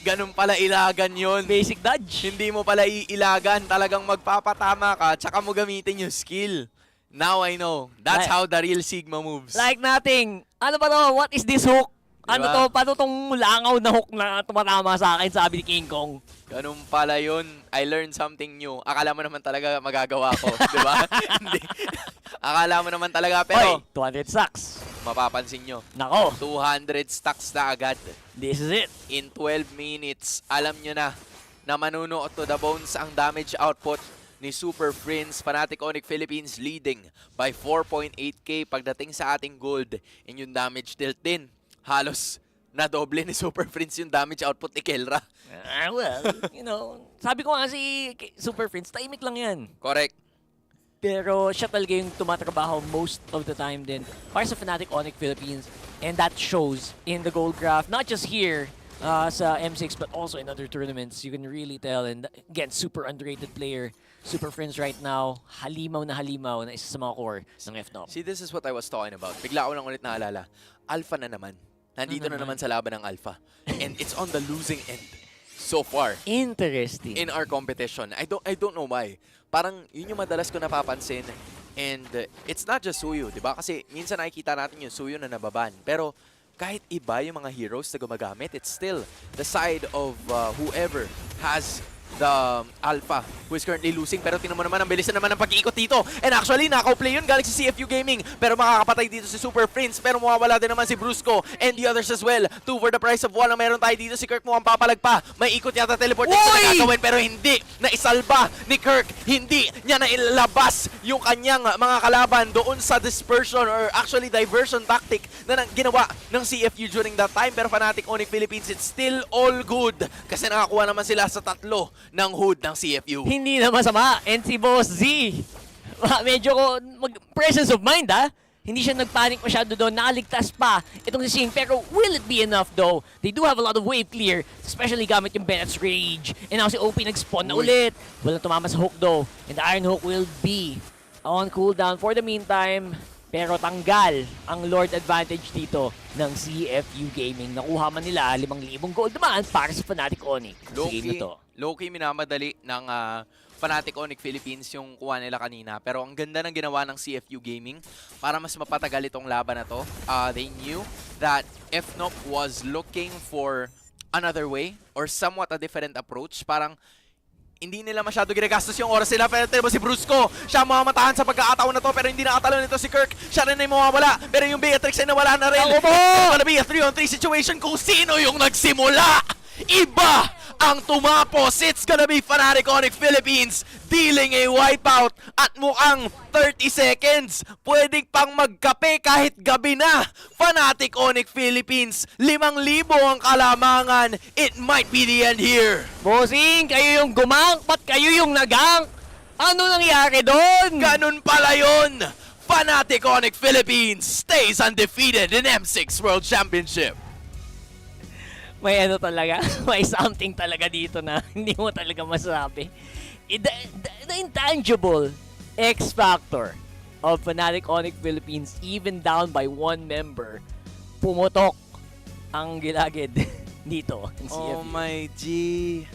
Ganun pala ilagan yun. Basic dodge. Hindi mo pala iilagan. Talagang magpapatama ka, tsaka mo gamitin yung skill. Now I know. That's how the real Sigma moves. Like nothing. Ano ba to? What is this hook? Ano Diba? to? Paano tong langaw na hook na tumatama sa akin, sabi ni King Kong? Ganun pala yun. I learned something new. Akala mo naman talaga magagawa ko. Diba? Hindi. Akala mo naman talaga, pero... Hoy, 200 stacks. Mapapansin nyo. Nako. 200 stacks na agad. This is it. In 12 minutes, alam nyo na manunuot to the bones ang damage output ni Super Friends. Fnatic Onyx Philippines leading by 4.8k pagdating sa ating gold. And yung damage tilt din. Halos na doble ni Super Prince yung damage output ni Kelra. Well, sabi ko nga si Super Prince, tahimik lang yan. Correct. Pero siya talaga yung tumatrabaho most of the time din para sa Fnatic Onyx Philippines. And that shows in the gold graph, not just here sa M6, but also in other tournaments. You can really tell. And again, super underrated player. Super Friends right now, halimaw na isa sa mga core ng FNOP. See, this is what I was talking about. Bigla ko lang ulit naalala. Alpha na naman. Nandito na naman sa laban ng Alpha. And it's on the losing end so far. Interesting. In our competition. I don't know why. Parang yun yung madalas ko napapansin. And it's not just Suyo, di ba? Kasi minsan nakikita natin yung Suyo na nababan. Pero kahit iba yung mga heroes na gumagamit, it's still the side of whoever has the Alpha who is currently losing. Pero tingnan mo naman, ang bilis na naman ang pag-iikot dito. And actually, nakaw-play yun galing si CFU Gaming. Pero makakapatay dito si Super Prince. Pero mawawala din naman si Brusco and the others as well. 2 for the price of 1 ang meron tayo dito. Si Kirk mukhang papalag pa. May ikot yata teleport na gagawin pero hindi. Naisalba ni Kirk. Hindi niya nailabas yung kanyang mga kalaban doon sa dispersion or actually diversion tactic na ginawa ng CFU during that time. Pero Fnatic Onyx Philippines, it's still all good. Kasi nakakuha naman sila sa 3 ng hood ng CFU. Hindi na masama. And si Boss Z, medyo presence of mind Hindi siya nagpanic masyado doon. Nakaligtas pa itong si Sing. Pero will it be enough though? They do have a lot of wave clear. Especially gamit yung Bennett's Rage. And now si OP nag-spawn na ulit. Walang tumama sa hook though. And the Iron Hook will be on cooldown for the meantime. Pero tanggal ang Lord advantage dito ng CFU Gaming. Nakuha man nila 5,000 gold naman para sa Fnatic Onyx. Low-key minamadali ng Fnatic Onyx Philippines yung kuha nila kanina. Pero ang ganda ng ginawa ng CFU Gaming para mas mapatagal itong laban na to. They knew that FNOP was looking for another way or somewhat a different approach. Parang hindi nila masyado ginagastos yung oras nila. Pero si Brusco, siya mamatahan sa pagkakataon na to. Pero hindi nakatalo nito si Kirk. Siya rin ay mawawala. Pero yung Beatrix ay nawala na rin. It's gonna be a 3-on-3 situation kung sino yung nagsimula. Iba ang tumapos. It's gonna be Fnatic Onyx Philippines dealing a wipeout at mukhang 30 seconds. Pwede pang magkape kahit gabi na. Fnatic Onyx Philippines, 5,000 ang kalamangan. It might be the end here. Bossing, kayo yung gumang, ba't kayo yung nagang? Ano nangyari doon? Ganun pala yun. Fnatic Onyx Philippines stays undefeated in M6 World Championship. May talaga, may something talaga dito na hindi mo talaga masabi. The intangible X factor of Fnatic Onyx Philippines, even down by 1 member, pumutok ang gilagid dito. Oh my G.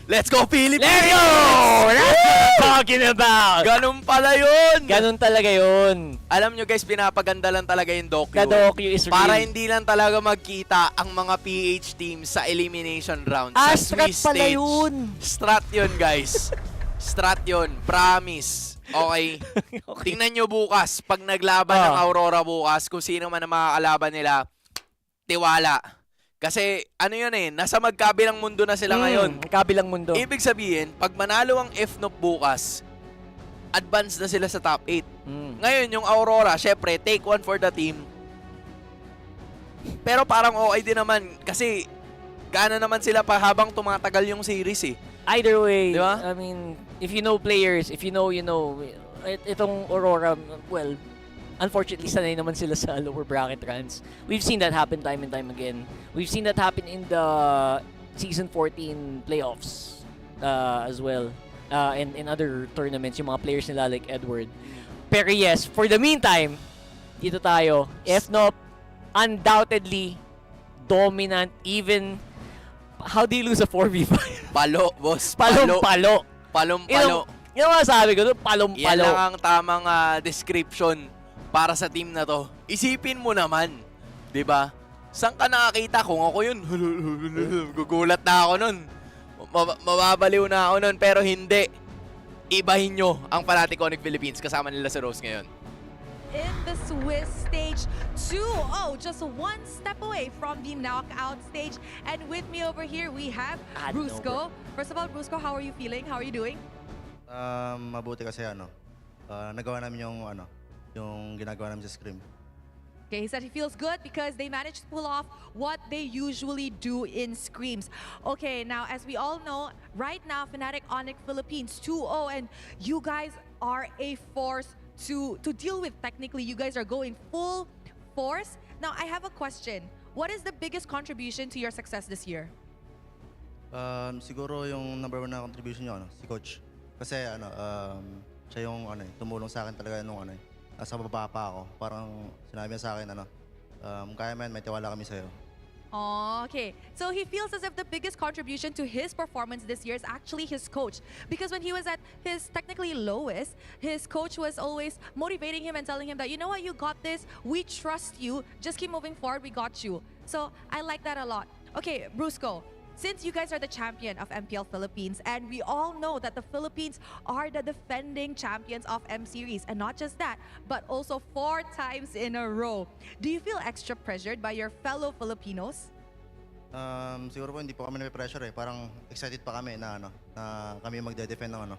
Let's go Philippines! There you go! That's what I'm talking about! Ganun pala yun! Ganun talaga yun. Alam nyo guys, pinapaganda lang talaga yung docu. Ka-docu is real. Para hindi lang talaga magkita ang mga PH teams sa elimination round. Sa strat Swiss pala stage. yun! Strat yun guys. Strat yun. Promise. Okay? Tingnan nyo bukas. Pag naglaban ng Aurora bukas, kung sino man ang makakalaban nila, tiwala. Kasi ano yun nasa magkabilang mundo na sila ngayon. Magkabilang mundo. Ibig sabihin, pag manalo ang FNOP bukas, advance na sila sa top 8. Ngayon, yung Aurora, syempre, take 1 for the team. Pero parang okay din naman kasi gaana naman sila pa habang tumatagal yung series Either way, diba? I mean, if you know players, if you know, itong Aurora, well, unfortunately, sanay naman sila sa lower bracket runs. We've seen that happen time and time again. We've seen that happen in the Season 14 playoffs as well. And in other tournaments, yung mga players nila like Edward. Pero yes, for the meantime, dito tayo. FNOP, undoubtedly, dominant. Even, how do you lose a 4v5? Palo, boss. Palom-palo. Palom-palo. Yung masasabi ko doon, palom-palo. Yan lang ang tamang description para sa team na to. Isipin mo naman, 'di ba? Saan ka nakakita kung ako yun? Gugulat na ako nun. Mababaliw na ako nun, pero hindi. Ibahin nyo ang Fnatic Onyx Philippines kasama nila sa Rose ngayon. In the Swiss stage 2-0, just 1 step away from the knockout stage. And with me over here, we have Brusco. First of all, Brusco, how are you feeling? How are you doing? Mabuti kasi nagawa namin yung ginagawa namin sa scrim. Okay, he said he feels good because they managed to pull off what they usually do in scrims. Okay, now as we all know, right now, Fnatic Onyx Philippines 2-0, and you guys are a force to deal with. Technically, you guys are going full force. Now, I have a question. What is the biggest contribution to your success this year? Siguro yung number 1 na contribution niyo, si Coach. Kasi siya yung tumulong sa akin talaga nung nasa baba pa ako. Parang sinabi niya sa akin, kaya man, may tiwala kami sa'yo. Oh, okay. So he feels as if the biggest contribution to his performance this year is actually his coach. Because when he was at his technically lowest, his coach was always motivating him and telling him that, you know what, you got this, we trust you, just keep moving forward, we got you. So I like that a lot. Okay, Brusco, since you guys are the champion of MPL Philippines, and we all know that the Philippines are the defending champions of M Series, and not just that, but also 4 times in a row, do you feel extra pressured by your fellow Filipinos? Siguro po hindi po kami na-pressure Parang excited pa kami na kami magde-defend ng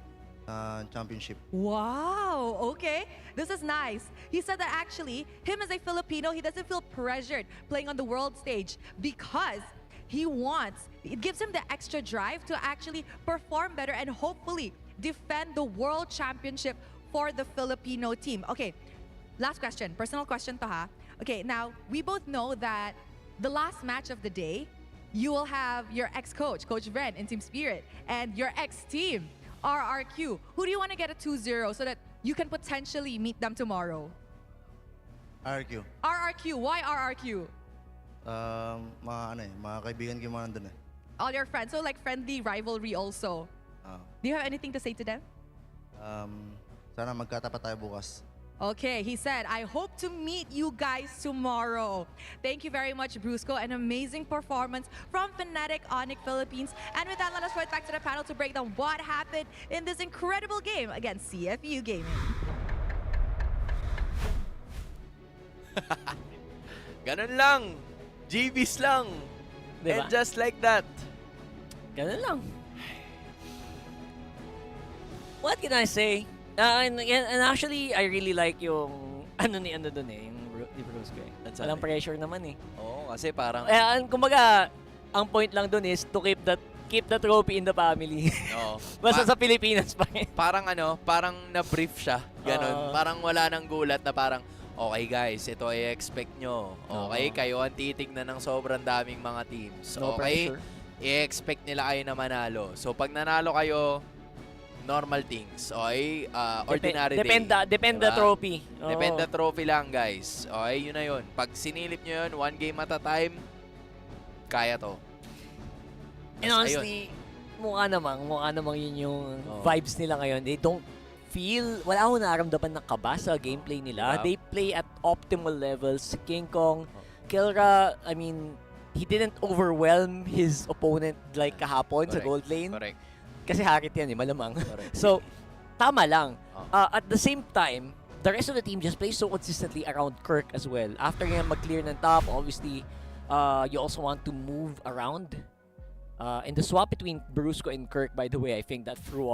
championship. Wow, okay. This is nice. He said that actually, him as a Filipino, he doesn't feel pressured playing on the world stage because it gives him the extra drive to actually perform better and hopefully defend the world championship for the Filipino team. Okay, last question, personal question to ha. Okay, now we both know that the last match of the day, you will have your ex-coach, Coach Bren in Team Spirit, and your ex-team, RRQ. Who do you want to get a 2-0 so that you can potentially meet them tomorrow? RRQ. RRQ, why RRQ? Mga kaibigan ko mga nandun All your friends, so like friendly rivalry also. Do you have anything to say to them? Sana magkatapat tayo bukas. Okay, he said, I hope to meet you guys tomorrow. Thank you very much, Brusco. An amazing performance from Fnatic Onyx Philippines. And with that, let us throw it back to the panel to break down what happened in this incredible game against CFU Gaming. Ganun lang. GBs lang. Diba? And just like that. Ganun lang. What can I say? And actually, I really like yung yung Brusco Walang pressure naman Oo, kasi parang kumbaga, ang point lang dun is to keep the trophy in the family. Oo. Basta sa Pilipinas pa rin. Parang na-brief siya. Ganun. Parang wala nang gulat na parang, okay guys, ito ay expect nyo. Okay, kayo ang titignan ng sobrang daming mga teams. No okay, pressure. i-expect nila kayo na manalo. So pag nanalo kayo, normal things. Okay, ordinary day. Depend the trophy. Depend the trophy lang guys. Okay, yun na yun. Pag sinilip nyo yun, 1 game at a time, kaya to. And honestly, mukha namang yun yung vibes nila ngayon. They don't wala akong naramdaman ng kaba sa gameplay nila. Yeah. They play at optimal levels. King Kong, Kilra, I mean, he didn't overwhelm his opponent like kahapon sa gold lane. Correct. Kasi harit yan malamang. So, tama lang. At the same time, the rest of the team just plays so consistently around Kirk as well. After niya mag-clear ng top, obviously, you also want to move around. And the swap between Brusco and Kirk, by the way, I think that threw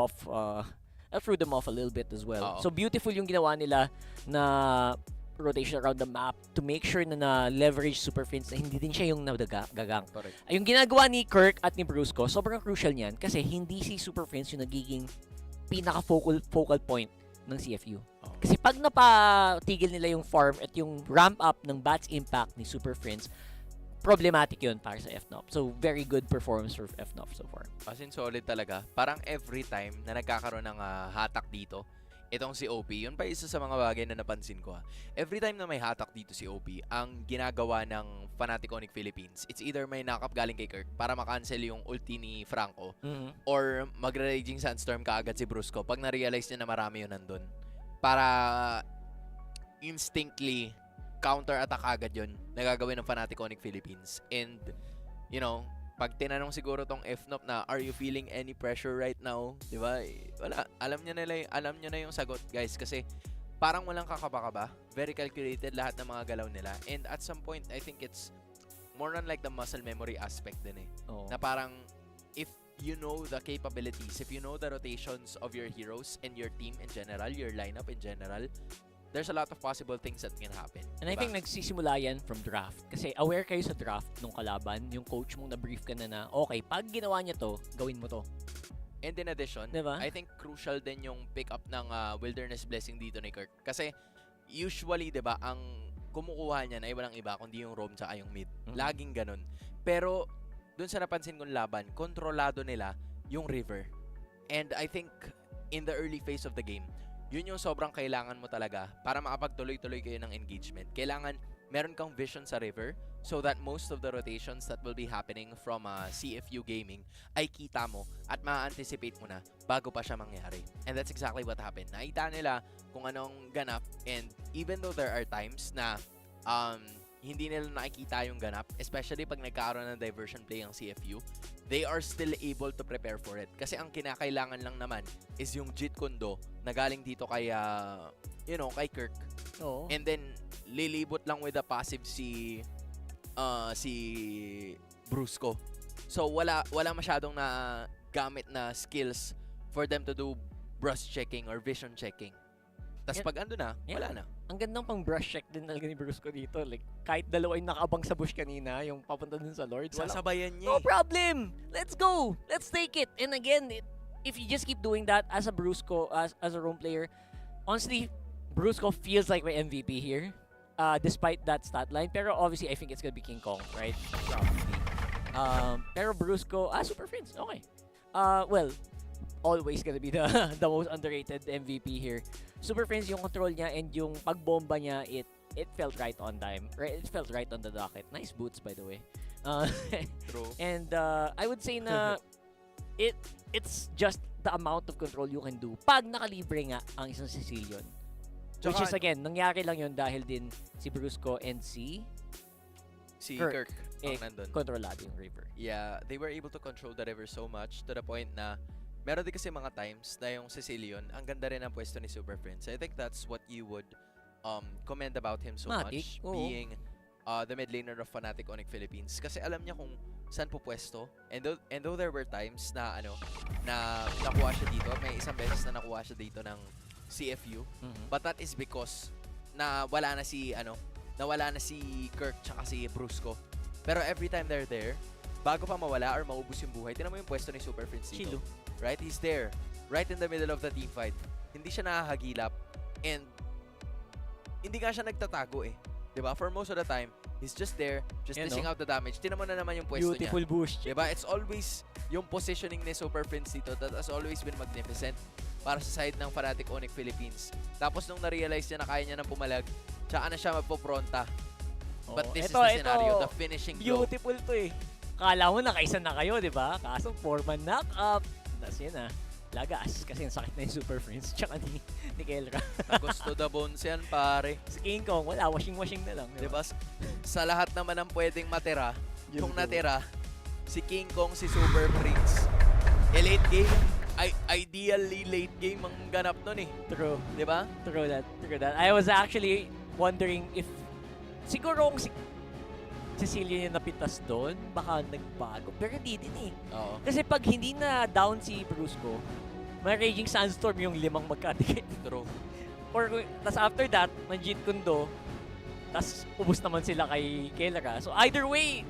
them off a little bit as well. So beautiful yung ginawa nila na rotation around the map to make sure na leverage Super Fins na hindi din siya yung nagagang. Yung ginagawa ni Kirk at ni Brusco, sobrang crucial niyan kasi hindi si Super Fins yung nagiging pinaka-focal point ng CFU. Kasi pag napatigil nila yung farm at yung ramp up ng Bats impact ni Super Fins, problematic yun para sa FNOF. So, very good performance for FNOF so far. As in, solid talaga. Parang every time na nagkakaroon ng hatak dito, itong si OP, yun pa isa sa mga bagay na napansin ko. Every time na may hatak dito si OP, ang ginagawa ng Fnatic Onyx Philippines, it's either may knock-up galing kay Kirk para makancel yung ulti ni Franco, or magre-raging Sandstorm kaagad si Brusco pag na-realize niya na marami yun nandun. Para instinctly counter-attack agad yun na gagawin ng Fnatic Onyx Philippines. And, you know, pag tinanong siguro tong FNOF na, are you feeling any pressure right now? Diba? Wala. Alam nyo na yung sagot, guys. Kasi parang walang kakaba-kaba. Very calculated lahat ng mga galaw nila. And at some point, I think it's more on like the muscle memory aspect din Na parang, if you know the capabilities, if you know the rotations of your heroes and your team in general, your lineup in general, there's a lot of possible things that can happen. And I think nagsisimula yan from draft. Kasi aware kayo sa draft nung kalaban, yung coach mong na-brief ka na okay, pag ginawa niya to, gawin mo to. And in addition, diba? I think crucial din yung pick up ng Wilderness Blessing dito ni Kirk. Kasi usually, 'di ba, ang kumukuha niya na walang iba kundi yung roam tsaka yung mid. Laging ganun. Pero dun sa napansin kong laban, kontrolado nila yung river. And I think in the early phase of the game, yun yung sobrang kailangan mo talaga para makapagtuloy-tuloy kayo ng engagement. Kailangan meron kang vision sa river so that most of the rotations that will be happening from CFU gaming ay kita mo at ma-anticipate mo na bago pa siya mangyari. And that's exactly what happened. Nakita nila kung anong ganap, and even though there are times na hindi nila nakikita yung ganap, especially pag nagkaroon ng diversion play ang CFU, they are still able to prepare for it. Kasi ang kinakailangan lang naman is yung Jeet Kundo na galing dito kay, kay Kirk. Oo. And then, lilibot lang with a passive si Brusco. So, wala masyadong na gamit na skills for them to do brush checking or vision checking. Tapos pag ando na, wala na. Ang gandang pang brush check din talaga ni Brusco dito. Like, kahit dalawa yung nakaabang sa bush kanina, yung papunta dun sa Lord. Sasabayan niya. No problem! Let's go! Let's take it! And again, if you just keep doing that as a Brusco, as a roam player, honestly, Brusco feels like my MVP here. Despite that stat line. Pero obviously, I think it's gonna be King Kong, right? Probably. Pero Brusco, Super Friends, okay. Well, always gonna be the most underrated MVP here. Super Friends, yung control niya and yung pagbomba niya, it felt right on time. Right? It felt right on the docket. Nice boots, by the way. True. And I would say na it's just the amount of control you can do pag nakalibre nga ang isang Sicilian. Which is again, nangyari lang yun dahil din si Brusco and si Kirk ang nandun. Kontrolado yung river. Yeah, they were able to control the river so much to the point na meron din kasi mga times na yung Sicilian, ang ganda rin ang pwesto ni Super Friends. I think that's what you would commend about him so much. Being the mid laner of Fnatic Onyx Philippines. Kasi alam niya kung saan po pwesto. And though there were times na na nakuha siya dito, may isang beses na nakuha siya dito ng CFU. But that is because nawala na si Kirk tsaka si Brusco. Pero every time they're there, bago pa mawala or maubos yung buhay, tinan mo yung pwesto ni Super Friends dito. Right? He's there. Right in the middle of the team fight. Hindi siya nakahagilap. And hindi nga siya nagtatago eh. Diba? For most of the time, he's just there, just dishing out the damage. Tinan mo na naman yung pwesto niya. Beautiful boost. Diba? It's always yung positioning ni Super Friends dito that has always been magnificent para sa side ng Fnatic Onyx Philippines. Tapos nung na-realize niya na kaya niya ng pumalag, tsaka na siya magpopronta. But this is the scenario, the finishing blow. Beautiful to eh. Kala mo nakaisa na kayo, di ba? Kaso 4-man knock-up. Tapos yun lagas. Kasi sakit na yung Super Friends. Tsaka ni Kelra. Gusto the bones yan, pare. Si King Kong, wala. Washing na lang. Diba? Sa lahat naman ng pwedeng matira, yung natira, si King Kong, si Super Friends. Late game, ideally late game ang ganap nun eh. True. Diba? True that. I was actually wondering if siguro kung si Cecilia yung napitas doon, baka nagbago. Pero hindi din eh. Oo. Kasi pag hindi na down si Brusco, may Raging Sandstorm yung 5 magkadikit. True. Tas after that, may Jeet Kundo, tas ubus naman sila kay Kelra. So either way,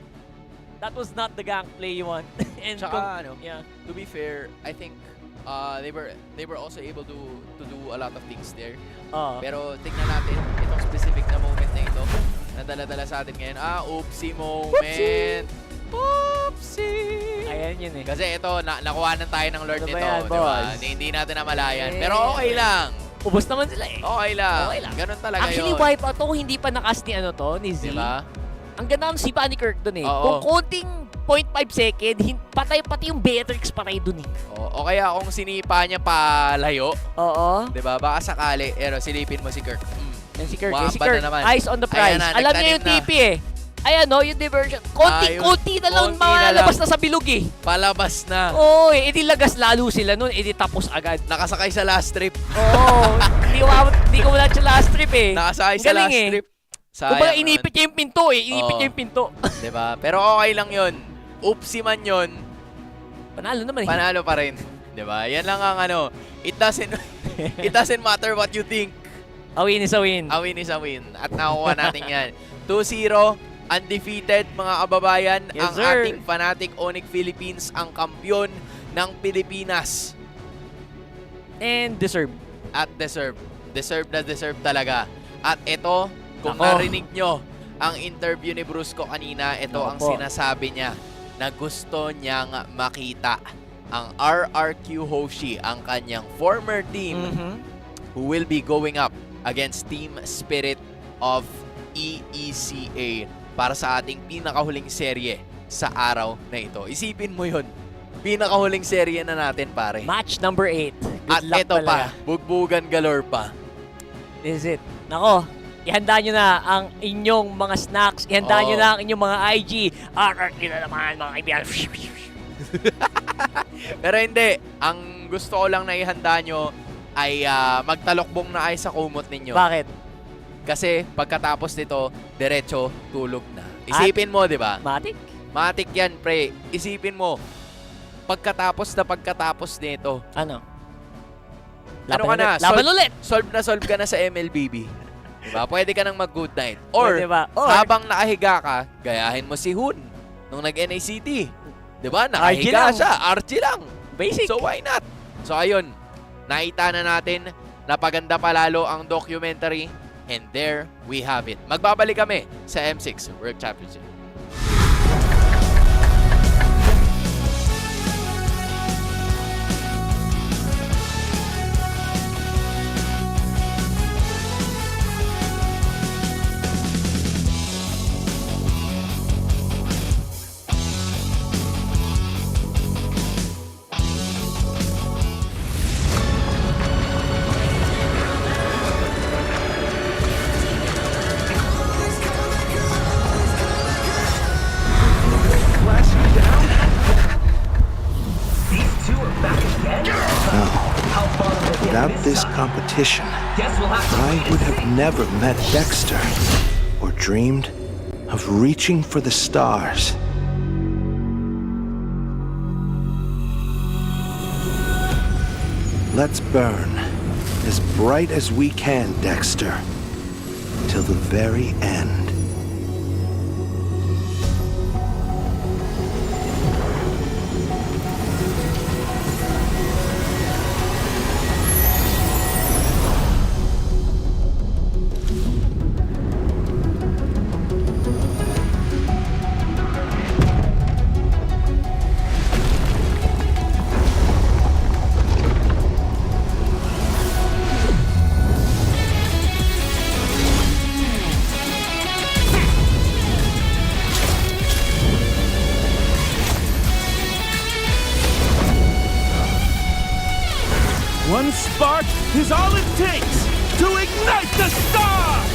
that was not the gang play you want. And tsaka to be fair, I think they were also able to do a lot of things there. Pero tignan natin itong specific na moment na ito na dala-dala sa atin ngayon. Oopsie moment. Oopsie! Ayan yun eh. Kasi ito, nakuhanan tayo ng Lord nito. Yan, diba? Hindi natin namalayan. Pero okay lang. Ubus naman sila eh. Okay lang. Ganun talaga Actually, yun. wipe out to hindi pa nakas ni ni Z. Diba? Ang ganda ng sipa ni Kirk dun eh. Oo. Kung konting 0.5 second, patay pati yung Beatrix patay dun eh. O kaya kung sinipa niya palayo. Oo. Diba? Baka sakali. Pero silipin mo si Kirk. Yan si Kirk. Si Kirk, eyes on the prize. Alam niya yung TP eh. Ayan yung diversion. Konti na lang malabas na sa bilog eh. Palabas na. Oo edi lagas lalo sila nun. Edi tapos agad. Nakasakay sa last trip. Oo. Hindi ko wala sa last trip eh. Nakasakay sa last trip. Kumbaga inipit niya yung pinto eh. Inipit niya yung pinto. Diba? Pero okay lang yun. Oopsie man yun. Panalo naman eh. Panalo pa rin. Diba? Yan lang ang it doesn't matter what you think. A win is a win. A win is a win. At nakuha natin yan. 2-0, undefeated mga kababayan. Yes, ang sir. ating Fanatic Onyx Philippines ang kampyon ng Pilipinas. And deserve. At deserve. Deserve na deserve talaga. At ito, kung Ako. narinig nyo ang interview ni Brusco kanina, ito Ako ang po. sinasabi niya na gusto niyang makita ang RRQ Hoshi, ang kanyang former team who will be going up against Team Spirit of EECA para sa ating pinakahuling serye sa araw na ito. Isipin mo yun. Pinakahuling serye na natin, pare. Match number 8. At ito pa, bugbugan galore pa. This is it. Nako, ihanda nyo na ang inyong mga snacks. Ihanda nyo na ang inyong mga IG. RRQ na naman, mga kaibigan. Pero hindi. Ang gusto ko lang na ihanda nyo ay magtalokbong na ay sa kumot ninyo. Bakit? Kasi pagkatapos nito, diretso tulog na. Isipin mo, di ba? Matik? Matik yan, pre. Isipin mo, pagkatapos nito. Ano? Ano ka na? Laban ulit! Solve ka na sa MLBB. Diba? Pwede ka nang mag-good night. Or, Pwede ba? Or habang nakahiga ka, gayahin mo si Hun nung nag-NACT. Diba? RG Nakahiga lang. siya. RG lang. Basic. So, why not? So, ayun. Nakita na natin. Napaganda pa lalo ang documentary. And there we have it. Magbabalik kami sa M6 World Championship. Without this competition, I would have never met Dexter or dreamed of reaching for the stars. Let's burn as bright as we can, Dexter, till the very end. One spark is all it takes to ignite the stars!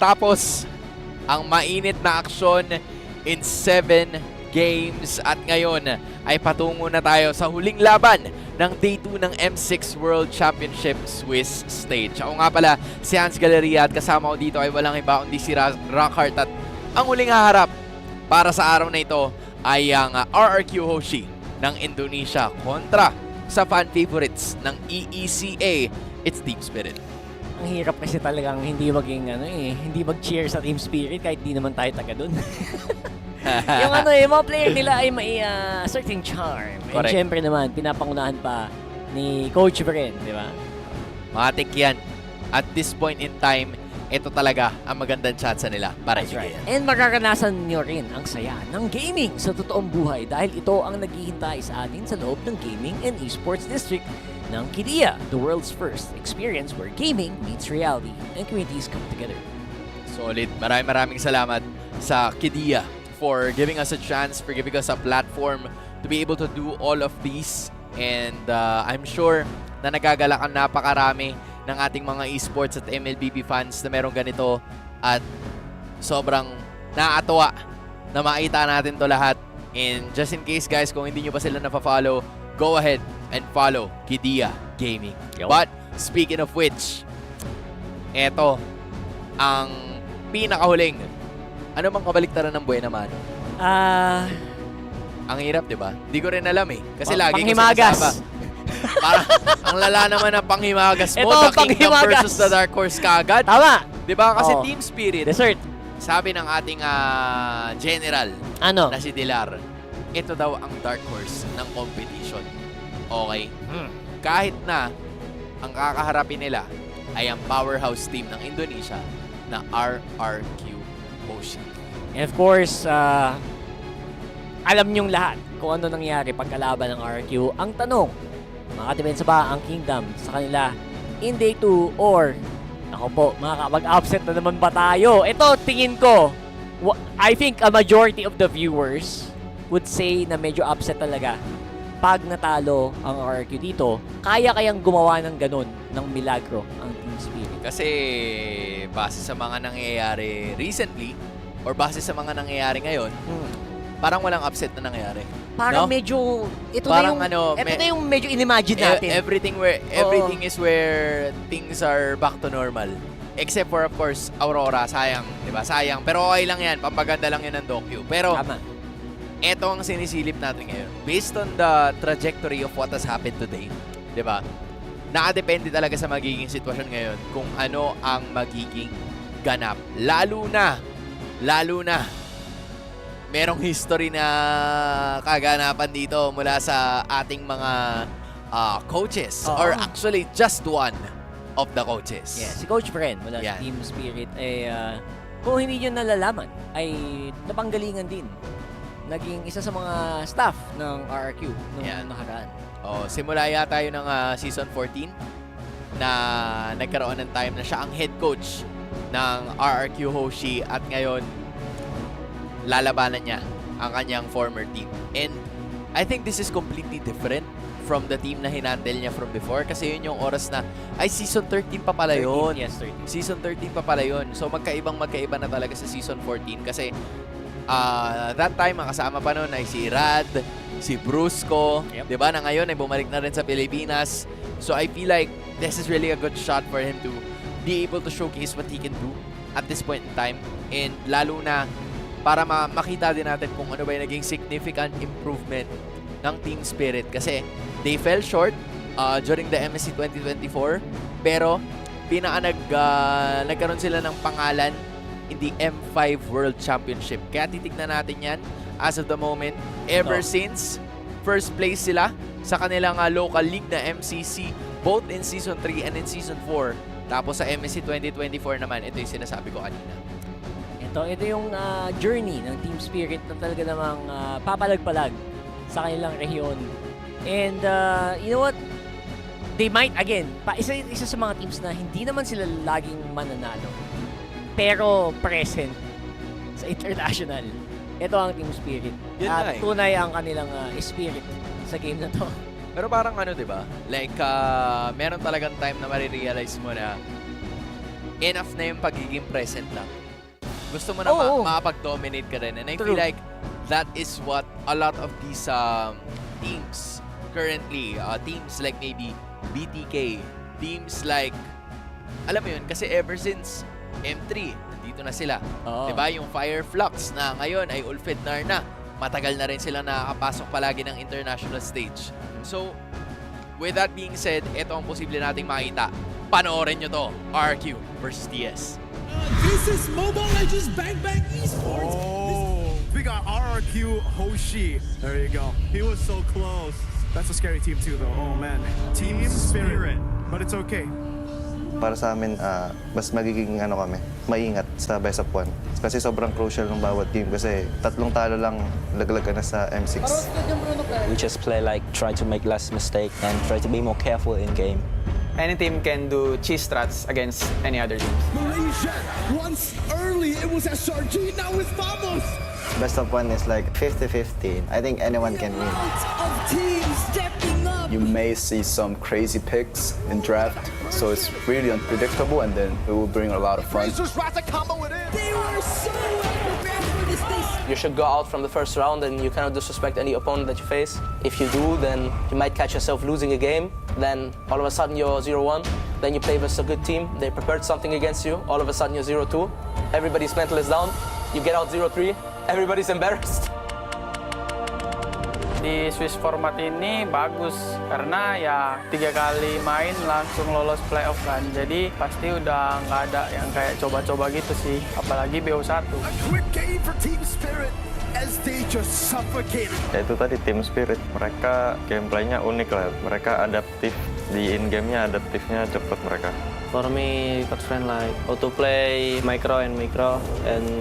natapos ang mainit na aksyon in 7 games at ngayon ay patungo na tayo sa huling laban ng Day 2 ng M6 World Championship Swiss Stage. Ako nga pala si Hans Galleria at kasama ko dito ay walang iba kundi si Rockhart at ang huling haharap para sa araw na ito ay ang RRQ Hoshi ng Indonesia kontra sa fan favorites ng EECA, it's Team Spirit. Ang hirap kasi talagang hindi maging hindi mag-cheer sa Team Spirit kahit di naman tayo taga doon. Yung mga player nila ay may certain charm. And Correct. syempre naman, pinapangunahan pa ni Coach Bren, di ba? Matik yan. At this point in time, ito talaga ang magandang chance nila para ibigay yan. And mararanasan nyo rin ang saya ng gaming sa totoong buhay dahil ito ang naghihintay sa atin sa loob ng Gaming and Esports District ng Kidia, the world's first experience where gaming meets reality and communities come together. Solid. Maraming salamat sa Kidia for giving us a chance, for giving us a platform to be able to do all of these. And I'm sure na nagagalakan napakarami ng ating mga esports at MLBB fans na merong ganito at sobrang naatawa na makita natin to lahat. And just in case guys, kung hindi nyo pa sila nafa-follow, go ahead and follow Kidia Gaming. But speaking of which, eto ang pinakahuling. Ano bang kabaliktaran ng buhay naman? Ang hirap, di ba? Hindi ko rin alam eh. Kasi lagi ko sinasama. Parang ang lala naman ng panghimagas mo. Ito, The Kingdom panghimagas. versus the Dark Horse kagad. Tama. Di ba? Kasi Oo. Team Spirit. Dessert. Sabi ng ating general na si Dilar, ito daw ang Dark Horse ng competition. Okay? Kahit na ang kakaharapin nila ay ang powerhouse team ng Indonesia na RRQ Hoshi. And of course, alam niyong lahat kung ano nangyari pagkalaban ng RRQ. Ang tanong, makakadepensa ba ang Kingdom sa kanila in Day 2 or ako po, makakapag-upset na naman ba tayo? Ito, tingin ko, I think a majority of the viewers would say na medyo upset talaga pag natalo ang RRQ dito. Kaya-kayang gumawa ng ganun, ng milagro ang Team Spirit. Kasi base sa mga nangyayari recently or base sa mga nangyayari ngayon, parang walang upset na nangyayari. Parang no? medyo, ito parang na yung medyo inimagine natin. Everything is where things are back to normal. Except for, of course, Aurora. Sayang, di ba? Sayang. Pero okay lang yan. Pampaganda lang yan ng docu. Pero, ito ang sinisilip natin ngayon. Based on the trajectory of what has happened today, di ba? Nakadepende talaga sa magiging sitwasyon ngayon kung ano ang magiging ganap. Lalo na, merong history na kaganapan dito mula sa ating mga coaches. Or actually, just one of the coaches. Yeah, si Coach Bren mula sa Team Spirit ay kung hindi nyo nalalaman ay napanggalingan din. Naging isa sa mga staff ng RRQ noong nakaraan. Simula yata yun ng season 14 na nagkaroon ng time na siya ang head coach ng RRQ Hoshi at ngayon lalabanan niya ang kanyang former team. And I think this is completely different from the team na hinandle niya from before kasi yun yung oras na ay season 13 pa pala yun. 13, yes, 13. Season 13 pa pala yun. So magkaiba na talaga sa season 14 kasi that time ang kasama pa nun ay si Rad, si Brusco, di ba? Na ngayon ay bumalik na rin sa Pilipinas. So I feel like this is really a good shot for him to be able to showcase what he can do at this point in time. And lalo na para makita din natin kung ano ba yung naging significant improvement ng Team Spirit. Kasi they fell short during the MSC 2024. Pero nagkaroon sila ng pangalan in the M5 World Championship. Kaya titignan natin yan as of the moment. Ever since first place sila sa kanilang local league na MCC, both in Season 3 and in Season 4. Tapos sa MSC 2024 naman, ito yung sinasabi ko kanina. Ito yung journey ng Team Spirit na talaga namang papalag-palag sa kanilang rehiyon. And you know what? They might, again, isa sa mga teams na hindi naman sila laging mananalo. Pero present sa international. Ito ang Team Spirit. At tunay ang kanilang spirit sa game na to. Pero parang ano, di ba? Like, meron talagang time na marirealize mo na enough na yung pagiging present lang. Gusto mo na makapag-dominate ka rin. And I feel like that is what a lot of these teams currently, teams like maybe BTK, teams like, alam mo yun, kasi ever since M3, nandito na sila. Diba? Yung Fireflux na ngayon ay Ulfednar na. Matagal na rin sila nakakapasok palagi ng international stage. So, with that being said, ito ang posible nating makita. Panoorin nyo to, RQ versus TS. This is Mobile Legends Bang Bang Esports. Oh, we got RRQ Hoshi. There you go. He was so close. That's a scary team too, though. Oh man, team spirit. But it's okay. Para sa amin, mas magiging kami, maingat sa best of 1. Kasi sobrang crucial ng bawat team kasi 3 talo lang laglag ka na sa M6. We just play like try to make less mistake and try to be more careful in game. Any team can do cheese strats against any other teams. Malaysia, once early it was SRG, now it's Vamos. Best of 1 is like 50-50. I think anyone can win. Of teams stepping up. You may see some crazy picks in draft, so it's really unpredictable, and then it will bring a lot of fun. They were so prepared for this stage. You should go out from the first round and you cannot disrespect any opponent that you face. If you do, then you might catch yourself losing a game. Then all of a sudden you're 0-1. Then you play versus a good team. They prepared something against you. All of a sudden you're 0-2. Everybody's mental is down. You get out 0-3. Everybody's embarrassed. Di Swiss format ini bagus karena ya 3 kali main langsung lolos playoff kan. Jadi pasti udah nggak ada yang kayak coba-coba gitu sih. Apalagi BO1. Quick game for team spirit as they just suffocated. Ya itu tadi team spirit. Mereka gameplaynya unik lah. Mereka adaptif. Di in-game-nya adaptifnya cepat mereka. For me, coach friend like how to play micro and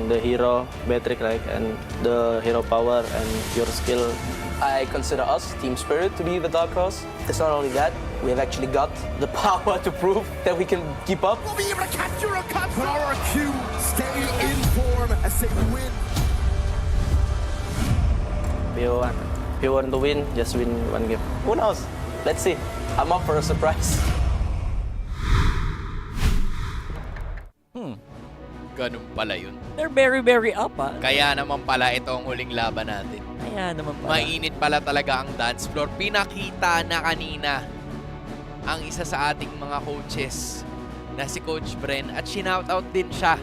the hero metric like and the hero power and your skill. I consider us, Team Spirit, to be the dark horse. It's not only that, we have actually got the power to prove that we can keep up. We'll be able to capture a cut. But RRQ stay in form as they win. If you want to win, just win 1 game. Who knows? Let's see. I'm up for a surprise. Ganun pala yun. They're very, very up, Kaya naman pala ito ang huling laban natin. Kaya naman pala. Mainit pala talaga ang dance floor. Pinakita na kanina ang isa sa ating mga coaches na si Coach Bren at sinoutout din siya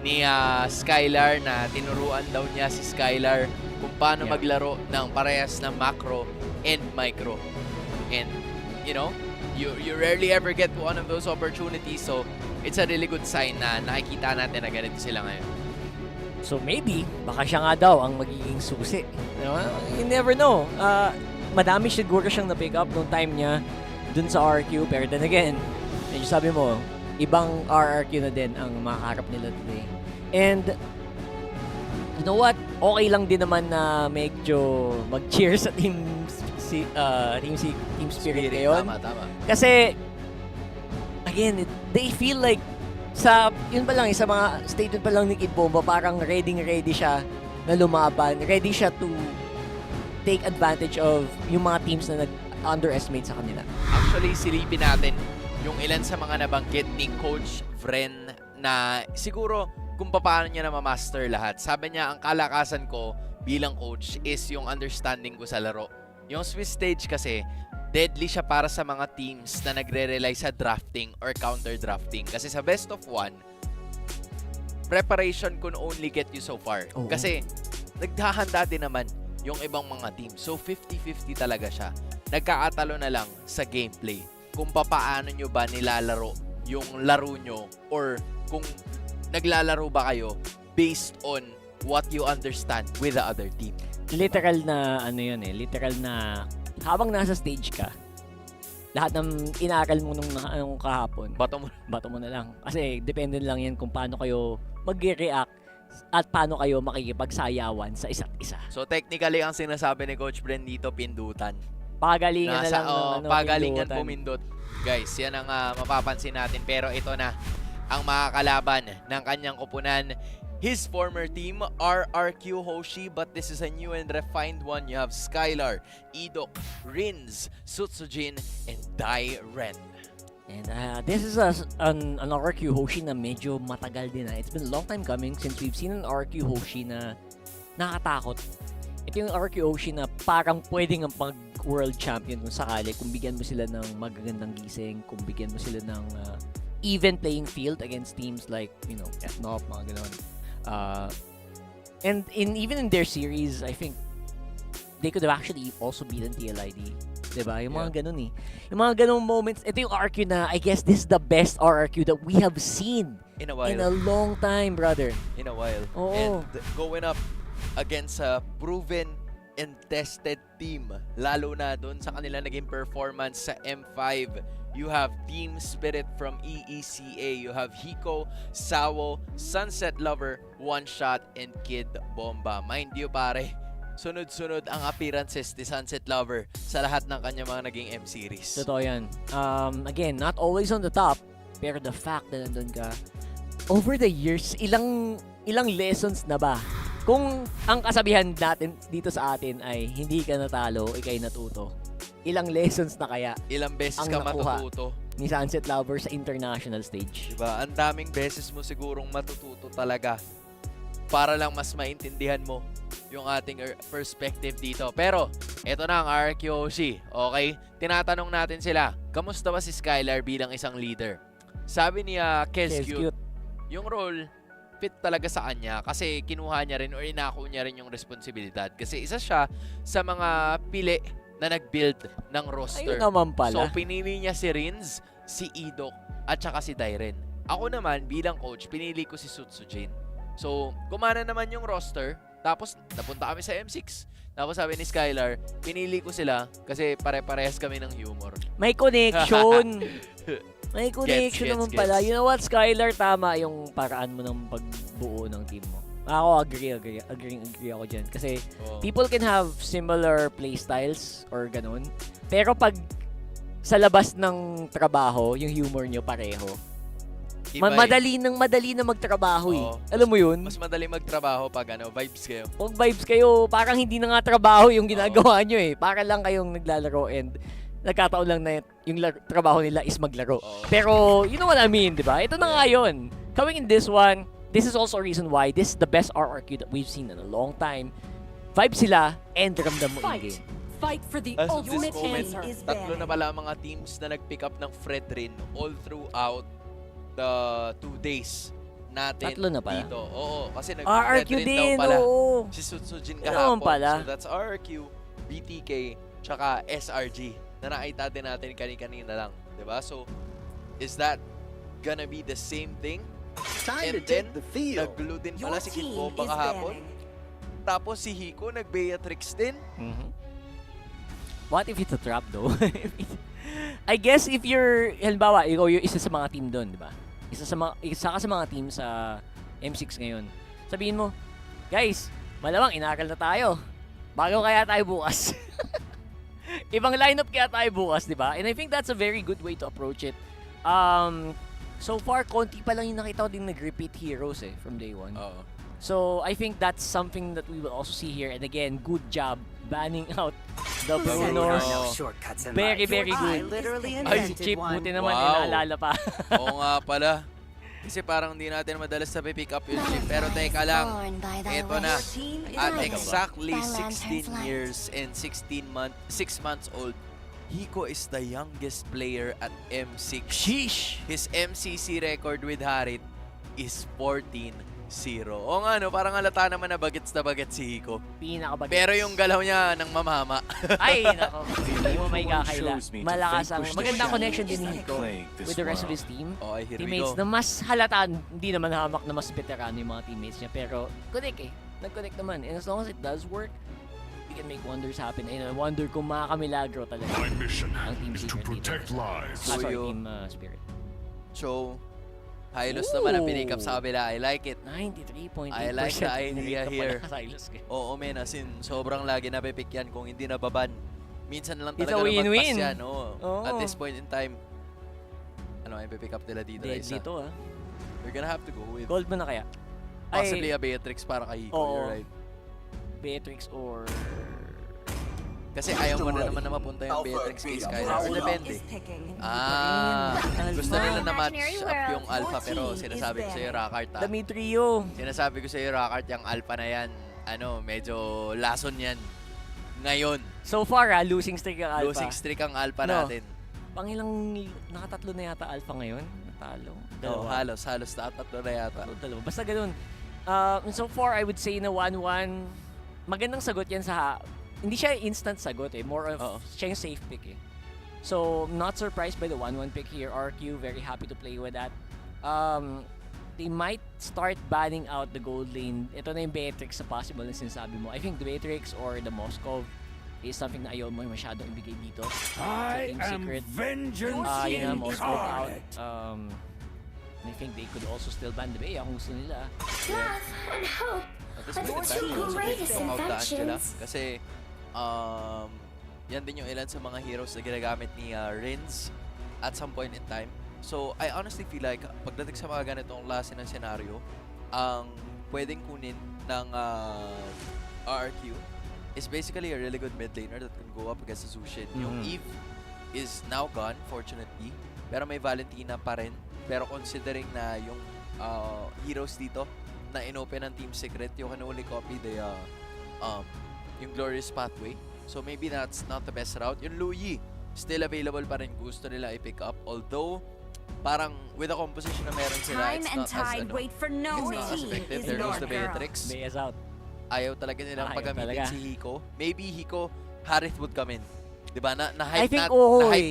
ni Skylar na tinuruan daw niya si Skylar kung paano maglaro ng parehas ng macro and micro. And, you know, you rarely ever get one of those opportunities, so it's a really good sign na nakikita natin na ganito sila ngayon. So maybe, baka siya nga daw ang magiging susi. You never know. Madami siguro siyang na-pick up nung time niya dun sa RRQ. Pero then again, medyo sabi mo, ibang RRQ na din ang makaharap nila today. And, you know what? Okay lang din naman na medyo mag-cheer sa team spirit ngayon. Tama. Kasi, again, they feel like yun pa lang, sa mga statement pa lang ni Kid Bomba, parang ready siya na lumaban. Ready siya to take advantage of yung mga teams na nag-underestimate sa kanila. Actually, silipin natin yung ilan sa mga nabanggit ni Coach Vren na siguro kung paano niya na ma-master lahat. Sabi niya, ang kalakasan ko bilang coach is yung understanding ko sa laro. Yung Swiss stage kasi, deadly siya para sa mga teams na nagre-rely sa drafting or counter-drafting. Kasi sa best of 1, preparation can only get you so far. Kasi naghahanda din naman yung ibang mga teams. So 50-50 talaga siya. Nagkakatalo na lang sa gameplay. Kung paano nyo ba nilalaro yung laro nyo or kung naglalaro ba kayo based on what you understand with the other team. Literal na literal na habang nasa stage ka, lahat ng inaaral mo nung kahapon, bato mo na lang. Kasi depende lang yan kung paano kayo mag-react at paano kayo makikipagsayawan sa isa't isa. So technically, ang sinasabi ni Coach Bren dito, pindutan. Pagalingan na lang ng pagalingan pumindot. Guys, yan ang mapapansin natin. Pero ito na ang makakalaban ng kanyang koponan. His former team, RRQ Hoshi, but this is a new and refined one. You have Skylar, Idok, Rins, Sutsujin, and Dai Ren. And this is an RQ Hoshi na medyo matagal din. It's been a long time coming since we've seen an RQ Hoshi na nakatakot. Ito yung RQ Hoshi na parang pwedeng ang pag-world champion kung sakali, kung bigyan mo sila ng magagandang gising, kung bigyan mo sila ng even playing field against teams like, Etnop, mga ganon. And even in their series, I think they could have actually also beaten TLID. Diba? Yung mga ganun eh. Yung mga ganung moments, ito yung RQ na I guess this is the best RQ that we have seen in a while. In a long time, brother. In a while. Oo. And going up against a proven and tested team, lalo na dun sa kanila naging performance sa M5. You have Team Spirit from EECA. You have Hiko, Sawo, Sunset Lover, One Shot, and Kid Bomba. Mind you, pare, sunod-sunod ang appearances ni Sunset Lover sa lahat ng kanya mga naging M-series. Totoo yan. Again, not always on the top, pero the fact na nandun ka, over the years, ilang lessons na ba? Kung ang kasabihan natin dito sa atin ay hindi ka natalo, ikay natuto. Ilang lessons na kaya? Ilang beses ang ka nakuha matututo ni Sunset Lover sa international stage. Diba? Ang daming beses mo sigurong matututo talaga para lang mas maintindihan mo yung ating perspective dito. Pero, eto na ang RQOC. Okay? Tinatanong natin sila, kamusta ba si Skylar bilang isang leader? Sabi ni Kescute, yung role, fit talaga sa kanya kasi kinuha niya rin or inako niya rin yung responsibilidad. Kasi isa siya sa mga pili na nag-build ng roster. Ayun naman pala. So, pinili niya si Rins, si Idok, at saka si Dairen. Ako naman, bilang coach, pinili ko si Sutsujin. So, gumana naman yung roster. Tapos, napunta kami sa M6. Tapos sabi ni Skylar, pinili ko sila kasi pare-parehas kami ng humor. May connection. May connection naman gets. pala. You know what, Skylar? Tama yung paraan mo ng pagbuo ng team mo. Ako, agree ako dyan. Kasi people can have similar playstyles or ganun. Pero pag sa labas ng trabaho, yung humor nyo pareho. Madali na magtrabaho eh. Alam mo yun? Mas madali magtrabaho pag vibes kayo. Pag vibes kayo, parang hindi na nga trabaho yung ginagawa nyo eh. Para lang kayong naglalaro and nagkataon lang na yung trabaho nila is maglaro. Pero, you know what I mean, di ba? Ito na nga yun. Coming in this one, this is also a reason why this is the best RRQ that we've seen in a long time. Vibe sila and ramdam mo in-game. Fight for the As of ultimate this moment, answer. Is tatlo na pala ang mga teams na nag-pick up ng Fred rin all throughout the 2 days natin Tatlo na pala? dito. Oo, kasi RRQ nag-Fred rin din, daw pala. oo. Si Sutsujin Ano kahapon. pala? So that's RRQ, BTK, tsaka SRG na nakita din natin kanina lang. Diba? So, is that gonna be the same thing? And then, nag-glue din pala si Kid Bomba kahapon. Tapos si Hiko nag-Beatrix din. What if it's a trap though? I guess if you're, halimbawa, ikaw yung isa sa mga team doon, di ba? Isa ka sa mga team sa M6 ngayon. Sabihin mo, guys, malamang inaral na tayo. Bago kaya tayo bukas. Ibang lineup kaya tayo bukas, di ba? And I think that's a very good way to approach it. So far, konti pa lang yung nakita ko din nag-repeat heroes from day one. So I think that's something that we will also see here. And again, good job banning out the Bruno. Very, very good. Ay, si Chip, buti naman, inaalala pa. Oo nga pala. Kasi parang hindi natin madalas na pick up yung Chip. Pero teka lang, eto na. At exactly 16 years and 6 months old, Hiko is the youngest player at M6. Sheesh! His MCC record with Harit is 14-0. O nga, no? Parang halata naman na bagets si Hiko. Pinaka-bagets. Pero yung galaw niya ng mamama. Ay, nako. Hindi mo may kakaila. Malakas ang magandang connection din ni Hiko with the rest of his team. Okay, here we Teammates go. na mas halata, hindi naman hamak na mas veterano yung mga teammates niya. Pero connect nag-connect naman. And as long as it does work, we can make wonders happen. And I wonder kung makakamilagro talaga ang Team Secret dito. Team Spirit. So, Hylos naman ang pick up sa kabila. I like it. 93.8%. I like the idea here. Oo, men. As in, sobrang lagi napipick yan kung hindi nababan. Minsan lang talaga lumagpas yan. At this point in time, ano, ipipick up nila dito na isa. Dito, We're gonna have to go with gold mo na kaya? possibly a Beatrix para kay Hiko. You're right. Beatrix or Kasi ayaw mo na naman na mapunta yung Beatrix kay Skylar. Or depende. Gusto nila na match up yung Alpha pero sinasabi ko sa'yo, Rockart, Dami trio. Sinasabi ko sa'yo, Rockart, yung Alpha na yan, medyo lason yan. Ngayon. So far, losing streak ang Alpha. Losing streak ang Alpha natin. Pangilang nakatatlo na yata Alpha ngayon? Natalo? Oo, halos nakatatlo na yata. Dalawa. Basta ganun. So far, I would say na 1-1. Magandang sagot yan sa... Hindi siya instant sagot eh. More of siya yung safe pick eh. So, not surprised by the 1-1 pick here. RQ, very happy to play with that. They might start banning out the gold lane. Ito na yung Beatrix sa possible na sinasabi mo. I think the Beatrix or the Moskov is something na ayaw mo masyadong ibigay dito. I am vengeance Yun na, Moskov out. incarnate. I think they could also still ban the Bea kung gusto nila. Love and hope At are the two greatest inventions. Kasi yan din yung ilan sa mga heroes na ginagamit ni Rins at some point in time. So, I honestly feel like pagdating sa mga ganitong klase ng senaryo, ang pwedeng kunin ng RRQ is basically a really good mid laner that can go up against the Zushin. Yung Eve is now gone, fortunately, pero may Valentina pa rin. Pero considering na yung heroes dito na inopen ng Team Secret, you can only copy the yung Glorious Pathway. So maybe that's not the best route. Yung Luyi, still available pa rin, gusto nila i-pick up. Although, parang with the composition na meron sila, it's not as effective. There goes the Beatrix. Bea's out. Ayaw talaga nilang pagamitin si Hiko. Maybe Hiko, Harith would come in. Diba? Na-hype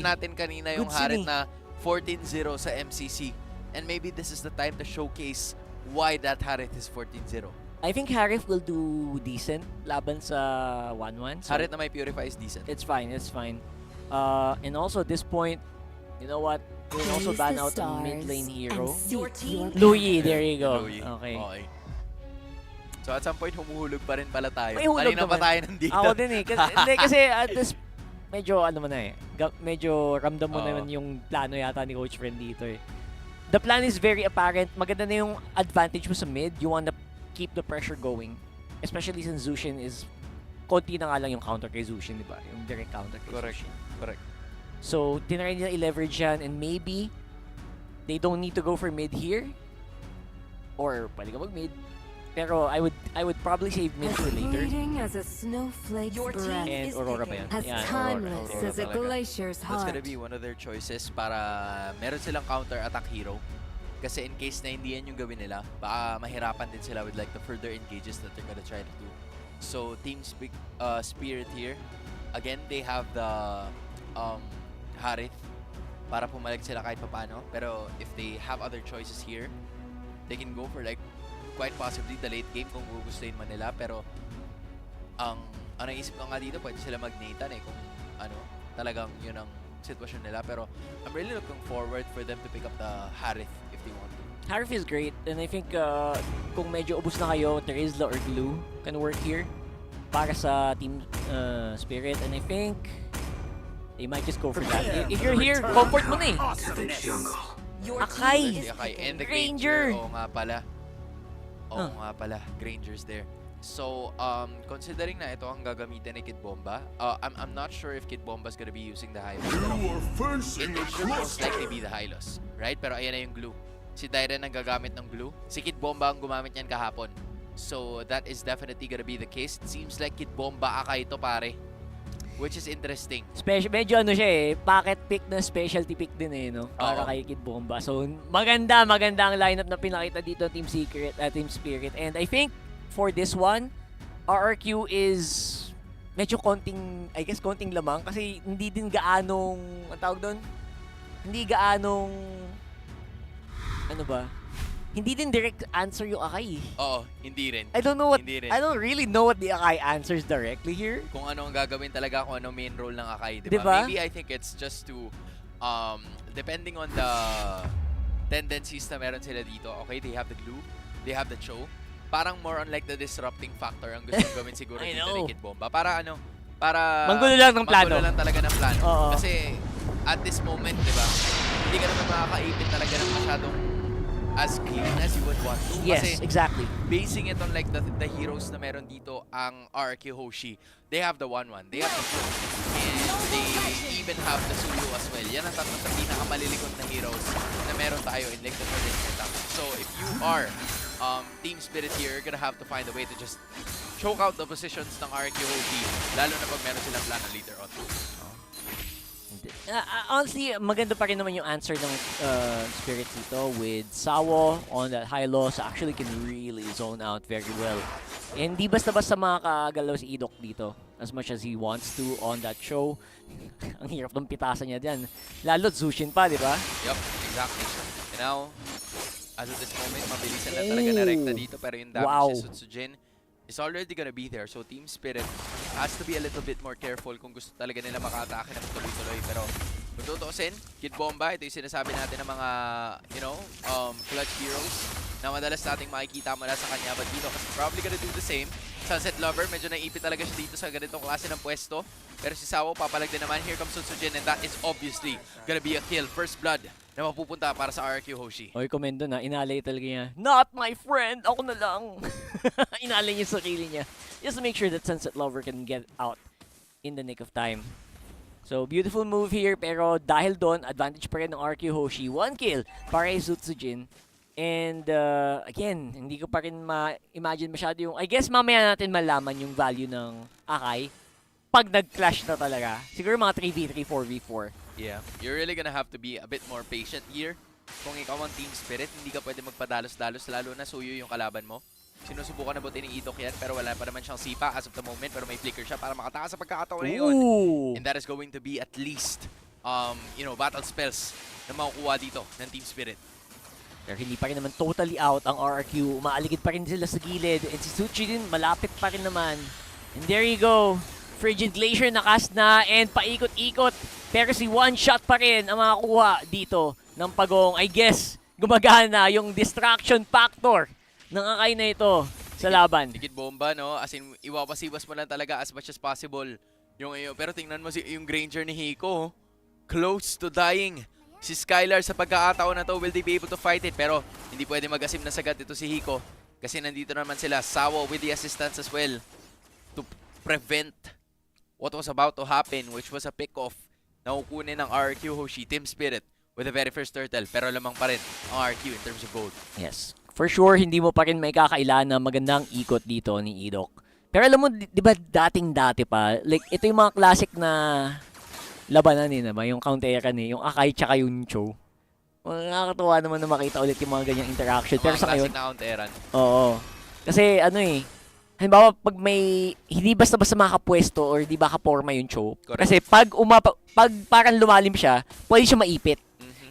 natin kanina yung Harith na 14-0 sa MCC. And maybe this is the time to showcase why that Harith is 14-0. I think Harith will do decent laban sa 1-1. So Harith na may Purify is decent. It's fine. And also at this point, you know what? We'll also ban out a mid lane hero. Luyi, there you go. Luyi. Okay. So at some point, humuhulog pa rin pala tayo. May hulog Kanina pa tayo nandito. Ako din eh. Kasi at this, medyo medyo ramdam mo naman yung plano yata ni Coach Friend dito eh. The plan is very apparent. Maganda na yung advantage mo sa mid. You wanna keep the pressure going. Especially since Zushin is, konti na nga lang yung counter kay Zushin, di ba? Yung direct counter kay Zushin. Correct. So, tinry nila i-leverage yan and maybe they don't need to go for mid here. Or pwede ka mag-mid. Pero I would probably save mid for later. As a snowflake's breath, And Aurora pa yan. as timeless as a glacier's That's heart. gonna be one of their choices para meron silang counter-attack hero. Kasi in case na hindi yan yung gawin nila, baka mahirapan din sila with like the further engages that they're gonna try to do. So Team Spirit here, again, they have the Harith para pumalag sila kahit papano. Pero if they have other choices here, they can go for like quite possibly the late game kung gugustuhin man nila. Pero ang naisip ko nga dito, pwede sila mag-Nathan eh kung talagang yun ang sitwasyon nila. Pero I'm really looking forward for them to pick up the Harith if they want to. Harith is great, and I think kung medyo ubus na kayo, Terizla or Glue can work here para sa Team Spirit, and I think they might just go for that. If you're here, comfort mo na eh. Akai! And the Granger! Oo nga pala. Granger's there. So, considering na ito ang gagamitin ni Kid Bomba, I'm not sure if Kid Bomba's gonna be using the Hylos. It should most likely be the Hylos, right? Pero ayan na yung glue. Si Dyren ang gagamit ng glue. Si Kid Bomba ang gumamit niyan kahapon. So, that is definitely gonna be the case. It seems like Kid Bomba Akai ito, pare. Which is interesting. Medyo siya eh, packet pick na specialty pick din eh, no? Para kay Kid Bomba. So, maganda ang lineup na pinakita dito Team Spirit. And I think, for this one, RRQ is medyo konting lamang kasi hindi din gaanong, ang tawag doon? Hindi gaanong, hindi din direct answer yung Akai. Oo, hindi rin. I don't really know what the Akai answers directly here. Kung ano ang gagawin talaga, kung ano main role ng Akai, diba? Maybe I think it's just to, depending on the tendencies na meron sila dito, okay, they have the glue, they have the chow. Parang more on like the disrupting factor ang gusto gawin siguro dito ni Kid Bomba. Para manggulo lang ng plano. Manggulo lang talaga ng plano. Kasi at this moment, di ba, hindi ka naman makakaipin talaga ng masyadong as clean as you would want to. Yes, Kasi exactly. basing it on like the heroes na meron dito, ang RQ Hoshi, they have the 1-1, they have the Flow, and they even have the Suyo as well. Yan ang tatlo sa pinakamalilikot na heroes na meron tayo in like the current setup. So if you are Team Spirit here, you're gonna have to find a way to just choke out the positions ng RQ Hoshi, lalo na pag meron silang plano later on. Honestly, maganda pa rin naman yung answer ng Spirit dito with Sawo on that high loss. Actually can really zone out very well. And di basta-basta makakagalaw si Idok dito as much as he wants to on that show. Ang hirap ng pitasan niya dyan. Lalo't Zushin pa, di ba? Yup, exactly. And now, as of this moment, mabilisan na talaga na rekta dito, pero yung damage ni Sutsujin is already gonna be there. So Team Spirit has to be a little bit more careful kung gusto talaga nila maka-atake ng tuloy-tuloy. Pero kung tutuusin, Kid Bomba, ito yung sinasabi natin ng mga, you know, clutch heroes na madalas nating makikita mula sa kanya. But dito kasi probably gonna do the same. Sunset Lover, medyo naipit talaga siya dito sa ganitong klase ng pwesto. Pero si Sawo, papalag din naman. Here comes Sutsujin, and that is obviously gonna be a kill. First blood na mapupunta para sa RQ Hoshi. Oy, komendo na. Inalay talaga niya. Not my friend! Ako na lang! Inalay niya sarili niya. Just to make sure that Sunset Lover can get out in the nick of time. So, beautiful move here. Pero dahil doon, advantage pa rin ng RQ Hoshi. 1 kill para kay Sutsujin. And again, hindi ko pa rin ma-imagine masyado yung... I guess mamaya natin malaman yung value ng Akai pag nag-clash na talaga. Siguro mga 3v3, 4v4. Yeah, you're really gonna have to be a bit more patient here. Kung ikaw ang Team Spirit, hindi ka pwede magpadalos-dalos, lalo na Suyo yung kalaban mo. Sinusubukan na buti ni Idok yan, pero wala pa naman siyang sipa as of the moment, pero may flicker siya para makatakas sa pagkakataon na yun. And that is going to be at least, you know, battle spells na makukuha dito ng Team Spirit. Pero hindi pa rin naman totally out ang RRQ. Umaaligid pa rin sila sa gilid. And si Suchi din, malapit pa rin naman. And there you go. Frigid Glacier nakas na and paikot-ikot. Pero si one shot pa rin ang makakuha dito ng Pagong. I guess, gumagana yung distraction factor ng Akai na ito sa laban. Dikit bomba, no? As in, iwapasiwas mo lang talaga as much as possible. Pero tingnan mo yung Granger ni Hiko. Close to dying. Si Skylar sa pagkakataon na to, will they be able to fight it? Pero hindi pwede mag-asim na sagad ito si Hiko. Kasi nandito naman sila. Sawo with the assistance as well to prevent what was about to happen, which was a pick-off na kukunin ng RQ Hoshi Team Spirit with the very first turtle. Pero lamang pa rin ang RQ in terms of gold. Yes. For sure, hindi mo pa rin may kakailan na magandang ikot dito ni Idok. Pero alam mo, di ba dating-dati pa, like ito yung mga classic na labanan naman, yung counteran yung Akai tsaka yung Cho. Nakakatuwa naman na makita ulit yung mga ganyang interaction. Pero sa ngayon, classic na counteran. Oo. Kasi halimbawa, pag may, hindi basta-basta makapwesto or di ba kaporma yung Cho. Correct. Kasi pag parang lumalim siya, pwede siya maipit.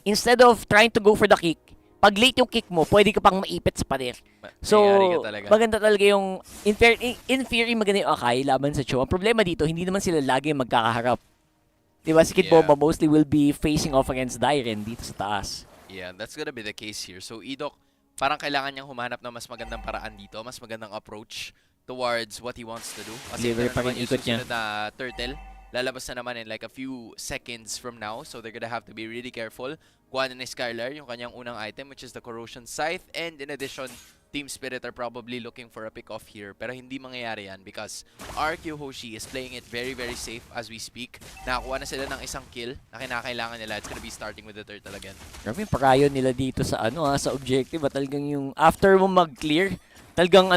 Instead of trying to go for the kick, pag late yung kick mo, pwede ka pang maipit sa pader. So, maganda talaga yung, in theory, maganda yung Akai laban sa Cho. Ang problema dito, hindi naman sila lagi magkakaharap. Diba, si Kid Bomba mostly will be facing off against Dairen dito sa taas. Yeah, that's gonna be the case here. So, Idok, parang kailangan niyang humanap ng mas magandang paraan dito, mas magandang approach towards what he wants to do. Kasi ito naman yung susunod na turtle. Lalabas na naman in like a few seconds from now. So they're gonna have to be really careful. Kuha na ni Skylar yung kanyang unang item, which is the Corrosion Scythe. And in addition, Team Spirit are probably looking for a pick-off here. Pero hindi mangyayari yan because RQ Hoshi is playing it very, very safe as we speak. Nakakuha na sila ng isang kill na kinakailangan nila. It's gonna be starting with the turtle again. Grabe yung pakayon nila dito sa sa objective. Talagang yung after mo mag-clear, talagang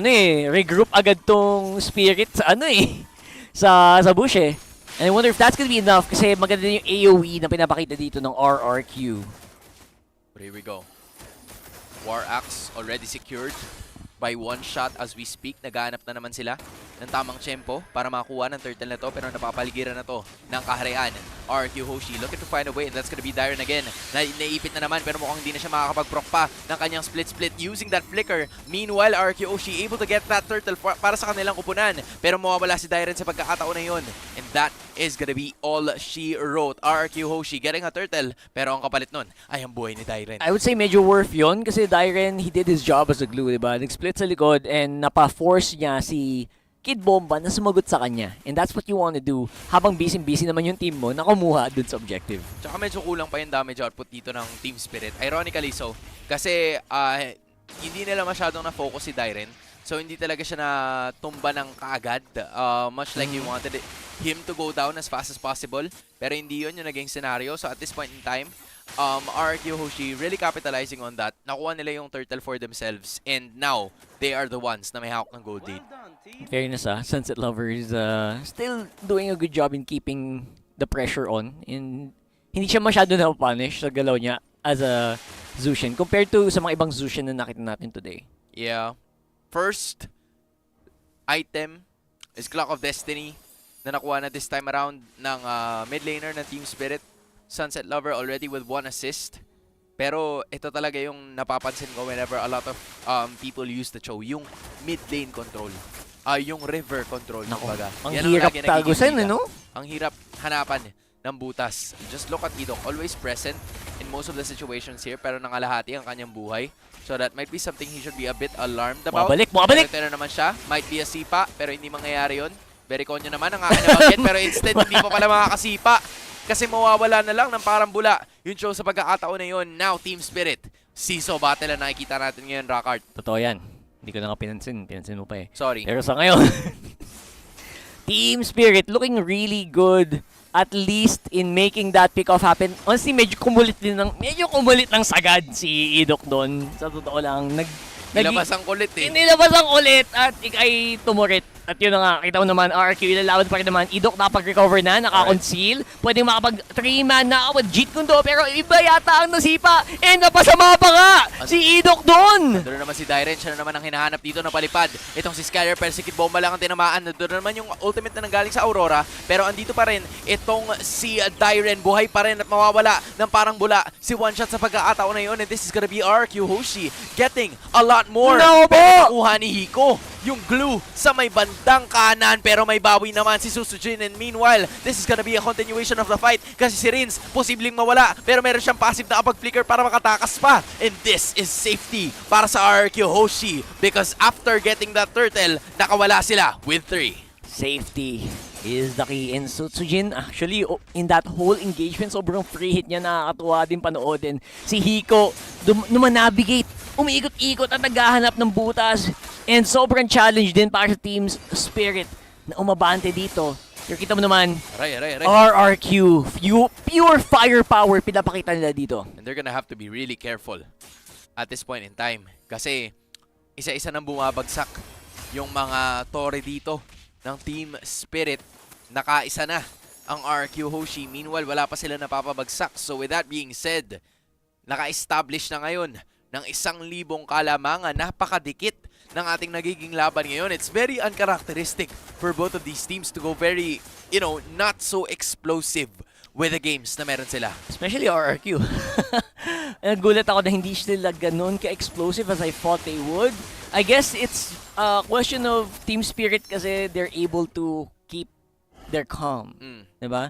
regroup agad tong Spirit sa sa bush And I wonder if that's gonna be enough kasi maganda yung AoE na pinapakita dito ng RRQ. But here we go. War Axe already secured by one shot as we speak. Naghahanap na naman sila ng tamang tempo para makakuha ng turtle na to, pero napapaligiran na to ng kaharian. RQ Hoshi looking to find a way, and that's gonna be Dairen again. Naipit na naman pero mukhang hindi na siya makakapag-proc pa ng kanyang split-split using that flicker. Meanwhile, RQ Hoshi able to get that turtle para sa kanilang kupunan, pero mawawala si Dairen sa pagkakataon na yun. And that is gonna be all she wrote. RQ Hoshi getting a turtle, pero ang kapalit nun ay ang buhay ni Dairen. I would say medyo worth yun kasi Dairen, he did his job as a glue, diba? Nag-split sa likod and napa-force niya si Kid Bomba na sumagot sa kanya. And that's what you want to do habang busy-busy naman yung team mo na kumuha dun sa objective. Tsaka medyo kulang pa yung damage output dito ng Team Spirit. Ironically so, kasi hindi nila masyadong na-focus si Dyren. So hindi talaga siya natumba ng kaagad. Much like you wanted him to go down as fast as possible. Pero hindi yun yung naging scenario. So at this point in time, RRQ Hoshi really capitalizing on that. Nakuha nila yung turtle for themselves. And now, they are the ones na may hawak ng gold lead. Fairness Sunset Lovers still doing a good job in keeping the pressure on. And hindi siya masyado na-punish sa galaw niya as a Zushin compared to sa mga ibang Zushin na nakita natin today. Yeah. First item is Clock of Destiny na nakuha na this time around ng mid laner ng Team Spirit. Sunset Lover already with 1 assist. Pero ito talaga yung napapansin ko whenever a lot of people use the Cho, yung mid lane control. Yung river control. Kumbaga. Ang hirap tagusin, no? Ang hirap hanapan ng butas. Just look at Idok. Always present in most of the situations here, pero nangalahati ang kanyang buhay. So that might be something he should be a bit alarmed about. Mabalik! Pero naman siya. Might be a sipa, pero hindi mangyayari yun. Very konyo naman ang akin na bagay, pero instead hindi pa pala makakasipa. Kasi mawawala na lang ng parang bula yung Cho sa pagkakataon na yun. Now, Team Spirit. Siso battle na nakikita natin ngayon, Rockart. Totoo yan. Hindi ko na nga pinansin. Pinansin mo pa eh. Sorry. Pero sa ngayon, Team Spirit looking really good. At least in making that pick-off happen. Honestly, medyo kumulit ng sagad si Idok doon. Sa totoo lang. Nilabas ang kulit eh. Nilabas ang kulit at ikay tumurit. At yun na nga, kita mo naman, RRQ, ilalawan pa rin naman. Idok nakapag-recover na, naka-conceal. Pwedeng makapag-3-man na with Jeet Kundo, pero iba yata ang nasipa. And napasama pa nga si Idok doon! Doon naman si Dyren, siya na naman ang hinahanap dito na palipad. Itong si Skyler, pero si Kid Bomba lang ang tinamaan. Doon naman yung ultimate na nanggaling sa Aurora. Pero andito pa rin, itong si Dyren, buhay pa rin at mawawala ng parang bula. Si One Shot sa pagkakataon na yun. And this is gonna be RRQ Hoshi getting a lot more. No, pero nakuha ni Hiko yung glue sa may bandang kanan, pero may bawi naman si Susujin. And meanwhile, this is gonna be a continuation of the fight kasi si Rins posibleng mawala, pero meron siyang passive na kapag-flicker para makatakas pa. And this is safety para sa RRQ Hoshi because after getting that turtle, nakawala sila with 3. Safety is the key. And Sutsujin, actually, in that whole engagement, sobrang free hit niya, nakakatuwa din panoodin. Si Hiko, numanavigate, umiikot-ikot at naghahanap ng butas. And sobrang challenge din para sa Team's Spirit na umabante dito. Pero kita mo naman, RRQ, pure firepower pinapakita nila dito. And they're gonna have to be really careful at this point in time. Kasi isa-isa nang bumabagsak yung mga tore dito ng Team Spirit. Nakaisa na ang RRQ Hoshi. Meanwhile, wala pa sila napapabagsak. So with that being said, naka-establish na ngayon ng 1,000 kalamangan. Napakadikit ng ating nagiging laban ngayon. It's very uncharacteristic for both of these teams to go very, not so explosive with the games na meron sila. Especially RRQ. Nagulat ako na hindi sila ganun ka-explosive as I thought they would. I guess it's a question of team spirit kasi they're able to keep their calm. Diba?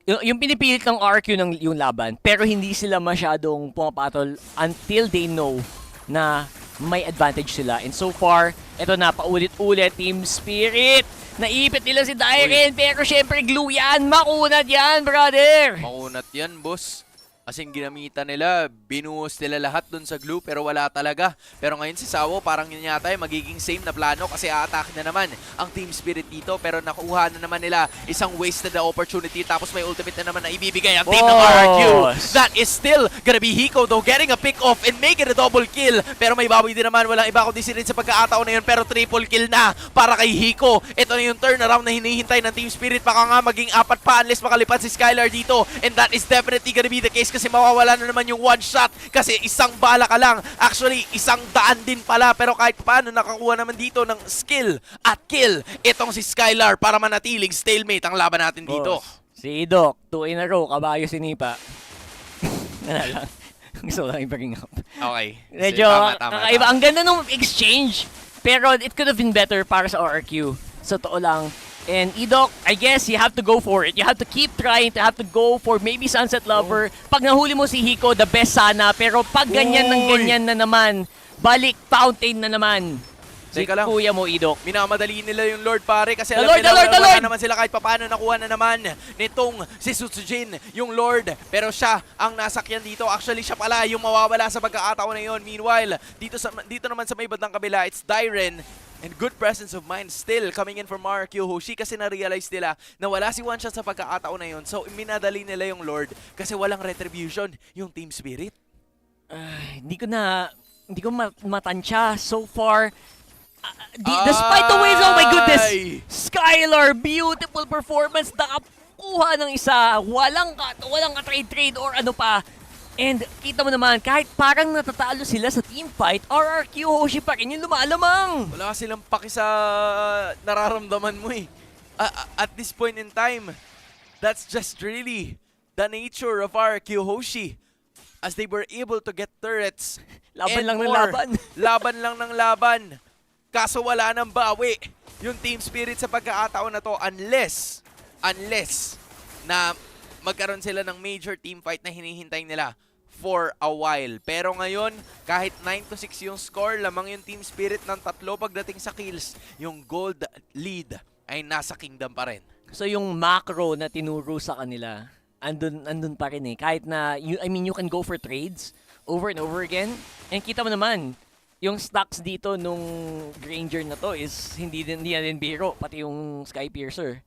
Yung pinipilit ng RRQ ng yung laban, pero hindi sila masyadong pumapatol until they know na may advantage sila. And so far, ito na, paulit-ulit, Team Spirit. Naipit nila si Dyren, pero syempre glue yan. Makunat yan, brother. Makunat yan, boss. As in, ginamitan nila, binuhos nila lahat dun sa glue, pero wala talaga. Pero ngayon si Sawo, parang yun yata magiging same na plano kasi a-attack na naman ang Team Spirit dito. Pero nakuha na naman nila isang wasted na opportunity, tapos may ultimate na naman na ibibigay ang team ng RRQ. That is still gonna be Hiko though, getting a pick off and make it a double kill. Pero may bawi din naman, walang iba kundi si Rin sa pagkakataon na yun, pero triple kill na para kay Hiko. Ito na yung turnaround na hinihintay ng Team Spirit. Baka nga maging 4 pa unless makalipad si Skylar dito. And that is definitely gonna be the case kasi mawawala na naman yung one shot kasi isang bala ka lang. Actually, 100 din pala, pero kahit paano nakakuha naman dito ng skill at kill itong si Skylar para manatiling stalemate ang laban natin dito. Si Idok, 2 in a row, kabayo sinipa. Wala lang. Gusto ko lang i-bring up. Okay. Medyo kakaiba. Ang ganda ng exchange, pero it could have been better para sa RRQ. Sa totoo lang. And Idok, I guess you have to go for it. You have to keep trying to have to go for maybe Sunset Lover. Pag nahuli mo si Hiko, the best sana. Pero pag ganyan ng ganyan na naman, balik fountain na naman. Si Teka lang. kuya mo, Idok. Minamadali nila yung Lord, pare, kasi The alam Lord, nila the Lord, the wala Lord! naman sila kahit papaano. Nakuha na naman nitong si Sutsujin, yung Lord. Pero siya ang nasakyan dito. Actually, siya pala yung mawawala sa pagkakataon na yun. Meanwhile, dito naman sa may bandang kabila, it's Dyren. And good presence of mind still coming in from RQ Hoshi kasi na-realize nila na wala si One Shot sa pagkakataon na yun. So, minadali nila yung Lord kasi walang retribution yung Team Spirit. Hindi ko matansya so far. Despite the ways, oh my goodness! Skylar, beautiful performance. Nakakuha ng isa. Walang ka-trade or ano pa. And kita mo naman, kahit parang natatalo sila sa team fight, RRQ Hoshi pa rin yung lumalamang. Wala silang paki sa nararamdaman mo eh. At this point in time, that's just really the nature of RRQ Hoshi. As they were able to get turrets. Laban and lang ng more. laban. Laban lang ng laban. Kaso wala nang bawi yung Team Spirit sa pagkakataon na to unless na magkaroon sila ng major team fight na hinihintay nila for a while. Pero ngayon, kahit 9-6 yung score, lamang yung Team Spirit ng 3 pagdating sa kills, yung gold lead ay nasa Kingdom pa rin. So yung macro na tinuro sa kanila, andun pa rin eh. Kahit na, you can go for trades over and over again. And kita mo naman, yung stocks dito nung Granger na to is hindi na din biro, pati yung Sky Piercer.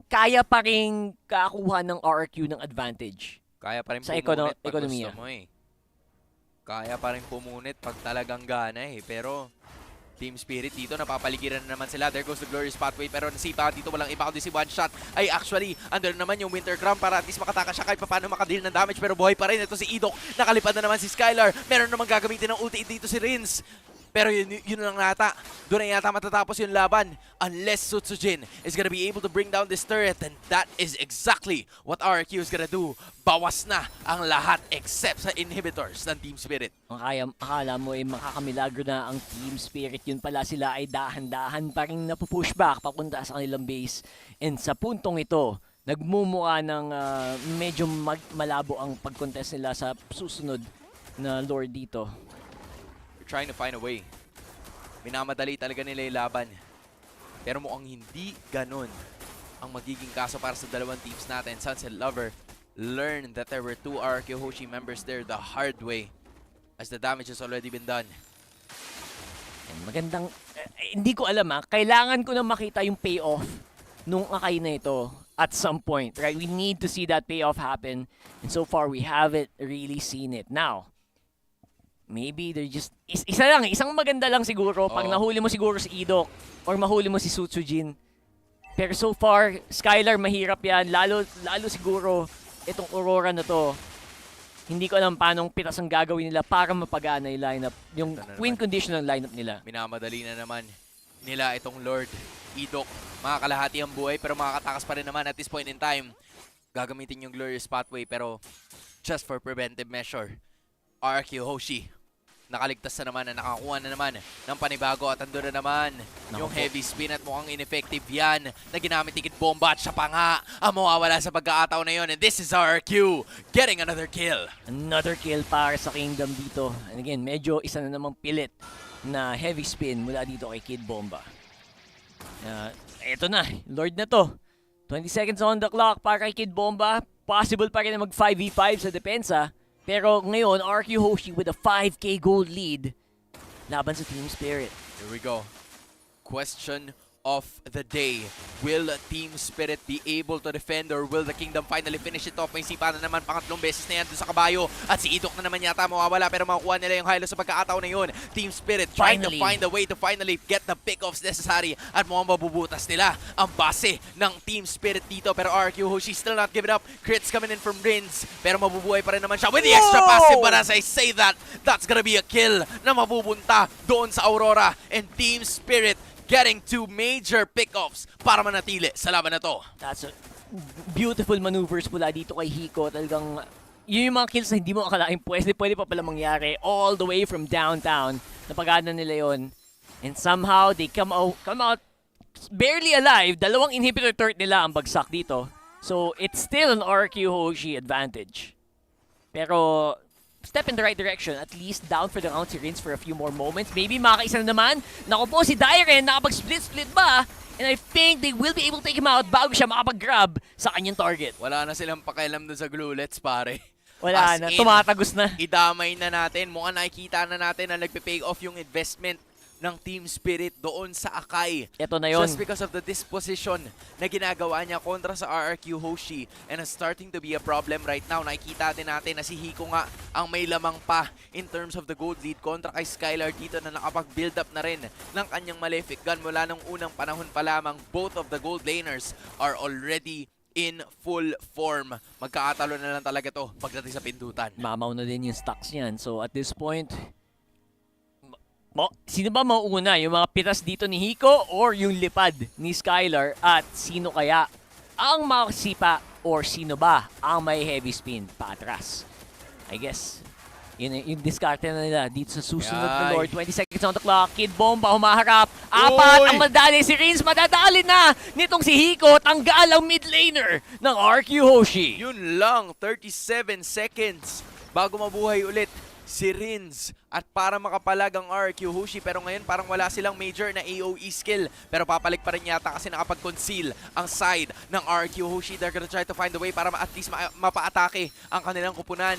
Kaya pa rin kakuha ng RRQ ng advantage. Kaya pa rin sa pumunit pag ekonomiya. gusto mo eh. Kaya pa rin pumunit pag talagang gana eh. Pero Team Spirit dito, napapaligiran na naman sila. There goes the Glorious Pathway. Pero nasipa dito, walang iba kundi si One Shot. Ay actually, under naman yung Winter Crown para at least makataka siya kahit paano makadeal ng damage. Pero buhay pa rin. Ito si Idok. Nakalipad na naman si Skylar. Meron naman gagamitin ng ulti dito si Rins. Pero yun lang nata. Doon na yata matatapos yung laban. Unless Sutsujin is gonna be able to bring down this turret. And that is exactly what RQ is gonna do. Bawas na ang lahat except sa inhibitors ng Team Spirit. Akala mo ay makakamilagro na ang Team Spirit. Yun pala sila ay dahan-dahan pa rin napupushback papunta sa kanilang base. And sa puntong ito, nagmumukha ng medyo malabo ang pag-contest nila sa susunod na Lord dito. Trying to find a way. Minamadali talaga nila yung laban. Pero mukhang hindi ganun ang magiging kaso para sa dalawang teams natin. Sunset Lover learned that there were 2 RQ Hoshi members there the hard way as the damage has already been done. And magandang, hindi ko alam kailangan ko na makita yung payoff nung akay na ito at some point. Right? We need to see that payoff happen. And so far, we haven't really seen it. Now, maybe they're just... Isang maganda lang siguro pag nahuli mo siguro si Idok or mahuli mo si Sutsujin. Pero so far, Skylar mahirap yan. Lalo siguro itong Aurora na to. Hindi ko alam paanong pitas ang gagawin nila para mapagana yung lineup. Yung win condition ng lineup nila. Minamadali na naman nila itong Lord. Idok, makakalahati ang buhay pero makakatakas pa rin naman at this point in time. Gagamitin yung Glorious Pathway pero just for preventive measure. RQ Hoshi, nakaligtas na naman na nakakuha na naman ng panibago at ando na naman yung heavy spin at mukhang ineffective yan na ginamit ni Kid Bomba at siya pa nga ang mawawala sa pagkakataon na yun. And this is RQ getting another kill. Another kill para sa Kingdom dito. And again, medyo isa na namang pilit na heavy spin mula dito kay Kid Bomba. Ito na, Lord na to. 20 seconds on the clock para kay Kid Bomba. Possible pa rin na mag 5v5 sa depensa. Pero ngayon, RQ Hoshi with a 5k gold lead laban sa Team Spirit. Here we go. Question of the day. Will Team Spirit be able to defend or will the Kingdom finally finish it off? May sipa na naman, pangatlong beses na yan dun sa kabayo. At si Idok na naman yata mawawala pero makukuha nila yung hilo sa pagkakataon na yun. Team Spirit trying to find a way to finally get the pick-offs necessary at mukhang mabubutas nila ang base ng Team Spirit dito. Pero RQ Hoshi still not giving up. Crits coming in from Rins pero mabubuhay pa rin naman siya with the extra passive. But as I say that, that's gonna be a kill na mabubunta doon sa Aurora. And Team Spirit getting 2 major pick-offs para manatili sa laban na to. That's a beautiful maneuvers mula dito kay Hiko. Talagang yun yung mga kills na hindi mo akalain pwede pa pala mangyari all the way from downtown. Napagana nila yon. And somehow they come out barely alive. 2 inhibitor turret nila ang bagsak dito. So it's still an RQ Hoshi advantage. Pero step in the right direction. At least down for the round si Rins for a few more moments. Maybe makaisa na naman. Naku po, si Dyren nakapag-split-split ba? And I think they will be able to take him out bago siya makapag-grab sa kanyang target. Wala na silang pakialam dun sa glulets, pare. Wala na, tumatagos na. Idamay na natin. Mukhang nakikita na natin na nagpe-pay off yung investment ng Team Spirit doon sa Akai. Ito na yun. Just because of the disposition na ginagawa niya kontra sa RRQ Hoshi, and it's starting to be a problem right now. Nakikita din natin na si Hiko nga ang may lamang pa in terms of the gold lead kontra kay Skylar dito na nakapag-build up na rin ng kanyang Malefic Gun mula nung unang panahon pa lamang. Both of the gold laners are already in full form. Magkakatalo na lang talaga to pagdating sa pindutan. Mamaw na din yung stocks niyan. So at this point, sino ba mauuna? Yung mga pitas dito ni Hiko or yung lipad ni Skylar? At sino kaya ang makasipa or sino ba ang may heavy spin paatras? I guess, yun yung diskarte na nila dito sa susunod na Lord. 20 seconds on the clock. Kid Bomba humaharap. Apat ang madali. Si Rins madadali na nitong si Hiko. Tanggal ang mid laner ng RQ Hoshi. Yun lang, 37 seconds bago mabuhay ulit si Rins at para makapalag ang RQ Hoshi, pero ngayon parang wala silang major na AOE skill, pero papalik pa rin yata kasi nakapag-conceal ang side ng RQ Hoshi. They're gonna try to find a way para at least mapa-atake ang kanilang kupunan,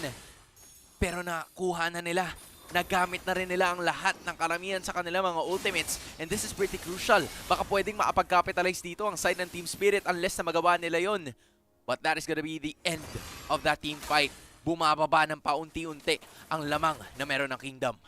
pero nakuha na nila. Nagamit na rin nila ang lahat ng karamihan sa kanilang mga ultimates, and this is pretty crucial. Baka pwedeng makapag-capitalize dito ang side ng Team Spirit unless na magawa nila yon, but that is gonna be the end of that team fight. Bumababa ng paunti-unti ang lamang na meron ng Kingdom.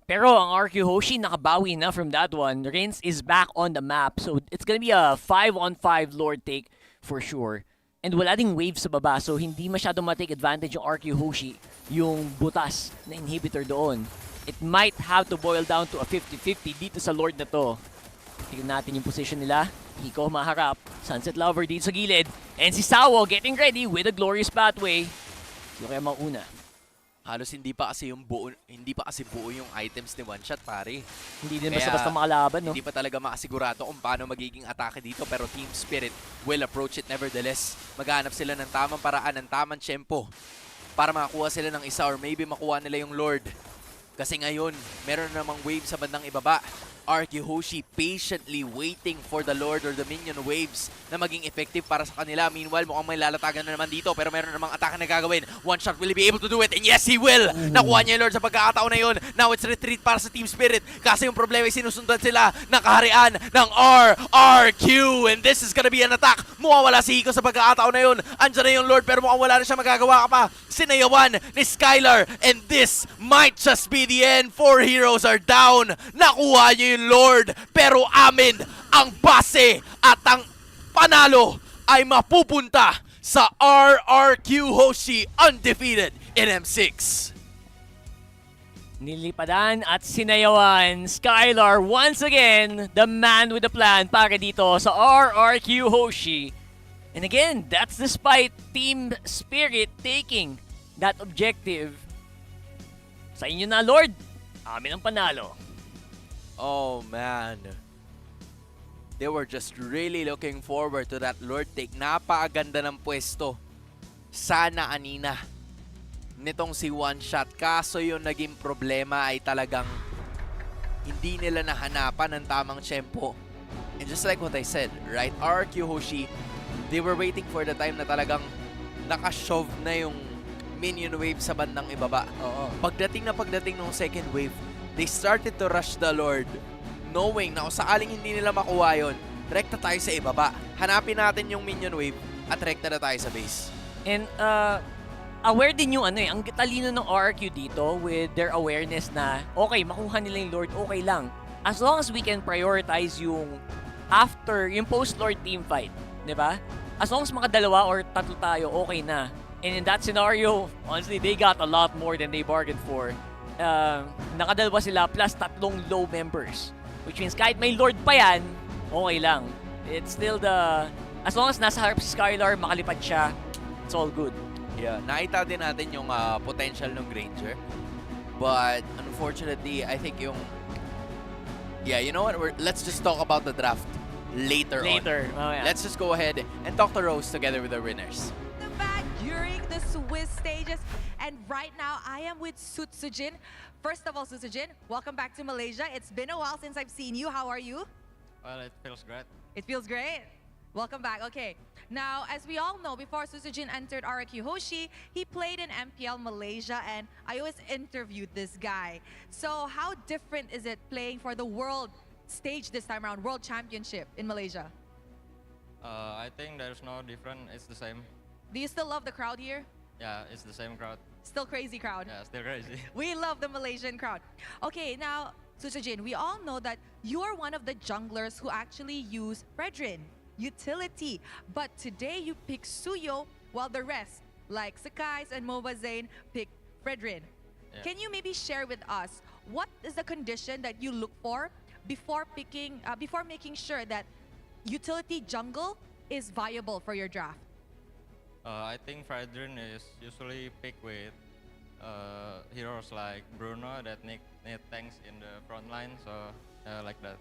Pero ang RQ Hoshi nakabawi na from that one. Rins is back on the map. So it's gonna be a 5-on-5 Lord take for sure. And wala ding wave sa baba. So hindi masyadong ma-take advantage yung RQ Hoshi, yung butas na inhibitor doon. It might have to boil down to a 50-50 dito sa Lord na to. Tignan natin yung position nila. Hiko maharap. Sunset Lover dito sa gilid. And si Sawo getting ready with a glorious pathway. Sino kaya mauna? Halos hindi pa kasi buo yung items ni One Shot, pare. Hindi din basta-basta makalaban, no? Hindi pa talaga makasigurado kung paano magiging atake dito, pero Team Spirit will approach it nevertheless. Maghanap sila ng tamang paraan, ng tamang tempo para makakuha sila ng isa or maybe makuha nila yung Lord. Kasi ngayon, meron namang wave sa bandang ibaba. RQ Hoshi patiently waiting for the Lord or the minion waves na maging effective para sa kanila. Meanwhile, mukhang may lalatagan na naman dito, pero meron namang atake na gagawin. One Shot will he be able to do it? And yes, he will! Nakuha niya yung Lord sa pagkakataon na yun. Now it's retreat para sa Team Spirit kasi yung problema ay sinusundan sila ng kaharian ng RRQ. And this is gonna be an attack. Mawawala si Hiko sa pagkakataon na yun. Andyan na yung Lord, pero mukhang wala na siya magagawa ka pa. Sinayawan ni Skylar, and this might just be the end. 4 heroes are down. Nakuha niyo yung Lord, pero amin ang base at ang panalo ay mapupunta sa RRQ Hoshi undefeated in M6. Nilipadan at sinayawan. Skylar once again, the man with the plan para dito sa RRQ Hoshi. And again, that's despite Team Spirit taking that objective. Sa inyo na, Lord, amin ang panalo. Oh man. They were just really looking forward to that Lord take. Napakaganda ng pwesto. Sana anina nitong si One Shot. Kaso yung naging problema ay talagang hindi nila nahanapan ng tamang tempo. And just like what I said, right? RQ Hoshi, they were waiting for the time na talagang nakashove na yung minion wave sa bandang ibaba. Pagdating ng second wave, they started to rush the Lord, knowing na kung saaling hindi nila makuha yun, rekta tayo sa ibaba. Hanapin natin yung minion wave at rekta na tayo sa base. And aware din yung ang talino ng RRQ dito with their awareness na okay, makuha nila yung Lord, okay lang. As long as we can prioritize yung yung post-Lord team fight, di ba? As long as makadalawa or tatlo tayo, okay na. And in that scenario, honestly, they got a lot more than they bargained for. Nakadalawa sila plus 3 low members. Which means kahit may Lord pa yan, okay lang. It's still as long as nasa harap si Skylar, makalipad siya, it's all good. Yeah, nakita din natin yung potential ng Granger. But unfortunately, I think yung... Yeah, you know what? Let's just talk about the draft later on. Oh, yeah. Let's just go ahead and talk to Rose together with the winners. During the the Swiss stages. And right now, I am with Sutsujin. First of all, Sutsujin, welcome back to Malaysia. It's been a while since I've seen you. How are you? Well, it feels great. It feels great. Welcome back. Okay. Now, as we all know, before Sutsujin entered RQ Hoshi, he played in MPL Malaysia, and I always interviewed this guy. So how different is it playing for the world stage this time around, World Championship in Malaysia? I think there's no different. It's the same. Do you still love the crowd here? Yeah, it's the same crowd. Still crazy crowd. Yeah, still crazy. We love the Malaysian crowd. Okay, now, Sutsujin, we all know that you're one of the junglers who actually use Fredrin, utility. But today you pick Suyo, while the rest, like Sakai's and Mobazane, pick Fredrin. Yeah. Can you maybe share with us what is the condition that you look for before picking, before making sure that utility jungle is viable for your draft? I think Fredrin is usually picked with heroes like Bruno that need tanks in the front line, so like that.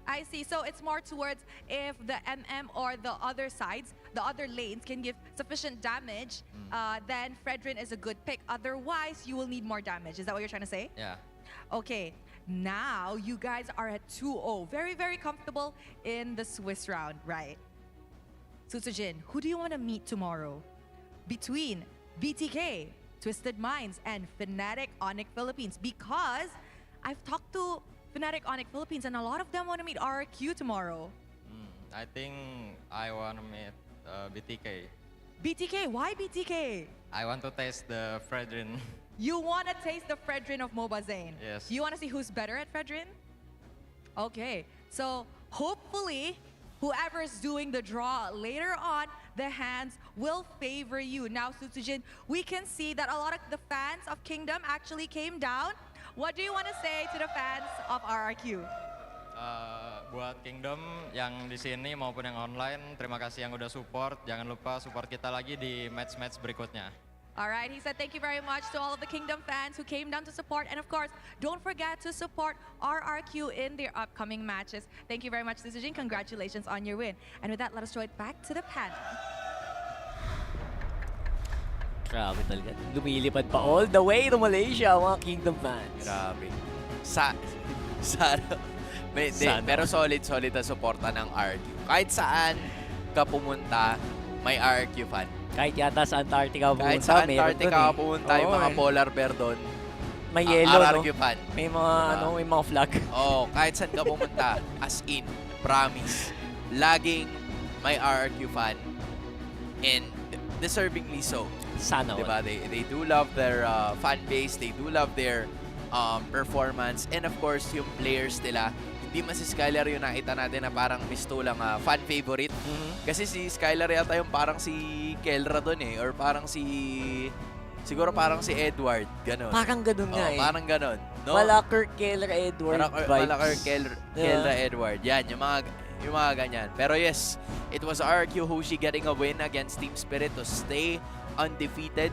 I see. So it's more towards if the MM or the other sides, the other lanes can give sufficient damage, then Fredrin is a good pick. Otherwise, you will need more damage. Is that what you're trying to say? Yeah. Okay. Now, you guys are at 2-0. Very, very comfortable in the Swiss round, right? Sutsujin, who do you want to meet tomorrow? Between BTK, Twisted Minds, and Fnatic Onyx Philippines. Because I've talked to Fnatic Onyx Philippines and a lot of them want to meet RQ tomorrow. I think I want to meet BTK. BTK, why BTK? I want to taste the Fredrin. You want to taste the Fredrin of Mobazane? Yes. You want to see who's better at Fredrin? Okay, so hopefully, whoever's doing the draw later on, the hands will favor you. Now, Sutsujin, we can see that a lot of the fans of Kingdom actually came down. What do you want to say to the fans of RRQ? Buat Kingdom yang di sini maupun yang online, terima kasih yang udah support. Jangan lupa support kita lagi di match-match berikutnya. All right, he said thank you very much to all of the Kingdom fans who came down to support. And of course, don't forget to support RRQ in their upcoming matches. Thank you very much, Sutsujin. Congratulations on your win. And with that, let us throw it back to the panel. Grabe talaga. Lumilipad pa all the way to Malaysia, mga Kingdom fans. Grabe. Pero solid na suporta ng RQ. Kahit saan ka pumunta, may RQ fan. Kahit yata sa Antarctica pumunta, kahit sa Antarctica pumunta, yung mga polar bear doon, may yellow, RRQ no? fan. May mga, diba? may mga flag. Kahit saan ka pumunta, as in, promise, laging may RRQ fan. And deservingly so. Sana diba? They do love their fan base, they do love their performance, and of course, yung players nila, hindi man si Skylar yung nakita natin na parang mistulang fan favorite. Kasi si Skylar yata yung parang si Kelra doon eh, or parang siguro parang si Edward, gano'n. Parang gano'n nga eh. Parang gano'n. No? Malakir Kelra Edward vibes. Malakir Kelra Edward. Yan, yung mga ganyan. Pero yes, it was RQ Hoshi getting a win against Team Spirit to stay undefeated.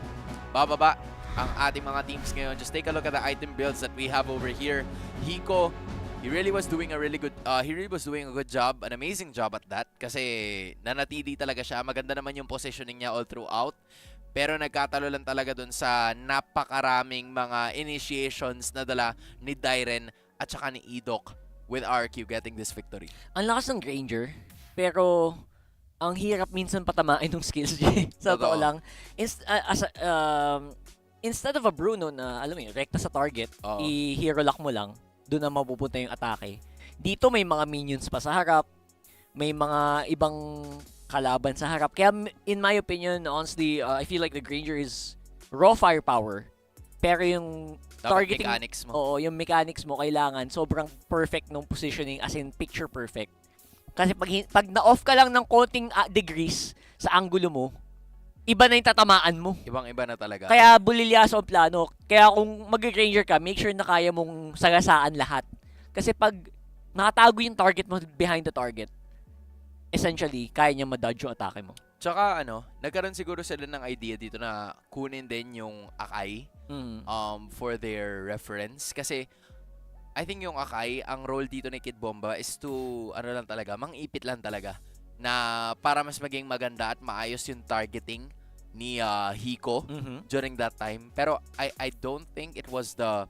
Bababa ang ating mga teams ngayon. Just take a look at the item builds that we have over here. Hiko, he really was doing a good job, an amazing job at that. Kasi nanatili talaga siya. Maganda naman yung positioning niya all throughout. Pero nagkatalo lang talaga dun sa napakaraming mga initiations na dala ni Dairen at saka ni Idok with RQ getting this victory. Ang lakas ng Granger, pero ang hirap minsan patamain ng skills niya. Sa totoo lang. Instead of a Bruno na, alam mo yun, rekta sa target, i-hero lock mo lang, doon na mapupunta yung atake. Dito may mga minions pa sa harap, may mga ibang kalaban sa harap. Kaya in my opinion, honestly, I feel like the Granger is raw firepower. Pero yung targeting, mechanics mo. Oo, yung mechanics mo kailangan sobrang perfect ng positioning, as in picture perfect. Kasi pag na-off ka lang ng konting degrees sa angulo mo, iba na yung tatamaan mo. Ibang-iba na talaga. Kaya bulilyaso ang plano. Kaya kung mag-Granger ka, make sure na kaya mong sagasaan lahat. Kasi pag nakatago yung target mo behind the target, essentially, kaya niya ma-dodge yung atake mo. Tsaka nagkaroon siguro sila ng idea dito na kunin din yung Akai for their reference. Kasi I think yung Akai, ang role dito ni Kid Bomba is to, lang talaga, mang-ipit lang talaga. Na para mas maging maganda at maayos yung targeting ni Hiko during that time. Pero I don't think it was the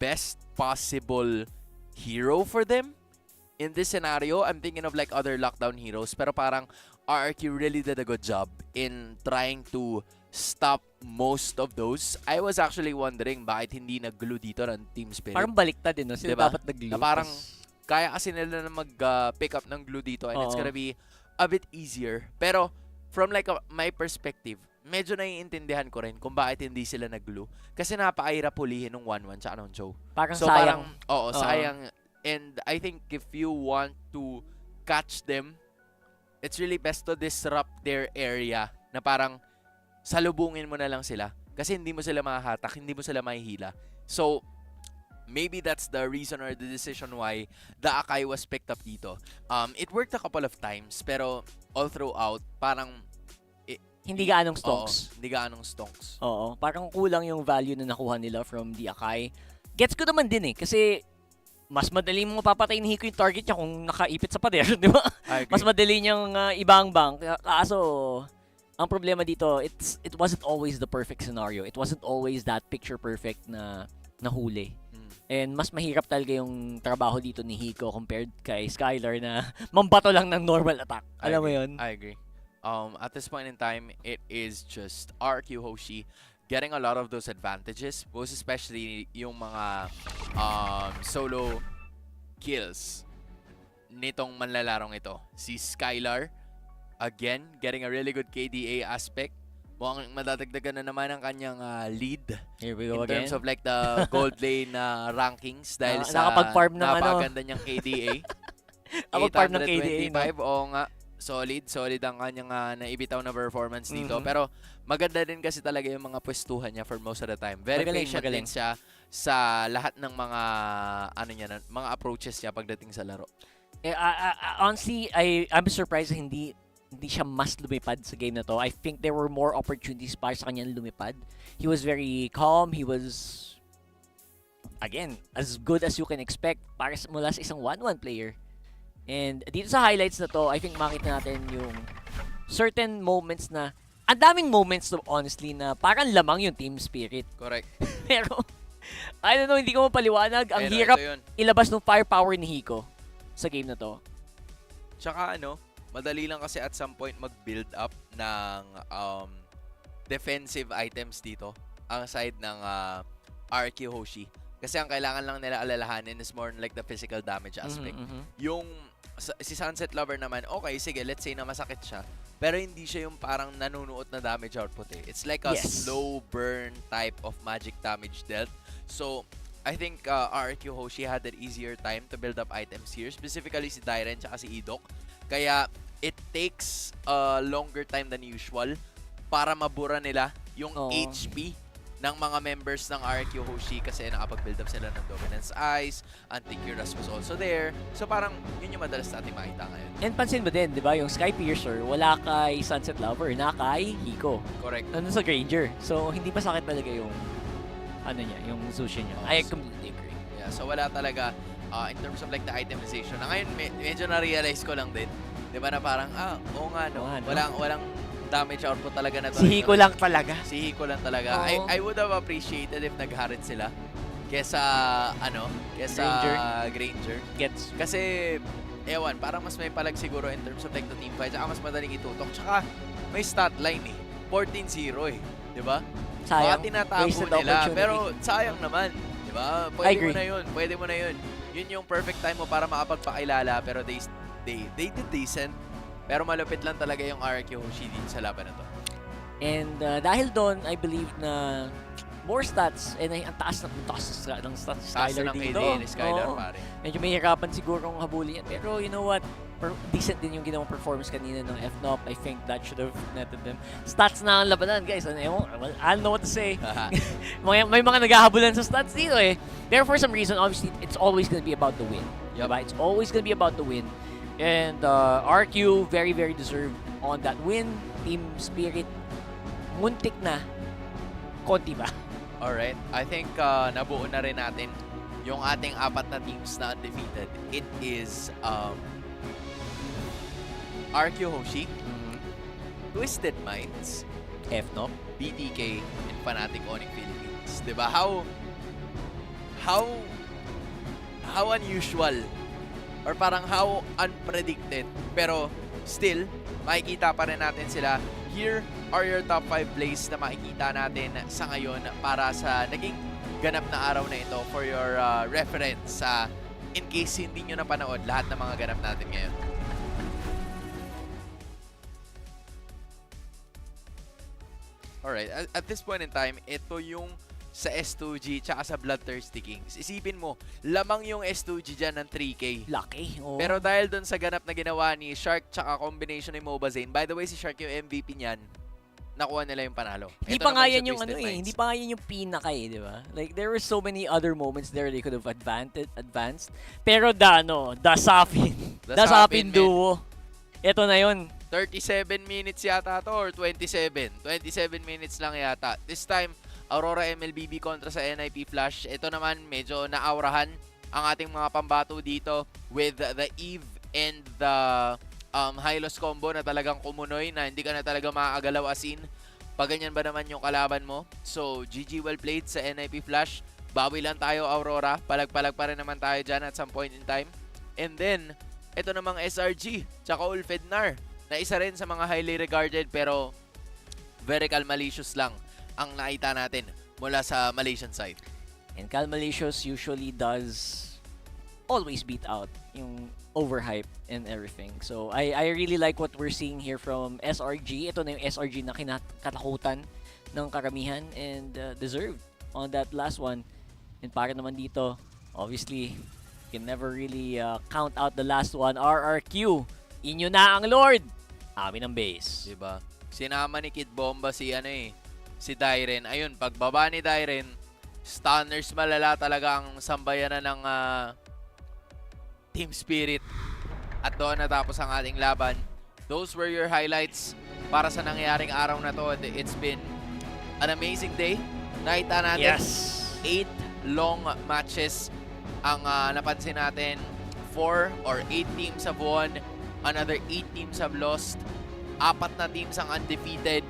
best possible hero for them in this scenario. I'm thinking of like other lockdown heroes, pero parang RRQ really did a good job in trying to stop most of those. I was actually wondering bakit hindi nag-glue dito ng Team Spirit. Parang baliktad din, no? Sila Diba? dapat nag-glue. Na parang kaya kasi nila na mag-pick up ng glue dito and it's gonna be a bit easier. Pero from like my perspective, medyo naiintindihan ko rin kung bakit hindi sila nag-glue. Kasi napakahirap pulihin ng 1-1 tsaka ng Joe. Parang so sayang. Parang, sayang. And I think if you want to catch them, it's really best to disrupt their area na parang salubungin mo na lang sila. Kasi hindi mo sila mahahatak, hindi mo sila mahihila. So, maybe that's the reason or the decision why the Akai was picked up dito. It worked a couple of times, pero all throughout, parang hindi gaanong stonks. Hindi gaanong stonks. Oo. Parang kulang yung value na nakuha nila from the Akai. Gets ko naman din kasi mas madali mo mapapatay ni Hiko yung target niya kung nakaipit sa pader, di ba? Mas madali niyang ibang-bang. Kaso, ang problema dito, it wasn't always the perfect scenario. It wasn't always that picture-perfect na huli. And mas mahirap talaga yung trabaho dito ni Hiko compared kay Skylar na mambato lang ng normal attack. Alam mo yun? I agree. At this point in time, it is just RQ Hoshi getting a lot of those advantages, most especially yung mga solo kills nitong manlalarong ito. Si Skylar, again, getting a really good KDA aspect. Mukhang madadagdagan na naman ang kanyang lead. Here we go in terms of like the gold lane rankings dahil sa nakapag-farm ng napakaganda niyang KDA. Nakapag-farm ng KDA. 825, oo nga. Solid ang kanyang naibitaw na performance dito. Pero maganda din kasi talaga yung mga pwestuhan niya for most of the time. Very patient din siya sa lahat ng mga mga approaches niya pagdating sa laro. Honestly, I'm surprised hindi siya mas lumipad sa game na to. I think there were more opportunities para sa kanya lumipad. He was very calm. He was, again, as good as you can expect para mula sa isang 1-1 player. And dito sa highlights na to, I think makita natin yung certain moments na, ang daming moments to, honestly, na parang lamang yung team spirit. Correct. Pero, I don't know, hindi ko mapaliwanag. Ang hirap ilabas ng firepower ni Hiko sa game na to. Tsaka madali lang kasi at some point mag-build up ng defensive items dito ang side ng RQ Hoshi. Kasi ang kailangan lang nila alalahanin is more like the physical damage aspect. Yung si Sunset Lover naman, okay, sige, let's say na masakit siya. Pero hindi siya yung parang nanunuot na damage output eh. It's like a slow burn type of magic damage dealt. So, I think RQ Hoshi had an easier time to build up items here. Specifically si Dairen tsaka si Idok. Kaya, it takes a longer time than usual para mabura nila yung HP ng mga members ng RQ Hoshi kasi nakapag-build up sila ng Dominance Ice, Anticuras was also there. So parang yun yung madalas natin makita ngayon. And pansin mo din, di ba, yung Sky Piercer, wala kay Sunset Lover, na kay Hiko. Correct. Nandun sa Granger. So hindi pa sakit talaga yung yung sushi niya. I completely agree. Yeah, so wala talaga in terms of like the itemization. Na ngayon, medyo na-realize ko lang din. Di ba na parang, oo nga no, walang damage output talaga na to. Si Hiko lang talaga. Si Hiko lang talaga. I would have appreciated if nagharit sila kesa Granger. Gets. Kasi ewan, parang mas may palag siguro in terms of like the team fight. Tsaka mas madaling itutok. Tsaka may stat line eh. 14-0 eh. Diba? Sayang. Baka tinatago nila. Pero sayang naman. Diba? Pwede mo na yun. Yun yung perfect time mo para makapagpakilala. Pero they did decent. Pero malupit lang talaga yung RQ Hoshi dito sa laban na to. And dahil doon, I believe na more stats and ang taas ng stats Skylar dito. KDA ni Skylar, pare. Medyo may hirapan siguro ang habulin yan. Pero you know what? Decent din yung ginawang performance kanina ng FNOP. I think that should have netted them. Stats na ang labanan, guys. I don't know what to say. May mga naghahabulan sa stats dito eh. Pero for some reason, obviously, it's always gonna be about the win. Yep. Diba? It's always gonna be about the win. And RQ, very, very deserved on that win. Team Spirit, muntik na. Konti ba? Alright. I think nabuo na rin natin yung ating apat na teams na undefeated. It is RQ Hoshi, Twisted Minds, F, no? BTK, and Fnatic Onyx Philippines. Diba? How unusual or parang how unpredicted, pero still makikita pa rin natin sila. Here are your top 5 plays na makikita natin sa ngayon para sa naging ganap na araw na ito for your reference in case hindi nyo napanood lahat ng mga ganap natin ngayon. Alright, at this point in time, ito yung sa S2G tsaka sa Bloodthirsty Kings. Isipin mo, lamang yung S2G dyan ng 3K. Lucky. Oh. Pero dahil dun sa ganap na ginawa ni Shark tsaka combination ni Mobazane, by the way, si Shark yung MVP niyan, nakuha nila yung panalo. Hindi pa nga yan yung hindi pa nga yan yung pinaka di ba? Like, there were so many other moments there they could have advanced. Pero the Sapin duo. Ito na yun. 37 minutes yata to or 27. 27 minutes lang yata. This time, Aurora MLBB kontra sa NIP Flash. Ito naman, medyo naaurahan ang ating mga pambato dito with the Eve and the high-loss combo na talagang kumunoy na hindi ka na talaga maaagalaw as in. Pag ganyan ba naman yung kalaban mo? So, GG well played sa NIP Flash. Bawi lang tayo, Aurora. Palag-palag pa rin naman tayo dyan at some point in time. And then, ito namang SRG, tsaka Ulfednar, na isa rin sa mga highly regarded pero very Calmalicious lang ang nakita natin mula sa Malaysian side. And Calmalicious usually does always beat out yung overhype and everything. So I really like what we're seeing here from SRG. Ito na yung SRG na kinakatakutan ng karamihan and deserved on that last one. And para naman dito, obviously, you can never really count out the last one. RRQ, inyo na ang Lord. Amin ang base. Diba? Sinama ni Kid Bomba si Dairen. Ayun, pagbaba ni Dairen, stunners malala talaga ang sambayanan ng Team Spirit. At doon natapos ang ating laban. Those were your highlights para sa nangyaring araw na to. It's been an amazing day. Nakita natin 8 long matches ang napansin natin. 4 or 8 teams have won. Another 8 teams have lost. 4 na teams ang undefeated.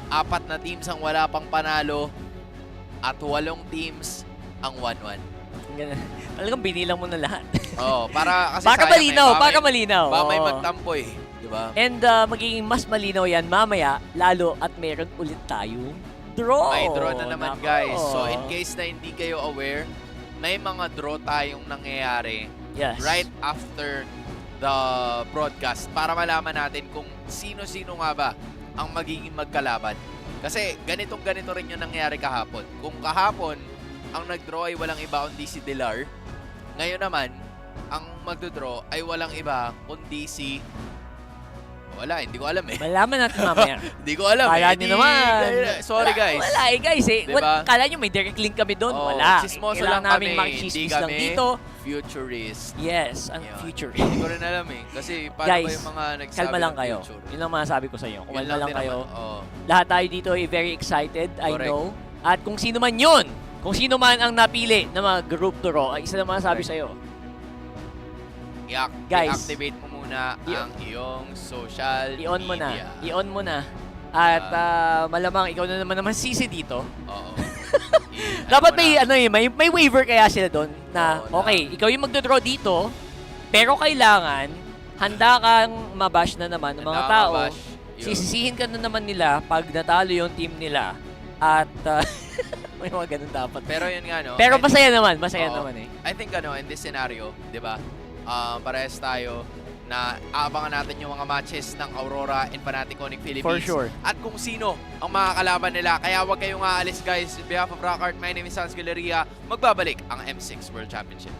4 na teams ang wala pang panalo. At 8 teams ang 1-1. Talagang binilang mo na lahat. Para kasi baka malinaw, baka malinaw. Baka may magtampo eh. Diba? And magiging mas malinaw yan mamaya, lalo at meron ulit tayong draw. May draw na naman, guys. So in case na hindi kayo aware, may mga draw tayong nangyayari right after the broadcast para malaman natin kung sino-sino nga ba ang magiging magkalaban. Kasi ganito rin yung nangyari kahapon. Kung kahapon, ang nag-draw ay walang iba kundi si Dilar, ngayon naman, ang magdodraw ay walang iba kundi si... Wala, hindi ko alam eh. Malaman natin mamaya. Hindi ko alam Kala nyo naman. Sorry guys. Wala guys eh. Diba? Kala nyo may direct link kami doon. Wala. Chismoso lang kami. Hindi kami lang dito. Futurist. Yes, ang futurist. Hindi ko rin alam eh. Kasi paano guys, ba yung mga nagsabi kalma lang kayo. Future? Yun lang masasabi ko sa inyo. Kalma lang kayo. Oh. Lahat tayo dito ay very excited. I know. At kung sino man yun, kung sino man ang napili na mga group to raw, ay isa na masasabi sa iyo. I-activate mo muna ang iyong social media. I-on mo na. At malamang ikaw na naman sisi dito. Oo. Dapat may waiver kaya sila doon na okay, ikaw yung magdodraw dito, pero kailangan handa kang mabash na naman ng mga tao. Sisisihin ka na naman nila pag natalo yung team nila. At may mga ganun dapat. Pero yun nga, no? Pero masaya naman eh. I think in this scenario, di ba, parehas tayo na aabangan natin yung mga matches ng Aurora and Fnatic Onyx Philippines. For sure. At kung sino ang makakalaban nila. Kaya huwag kayong aalis, guys. On behalf of Rockart, my name is Sans Galeria. Magbabalik ang M6 World Championship.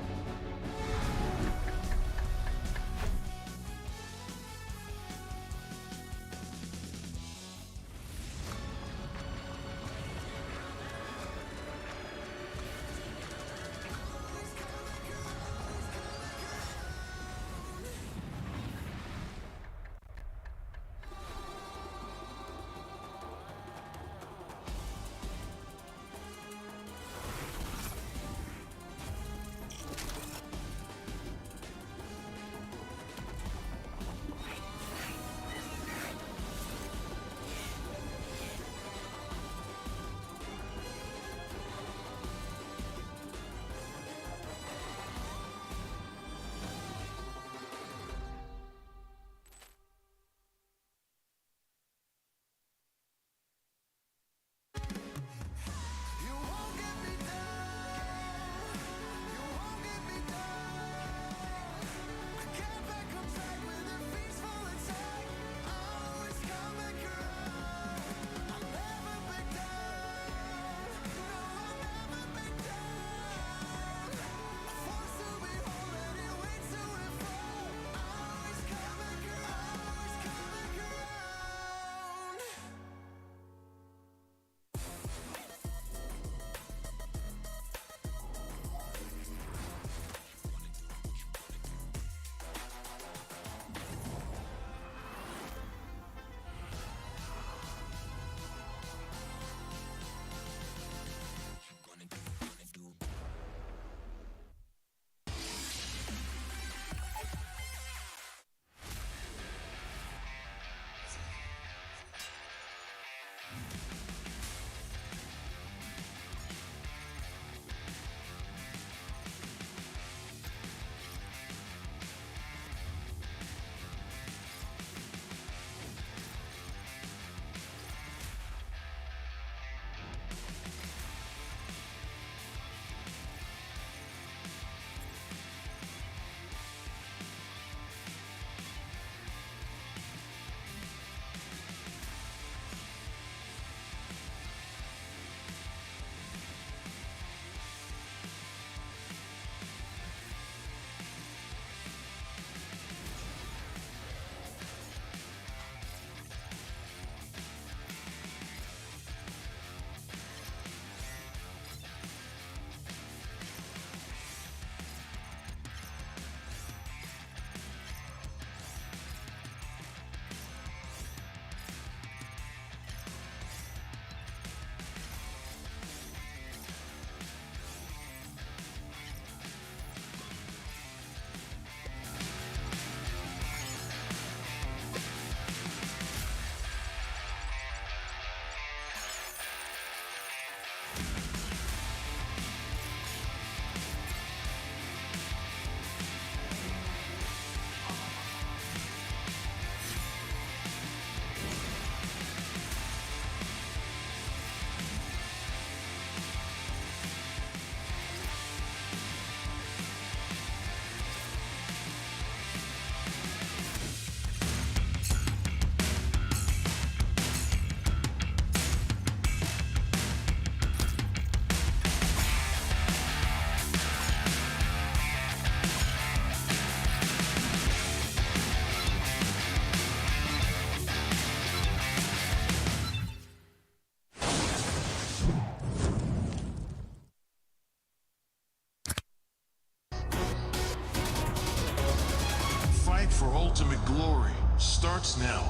ultimate glory starts now.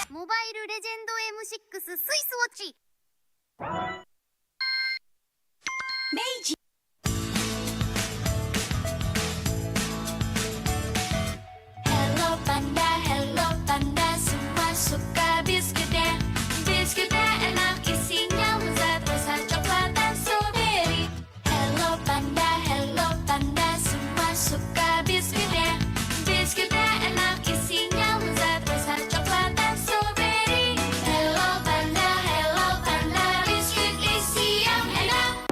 Mobile Legend M6 スイスウォッチMeiji Hello Panda, semua suka biskuitnya. Biskuitnya enak, isinya lezat, rasa coklat dan strawberry. Hello Panda, semua suka biskuitnya. Biskuitnya enak, isinya lezat, rasa coklat dan strawberry. Hello Panda, biskuit isi yang enak.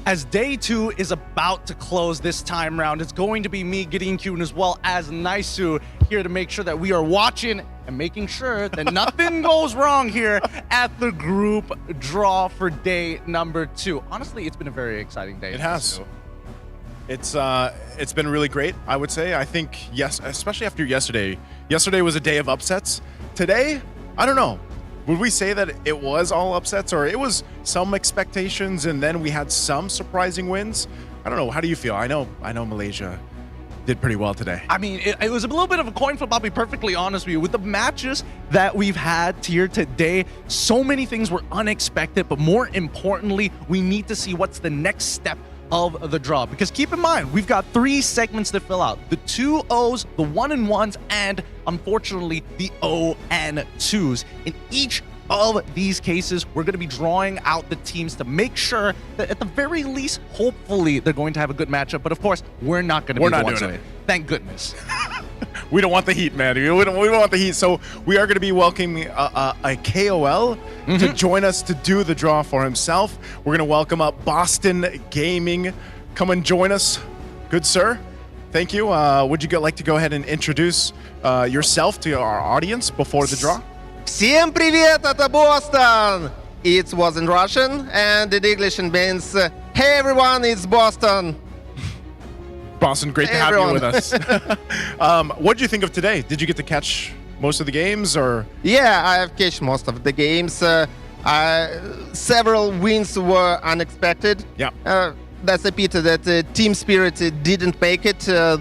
As day 2 is about to close this time round, it's going to be me, Gideon Q, as well as Naisu here to make sure that we are watching and making sure that nothing goes wrong here at the group draw for day number 2. Honestly, it's been a very exciting day. It has. It's been really great, I would say. I think, yes, especially after yesterday. Yesterday was a day of upsets. Today, I don't know. Would we say that it was all upsets, or it was some expectations and then we had some surprising wins? I don't know. How do you feel? I know Malaysia did pretty well today. I mean, it was a little bit of a coin flip, I'll be perfectly honest with you. With the matches that we've had here today, so many things were unexpected, but more importantly, we need to see what's the next step of the draw. Because keep in mind, we've got 3 segments to fill out. The 2 O's, the 1 and 1s, and unfortunately, the O and 2s. In each of these cases, we're going to be drawing out the teams to make sure that at the very least, hopefully, they're going to have a good matchup. But of course, we're not going to be the ones doing it. Thank goodness. We don't want the heat, man. We don't want the heat. So we are going to be welcoming a KOL to join us to do the draw for himself. We're going to welcome up Boston Gaming. Come and join us. Good sir. Thank you. Would you like to go ahead and introduce yourself to our audience before the draw? Всем привет, это Boston! It was in Russian, and in English it means, hey everyone, it's Boston! Boston, great to have you with us. What did you think of today? Did you get to catch most of the games, or? Yeah, I have catched most of the games. Several wins were unexpected. Yeah. That's a pity that Team Spirit didn't make it.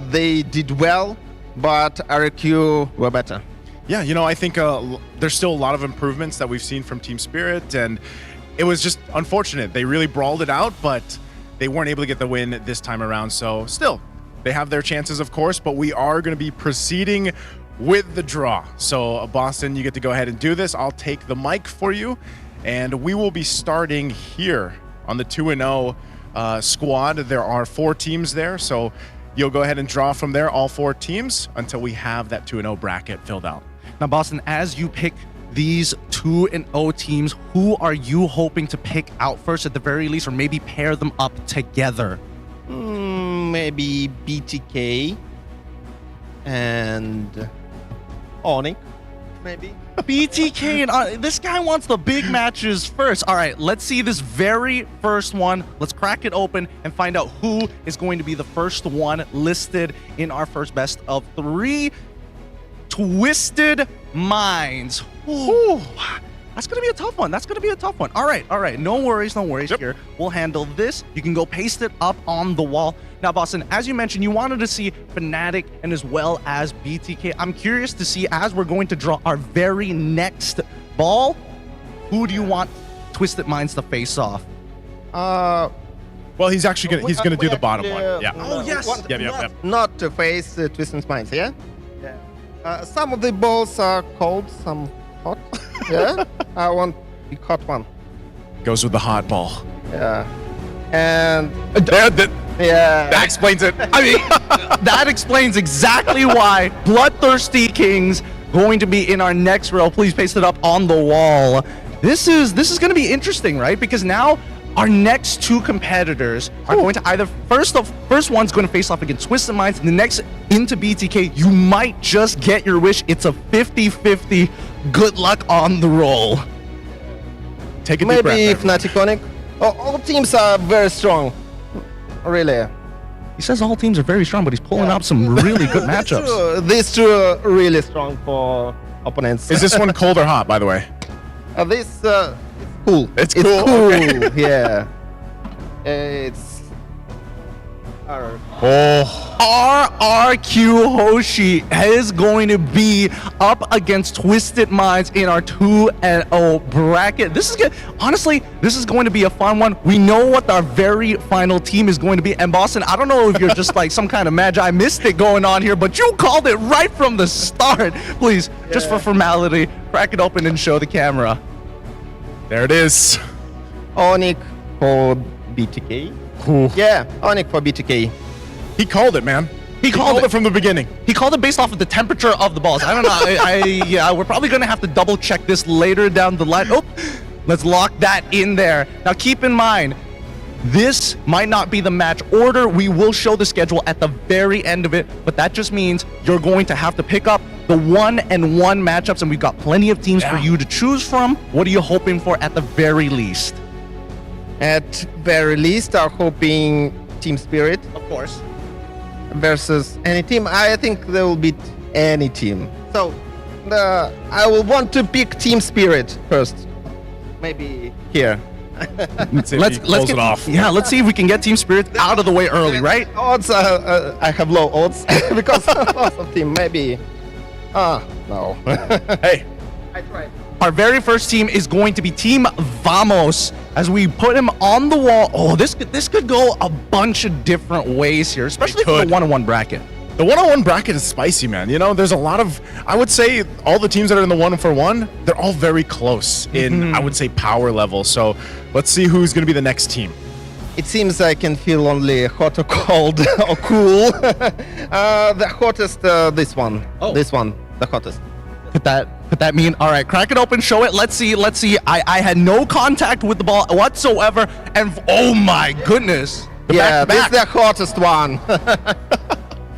They did well, but RQ were better. Yeah, you know, I think there's still a lot of improvements that we've seen from Team Spirit, and it was just unfortunate. They really brawled it out, but they weren't able to get the win this time around. So still, they have their chances, of course, but we are going to be proceeding with the draw. So Boston, you get to go ahead and do this. I'll take the mic for you, and we will be starting here on the 2-0 squad. There are 4 teams there, so you'll go ahead and draw from there, all 4 teams, until we have that 2-0 bracket filled out. Now, Boston, as you pick these 2-0 teams, who are you hoping to pick out first at the very least, or maybe pair them up together? Maybe BTK and Onyx. maybe. BTK, and this guy wants the big matches first. All right, let's see this very first one. Let's crack it open and find out who is going to be the first one listed in our first best of 3. Twisted Minds. Ooh, that's going to be a tough one. That's going to be a tough one. All right. No worries here. We'll handle this. You can go paste it up on the wall. Now, Boston, as you mentioned, you wanted to see Fnatic and as well as BTK. I'm curious to see, as we're going to draw our very next ball, who do you want Twisted Minds to face off? Well, he's actually gonna do the bottom one. Yeah. Oh yes. Yep. Not to face Twisted Minds, yeah? Yeah. Some of the balls are cold, some hot. Yeah. I want the hot one. Goes with the hot ball. Yeah. And yeah, that explains it. I mean, that explains exactly why Bloodthirsty Kings going to be in our next row. Please paste it up on the wall. This is going to be interesting, right? Because now our next 2 competitors are going to either first one's going to face off against Twisted Minds, and the next into BTK. You might just get your wish. It's a 50-50. Good luck on the roll. Take a deep breath. Maybe Fnatic Connect. All teams are very strong. Really. He says all teams are very strong, but he's pulling up some really good matchups. These 2 are really strong for opponents. Is this one cold or hot, by the way? This it's cool. It's cool. Okay. Yeah. It's RRQ Hoshi is going to be up against Twisted Minds in our 2-0 bracket. This is good. Honestly, this is going to be a fun one. We know what our very final team is going to be. And Boston, I don't know if you're just like some kind of magi mystic going on here, but you called it right from the start. Please, just for formality, crack it open and show the camera. There it is. Onyx for BTK. Yeah, Onyx for BTK. He called it, man. He called it from the beginning. He called it based off of the temperature of the balls. I don't know. Yeah, we're probably going to have to double check this later down the line. Oh, let's lock that in there. Now, keep in mind, this might not be the match order. We will show the schedule at the very end of it, but that just means you're going to have to pick up the 1-1 matchups, and we've got plenty of teams for you to choose from. What are you hoping for at the very least? At very least, I'm hoping Team Spirit. Of course. Versus any team. I think they will beat any team. So, I will want to pick Team Spirit first. Maybe here. Let's get it off. Yeah, let's see if we can get Team Spirit out of the way early, right? Odds, I have low odds because lots of team. Maybe. No. Hey. I tried. Our very first team is going to be Team Vamos. As we put him on the wall, this could go a bunch of different ways here, especially for the 1-on-1 bracket. The 1-on-1 bracket is spicy, man. You know, there's a lot of, I would say, all the teams that are in the 1-for-1, they're all very close in, I would say, power level. So let's see who's going to be the next team. It seems I can feel only hot or cold or cool. The hottest, this one. Oh. This one, the hottest. Put that mean, all right, crack it open, show it. Let's see. I had no contact with the ball whatsoever, and oh my goodness. Yeah, this is the hottest one.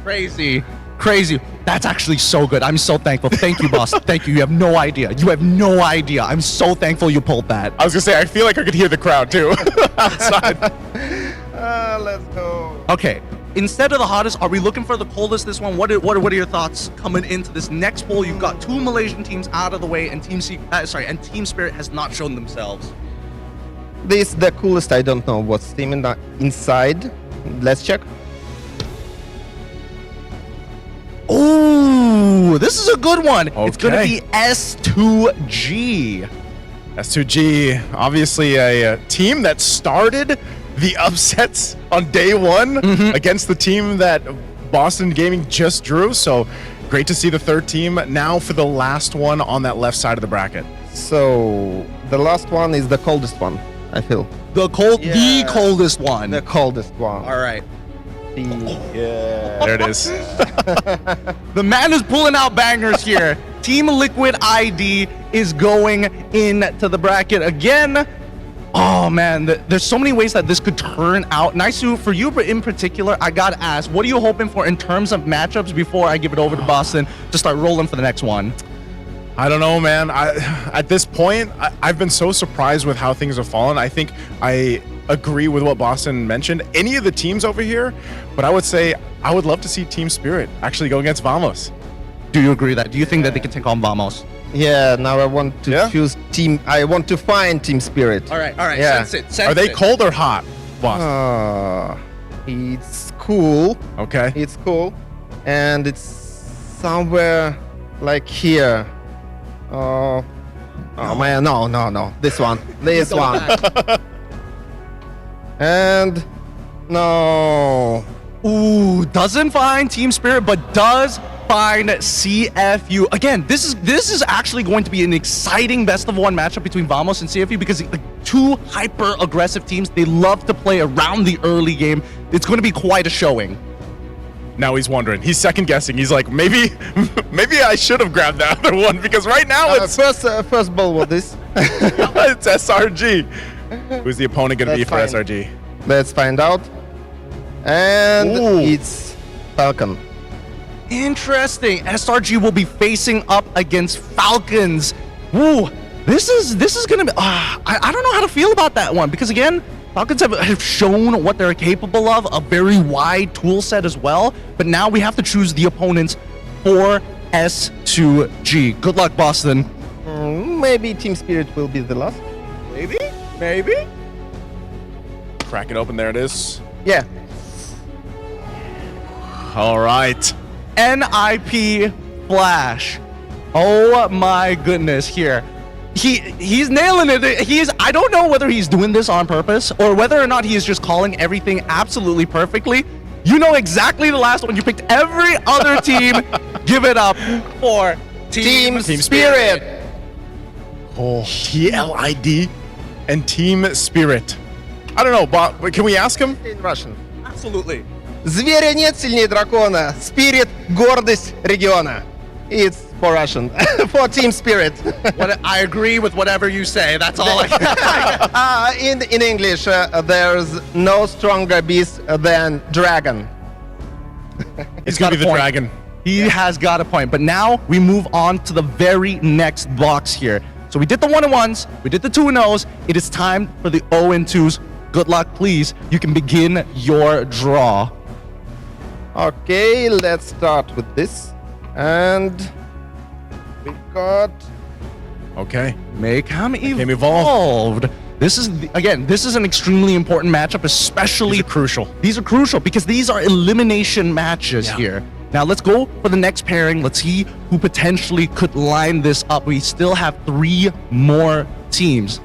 Crazy. That's actually so good. I'm so thankful. Thank you, boss. Thank you. You have no idea. I'm so thankful you pulled that. I was gonna say, I feel like I could hear the crowd too outside. Let's go. Okay. Instead of the hottest, are we looking for the coldest this one? What are your thoughts coming into this next poll? You've got 2 Malaysian teams out of the way, and Team Spirit has not shown themselves. This is the coolest. I don't know what's team inside. Let's check. Oh, this is a good one. Okay. It's gonna be S2G. S2G, obviously a team that started the upsets on day 1 against the team that Boston Gaming just drew. So great to see the 3rd team now for the last one on that left side of the bracket. So the last one is the coldest one, I feel. The coldest one. The coldest one. All right. Yeah. There it is. The man is pulling out bangers here. Team Liquid ID is going into the bracket again. Oh man, there's so many ways that this could turn out. Naisu, for you in particular, I gotta ask, what are you hoping for in terms of matchups before I give it over to Boston to start rolling for the next one? I don't know, man. At this point, I've been so surprised with how things have fallen. I think I agree with what Boston mentioned. Any of the teams over here, but I would say I would love to see Team Spirit actually go against Vamos. Do you agree that? Do you think that they can take on Vamos? Yeah, now I want to choose team. I want to find Team Spirit. All right. Yeah. Sense Are they it. cold or hot, Boston? It's cool. Okay. It's cool. And it's somewhere like here. Oh man, no. This one. This one. And no. Ooh, doesn't find Team Spirit, but does find CFU. Again, this is actually going to be an exciting best of one matchup between Vamos and CFU because the two hyper aggressive teams, they love to play around the early game. It's going to be quite a showing. Now he's wondering. He's second guessing. He's like, maybe I should have grabbed that other one because right now it's first ball with this. it's SRG. Who's the opponent going to be for fine. SRG? Let's find out. And it's Falcon. Interesting. SRG will be facing up against Falcons. Woo! This is gonna be. I don't know how to feel about that one because again, Falcons have shown what they're capable of, a very wide tool set as well. But now we have to choose the opponents for S2G. Good luck, Boston. Maybe Team Spirit will be the last. Maybe. Crack it open. There it is. Yeah. All right. NIP Flash. Oh my goodness, here. He's nailing it. I don't know whether he's doing this on purpose or whether or not he is just calling everything absolutely perfectly. You know exactly the last one. You picked every other team. Give it up for Team Spirit. Oh, TLID and Team Spirit. I don't know, but can we ask him? In Russian. Absolutely. Зверя нет сильнее дракона. Spirit – гордость региона. It's for Russian. For Team Spirit. I agree with whatever you say. That's all I in English, there's no stronger beast than dragon. It's going to be the dragon. He has got a point. But now we move on to the very next box here. So we did the 1-1s. We did the 2-0s. It is time for the 0-2s. Good luck, please. You can begin your draw. Okay, let's start with this. And we got... Okay. Become evolved. This is, this is an extremely important matchup, especially... These are crucial because these are elimination matches here. Now let's go for the next pairing. Let's see who potentially could line this up. We still have 3 more teams.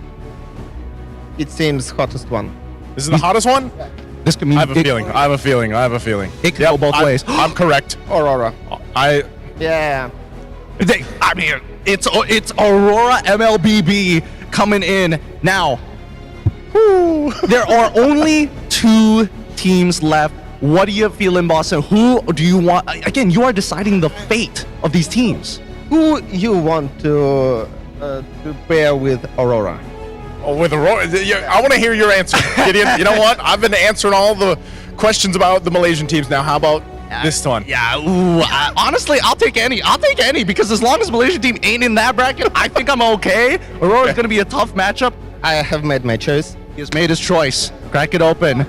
It seems hottest one. This is the hottest one? This could mean I have a feeling. It could go both ways. I'm correct. Aurora. Yeah. I mean, it's Aurora MLBB coming in. Now, there are only 2 teams left. What do you feel in Boston? Who do you want? Again, you are deciding the fate of these teams. Who you want to pair with Aurora? Oh, with Aurora? I want to hear your answer, Gideon. You know what? I've been answering all the questions about the Malaysian teams now. How about this one? Yeah, honestly, I'll take any because as long as the Malaysian team ain't in that bracket, I think I'm okay. Aurora's going to be a tough matchup. I have made my choice. He has made his choice. Crack it open.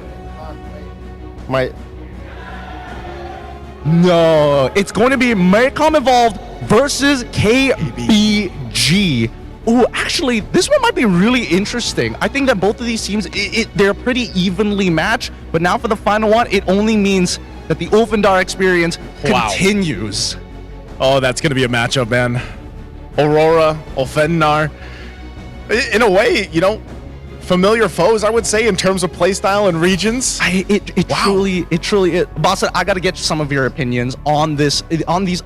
No, it's going to be Maycom Evolved versus KBG. Ooh, actually, this one might be really interesting. I think that both of these teams, they're pretty evenly matched, but now for the final one, it only means that the Ulfandar experience continues. Oh, that's going to be a matchup, man. Aurora, Ulfandar. In a way, you know, familiar foes, I would say, in terms of playstyle and regions. It truly is. Boss, I got to get some of your opinions on these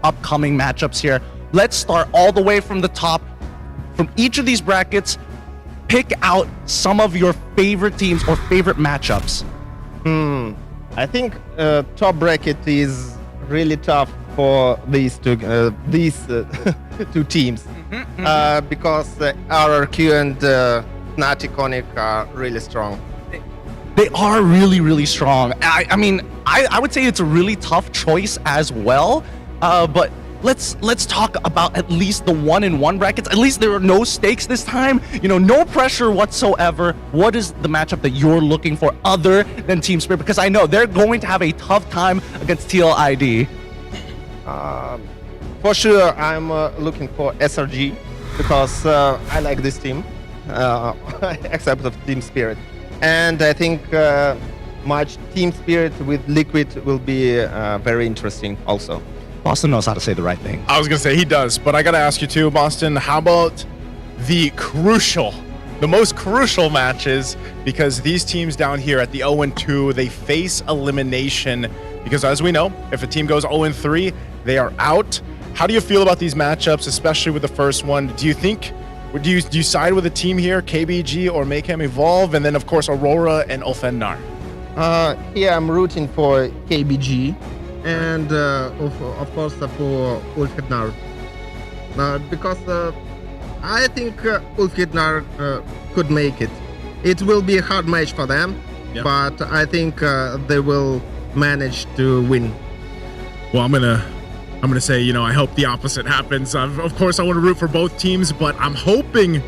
upcoming matchups here. Let's start all the way from the top. From each of these brackets, pick out some of your favorite teams or favorite matchups. I think top bracket is really tough for these two teams because RRQ and Fnatic are really strong. They are really, really strong. I mean, I would say it's a really tough choice as well. But let's talk about at least the 1-in-1 brackets. At least there are no stakes this time. You know, no pressure whatsoever. What is the matchup that you're looking for other than Team Spirit? Because I know they're going to have a tough time against TLID. For sure, I'm looking for SRG because I like this team, except of Team Spirit. And I think match Team Spirit with Liquid will be very interesting also. Boston knows how to say the right thing. I was going to say he does, but I got to ask you too, Boston, how about the most crucial matches? Because these teams down here at the 0-2, they face elimination. Because as we know, if a team goes 0-3, they are out. How do you feel about these matchups, especially with the first one? Do you side with a team here, KBG or Mayhem Evolve, and then of course Aurora and Ulfennar? Here I'm rooting for KBG and of course for Ulfennar. Because I think Ulfennar could make it. It will be a hard match for them, but I think they will manage to win. Well, I'm gonna say, you know, I hope the opposite happens. Of course, I want to root for both teams, but I'm hoping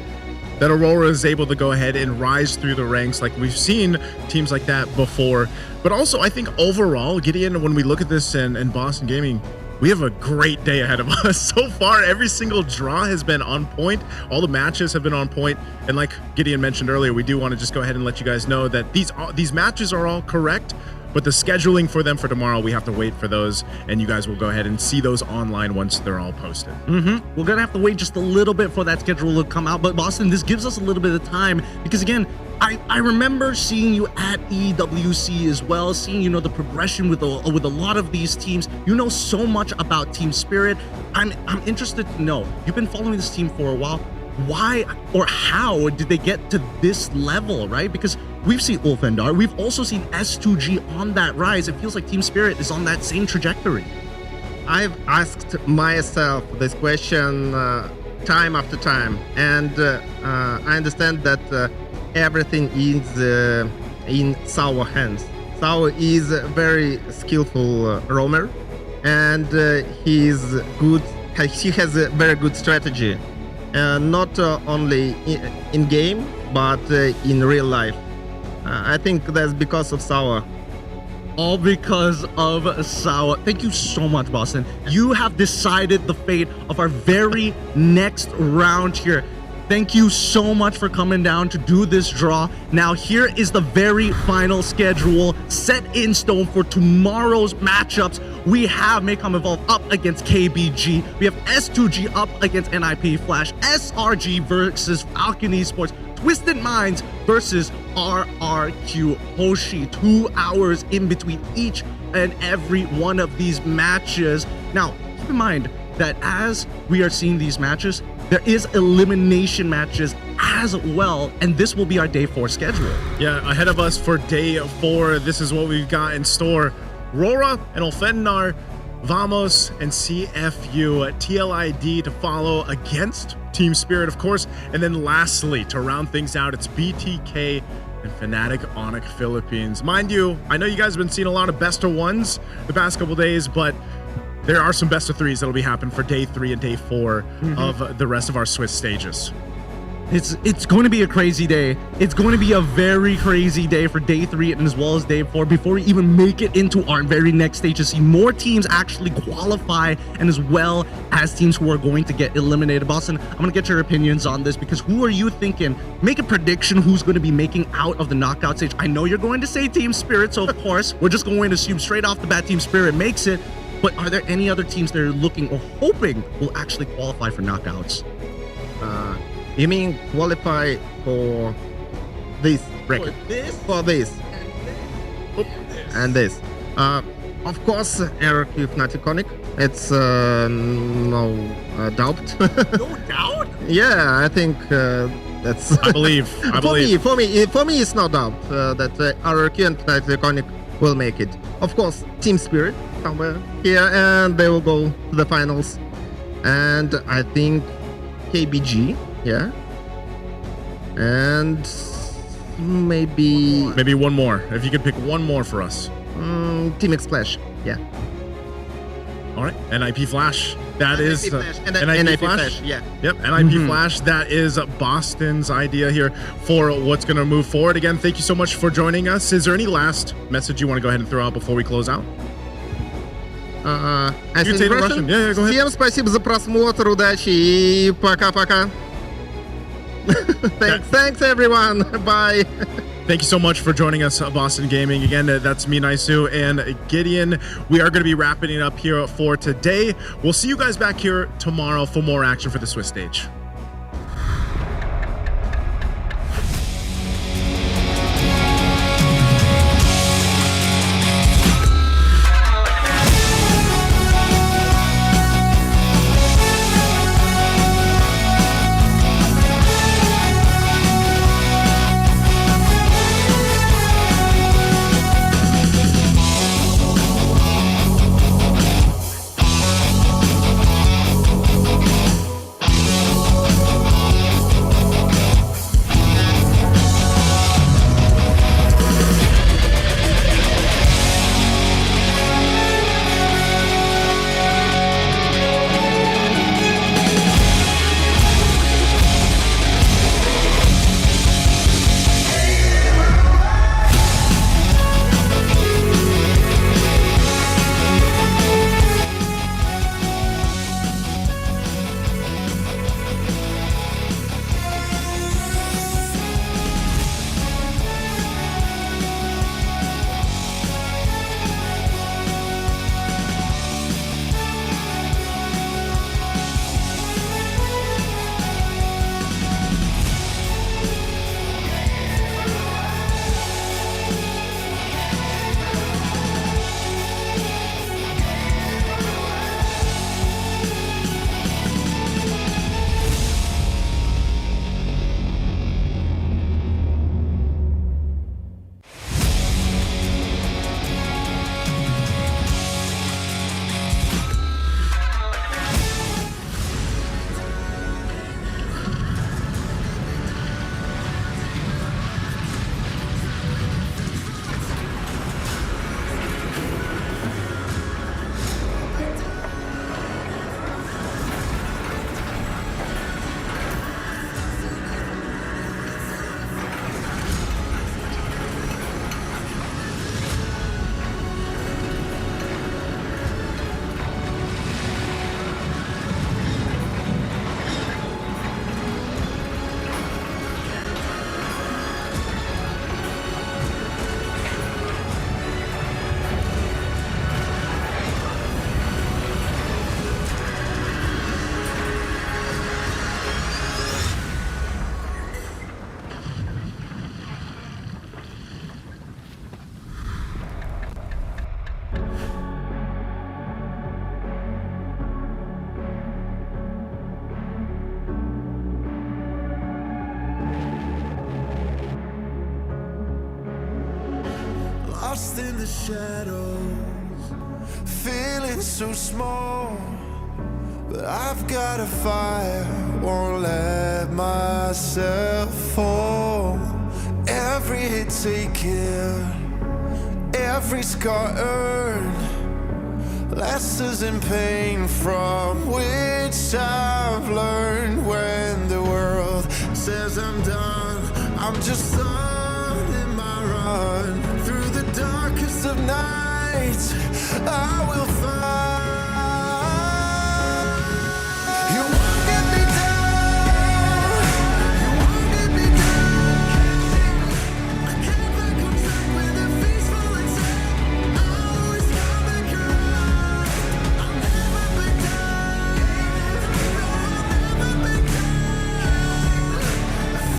that Aurora is able to go ahead and rise through the ranks like we've seen teams like that before. But also, I think overall, Gideon, when we look at this in Boston Gaming, we have a great day ahead of us. So far, every single draw has been on point. All the matches have been on point. And like Gideon mentioned earlier, we do want to just go ahead and let you guys know that these matches are all correct. But the scheduling for them for tomorrow, we have to wait for those, and you guys will go ahead and see those online once they're all posted. We're gonna have to wait just a little bit for that schedule to come out, but Boston, this gives us a little bit of time because again, I remember seeing you at EWC as well, seeing, you know, the progression with a lot of these teams. You know so much about Team Spirit. I'm interested to know, you've been following this team for a while. Why or how did they get to this level, right? Because we've seen Ulfennar, we've also seen S2G on that rise. It feels like Team Spirit is on that same trajectory. I've asked myself this question time after time, and I understand that everything is in Sour hands. Sour is a very skillful roamer, and he has a very good strategy. Not only in game, but in real life. I think that's because of Sour. All because of Sour. Thank you so much, Boston. You have decided the fate of our very next round here. Thank you so much for coming down to do this draw. Now, here is the very final schedule set in stone for tomorrow's matchups. We have Mayhem Evolve up against KBG. We have S2G up against NIP Flash. SRG versus Falcon Esports. Twisted Minds versus RRQ Hoshi. 2 hours in between each and every one of these matches. Now, keep in mind that as we are seeing these matches, there is elimination matches as well, and this will be our day 4 schedule. Yeah, ahead of us for day 4, this is what we've got in store. Rora and Ulfennar, Vamos and CFU, TLID to follow against Team Spirit, of course. And then lastly, to round things out, it's BTK and Fnatic Onyx Philippines. Mind you, I know you guys have been seeing a lot of best of 1s the past couple days, but there are some best of 3s that'll be happening for day 3 and day 4 of the rest of our Swiss stages. It's going to be a crazy day. It's going to be a very crazy day for day 3 and as well as day 4 before we even make it into our very next stage to see more teams actually qualify and as well as teams who are going to get eliminated. Boston, I'm going to get your opinions on this because who are you thinking? Make a prediction who's going to be making out of the knockout stage. I know you're going to say Team Spirit, so of course, we're just going to assume straight off the bat Team Spirit makes it. But are there any other teams that are looking or hoping will actually qualify for knockouts? You mean qualify for this bracket? For this. And this. Of course, RRQ Fnatic Onyx. It's no doubt. No doubt? Yeah, I think that's. I believe. For me, it's no doubt that RRQ and Fnatic Onyx will make it. Of course, Team Spirit somewhere here, and they will go to the finals. And I think KBG. Yeah, and maybe one more. If you could pick one more for us. Team X Splash. Yeah. All right, NIP Flash. That is NIP Flash. Yeah. Yep, NIP Flash. That is Boston's idea here for what's going to move forward. Again, thank you so much for joining us. Is there any last message you want to go ahead and throw out before we close out? I think Russian? Yeah, go ahead. Всем спасибо за просмотр, удачи и пока-пока. Thanks everyone. Bye. Thank you so much for joining us, Boston Gaming. Again, that's me, Naisu, and Gideon. We are going to be wrapping it up here for today. We'll see you guys back here tomorrow for more action for the Swiss stage. Lost in the shadows, feeling so small. But I've got a fire, won't let myself fall. Every hit taken, every scar earned, lessons in pain from which I've learned. When the world says I'm done, I'm just done.